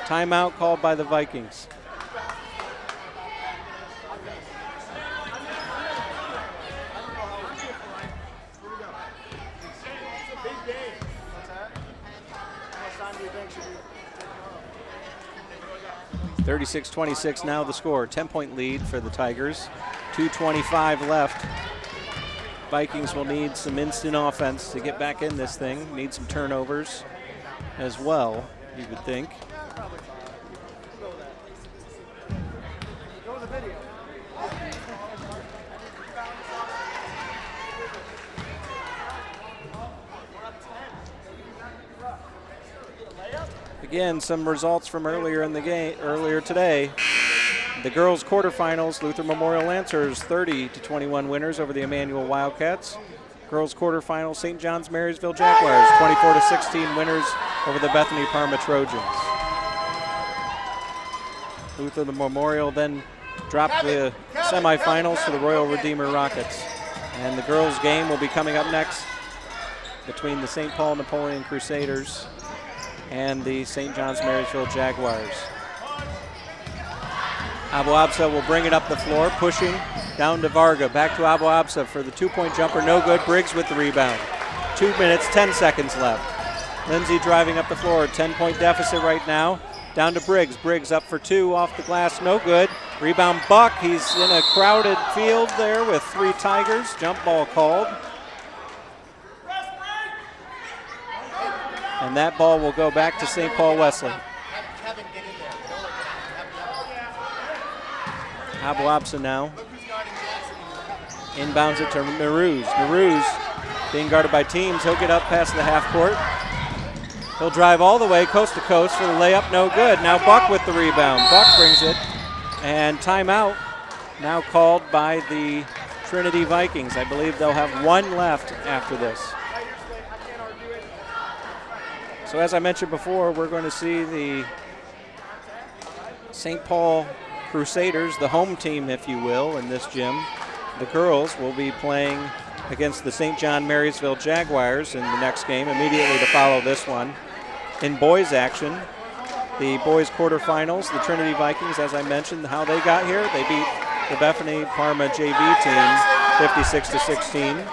Timeout called by the Vikings. – 36-26 now the score. 10-point lead for the Tigers. 2:25 left. Vikings will need some instant offense to get back in this thing. Need some turnovers as well, you would think. Again, some results from earlier in the game, earlier today. The girls' quarterfinals, Luther Memorial Lancers 30-21 winners over the Emmanuel Wildcats. Girls' quarterfinals, St. John's Marysville Jaguars 24-16 winners over the Bethany Parma Trojans. Luther Memorial then dropped the semifinals to the Royal Redeemer Rockets. And the girls' game will be coming up next between the St. Paul Napoleon Crusaders and the St. John's Marysville Jaguars. Abu Absa will bring it up the floor, pushing down to Varga. Back to Abu Absa for the two-point jumper. No good. Briggs with the rebound. 2 minutes, 10 seconds left. Lindsay driving up the floor. 10-point deficit right now. Down to Briggs. Briggs up for two off the glass. No good. Rebound Buck. He's in a crowded field there with 3 Tigers. Jump ball called. And that ball will go back to St. Paul Wesley. Abu Absa now inbounds it to Narouz. Narouz being guarded by teams. He'll get up past the half court. He'll drive all the way coast to coast for the layup. No good. Now Buck with the rebound. Buck brings it. And timeout now called by the Trinity Vikings. I believe they'll have 1 left after this. So as I mentioned before, we're going to see the St. Paul Crusaders, the home team, if you will, in this gym. The girls will be playing against the St. John Marysville Jaguars in the next game, immediately to follow this one. In boys action, the boys quarterfinals, the Trinity Vikings, as I mentioned, how they got here, they beat the Bethany Parma JV team 56-16.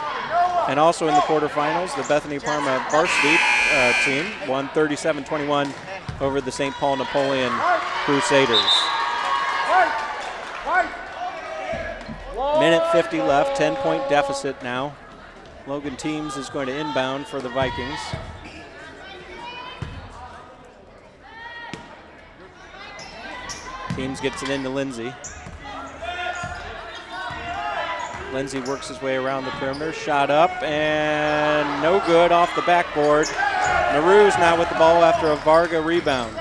And also in the quarterfinals, the Bethany Parma varsity team won 37-21 over the St. Paul Napoleon Crusaders. Minute 50 left, 10-point deficit now. Logan Teams is going to inbound for the Vikings. Teams gets it into Lindsay. Lindsay works his way around the perimeter, shot up, and no good off the backboard. Narouz now with the ball after a Varga rebound.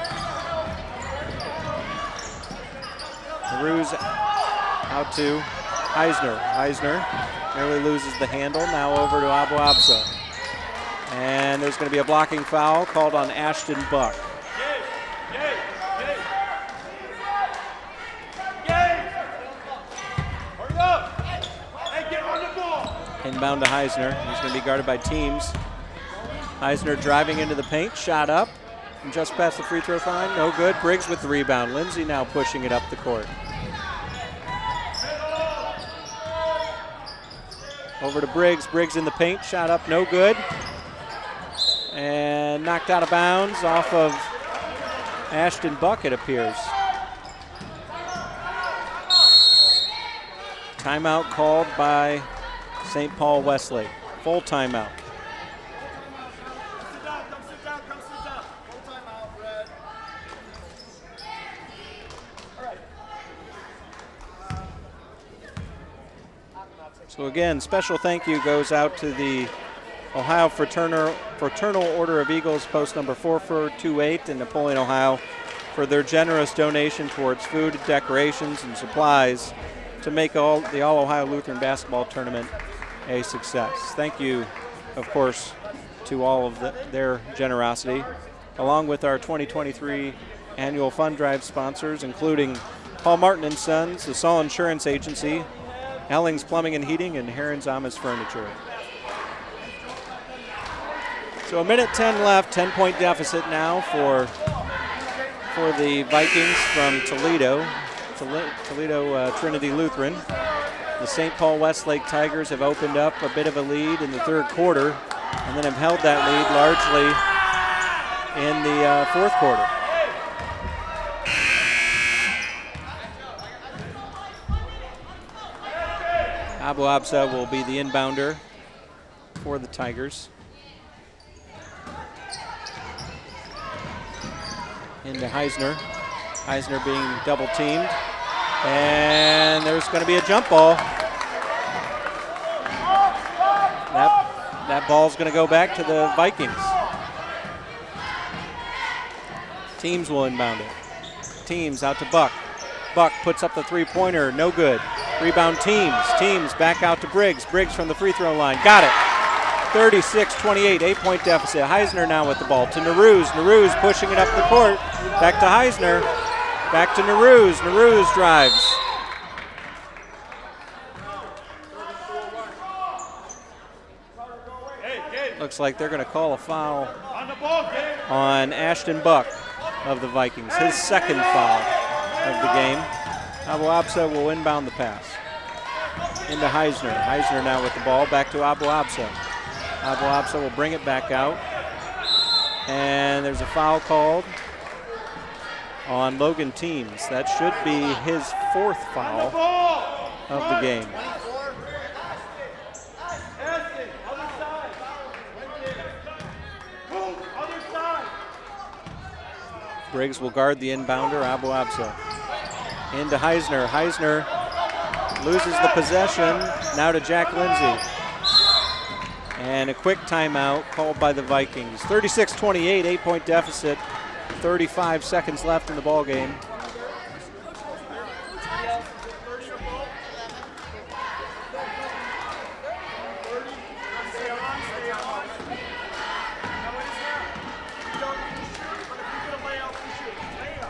Narouz out to Heisner. Heisner nearly loses the handle, now over to Abu Absa. And there's going to be a blocking foul called on Ashton Buck. Inbound to Heisner. He's going to be guarded by Teams. Heisner driving into the paint, shot up, and just past the free throw line. No good. Briggs with the rebound. Lindsay now pushing it up the court. Over to Briggs. Briggs in the paint, shot up, no good. And knocked out of bounds off of Ashton Buck, it appears. Timeout called by St. Paul Westlake. Full timeout. So again, special thank you goes out to the Ohio Fraternal Order of Eagles, post number 4428 in Napoleon, Ohio, for their generous donation towards food, decorations, and supplies to make the All-Ohio Lutheran Basketball Tournament a success. Thank you, of course, to all of their generosity, along with our 2023 annual fund drive sponsors, including Paul Martin & Sons, the Saul Insurance Agency, Elling's Plumbing and Heating, and Heron's Amos Furniture. So 1:10 left, 10-point deficit now for the Vikings from Toledo Trinity Lutheran. The St. Paul Westlake Tigers have opened up a bit of a lead in the third quarter and then have held that lead largely in the fourth quarter. Abu Absa will be the inbounder for the Tigers. Into Heisner. Heisner being double teamed. And there's going to be a jump ball. That ball's going to go back to the Vikings. Teams will inbound it. Teams out to Buck. Buck puts up the three-pointer, no good. Rebound Teams. Teams back out to Briggs. Briggs from the free throw line. Got it. 36-28, 8-point deficit. Heisner now with the ball to Naruse. Naruse pushing it up the court. Back to Heisner. Back to Naruse. Naruse drives. Looks like they're going to call a foul on Ashton Buck of the Vikings. His second foul of the game. Abu Absa will inbound the pass. Into Heisner. Heisner now with the ball. Back to Abu Absa. Abu Absa will bring it back out. And there's a foul called on Logan Teams. That should be his fourth foul of the game. Briggs will guard the inbounder, Abu Absa. Into Heisner. Heisner loses the possession. Now to Jack Lindsay. And a quick timeout called by the Vikings. 36-28, 8-point deficit. 35 seconds left in the ball game.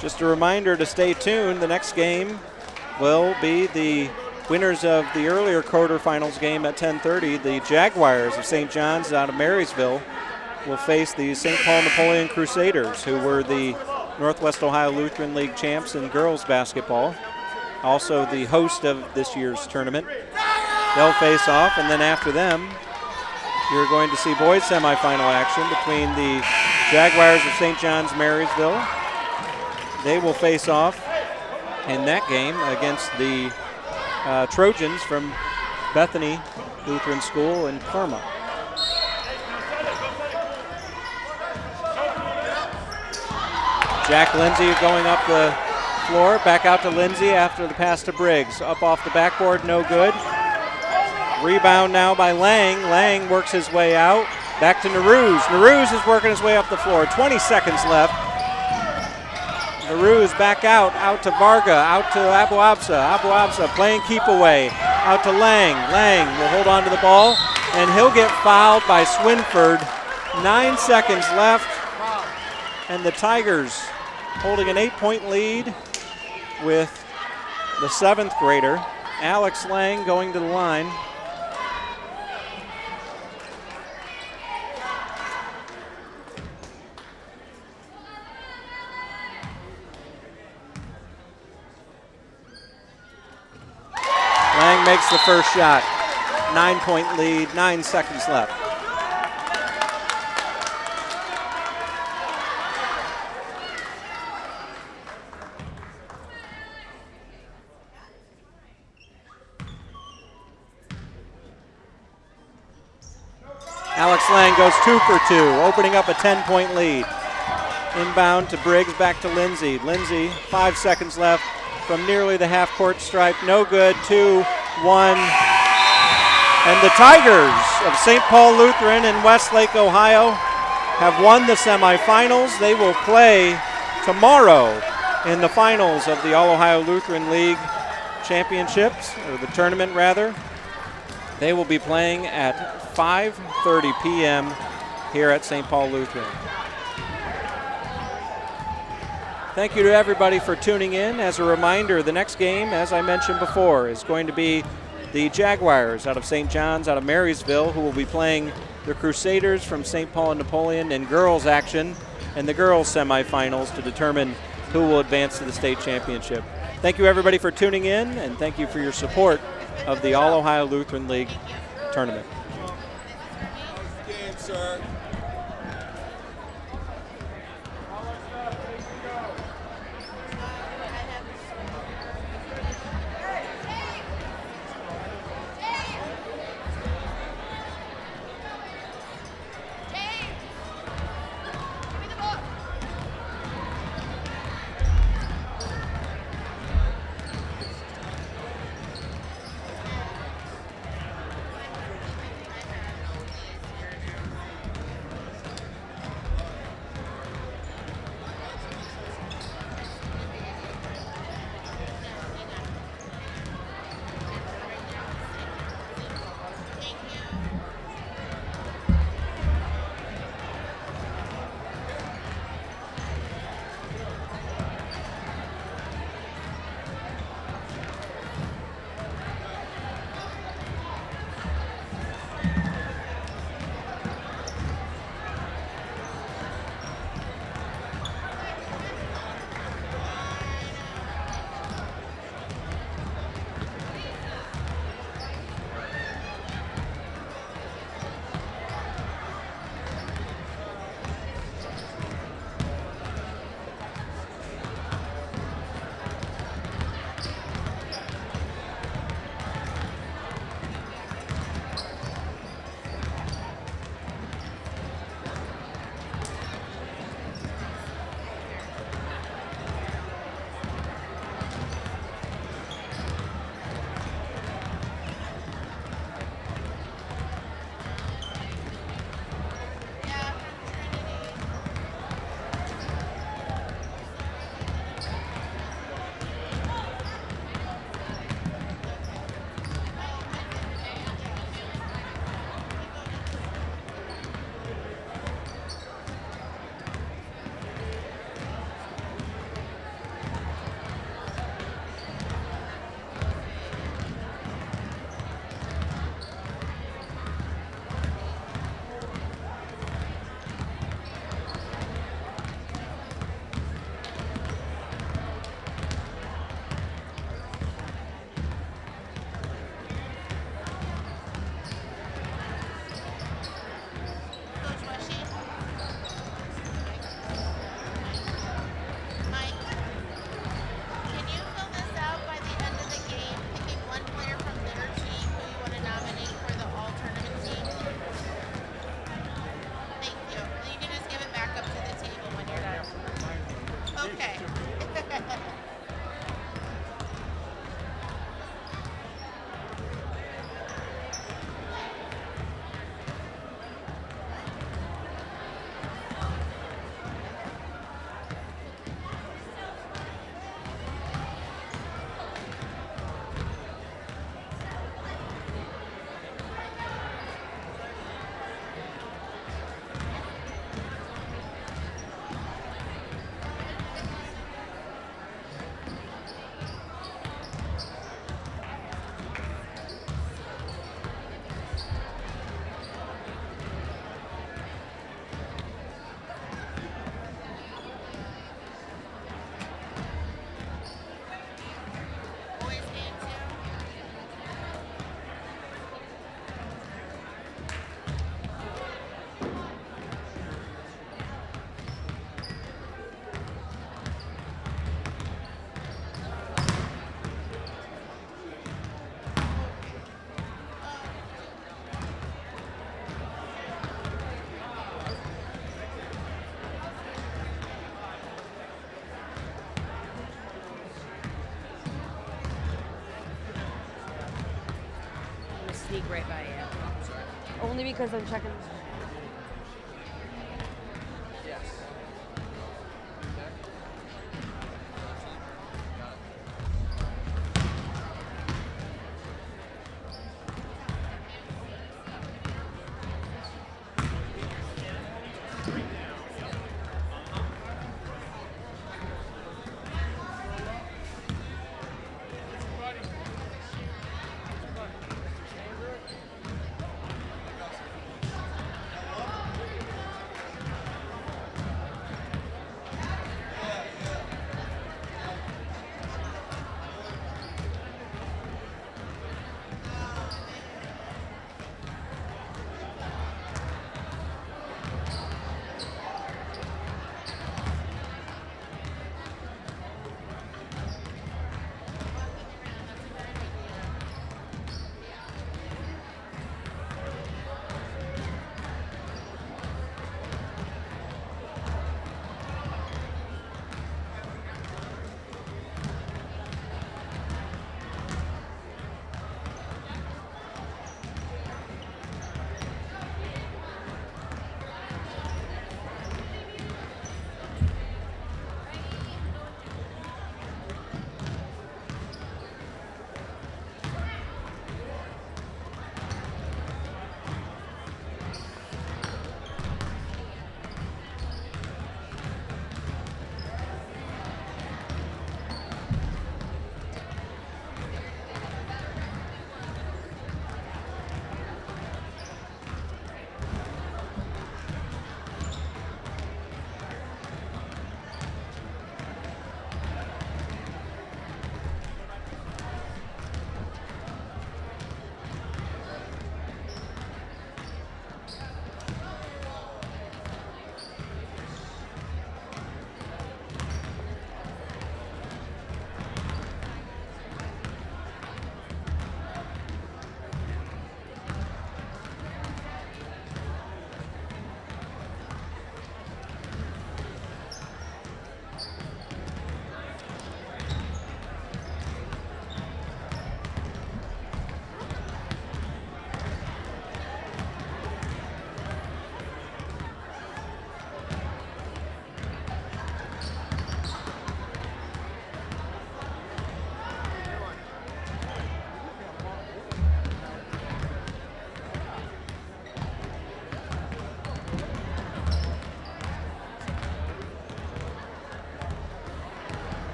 Just a reminder to stay tuned. The next game will be the winners of the earlier quarterfinals game at 10:30. The Jaguars of St. John's out of Marysville will face the St. Paul Napoleon Crusaders, who were the Northwest Ohio Lutheran League champs in girls basketball, also the host of this year's tournament. They'll face off, and then after them, you're going to see boys semifinal action between the Jaguars of St. John's Marysville. They will face off in that game against the Trojans from Bethany Lutheran School in Parma. Jack Lindsay going up the floor, back out to Lindsay after the pass to Briggs. Up off the backboard, no good. Rebound now by Lang. Lang works his way out. Back to Naruse. Naruse is working his way up the floor. 20 seconds left. Naruse back out to Varga, out to Abu Absa. Abu Absa playing keep away, out to Lang. Lang will hold on to the ball, and he'll get fouled by Swinford. 9 seconds left, and the Tigers holding an 8-point lead with the 7th grader. Alex Lang going to the line. Lang makes the first shot. 9-point lead, 9 seconds left. Alex Lang goes 2 for 2, opening up a 10-point lead. Inbound to Briggs, back to Lindsay. Lindsay, 5 seconds left from nearly the half-court stripe. No good, 2-1. And the Tigers of St. Paul Lutheran in Westlake, Ohio have won the semifinals. They will play tomorrow in the finals of the All-Ohio Lutheran League Championships, or the tournament rather. They will be playing at 5:30 p.m. here at St. Paul Lutheran. Thank you to everybody for tuning in. As a reminder, the next game, as I mentioned before, is going to be the Jaguars out of St. John's, out of Marysville, who will be playing the Crusaders from St. Paul and Napoleon in girls action and the girls semifinals to determine who will advance to the state championship. Thank you everybody for tuning in, and thank you for your support of the All-Ohio Lutheran League tournament. Game, sir. sneak right by you. Only because I'm checking. Yes.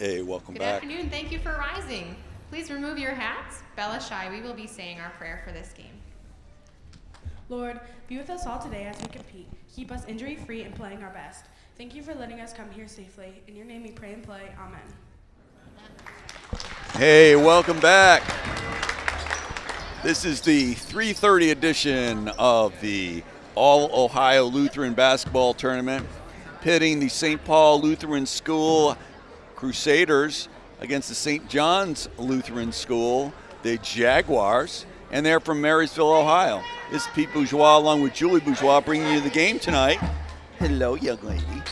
Hey, welcome Good back. afternoon. Thank you for rising. Please remove your hats. Bella Shy, we will be saying our prayer for this game. Lord, be with us all today as we compete. Keep us injury-free and playing our best. Thank you for letting us come here safely. In your name we pray and play. Amen. Hey, welcome back. This is the 3:30 edition of the All-Ohio Lutheran Basketball Tournament, pitting the St. Paul Lutheran School Crusaders against the St. John's Lutheran School, the Jaguars, and they're from Marysville, Ohio. This is Pete Bourgeois along with Julie Bourgeois bringing you the game tonight. Hello, young lady.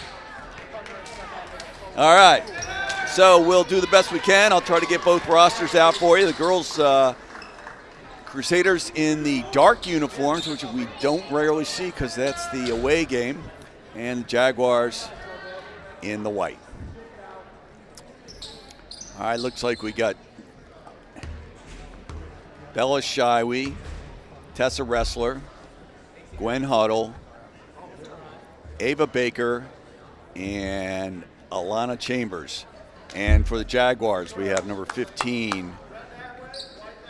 All right, so we'll do the best we can. I'll try to get both rosters out for you. The girls, Crusaders in the dark uniforms, which we don't rarely see because that's the away game, and the Jaguars in the white. All right, looks like we got Bella Shiwi, Tessa Wrestler, Gwen Huddle, Ava Baker, and Alana Chambers. And for the Jaguars, we have number 15,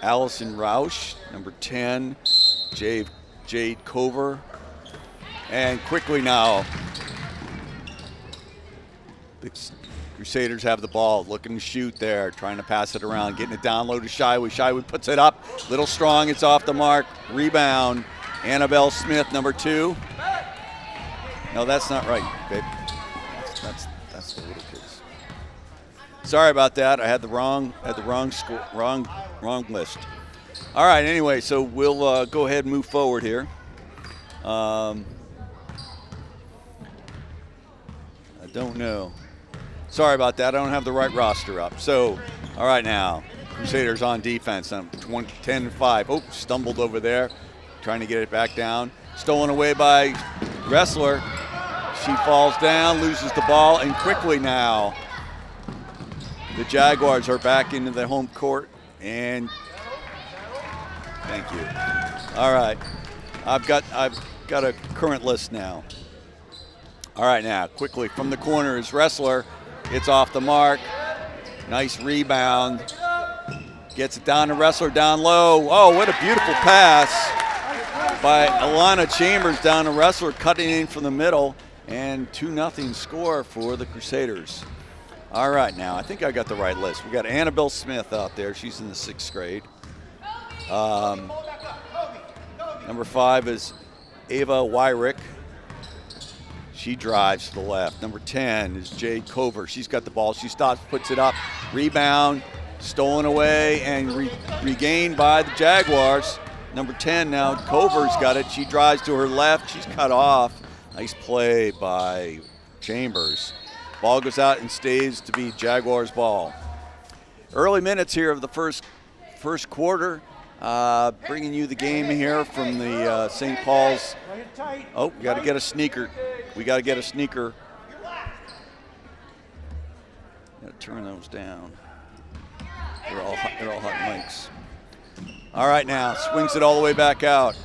Allison Rausch, number 10, Jade Cover. And quickly now, the Crusaders have the ball, looking to shoot there, trying to pass it around, getting it down low to Shiwi. Shiwi puts it up, little strong, it's off the mark. Rebound, Annabelle Smith, number 2. No, that's not right, babe. That's the little kids. Sorry about that. I had the wrong list. All right. Anyway, so we'll go ahead and move forward here. I don't know. Sorry about that. I don't have the right roster up. So, all right now, Crusaders on defense. 10-5. Oh, stumbled over there, trying to get it back down. Stolen away by Wrestler. She falls down, loses the ball, and quickly now, the Jaguars are back into the home court. And thank you. All right, I've got a current list now. All right, now quickly from the corner is Wrestler. It's off the mark. Nice rebound. Gets it down to Wrestler down low. Oh, what a beautiful pass by Alana Chambers down to Wrestler, cutting in from the middle, and 2-0 score for the Crusaders. All right, now I think I got the right list. We got Annabelle Smith out there. She's in the 6th grade. Number 5 is Ava Wyrick. She drives to the left. Number 10 is Jade Cover. She's got the ball. She stops, puts it up. Rebound, stolen away, and regained by the Jaguars. Number 10 now, Cover's got it. She drives to her left. She's cut off. Nice play by Chambers. Ball goes out and stays to be Jaguars ball. Early minutes here of the first quarter. Bringing you the game here from the St. Paul's. Oh, we got to get a sneaker. Got to turn those down. They're all hot mics. All right, now swings it all the way back out.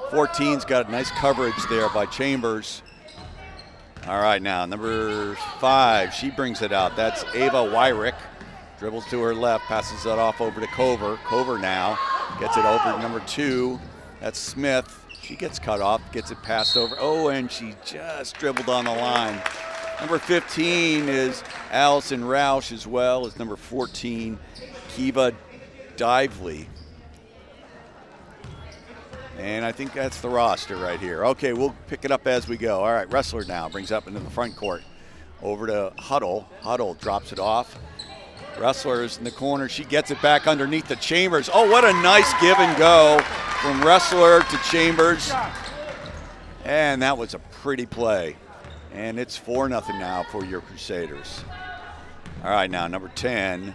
14's got nice coverage there by Chambers. All right, now number 5, she brings it out. That's Ava Wyrick. Dribbles to her left, passes it off over to Cover. Cover now gets it over to number 2. That's Smith. She gets cut off, gets it passed over. Oh, and she just dribbled on the line. Number 15 is Allison Rausch, as well as number 14, Kiva Dively. And I think that's the roster right here. Okay, we'll pick it up as we go. All right, Wrestler now brings up into the front court. Over to Huddle. Huddle drops it off. Wrestler is in the corner. She gets it back underneath the Chambers. Oh, what a nice give and go from Wrestler to Chambers. And that was a pretty play. And it's 4-0 now for your Crusaders. All right, now number 10,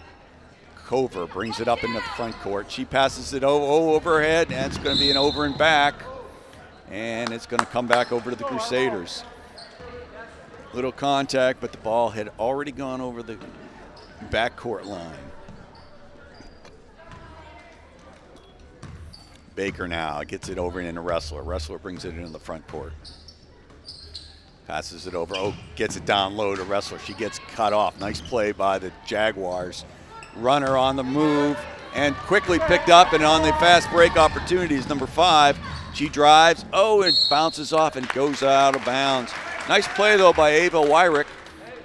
Cover brings it up into the front court. She passes it overhead, and it's going to be an over and back. And it's going to come back over to the Crusaders. Little contact, but the ball had already gone over the backcourt line. Baker now gets it over into Wrestler. Wrestler brings it into the front court. Passes it over. Oh, gets it down low to Wrestler. She gets cut off. Nice play by the Jaguars. Runner on the move and quickly picked up, and on the fast break opportunities, number 5. She drives. Oh, it bounces off and goes out of bounds. Nice play though by Ava Wyrick.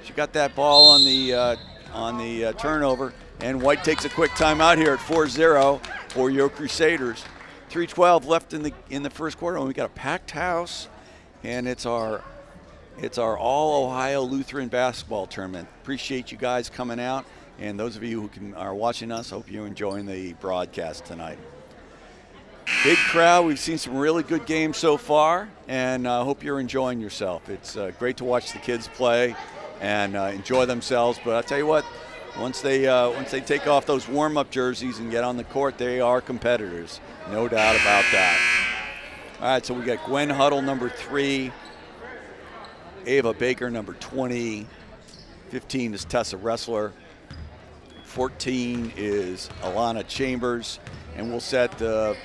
She got that ball on the turnover, and White takes a quick timeout here at 4-0 for your Crusaders. 3:12 left in the first quarter, and we got a packed house, and it's our All Ohio Lutheran basketball tournament. Appreciate you guys coming out, and those of you who are watching us, hope you're enjoying the broadcast tonight. Big crowd. We've seen some really good games so far, and I hope you're enjoying yourself. It's great to watch the kids play and enjoy themselves. But I'll tell you what, once they take off those warm-up jerseys and get on the court, they are competitors. No doubt about that. All right, so we got Gwen Huddle, number 3. Ava Baker, number 20. 15 is Tessa Wrestler. 14 is Alana Chambers. And we'll set the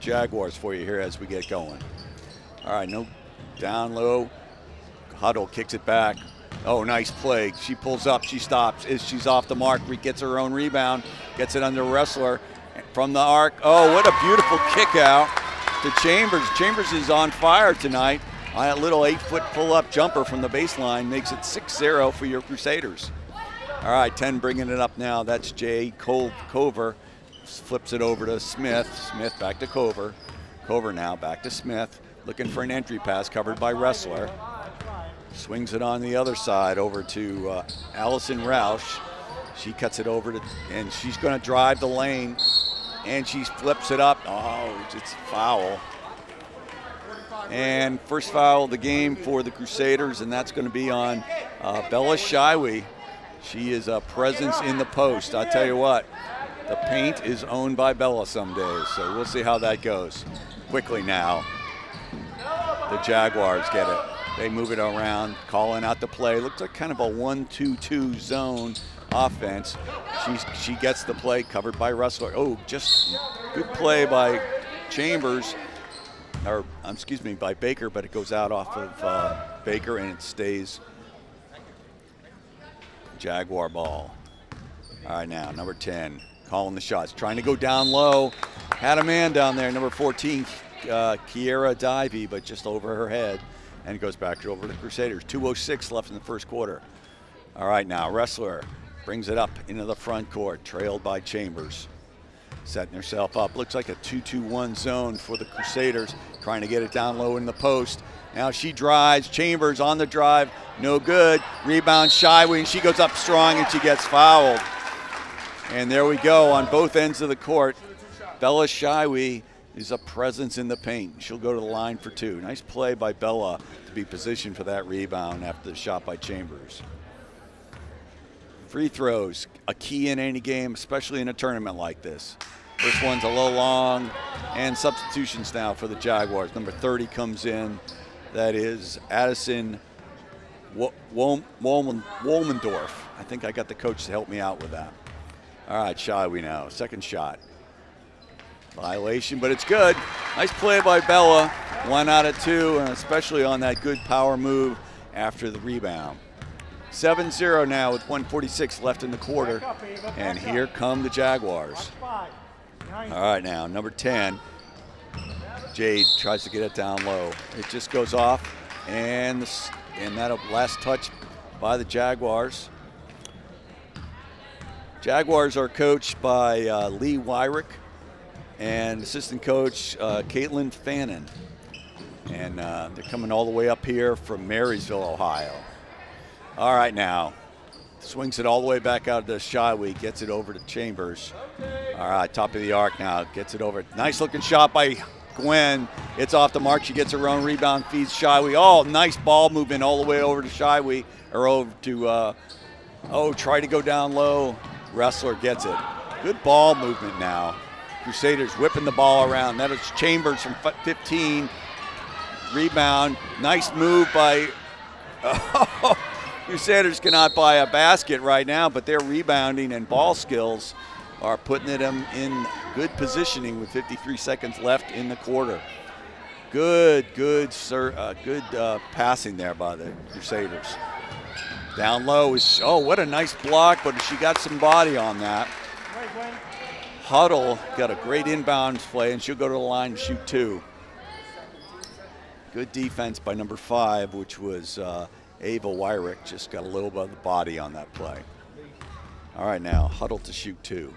Jaguars for you here as we get going. All right, no down low. Huddle kicks it back. Oh, nice play. She pulls up, she stops. She's off the mark. Gets her own rebound. Gets it under Wrestler from the arc. Oh, what a beautiful kick out to Chambers. Chambers is on fire tonight. A little 8-foot pull-up jumper from the baseline makes it 6-0 for your Crusaders. All right, 10 bringing it up now. That's Jay Cover. Flips it over to Smith. Smith back to Cover. Cover now back to Smith. Looking for an entry pass covered by Wrestler. Swings it on the other side over to Allison Roush. She cuts it over and she's going to drive the lane. And she flips it up. Oh, it's foul. And first foul of the game for the Crusaders, and that's going to be on Bella Shiwi. She is a presence in the post. I tell you what. The paint is owned by Bella some days, so we'll see how that goes. Quickly now, the Jaguars get it. They move it around, calling out the play. Looks like kind of a 1-2-2 zone offense. She gets the play covered by Wrestler. Oh, just good play by Chambers, or excuse me, by Baker, but it goes out off of Baker and it stays Jaguar ball. All right, now number 10. Calling the shots, trying to go down low. Had a man down there, number 14, Kiera Divey, but just over her head. And it goes back over to the Crusaders. 2:06 left in the first quarter. All right, now Wrestler brings it up into the front court, trailed by Chambers. Setting herself up. Looks like a 2-2-1 zone for the Crusaders, trying to get it down low in the post. Now she drives. Chambers on the drive. No good. Rebound Shiwi, and she goes up strong, and she gets fouled. And there we go on both ends of the court. Bella Shiwi is a presence in the paint. She'll go to the line for 2. Nice play by Bella to be positioned for that rebound after the shot by Chambers. Free throws, a key in any game, especially in a tournament like this. First one's a little long, and substitutions now for the Jaguars. Number 30 comes in. That is Addison Wolmendorf. I think I got the coach to help me out with that. All right, Shiwi now, second shot. Violation, but it's good. Nice play by Bella. 1 out of 2, and especially on that good power move after the rebound. 7-0 now with 1:46 left in the quarter, and here come the Jaguars. All right, now number 10, Jade tries to get it down low. It just goes off, and that last touch by the Jaguars. Jaguars are coached by Lee Wyrick and assistant coach Caitlin Fannin. And they're coming all the way up here from Marysville, Ohio. All right, now swings it all the way back out to Shiwi, gets it over to Chambers. All right, top of the arc now, gets it over. Nice looking shot by Gwen. It's off the mark. She gets her own rebound, feeds Shiwi. Oh, nice ball movement all the way over to Shiwi, or over to, try to go down low. Wrestler gets it. Good ball movement now. Crusaders whipping the ball around. That is Chambers from 15. Rebound. Nice move by. Crusaders cannot buy a basket right now, but their rebounding and ball skills are putting them in good positioning with 53 seconds left in the quarter. Good passing there by the Crusaders. Down low is, oh, what a nice block, but she got some body on that. Huddle got a great inbound play, and she'll go to the line and shoot 2. Good defense by number 5, which was Ava Wyrick. Just got a little bit of the body on that play. All right, now Huddle to shoot 2.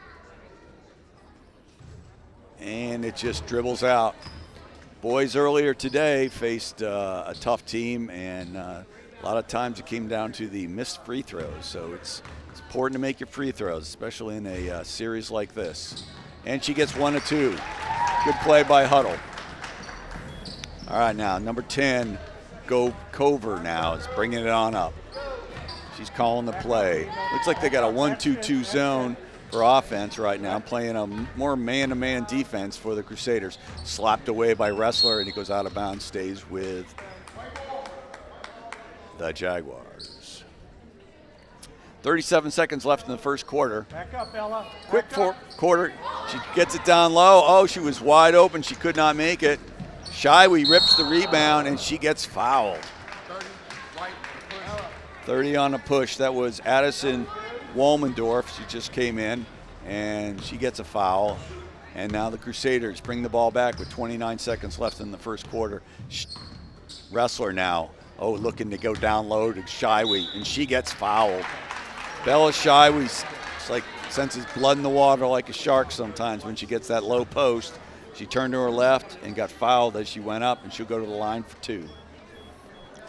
And it just dribbles out. Boys earlier today faced a tough team, and a lot of times it came down to the missed free throws. So it's important to make your free throws, especially in a series like this. And she gets 1 of 2. Good play by Huddle. All right, now number 10, Cover now is bringing it on up. She's calling the play. Looks like they got a 1-2-2 zone for offense right now, playing a more man-to-man defense for the Crusaders. Slapped away by Wrestler, and he goes out of bounds, stays with the Jaguars. 37 seconds left in the first quarter. Back up, Ella. Quick quarter. She gets it down low. Oh, she was wide open. She could not make it. Shiwi rips the rebound, and she gets fouled. 30 on a push. That was Addison Wolmendorf. She just came in, and she gets a foul. And now the Crusaders bring the ball back with 29 seconds left in the first quarter. Wrestler now, looking to go down low to Shiwi, and she gets fouled. Bella Shiwi, it's like senses blood in the water like a shark sometimes when she gets that low post. She turned to her left and got fouled as she went up, and she'll go to the line for 2.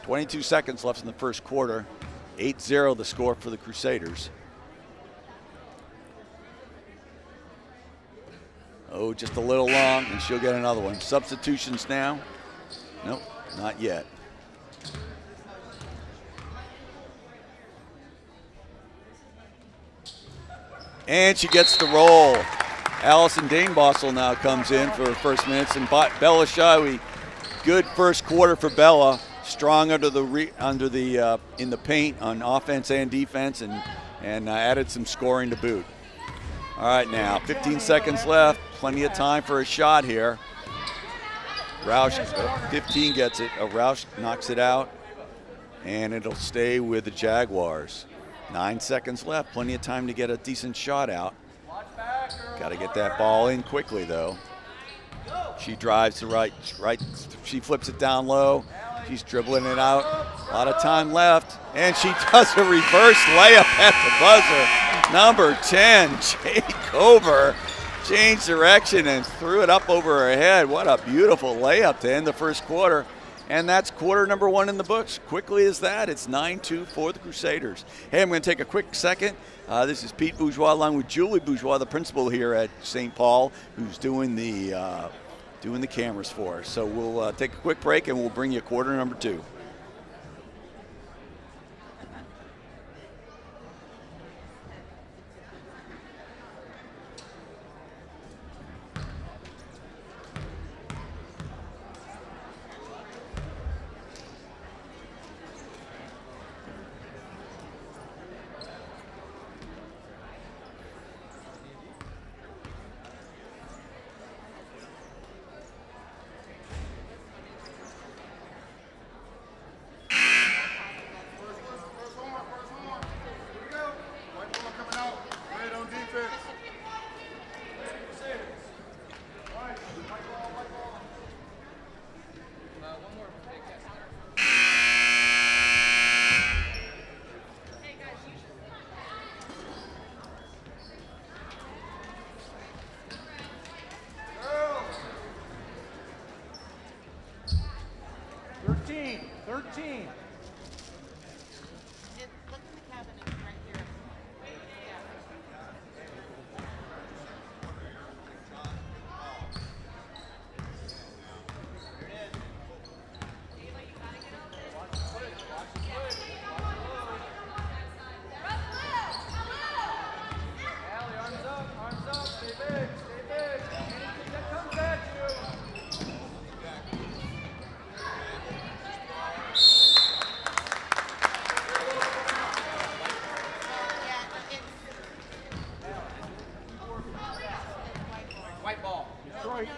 22 seconds left in the first quarter. 8-0 the score for the Crusaders. Oh, just a little long, and she'll get another one. Substitutions now? Nope, not yet. And she gets the roll. Allison Danebostel now comes in for her first minutes, and Bella Shiwi, good first quarter for Bella. Strong in the paint on offense and defense, and added some scoring to boot. All right, now 15 seconds left. Plenty of time for a shot here. Roush, 15 gets it. Roush knocks it out, and it'll stay with the Jaguars. 9 seconds left. Plenty of time to get a decent shot out. Got to get that ball in quickly, though. She drives to right. She flips it down low. She's dribbling it out. A lot of time left. And she does a reverse layup at the buzzer. Number 10, Jay Cover, changed direction and threw it up over her head. What a beautiful layup to end the first quarter. And that's quarter number 1 in the books. Quickly as that, it's 9-2 for the Crusaders. Hey, I'm going to take a quick second. This is Pete Bourgeois along with Julie Bourgeois, the principal here at St. Paul, who's doing the cameras for us. So we'll take a quick break, and we'll bring you quarter number 2. White ball. Detroit.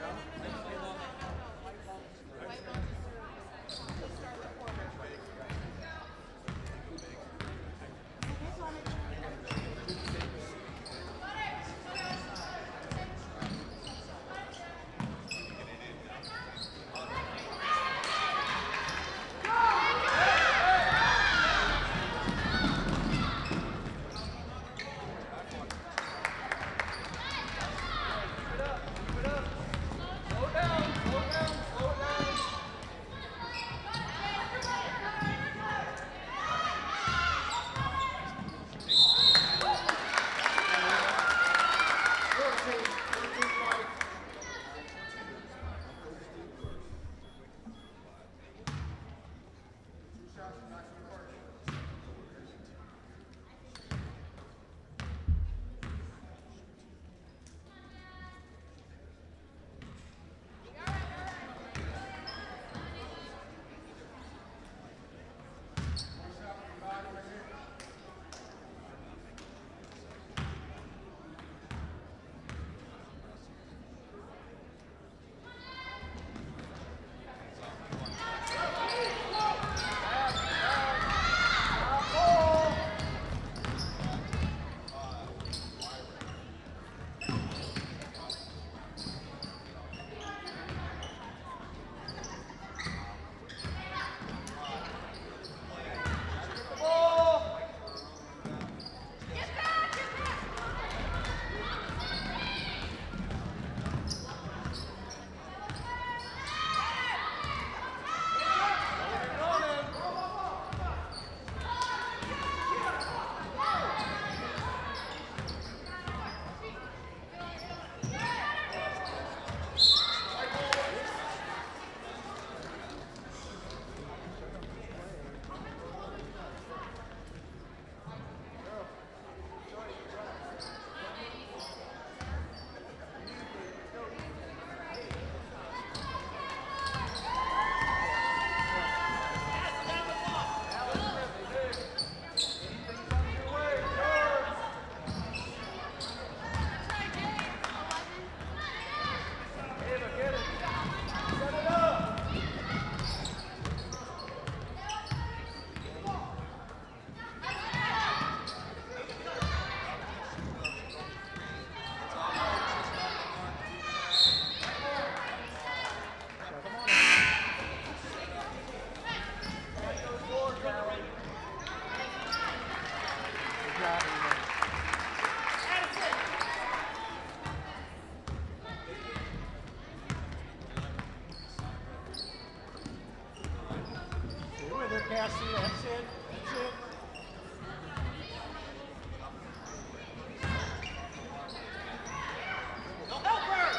I see that. That's it. That's it. Helper!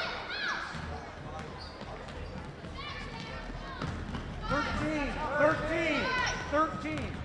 13.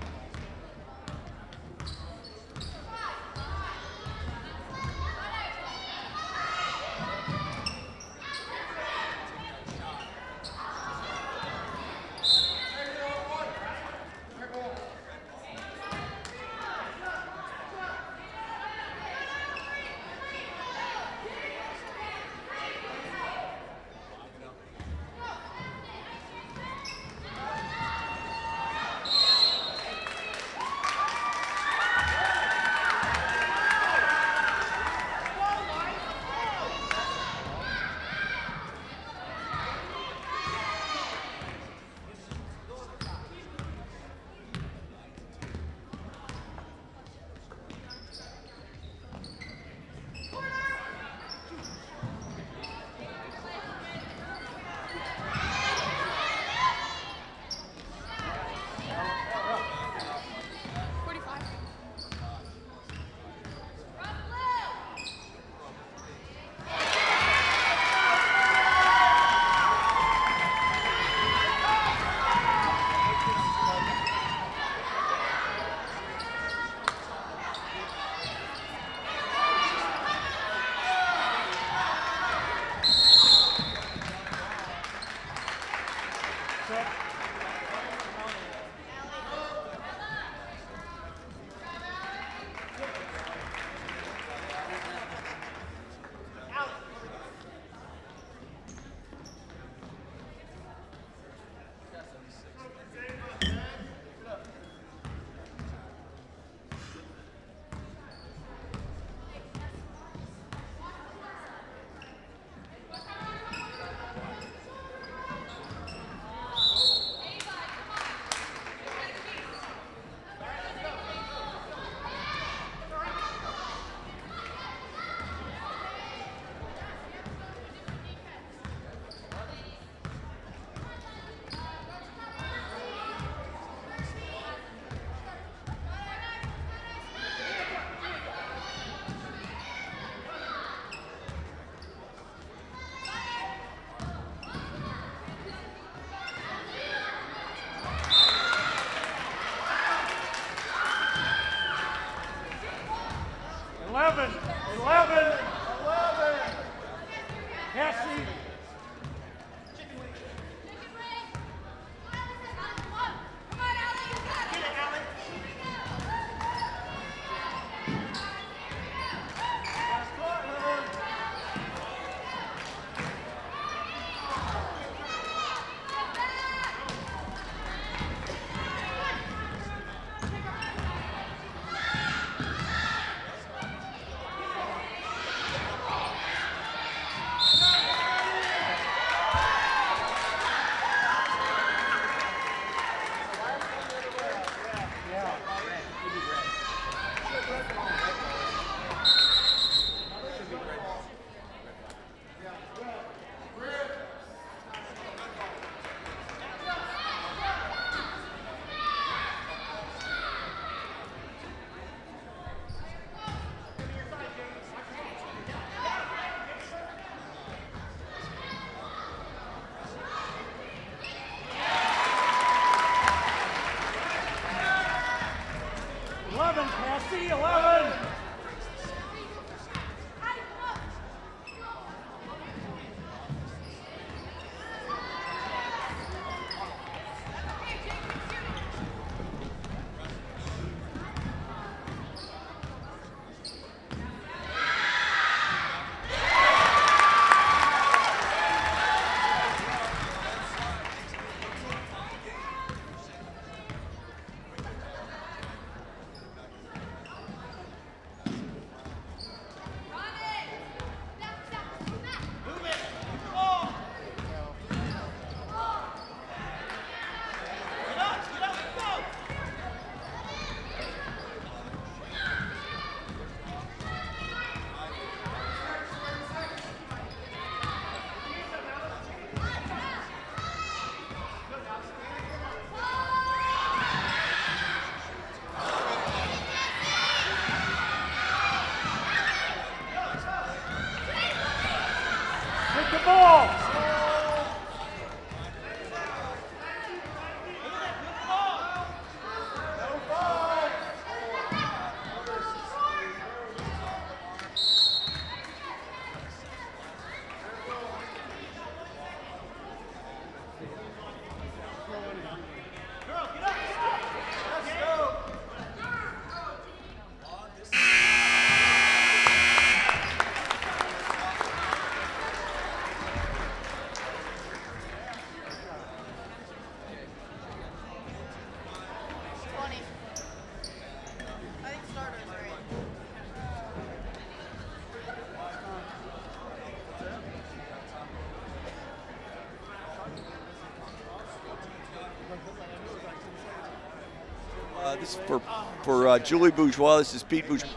For Julie Bourgeois, this is Pete Bourgeois.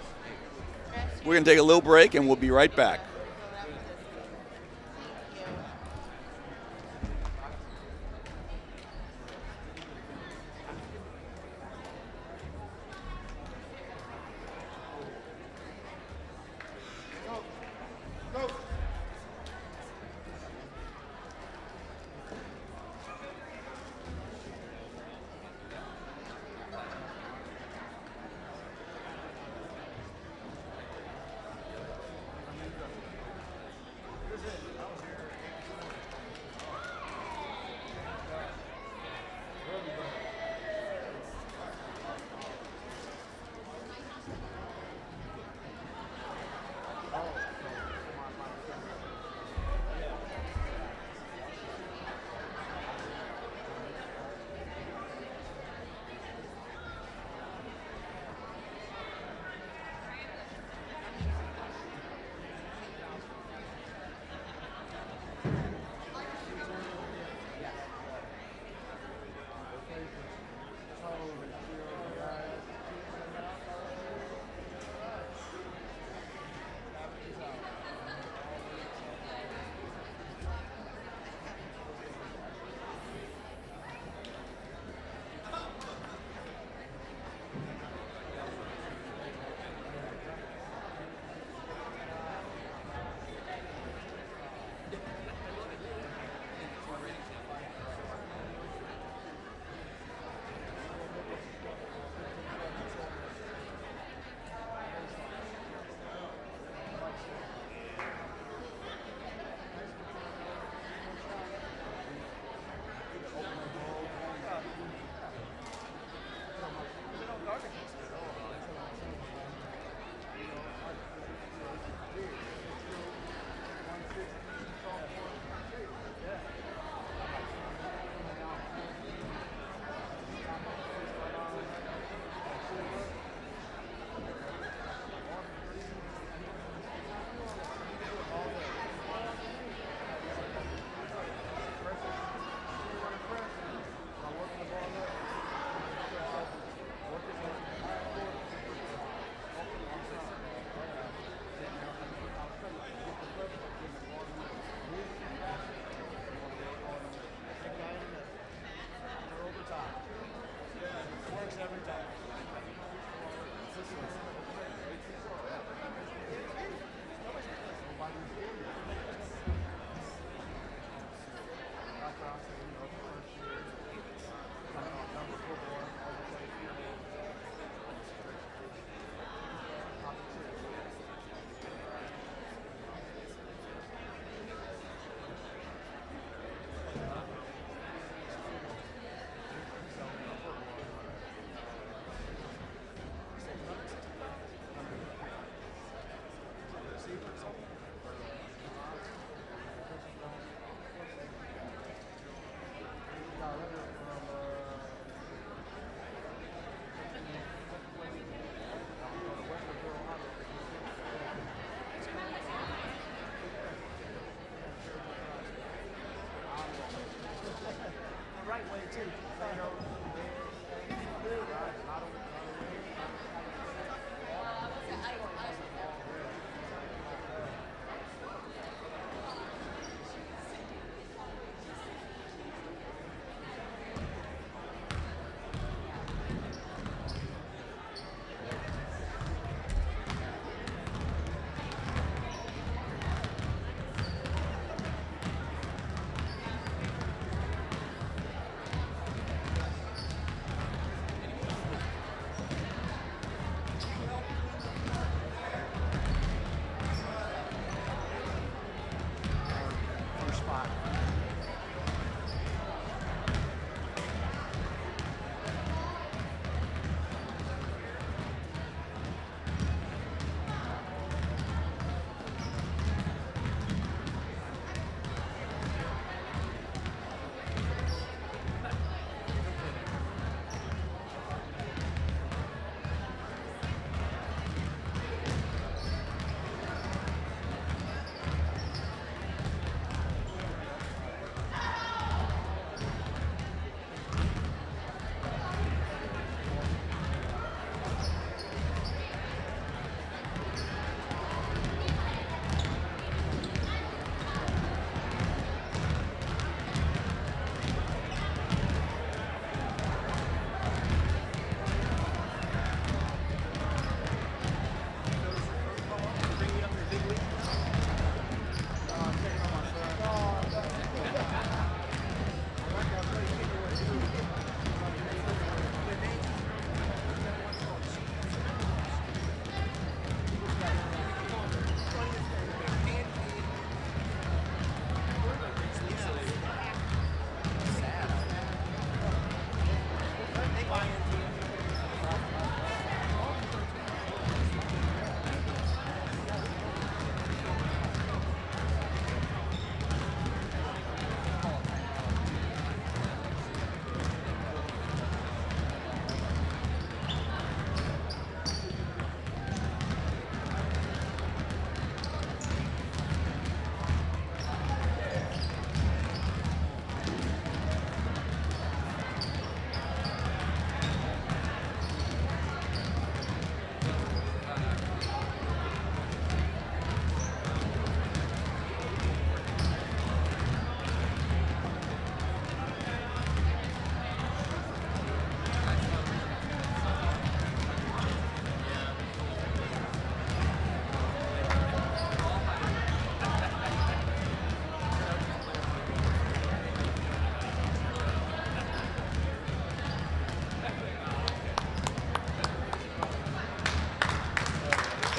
We're going to take a little break, and we'll be right back.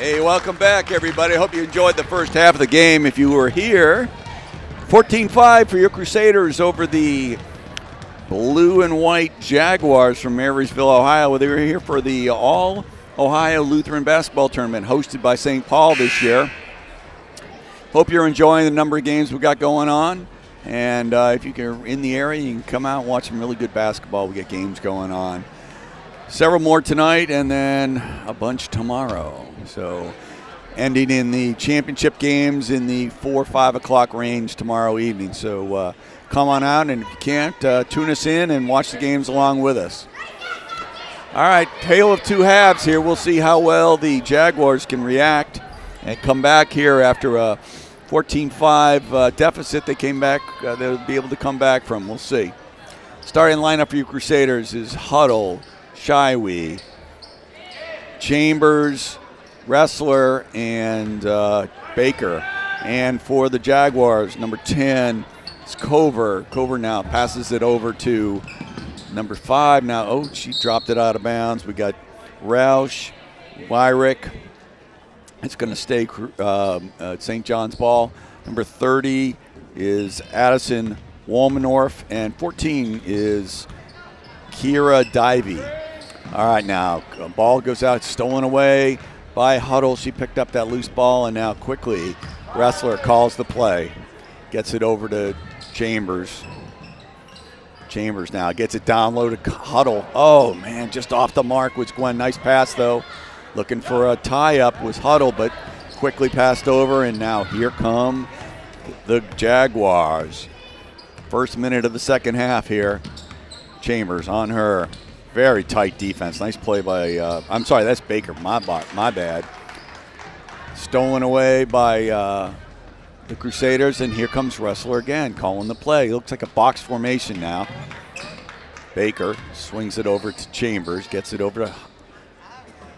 Hey, welcome back, everybody. I hope you enjoyed the first half of the game. If you were here, 14-5 for your Crusaders over the blue and white Jaguars from Marysville, Ohio. They were here for the All-Ohio Lutheran Basketball Tournament hosted by St. Paul this year. Hope you're enjoying the number of games we got going on. And if you're in the area, you can come out and watch some really good basketball. We got games going on. Several more tonight and then a bunch tomorrow. So ending in the championship games in the 4 or 5 o'clock range tomorrow evening. So come on out, and if you can't, tune us in and watch the games along with us. All right, tale of two halves here. We'll see how well the Jaguars can react and come back here after a 14-5 deficit. They came back. They'll be able to come back from. We'll see. Starting lineup for you Crusaders is Huddle, Shywee, Chambers, Wrestler, and Baker. And for the Jaguars, number 10 is Cover. Cover now passes it over to number 5 now. Oh, she dropped it out of bounds. We got Roush, Wyrick. It's going to stay St. John's ball. Number 30 is Addison Walmanorf, and 14 is Kira Divey. All right, now ball goes out, stolen away by Huddle. She picked up that loose ball, and now quickly Wrestler calls the play. Gets it over to Chambers. Chambers now gets it down low to Huddle. Oh, man, just off the mark was Gwen. Nice pass, though. Looking for a tie-up was Huddle, but quickly passed over, and now here come the Jaguars. First minute of the second half here. Chambers on her. Very tight defense. Nice play by, I'm sorry, that's Baker. My bad. Stolen away by the Crusaders, and here comes Wrestler again, calling the play. It looks like a box formation now. Baker swings it over to Chambers, gets it over to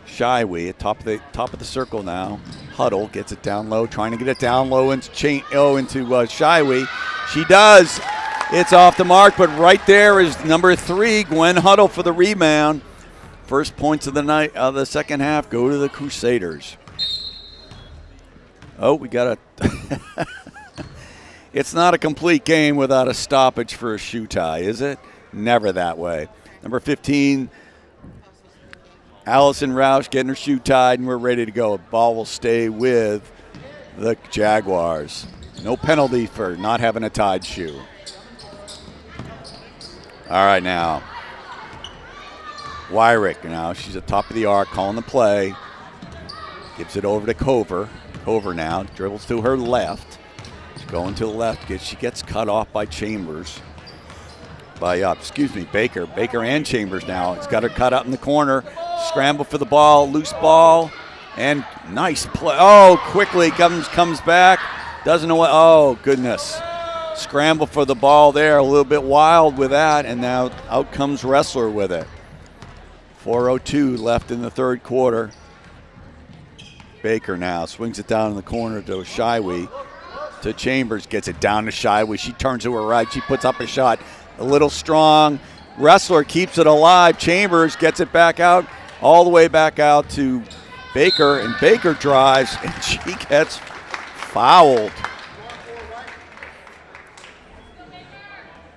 Shywee at top of the circle now. Huddle gets it down low, trying to get it down low into Shywee. She does. It's off the mark, but right there is number 3, Gwen Huddle, for the rebound. First points of the night of the second half go to the Crusaders. Oh, we got a it's not a complete game without a stoppage for a shoe tie, is it? Never that way. Number 15, Allison Roush getting her shoe tied, and we're ready to go. Ball will stay with the Jaguars. No penalty for not having a tied shoe. All right, now. Wyrick now. She's at top of the arc, calling the play. Gives it over to Cover. Cover now dribbles to her left. She's going to the left. She gets cut off by Chambers. Baker. Baker and Chambers now. It's got her cut out in the corner. Scramble for the ball. Loose ball. And nice play. Oh, quickly comes back. Doesn't know what. Oh, goodness. Scramble for the ball there. A little bit wild with that. And now out comes Wrestler with it. 4:02 left in the third quarter. Baker now swings it down in the corner to Shywee. To Chambers. Gets it down to Shywee. She turns to her right. She puts up a shot. A little strong. Wrestler keeps it alive. Chambers gets it back out. All the way back out to Baker. And Baker drives. And she gets fouled.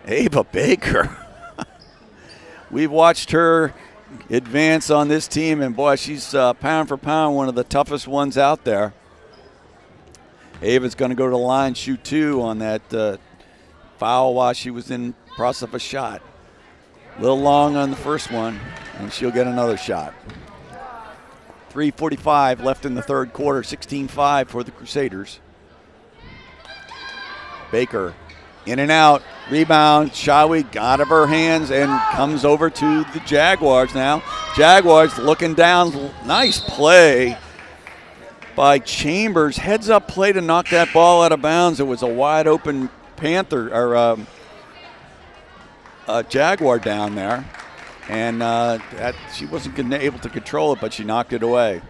Ava Baker. We've watched her advance on this team, and boy, she's pound for pound one of the toughest ones out there. Ava's going to go to the line, shoot 2 on that foul while she was in process of a shot. A little long on the first one, and she'll get another shot. 3:45 left in the third quarter, 16-5 for the Crusaders. Baker in and out, rebound, Shywee out of her hands and comes over to the Jaguars now. Jaguars looking down, nice play by Chambers. Heads up play to knock that ball out of bounds. It was a wide open Jaguar down there. And she wasn't able to control it, but she knocked it away.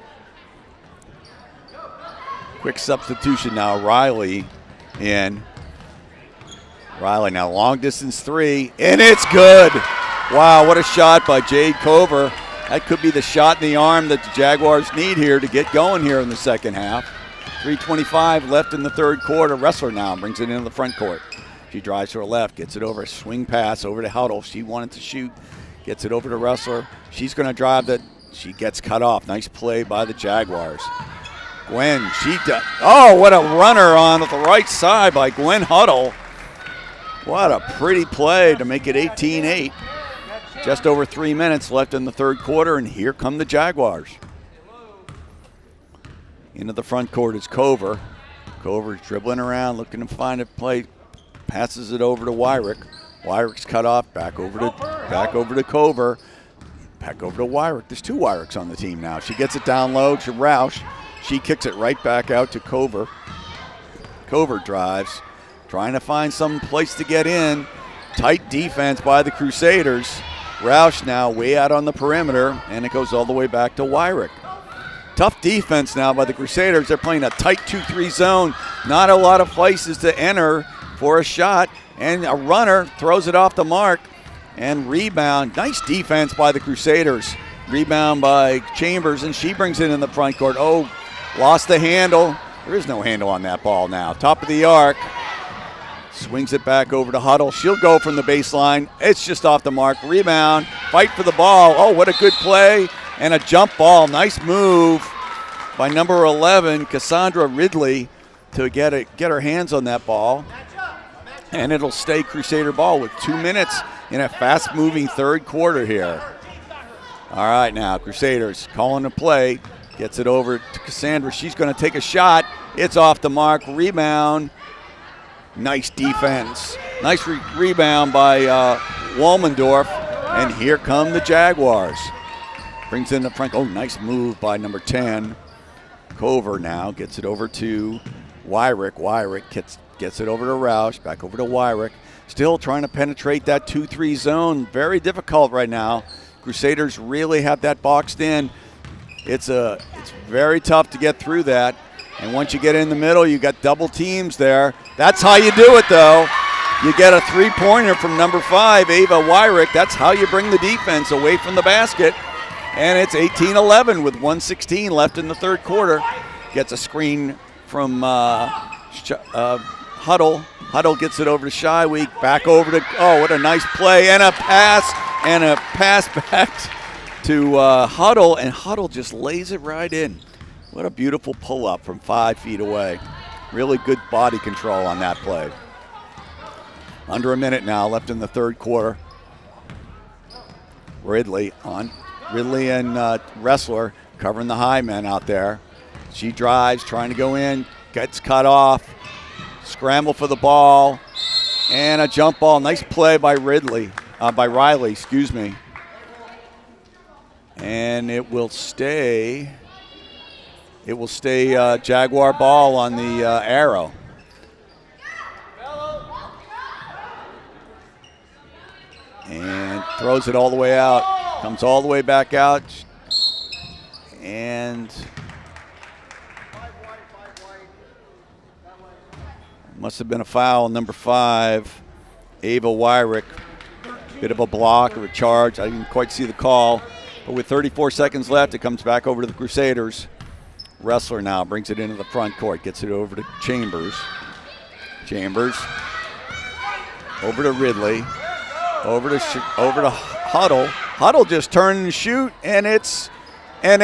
Quick substitution now, Riley in. Riley now, long distance 3, and it's good. Wow, what a shot by Jade Cover. That could be the shot in the arm that the Jaguars need here to get going here in the second half. 3:25 left in the third quarter. Wrestler now brings it into the front court. She drives to her left, gets it over, a swing pass over to Huddle. She wanted to shoot, gets it over to Wrestler. She's going to drive that. She gets cut off. Nice play by the Jaguars. Gwen, oh, what a runner on the right side by Gwen Huddle. What a pretty play to make it 18-8. Just over 3 minutes left in the third quarter, and here come the Jaguars. Into the front court is Cover. Cover's dribbling around, looking to find a play. Passes it over to Wyrick. Wyrick's cut off. Back over to Cover. Back over to Wyrick. There's 2 Wyricks on the team now. She gets it down low to Roush. She kicks it right back out to Cover. Cover drives, trying to find some place to get in. Tight defense by the Crusaders. Roush now way out on the perimeter, and it goes all the way back to Wyrick. Tough defense now by the Crusaders. They're playing a tight 2-3 zone. Not a lot of places to enter for a shot, and a runner throws it off the mark and rebound. Nice defense by the Crusaders. Rebound by Chambers, and she brings it in the front court. Oh, lost the handle. There is no handle on that ball now. Top of the arc. Swings it back over to Huddle. She'll go from the baseline. It's just off the mark. Rebound. Fight for the ball. Oh, what a good play. And a jump ball. Nice move by number 11, Cassandra Ridley, to get her hands on that ball. And it'll stay Crusader ball with 2 minutes in a fast-moving third quarter here. All right, now Crusaders calling a play. Gets it over to Cassandra. She's going to take a shot. It's off the mark. Rebound. Nice defense. Nice rebound by Walmendorf. And here come the Jaguars. Brings in the front. Oh, nice move by number 10. Cover now gets it over to Wyrick. Wyrick gets it over to Roush. Back over to Wyrick. Still trying to penetrate that 2-3 zone. Very difficult right now. Crusaders really have that boxed in. It's very tough to get through that. And once you get in the middle, you got double teams there. That's how you do it, though. You get a three-pointer from number 5, Ava Wyrick. That's how you bring the defense away from the basket. And it's 18-11 with 1:16 left in the third quarter. Gets a screen from Huddle. Huddle gets it over to Shyweek. Back over to, oh, what a nice play. And a pass back to Huddle. And Huddle just lays it right in. What a beautiful pull-up from 5 feet away. Really good body control on that play. Under a minute now left in the third quarter. Ridley and Wrestler covering the high men out there. She drives, trying to go in, gets cut off. Scramble for the ball, and a jump ball. Nice play by Riley, excuse me. And it will stay Jaguar ball on the arrow. And throws it all the way out. Comes all the way back out. And must have been a foul on number 5, Ava Wyrick. Bit of a block or a charge. I didn't quite see the call. But with 34 seconds left, it comes back over to the Crusaders. Wrestler now brings it into the front court. Gets it over to Chambers. Chambers. Over to Ridley. Over to Huddle. Huddle just turned and shoot, and it's in.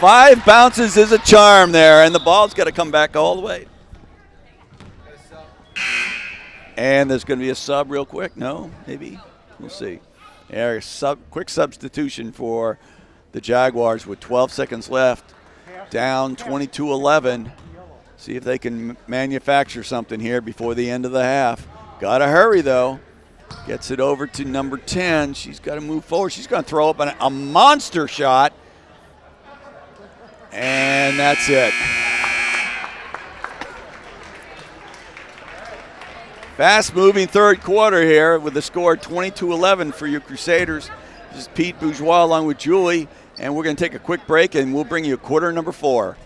5 bounces is a charm there, and the ball's got to come back all the way. And there's going to be a sub real quick. No, maybe. We'll see. Quick substitution for the Jaguars with 12 seconds left. Down 22-11. See if they can manufacture something here before the end of the half. Got to hurry, though. Gets it over to number 10. She's got to move forward. She's going to throw up a monster shot. And that's it. Fast-moving third quarter here with the score 22-11 for your Crusaders. This is Pete Bourgeois along with Julie, and we're going to take a quick break, and we'll bring you quarter number 4.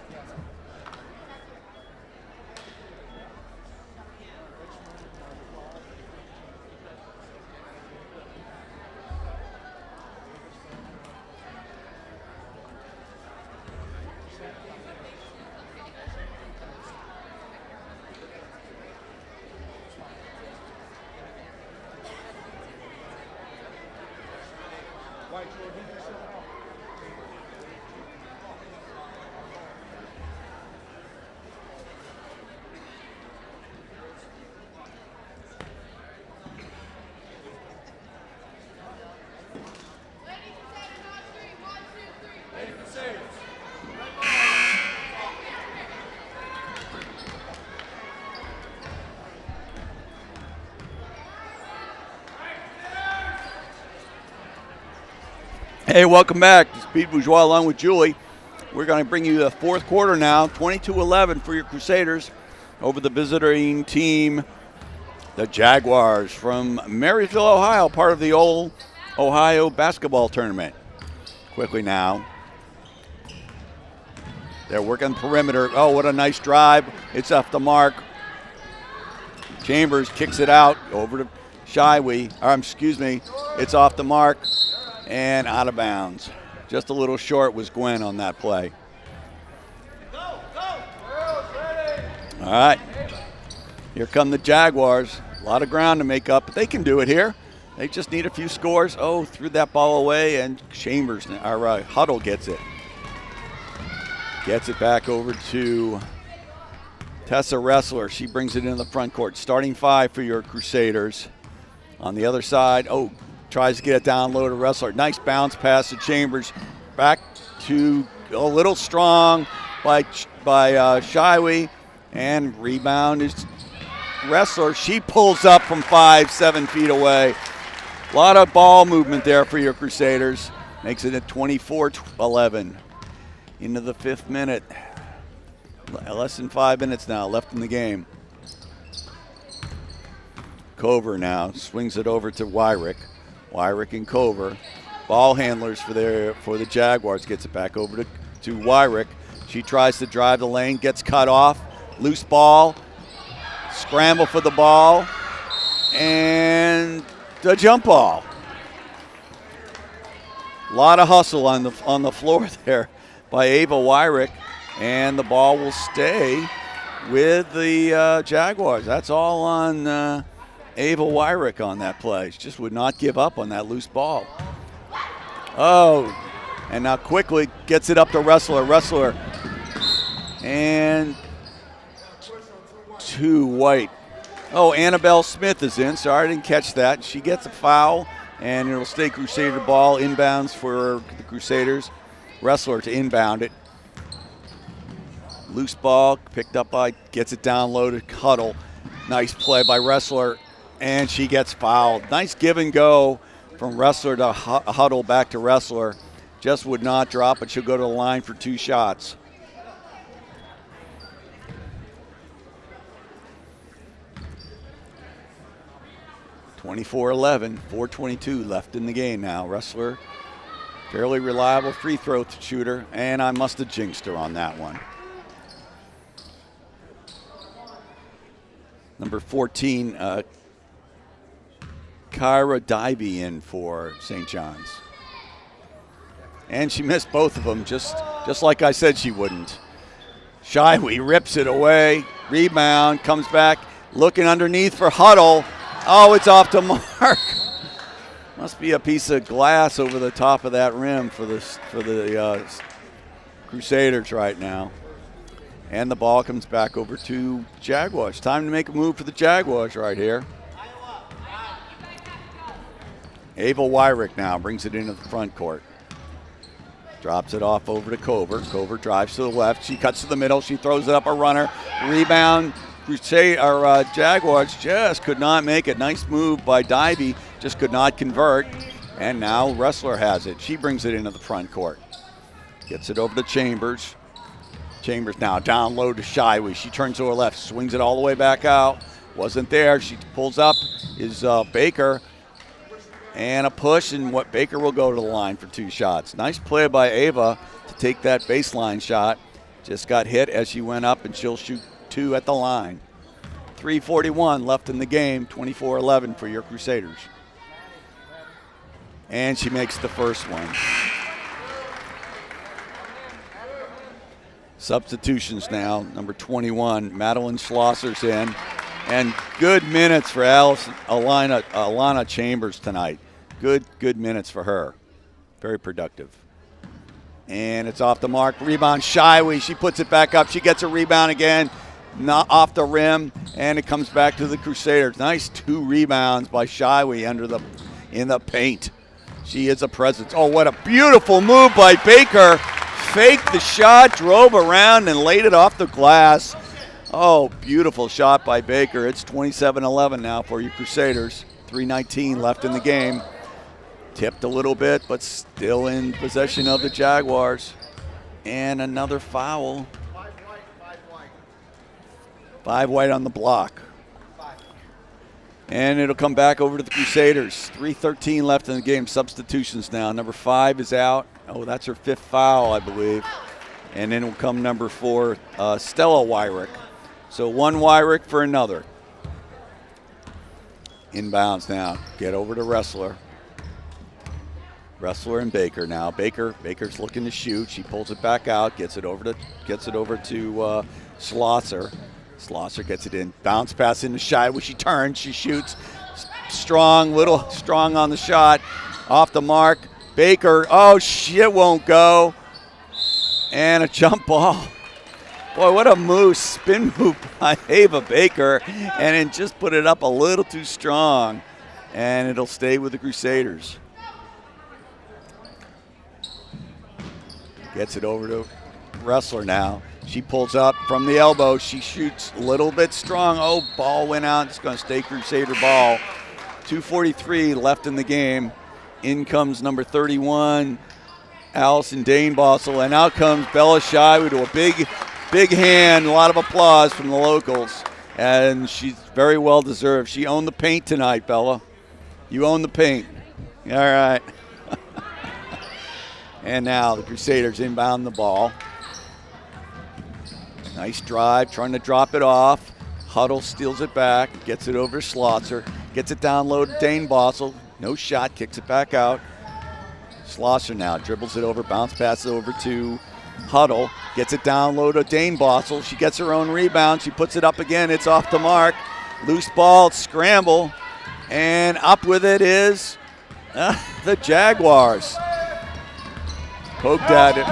Hey, welcome back. This is Pete Bourgeois along with Julie. We're going to bring you the fourth quarter now, 22-11 for your Crusaders over the visiting team, the Jaguars from Marysville, Ohio, part of the Old Ohio basketball tournament. Quickly now. They're working perimeter. Oh, what a nice drive. It's off the mark. Chambers kicks it out over to Shywee. It's off the mark. And out of bounds. Just a little short was Gwen on that play. All right. Here come the Jaguars. A lot of ground to make up, but they can do it here. They just need a few scores. Oh, threw that ball away, and Huddle gets it. Gets it back over to Tessa Wrestler. She brings it into the front court. Starting five for your Crusaders. On the other side, tries to get it down low to Wrestler. Nice bounce pass to Chambers. Back to a little strong by Shywee. And rebound is Wrestler. She pulls up from 7 feet away. A lot of ball movement there for your Crusaders. Makes it at 24-11. Into the 5th minute. Less than 5 minutes now left in the game. Cover now swings it over to Wyrick. Wyrick and Cover, ball handlers for the Jaguars. Gets it back over to Wyrick. She tries to drive the lane, gets cut off. Loose ball, scramble for the ball, and the jump ball. A lot of hustle on the floor there by Ava Wyrick, and the ball will stay with the Jaguars. That's all on Ava Wyrick on that play. She just would not give up on that loose ball. Oh, and now quickly gets it up to Wrestler. And to White. Oh, Annabelle Smith is in. Sorry, I didn't catch that. She gets a foul, and it'll stay Crusader ball inbounds for the Crusaders. Wrestler to inbound it. Loose ball picked up gets it down low to Huddle. Nice play by Wrestler. And she gets fouled. Nice give and go from Wrestler to Huddle back to Wrestler. Just would not drop, but she'll go to the line for 2 shots. (24-11), 4:22 left in the game now. Wrestler, fairly reliable free throw shooter, and I must have jinxed her on that one. Number 14, Kyra Dybee in for St. John's. And she missed both of them, just like I said she wouldn't. Shywee rips it away, rebound, comes back, looking underneath for Huddle. Oh, it's off the mark. Must be a piece of glass over the top of that rim for the Crusaders right now. And the ball comes back over to Jaguars. Time to make a move for the Jaguars right here. Ava Wyrick now brings it into the front court. Drops it off over to Cover. Cover drives to the left. She cuts to the middle. She throws it up a runner. Rebound. Jaguars just could not make it. Nice move by Dybee. Just could not convert. And now Wrestler has it. She brings it into the front court. Gets it over to Chambers. Chambers now down low to Shywee. She turns to her left, swings it all the way back out. Wasn't there. She pulls up is Baker. And a push, and Baker will go to the line for 2 shots. Nice play by Ava to take that baseline shot. Just got hit as she went up, and she'll shoot 2 at the line. 3:41 left in the game, 24-11 for your Crusaders. And she makes the first one. Substitutions now. Number 21, Madeline Schlosser's in. And good minutes for Alana Chambers tonight. Good minutes for her. Very productive. And it's off the mark. Rebound, Shyway. She puts it back up. She gets a rebound again. Not off the rim, and it comes back to the Crusaders. Nice 2 rebounds by Shyway in the paint. She is a presence. Oh, what a beautiful move by Baker. Faked the shot, drove around, and laid it off the glass. Oh, beautiful shot by Baker. It's 27-11 now for you Crusaders. 3:19 left in the game. Tipped a little bit, but still in possession of the Jaguars. And another foul. 5 white on the block. And it'll come back over to the Crusaders. 3:13 left in the game. Substitutions now. Number 5 is out. Oh, that's her 5th foul, I believe. And then will come number 4, Stella Wyrick. So 1 Wyrick for another. Inbounds now. Get over to Wrestler. Wrestler and Baker now. Baker's looking to shoot. She pulls it back out. Gets it over to Schlosser. Schlosser gets it in. Bounce pass into Shyway. She turns. She shoots. Little strong on the shot. Off the mark. Baker. Oh, shit, won't go. And a jump ball. Boy, what a move. Spin move by Ava Baker. And then just put it up a little too strong. And it'll stay with the Crusaders. Gets it over to Wrestler now. She pulls up from the elbow. She shoots a little bit strong. Oh, ball went out. It's going to stay Crusader ball. 2:43 left in the game. In comes number 31, Allison Danebossel. And out comes Bella Shyway to a big hand. A lot of applause from the locals. And she's very well deserved. She owned the paint tonight, Bella. You own the paint. All right. And now the Crusaders inbound the ball. Nice drive, trying to drop it off. Huddle steals it back, gets it over to Schlosser, gets it down low to Danebossel. No shot, kicks it back out. Schlosser now dribbles it over, bounce passes over to Huddle, gets it down low to Danebossel. She gets her own rebound, she puts it up again, it's off the mark. Loose ball, scramble, and up with it is the Jaguars. Poked at it,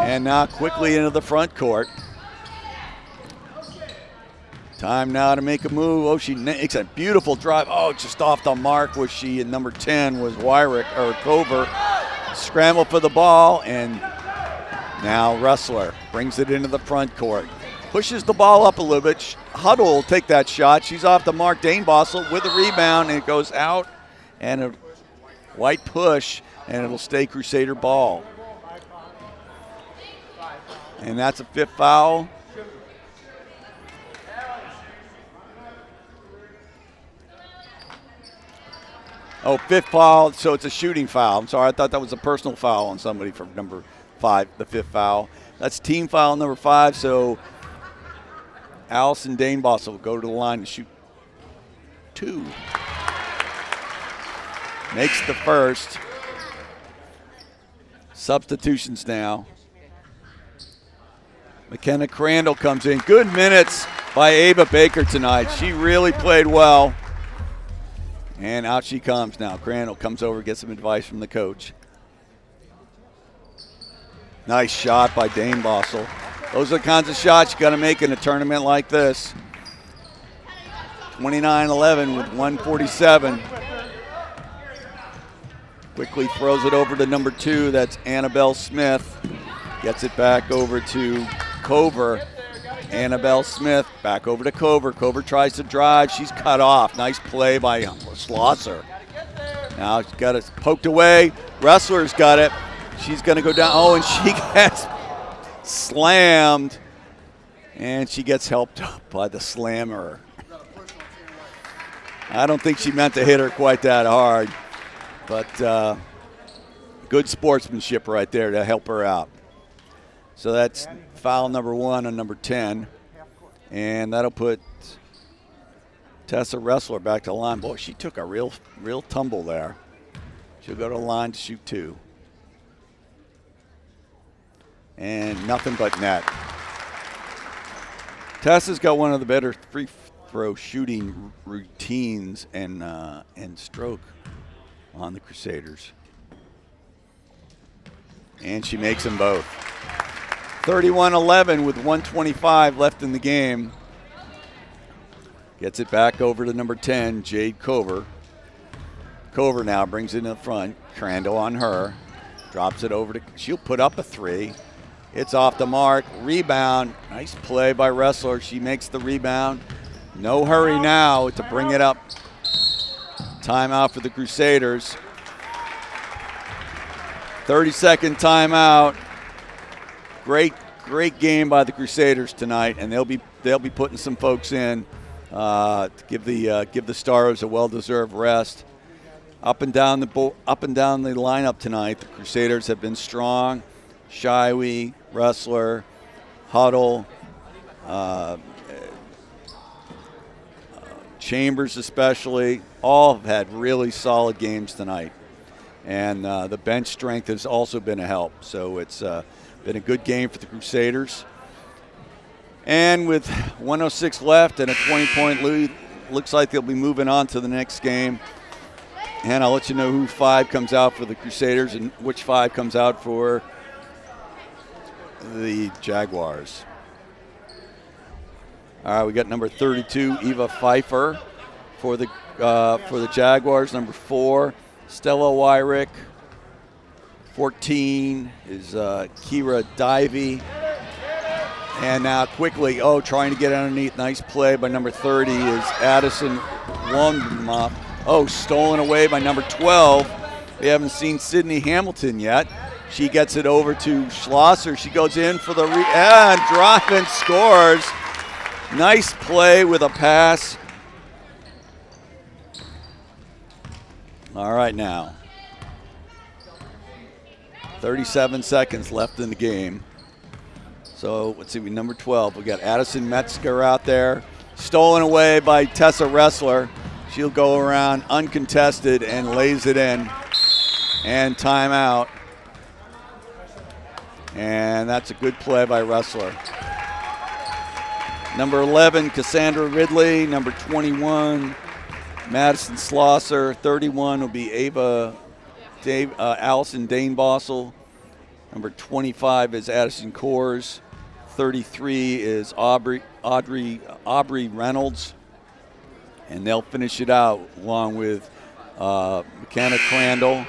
and now quickly into the front court. Time now to make a move. Oh, she makes a beautiful drive. Oh, just off the mark was she, and number 10 was Cover. Scramble for the ball, and now Wrestler brings it into the front court. Pushes the ball up a little bit. Huddle will take that shot. She's off the mark. Danebossel with a rebound, and it goes out, and a white push, and it'll stay Crusader ball. And that's a 5th foul. Oh, 5th foul, so it's a shooting foul. I'm sorry, I thought that was a personal foul on somebody for number 5, the 5th foul. That's team foul number 5, so Allison Danebossel will go to the line to shoot 2. Makes the first. Substitutions now. McKenna Crandall comes in. Good minutes by Ava Baker tonight. She really played well. And out she comes now. Crandall comes over, gets some advice from the coach. Nice shot by Danebossel. Those are the kinds of shots you got to make in a tournament like this. 29-11 with 1:47. Quickly throws it over to number 2. That's Annabelle Smith. Gets it back over to Cover. Annabelle Smith back over to Cover. Cover tries to drive. She's cut off. Nice play by Schlosser. Now she's got it poked away. Wrestler's got it. She's going to go down. Oh, and she gets slammed. And she gets helped up by the slammer. I don't think she meant to hit her quite that hard. But good sportsmanship right there to help her out. So that's foul number 1 on number 10. And that'll put Tessa Wrestler back to the line. Boy, she took a real tumble there. She'll go to the line to shoot 2. And nothing but net. Tessa's got one of the better free throw shooting routines and stroke on the Crusaders. And she makes them both. 31-11 with 1:25 left in the game. Gets it back over to number 10, Jade Cover. Cover now brings it in the front. Crandall on her. Drops it over to, she'll put up a 3. It's off the mark. Rebound. Nice play by Wrestler. She makes the rebound. No hurry now to bring it up. Timeout for the Crusaders. 30-second timeout. Great game by the Crusaders tonight, and they'll be putting some folks in to give the Stars a well-deserved rest. Up and down the lineup tonight, the Crusaders have been strong. Shiwi, Wrestler, Huddle, Chambers especially, all have had really solid games tonight. And the bench strength has also been a help. So it's been a good game for the Crusaders. And with 1:06 left and a 20-point lead, looks like they'll be moving on to the next game. And I'll let you know who 5 comes out for the Crusaders and which 5 comes out for the Jaguars. All right, we got number 32, Eva Pfeiffer, for the Jaguars. Number 4, Stella Wyrick. 14 is Kira Divey. And now quickly, trying to get underneath. Nice play by number 30 is Addison Longmuff. Stolen away by number 12. We haven't seen Sydney Hamilton yet. She gets it over to Schlosser. She goes in for the and drop and scores. Nice play with a pass. All right now. 37 seconds left in the game. So let's see, number 12. We got Addison Metzger out there. Stolen away by Tessa Wrestler. She'll go around uncontested and lays it in. And timeout. And that's a good play by Wrestler. Number 11, Cassandra Ridley. Number 21, Madison Schlosser. 31 will be Allison Dane Bossel. Number 25 is Addison Coors. 33 is Aubrey Reynolds. And they'll finish it out along with McKenna Crandall.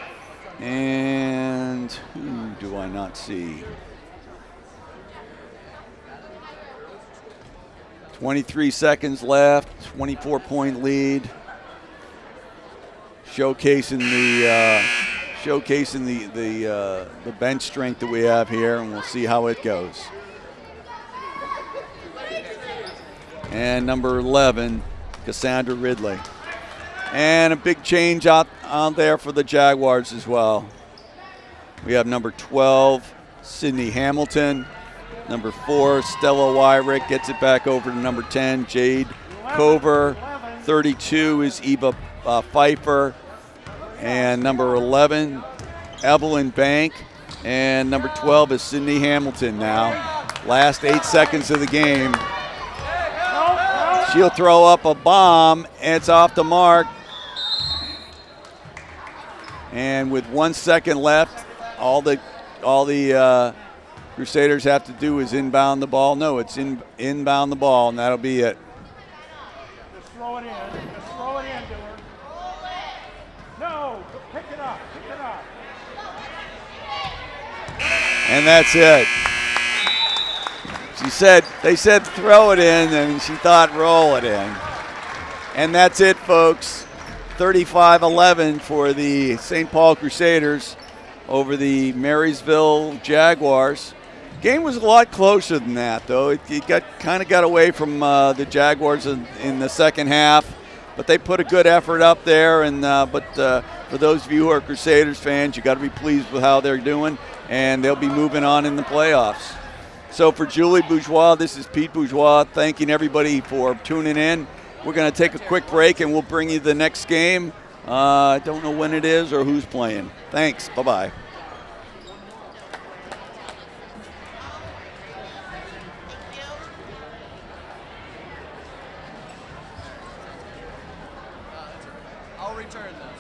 And who do I not see? 23 seconds left, 24-point lead. Showcasing the bench strength that we have here, and we'll see how it goes. And number 11, Cassandra Ridley. And a big change out there for the Jaguars as well. We have number 12, Sydney Hamilton. Number 4, Stella Wyrick gets it back over to number 10, Jade Cover. 32 is Eva Pfeiffer. And number 11, Evelyn Bank. And number 12 is Sydney Hamilton now. Last 8 seconds of the game. She'll throw up a bomb, and it's off the mark. And with 1 second left, all the Crusaders have to do is inbound the ball. No, it's inbound the ball, and that'll be it. Just throw it in. Just throw it in to her. No, pick it up. Pick it up. And that's it. They said throw it in, and she thought roll it in. And that's it, folks. 35-11 for the St. Paul Crusaders over the Marysville Jaguars. Game was a lot closer than that, though. It kind of got away from the Jaguars in the second half, but they put a good effort up there. And for those of you who are Crusaders fans, you got to be pleased with how they're doing, and they'll be moving on in the playoffs. So for Julie Bourgeois, this is Pete Bourgeois thanking everybody for tuning in. We're going to take a quick break, and we'll bring you the next game. I don't know when it is or who's playing. Thanks. Bye-bye. I'll return this.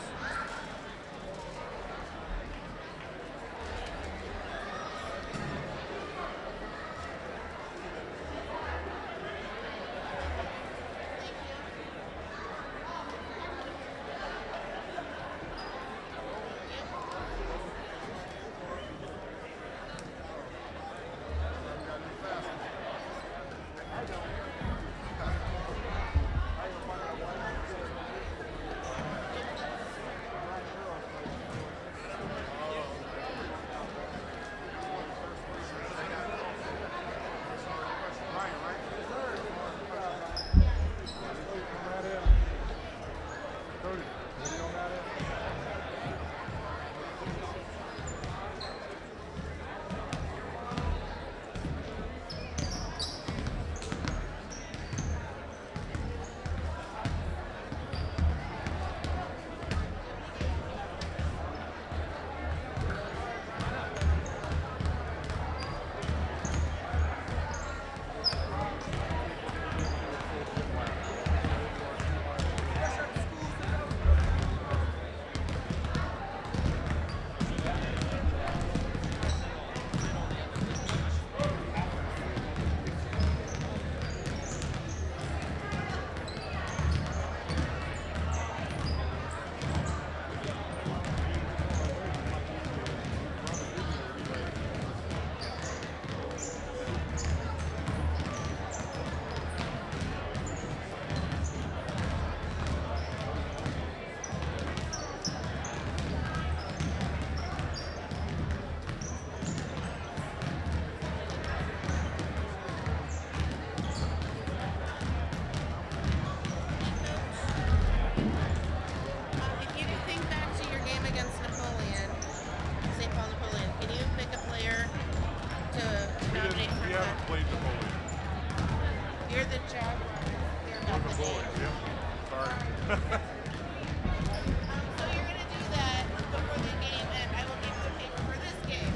you're going to do that before the game, and I will give you the paper for this game.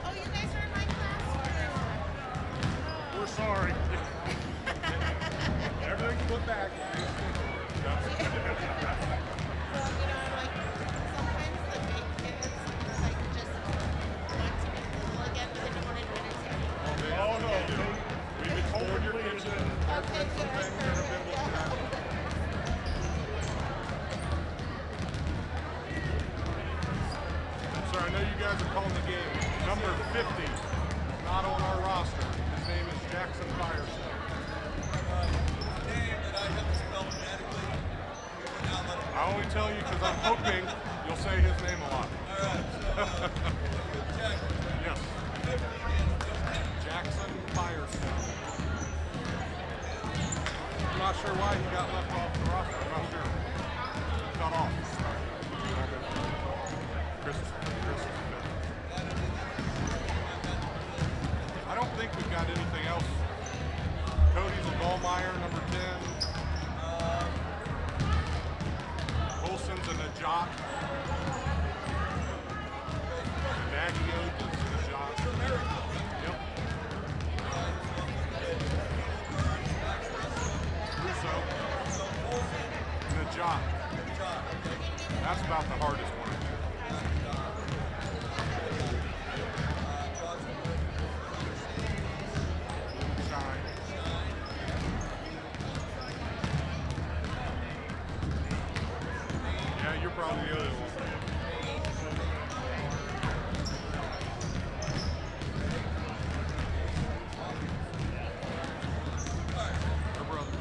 Oh, you guys are in my class? We're sorry. Everything's put back. Well, you know, like, sometimes the big kids, like, just want to be cool again, but they don't want to admit it to me. Oh, no. We've been told your kitchen. Okay, good. Perfect. Yeah. Sir, I know you guys are calling the game. Number 50, not on our roster. His name is Jackson Firestone. I only tell you because I'm hoping you'll say his name a lot. Yes. Jackson Firestone. I'm not sure why he got left off the roster. I'm not sure. Cut off. Chris is fifth. I don't think we've got anything else. Cody's a Ballmeyer, number 10. Wilson's a Najat. Naggio is a Najat. Yep. Russo. Najat. That's about the hardest one. Yeah, you're probably the other one. Her brother.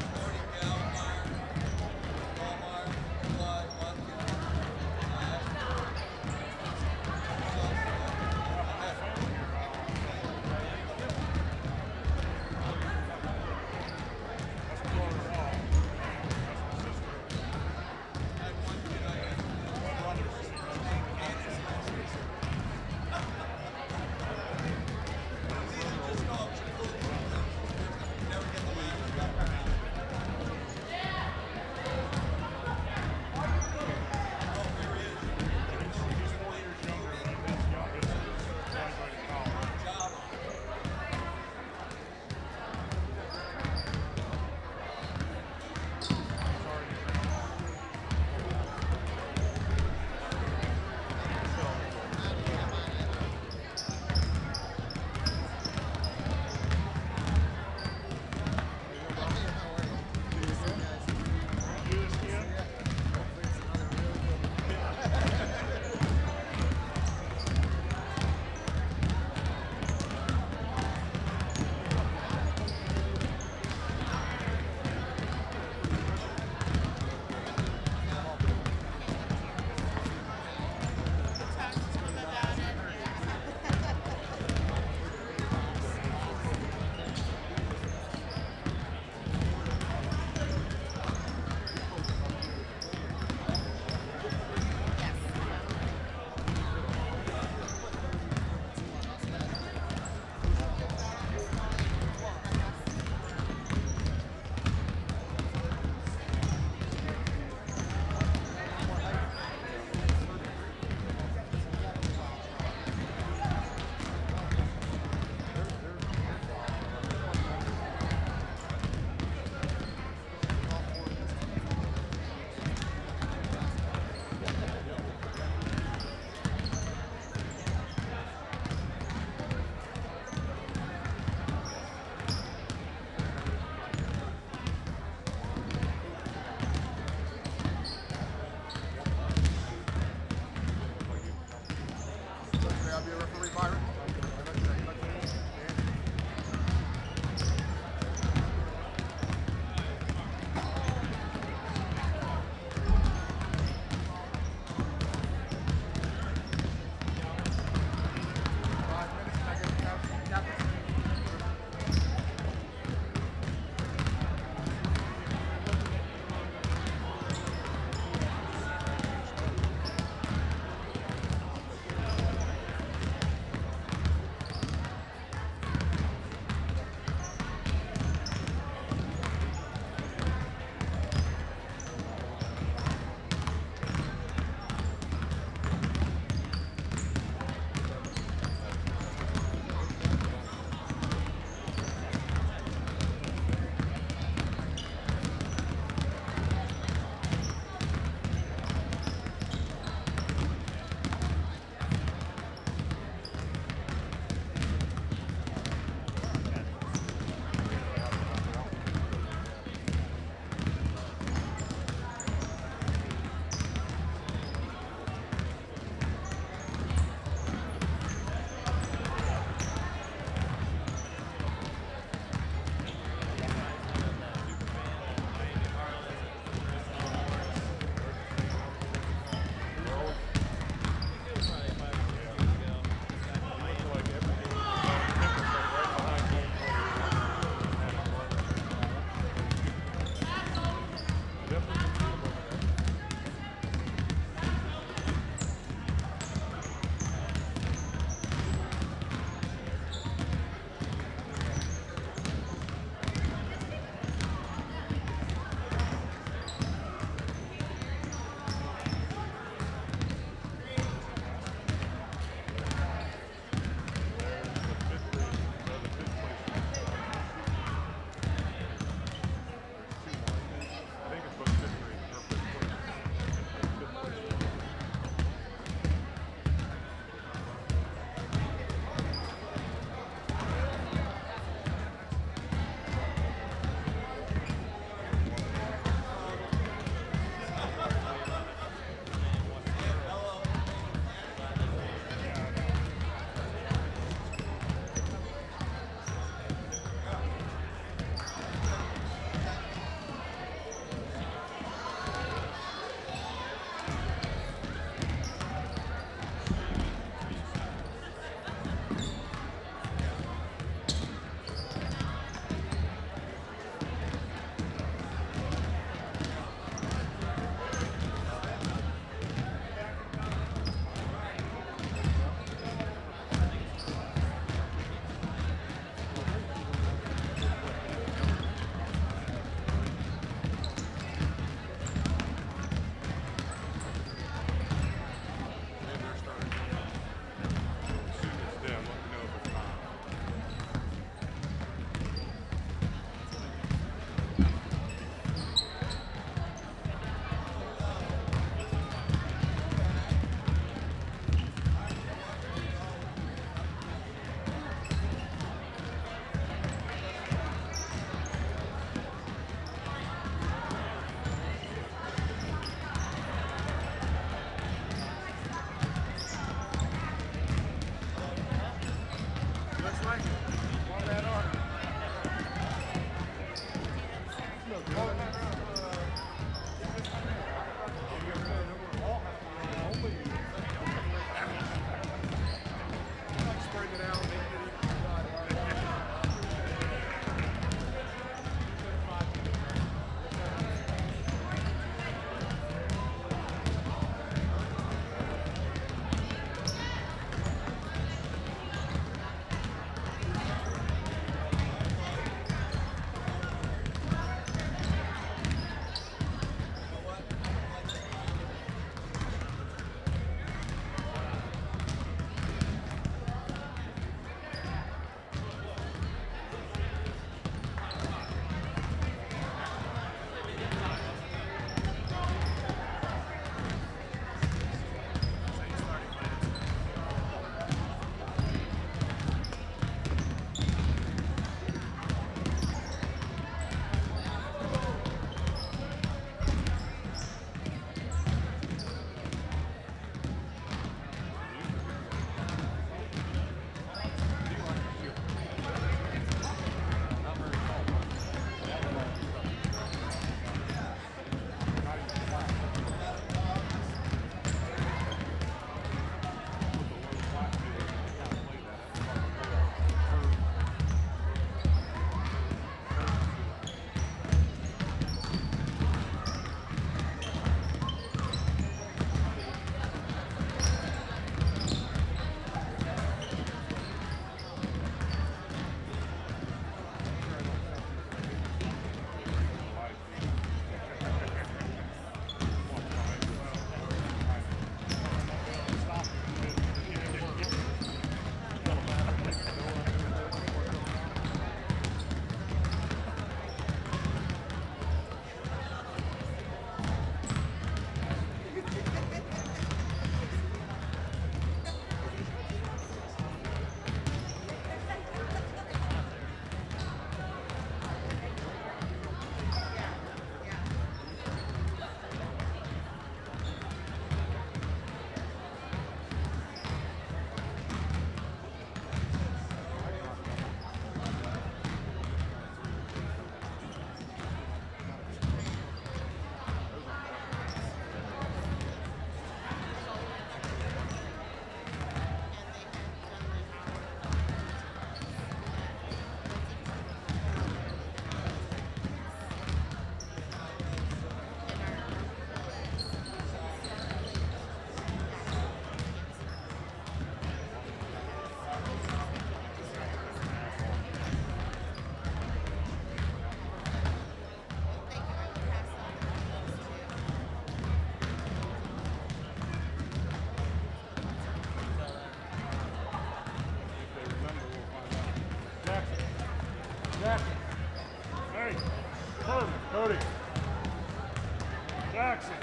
Action.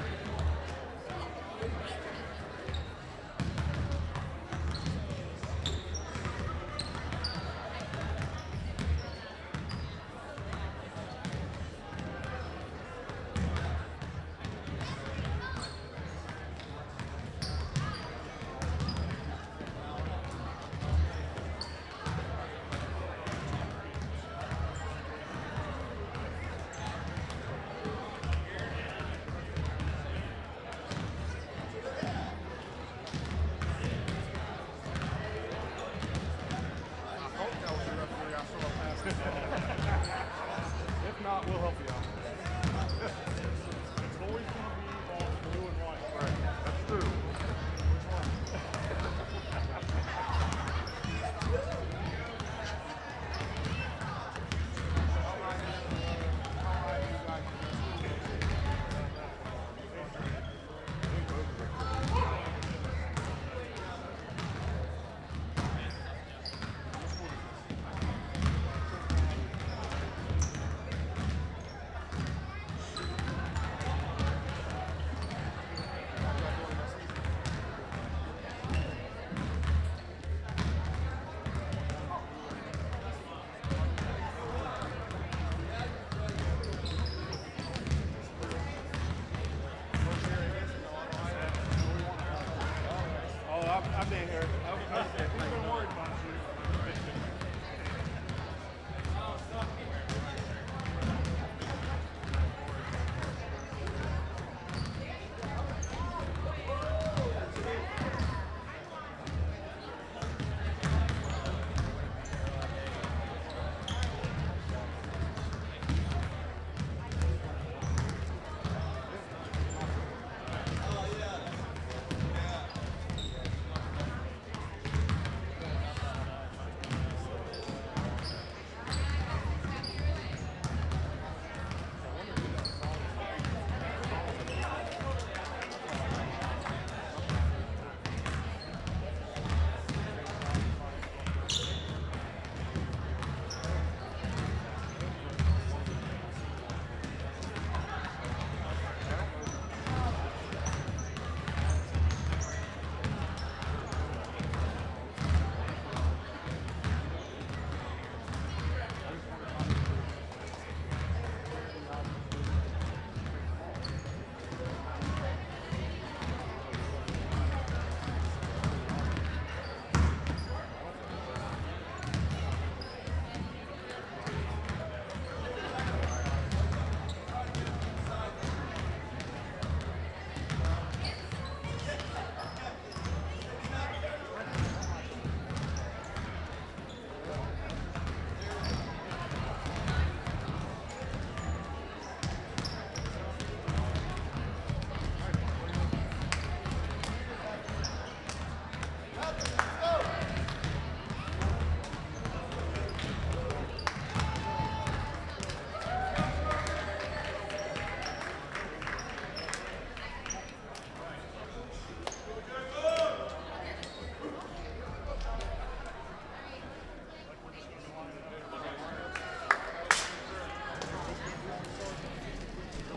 If not, we'll help you out. It's always going to be all blue and white. Right. That's true. I've been here. We've been worried about you.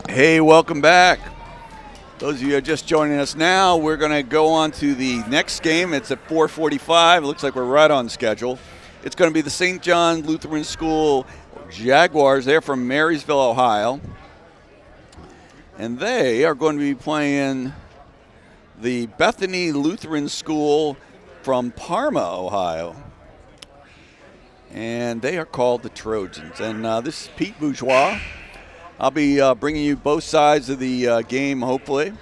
Hey, welcome back. Those of you who are just joining us now, we're going to go on to the next game. It's at 4:45. It looks like we're right on schedule. It's going to be the St. John Lutheran School Jaguars. They're from Marysville, Ohio. And they are going to be playing the Bethany Lutheran School from Parma, Ohio. And they are called the Trojans. And this is Pete Bourgeois. I'll be bringing you both sides of the game, hopefully,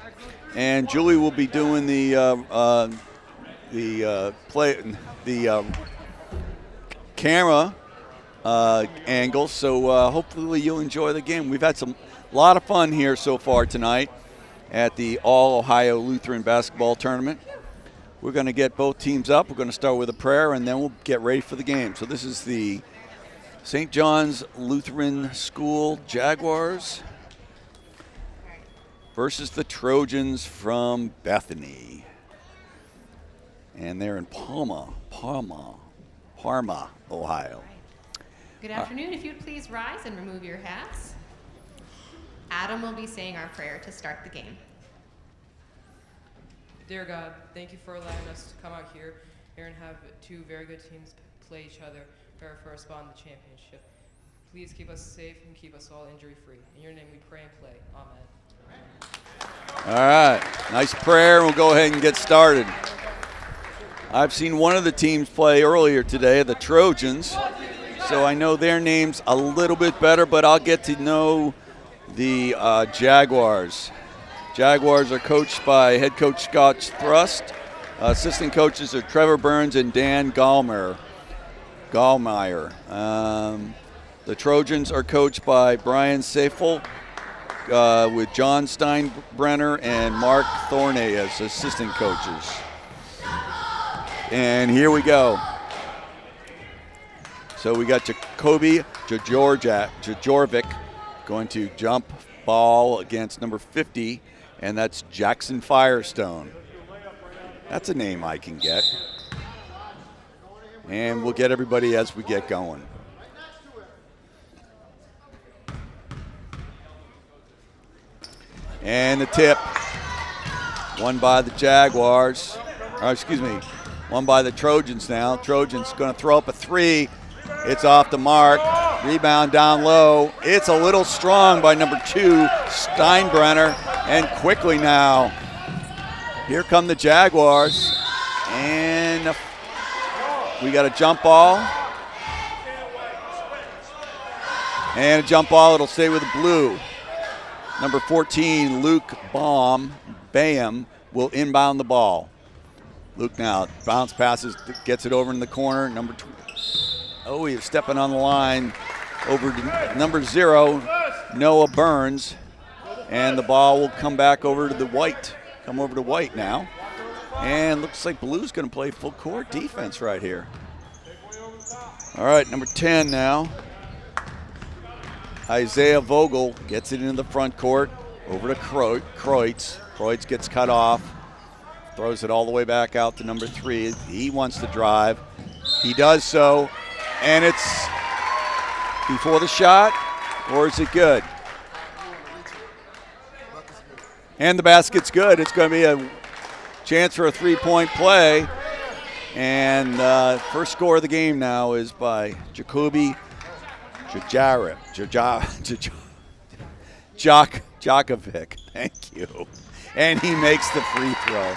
and Julie will be doing the camera angle. So hopefully you'll enjoy the game. We've had a lot of fun here so far tonight at the All Ohio Lutheran Basketball Tournament. We're going to get both teams up. We're going to start with a prayer, and then we'll get ready for the game. So this is the St. John's Lutheran School Jaguars versus the Trojans from Bethany. And they're in Parma, Ohio. Good afternoon. If you'd please rise and remove your hats. Adam will be saying our prayer to start the game. Dear God, thank you for allowing us to come out here and have two very good teams play each other for a spot in the championship. Please keep us safe and keep us all injury-free. In your name we pray and play. Amen. All right, nice prayer. We'll go ahead and get started. I've seen one of the teams play earlier today, the Trojans, so I know their names a little bit better, but I'll get to know the Jaguars. Jaguars are coached by head coach Scott Thrust. Assistant coaches are Trevor Burns and Dan Gallmeyer. The Trojans are coached by Brian Seifel with John Steinbrenner and Mark Thornay as assistant coaches. And here we go. So we got Jacoby Jajorvic going to jump ball against number 50, and that's Jackson Firestone. That's a name I can get. And we'll get everybody as we get going. And the tip, won by the Jaguars, won by the Trojans now. Trojans going to throw up a three. It's off the mark. Rebound down low. It's a little strong by number 2, Steinbrenner. And quickly now, here come the Jaguars. And we got a jump ball. And a jump ball. It'll stay with the blue. Number 14, Luke Bayham will inbound the ball. Luke now bounce passes, gets it over in the corner. Number 2. Oh, he was stepping on the line over to number 0, Noah Burns. And the ball will come back over to the White. Come over to White now. And looks like Blue's going to play full court defense right here. All right, number 10 now. Isaiah Vogel gets it into the front court. Over to Kreutz. Kreutz gets cut off. Throws it all the way back out to number 3. He wants to drive. He does so. And it's before the shot, or is it good? And the basket's good. It's going to be a chance for a three-point play. And first score of the game now is by Jacoby Djokovic. Thank you. And he makes the free throw.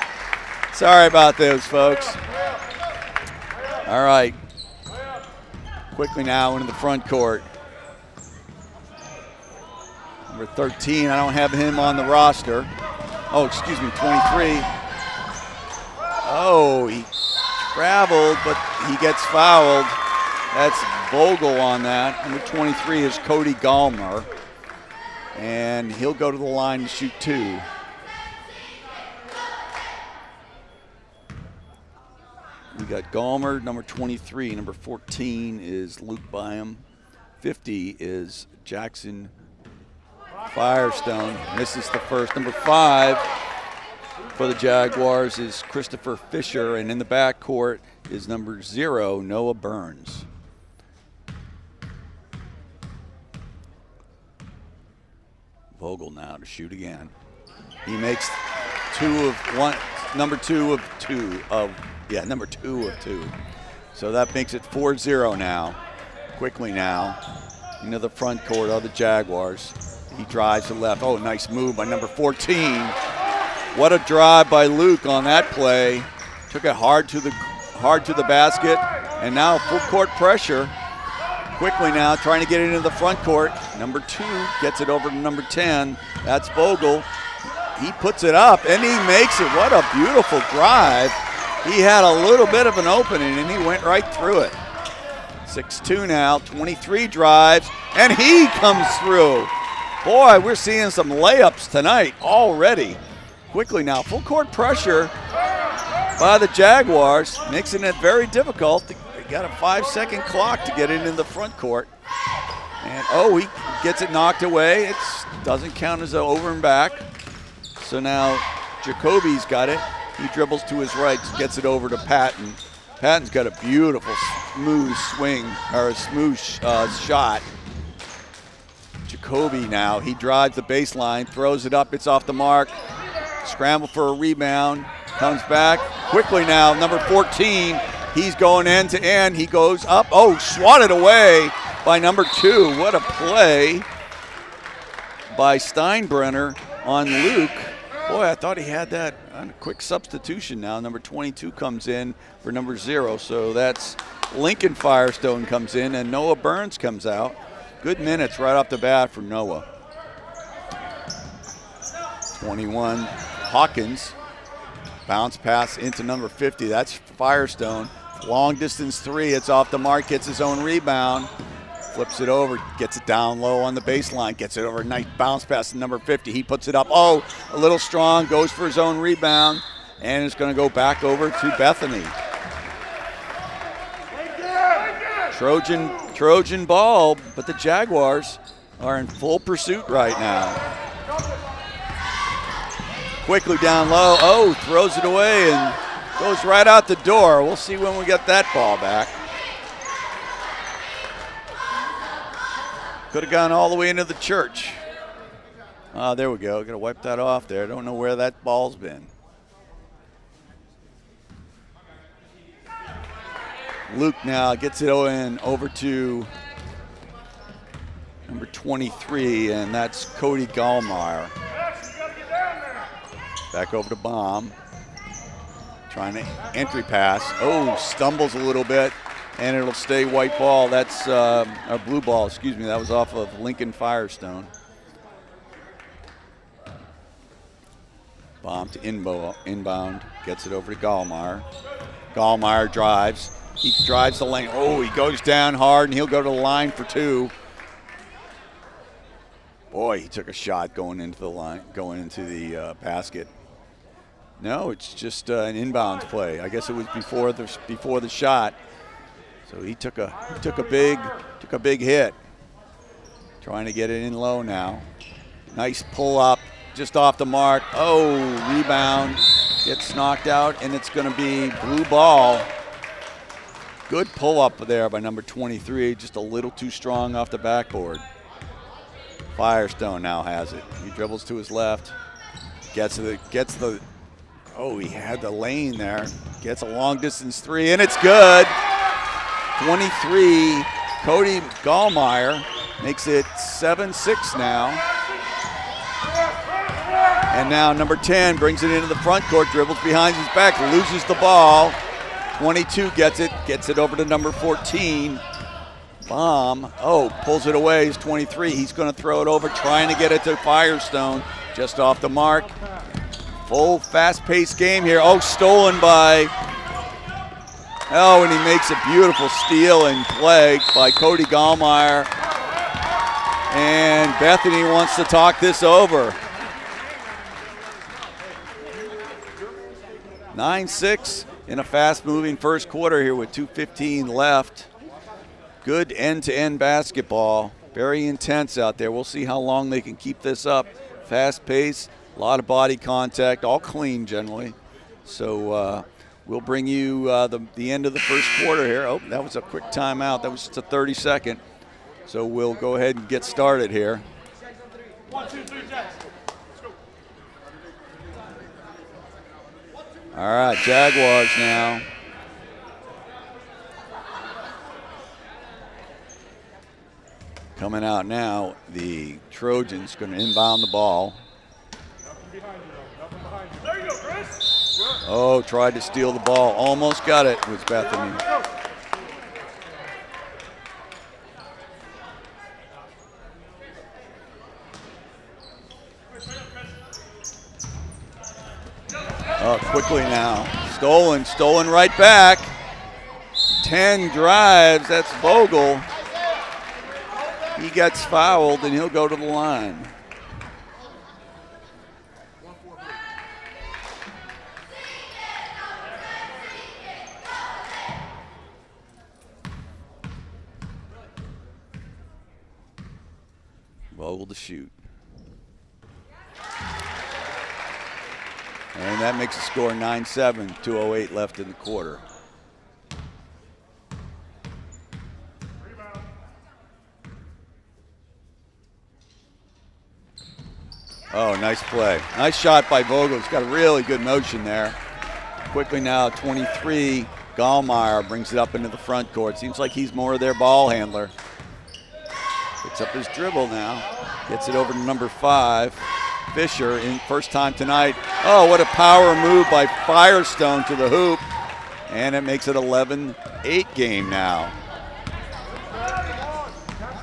Sorry about those, folks. All right. Quickly now into the front court. Number 13, I don't have him on the roster. Oh, excuse me, 23. Oh, he traveled, but he gets fouled. That's Vogel on that. Number 23 is Cody Gallmer. And he'll go to the line to shoot 2. We got Gallmer, number 23. Number 14 is Luke Byam. 50 is Jackson Firestone. Misses the first. Number 5 for the Jaguars is Christopher Fisher. And in the backcourt is number 0, Noah Burns. Vogel now to shoot again. He makes number 2 of 2. So that makes it 4-0 now. Quickly now into the front court of the Jaguars. He drives to the left. Oh, nice move by number 14. What a drive by Luke on that play. Took it hard to the basket, and now full court pressure. Quickly now trying to get it into the front court. Number 2 gets it over to number 10. That's Vogel. He puts it up, and he makes it. What a beautiful drive. He had a little bit of an opening, and he went right through it. 6-2 now, 23 drives, and he comes through. Boy, we're seeing some layups tonight already. Quickly now, full court pressure by the Jaguars, making it very difficult. They got a 5-second clock to get it in the front court. And oh, he gets it knocked away. It doesn't count as an over and back. So now Jacoby's got it. He dribbles to his right, gets it over to Patton. Patton's got a beautiful smooth swing, or a smooth shot. Kobe now. He drives the baseline, throws it up, it's off the mark. Scramble for a rebound, comes back quickly now. Number 14, he's going end to end. He goes up, swatted away by number 2. What a play by Steinbrenner on Luke. Boy, I thought he had that on a quick substitution now. Number 22 comes in for number 0, so that's Lincoln Firestone comes in and Noah Burns comes out. Good minutes right off the bat for Noah. 21, Hawkins. Bounce pass into number 50, that's Firestone. Long distance 3, it's off the mark, gets his own rebound. Flips it over, gets it down low on the baseline, gets it over, nice bounce pass to number 50. He puts it up, a little strong, goes for his own rebound, and it's going to go back over to Bethany. Trojan ball, but the Jaguars are in full pursuit right now. Quickly down low, throws it away and goes right out the door. We'll see when we get that ball back. Could have gone all the way into the church. There we go. Got to wipe that off there. Don't know where that ball's been. Luke now gets it in over to number 23, and that's Cody Gallmeyer. Back over to Baum. Trying to entry pass. Stumbles a little bit. And it'll stay white ball. That's a blue ball, excuse me. That was off of Lincoln Firestone. Bomb to inbound. Gets it over to Gallmeyer. Gallmeyer drives. He drives the lane. He goes down hard, and he'll go to the line for 2. Boy, he took a shot going into the line, going into the basket. No, it's just an inbounds play. I guess it was before the shot. So he took a big hit. Trying to get it in low now. Nice pull up, just off the mark. Rebound, gets knocked out, and it's going to be blue ball. Good pull up there by number 23, just a little too strong off the backboard. Firestone now has it. He dribbles to his left, he had the lane there. Gets a long distance 3, and it's good. 23, Cody Gallmeyer makes it 7-6 now. And now number 10 brings it into the front court, dribbles behind his back, loses the ball. 22 gets it over to number 14. Baum, pulls it away, he's 23. He's going to throw it over, trying to get it to Firestone, just off the mark. Full fast-paced game here. Stolen by... and he makes a beautiful steal and play by Cody Gallmeyer. And Bethany wants to talk this over. 9-6 in a fast-moving first quarter here with 2:15 left. Good end-to-end basketball. Very intense out there. We'll see how long they can keep this up. Fast-paced, a lot of body contact, all clean generally. So we'll bring you the end of the first quarter here. That was a quick timeout. That was just a 30-second. So we'll go ahead and get started here. 1, 2, 3, Jets. Let's go. All right, Jaguars now. Coming out now, the Trojans going to inbound the ball. There you go, Chris. Tried to steal the ball. Almost got it with Bethany. Quickly now. Stolen right back. 10 drives. That's Vogel. He gets fouled, and he'll go to the line. Vogel to shoot. And that makes the score 9-7, 2:08 left in the quarter. Oh, nice play. Nice shot by Vogel. He's got a really good motion there. Quickly now, 23, Gallmeyer brings it up into the front court. Seems like he's more of their ball handler. Picks up his dribble now. Gets it over to number 5, Fisher, in first time tonight. Oh, what a power move by Firestone to the hoop. And it makes it 11-8 game now.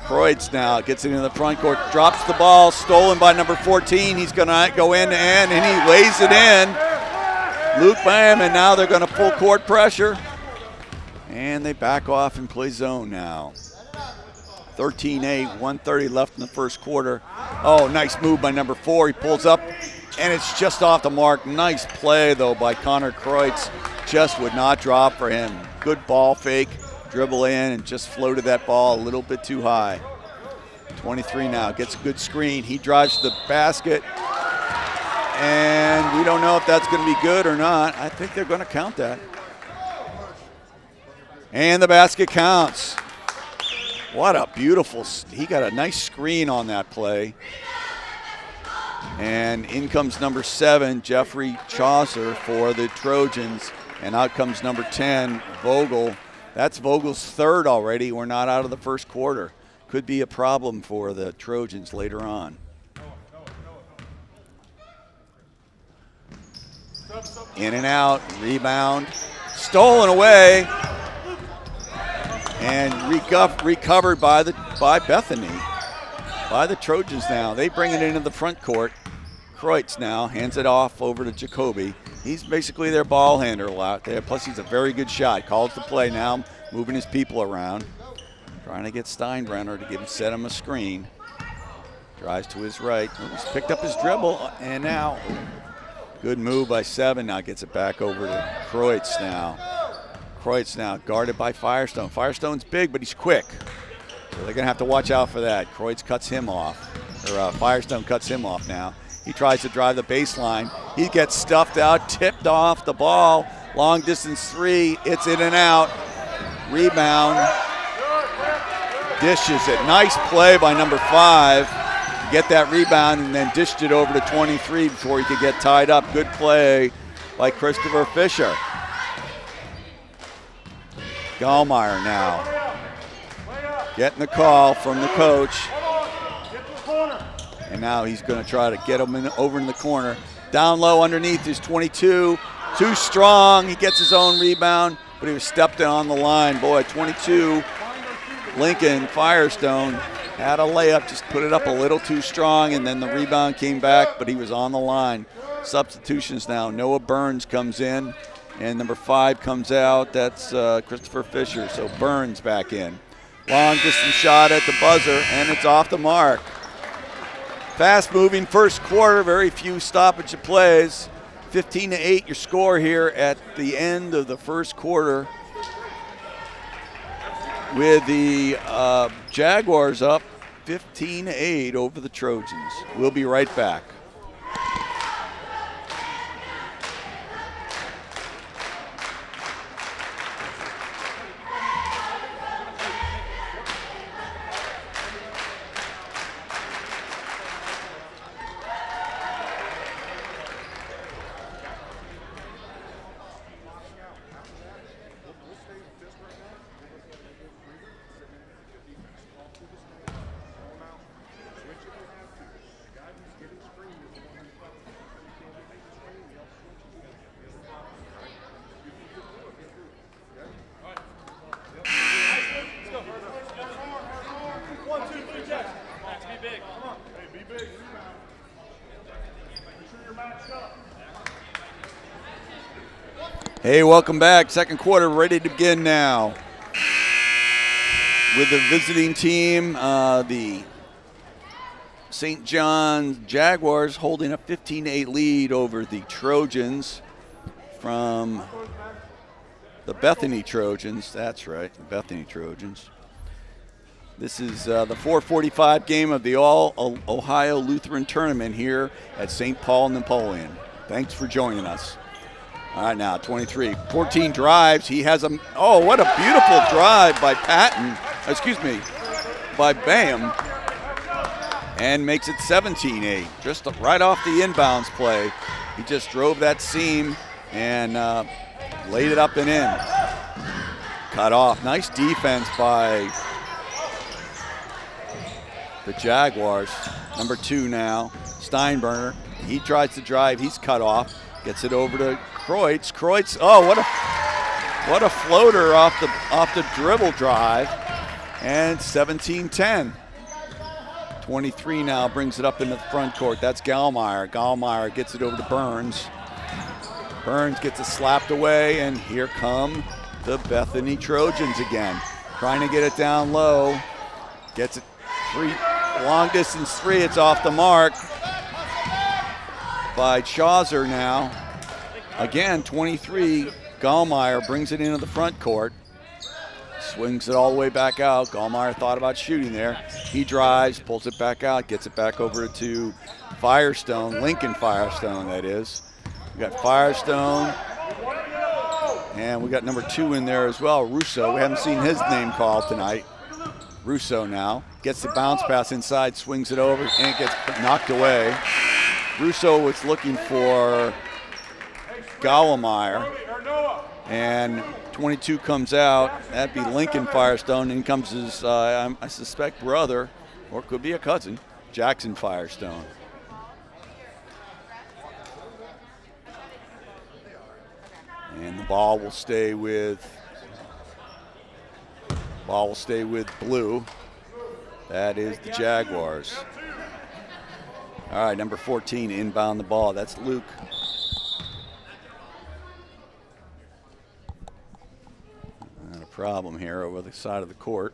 Kreutz now gets it into the front court, drops the ball, stolen by number 14. He's going to go end-to-end, and he lays it in. Luke Bam, and now they're going to full court pressure. And they back off and play zone now. 13-8, 1:30 left in the first quarter. Oh, nice move by number 4. He pulls up, and it's just off the mark. Nice play, though, by Connor Kreutz. Just would not drop for him. Good ball fake, dribble in, and just floated that ball a little bit too high. 23 now, gets a good screen. He drives to the basket, and we don't know if that's going to be good or not. I think they're going to count that. And the basket counts. What a beautiful, he got a nice screen on that play. And in comes number 7, Jeffrey Chaucer for the Trojans. And out comes number 10, Vogel. That's Vogel's third already. We're not out of the first quarter. Could be a problem for the Trojans later on. In and out, rebound, stolen away, and recovered by Bethany, by the Trojans now. They bring it into the front court. Kreutz now hands it off over to Jacoby. He's basically their ball handler out there, plus he's a very good shot. Calls the play now, moving his people around. Trying to get Steinbrenner to set him a screen. Drives to his right, he's picked up his dribble, and now good move by 7, now gets it back over to Kreutz now. Kreutz now guarded by Firestone. Firestone's big, but he's quick. So they're gonna have to watch out for that. Kreutz cuts him off, or Firestone cuts him off now. He tries to drive the baseline. He gets stuffed out, tipped off the ball. Long distance 3, it's in and out. Rebound, dishes it. Nice play by number 5. Get that rebound and then dished it over to 23 before he could get tied up. Good play by Christopher Fisher. Gallmeyer now getting the call from the coach. And now he's going to try to get him over in the corner. Down low underneath is 22. Too strong. He gets his own rebound, but he was stepped on the line. Boy, 22, Lincoln Firestone had a layup, just put it up a little too strong, and then the rebound came back, but he was on the line. Substitutions now. Noah Burns comes in, and number 5 comes out. That's Christopher Fisher, so Burns back in. Long distance shot at the buzzer, and it's off the mark. Fast-moving first quarter, very few stoppage of plays. 15-8 your score here at the end of the first quarter, with the Jaguars up 15-8 over the Trojans. We'll be right back. Hey, welcome back. Second quarter ready to begin now. With the visiting team, the St. John's Jaguars holding a 15-8 lead over the Trojans from the Bethany Trojans. That's right, the Bethany Trojans. This is the 4:45 game of the All-Ohio Lutheran Tournament here at St. Paul Napoleon. Thanks for joining us. All right, now 23, 14 drives. He has what a beautiful drive by by Bam. and makes it 17-8, just right off the inbounds play. He just drove that seam and laid it up and in. Cut off. Nice defense by the Jaguars. Number 2 now, Steinbrenner. He tries to drive. He's cut off. Gets it over to Kreutz. Kreutz, oh, what a floater off the dribble drive. And 17-10. 23 now brings it up into the front court. That's Gallmeyer. Gallmeyer gets it over to Burns. Burns gets it slapped away, and here come the Bethany Trojans again. Trying to get it down low. Gets it long distance three. It's off the mark by Chaucer now. Again, 23. Gallmeyer brings it into the front court. Swings it all the way back out. Gallmeyer thought about shooting there. He drives, pulls it back out, gets it back over to Firestone, Lincoln Firestone, that is. We got Firestone, and we got number 2 in there as well, Russo. We haven't seen his name called tonight. Russo now gets the bounce pass inside, swings it over, and it gets knocked away. Russo was looking for Gallmeyer, and 22 comes out. That'd be Lincoln Firestone. And comes his, I suspect, brother, or could be a cousin, Jackson Firestone. And the ball will stay with blue. That is the Jaguars. All right, number 14 inbound the ball. That's Luke. Not a problem here over the side of the court.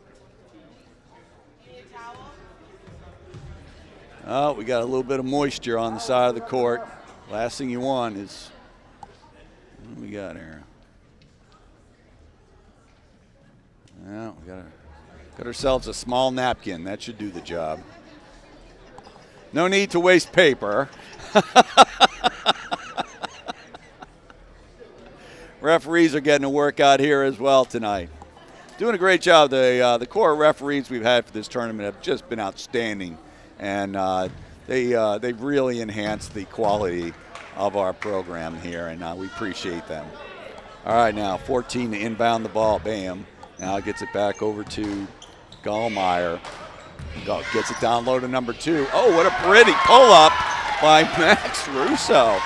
Oh, we got a little bit of moisture on the side of the court. Last thing you want is, what do we got here? Yeah, we got ourselves a small napkin. That should do the job. No need to waste paper. Referees are getting a workout here as well tonight. Doing a great job. The core referees we've had for this tournament have just been outstanding, and they've really enhanced the quality of our program here, and we appreciate them. All right, now 14 to inbound the ball. Bam. Now gets it back over to Gallmeyer. Gets it down low to number 2. Oh, what a pretty pull-up by Max Russo.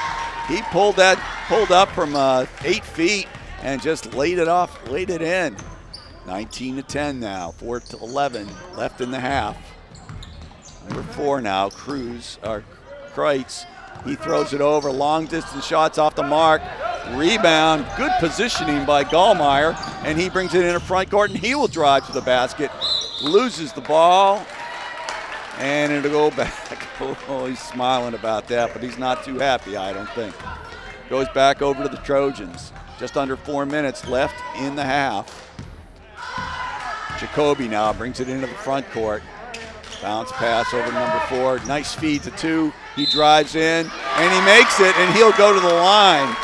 He pulled up from 8 feet and just laid it in. 19-10 now, 4-11 left in the half. Number 4 now, Kreutz. He throws it over, long distance shots off the mark. Rebound, good positioning by Gallmeyer, and he brings it into front court, and he will drive to the basket. Loses the ball, and it'll go back. Oh, he's smiling about that, but he's not too happy, I don't think. Goes back over to the Trojans. Just under 4 minutes left in the half. Jacoby now brings it into the front court. Bounce pass over to number 4. Nice feed to 2. He drives in, and he makes it, and he'll go to the line.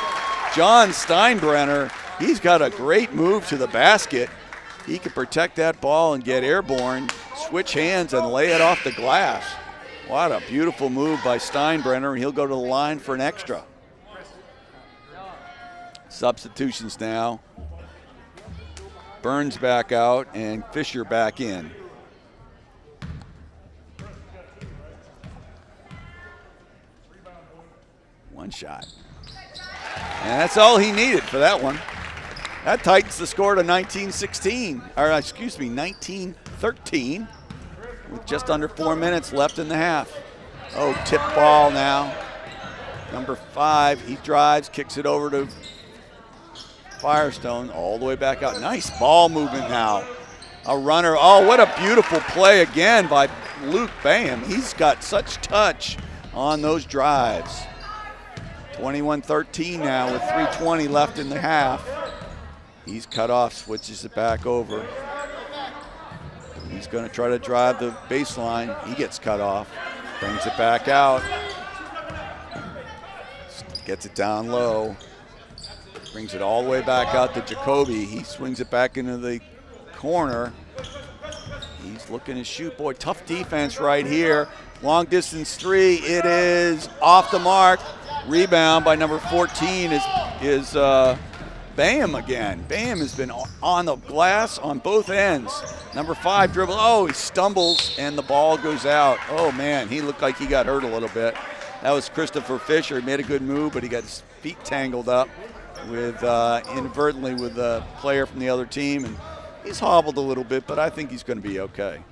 John Steinbrenner, he's got a great move to the basket. He can protect that ball and get airborne, switch hands, and lay it off the glass. What a beautiful move by Steinbrenner, and he'll go to the line for an extra. Substitutions now. Burns back out, and Fisher back in. One shot. And that's all he needed for that one. That tightens the score to 19-16, or excuse me, 19-13, with just under 4 minutes left in the half. Oh, tip ball now. Number 5, he drives, kicks it over to Firestone, all the way back out. Nice ball movement now. A runner. Oh, what a beautiful play again by Luke Bam. He's got such touch on those drives. 21-13 now with 3:20 left in the half. He's cut off, switches it back over. He's going to try to drive the baseline. He gets cut off, brings it back out. Gets it down low. Brings it all the way back out to Jacoby. He swings it back into the corner. He's looking to shoot. Boy, tough defense right here. Long distance three. It is off the mark. Rebound by number 14 is Bam again. Bam has been on the glass on both ends. Number 5 dribble. Oh, he stumbles and the ball goes out. Oh man, he looked like he got hurt a little bit. That was Christopher Fisher. He made a good move, but he got his feet tangled up with inadvertently with a player from the other team, and he's hobbled a little bit, but I think he's going to be okay.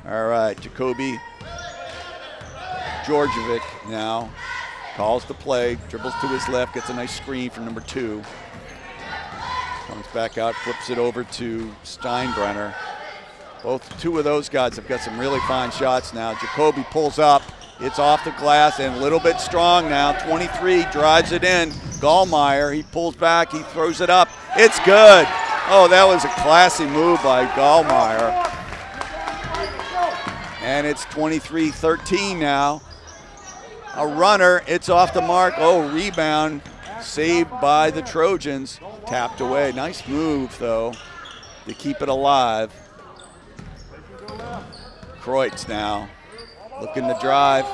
All right, Jacoby Georgievic now calls the play, dribbles to his left, gets a nice screen from number 2. Comes back out, flips it over to Steinbrenner. Two of those guys have got some really fine shots now. Jacoby pulls up. It's off the glass and a little bit strong now. 23 drives it in. Gallmeyer, he pulls back, he throws it up. It's good. Oh, that was a classy move by Gallmeyer. And it's 23-13 now. A runner, it's off the mark. Oh, rebound, saved by the Trojans. Tapped away. Nice move, though, to keep it alive. Kreutz now looking to drive.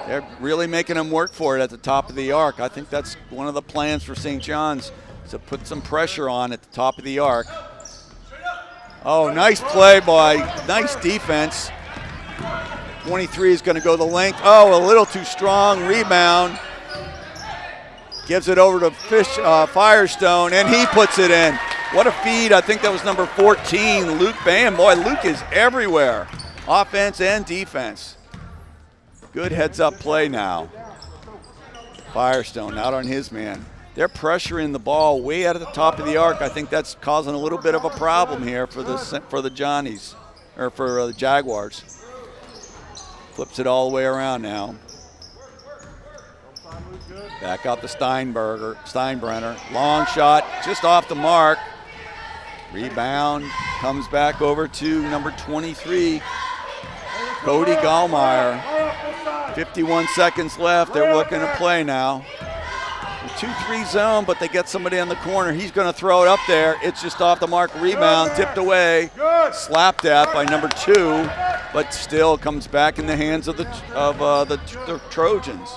They're really making him work for it at the top of the arc. I think that's one of the plans for St. John's, to put some pressure on at the top of the arc. Oh, nice play by, nice defense. 23 is going to go the length. Oh, a little too strong. Rebound. Gives it over to Firestone, and he puts it in. What a feed. I think that was number 14, Luke Bam. Boy, Luke is everywhere, offense and defense. Good heads-up play now. Firestone out on his man. They're pressuring the ball way out of the top of the arc. I think that's causing a little bit of a problem here for the Johnnies, or for the Jaguars. Flips it all the way around now. Back out to Steinbrenner. Long shot, just off the mark. Rebound, comes back over to number 23, Cody Gallmeyer. 51 seconds left, they're looking to play now. 2-3 zone, but they get somebody in the corner. He's going to throw it up there. It's just off the mark, rebound, tipped away. Slapped at by number 2, but still comes back in the hands of the Trojans.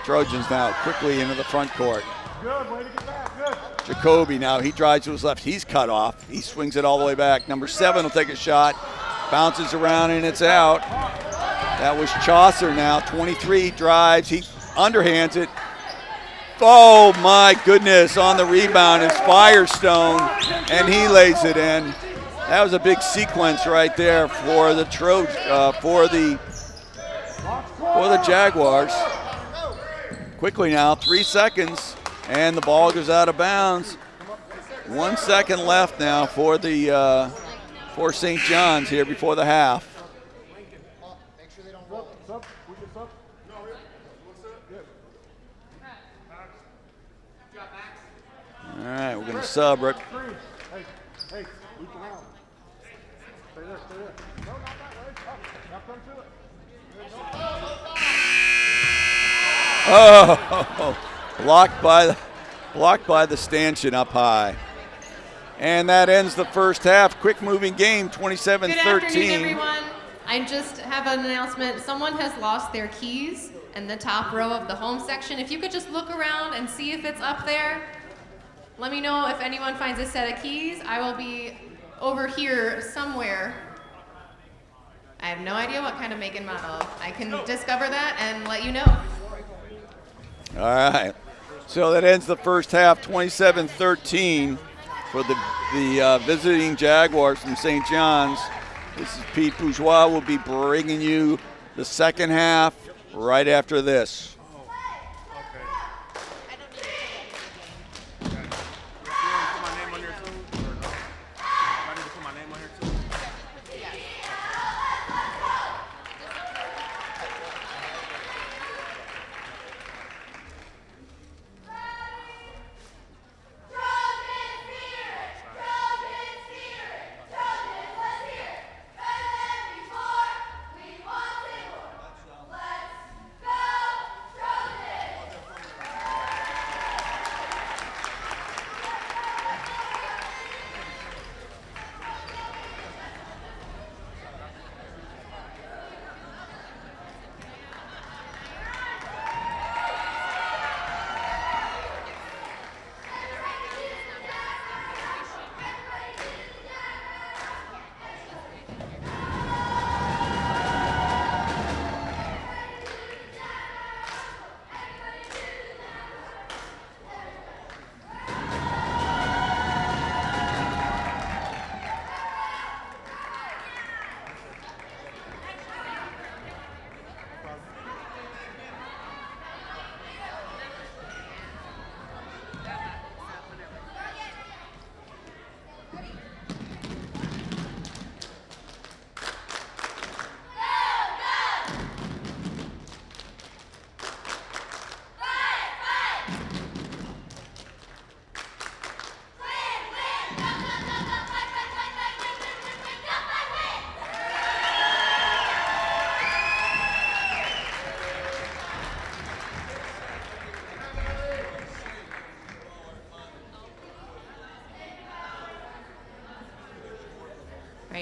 Trojans now quickly into the front court. Jacoby now, he drives to his left. He's cut off. He swings it all the way back. Number 7 will take a shot. Bounces around and it's out. That was Chaucer now. 23 drives. He underhands it. Oh my goodness, on the rebound is Firestone, and he lays it in. That was a big sequence right there for the Jaguars. Quickly now, 3 seconds, and the ball goes out of bounds. 1 second left now for St. John's here before the half. All right, we're going to sub right. Hey, loop around. Stay there, stay there. No, not that way. Up. Now come to it. Oh, blocked by the stanchion up high. And that ends the first half. Quick moving game, 27-13. Good afternoon, everyone. I just have an announcement. Someone has lost their keys in the top row of the home section. If you could just look around and see if it's up there. Let me know if anyone finds a set of keys. I will be over here somewhere. I have no idea what kind of make and model. I can discover that and let you know. All right. So that ends the first half, 27-13 for the visiting Jaguars from St. John's. This is Pete Bourgeois. Will be bringing you the second half right after this.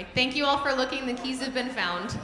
right. Thank you all for looking. The keys have been found.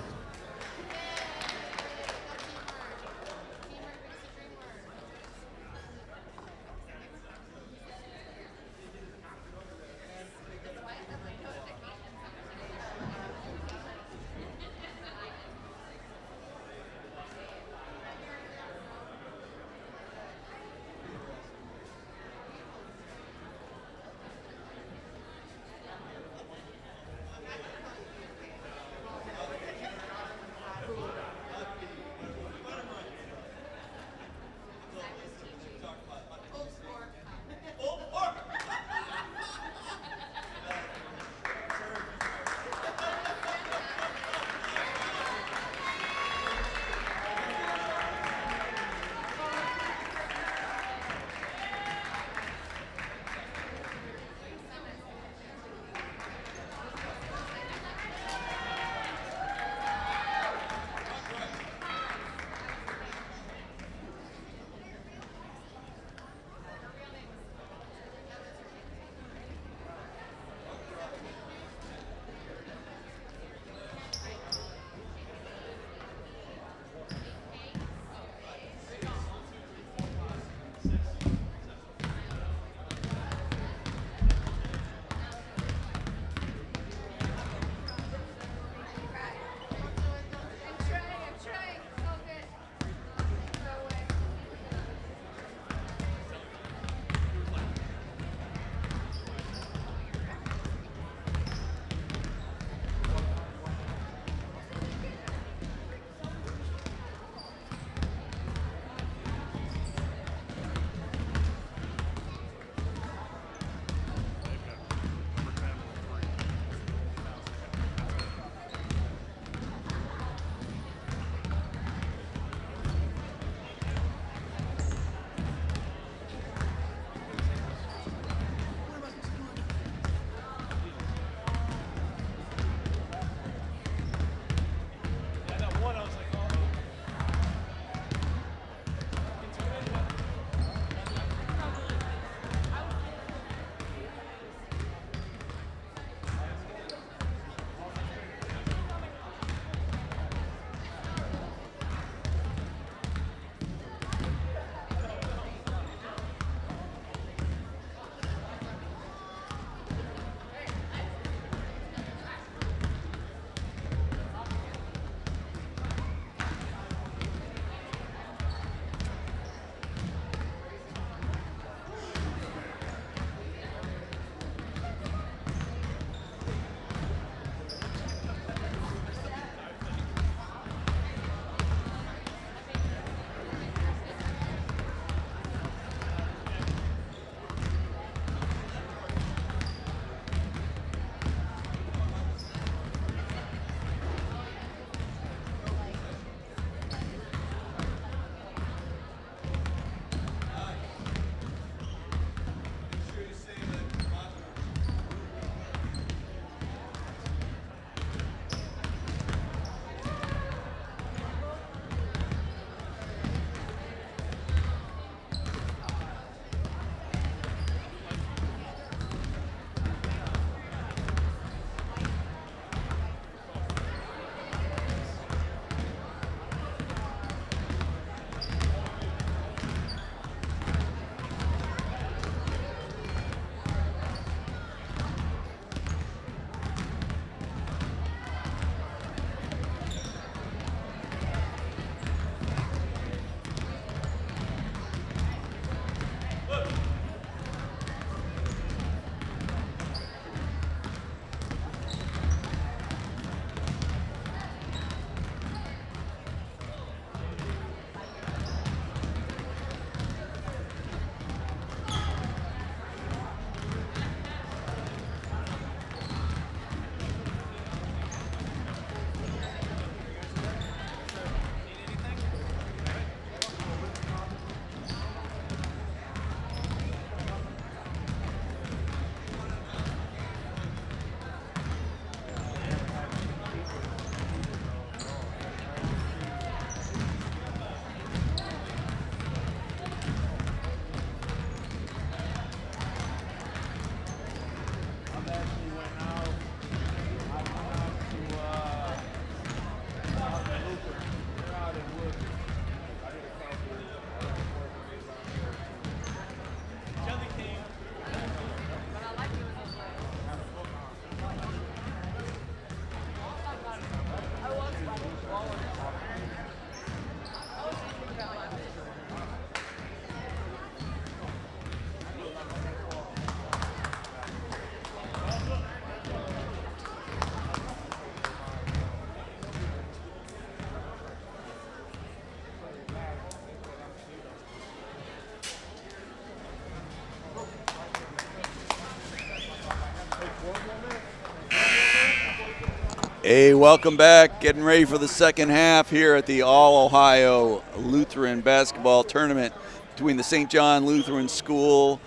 Hey, welcome back. Getting ready for the second half here at the All-Ohio Lutheran Basketball Tournament between the St. John Lutheran School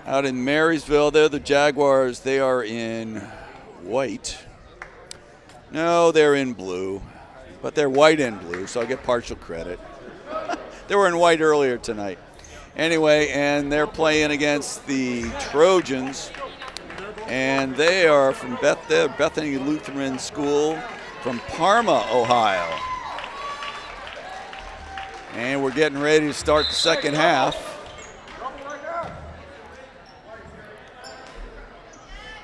out in Marysville. They're the Jaguars. They are in white. No, they're in blue, but they're white and blue, so I'll get partial credit. They were in white earlier tonight. Anyway, and they're playing against the Trojans. And they are from Bethany Lutheran School from Parma, Ohio. And we're getting ready to start the second half.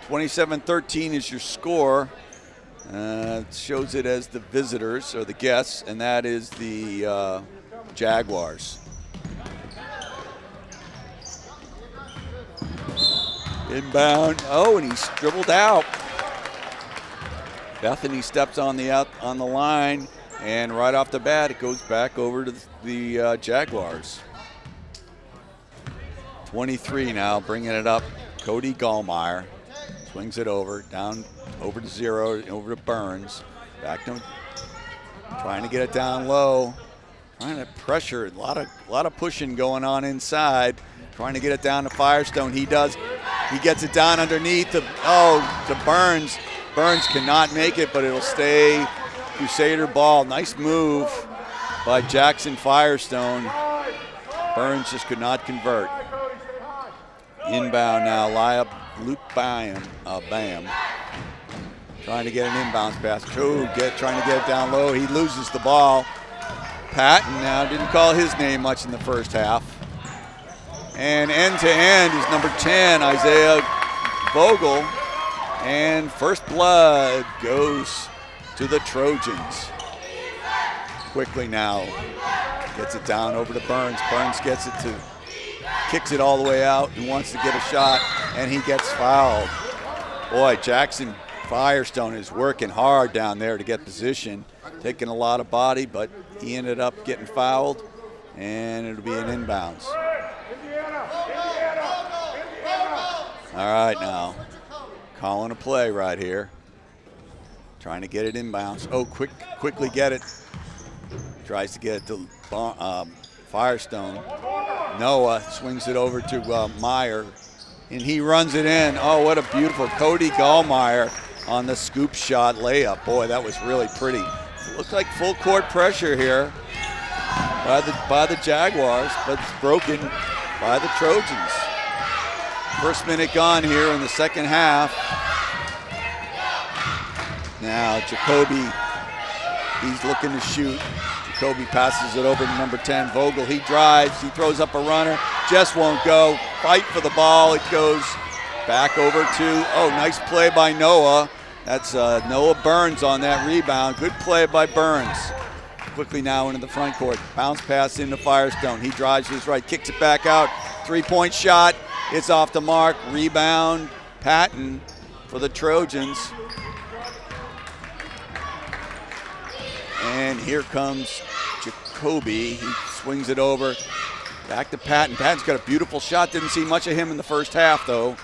27-13 is your score. It shows it as the visitors or the guests, and that is the Jaguars. Inbound. Oh, and he's dribbled out. Bethany steps on the line, and right off the bat, it goes back over to the Jaguars. 23 now, bringing it up. Cody Gallmeyer swings it over, down over to Zero, over to Burns. Back to him, trying to get it down low, trying to pressure. A lot of pushing going on inside. Trying to get it down to Firestone. He does. He gets it down underneath to Burns. Burns cannot make it, but it'll stay Crusader ball. Nice move by Jackson Firestone. Burns just could not convert. Inbound now, Luke Bam. Trying to get an inbounds pass. Trying to get it down low. He loses the ball. Patton now didn't call his name much in the first half. And end-to-end is number 10, Isaiah Vogel. And first blood goes to the Trojans. Quickly now, gets it down over to Burns. Burns kicks it all the way out and wants to get a shot, and he gets fouled. Boy, Jackson Firestone is working hard down there to get position, taking a lot of body, but he ended up getting fouled, and it'll be an inbounds. All right, now, calling a play right here. Trying to get it inbounds. Oh, quickly get it. Tries to get it to Firestone. Noah swings it over to Meyer, and he runs it in. Oh, what a beautiful Cody Gallmeyer on the scoop shot layup. Boy, that was really pretty. Looks like full court pressure here by the Jaguars, but it's broken by the Trojans. First minute gone here in the second half. Now Jacoby, he's looking to shoot. Jacoby passes it over to number 10, Vogel. He drives, he throws up a runner, just won't go. Fight for the ball, it goes back over to, nice play by Noah. That's Noah Burns on that rebound. Good play by Burns. Quickly now into the front court. Bounce pass into Firestone. He drives to his right, kicks it back out. Three-point shot. It's off the mark. Rebound, Patton for the Trojans. And here comes Jacoby. He swings it over. Back to Patton. Patton's got a beautiful shot. Didn't see much of him in the first half, though.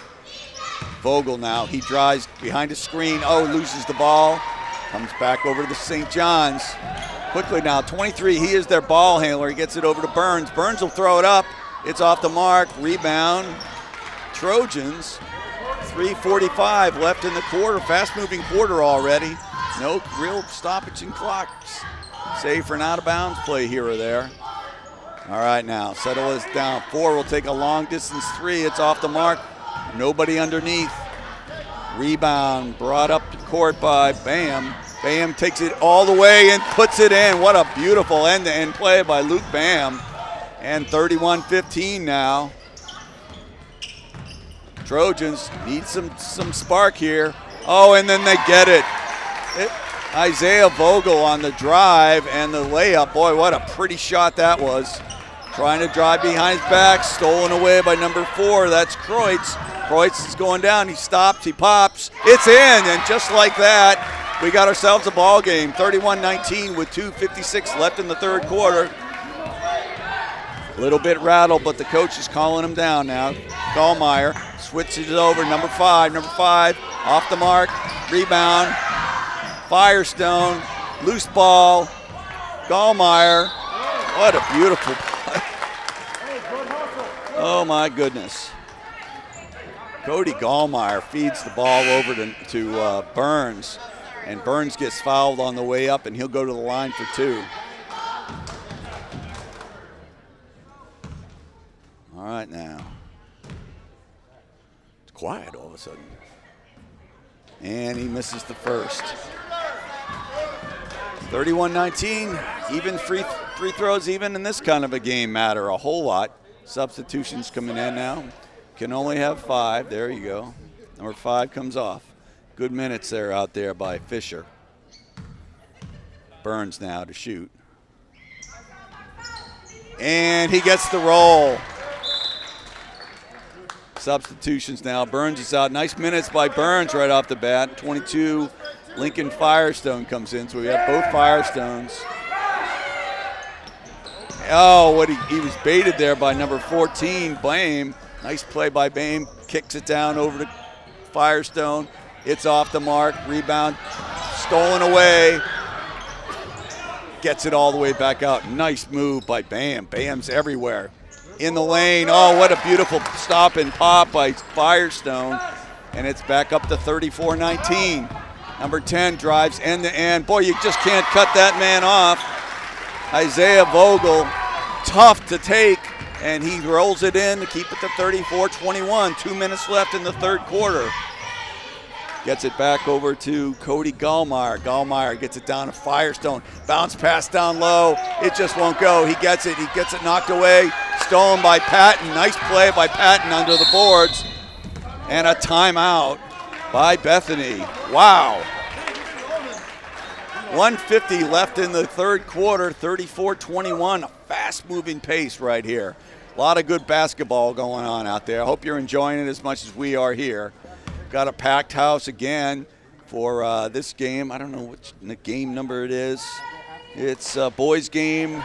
Vogel now. He drives behind a screen. Loses the ball. Comes back over to the St. John's. Quickly now, 23. He is their ball handler. He gets it over to Burns. Burns will throw it up. It's off the mark. Rebound. Trojans. 3:45 left in the quarter. Fast-moving quarter already. No real stoppage in clocks. Save for an out-of-bounds play here or there. All right, now, settle this down. 4 will take a long-distance 3. It's off the mark. Nobody underneath. Rebound brought up to court by Bam. Bam takes it all the way and puts it in. What a beautiful end-to-end play by Luke Bam. And 31-15 now. Trojans need some spark here. And then they get it. Isaiah Vogel on the drive and the layup. Boy, what a pretty shot that was. Trying to drive behind his back, stolen away by number 4. That's Kreutz. Kreutz is going down. He stops, he pops. It's in, and just like that, we got ourselves a ball game. 31-19 with 2:56 left in the third quarter. A little bit rattled, but the coach is calling him down now. Gallmeyer switches it over. Number 5 off the mark. Rebound. Firestone, loose ball. Gallmeyer. What a beautiful play. Oh, my goodness. Cody Gallmeyer feeds the ball over to Burns, and Burns gets fouled on the way up, and he'll go to the line for 2. All right, now. It's quiet all of a sudden. And he misses the first. 31-19, even free throws even in this kind of a game matter a whole lot. Substitutions coming in now. Can only have 5. There you go. Number 5 comes off. Good minutes there out there by Fisher. Burns now to shoot. And he gets the roll. Substitutions now. Burns is out. Nice minutes by Burns right off the bat. 22. Lincoln Firestone comes in, so we have both Firestones. Oh, he was baited there by number 14, Bame. Nice play by Bame. Kicks it down over to Firestone. It's off the mark. Rebound stolen away. Gets it all the way back out. Nice move by Bam. Bam's everywhere. In the lane. Oh, what a beautiful stop and pop by Firestone. And it's back up to 34-19. Number 10 drives end to end. Boy, you just can't cut that man off. Isaiah Vogel, tough to take, and he rolls it in to keep it to 34-21. 2 minutes left in the third quarter. Gets it back over to Cody Gallmeyer. Gallmeyer gets it down to Firestone. Bounce pass down low. It just won't go. He gets it knocked away. Stolen by Patton. Nice play by Patton under the boards. And a timeout by Bethany. Wow. 150 left in the third quarter, 34-21. A fast-moving pace right here. A lot of good basketball going on out there. I hope you're enjoying it as much as we are here. Got a packed house again for this game. I don't know which game number it is. It's boys game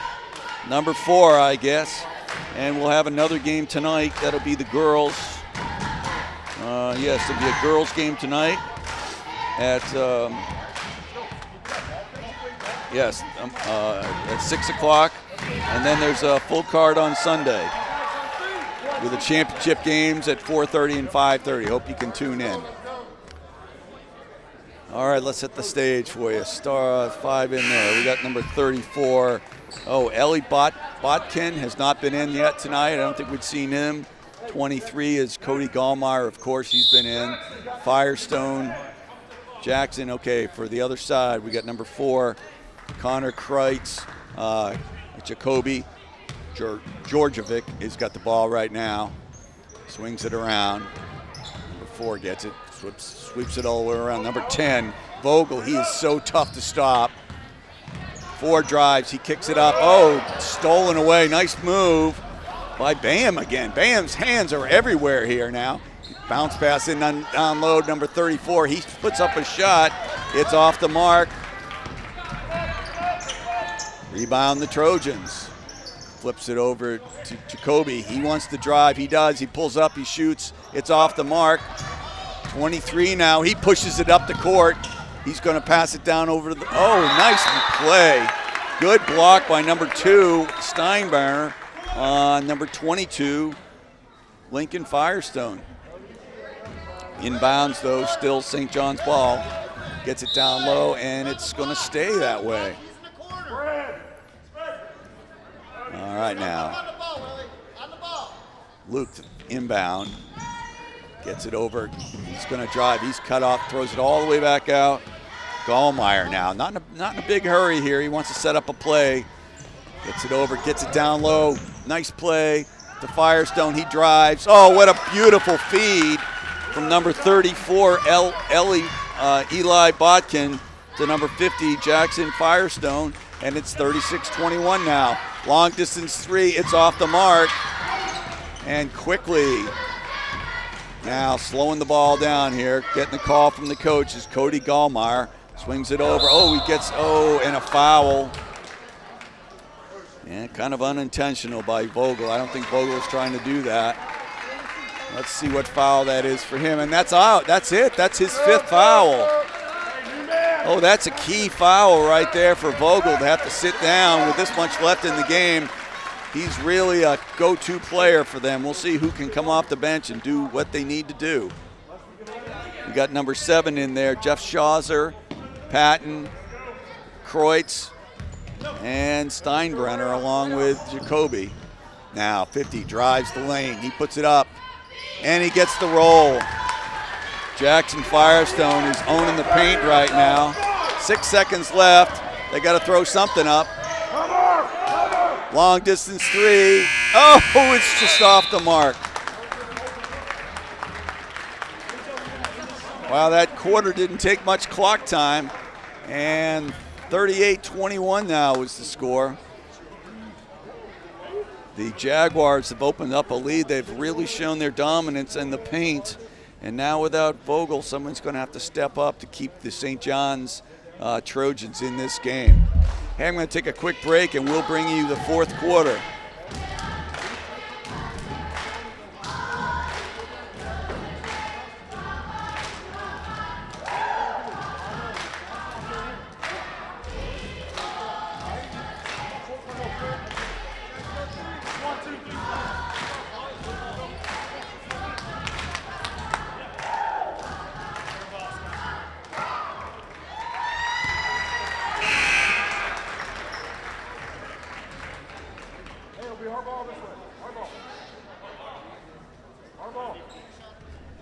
number 4, I guess. And we'll have another game tonight. That'll be the girls. Yes, there'll be a girls' game tonight at 6 o'clock. And then there's a full card on Sunday with the championship games at 4:30 and 5:30. Hope you can tune in. All right, let's set the stage for you. Star 5 in there. We got number 34. Oh, Ellie Botkin has not been in yet tonight. I don't think we'd seen him. 23 is Cody Gallmeyer. Of course, he's been in. Firestone, Jackson. Okay, for the other side, we got number 4, Connor Kreitz, Jacoby. Georgievic has got the ball right now. Swings it around. Number 4 gets it. Sweeps it all the way around. Number 10, Vogel. He is so tough to stop. 4 drives. He kicks it up. Oh, stolen away. Nice move by Bam again. Bam's hands are everywhere here now. Bounce pass in down low. Number 34. He puts up a shot. It's off the mark. Rebound the Trojans. Flips it over to Jacoby. He wants to drive. He does. He pulls up. He shoots. It's off the mark. 23 now. He pushes it up the court. He's going to pass it down over to the. Oh, nice play. Good block by number 2, Steinbrenner, on number 22, Lincoln Firestone. Inbounds, though, still St. John's ball. Gets it down low, and it's going to stay that way. All right, now. Luke inbound. Gets it over. He's going to drive. He's cut off, throws it all the way back out. Gallmeyer now. Not in a big hurry here. He wants to set up a play. Gets it over, gets it down low. Nice play to Firestone. He drives. Oh, what a beautiful feed from number 34, Eli Botkin, to number 50, Jackson Firestone. And it's 36-21 now. Long distance 3. It's off the mark. And quickly. Now slowing the ball down here, getting the call from the coach is Cody Gallmeyer. Swings it over. Oh, he gets, and a foul. Yeah, kind of unintentional by Vogel. I don't think Vogel was trying to do that. Let's see what foul that is for him. And that's out. That's it. That's his 5th foul. Oh, that's a key foul right there for Vogel to have to sit down with this much left in the game. He's really a go-to player for them. We'll see who can come off the bench and do what they need to do. We got number 7 in there, Jeff Schauser, Patton, Kreutz, and Steinbrenner along with Jacoby. Now 50 drives the lane, he puts it up, and he gets the roll. Jackson Firestone is owning the paint right now. 6 seconds left, they got to throw something up. Long distance 3, oh, it's just off the mark. Wow, that quarter didn't take much clock time, and 38-21 now is the score. The Jaguars have opened up a lead. They've really shown their dominance in the paint, and now without Vogel, someone's going to have to step up to keep the St. John's Trojans in this game. Hey, I'm going to take a quick break, and we'll bring you the fourth quarter.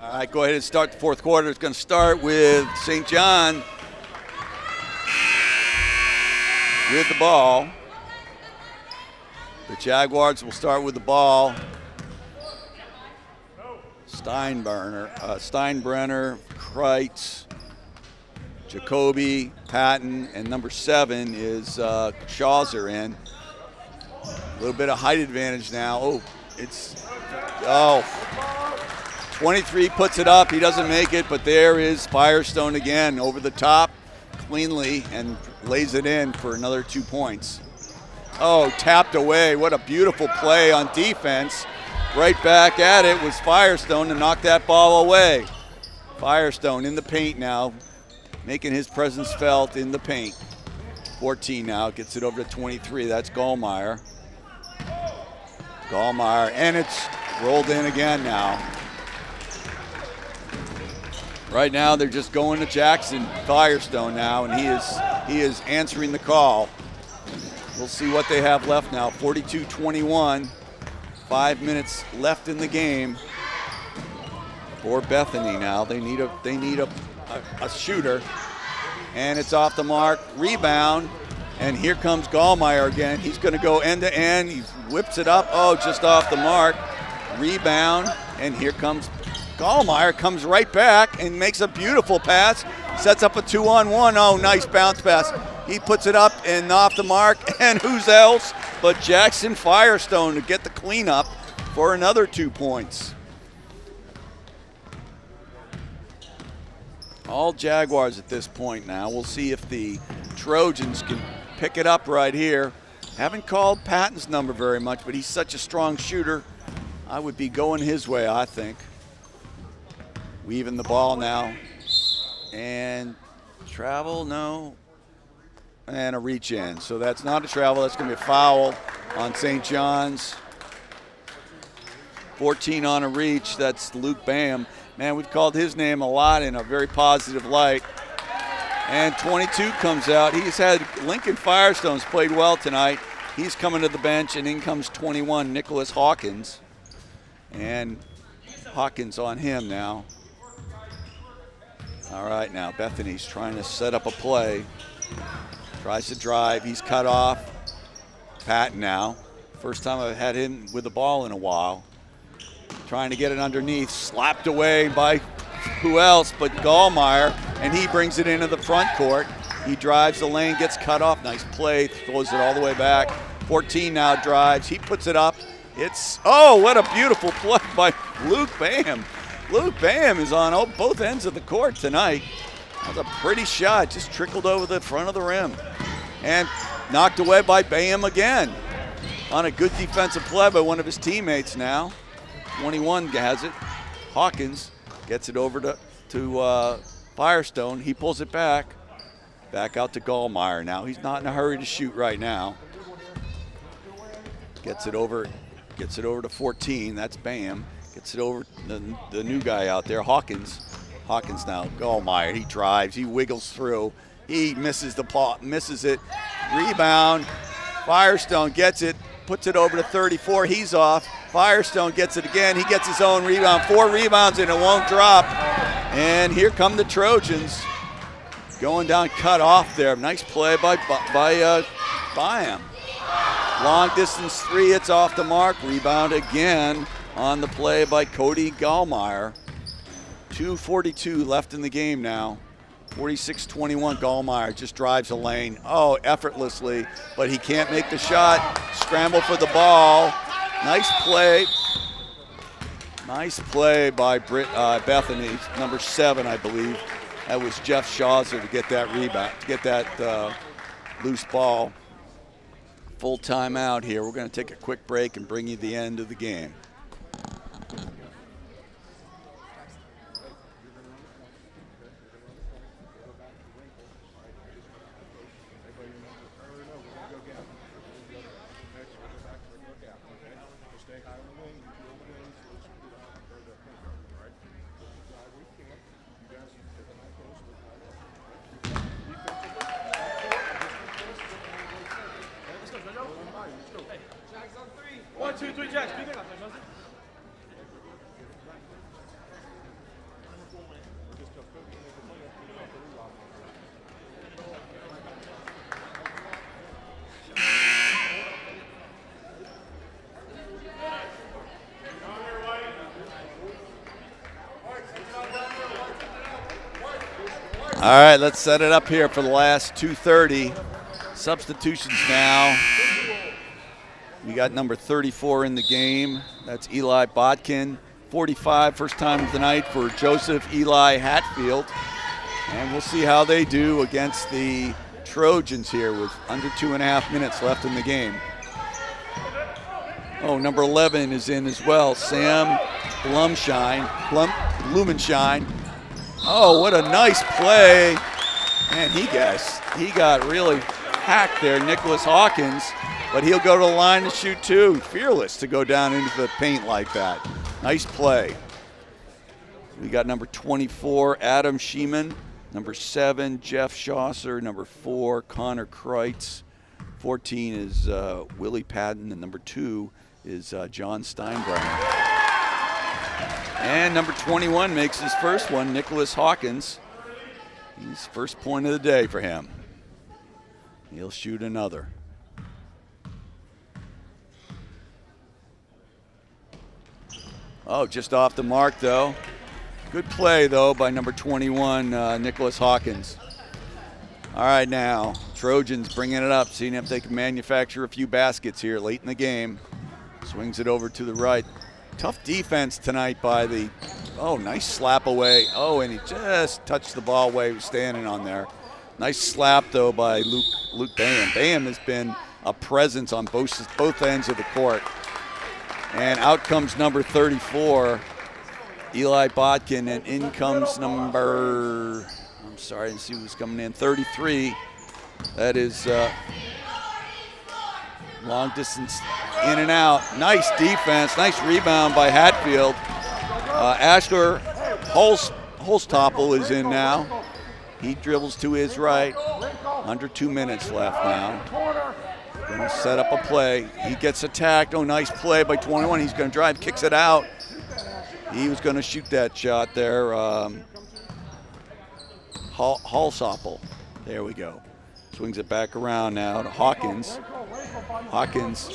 All right, go ahead and start the fourth quarter. It's going to start with St. John with the ball. The Jaguars will start with the ball. Steinbrenner, Kreutz, Jacoby, Patton, and number 7 is Schauser in. A little bit of height advantage now. Oh, it's, 23 puts it up. He doesn't make it, but there is Firestone again over the top cleanly and lays it in for another 2 points. Oh, tapped away. What a beautiful play on defense. Right back at it was Firestone to knock that ball away. Firestone in the paint now, making his presence felt in the paint. 14 now, gets it over to 23. That's Gallmeyer. Gallmeyer, and it's rolled in again now. Right now, they're just going to Jackson Firestone now, and he is answering the call. We'll see what they have left now. 42-21, 5 minutes left in the game for Bethany. Now they need a shooter, and it's off the mark. Rebound, and here comes Gallmeyer again. He's going to go end to end. He whips it up. Oh, just off the mark. Rebound, and here comes Gallmeyer, comes right back and makes a beautiful pass, sets up a 2-on-1. Oh, nice bounce pass. He puts it up and off the mark, and who's else but Jackson Firestone to get the cleanup for another 2 points. All Jaguars at this point now. We'll see if the Trojans can pick it up right here. Haven't called Patton's number very much, but he's such a strong shooter. I would be going his way, I think. Weaving the ball now. And travel, no. And a reach in. So that's not a travel. That's going to be a foul on St. John's. 14 on a reach. That's Luke Bam. Man, we've called his name a lot in a very positive light. And 22 comes out. He's had Lincoln Firestone's played well tonight. He's coming to the bench, and in comes 21, Nicholas Hawkins. And Hawkins on him now. All right, now Bethany's trying to set up a play. Tries to drive. He's cut off. Patton now. First time I've had him with the ball in a while. Trying to get it underneath. Slapped away by who else but Gallmeyer, and he brings it into the front court. He drives the lane, gets cut off. Nice play. Throws it all the way back. 14 now drives. He puts it up. It's, oh, what a beautiful play by Luke Bam. Luke Bam is on both ends of the court tonight. That was a pretty shot, just trickled over the front of the rim. And knocked away by Bam again. On a good defensive play by one of his teammates now. 21 has it. Hawkins gets it over to Firestone. He pulls it back. Back out to Gallmeyer now. He's not in a hurry to shoot right now. Gets it over to 14. That's Bam. Gets it over the new guy out there, Hawkins. Hawkins now. Gallmeyer. He drives. He wiggles through. He misses the plot. Misses it. Rebound. Firestone gets it. Puts it over to 34. He's off. Firestone gets it again. He gets his own rebound. 4 rebounds and it won't drop. And here come the Trojans. Going down, cut off there. Nice play by him. Long distance 3, it's off the mark. Rebound again on the play by Cody Gallmeyer. 2:42 left in the game now. 46-21, Gallmeyer just drives a lane. Oh, effortlessly, but he can't make the shot. Scramble for the ball. Nice play. Nice play by Bethany, number 7, I believe. That was Jeff Shawser to get that rebound, to get that loose ball. Full timeout here. We're going to take a quick break and bring you the end of the game. All right, let's set it up here for the last 2:30. Substitutions now. We got number 34 in the game. That's Eli Botkin. 45, first time of the night for Joseph Eli Hatfield. And we'll see how they do against the Trojans here with under 2.5 minutes left in the game. Oh, number 11 is in as well, Sam Blumenshine. Oh, what a nice play. And he got really hacked there, Nicholas Hawkins, but he'll go to the line to shoot too. Fearless to go down into the paint like that. Nice play. We got number 24, Adam Sheeman. Number 7, Jeff Shawser. Number 4, Connor Kreitz. 14 is Willie Patton, and number 2 is John Steinbrenner. And number 21 makes his first one, Nicholas Hawkins. His first point of the day for him. He'll shoot another. Oh, just off the mark though. Good play though by number 21, Nicholas Hawkins. All right now, Trojans bringing it up, seeing if they can manufacture a few baskets here late in the game. Swings it over to the right. Tough defense tonight by the, nice slap away. Oh, and he just touched the ball where he was standing on there. Nice slap, though, by Luke Bayham. Bayham has been a presence on both ends of the court. And out comes number 34, Eli Botkin, and in comes number, I'm sorry, I didn't see who was coming in, 33. That is long distance in and out. Nice defense, nice rebound by Hatfield. Ashler Holstopple is in now. He dribbles to his right. Under 2 minutes left now. Gonna set up a play. He gets attacked. Oh, nice play by 21. He's gonna drive, kicks it out. He was gonna shoot that shot there. Holstopple. There we go. Swings it back around now to Hawkins. Hawkins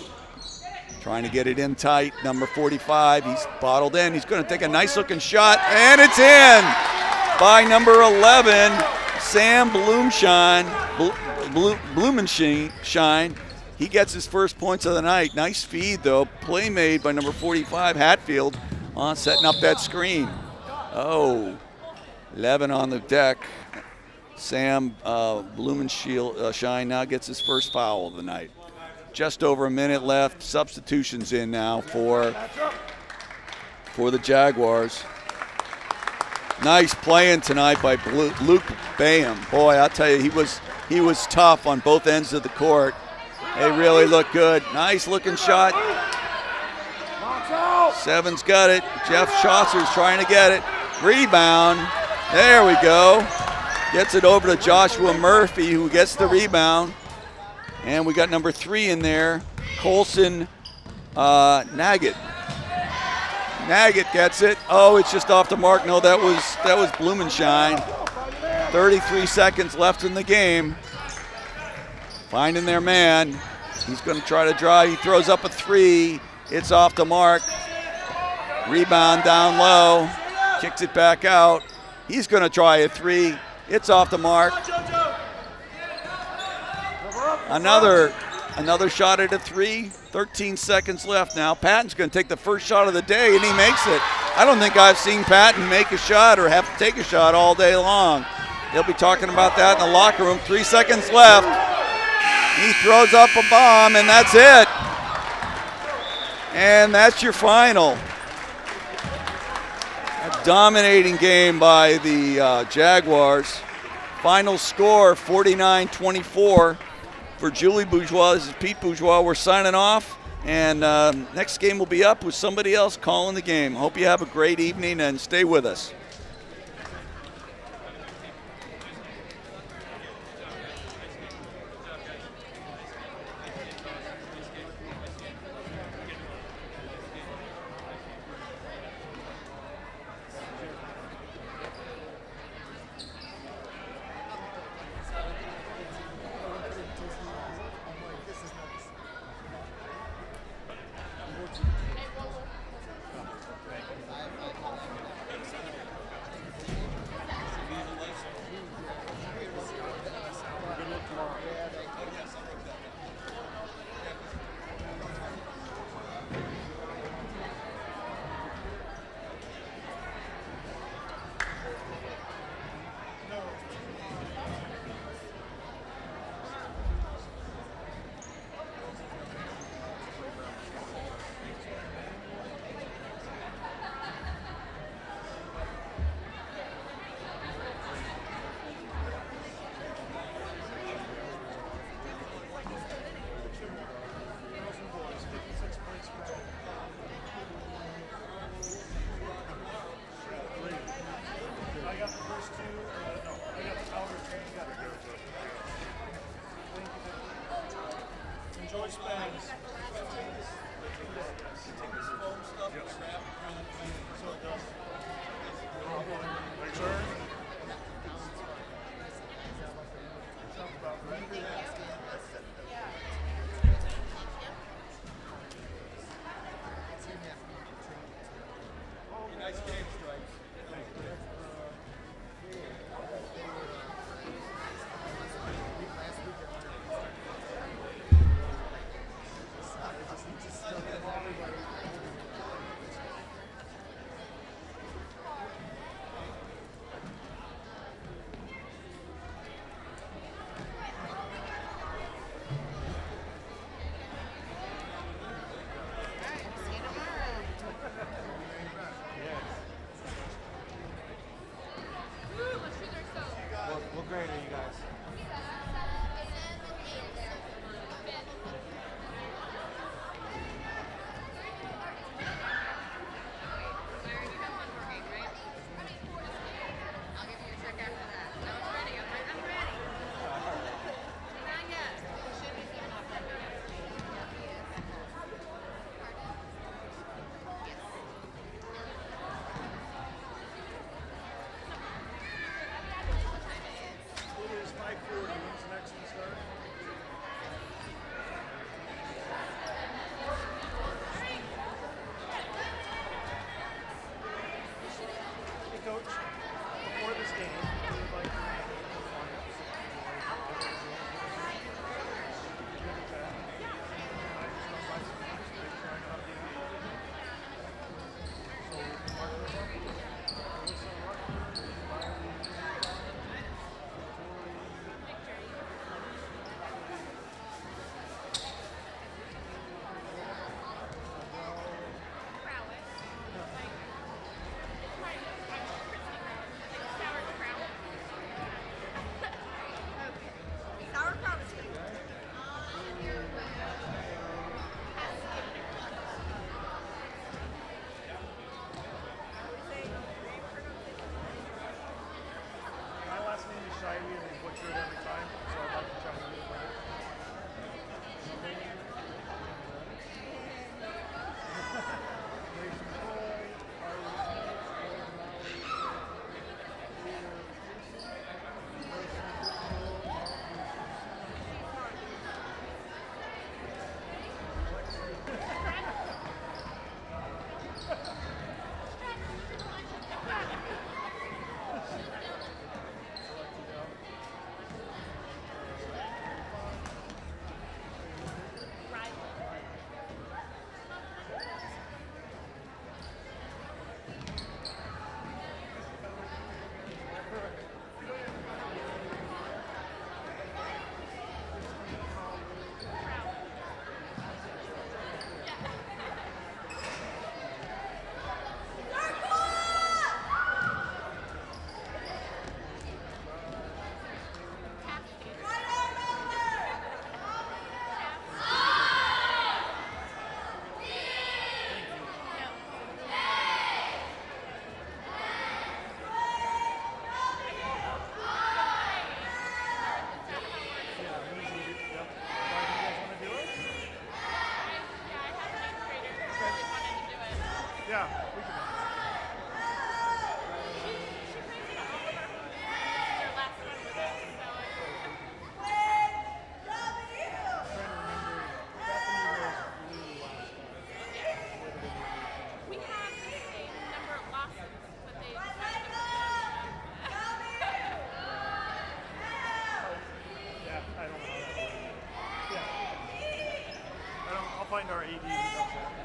trying to get it in tight. Number 45, he's bottled in. He's going to take a nice looking shot, and it's in by number 11, Sam Blumenshine. He gets his first points of the night. Nice feed though. Play made by number 45, Hatfield, on setting up that screen. Oh, 11 on the deck. Sam Blumenshine now gets his first foul of the night. Just over a minute left. Substitutions in now for the Jaguars. Nice playing tonight by Luke Bayham. Boy, I'll tell you, he was tough on both ends of the court. They really look good. Nice looking shot. Seven's got it. Jeff Chaucer's trying to get it. Rebound. There we go. Gets it over to Joshua Murphy, who gets the rebound. And we got number 3 in there, Colson Naggett. Naggett gets it. Oh, it's just off the mark. No, that was Blumenshine. 33 seconds left in the game. Finding their man. He's going to try to drive. He throws up a 3. It's off the mark. Rebound down low. Kicks it back out. He's going to try a 3. It's off the mark. Another shot at a 3. 13 seconds left now. Patton's going to take the first shot of the day, and he makes it. I don't think I've seen Patton make a shot or have to take a shot all day long. They'll be talking about that in the locker room. 3 seconds left. He throws up a bomb, and that's it. And that's your final. A dominating game by the Jaguars. Final score, 49-24 for Julie Bourgeois. This is Pete Bourgeois. We're signing off, and next game will be up with somebody else calling the game. Hope you have a great evening, and stay with us. AD comes out.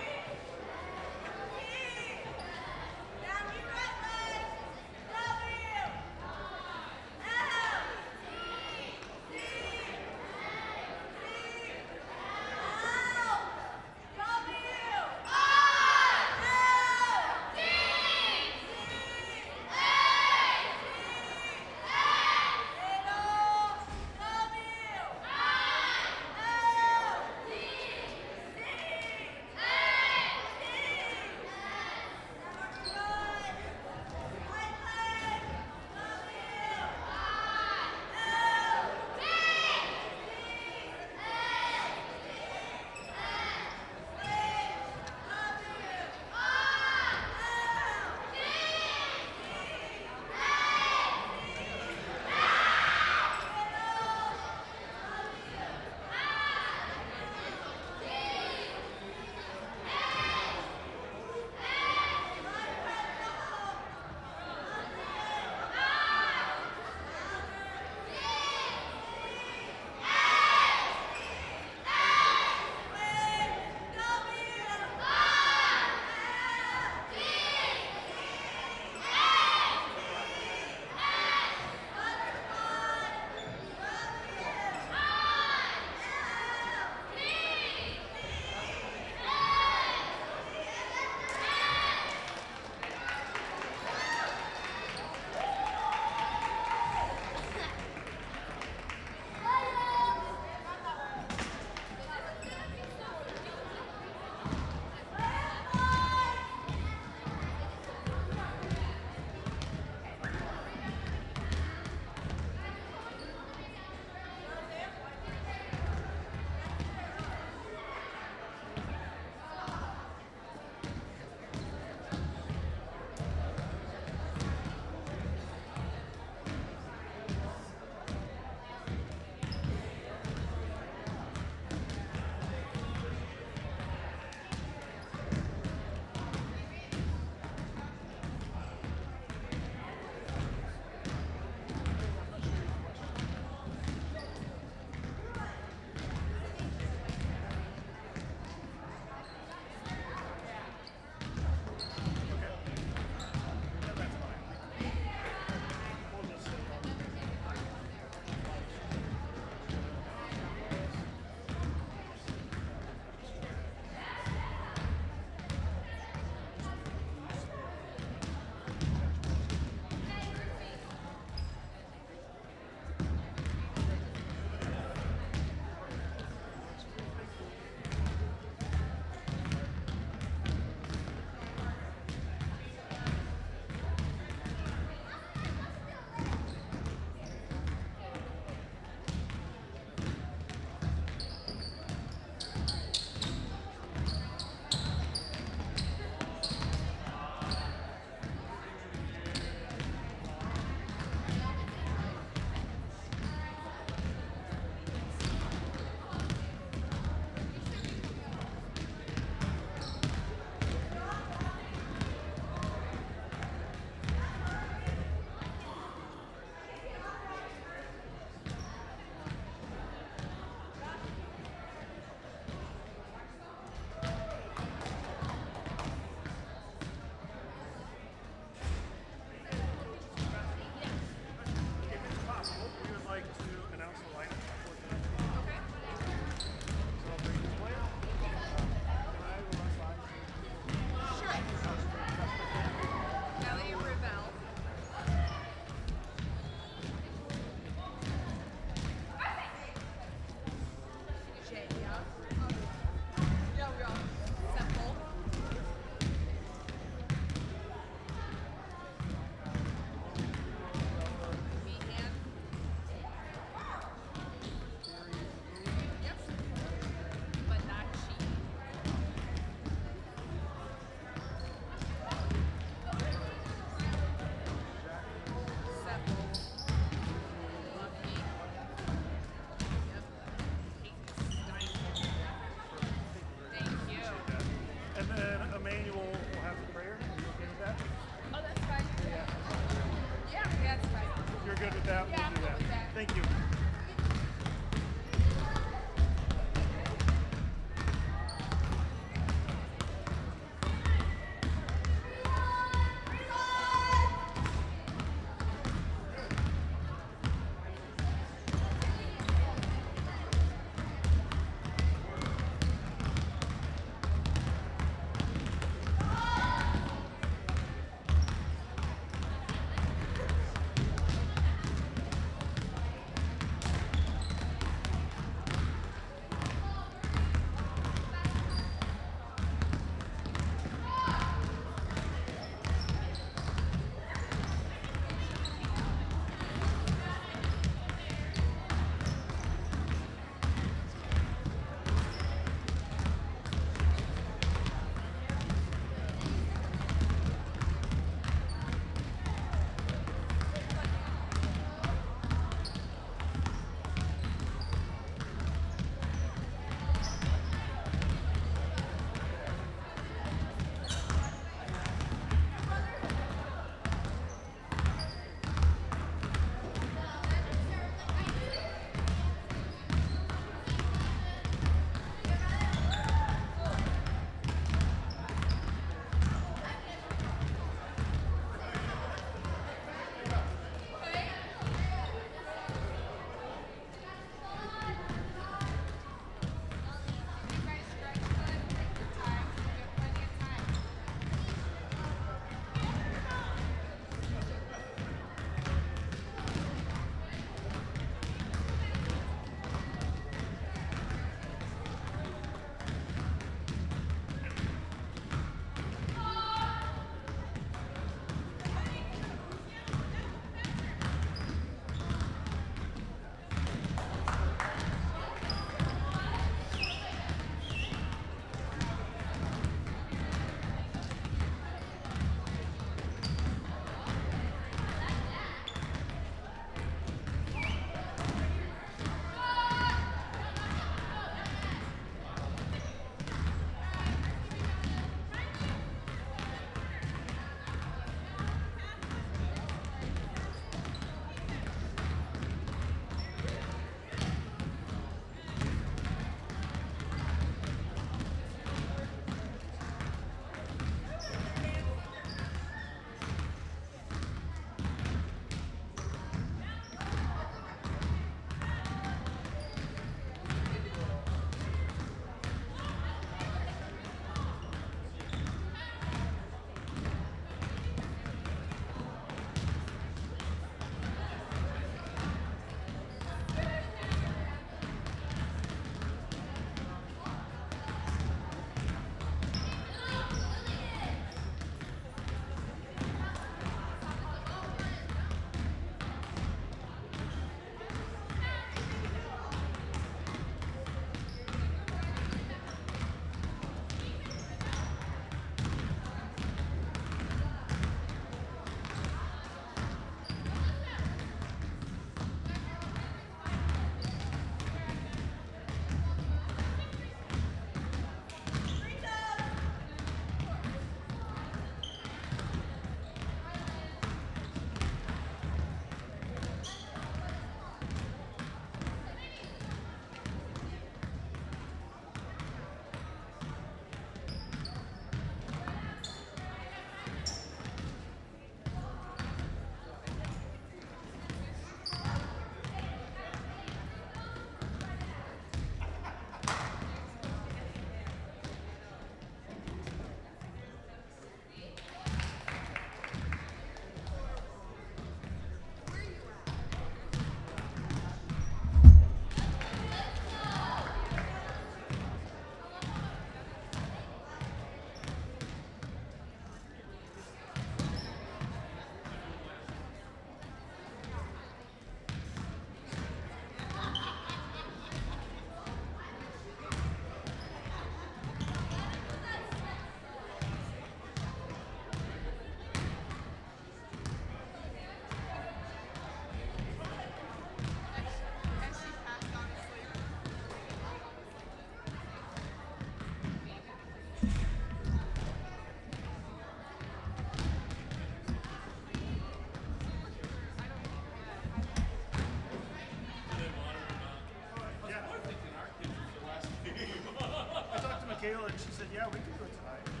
Kayla, and she said, yeah, we can do it tonight.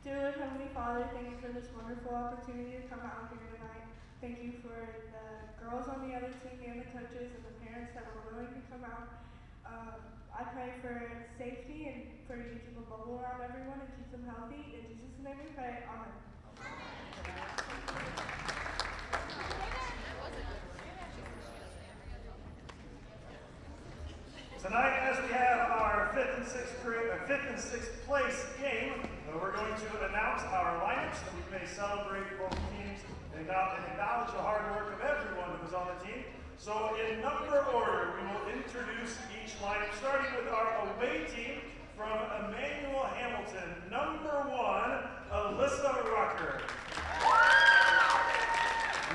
Dear Heavenly Father, thank you for this wonderful opportunity to come out here tonight. Thank you for the girls on the other team and the coaches and the parents that were willing to come out. I pray for safety and for you to keep a bubble around everyone and keep them healthy. In Jesus' name we pray. Amen. Tonight, as we have our fifth and sixth place game, we're going to announce our lineups so we may celebrate both teams and acknowledge the hard work of everyone who was on the team. So in number order, we will introduce each lineup, starting with our away team from Emmanuel Hamilton. Number 1, Alyssa Rucker.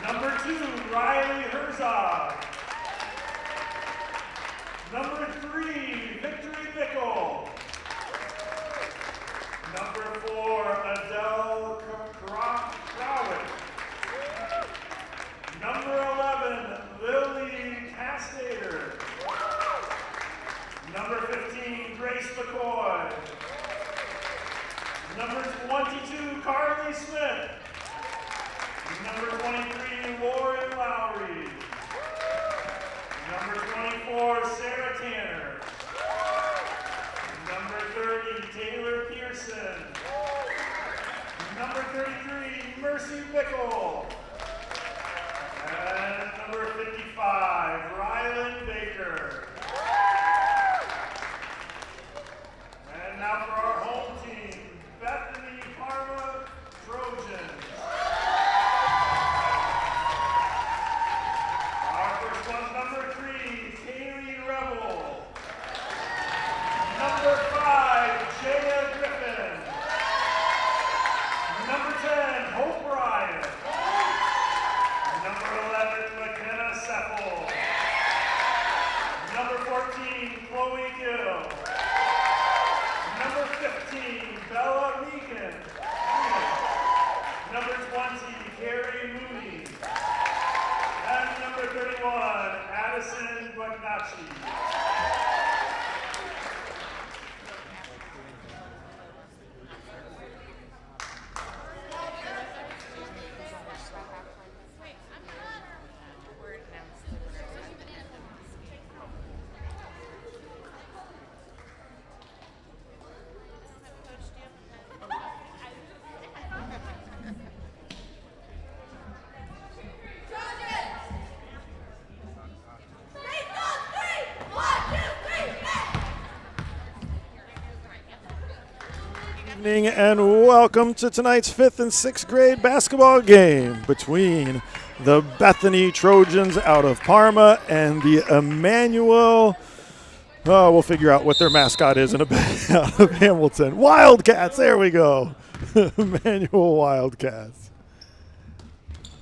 Number 2, Riley Herzog. Number 3, Victory Mickle. Number 4, Adele Krawick. Number 11, Lily Castader. Number 15, Grace McCoy. Number 22, Carly Smith. Number 23, Lauren Lowry. Number 24, Sarah Tanner. Number 30, Taylor Pearson. Number 33, Mercy Mickle. And number 55, Rylan Baker. And now for our home team, Bethany Parma Trojans. Our first one's number 3, Kaylee Rebel. Number 5, Jaya Griffin. Number 10, Hope Ryan. Number 11, McKenna Seppel. Number 14, Chloe Gill. Number 15, Bella Meegan. Number 20, Carrie Mooney. And number 31, Addison Bugnacci. And welcome to tonight's 5th and 6th grade basketball game between the Bethany Trojans out of Parma and the Emmanuel, we'll figure out what their mascot is in a bit, out of Hamilton. Wildcats, there we go. Emmanuel Wildcats.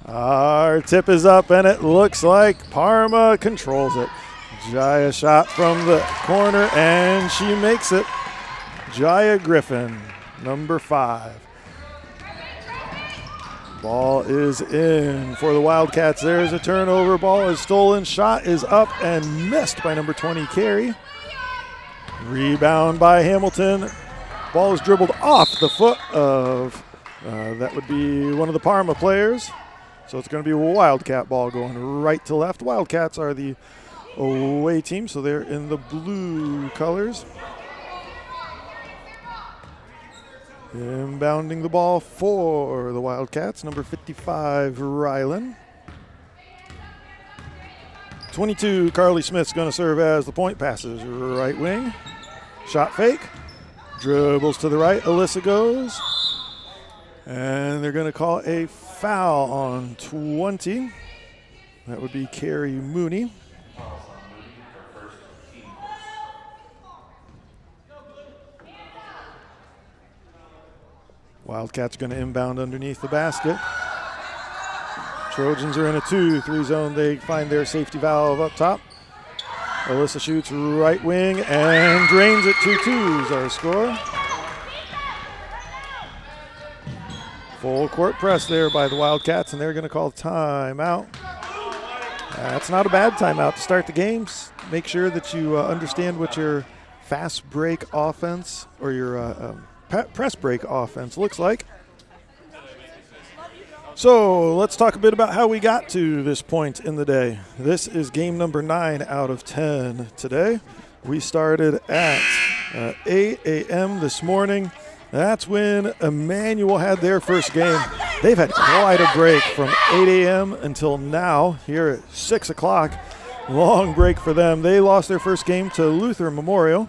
Our tip is up and it looks like Parma controls it. Jaya shot from the corner and she makes it. Jaya Griffin. Number 5. Ball is in for the Wildcats. There's a turnover. Ball is stolen. Shot is up and missed by number 20, Carey. Rebound by Hamilton. Ball is dribbled off the foot of, that would be one of the Parma players. So it's going to be a Wildcat ball going right to left. Wildcats are the away team, so they're in the blue colors. Inbounding the ball for the Wildcats, number 55, Rylan. 22, Carly Smith's going to serve as the point. Passes right wing. Shot fake. Dribbles to the right. Alyssa goes. And they're going to call a foul on 20. That would be Carrie Mooney. Wildcats going to inbound underneath the basket. Trojans are in a 2-3 zone. They find their safety valve up top. Alyssa shoots right wing and drains it. 2-2's our score. Full court press there by the Wildcats, and they're going to call timeout. That's not a bad timeout to start the games. Make sure that you understand what your fast break offense or your press break offense, looks like. So let's talk a bit about how we got to this point in the day. This is game number 9 out of 10 today. We started at 8 a.m. this morning. That's when Emmanuel had their first game. They've had quite a break from 8 a.m. until now, here at 6 o'clock. Long break for them. They lost their first game to Luther Memorial.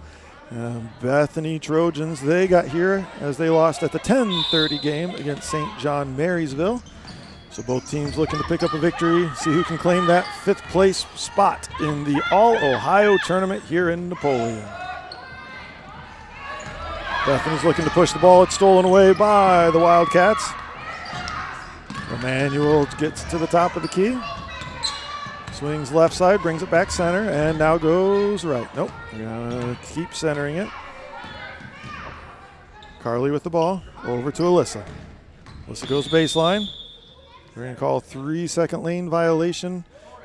Bethany Trojans, they got here as they lost at the 10:30 game against St. John Marysville. So both teams looking to pick up a victory, see who can claim that 5th place spot in the All-Ohio tournament here in Napoleon. Bethany's looking to push the ball. It's stolen away by the Wildcats. Emmanuel gets to the top of the key. Swings left side, brings it back center, and now goes right. Nope, we're gonna keep centering it. Carly with the ball, over to Alyssa. Alyssa goes baseline. We're gonna call 3-second lane violation.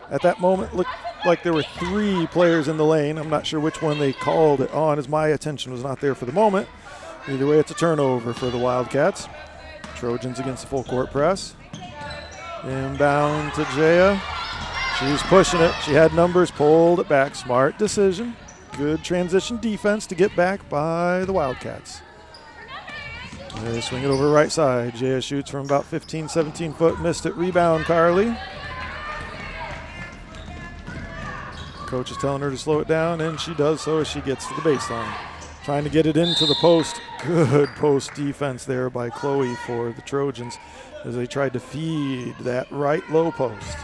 At that moment, looked like there were 3 players in the lane. I'm not sure which one they called it on, as my attention was not there for the moment. Either way, it's a turnover for the Wildcats. Trojans against the full court press. Inbound to Jaya. She's pushing it. She had numbers, pulled it back. Smart decision. Good transition defense to get back by the Wildcats. They swing it over right side. Jaya shoots from about 15, 17 foot. Missed it. Rebound, Carly. Coach is telling her to slow it down, and she does so as she gets to the baseline. Trying to get it into the post. Good post defense there by Chloe for the Trojans as they tried to feed that right low post.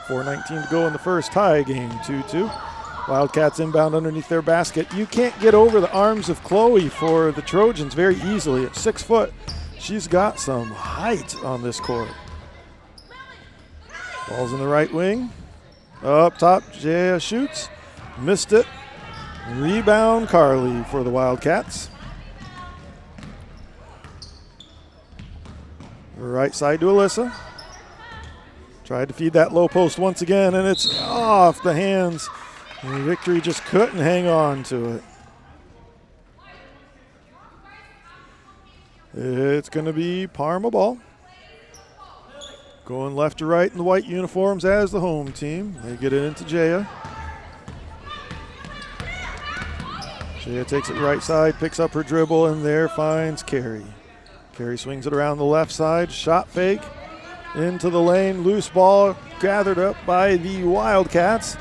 4:19 to go in the first, tie game 2-2. Wildcats inbound underneath their basket. You can't get over the arms of Chloe for the Trojans very easily. At 6 foot, she's got some height on this court. Ball's in the right wing. Up top, Jaya shoots. Missed it. Rebound, Carly for the Wildcats. Right side to Alyssa. Tried to feed that low post once again, and it's off the hands. And Victory just couldn't hang on to it. It's going to be Parma ball. Going left to right in the white uniforms as the home team. They get it into Jaya. Jaya takes it right side, picks up her dribble, and there finds Carey. Carey swings it around the left side, shot fake into the lane. Loose ball gathered up by the Wildcats.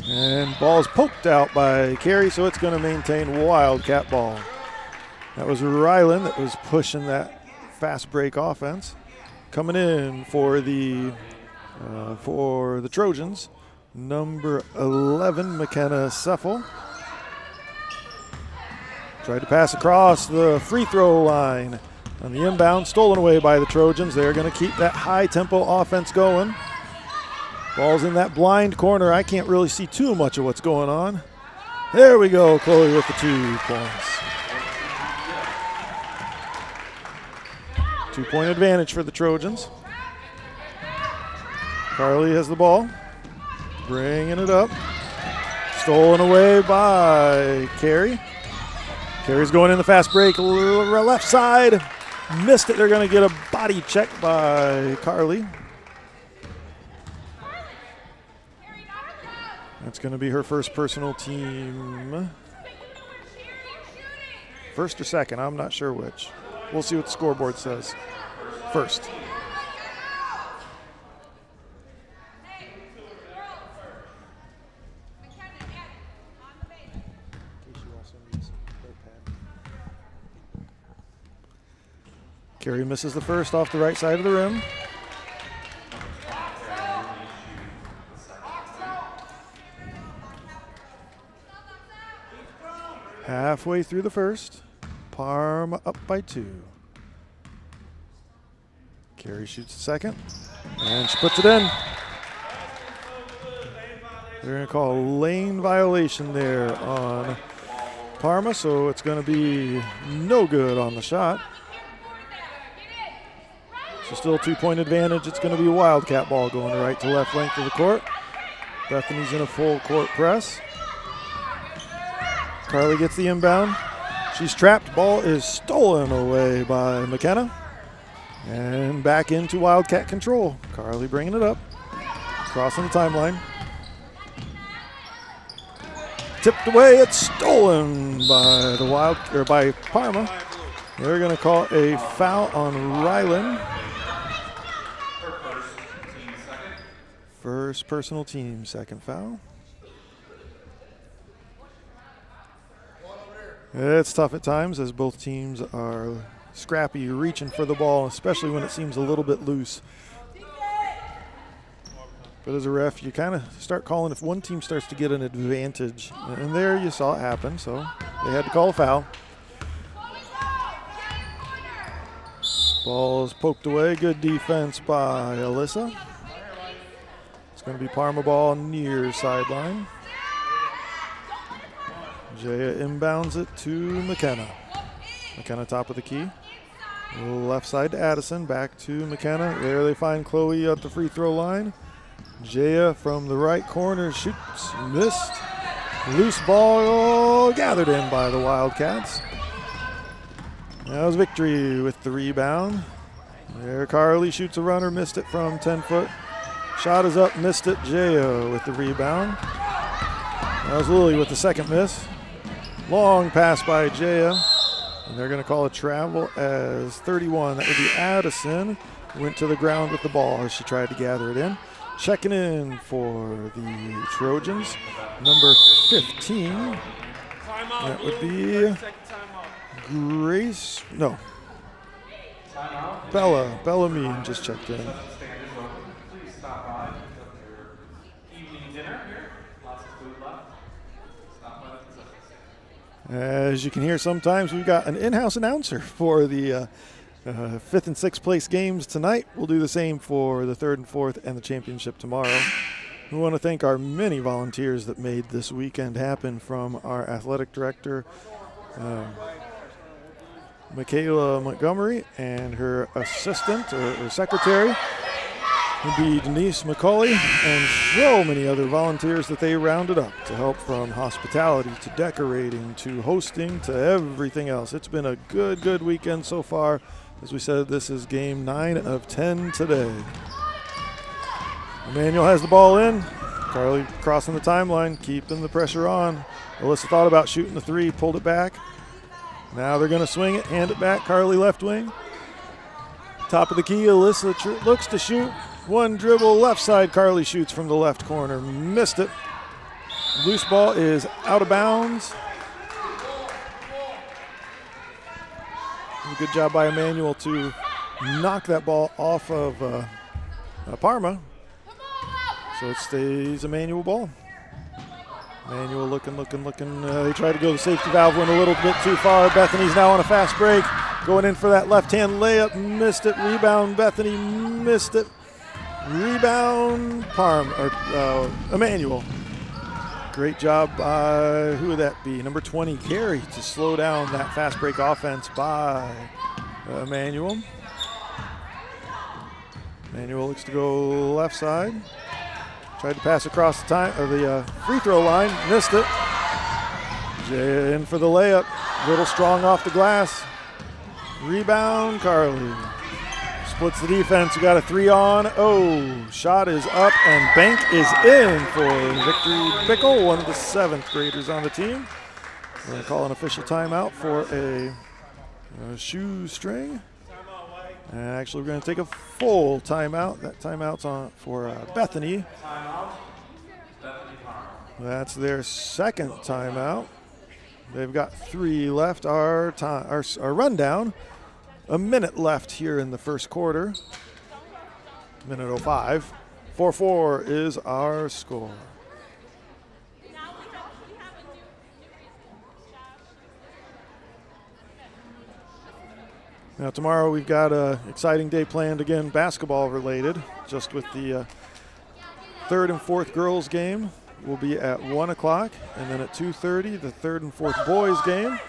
And ball's poked out by Carey, so it's going to maintain Wildcat ball. That was Ryland that was pushing that fast break offense. Coming in for the Trojans, number 11, McKenna Seffel. Tried to pass across the free throw line on the inbound, stolen away by the Trojans. They're going to keep that high tempo offense going. Ball's in that blind corner. I can't really see too much of what's going on. There we go, Chloe with the 2 points. 2-point advantage for the Trojans. Carly has the ball, bringing it up. Stolen away by Carey. Carey's going in the fast break, left side. Missed it. They're going to get a body check by Carly. That's going to be her first personal team. First or second, I'm not sure which. We'll see what the scoreboard says. First. Carey misses the first off the right side of the rim. Halfway through the first, Parma up by 2. Carey shoots the second, and she puts it in. They're going to call a lane violation there on Parma, so it's going to be no good on the shot. So still a 2-point advantage. It's going to be a Wildcat ball going right to left length of the court. Bethany's in a full court press. Carly gets the inbound. She's trapped. Ball is stolen away by McKenna. And back into Wildcat control. Carly bringing it up. Crossing the timeline. Tipped away. It's stolen by by Parma. They're going to call a foul on Rylan. First personal team, second foul. It's tough at times as both teams are scrappy, reaching for the ball, especially when it seems a little bit loose. But as a ref, you kind of start calling if one team starts to get an advantage. And there you saw it happen, so they had to call a foul. Ball is poked away. Good defense by Alyssa. It's going to be Parma ball near sideline. Jaya inbounds it to McKenna. McKenna top of the key. Left side to Addison. Back to McKenna. There they find Chloe at the free throw line. Jaya from the right corner shoots. Missed. Loose ball gathered in by the Wildcats. That was Victory with the rebound. There Carly shoots a runner, missed it from 10 foot. Shot is up, missed it. Jaya with the rebound. That was Lily with the second miss. Long pass by Jaya. And they're going to call a travel as 31. That would be Addison. Went to the ground with the ball as she tried to gather it in. Checking in for the Trojans, number 15. That would be Grace, no. Bella Mean just checked in. As you can hear, sometimes we've got an in-house announcer for the 5th and 6th place games tonight. We'll do the same for the 3rd and 4th and the championship tomorrow. We want to thank our many volunteers that made this weekend happen, from our athletic director, Michaela Montgomery, and her assistant or secretary would be Denise McCauley, and so many other volunteers that they rounded up to help, from hospitality to decorating to hosting to everything else. It's been a good weekend so far. As we said, this is game 9 of 10 today. Emmanuel has the ball in. Carly crossing the timeline, keeping the pressure on. Alyssa thought about shooting the three, pulled it back. Now they're going to swing it, hand it back. Carly left wing. Top of the key, Alyssa looks to shoot. One dribble, left side. Carly shoots from the left corner. Missed it. Loose ball is out of bounds. Good job by Emmanuel to knock that ball off of Parma. So it stays Emmanuel ball. Emmanuel looking. They try to go the safety valve, went a little bit too far. Bethany's now on a fast break. Going in for that left-hand layup. Missed it. Rebound, Bethany. Missed it. Rebound, Emmanuel. Great job by, who would that be? Number 20, Carey, to slow down that fast break offense by Emmanuel. Emmanuel looks to go left side. Tried to pass across the free throw line, missed it. Jay in for the layup. Little strong off the glass. Rebound, Carly. Splits the defense. We got a 3 on. Oh, shot is up and bank is in for Victory Bickle, one of the 7th graders on the team. We're going to call an official timeout for a shoestring. And actually, we're going to take a full timeout. That timeout's on for Bethany. That's their second timeout. They've got 3 left. Our rundown. A minute left here in the first quarter. Minute 05. 4-4 is our score. Now tomorrow we've got an exciting day planned, again basketball related, just with the 3rd and 4th girls game will be at 1 o'clock, and then at 2:30 the 3rd and 4th boys game.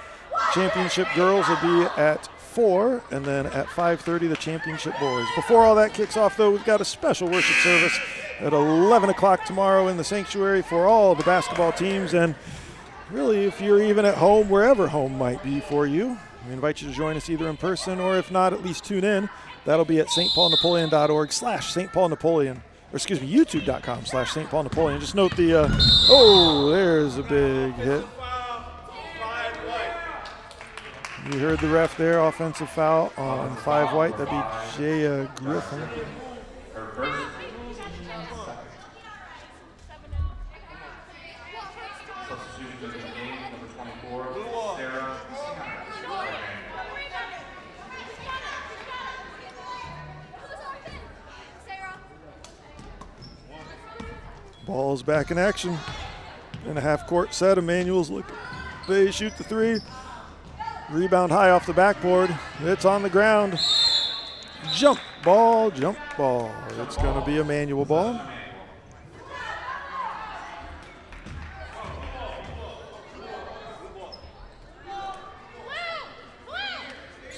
Championship girls will be at 4, and then at 5:30 the championship boys. Before all that kicks off though, we've got a special worship service at 11 o'clock tomorrow in the sanctuary for all the basketball teams, and really, if you're even at home, wherever home might be for you, we invite you to join us either in person or if not, at least tune in. That'll be at stpaulnapoleon.org/St. Paul Napoleon, or excuse me, youtube.com/St. Paul Napoleon. Just note the, oh, there's a big hit. You heard the ref there, offensive foul on 5 white. That'd be Jaya Griffin. Ball's back in action. In a half-court set, Emmanuel's looking. They shoot the 3. Rebound high off the backboard. It's on the ground. Jump ball, jump ball. It's going to be a Emmanuel ball.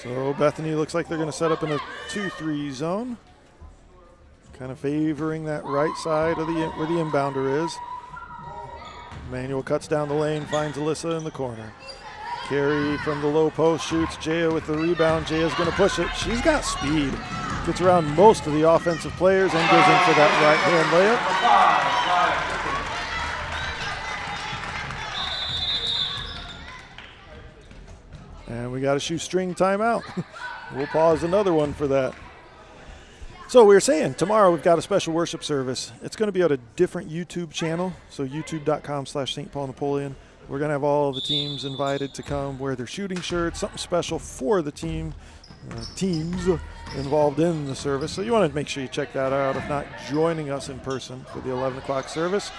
So Bethany looks like they're going to set up in a 2-3 zone. Kind of favoring that right side of where the inbounder is. Emmanuel cuts down the lane, finds Alyssa in the corner. Carey from the low post shoots. Jaya with the rebound. Jaya's going to push it. She's got speed. Gets around most of the offensive players and goes in for that right-hand layup. And we got a shoestring timeout. We'll pause another one for that. So we were saying, tomorrow we've got a special worship service. It's going to be on a different YouTube channel, so youtube.com/St. Paul Napoleon. We're going to have all the teams invited to come wear their shooting shirts, something special for the teams involved in the service. So you want to make sure you check that out, if not joining us in person for the 11 o'clock service.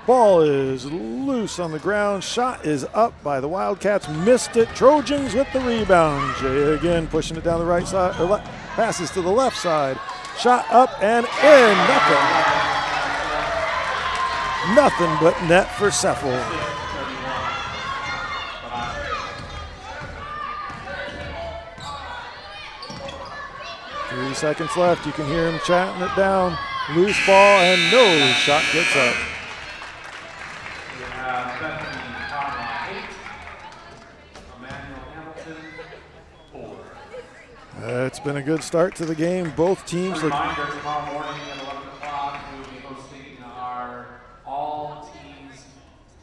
Ball is loose on the ground. Shot is up by the Wildcats. Missed it. Trojans with the rebound. Jay again pushing it down the right side, or passes to the left side. Shot up and in. Nothing but net for Seffel. Three seconds left. You can hear him chatting it down. Loose ball and no shot gets up. It's been a good start to the game. Both teams. Reminder, tomorrow morning at 11 o'clock, we will be hosting our all-teams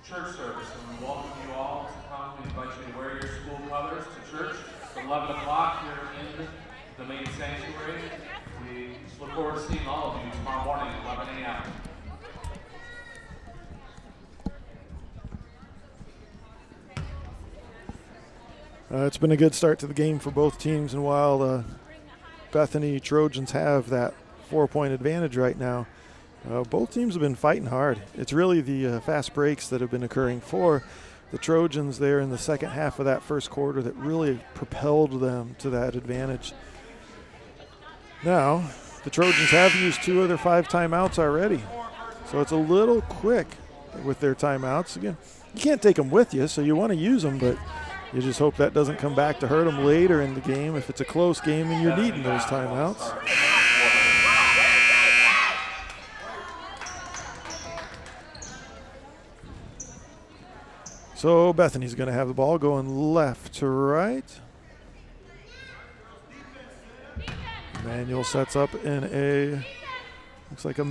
church service. And we welcome you all to come. We invite you to wear your school colors to church at 11 o'clock here in the main sanctuary. We look forward to seeing all of you tomorrow morning at 11 a.m. It's been a good start to the game for both teams, and while Bethany Trojans have that 4-point advantage right now, both teams have been fighting hard. It's really the fast breaks that have been occurring for the Trojans there in the second half of that first quarter that really propelled them to that advantage. Now, the Trojans have used 2 of their 5 timeouts already, so it's a little quick with their timeouts. Again, you can't take them with you, so you want to use them, but you just hope that doesn't come back to hurt them later in the game if it's a close game and you're needing those timeouts. So Bethany's going to have the ball going left to right. Emmanuel sets up in a, looks like a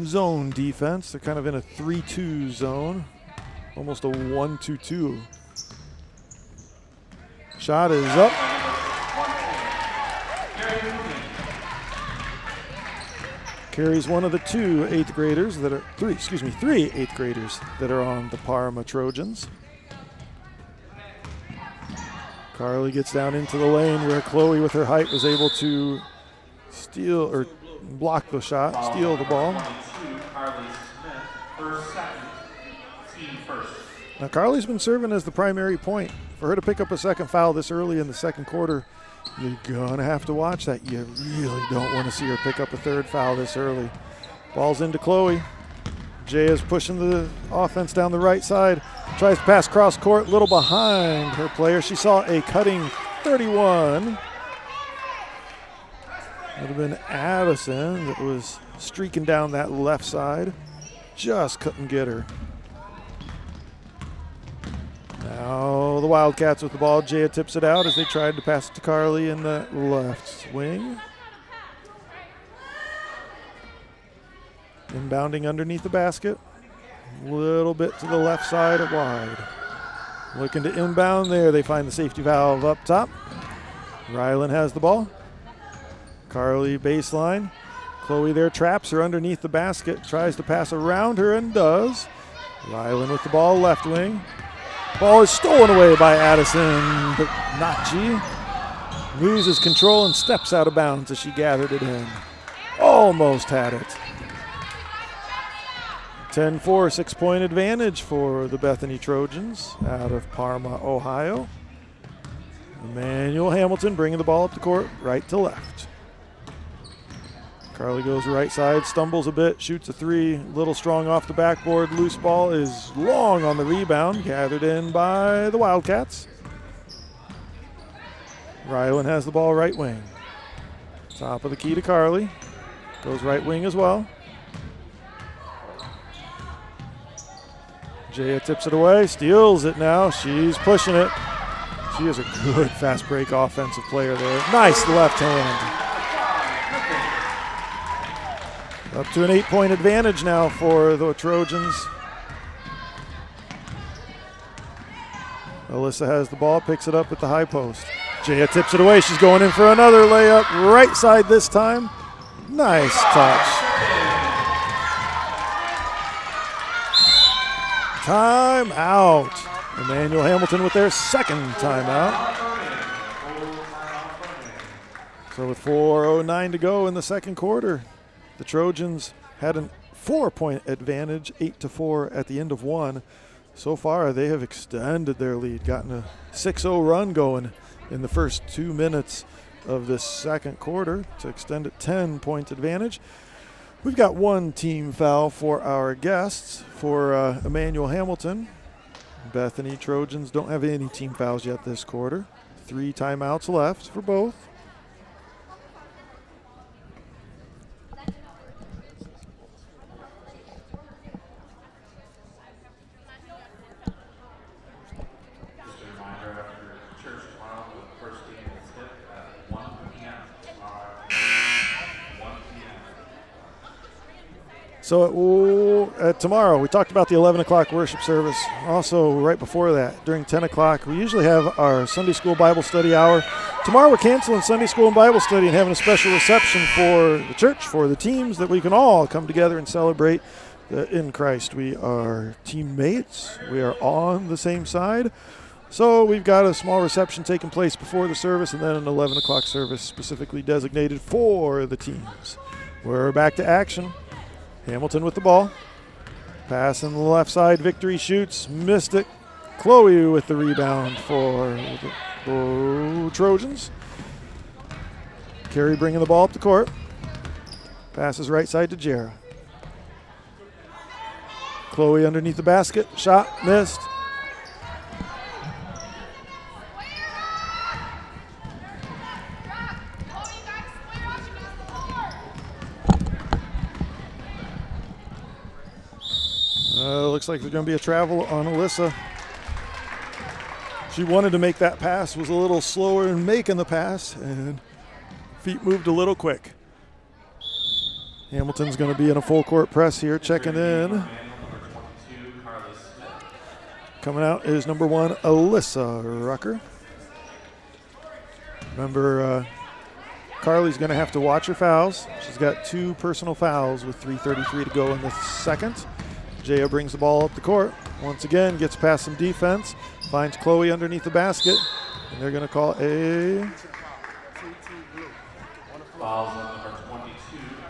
zone defense. They're kind of in a 3-2 zone, almost a 1-2-2. Shot is up. Carries one of the 2 8th graders that are, 3 8th graders that are on the Parma Trojans. Carly gets down into the lane where Chloe with her height was able to steal or block the shot, steal the ball. Now Carly's been serving as the primary point. For her to pick up a second foul this early in the second quarter, you're gonna have to watch that. You really don't want to see her pick up a 3rd foul this early. Ball's into Chloe. Jaya's pushing the offense down the right side. Tries to pass cross court, little behind her player. She saw a cutting 31. Would have been Addison that was streaking down that left side. Just couldn't get her. Now the Wildcats with the ball. Jaya tips it out as they tried to pass it to Carly in the left wing. Inbounding underneath the basket. A little bit to the left side of wide. Looking to inbound there. They find the safety valve up top. Rylan has the ball. Carly baseline. Chloe there traps her underneath the basket. Tries to pass around her and does. Rylan with the ball left wing. Ball is stolen away by Addison, but Nachi loses control and steps out of bounds as she gathered it in. Almost had it. 10-4, 6-point advantage for the Bethany Trojans out of Parma, Ohio. Emmanuel Hamilton bringing the ball up the court, right to left. Carly goes right side, stumbles a bit, shoots a three, little strong off the backboard. Loose ball is long on the rebound, gathered in by the Wildcats. Rylan has the ball right wing. Top of the key to Carly. Goes right wing as well. Jaya tips it away, steals it now. She's pushing it. She is a good fast break offensive player there. Nice left hand. Up to an 8-point advantage now for the Trojans. Alyssa has the ball, picks it up at the high post. Jaya tips it away. She's going in for another layup. Right side this time. Nice touch. Time out. Emmanuel Hamilton with their second timeout. So with 4:09 to go in the second quarter, the Trojans had a 4-point advantage, 8-4 at the end of one. So far, they have extended their lead, gotten a 6-0 run going in the first 2 minutes of this second quarter to extend it 10-point advantage. We've got one team foul for our guests. For Emmanuel Hamilton, Bethany Trojans don't have any team fouls yet this quarter. 3 timeouts left for both. So tomorrow, we talked about the 11 o'clock worship service. Also, right before that, during 10 o'clock, we usually have our Sunday school Bible study hour. Tomorrow, we're canceling Sunday school and Bible study and having a special reception for the church, for the teams, that we can all come together and celebrate in Christ. We are teammates. We are on the same side. So we've got a small reception taking place before the service and then an 11 o'clock service specifically designated for the teams. We're back to action. Hamilton with the ball. Pass on the left side. Victory shoots. Missed it. Chloe with the rebound for the Trojans. Carey bringing the ball up the court. Passes right side to Jara. Chloe underneath the basket. Shot missed. Looks like there's going to be a travel on Alyssa. She wanted to make that pass, was a little slower in making the pass, and feet moved a little quick. Hamilton's going to be in a full court press here, checking in. Coming out is number 1, Alyssa Rucker. Remember, Carly's going to have to watch her fouls. She's got 2 personal fouls with 3:33 to go in the second. Jaya brings the ball up the court. Once again, gets past some defense. Finds Chloe underneath the basket. And they're going to call a... Fouls on number 22,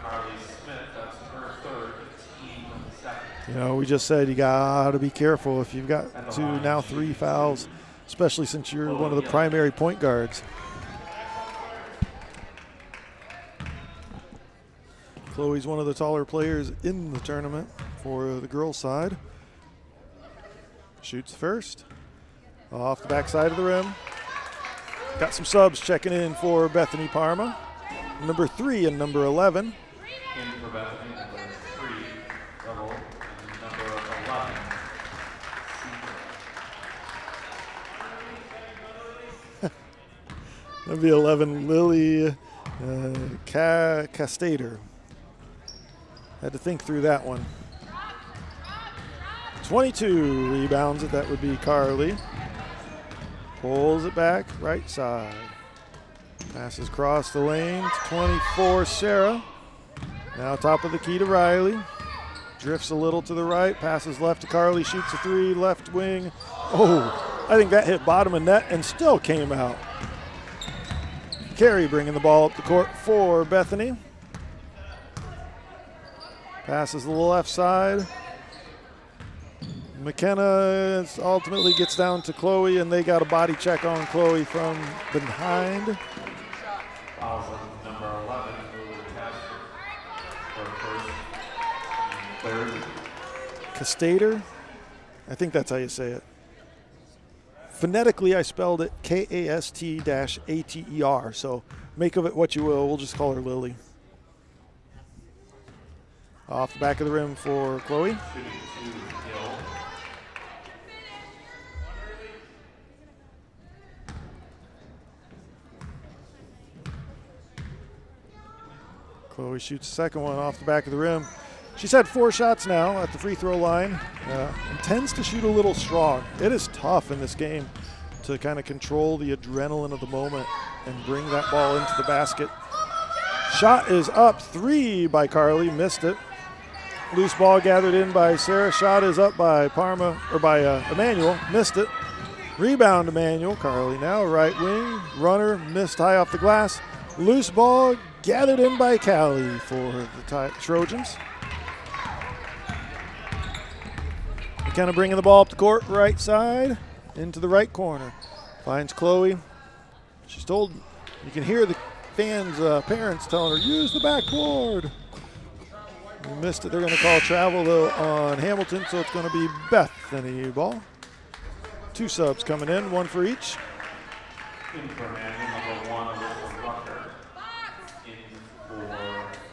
Carly Smith. That's her third, team second. You know, we just said you got to be careful if you've got 2, now 3 fouls, especially since you're one of the primary point guards. Chloe's one of the taller players in the tournament for the girls' side. Shoots first. Off the backside of the rim. Got some subs checking in for Bethany Parma. Number 3 and number 11. In for Bethany, number 3, Rebel, and number 11, That'd be 11, Lily Castader. Had to think through that one. 22 rebounds it. That would be Carly. Pulls it back, right side. Passes across the lane to 24, Sarah. Now top of the key to Riley. Drifts a little to the right, passes left to Carly, shoots a three, left wing. Oh, I think that hit bottom of net and still came out. Carey bringing the ball up the court for Bethany. Passes the left side. McKenna ultimately gets down to Chloe, and they got a body check on Chloe from behind. Fouls on number 11, for first, third. Castader, I think that's how you say it. Phonetically, I spelled it Kast-Ater, so make of it what you will. We'll just call her Lily. Off the back of the rim for Chloe. Chloe shoots the second one off the back of the rim. She's had 4 shots now at the free throw line and tends to shoot a little strong. It is tough in this game to kind of control the adrenaline of the moment and bring that ball into the basket. Shot is up, 3 by Carly, missed it. Loose ball gathered in by Sarah. Shot is up by Emmanuel, missed it. Rebound Emmanuel, Carly now, right wing. Runner, missed high off the glass. Loose ball gathered in by Callie for the Trojans. McKenna bringing the ball up the court, right side, into the right corner. Finds Chloe. She's told, you can hear the fans' parents telling her, use the backboard. We missed it. They're going to call travel, though, on Hamilton, so it's going to be Bethany ball. 2 subs coming in, 1 for each. In for number 1, Alyssa Rucker. In for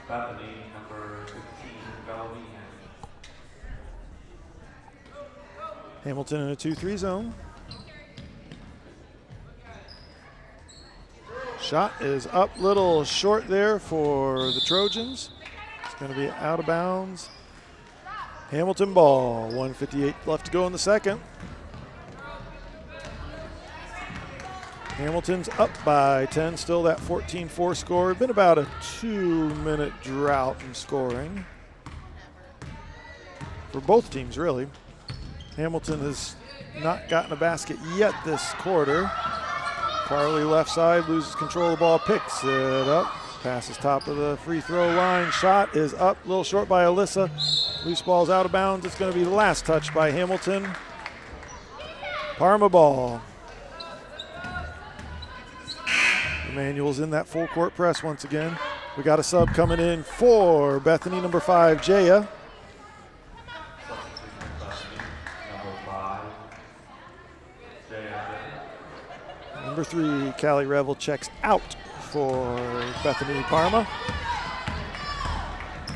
Bethany, number 15, Bella Meehan. Hamilton in a 2-3 zone. Shot is up, little short there for the Trojans. It's going to be out of bounds. Hamilton ball, 1:58 left to go in the second. Hamilton's up by 10, still that 14-4 score. Been about a 2-minute drought in scoring for both teams, really. Hamilton has not gotten a basket yet this quarter. Carly left side, loses control of the ball, picks it up. Passes top of the free throw line. Shot is up, a little short by Alyssa. Loose ball's out of bounds. It's going to be the last touch by Hamilton. Parma ball. Emmanuel's in that full court press once again. We got a sub coming in for Bethany, number 5, Jaya. Number 3, Callie Revel checks out for Bethany Parma.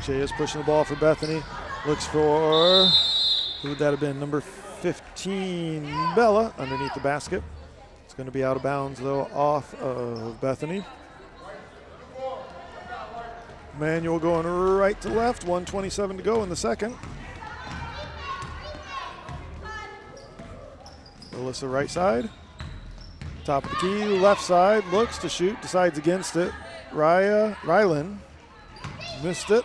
Jaya's pushing the ball for Bethany. Looks for, who would that have been? Number 15, Bella, underneath the basket. It's going to be out of bounds, though, off of Bethany. Manuel going right to left, 1:27 to go in the second. Alyssa right side. Top of the key, left side, looks to shoot, decides against it. Rylan missed it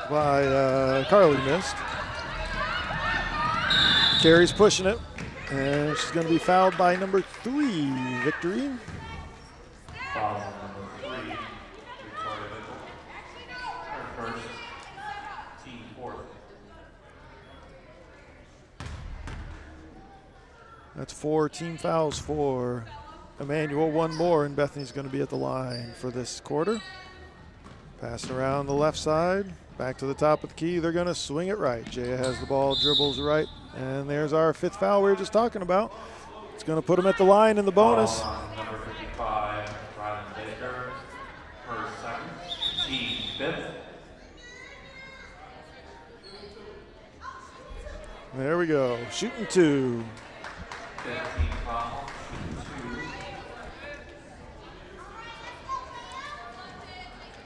by Carly missed. Carey's pushing it, and she's going to be fouled by number 3, Victory. Foul on number 3, Victoria Mitchell. Her first, team 4th. That's 4 team fouls for Emmanuel, 1 more, and Bethany's going to be at the line for this quarter. Pass around the left side, back to the top of the key. They're going to swing it right. Jaya has the ball, dribbles right, and there's our 5th foul we were just talking about. It's going to put them at the line in the bonus. Number 55, Rylan Baker, her second, team 5th. There we go, shooting 2. 15 foul, 2.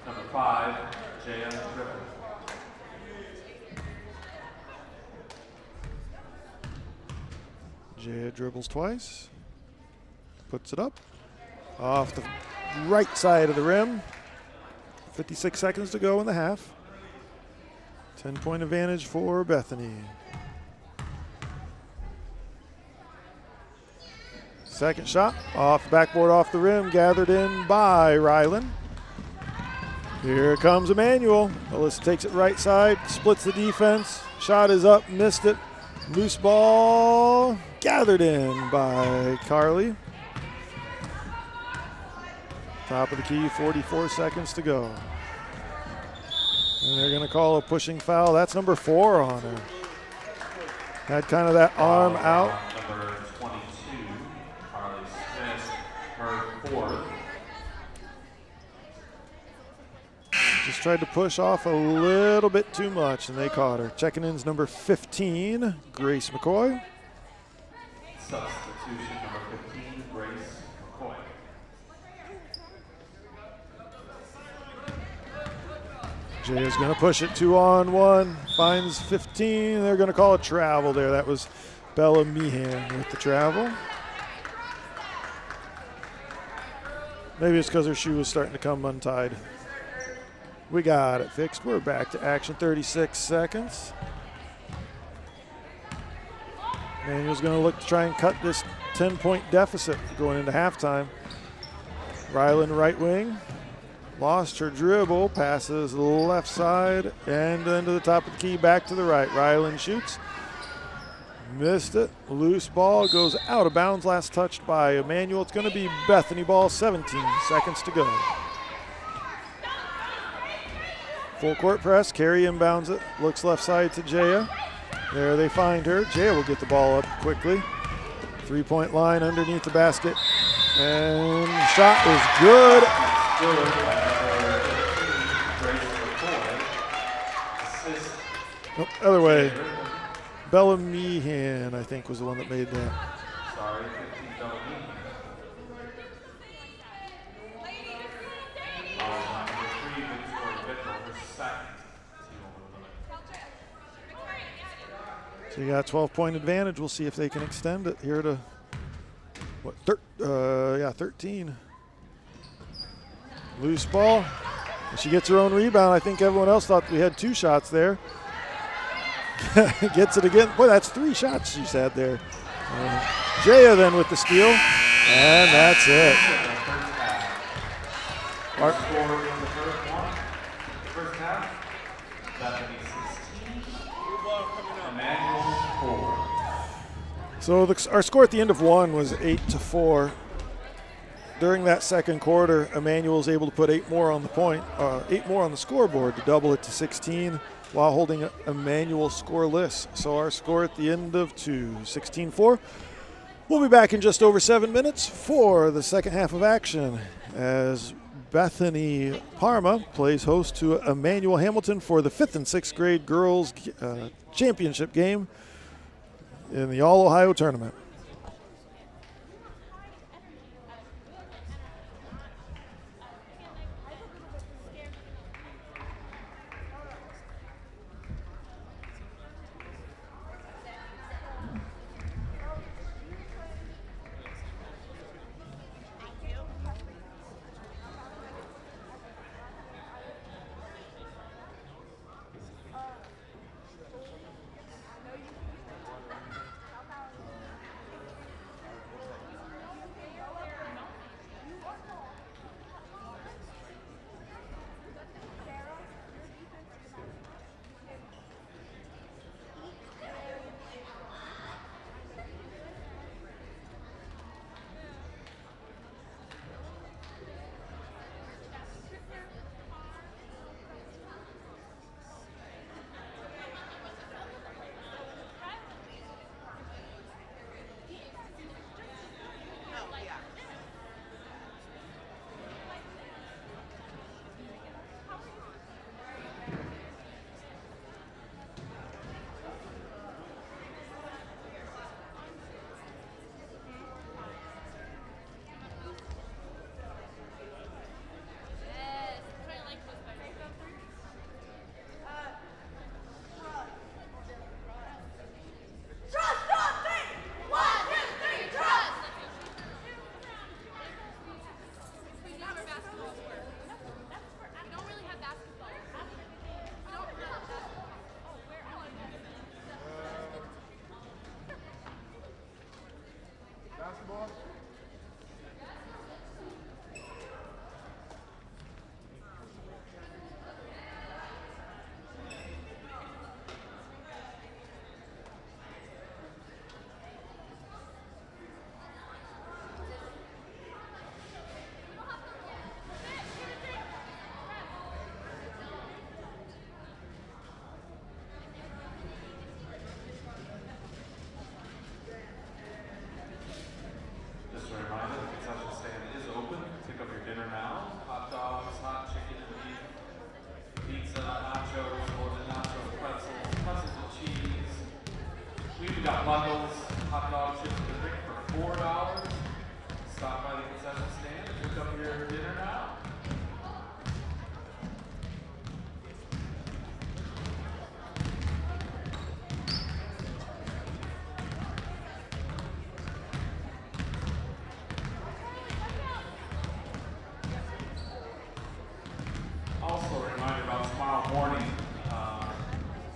Number 5, Jaya Dribble. Jaya dribbles twice, puts it up, off the right side of the rim. 56 seconds to go in the half. 10-point advantage for Bethany. Second shot, off the backboard, off the rim, gathered in by Rylan. Here comes Emmanuel. Alyssa takes it right side, splits the defense. Shot is up, missed it. Loose ball, gathered in by Carly. Top of the key, 44 seconds to go. And they're going to call a pushing foul. That's number 4 on her. Had kind of that arm out. Number 22, Carly Smith, her 4th. Just tried to push off a little bit too much, and they caught her. Checking in is number 15, Grace McCoy. Substitution number 15, Grace McCoy. Jay is going to push it 2-on-1, finds 15. They're going to call a travel there. That was Bella Meehan with the travel. Maybe it's because her shoe was starting to come untied. We got it fixed. We're back to action, 36 seconds. Manuel's going to look to try and cut this 10-point deficit going into halftime. Rylan right wing. Lost her dribble, passes left side, and then to the top of the key, back to the right. Rylan shoots. Missed it. Loose ball goes out of bounds. Last touched by Emmanuel. It's going to be Bethany ball, 17 seconds to go. Full court press, Carey inbounds it, looks left side to Jaya. There they find her. Jaya will get the ball up quickly. 3-point line underneath the basket. And shot is good. Nope, other way. Bella Meehan, I think, was the one that made that. Sorry, 15 Bella Meehan. So you got a 12-point advantage. We'll see if they can extend it here to, what, 13. Loose ball. And she gets her own rebound. I think everyone else thought we had 2 shots there. Gets it again. Boy, that's 3 shots she's had there. Jaya then with the steal, and that's it. First half, Bethany 16, Emmanuel 4. So our score at the end of 1 was 8-4. During that second quarter, Emmanuel was able to put 8 more on the 8 more on the scoreboard to double it to 16 while holding Emmanuel scoreless. So our score at the end of 2, 16-4. We'll be back in just over 7 minutes for the second half of action as Bethany Parma plays host to Emmanuel Hamilton for the 5th and 6th grade girls championship game in the All-Ohio tournament. got bundles, hot dog, chips, and a drink for $4. Stop by the concession stand and pick up your dinner now. Also a reminder about tomorrow morning,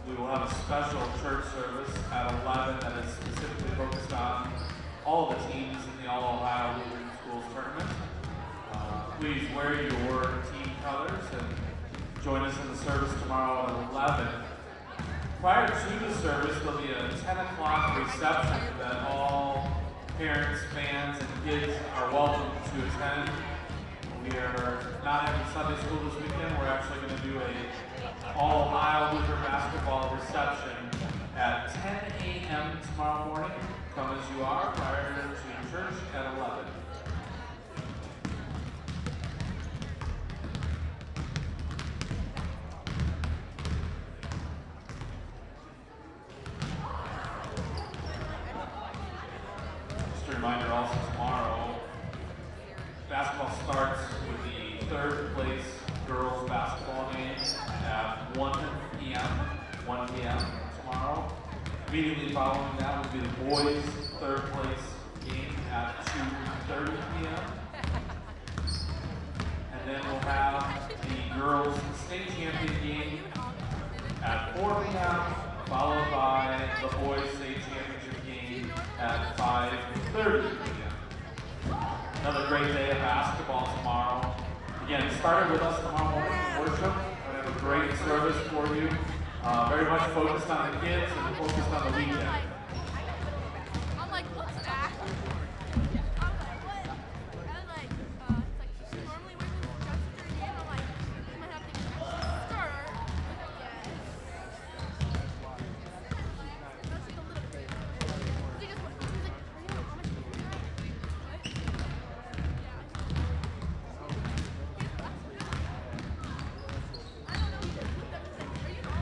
we will have a special church service at 11 that is specifically focused on all the teams in the All Ohio Lutheran Schools Tournament. Please wear your team colors and join us in the service tomorrow at 11. Prior to the service, there'll be a 10 o'clock reception that all parents, fans, and kids are welcome to attend. We are not having Sunday school this weekend. We're actually going to do a All Ohio Lutheran basketball reception at 10 a.m. tomorrow morning. Come as you are prior to church at 11. Just a reminder also tomorrow, basketball starts with the third place girls basketball game at 1 p.m. tomorrow. Immediately following that will be the boys' third place game at 2:30 p.m. And then we'll have the girls' state champion game at 4 p.m. followed by the boys' state championship game at 5:30 p.m. Another great day of basketball tomorrow. Again, started with us tomorrow morning in worship. We're going to have a great service for you. Very much focused on the kids and focused on the weekend. I'm like, what's that? I'm like, what? I was like, it's like, normally we're just after a game. I'm like, I might have to start. That's like a little bit. He just went, he's like, are you how much do you have? What? I don't know. He just looked up and said, are you on?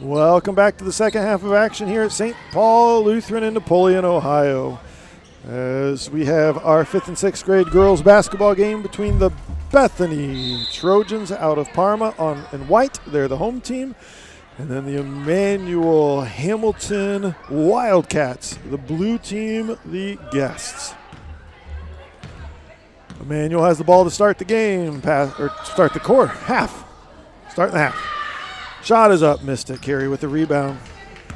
Welcome back to the second half of action here at St. Paul Lutheran in Napoleon, Ohio. As we have our 5th and 6th grade girls basketball game between the Bethany Trojans out of Parma in white. They're the home team. And then the Emmanuel Hamilton Wildcats, the blue team, the guests. Emmanuel has the ball to start the game, start the quarter, starting the half. Shot is up, missed it. Carrie with the rebound.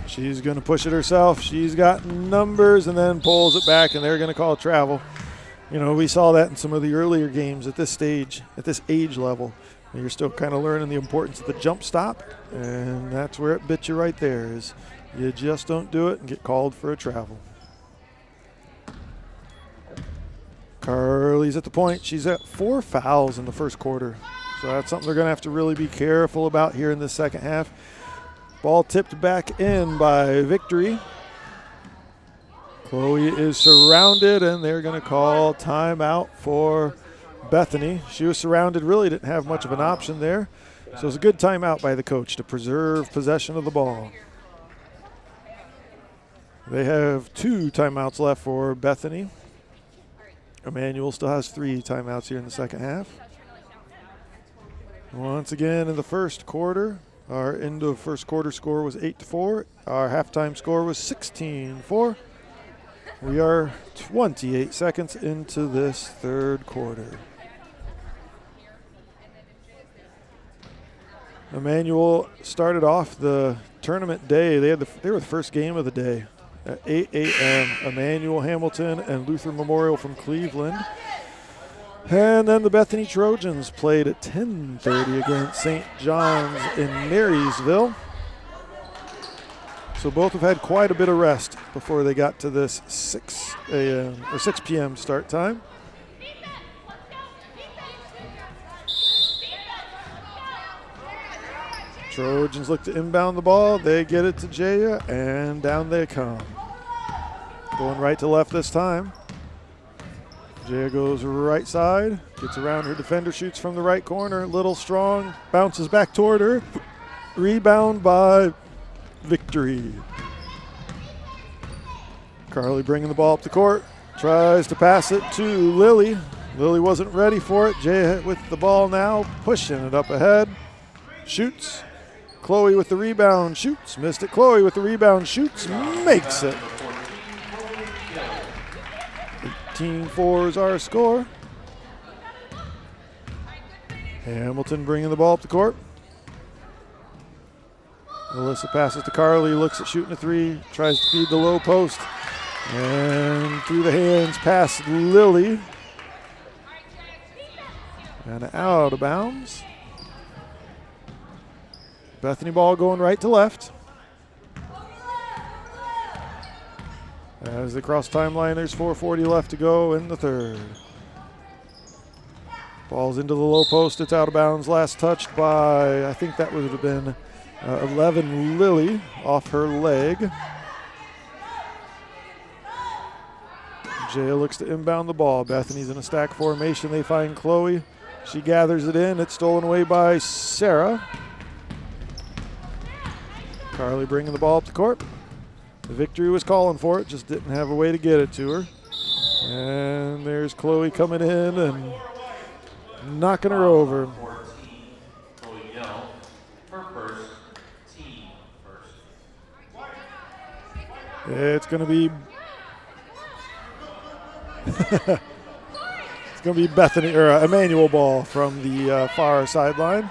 She's going to push it herself. She's got numbers and then pulls it back, and they're going to call it travel. You know, we saw that in some of the earlier games at this stage, at this age level. And you're still kind of learning the importance of the jump stop, and that's where it bit you right there is you just don't do it and get called for a travel. Carly's at the point. She's at 4 fouls in the first quarter. So that's something they're going to have to really be careful about here in the second half. Ball tipped back in by Victory. Chloe is surrounded, and they're going to call timeout for Bethany. She was surrounded, really didn't have much of an option there. So it was a good timeout by the coach to preserve possession of the ball. They have 2 timeouts left for Bethany. Emmanuel still has 3 timeouts here in the second half. Once again in the first quarter, our end of first quarter score was 8-4. Our halftime score was 16-4. We are 28 seconds into this third quarter. Emmanuel started off the tournament day. They were the first game of the day at 8 a.m. Emmanuel Hamilton and Luther Memorial from Cleveland. And then the Bethany Trojans played at 10:30 against St. John's in Marysville. So both have had quite a bit of rest before they got to this 6 p.m. start time. Trojans look to inbound the ball. They get it to Jaya, and down they come. Going right to left this time. Jaya goes right side, gets around her defender, shoots from the right corner. Little strong, bounces back toward her. Rebound by Victory. Carly bringing the ball up the court. Tries to pass it to Lily. Lily wasn't ready for it. Jaya with the ball now, pushing it up ahead. Shoots. Chloe with the rebound, shoots. Missed it. Chloe with the rebound, shoots. Makes it. 18-4 is our score. Hamilton bringing the ball up the court. Alyssa passes to Carly, looks at shooting a 3, tries to feed the low post. And through the hands, past Lily. And out of bounds. Bethany ball going right to left. As they cross timeline, there's 4:40 left to go in the third. Ball's into the low post. It's out of bounds. Last touched by, I think that would have been 11 Lily off her leg. Jaya looks to inbound the ball. Bethany's in a stack formation. They find Chloe. She gathers it in. It's stolen away by Sarah. Carly bringing the ball up the court. The Victory was calling for it, just didn't have a way to get it to her. And there's Chloe coming in and knocking her over. It's going to be it's going to be Bethany or Emmanuel ball from the far sideline.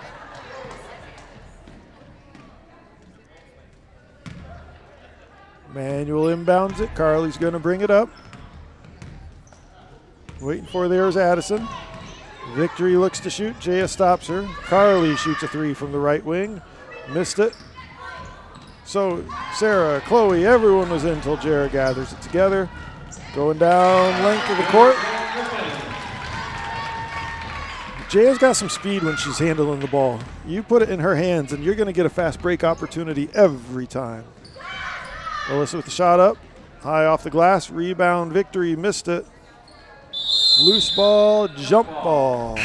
Emmanuel inbounds it. Carly's going to bring it up. Waiting for there's Addison. Victory looks to shoot. Jaya stops her. Carly shoots a 3 from the right wing. Missed it. So Sarah, Chloe, everyone was in until Jara gathers it together. Going down length of the court. Jaya's got some speed when she's handling the ball. You put it in her hands and you're going to get a fast break opportunity every time. Alyssa with the shot up. High off the glass. Rebound, Victory, missed it. Loose ball, jump ball.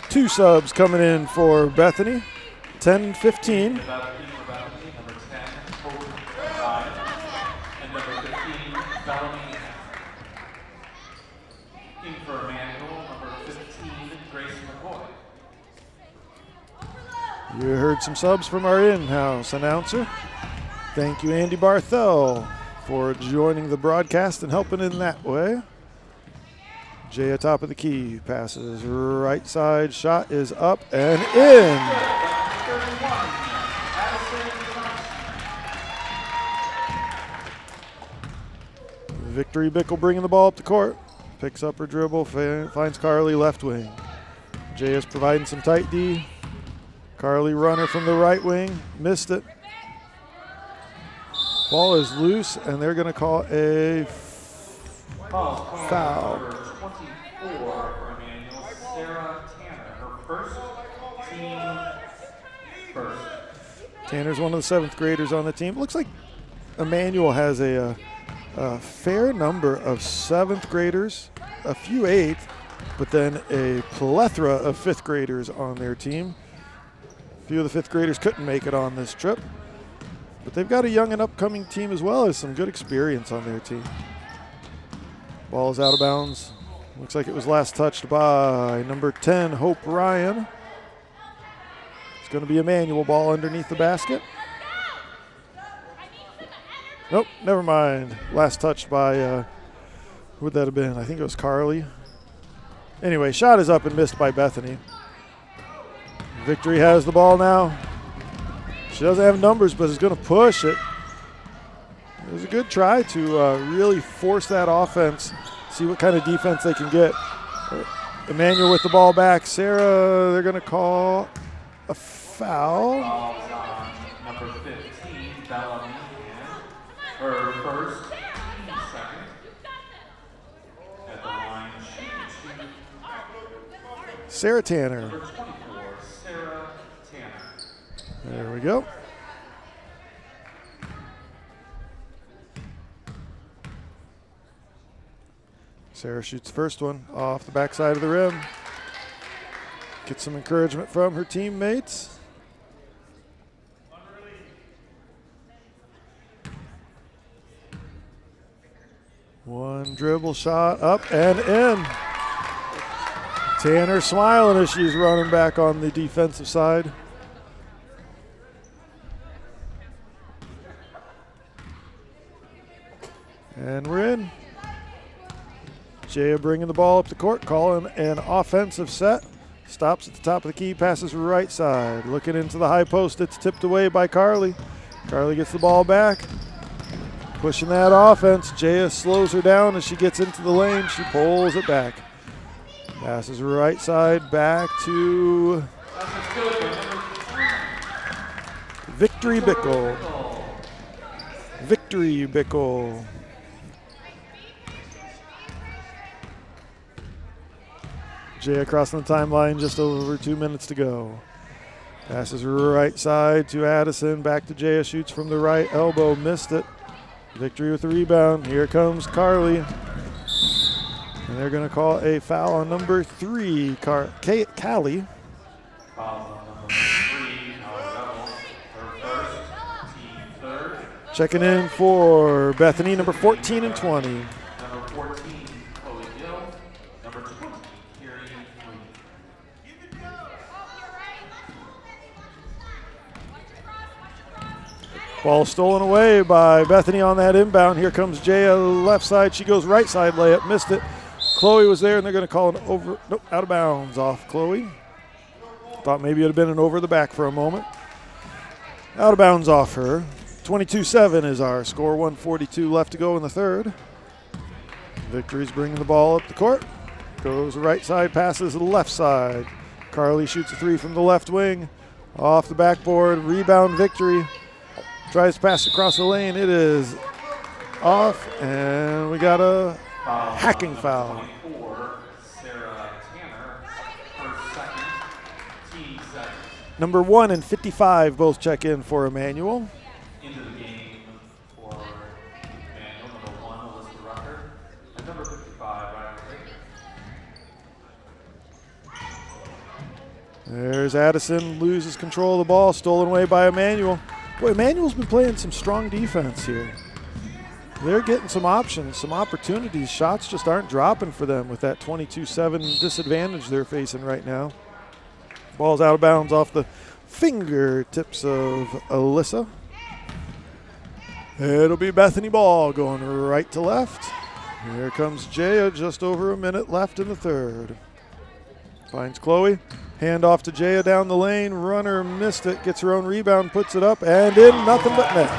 2 subs coming in for Bethany. 10 and 15. Number 10, Hope Ryan. And number 15, Bellamy. In for Emmanuel, number 15, Grace McCoy. You heard some subs from our in-house announcer. Thank you, Andy Barthel, for joining the broadcast and helping in that way. Jay atop of the key, passes right side, shot is up and in. Victory Bickle bringing the ball up the court. Picks up her dribble, finds Carly left wing. Jay is providing some tight D. Carly runner from the right wing, missed it. Ball is loose, and they're going to call a foul. Number 24 for Emmanuel, Sarah Tanner, her first team first. Tanner's one of the 7th graders on the team. Looks like Emmanuel has a fair number of 7th graders, a few 8th, but then a plethora of 5th graders on their team. A few of the 5th graders couldn't make it on this trip, but they've got a young and upcoming team as well as some good experience on their team. Ball is out of bounds. Looks like it was last touched by number 10, Hope Ryan. It's going to be Emmanuel ball underneath the basket. Nope, never mind. Last touched by, who would that have been? I think it was Carly. Anyway, shot is up and missed by Bethany. Victory has the ball now. She doesn't have numbers, but is going to push it. It was a good try to really force that offense, see what kind of defense they can get. Emmanuel with the ball back. Sarah, they're going to call a foul. Fouls on number 15, Bellamy. Her first, second. At the line, Sarah Tanner. Number 24, Sarah Tanner. There we go. Sarah shoots the first one off the backside of the rim. Gets some encouragement from her teammates. One dribble shot up and in. Tanner smiling as she's running back on the defensive side. And we're in. Jaya bringing the ball up the court, calling an offensive set. Stops at the top of the key, passes right side. Looking into the high post, it's tipped away by Carly. Carly gets the ball back. Pushing that offense. Jaya slows her down as she gets into the lane. She pulls it back. Passes right side back to Victory Bickle. Victory Bickle. Jaya crossing the timeline, just over 2 minutes to go. Passes right side to Addison, back to Jaya, shoots from the right elbow, missed it. Victory with the rebound. Here comes Carly. And they're going to call a foul on number 3, Callie. Checking in for Bethany, number 14 and 20. Number 14, Chloe Gill. Number 20, Carrie Lee. Ball stolen away by Bethany on that inbound. Here comes Jaya, left side. She goes right side layup, missed it. Chloe was there, and they're going to call an over, nope, out of bounds off Chloe. Thought maybe it would have been an over the back for a moment. Out of bounds off her. 22-7 is our score, 1:42 left to go in the third. Victory's bringing the ball up the court. Goes right side, passes to the left side. Carly shoots a 3 from the left wing. Off the backboard, rebound Victory. Tries to pass across the lane. It is off, and we got a hacking foul. 24, Sarah Tanner. First, second, team second. Number 1 and 55 both check in for Emmanuel. Into the game for Emmanuel, number 1, Alyssa Rucker, and number 55, Riley Baker. There's Addison, loses control of the ball, stolen away by Emmanuel. Boy, Emmanuel's been playing some strong defense here. They're getting some options, some opportunities. Shots just aren't dropping for them with that 22-7 disadvantage they're facing right now. Ball's out of bounds off the fingertips of Alyssa. It'll be Bethany ball going right to left. Here comes Jaya, just over a minute left in the third. Finds Chloe. Hand off to Jaya down the lane. Runner missed it. Gets her own rebound, puts it up, and in. Nothing but net.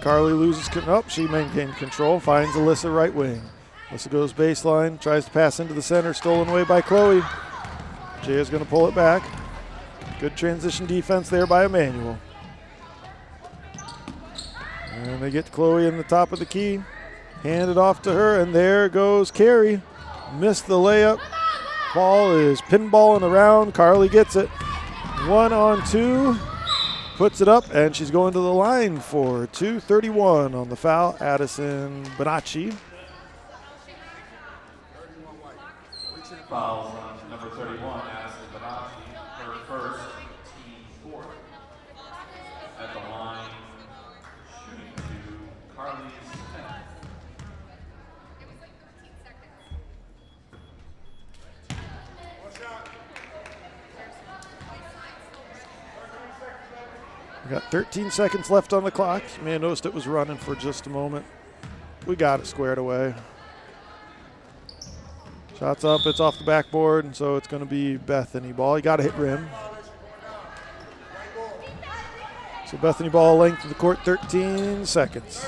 Carly loses. She maintained control. Finds Alyssa right wing. Alyssa goes baseline. Tries to pass into the center. Stolen away by Chloe. Jaya's going to pull it back. Good transition defense there by Emmanuel. And they get Chloe in the top of the key. Hand it off to her, and there goes Carrie. Missed the layup. Ball is pinballing around. Carly gets it. 1-on-2. Puts it up, and she's going to the line for 2:31 on the foul. Addison Bonacci. Fouls on number 31, Addison Bonacci, her first, team fourth. At the line, shooting to Carly's 10th. We got 13 seconds left on the clock. You may have noticed it was running for just a moment. We got it squared away. Shots up, it's off the backboard, and so it's going to be Bethany ball. You got to hit rim. So Bethany ball, length of the court, 13 seconds.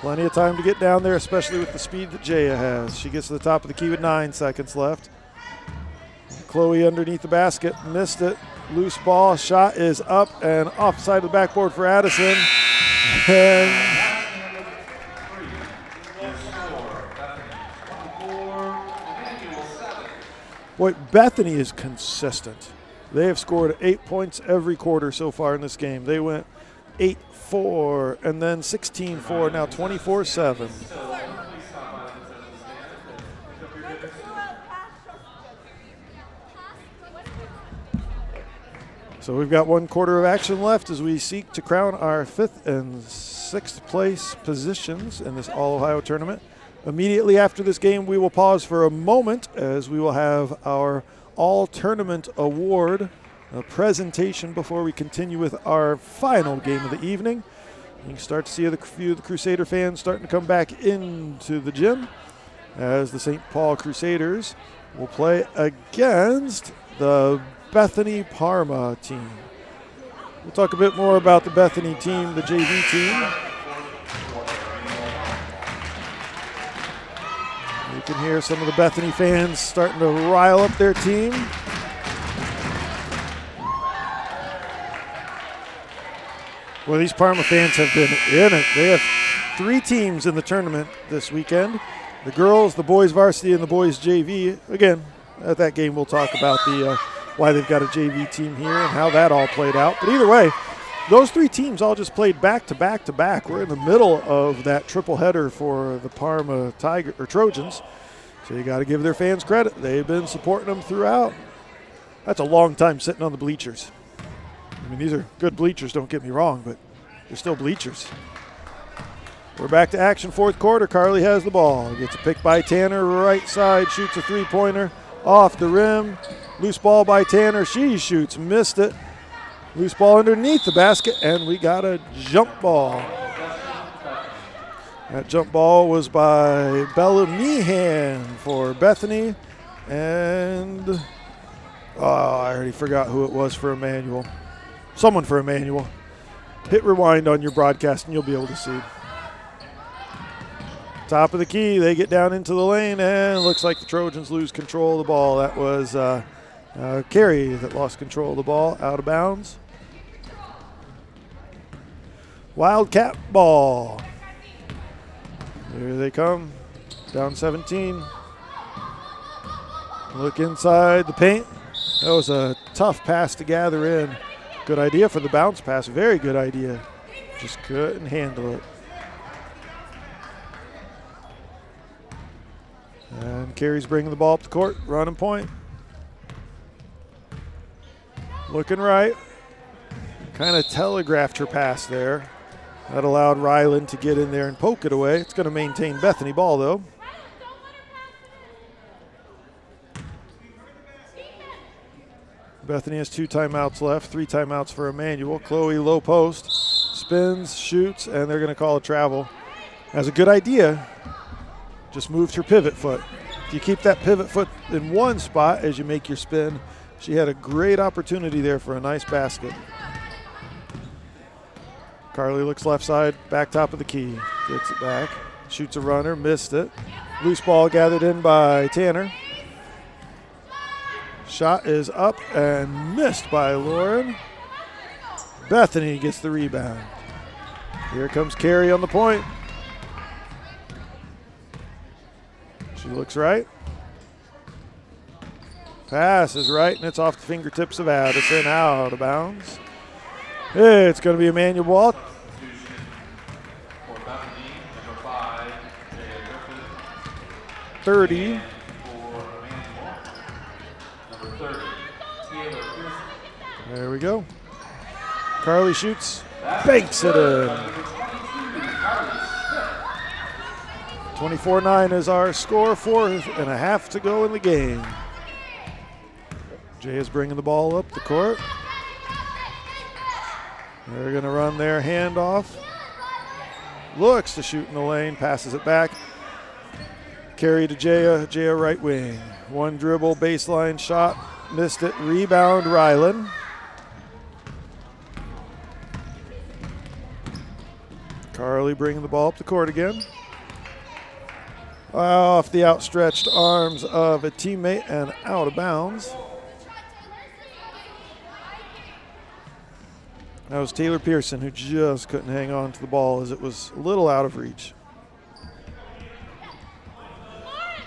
Plenty of time to get down there, especially with the speed that Jaya has. She gets to the top of the key with 9 seconds left. Chloe underneath the basket, missed it. Loose ball, shot is up and off the side of the backboard for Addison. And boy, Bethany is consistent. They have scored 8 points every quarter so far in this game. They went 8-4 and then 16-4, now 24-7. So we've got 1 quarter of action left as we seek to crown our 5th and 6th place positions in this All-Ohio tournament. Immediately after this game, we will pause for a moment as we will have our All-Tournament Award presentation before we continue with our final game of the evening. You can start to see a few of the Crusader fans starting to come back into the gym as the St. Paul Crusaders will play against the Bethany Parma team. We'll talk a bit more about the Bethany team, the JV team. You can hear some of the Bethany fans starting to rile up their team. Well, these Parma fans have been in it. They have 3 teams in the tournament this weekend. The girls, the boys varsity, and the boys JV. Again, at that game we'll talk about the why they've got a JV team here and how that all played out. But either way, those 3 teams all just played back to back to back. We're in the middle of that triple header for the Parma Trojans. So you got to give their fans credit. They've been supporting them throughout. That's a long time sitting on the bleachers. I mean, these are good bleachers, don't get me wrong, but they're still bleachers. We're back to action, 4th quarter. Carly has the ball. Gets a pick by Tanner, right side, shoots a 3-pointer off the rim. Loose ball by Tanner. She shoots, missed it. Loose ball underneath the basket, and we got a jump ball. That jump ball was by Bella Meehan for Bethany. And I already forgot who it was for Emmanuel. Someone for Emmanuel. Hit rewind on your broadcast, and you'll be able to see. Top of the key, they get down into the lane, and it looks like the Trojans lose control of the ball. That was Carey that lost control of the ball, out of bounds. Wildcat ball. Here they come, down 17. Look inside the paint. That was a tough pass to gather in. Good idea for the bounce pass, very good idea. Just couldn't handle it. And Carey's bringing the ball up the court, running point. Looking right. Kind of telegraphed her pass there. That allowed Ryland to get in there and poke it away. It's going to maintain Bethany ball, though. Bethany has 2 timeouts left, 3 timeouts for Emmanuel. Chloe low post, spins, shoots, and they're going to call a travel. Has a good idea, just moved her pivot foot. If you keep that pivot foot in one spot as you make your spin, she had a great opportunity there for a nice basket. Carly looks left side, back top of the key, gets it back, shoots a runner, missed it. Loose ball gathered in by Tanner. Shot is up and missed by Lauren. Bethany gets the rebound. Here comes Carey on the point. She looks right. Pass is right, and it's off the fingertips of Addison, out of bounds. It's going to be Emmanuel ball. For Bethany, number 5, Jaya Griffith. 30. There we go. Carly shoots, banks it in. 24-9 is our score, 4.5 to go in the game. Jay is bringing the ball up the court. They're going to run their handoff. Looks to shoot in the lane, passes it back. Carry to Jaya, Jaya right wing. One dribble, baseline shot, missed it. Rebound, Ryland. Carly bringing the ball up the court again. Off the outstretched arms of a teammate and out of bounds. That was Taylor Pearson, who just couldn't hang on to the ball as it was a little out of reach.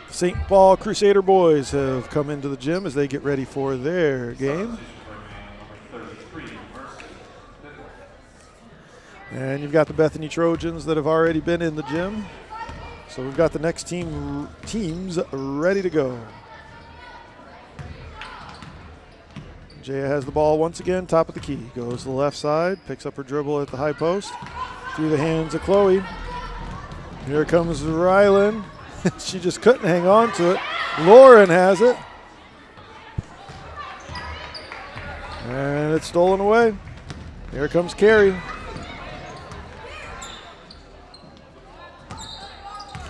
St. Paul Crusader boys have come into the gym as they get ready for their game. And you've got the Bethany Trojans that have already been in the gym. So we've got the next teams ready to go. Jaya has the ball once again, top of the key. Goes to the left side, picks up her dribble at the high post. Through the hands of Chloe. Here comes Ryland. She just couldn't hang on to it. Lauren has it. And it's stolen away. Here comes Carey.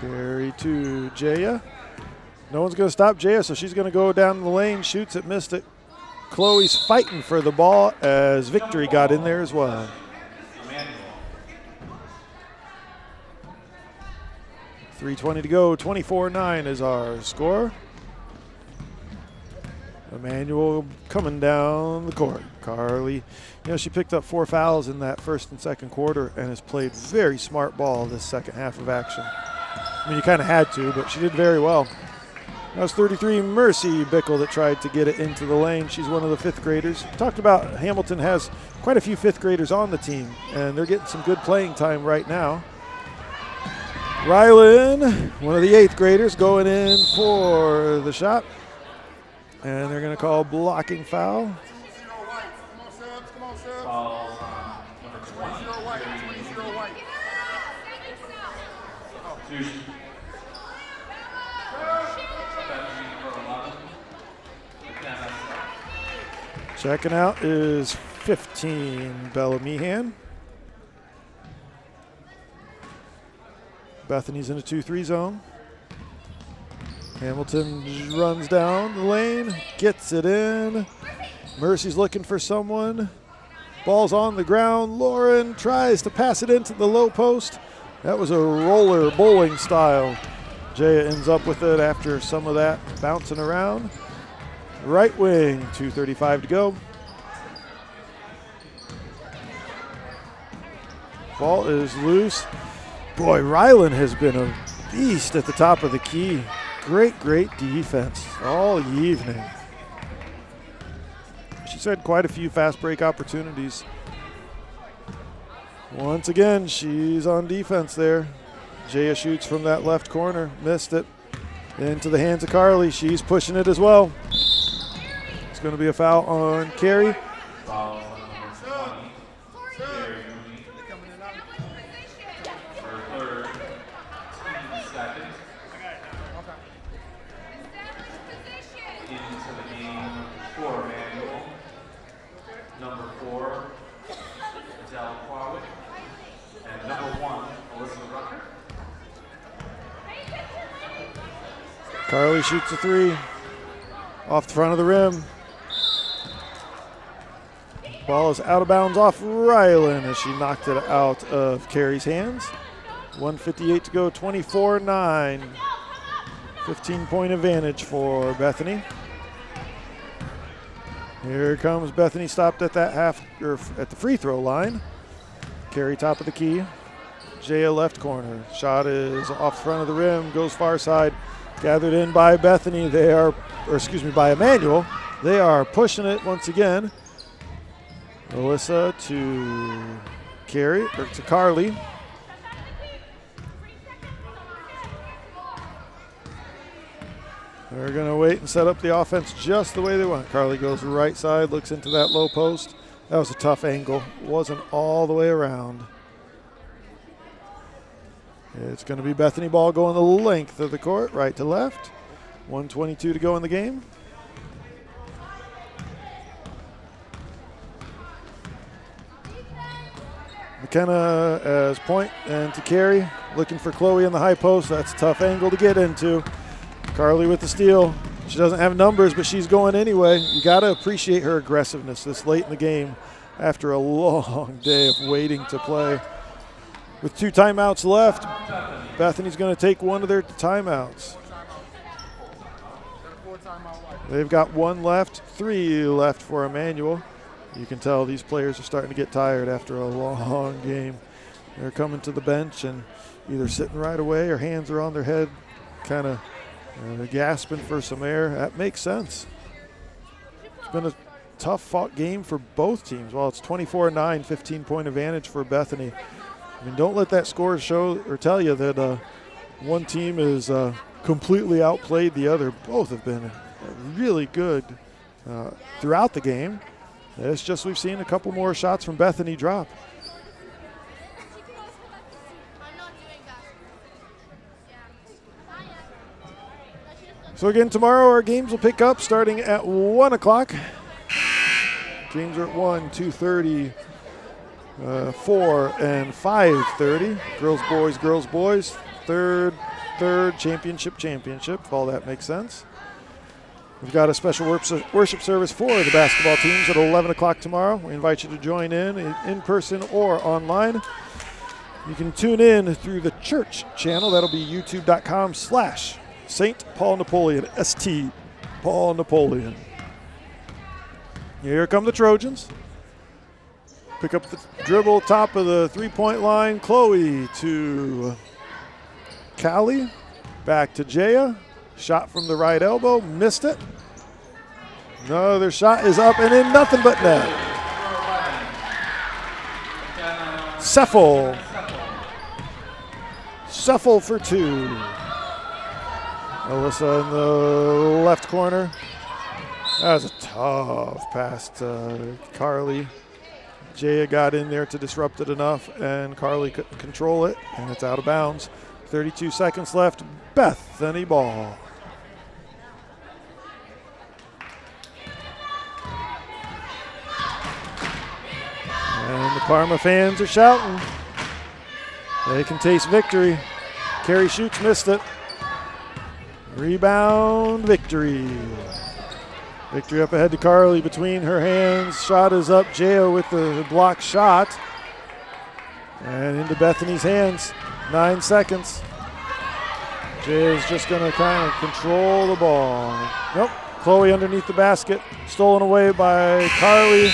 Carey to Jaya. No one's going to stop Jaya, so she's going to go down the lane, shoots it, missed it. Chloe's fighting for the ball as Victory got in there as well. 3:20 to go, 24-9 is our score. Emmanuel coming down the court. Carly, she picked up 4 fouls in that first and second quarter and has played very smart ball this second half of action. I mean, you kind of had to, but she did very well. That was 33, Mercy Bickle, that tried to get it into the lane. She's one of the 5th graders. Talked about Hamilton has quite a few 5th graders on the team, and they're getting some good playing time right now. Ryland, one of the 8th graders, going in for the shot. And they're going to call blocking foul. Checking out is 15, Bella Meehan. Bethany's in a 2-3 zone. Hamilton runs down the lane, gets it in. Mercy's looking for someone. Ball's on the ground. Lauren tries to pass it into the low post. That was a roller bowling style. Jaya ends up with it after some of that bouncing around. Right wing, 2:35 to go. Ball is loose. Boy, Ryland has been a beast at the top of the key. Great defense all evening. She's had quite a few fast break opportunities. Once again, she's on defense there. Jaya shoots from that left corner, missed it. Into the hands of Carly. She's pushing it as well. It's going to be a foul on Carrie. Foul on number 20. Carrie Mooney. Her third. Team second. Into the game for Emmanuel. Number 4, Adele Quawick. And number 1, Alyssa Rucker. Carly shoots a three off the front of the rim. Ball is out of bounds off Rylan as she knocked it out of Carrie's hands. 1:58 to go, 24-9. 15-point advantage for Bethany. Here comes Bethany, stopped at that at the free throw line. Carrie top of the key. Jaya left corner. Shot is off the front of the rim, goes far side. Gathered in by Bethany. By Emmanuel. They are pushing it once again. Alyssa to Carly. They're going to wait and set up the offense just the way they want. Carly goes right side, looks into that low post. That was a tough angle. Wasn't all the way around. It's going to be Bethany ball going the length of the court, right to left. 1:22 to go in the game. McKenna as point and to carry. Looking for Chloe in the high post. That's a tough angle to get into. Carly with the steal. She doesn't have numbers, but she's going anyway. You got to appreciate her aggressiveness this late in the game after a long day of waiting to play. With 2 timeouts left, Bethany's going to take one of their timeouts. They've got 1 left, 3 left for Emmanuel. You can tell these players are starting to get tired after a long game. They're coming to the bench and either sitting right away or hands are on their head, kind of gasping for some air. That makes sense. It's been a tough fought game for both teams. Well, it's 24-9, 15-point advantage for Bethany. I mean, don't let that score show or tell you that one team is completely outplayed the other. Both have been really good throughout the game. It's just we've seen a couple more shots from Bethany drop. So again, tomorrow our games will pick up starting at 1 o'clock. Games are at 1, 2:30, 4, and 5:30. Girls, boys. Third, championship, if all that makes sense. We've got a special worship service for the basketball teams at 11 o'clock tomorrow. We invite you to join in person or online. You can tune in through the church channel. That'll be youtube.com/St. Paul Napoleon, St. Paul Napoleon. Here come the Trojans. Pick up the dribble, top of the three-point line. Chloe to Callie. Back to Jaya. Shot from the right elbow, missed it. Another shot is up and in, nothing but net. Seffel for 2. Alyssa in the left corner. That was a tough pass to Carly. Jaya got in there to disrupt it enough, and Carly couldn't control it, and it's out of bounds. 32 seconds left. Bethany ball. And the Parma fans are shouting. They can taste victory. Carrie shoots, missed it. Rebound, victory. Victory up ahead to Carly between her hands. Shot is up. Jaya with the block shot. And into Bethany's hands. 9 seconds. Jaya's just going to kind of control the ball. Nope. Chloe underneath the basket. Stolen away by Carly.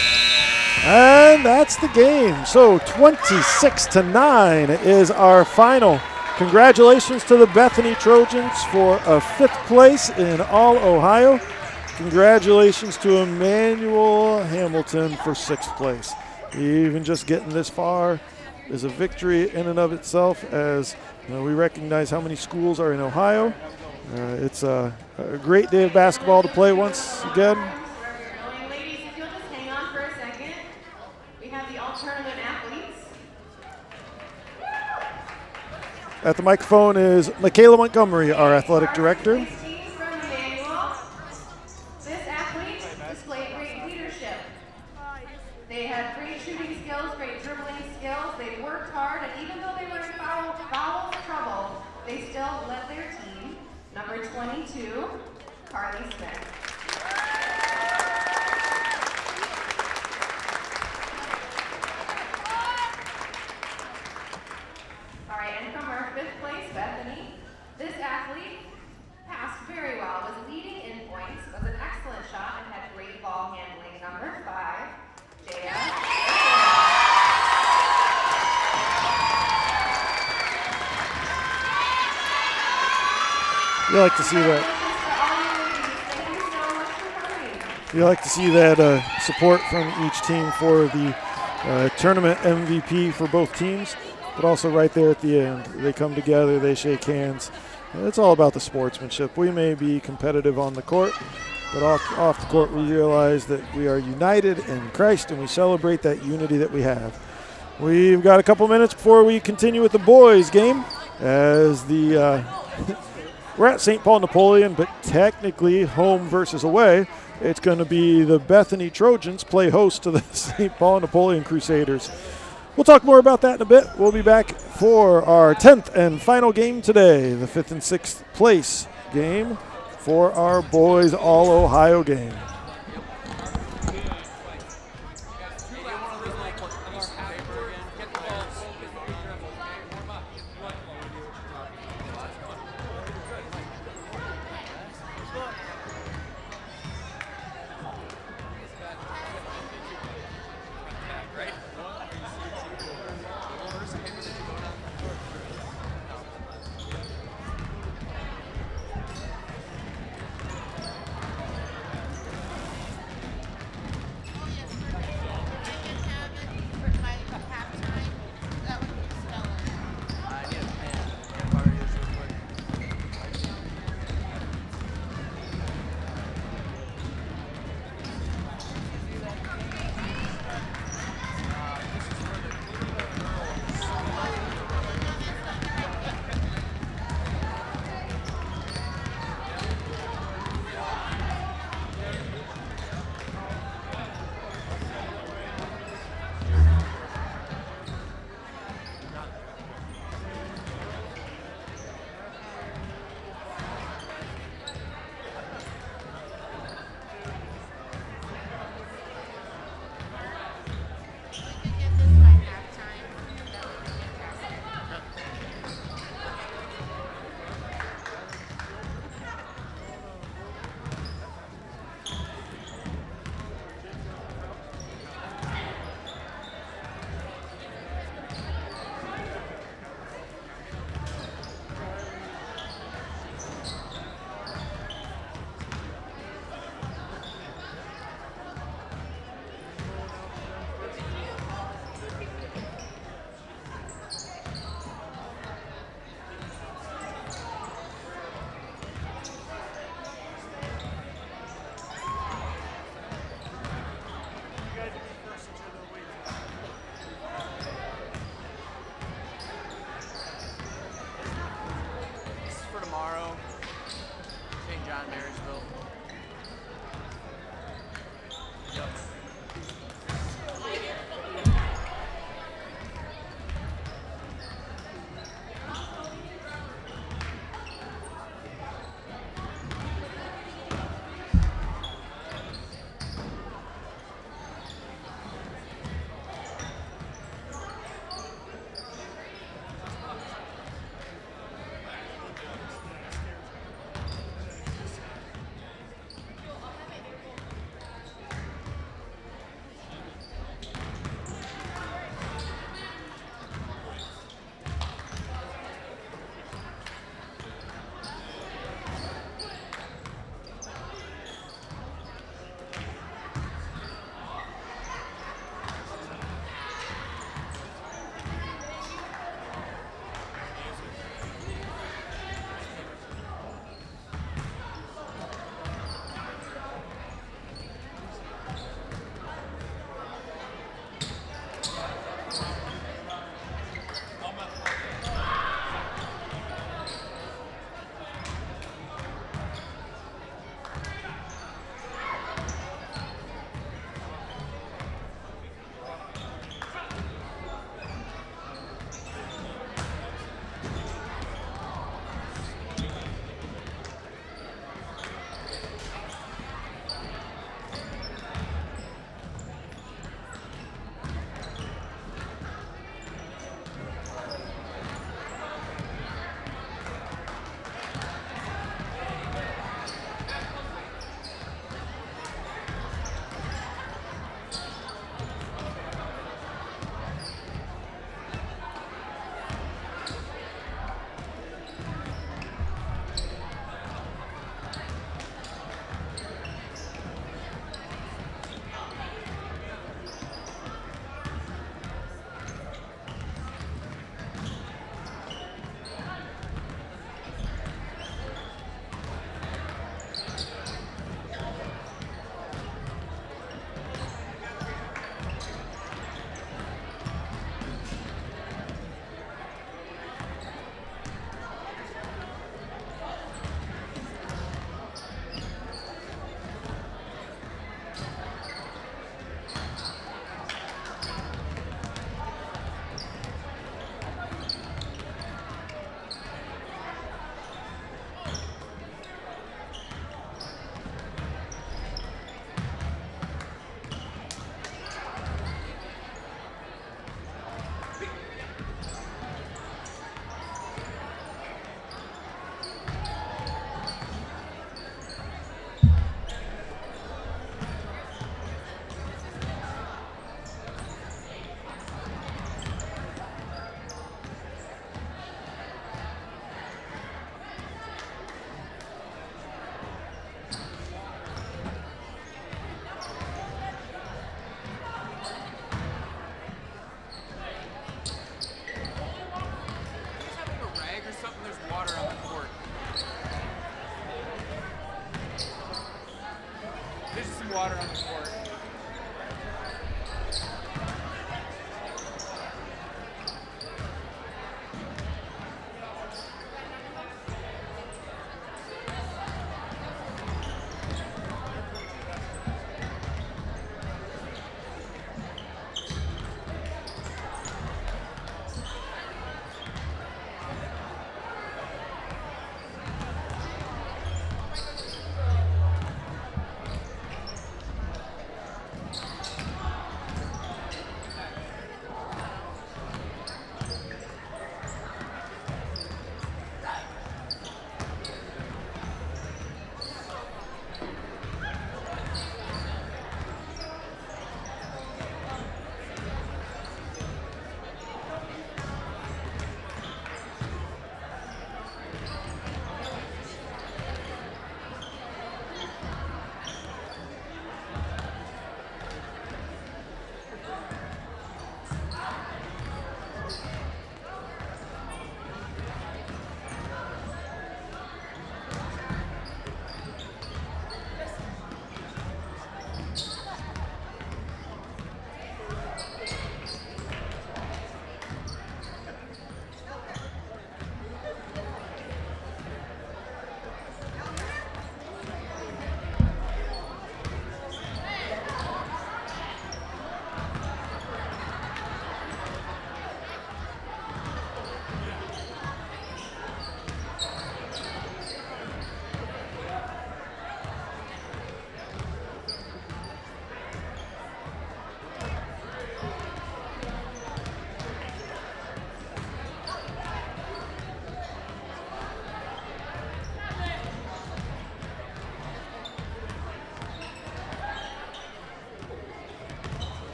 And that's the game. So 26-9 is our final. Congratulations to the Bethany Trojans for a 5th place in all Ohio. Congratulations to Emmanuel Hamilton for 6th place. Even just getting this far is a victory in and of itself, as we recognize how many schools are in Ohio. It's a great day of basketball to play once again. Ladies, if you'll just hang on for a second. We have the all-tournament athletes. At the microphone is Michaela Montgomery, our athletic director. Teams from Emmanuel. This athlete displayed great leadership. They had great shooting skills, great dribbling skills. They worked hard, and even though they were in foul trouble, they still led their team. Number 22, Carly Smith. All right, and from our 5th place, Bethany, this athlete passed very well, was leading in points, was an excellent shot, and had great ball handling. Number 5, Jaya. You like to see that. You like to see that support from each team for the tournament MVP for both teams, but also right there at the end, they come together, they shake hands. It's all about the sportsmanship. We may be competitive on the court, but off the court we realize that we are united in Christ and we celebrate that unity that we have. We've got a couple minutes before we continue with the boys game as the we're at St. Paul Napoleon, but technically home versus away. It's going to be the Bethany Trojans play host to the St. Paul Napoleon Crusaders. We'll talk more about that in a bit. We'll be back for our 10th and final game today, the 5th and 6th place game for our boys All-Ohio game.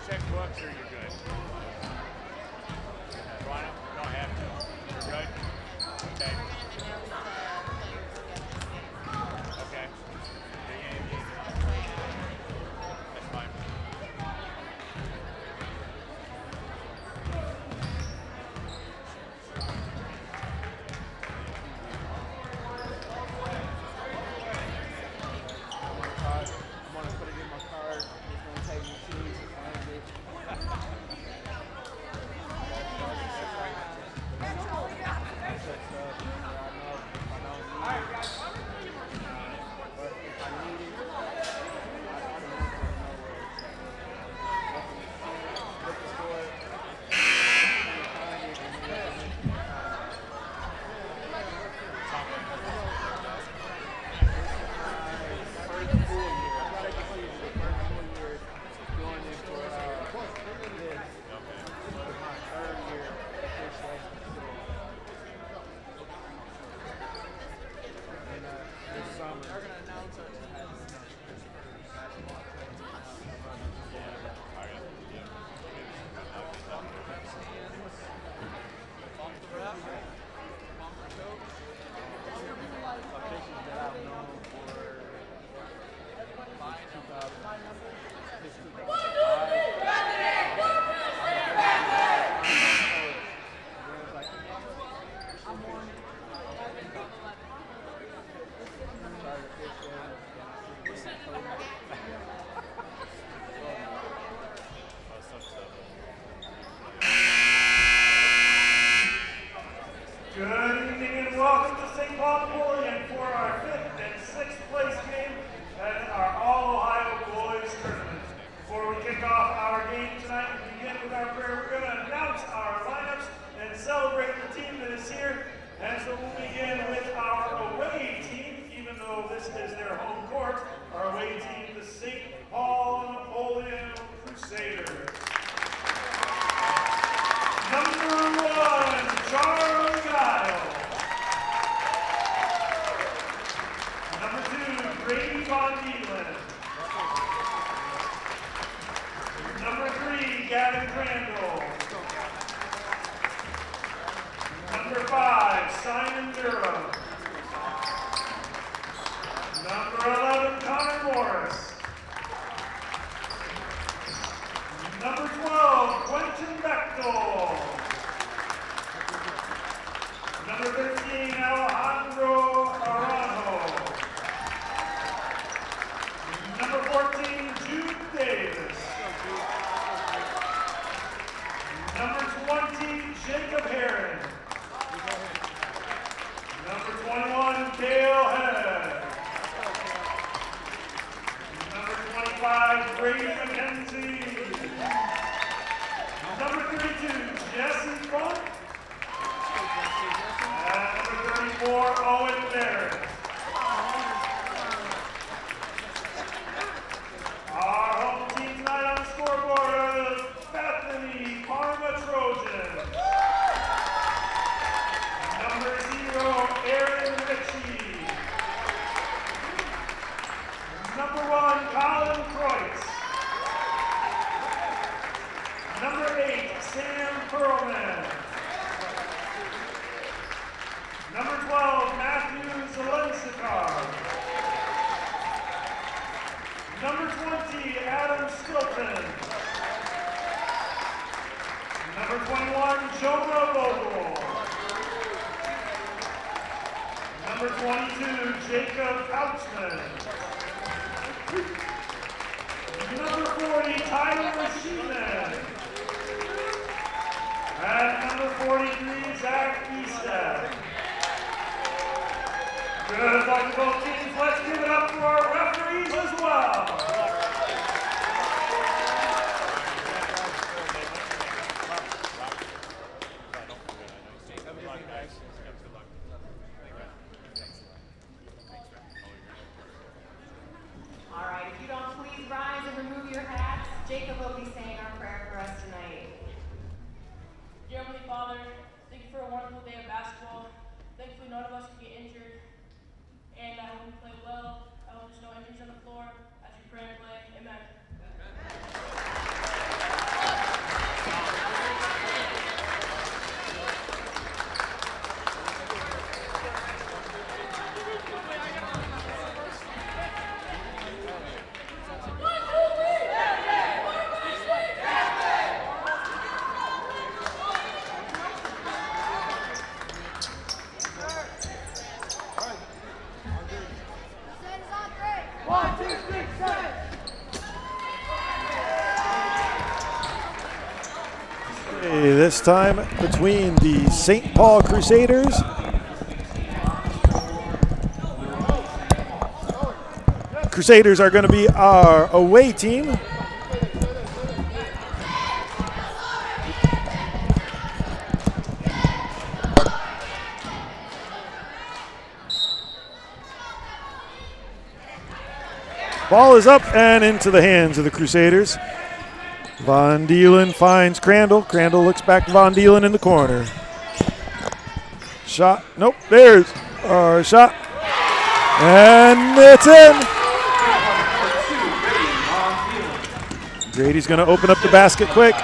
checkbooks or you're good? Rhino? Don't have to. You're good? Okay. Okay. That's fine. I'm gonna put it in my card. It's gonna take me keys to find it. Good evening and welcome to St. Paul Napoleon for our 5th and 6th place game at our All-Ohio Boys Tournament. Before we kick off our game tonight and begin with our prayer, we're going to announce our lineups and celebrate the team that is here. And so we'll begin with our away team, even though this is their home court. Our away team, the St. Paul Napoleon Crusaders. Number 1, Charlie Guile. Number 2, Brady Von Dielen. Number 3, Gavin Crandall. Number 5, Simon Durham. Number 11, Connor Morris. Number 12, Quentin Bechtel. Number 13, Alejandro Aranjo. Number 14, Jude Davis. Number 20, Jacob Herron. Number 21, Dale Head. Number 25, Brady McKenzie. Number 32, Jesse Funk. And number 34, Owen Barrett. Our home team tonight on the scoreboard are the Bethany Parma Trojans. Number 0, Aaron Ritchie. Number 1, Colin Kreutz. Number 8, Sam Perlman. Number 12, Matthew Zelensikar. Number 20, Adam Stilton. Number 21, Jonah Vogel. Number 22, Jacob Couchman. Number 40, Tyler Sheehan. And number 43, Zach Easted. Good luck to both teams. Let's give it up for our referees as well. All right, if you don't please rise and remove your hats, Jacob will be saying our prayer for us tonight. Dear Heavenly Father, thank you for a wonderful day of basketball. Thankfully, none of us could get injured. And I hope we play well. I hope there's no injuries on the floor as we pray and play. Amen. This time between the St. Paul Crusaders Crusaders are going to be our away team. Ball is up and into the hands of the Crusaders. Von Dielen finds Crandall. Crandall looks back to Von Dielen in the corner. Shot. Nope. There's our shot. And it's in. Grady's going to open up the basket quick.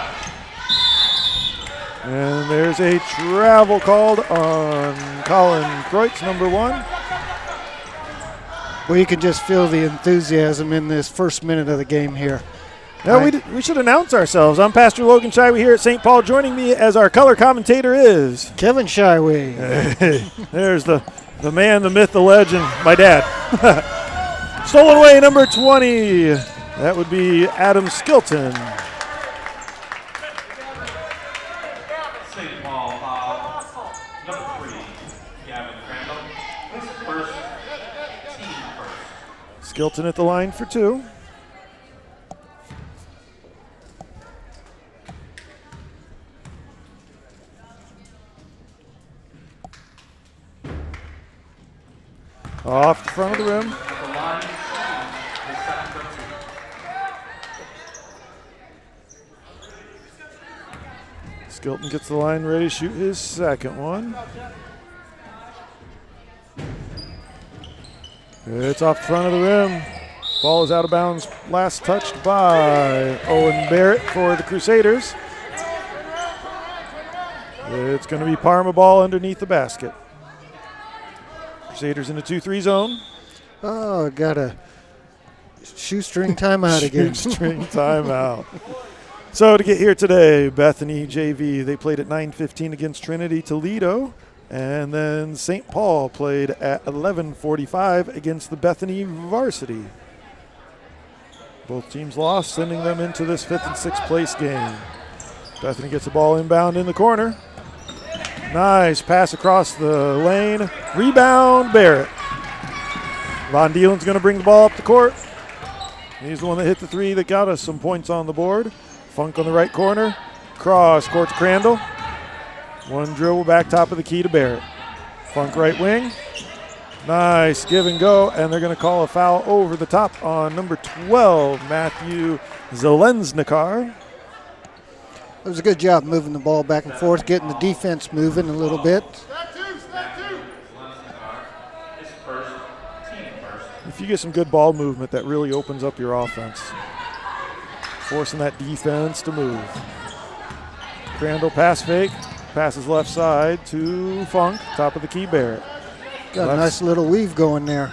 And there's a travel called on Colin Kreutz, number 1. Well, you can just feel the enthusiasm in this first minute of the game here. Now we should announce ourselves. I'm Pastor Logan Shyway here at St. Paul. Joining me as our color commentator is Kevin Shyway. Hey, there's the man, the myth, the legend, my dad. Stolen away, number 20. That would be Adam Skilton. St. Paul, number 3, Gavin Crandall. First, team first. Skilton at the line for 2. Off the front of the rim. Skilton gets the line ready to shoot his second one. It's off the front of the rim. Ball is out of bounds. Last touched by Owen Barrett for the Crusaders. It's going to be Parma ball underneath the basket. Crusaders in the 2-3 zone. Oh, got a shoestring timeout again. Shoestring timeout. So to get here today, Bethany JV, they played at 9:15 against Trinity Toledo. And then St. Paul played at 11:45 against the Bethany varsity. Both teams lost, sending them into this 5th and 6th place game. Bethany gets the ball inbound in the corner. Nice pass across the lane. Rebound, Barrett. Von Dielen's going to bring the ball up the court. He's the one that hit the 3 that got us some points on the board. Funk on the right corner. Cross court to Crandall. One dribble back top of the key to Barrett. Funk right wing. Nice give and go, and they're going to call a foul over the top on number 12, Matthew Zelensnikar. It was a good job moving the ball back and forth, getting the defense moving a little bit. If you get some good ball movement, that really opens up your offense. Forcing that defense to move. Crandall pass fake, passes left side to Funk, top of the key, Barrett. Got a nice little weave going there.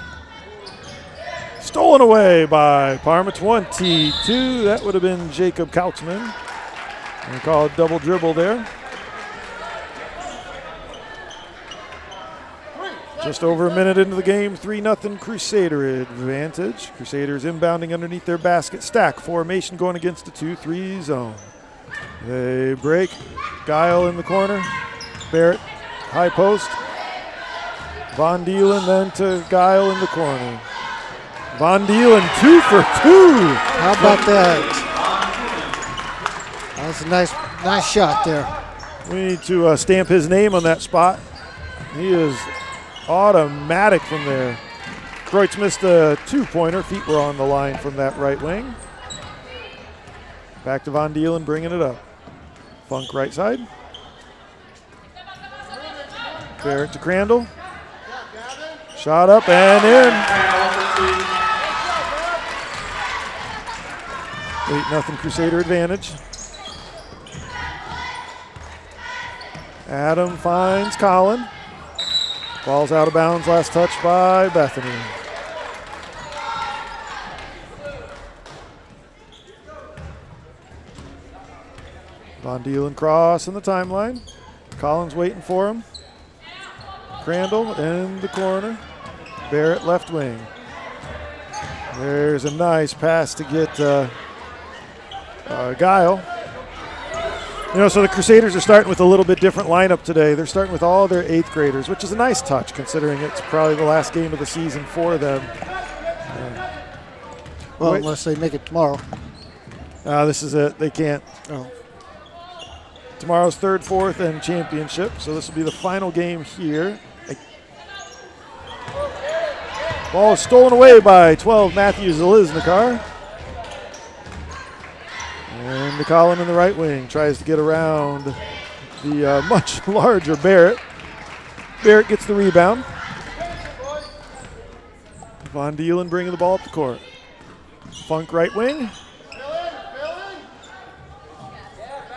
Stolen away by Parma, 22. That would have been Jacob Kautzman. And call a double dribble there. Just over a minute into the game, 3-0 Crusader advantage. Crusaders inbounding underneath their basket stack formation going against the 2-3 zone. They break. Guile in the corner. Barrett, high post. Von Dielen then to Guile in the corner. Von Dielen 2 for 2. How about that? That's a nice shot there. We need to stamp his name on that spot. He is automatic from there. Kreutz missed a 2-pointer. Feet were on the line from that right wing. Back to Von Dielen, bringing it up. Funk right side. Barrett to Crandall. Shot up and in. 8-0 Crusader advantage. Adam finds Colin. Ball's out of bounds, last touch by Bethany. Von Dielen cross in the timeline. Collins waiting for him. Crandall in the corner. Barrett left wing. There's a nice pass to get Guile. You know, so the Crusaders are starting with a little bit different lineup today. They're starting with all their 8th graders, which is a nice touch considering it's probably the last game of the season for them. Well, unless they make it tomorrow. This is it. They can't. Oh. Tomorrow's 3rd, 4th, and championship, so this will be the final game here. Ball is stolen away by 12, Matthew Zaliznikar. And McCollum in the right wing tries to get around the much larger Barrett. Barrett gets the rebound. Von Dielen bringing the ball up the court. Funk right wing.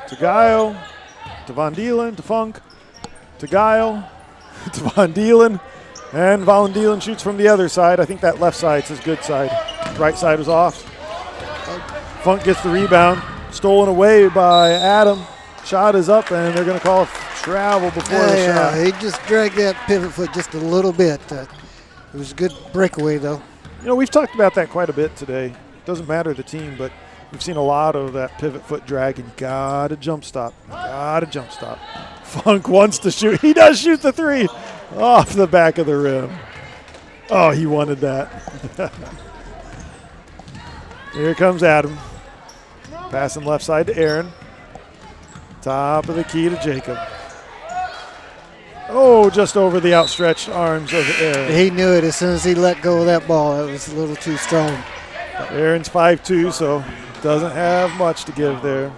To Guile. To Von Dielen. To Funk. To Guile. To Von Dielen. And Von Dielen shoots from the other side. I think that left side's his good side. Right side was off. Funk gets the rebound. Stolen away by Adam. Shot is up, and they're going to call travel before the shot. He just dragged that pivot foot just a little bit. It was a good breakaway, though. You know, we've talked about that quite a bit today. Doesn't matter the team, but we've seen a lot of that pivot foot drag, and you got to jump stop. Got to jump stop. Funk wants to shoot. He does shoot the 3 off the back of the rim. Oh, he wanted that. Here comes Adam. Passing left side to Aaron. Top of the key to Jacob. Oh, just over the outstretched arms of Aaron. He knew it as soon as he let go of that ball. It was a little too strong. Aaron's 5'2", so doesn't have much to give there.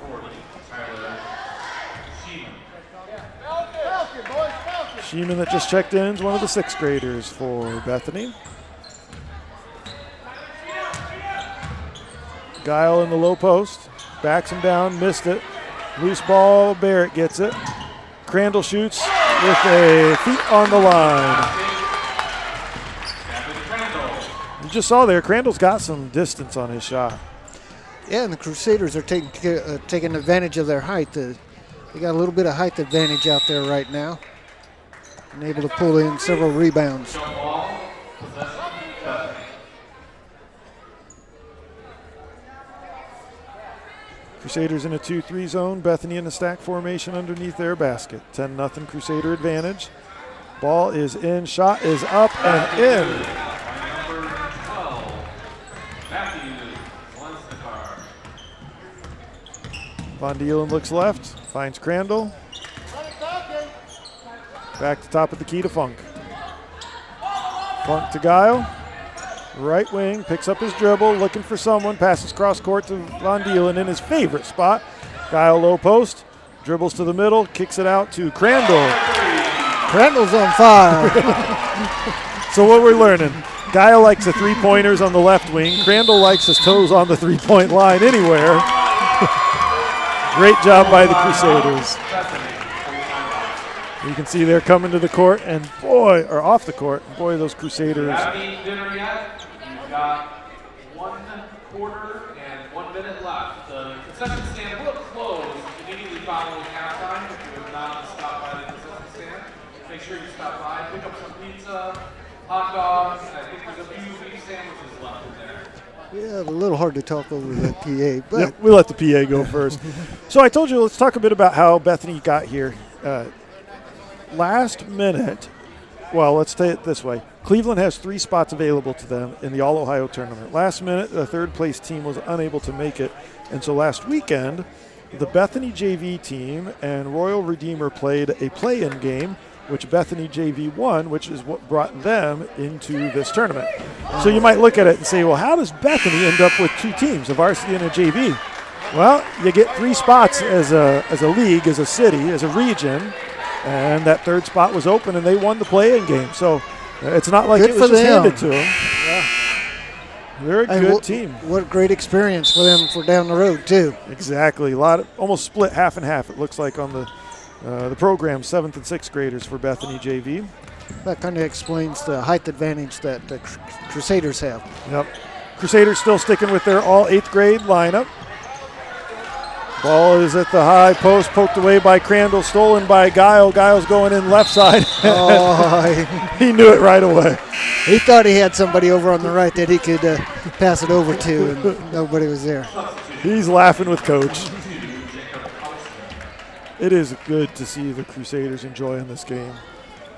Sheeman that just checked in is one of the 6th graders for Bethany. Guile in the low post. Backs him down, missed it. Loose ball, Barrett gets it. Crandall shoots with a feet on the line. You just saw there, Crandall's got some distance on his shot. Yeah, and the Crusaders are taking advantage of their height. They got a little bit of height advantage out there right now. And able to pull in several rebounds. Crusaders in a 2-3 zone. Bethany in a stack formation underneath their basket. 10-0 Crusader advantage. Ball is in, shot is up and in. Von Dielen looks left, finds Crandall. Back to top of the key to Funk. Funk to Guile. Right wing, picks up his dribble, looking for someone, passes cross court to Von Dielen in his favorite spot. Guile low post, dribbles to the middle, kicks it out to Crandall. Crandall's on fire. So what we're learning, Guile likes the 3-pointers on the left wing. Crandall likes his toes on the 3-point line anywhere. Great job by the Crusaders. You can see they're coming to the court, and boy, or off the court, boy, those Crusaders. Haven't eaten dinner yet. You've got 1 quarter and 1 minute left. The concession stand will close immediately following halftime. If you have not stopped by the concession stand, make sure you stop by, pick up some pizza, hot dogs. I think there's a few beef sandwiches left in there. Yeah, a little hard to talk over the PA, but Yep, we let the PA go first. So I told you, let's talk a bit about how Bethany got here. Last minute, well, let's say it this way. Cleveland has 3 spots available to them in the All-Ohio tournament. Last minute, the 3rd-place team was unable to make it. And so last weekend, the Bethany JV team and Royal Redeemer played a play-in game, which Bethany JV won, which is what brought them into this tournament. So you might look at it and say, well, how does Bethany end up with 2 teams, a varsity and a JV? Well, you get 3 spots as a league, as a city, as a region. And that 3rd spot was open, and they won the play-in game. So it's not like good it was just handed to them. Yeah. They're a good team. What a great experience for them for down the road, too. Exactly. Almost split half and half, it looks like, on the program, 7th and 6th graders for Bethany JV. That kind of explains the height advantage that the Crusaders have. Yep. Crusaders still sticking with their all 8th grade lineup. Ball is at the high post, poked away by Crandall, stolen by Guile. Guile's going in left side. Oh, he knew it right away. He thought he had somebody over on the right that he could pass it over to, and nobody was there. He's laughing with Coach. It is good to see the Crusaders enjoying this game.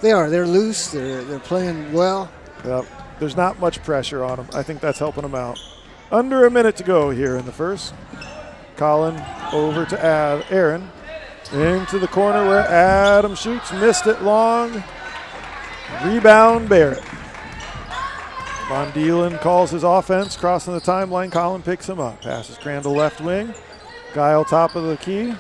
They are. They're loose. They're playing well. Yep. There's not much pressure on them. I think that's helping them out. Under a minute to go here in the first. Colin over to Aaron. Into the corner where Adam shoots. Missed it long. Rebound Barrett. Von Dielen calls his offense. Crossing the timeline. Colin picks him up. Passes Crandall left wing. Guile top of the key.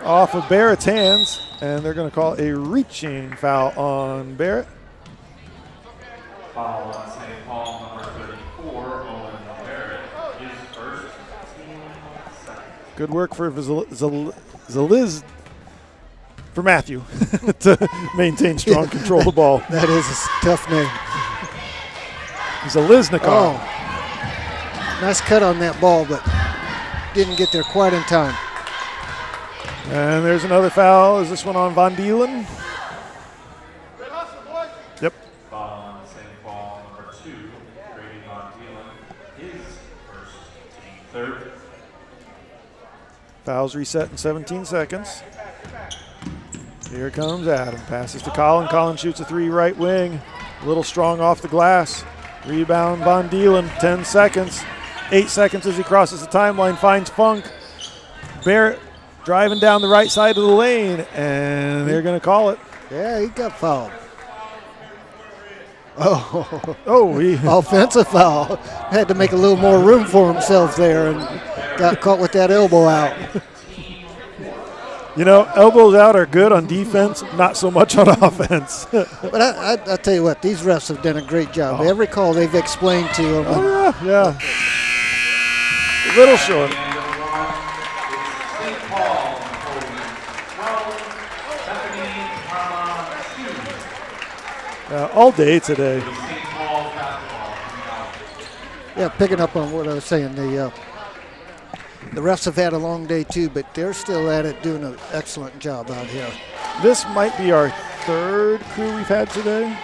Off of Barrett's hands. And they're going to call a reaching foul on Barrett. Foul on St. Paul, number 34, Owen Barrett, his first team second. Good work for Matthew to maintain strong control of the ball. That is a tough name. Zaliznikov. Oh, nice cut on that ball, but didn't get there quite in time. And there's another foul. Is this one on Von Dielen? Yep. Foul on St. Paul, number 2, Grady Von Dielen, his first team third. Fouls reset in 17 seconds. Here comes Adam. Passes to Colin. Colin shoots a 3 right wing. A little strong off the glass. Rebound Von Dielen, 10 seconds. 8 seconds as he crosses the timeline, finds Funk. Barrett driving down the right side of the lane, and they're going to call it. Yeah, he got fouled. Oh, he offensive foul. Had to make a little more room for himself there and got caught with that elbow out. You know, elbows out are good on defense, not so much on offense. But I tell you what, these refs have done a great job. Every call they've explained to them. Oh, yeah. A little short. All day today. Yeah, picking up on what I was saying, the refs have had a long day too, but they're still at it, doing an excellent job out here. This might be our third crew we've had today.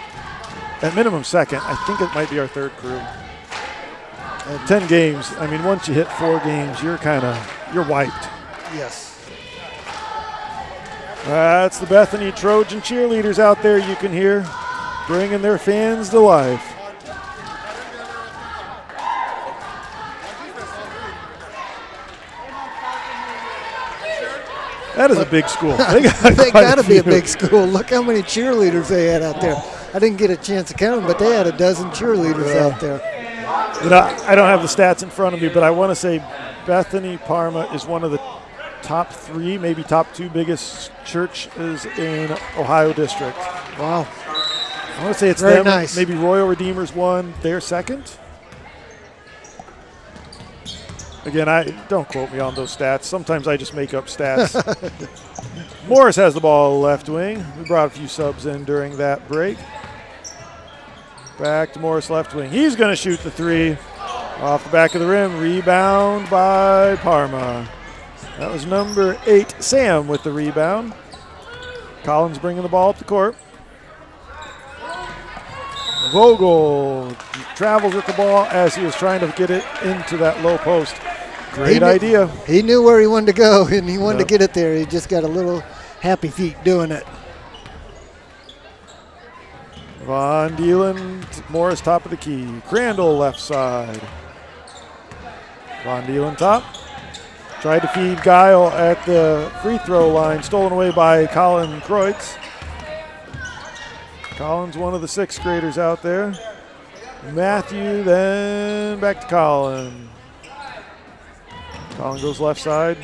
At minimum second. I think it might be our third crew. 10 games. I mean, once you hit 4 games, you're wiped. Yes. That's the Bethany Trojan cheerleaders out there you can hear, bringing their fans to life. That is a big school. They got to be a big school. Look how many cheerleaders they had out there. I didn't get a chance to count them, but they had a dozen cheerleaders out there. You know, I don't have the stats in front of me, but I want to say Bethany Parma is one of the top 3, maybe top 2 biggest churches in Ohio District. Wow. I want to say it's very them. Nice. Maybe Royal Redeemers won. They're second. Again, don't quote me on those stats. Sometimes I just make up stats. Morris has the ball left wing. We brought a few subs in during that break. Back to Morris left wing. He's going to shoot the 3 off the back of the rim. Rebound by Parma. That was number 8, Sam, with the rebound. Collins bringing the ball up the court. Vogel travels with the ball as he was trying to get it into that low post. Great idea. He knew where he wanted to go, and he wanted to get it there. He just got a little happy feet doing it. Von Dielen, Morris top of the key. Crandall left side. Von Dielen top. Tried to feed Guile at the free throw line. Stolen away by Colin Kreutz. Colin's one of the 6th graders out there. Matthew, then back to Colin. Colin goes left side.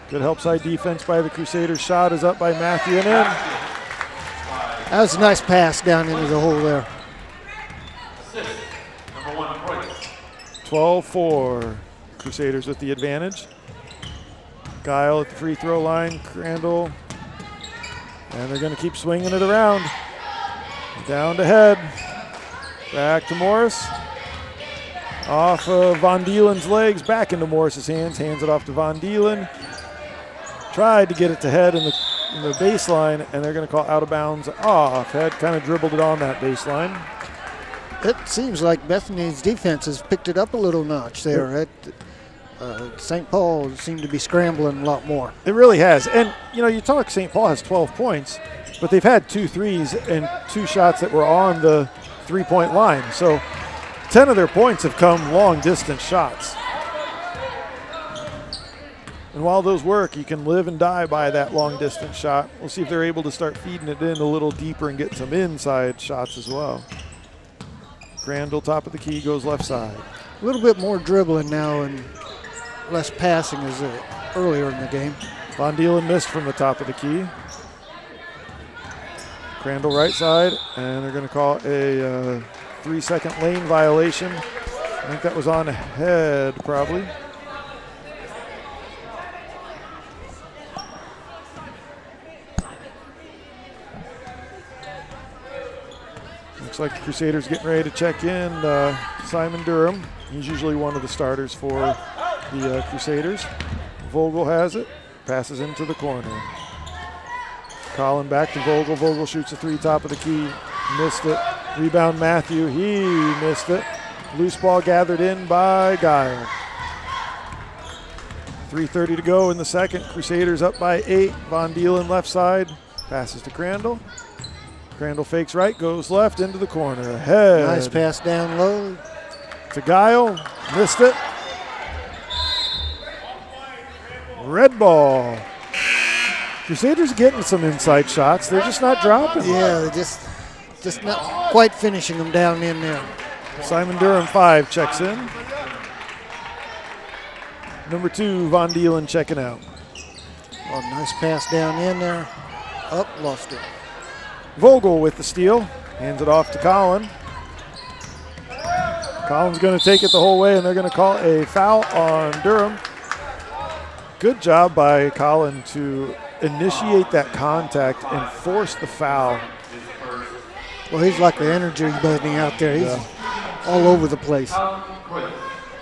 Good help side defense by the Crusaders. Shot is up by Matthew and in. That was a nice pass down into the hole there. Assist, number 1, Kreutz. 12-4. Crusaders with the advantage. Guile at the free throw line. Crandall. And they're going to keep swinging it around. Down to head. Back to Morris. Off of Von Dielen's legs. Back into Morris's hands. Hands it off to Von Dielen. Tried to get it to head in the baseline, and they're going to call out of bounds off. Head kind of dribbled it on that baseline. It seems like Bethany's defense has picked it up a little notch there. St. Paul seemed to be scrambling a lot more. It really has. And, you talk St. Paul has 12 points, but they've had 2 threes and 2 shots that were on the three-point line. So 10 of their points have come long-distance shots. And while those work, you can live and die by that long-distance shot. We'll see if they're able to start feeding it in a little deeper and get some inside shots as well. Crandall, top of the key, goes left side. A little bit more dribbling now and less passing as earlier in the game. Von Dielen missed from the top of the key. Crandall right side, and they're going to call a 3-second lane violation. I think that was on head, probably. Looks like the Crusaders getting ready to check in. Simon Durham, he's usually one of the starters for the Crusaders. Vogel has it, passes into the corner. Colin back to Vogel. Vogel shoots a 3 top of the key, missed it. Rebound Matthew, he missed it. Loose ball gathered in by Guile. 3:30 to go in the second. Crusaders up by 8. Von Dielen left side, passes to Crandall. Crandall fakes right, goes left into the corner. Ahead. Nice pass down low. To Guile, missed it. Red ball. Crusaders getting some inside shots. They're just not dropping. Yeah, they're just not quite finishing them down in there. Simon Durham, 5, checks in. Number 2, Von Dielen checking out. Oh, nice pass down in there. Up, lost it. Vogel with the steal, hands it off to Colin. Colin's going to take it the whole way, and they're going to call a foul on Durham. Good job by Colin to initiate that contact and force the foul. Well, he's like the energy bunny out there. He's all over the place.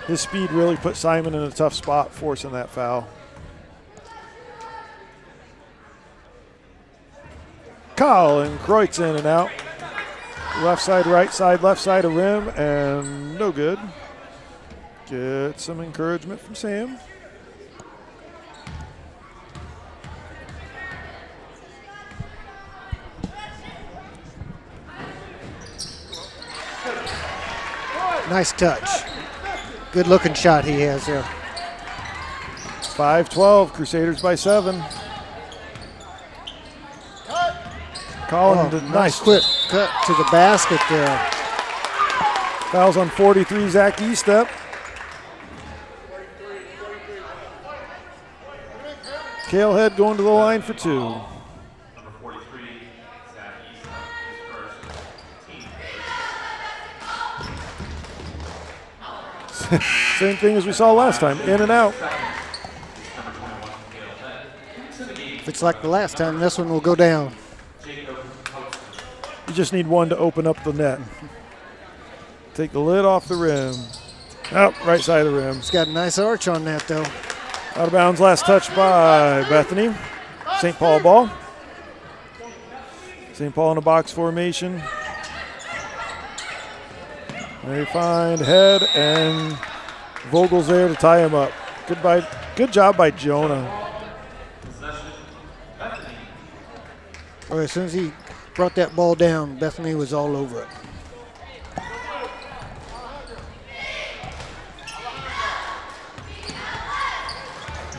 His speed really put Simon in a tough spot, forcing that foul. Colin Kreutz in and out. Left side, right side, left side of rim, and no good. Get some encouragement from Sam. Nice touch. Good looking shot he has there. 5-12, Crusaders by 7. Colin did nice quick cut to the basket there. Fouls on 43, Zach Estep. Kalehead going to the line for 2. Number 43, Zach Easton, his first. Same thing as we saw last time, in and out. If it's like the last time, this one will go down. You just need one to open up the net. Take the lid off the rim. Right side of the rim. It's got a nice arch on that, though. Out of bounds, last touch by Bethany. St. Paul ball. St. Paul in a box formation. They find head, and Vogel's there to tie him up. Good job by Jonah. Well, as soon as he brought that ball down, Bethany was all over it.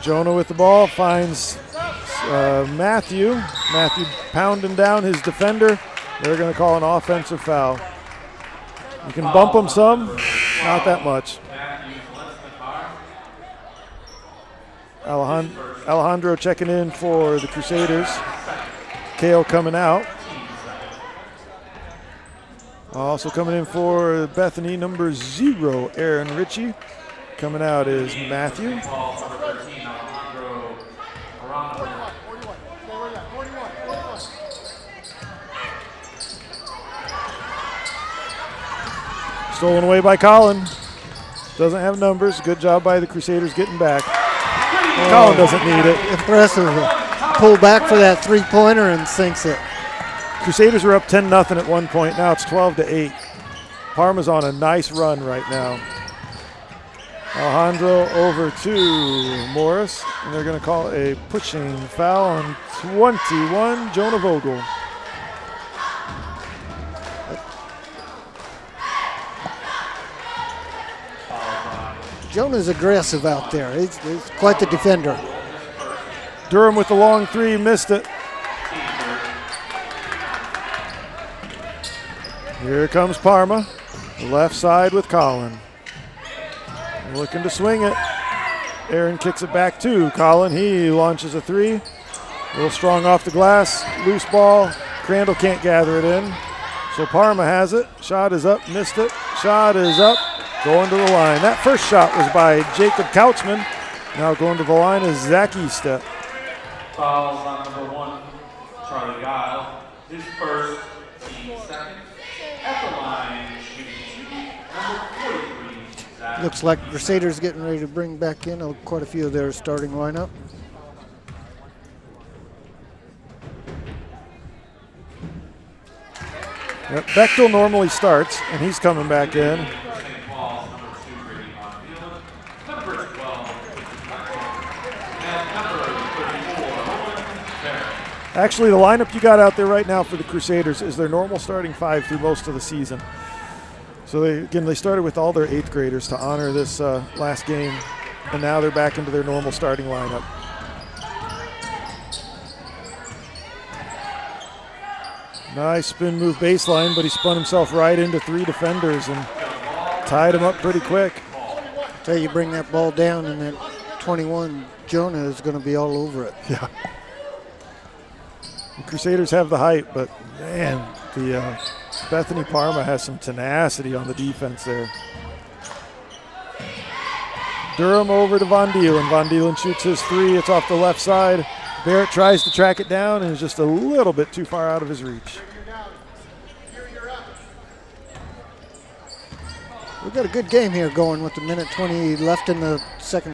Jonah with the ball finds Matthew. Matthew pounding down his defender. They're going to call an offensive foul. You can bump him some, not that much. Alejandro checking in for the Crusaders. Kale coming out. Also coming in for Bethany, number 0, Aaron Ritchie. Coming out is Matthew. Stolen away by Colin. Doesn't have numbers. Good job by the Crusaders getting back. Colin doesn't need it. Impressive. Pull back for that three-pointer and sinks it. Crusaders are up 10-0 at one point. Now it's 12-8. Parma's on a nice run right now. Alejandro over to Morris, and they're going to call a pushing foul on 21, Jonah Vogel. Jonah's aggressive out there. He's quite the defender. Durham with the long three, missed it. Here comes Parma, left side with Colin. Looking to swing it. Aaron kicks it back to Colin. He launches a three. A little strong off the glass, loose ball. Crandall can't gather it in. So Parma has it. Shot is up, missed it. Shot is up, going to the line. That first shot was by Jacob Couchman. Now going to the line is Zach Eastep. Fouls on number 1, Charlie Guile. His first, team second. At the line, shooting number 43, Zach. Looks like Crusaders getting ready to bring back in quite a few of their starting lineup. Yep, Bechtel normally starts, and he's coming back in. Actually, the lineup you got out there right now for the Crusaders is their normal starting 5 through most of the season. So they started with all their 8th graders to honor this last game, and now they're back into their normal starting lineup. Nice spin move baseline, but he spun himself right into 3 defenders and tied him up pretty quick. Tell you, bring that ball down, and that 21 Jonah is going to be all over it. Yeah. The Crusaders have the height, but man, the Bethany Parma has some tenacity on the defense there. Durham over to Von Dielen. Von Dielen shoots his 3. It's off the left side. Barrett tries to track it down and is just a little bit too far out of his reach. We've got a good game here going with a minute 20 left in the second